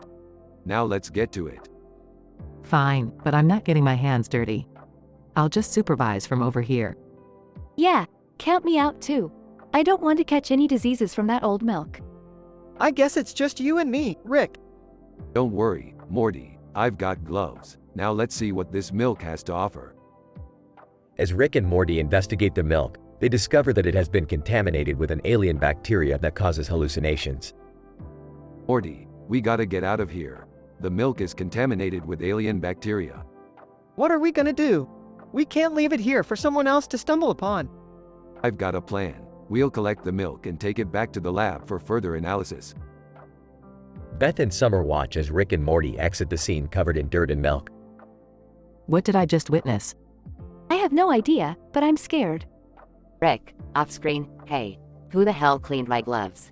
A: Now let's get to it.
P: Fine, but I'm not getting my hands dirty. I'll just supervise from over here.
H: Yeah, count me out too. I don't want to catch any diseases from that old milk.
C: I guess it's just you and me, Rick.
A: Don't worry, Morty. I've got gloves. Now let's see what this milk has to offer.
D: As Rick and Morty investigate the milk, they discover that it has been contaminated with an alien bacteria that causes hallucinations.
A: Morty, we gotta get out of here. The milk is contaminated with alien bacteria.
C: What are we gonna do? We can't leave it here for someone else to stumble upon.
A: I've got a plan. We'll collect the milk and take it back to the lab for further analysis.
D: Beth and Summer watch as Rick and Morty exit the scene covered in dirt and milk.
P: What did I just witness?
H: I have no idea, but I'm scared.
K: Rick, off screen, hey, who the hell cleaned my gloves?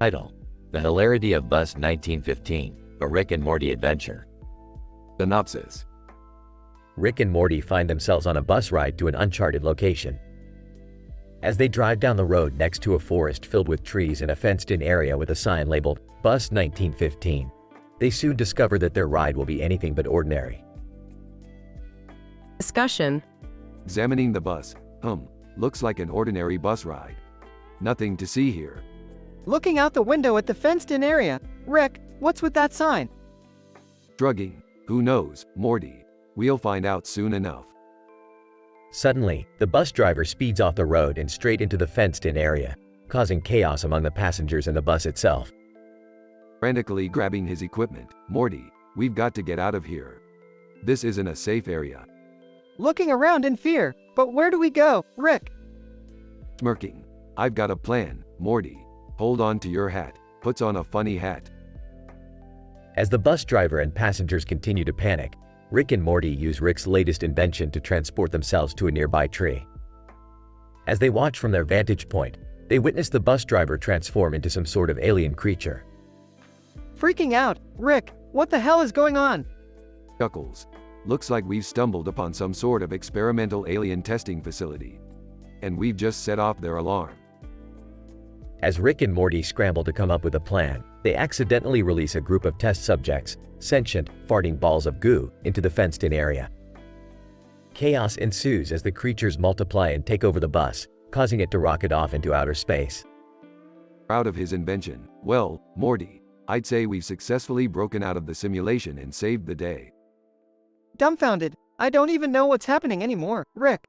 M: Title: The Hilarity of Bus 1915, a Rick and Morty Adventure.
A: Synopsis:
D: Rick and Morty find themselves on a bus ride to an uncharted location. As they drive down the road next to a forest filled with trees and a fenced-in area with a sign labeled Bus 1915, they soon discover that their ride will be anything but ordinary.
S: Discussion:
A: Examining the bus. Looks like an ordinary bus ride. Nothing to see here.
C: Looking out the window at the fenced-in area. Rick, what's with that sign?
A: Shrugging. Who knows, Morty? We'll find out soon enough.
D: Suddenly, the bus driver speeds off the road and straight into the fenced-in area, causing chaos among the passengers and the bus itself.
A: Frantically grabbing his equipment. Morty, we've got to get out of here. This isn't a safe area.
C: Looking around in fear. But where do we go, Rick?
A: Smirking. I've got a plan, Morty. Hold on to your hat. Puts on a funny hat.
D: As the bus driver and passengers continue to panic, Rick and Morty use Rick's latest invention to transport themselves to a nearby tree. As they watch from their vantage point, they witness the bus driver transform into some sort of alien creature.
C: Freaking out. Rick, what the hell is going on?
A: Chuckles. Looks like we've stumbled upon some sort of experimental alien testing facility. And we've just set off their alarm.
D: As Rick and Morty scramble to come up with a plan, they accidentally release a group of test subjects, sentient, farting balls of goo, into the fenced-in area. Chaos ensues as the creatures multiply and take over the bus, causing it to rocket off into outer space.
A: Proud of his invention. Well, Morty, I'd say we've successfully broken out of the simulation and saved the day.
C: Dumbfounded. I don't even know what's happening anymore, Rick.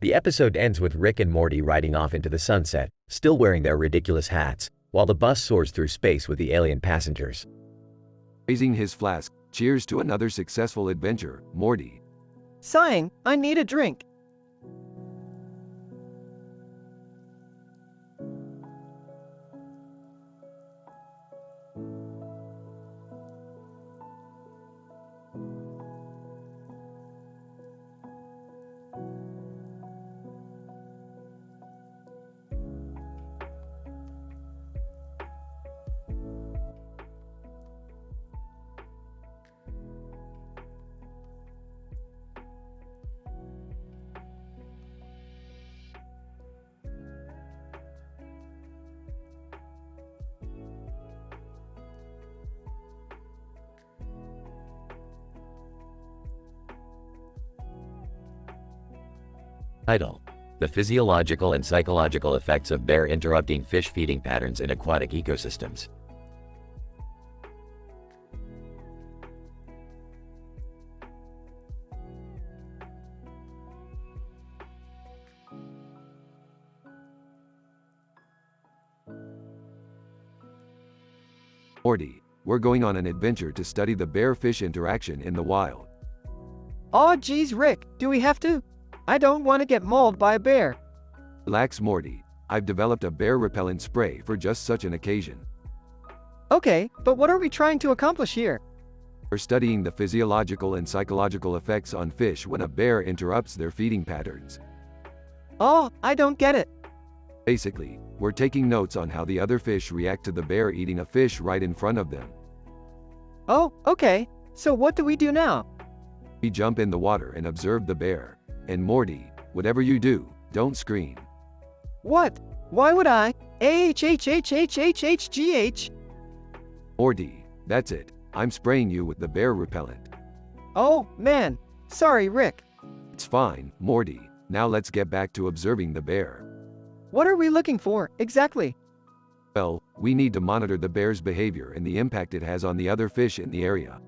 D: The episode ends with Rick and Morty riding off into the sunset, still wearing their ridiculous hats, while the bus soars through space with the alien passengers.
A: Raising his flask, cheers to another successful adventure, Morty.
C: Sighing, I need a drink.
M: Title: The Physiological and Psychological Effects of Bear Interrupting Fish Feeding Patterns in Aquatic Ecosystems.
A: Morty, we're going on an adventure to study the bear-fish interaction in the wild.
C: Aw, geez, Rick, do we have to? I don't want to get mauled by a bear.
A: Relax, Morty. I've developed a bear repellent spray for just such an occasion.
C: Okay, but what are we trying to accomplish here?
A: We're studying the physiological and psychological effects on fish when a bear interrupts their feeding patterns.
C: Oh, I don't get it.
A: Basically, we're taking notes on how the other fish react to the bear eating a fish right in front of them.
C: Oh, okay. So what do we do now?
A: We jump in the water and observe the bear. And Morty, whatever you do, don't scream.
C: What? Why would I? AHHHHHHGH.
A: Morty, that's it. I'm spraying you with the bear repellent.
C: Oh, man. Sorry, Rick.
A: It's fine, Morty. Now let's get back to observing the bear.
C: What are we looking for, exactly?
A: Well, we need to monitor the bear's behavior and the impact it has on the other fish in the area.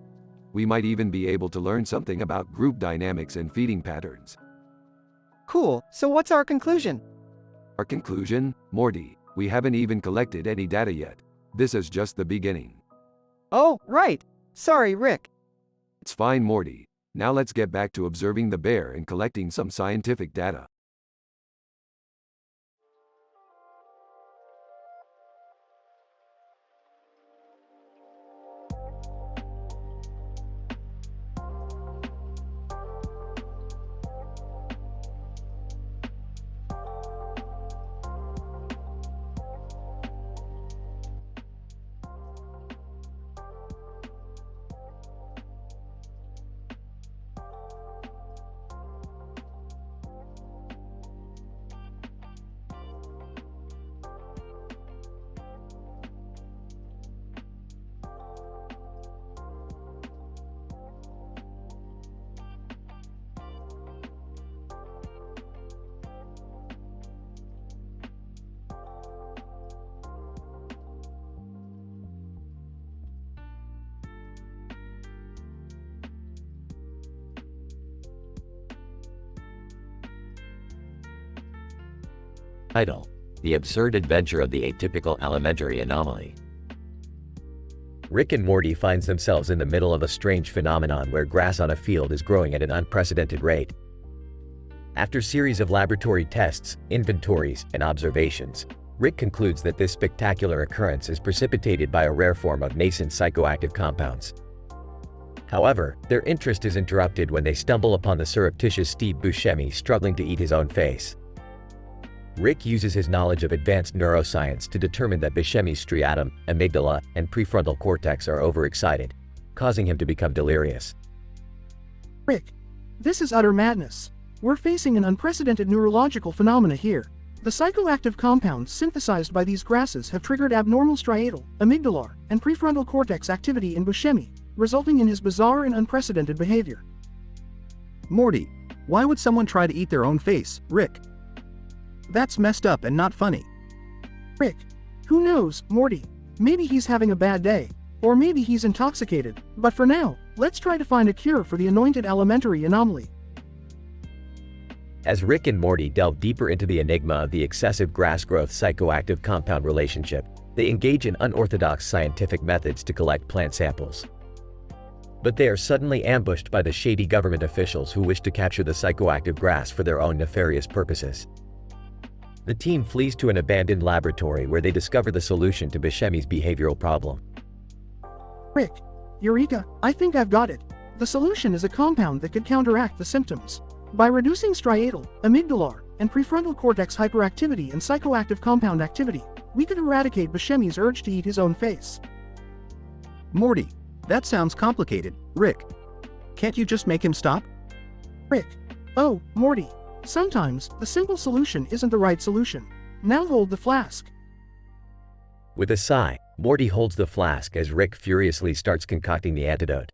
A: We might even be able to learn something about group dynamics and feeding patterns.
C: Cool, so what's our conclusion?
A: Our conclusion? Morty, we haven't even collected any data yet. This is just the beginning.
C: Oh, right. Sorry, Rick.
A: It's fine, Morty. Now let's get back to observing the bear and collecting some scientific data.
M: Title: The Absurd Adventure of the Atypical Alimentary Anomaly.
D: Rick and Morty finds themselves in the middle of a strange phenomenon where grass on a field is growing at an unprecedented rate. After a series of laboratory tests, inventories, and observations, Rick concludes that this spectacular occurrence is precipitated by a rare form of nascent psychoactive compounds. However, their interest is interrupted when they stumble upon the surreptitious Steve Buscemi struggling to eat his own face. Rick uses his knowledge of advanced neuroscience to determine that Buscemi's striatum, amygdala, and prefrontal cortex are overexcited, causing him to become delirious.
R: Rick, this is utter madness. We're facing an unprecedented neurological phenomena here. The psychoactive compounds synthesized by these grasses have triggered abnormal striatal, amygdalar, and prefrontal cortex activity in Buscemi, resulting in his bizarre and unprecedented behavior.
O: Morty, why would someone try to eat their own face, Rick? That's messed up and not funny.
R: Rick, who knows, Morty? Maybe he's having a bad day, or maybe he's intoxicated, but for now, let's try to find a cure for the anointed alimentary anomaly.
D: As Rick and Morty delve deeper into the enigma of the excessive grass growth psychoactive compound relationship, they engage in unorthodox scientific methods to collect plant samples. But they are suddenly ambushed by the shady government officials who wish to capture the psychoactive grass for their own nefarious purposes. The team flees to an abandoned laboratory where they discover the solution to Buscemi's behavioral problem.
R: Rick, Eureka, I think I've got it. The solution is a compound that could counteract the symptoms. By reducing striatal, amygdalar, and prefrontal cortex hyperactivity and psychoactive compound activity, we could eradicate Buscemi's urge to eat his own face.
O: Morty, that sounds complicated, Rick. Can't you just make him stop?
R: Rick, oh, Morty. Sometimes, the simple solution isn't the right solution. Now hold the flask.
D: With a sigh, Morty holds the flask as Rick furiously starts concocting the antidote.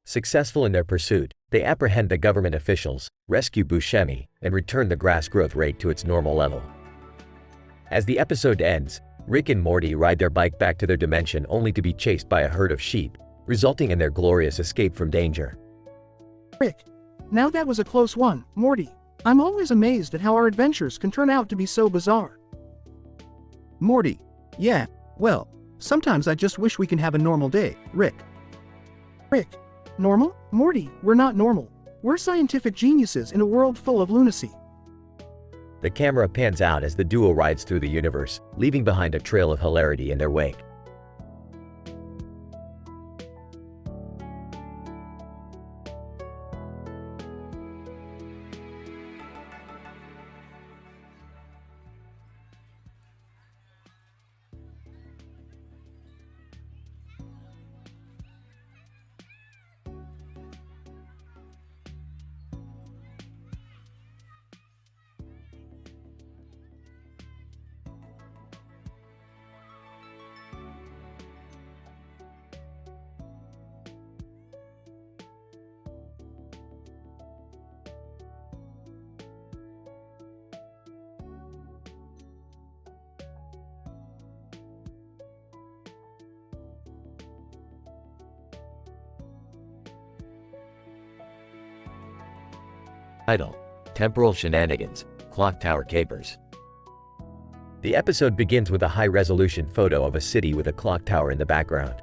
D: Successful in their pursuit, They apprehend the government officials, rescue Buscemi, and return the grass growth rate to its normal level. As the episode ends, Rick and Morty ride their bike back to their dimension only to be chased by a herd of sheep, resulting in their glorious escape from danger.
R: Rick, now that was a close one. Morty, I'm always amazed at how our adventures can turn out to be so bizarre. Morty, yeah, well, sometimes I just wish we can have a normal day. Rick, normal? Morty, we're not normal. We're scientific geniuses in a world full of lunacy.
D: The camera pans out as the duo rides through the universe, leaving behind a trail of hilarity in their wake.
B: Title: Temporal Shenanigans, Clock Tower Capers.
D: The episode begins with a high-resolution photo of a city with a clock tower in the background.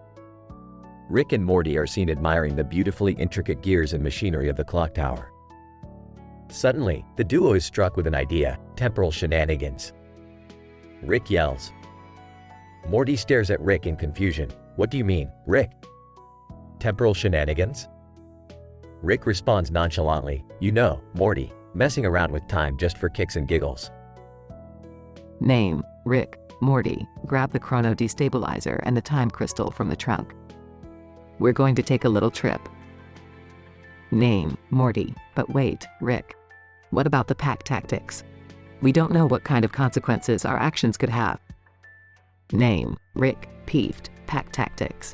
D: Rick and Morty are seen admiring the beautifully intricate gears and machinery of the clock tower. Suddenly, the duo is struck with an idea: temporal shenanigans. Rick yells. Morty stares at Rick in confusion. What do you mean, Rick? Temporal shenanigans? Rick responds nonchalantly, you know, Morty, messing around with time just for kicks and giggles.
P: Name: Rick. Morty, grab the chrono destabilizer and the time crystal from the trunk. We're going to take a little trip. Name: Morty. But wait, Rick. What about the pack tactics? We don't know what kind of consequences our actions could have. Name: Rick. Peeved. Pack tactics.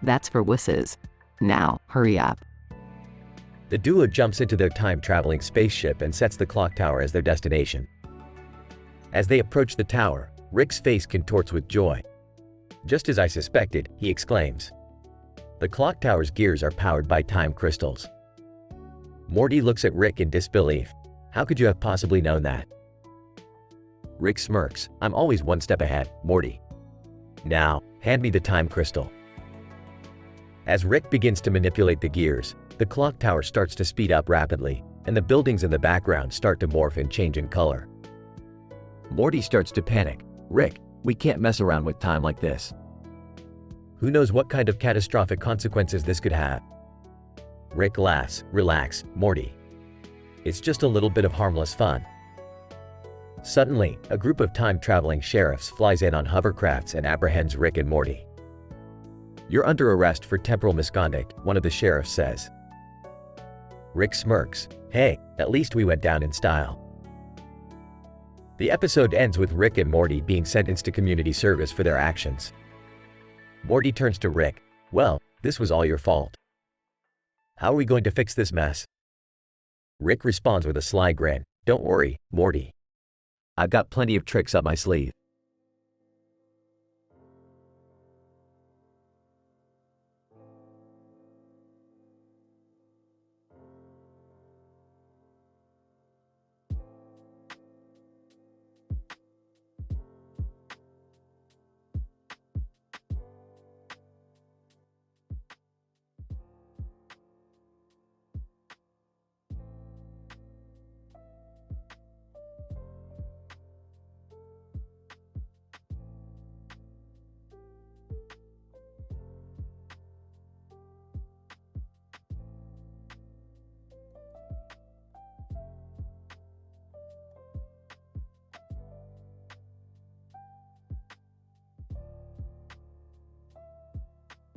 P: That's for wusses. Now, hurry up.
D: The duo jumps into their time-traveling spaceship and sets the clock tower as their destination. As they approach the tower, Rick's face contorts with joy. Just as I suspected, he exclaims. The clock tower's gears are powered by time crystals. Morty looks at Rick in disbelief. How could you have possibly known that? Rick smirks. I'm always one step ahead, Morty. Now, hand me the time crystal. As Rick begins to manipulate the gears, the clock tower starts to speed up rapidly, and the buildings in the background start to morph and change in color. Morty starts to panic. Rick, we can't mess around with time like this. Who knows what kind of catastrophic consequences this could have? Rick laughs. Relax, Morty. It's just a little bit of harmless fun. Suddenly, a group of time-traveling sheriffs flies in on hovercrafts and apprehends Rick and Morty. You're under arrest for temporal misconduct, one of the sheriffs says. Rick smirks. Hey, at least we went down in style. The episode ends with Rick and Morty being sentenced to community service for their actions. Morty turns to Rick. Well, this was all your fault. How are we going to fix this mess? Rick responds with a sly grin. Don't worry, Morty. I've got plenty of tricks up my sleeve.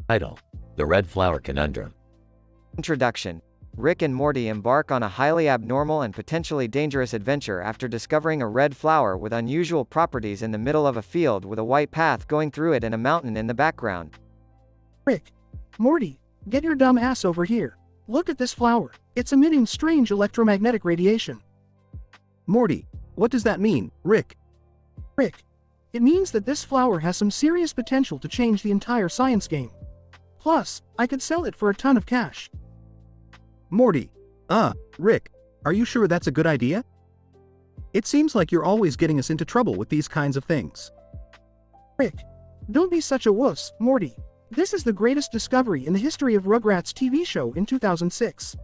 B: Title: The Red Flower Conundrum.
C: Introduction. Rick and Morty embark on a highly abnormal and potentially dangerous adventure after discovering a red flower with unusual properties in the middle of a field with a white path going through it and a mountain in the background.
R: Rick, Morty, get your dumb ass over here. Look at this flower. It's emitting strange electromagnetic radiation.
O: Morty, what does that mean, Rick?
R: Rick, it means that this flower has some serious potential to change the entire science game. Plus, I could sell it for a ton of cash.
O: Morty, Rick, are you sure that's a good idea? It seems like you're always getting us into trouble with these kinds of things.
R: Rick, don't be such a wuss, Morty. This is the greatest discovery in the history of Rugrats TV show in 2006.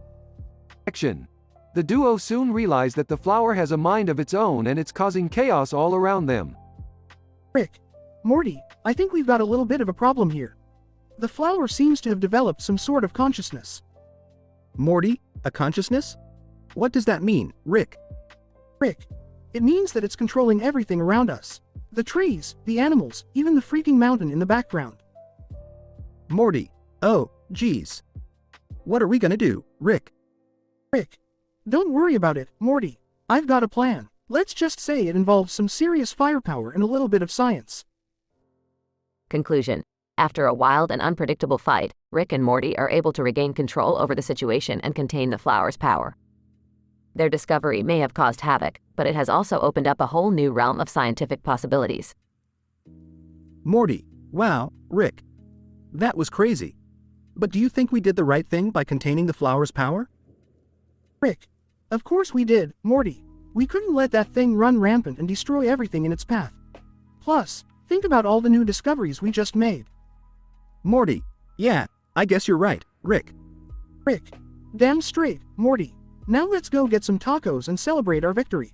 A: Action. The duo soon realize that the flower has a mind of its own and it's causing chaos all around them.
R: Rick, Morty, I think we've got a little bit of a problem here. The flower seems to have developed some sort of consciousness.
O: Morty, a consciousness? What does that mean, Rick?
R: Rick, it means that it's controlling everything around us. The trees, the animals, even the freaking mountain in the background.
O: Morty, oh, geez. What are we gonna do, Rick?
R: Rick, don't worry about it, Morty. I've got a plan. Let's just say it involves some serious firepower and a little bit of science.
K: Conclusion. After a wild and unpredictable fight, Rick and Morty are able to regain control over the situation and contain the flower's power. Their discovery may have caused havoc, but it has also opened up a whole new realm of scientific possibilities.
O: Morty, wow, Rick. That was crazy. But do you think we did the right thing by containing the flower's power?
R: Rick, of course we did, Morty. We couldn't let that thing run rampant and destroy everything in its path. Plus, think about all the new discoveries we just made.
O: Morty, yeah, I guess you're right, Rick.
R: Rick, damn straight, Morty. Now let's go get some tacos and celebrate our victory.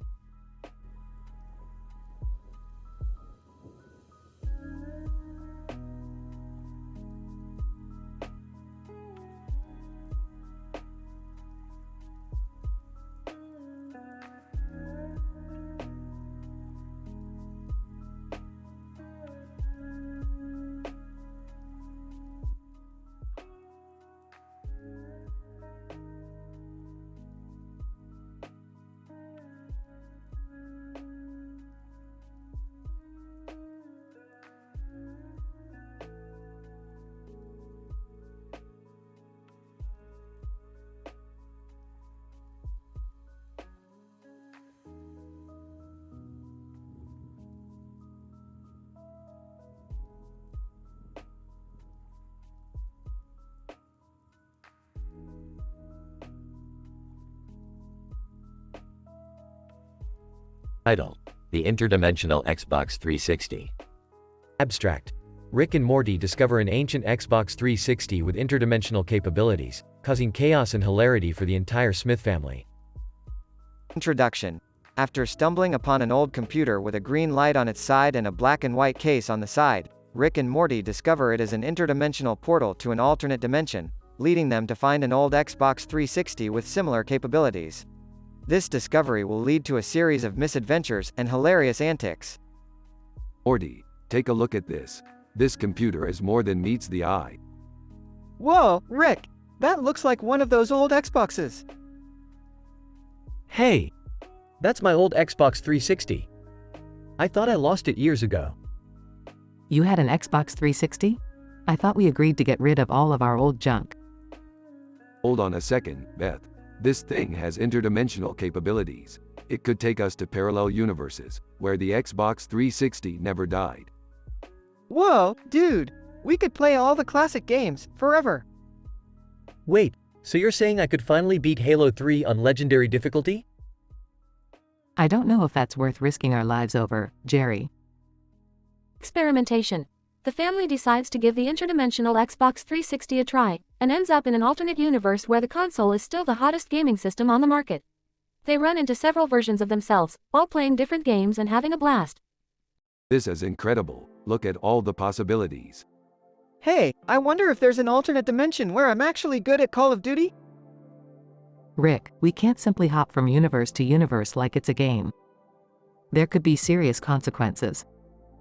D: Title: The Interdimensional Xbox 360. Abstract: Rick and Morty discover an ancient Xbox 360 with interdimensional capabilities, causing chaos and hilarity for the entire Smith family.
C: Introduction. After stumbling upon an old computer with a green light on its side and a black and white case on the side, Rick and Morty discover it is an interdimensional portal to an alternate dimension, leading them to find an old Xbox 360 with similar capabilities. This discovery will lead to a series of misadventures and hilarious antics.
A: Morty, take a look at this. This computer is more than meets the eye.
C: Whoa, Rick! That looks like one of those old Xboxes.
D: Hey! That's my old Xbox 360. I thought I lost it years ago.
P: You had an Xbox 360? I thought we agreed to get rid of all of our old junk.
A: Hold on a second, Beth. This thing has interdimensional capabilities. It could take us to parallel universes, where the Xbox 360 never died.
C: Whoa, dude! We could play all the classic games, forever.
D: Wait, so you're saying I could finally beat Halo 3 on Legendary difficulty?
P: I don't know if that's worth risking our lives over, Jerry.
J: Experimentation. The family decides to give the interdimensional Xbox 360 a try, and ends up in an alternate universe where the console is still the hottest gaming system on the market. They run into several versions of themselves, all playing different games and having a blast.
A: This is incredible. Look at all the possibilities.
C: Hey, I wonder if there's an alternate dimension where I'm actually good at Call of Duty?
P: Rick, we can't simply hop from universe to universe like it's a game. There could be serious consequences.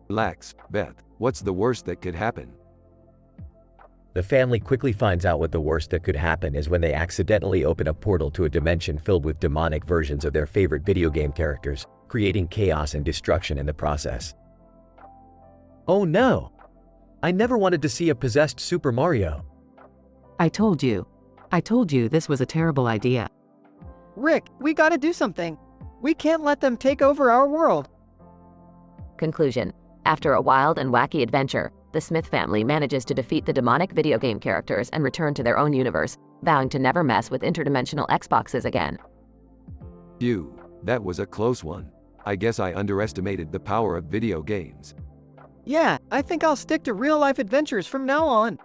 A: Relax, Beth. What's the worst that could happen?
D: The family quickly finds out what the worst that could happen is when they accidentally open a portal to a dimension filled with demonic versions of their favorite video game characters, creating chaos and destruction in the process. Oh no! I never wanted to see a possessed Super Mario.
P: I told you. I told you this was a terrible idea.
C: Rick, we gotta do something. We can't let them take over our world.
K: Conclusion. After a wild and wacky adventure, the Smith family manages to defeat the demonic video game characters and return to their own universe, vowing to never mess with interdimensional Xboxes again.
A: Phew, that was a close one. I guess I underestimated the power of video games.
C: Yeah, I think I'll stick to real-life adventures from now on.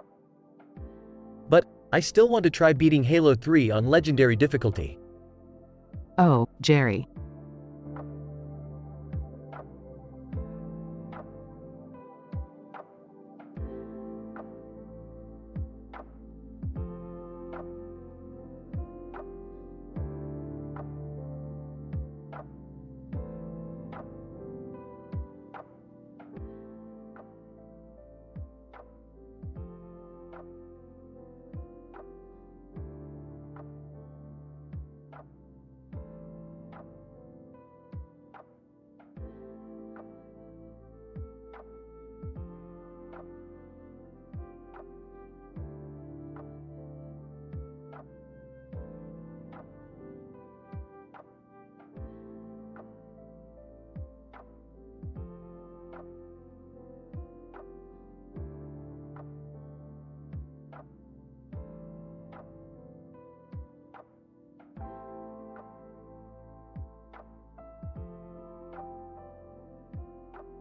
D: But I still want to try beating Halo 3 on Legendary difficulty.
P: Oh, Jerry.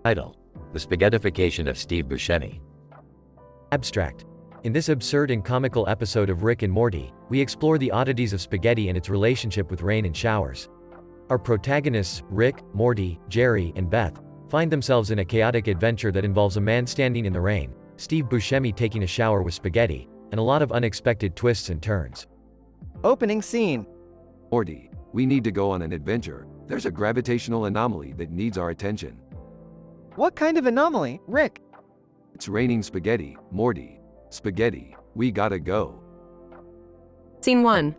M: Title: The Spaghettification of Steve Buscemi.
D: Abstract. In this absurd and comical episode of Rick and Morty, we explore the oddities of spaghetti and its relationship with rain and showers. Our protagonists, Rick, Morty, Jerry, and Beth, find themselves in a chaotic adventure that involves a man standing in the rain, Steve Buscemi taking a shower with spaghetti, and a lot of unexpected twists and turns.
C: Opening scene.
A: Morty, we need to go on an adventure. There's a gravitational anomaly that needs our attention.
C: What kind of anomaly, Rick?
A: It's raining spaghetti, Morty. Spaghetti, we gotta go.
Q: Scene 1.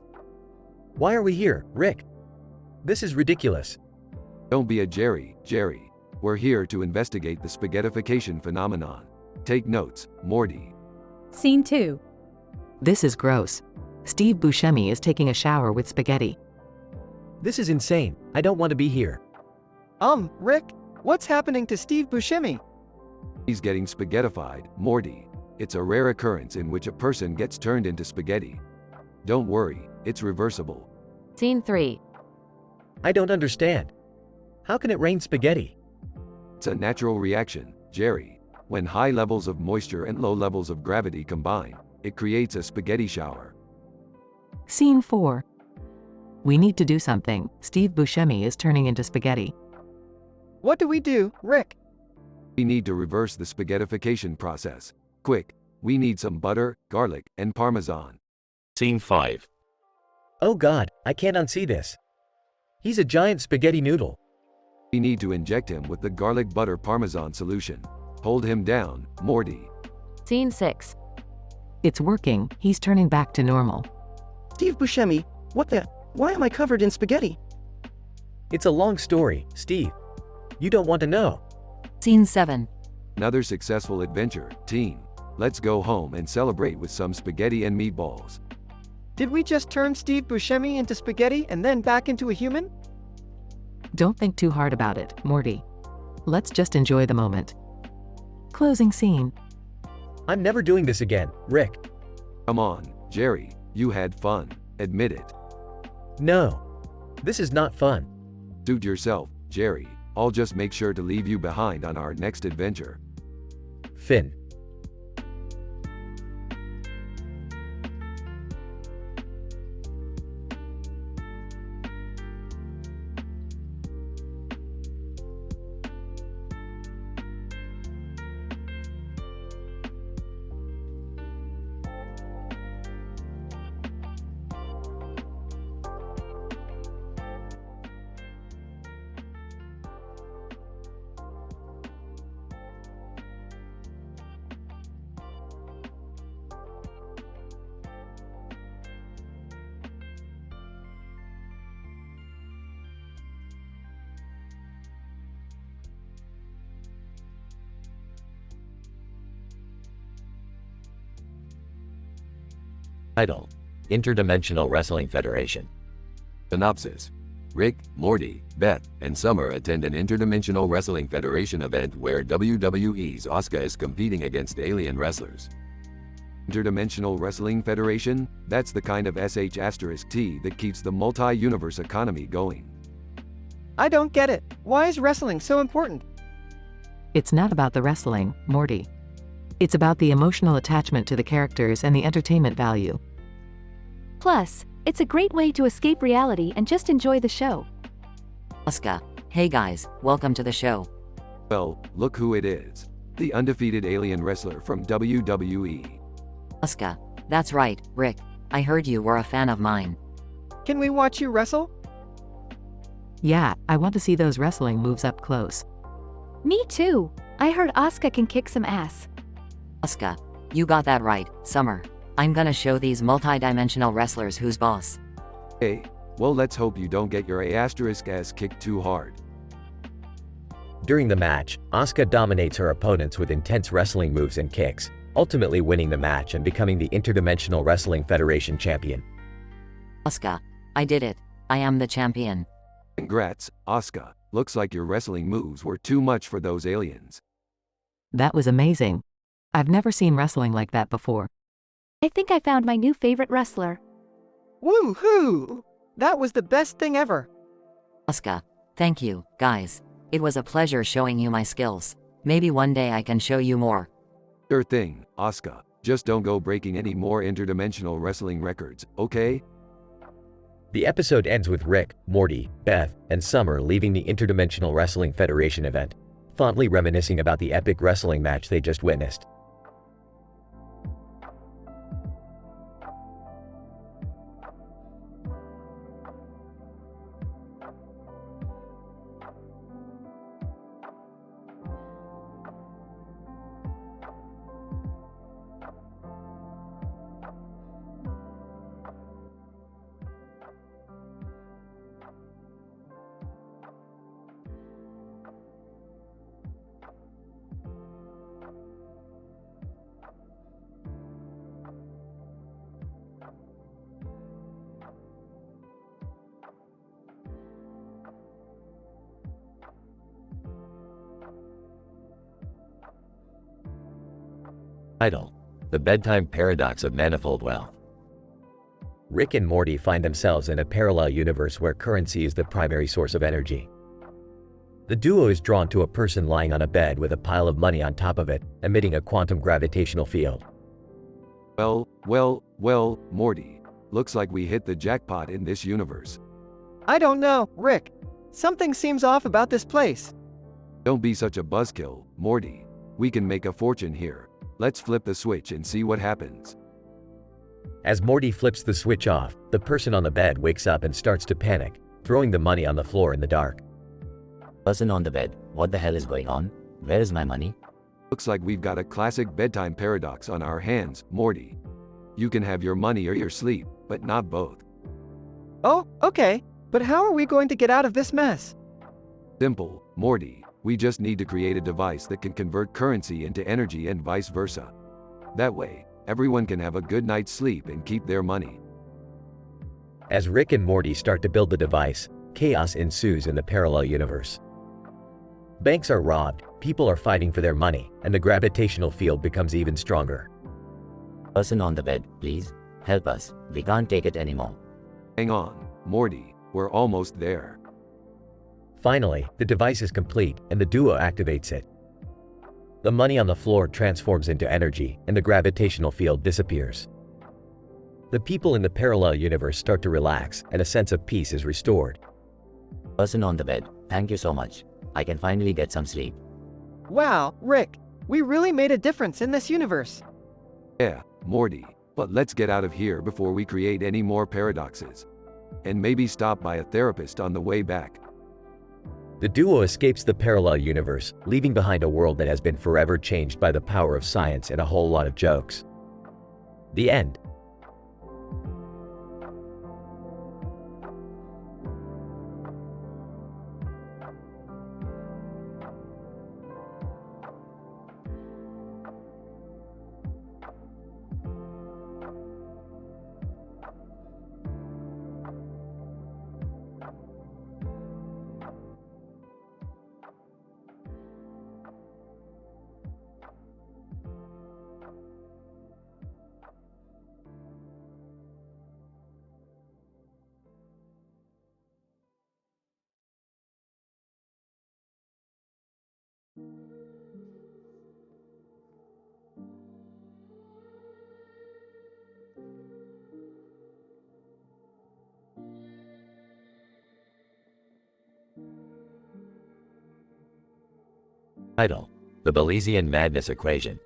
D: Why are we here, Rick? This is ridiculous.
A: Don't be a Jerry. We're here to investigate the spaghettification phenomenon. Take notes, Morty.
Q: Scene 2.
P: This is gross. Steve Buscemi is taking a shower with spaghetti.
D: This is insane. I don't want to be here.
C: Rick, what's happening to Steve Buscemi?
A: He's getting spaghettified, Morty. It's a rare occurrence in which a person gets turned into spaghetti. Don't worry, it's reversible.
K: Scene 3.
D: I don't understand. How can it rain spaghetti?
A: It's a natural reaction, Jerry. When high levels of moisture and low levels of gravity combine, it creates a spaghetti shower.
P: Scene 4. We need to do something. Steve Buscemi is turning into spaghetti.
C: What do we do, Rick?
A: We need to reverse the spaghettification process. Quick, we need some butter, garlic, and parmesan.
B: Scene 5.
D: Oh God, I can't unsee this. He's a giant spaghetti noodle.
A: We need to inject him with the garlic butter parmesan solution. Hold him down, Morty.
K: Scene 6.
P: It's working. He's turning back to normal.
F: Steve Buscemi, what the? Why am I covered in spaghetti?
D: It's a long story, Steve. You don't want to know.
P: Scene 7.
A: Another successful adventure, team. Let's go home and celebrate with some spaghetti and meatballs.
C: Did we just turn Steve Buscemi into spaghetti and then back into a human?
P: Don't think too hard about it, Morty. Let's just enjoy the moment. Closing scene.
D: I'm never doing this again, Rick.
A: Come on, Jerry, you had fun. Admit it.
D: No. This is not fun.
A: Suit yourself, Jerry. I'll just make sure to leave you behind on our next adventure.
D: Finn.
B: Title:
M: Interdimensional Wrestling Federation.
N: Synopsis. Rick, Morty, Beth, and Summer attend an Interdimensional Wrestling Federation event where WWE's Asuka is competing against alien wrestlers.
A: Interdimensional Wrestling Federation? That's the kind of SH*T that keeps the multi-universe economy going.
C: I don't get it. Why is wrestling so important?
P: It's not about the wrestling, Morty. It's about the emotional attachment to the characters and the entertainment value.
H: Plus, it's a great way to escape reality and just enjoy the show.
K: Asuka, hey guys, welcome to the show.
A: Well, look who it is. The undefeated alien wrestler from WWE.
K: Asuka, that's right, Rick. I heard you were a fan of mine.
C: Can we watch you wrestle?
P: Yeah, I want to see those wrestling moves up close.
H: Me too. I heard Asuka can kick some ass.
K: Asuka, you got that right, Summer. I'm gonna show these multi-dimensional wrestlers who's boss.
A: Hey, well let's hope you don't get your ass kicked too hard.
D: During the match, Asuka dominates her opponents with intense wrestling moves and kicks, ultimately winning the match and becoming the Interdimensional Wrestling Federation champion.
K: Asuka, I did it. I am the champion.
A: Congrats, Asuka. Looks like your wrestling moves were too much for those aliens.
P: That was amazing. I've never seen wrestling like that before.
H: I think I found my new favorite wrestler.
C: Woohoo! That was the best thing ever.
K: Asuka, thank you, guys. It was a pleasure showing you my skills. Maybe one day I can show you more.
A: Sure thing, Asuka. Just don't go breaking any more interdimensional wrestling records, okay?
D: The episode ends with Rick, Morty, Beth, and Summer leaving the Interdimensional Wrestling Federation event, fondly reminiscing about the epic wrestling match they just witnessed.
M: Title: The Bedtime Paradox of Manifold Wealth.
D: Rick and Morty find themselves in a parallel universe where currency is the primary source of energy. The duo is drawn to a person lying on a bed with a pile of money on top of it, emitting a quantum gravitational field.
A: Well, Morty. Looks like we hit the jackpot in this universe.
C: I don't know, Rick. Something seems off about this place.
A: Don't be such a buzzkill, Morty. We can make a fortune here. Let's flip the switch and see what happens.
D: As Morty flips the switch off, the person on the bed wakes up and starts to panic, throwing the money on the floor in the dark.
M: Person on the bed, what the hell is going on? Where is my money?
A: Looks like we've got a classic bedtime paradox on our hands, Morty. You can have your money or your sleep, but not both.
C: Oh, okay. But how are we going to get out of this mess?
A: Simple, Morty. We just need to create a device that can convert currency into energy and vice versa. That way, everyone can have a good night's sleep and keep their money.
D: As Rick and Morty start to build the device, chaos ensues in the parallel universe. Banks are robbed, people are fighting for their money, and the gravitational field becomes even stronger.
M: Person on the bed, please, help us. We can't take it anymore.
A: Hang on, Morty. We're almost there.
D: Finally, the device is complete and the duo activates it. The money on the floor transforms into energy and the gravitational field disappears. The people in the parallel universe start to relax and a sense of peace is restored.
M: Person on the bed, thank you so much. I can finally get some sleep.
C: Wow, Rick, we really made a difference in this universe.
A: Yeah, Morty, but let's get out of here before we create any more paradoxes. And maybe stop by a therapist on the way back.
D: The duo escapes the parallel universe, leaving behind a world that has been forever changed by the power of science and a whole lot of jokes. The end.
M: Title: The Belizean Madness Equation.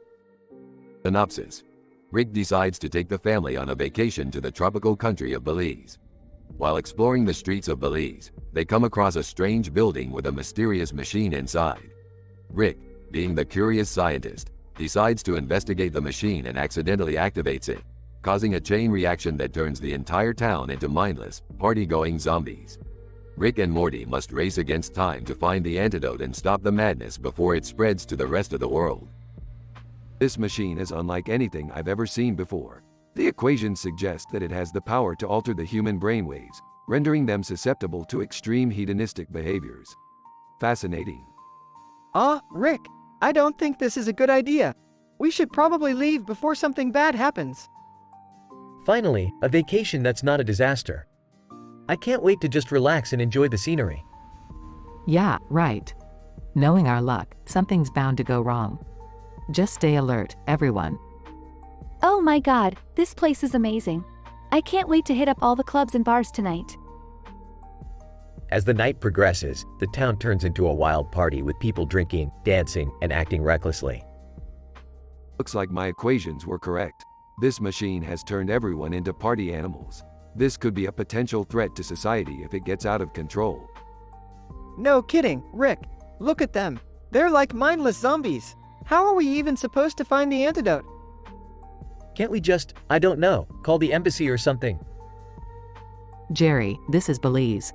N: Synopsis. Rick decides to take the family on a vacation to the tropical country of Belize. While exploring the streets of Belize, they come across a strange building with a mysterious machine inside. Rick, being the curious scientist, decides to investigate the machine and accidentally activates it, causing a chain reaction that turns the entire town into mindless, party-going zombies. Rick and Morty must race against time to find the antidote and stop the madness before it spreads to the rest of the world.
A: This machine is unlike anything I've ever seen before. The equations suggest that it has the power to alter the human brainwaves, rendering them susceptible to extreme hedonistic behaviors. Fascinating.
C: Rick, I don't think this is a good idea. We should probably leave before something bad happens.
D: Finally, a vacation that's not a disaster. I can't wait to just relax and enjoy the scenery.
P: Yeah, right. Knowing our luck, something's bound to go wrong. Just stay alert, everyone.
H: Oh my god, this place is amazing. I can't wait to hit up all the clubs and bars tonight.
D: As the night progresses, the town turns into a wild party with people drinking, dancing, and acting recklessly.
A: Looks like my equations were correct. This machine has turned everyone into party animals. This could be a potential threat to society if it gets out of control.
C: No kidding, Rick. Look at them. They're like mindless zombies. How are we even supposed to find the antidote?
D: Can't we just, I don't know, call the embassy or something?
P: Jerry, this is Belize.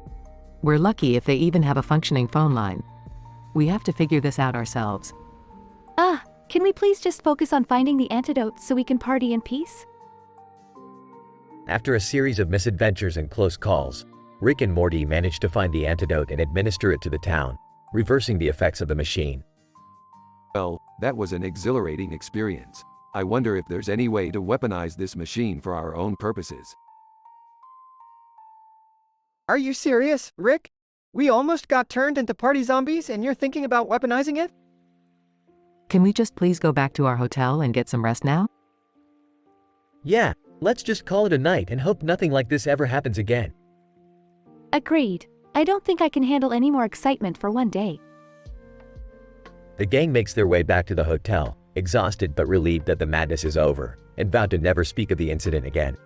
P: We're lucky if they even have a functioning phone line. We have to figure this out ourselves.
H: Can we please just focus on finding the antidote so we can party in peace?
D: After a series of misadventures and close calls, Rick and Morty manage to find the antidote and administer it to the town, reversing the effects of the machine.
A: Well, that was an exhilarating experience. I wonder if there's any way to weaponize this machine for our own purposes.
C: Are you serious, Rick? We almost got turned into party zombies and you're thinking about weaponizing it?
P: Can we just please go back to our hotel and get some rest now?
D: Yeah, let's just call it a night and hope nothing like this ever happens again.
H: Agreed. I don't think I can handle any more excitement for one day.
D: The gang makes their way back to the hotel, exhausted but relieved that the madness is over, and vowed to never speak of the incident again.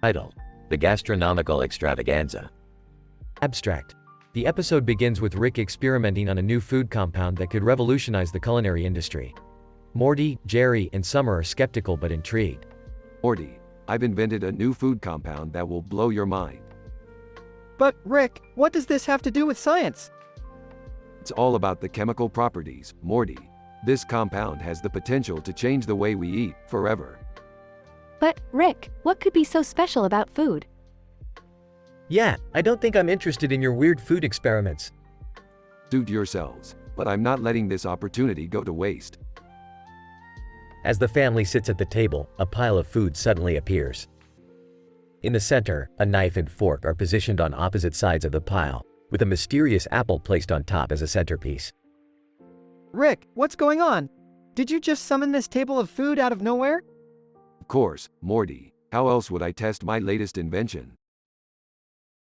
M: Title: The Gastronomical Extravaganza.
D: Abstract. The episode begins with Rick experimenting on a new food compound that could revolutionize the culinary industry. Morty, Jerry, and Summer are skeptical but intrigued.
A: Morty, I've invented a new food compound that will blow your mind.
C: But, Rick, what does this have to do with science?
A: It's all about the chemical properties, Morty. This compound has the potential to change the way we eat, forever.
H: But, Rick, what could be so special about food?
D: Yeah, I don't think I'm interested in your weird food experiments.
A: Suit yourselves, but I'm not letting this opportunity go to waste.
D: As the family sits at the table, a pile of food suddenly appears. In the center, a knife and fork are positioned on opposite sides of the pile, with a mysterious apple placed on top as a centerpiece.
C: Rick, what's going on? Did you just summon this table of food out of nowhere?
A: Of course, Morty. How else would I test my latest invention?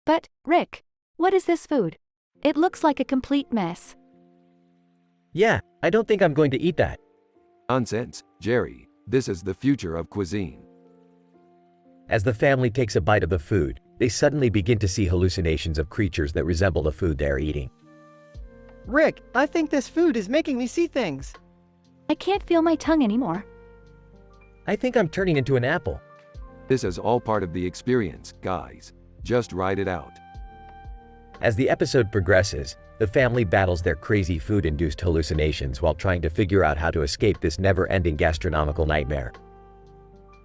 H: But, Rick, what is this food? It looks like a complete mess.
D: Yeah, I don't think I'm going to eat that.
A: Nonsense, Jerry. This is the future of cuisine.
D: As the family takes a bite of the food, they suddenly begin to see hallucinations of creatures that resemble the food they are eating.
C: Rick, I think this food is making me see things.
H: I can't feel my tongue anymore.
D: I think I'm turning into an apple.
A: This is all part of the experience, guys. Just ride it out.
D: As the episode progresses, The family battles their crazy food-induced hallucinations while trying to figure out how to escape this never-ending gastronomical nightmare.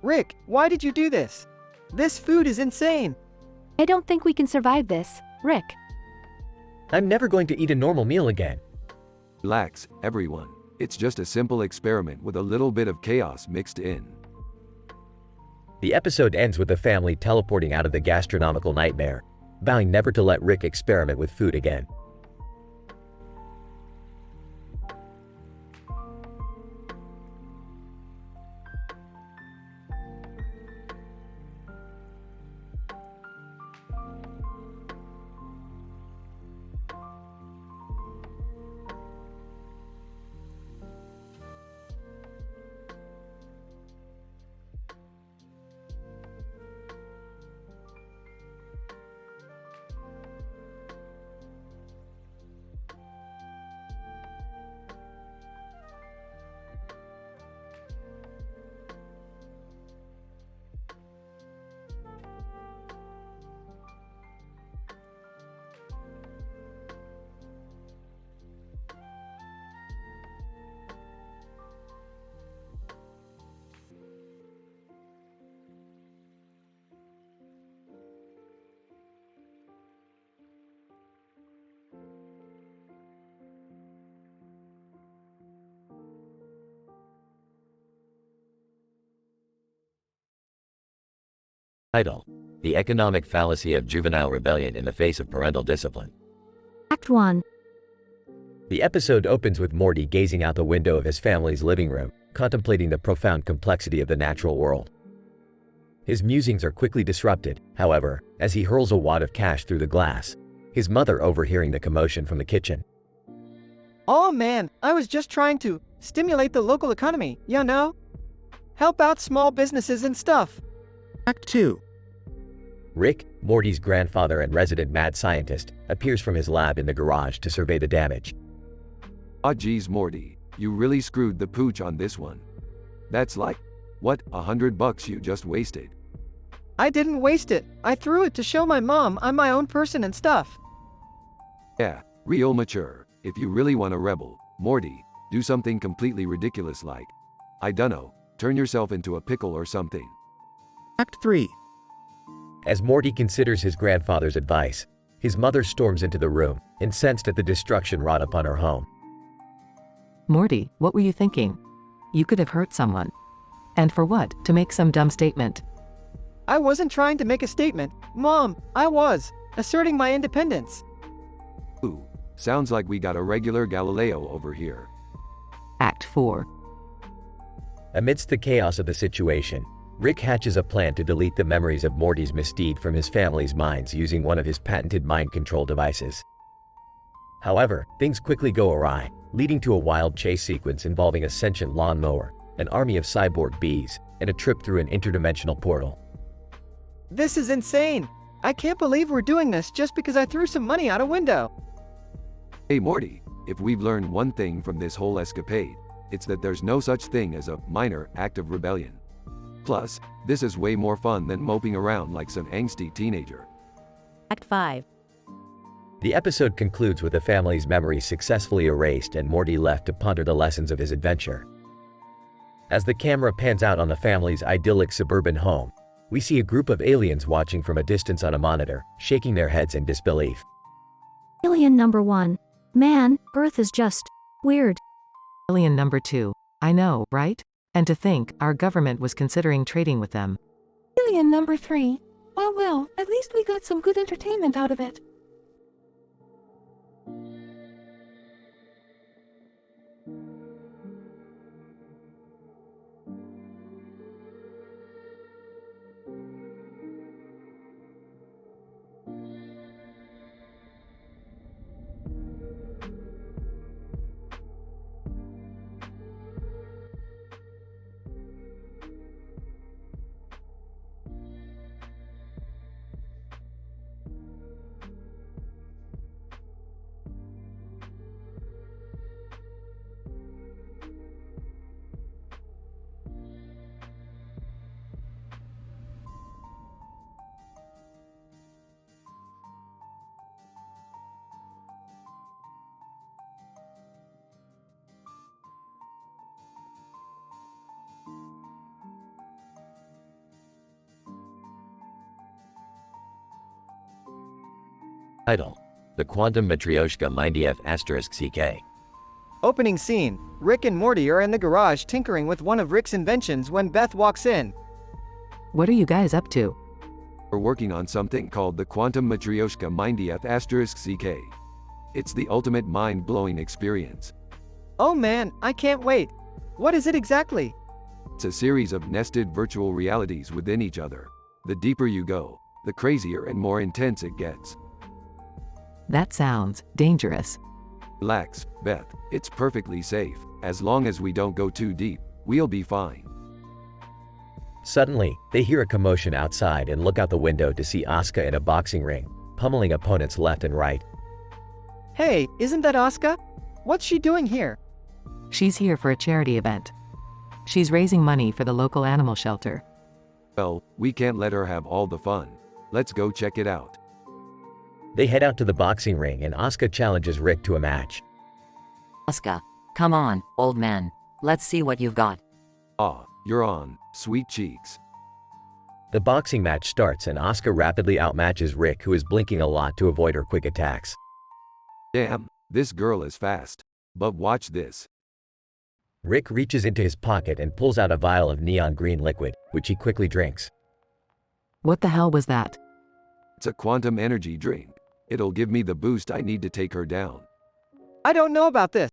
C: Rick, why did you do this? This food is insane.
H: I don't think we can survive this, Rick.
D: I'm never going to eat a normal meal again.
A: Relax, everyone. It's just a simple experiment with a little bit of chaos mixed in.
D: The episode ends with the family teleporting out of the gastronomical nightmare, vowing never to let Rick experiment with food again.
B: Title: The Economic Fallacy of Juvenile Rebellion in the Face of Parental Discipline.
H: Act 1.
D: The episode opens with Morty gazing out the window of his family's living room, contemplating the profound complexity of the natural world. His musings are quickly disrupted, however, as he hurls a wad of cash through the glass, his mother overhearing the commotion from the kitchen.
C: Oh man, I was just trying to stimulate the local economy, you know? Help out small businesses and stuff.
R: Act 2.
D: Rick, Morty's grandfather and resident mad scientist, appears from his lab in the garage to survey the damage.
A: Ah geez Morty, you really screwed the pooch on this one. That's like, what, $100 you just wasted.
C: I didn't waste it. I threw it to show my mom I'm my own person and stuff.
A: Yeah, real mature. If you really want to rebel, Morty, do something completely ridiculous like, I dunno, turn yourself into a pickle or something.
R: Act 3.
D: As Morty considers his grandfather's advice, his mother storms into the room, incensed at the destruction wrought upon her home.
P: Morty, what were you thinking? You could have hurt someone. And for what? To make some dumb statement.
C: I wasn't trying to make a statement, Mom, I was asserting my independence.
A: Ooh, sounds like we got a regular Galileo over here.
P: Act 4.
D: Amidst the chaos of the situation, Rick hatches a plan to delete the memories of Morty's misdeed from his family's minds using one of his patented mind control devices. However, things quickly go awry, leading to a wild chase sequence involving a sentient lawnmower, an army of cyborg bees, and a trip through an interdimensional portal.
C: This is insane. I can't believe we're doing this just because I threw some money out a window.
A: Hey Morty, if we've learned one thing from this whole escapade, it's that there's no such thing as a minor act of rebellion. Plus, this is way more fun than moping around like some angsty teenager.
H: Act 5.
D: The episode concludes with the family's memories successfully erased and Morty left to ponder the lessons of his adventure. As the camera pans out on the family's idyllic suburban home, we see a group of aliens watching from a distance on a monitor, shaking their heads in disbelief.
H: Alien number 1. Man, Earth is just weird.
P: Alien number 2. I know, right? And to think, our government was considering trading with them.
J: Alien number 3. Well, at least we got some good entertainment out of it.
D: Title: The Quantum Matryoshka Mindy F*** CK.
C: Opening scene. Rick and Morty are in the garage tinkering with one of Rick's inventions when Beth walks in.
P: What are you guys up to?
A: We're working on something called the Quantum Matryoshka Mindy F*** CK. It's the ultimate mind-blowing experience.
C: Oh man, I can't wait. What is it exactly?
A: It's a series of nested virtual realities within each other. The deeper you go, the crazier and more intense it gets.
P: That sounds dangerous.
A: Relax, Beth. It's perfectly safe. As long as we don't go too deep, we'll be fine.
D: Suddenly, they hear a commotion outside and look out the window to see Asuka in a boxing ring, pummeling opponents left and right.
C: Hey, isn't that Asuka? What's she doing here?
P: She's here for a charity event. She's raising money for the local animal shelter.
A: Well, we can't let her have all the fun. Let's go check it out.
D: They head out to the boxing ring and Asuka challenges Rick to a match.
K: Asuka, come on, old man. Let's see what you've got.
A: Ah, you're on, sweet cheeks.
D: The boxing match starts and Asuka rapidly outmatches Rick, who is blinking a lot to avoid her quick attacks.
A: Damn, this girl is fast. But watch this.
D: Rick reaches into his pocket and pulls out a vial of neon green liquid, which he quickly drinks.
P: What the hell was that?
A: It's a quantum energy drink. It'll give me the boost I need to take her down.
C: I don't know about this.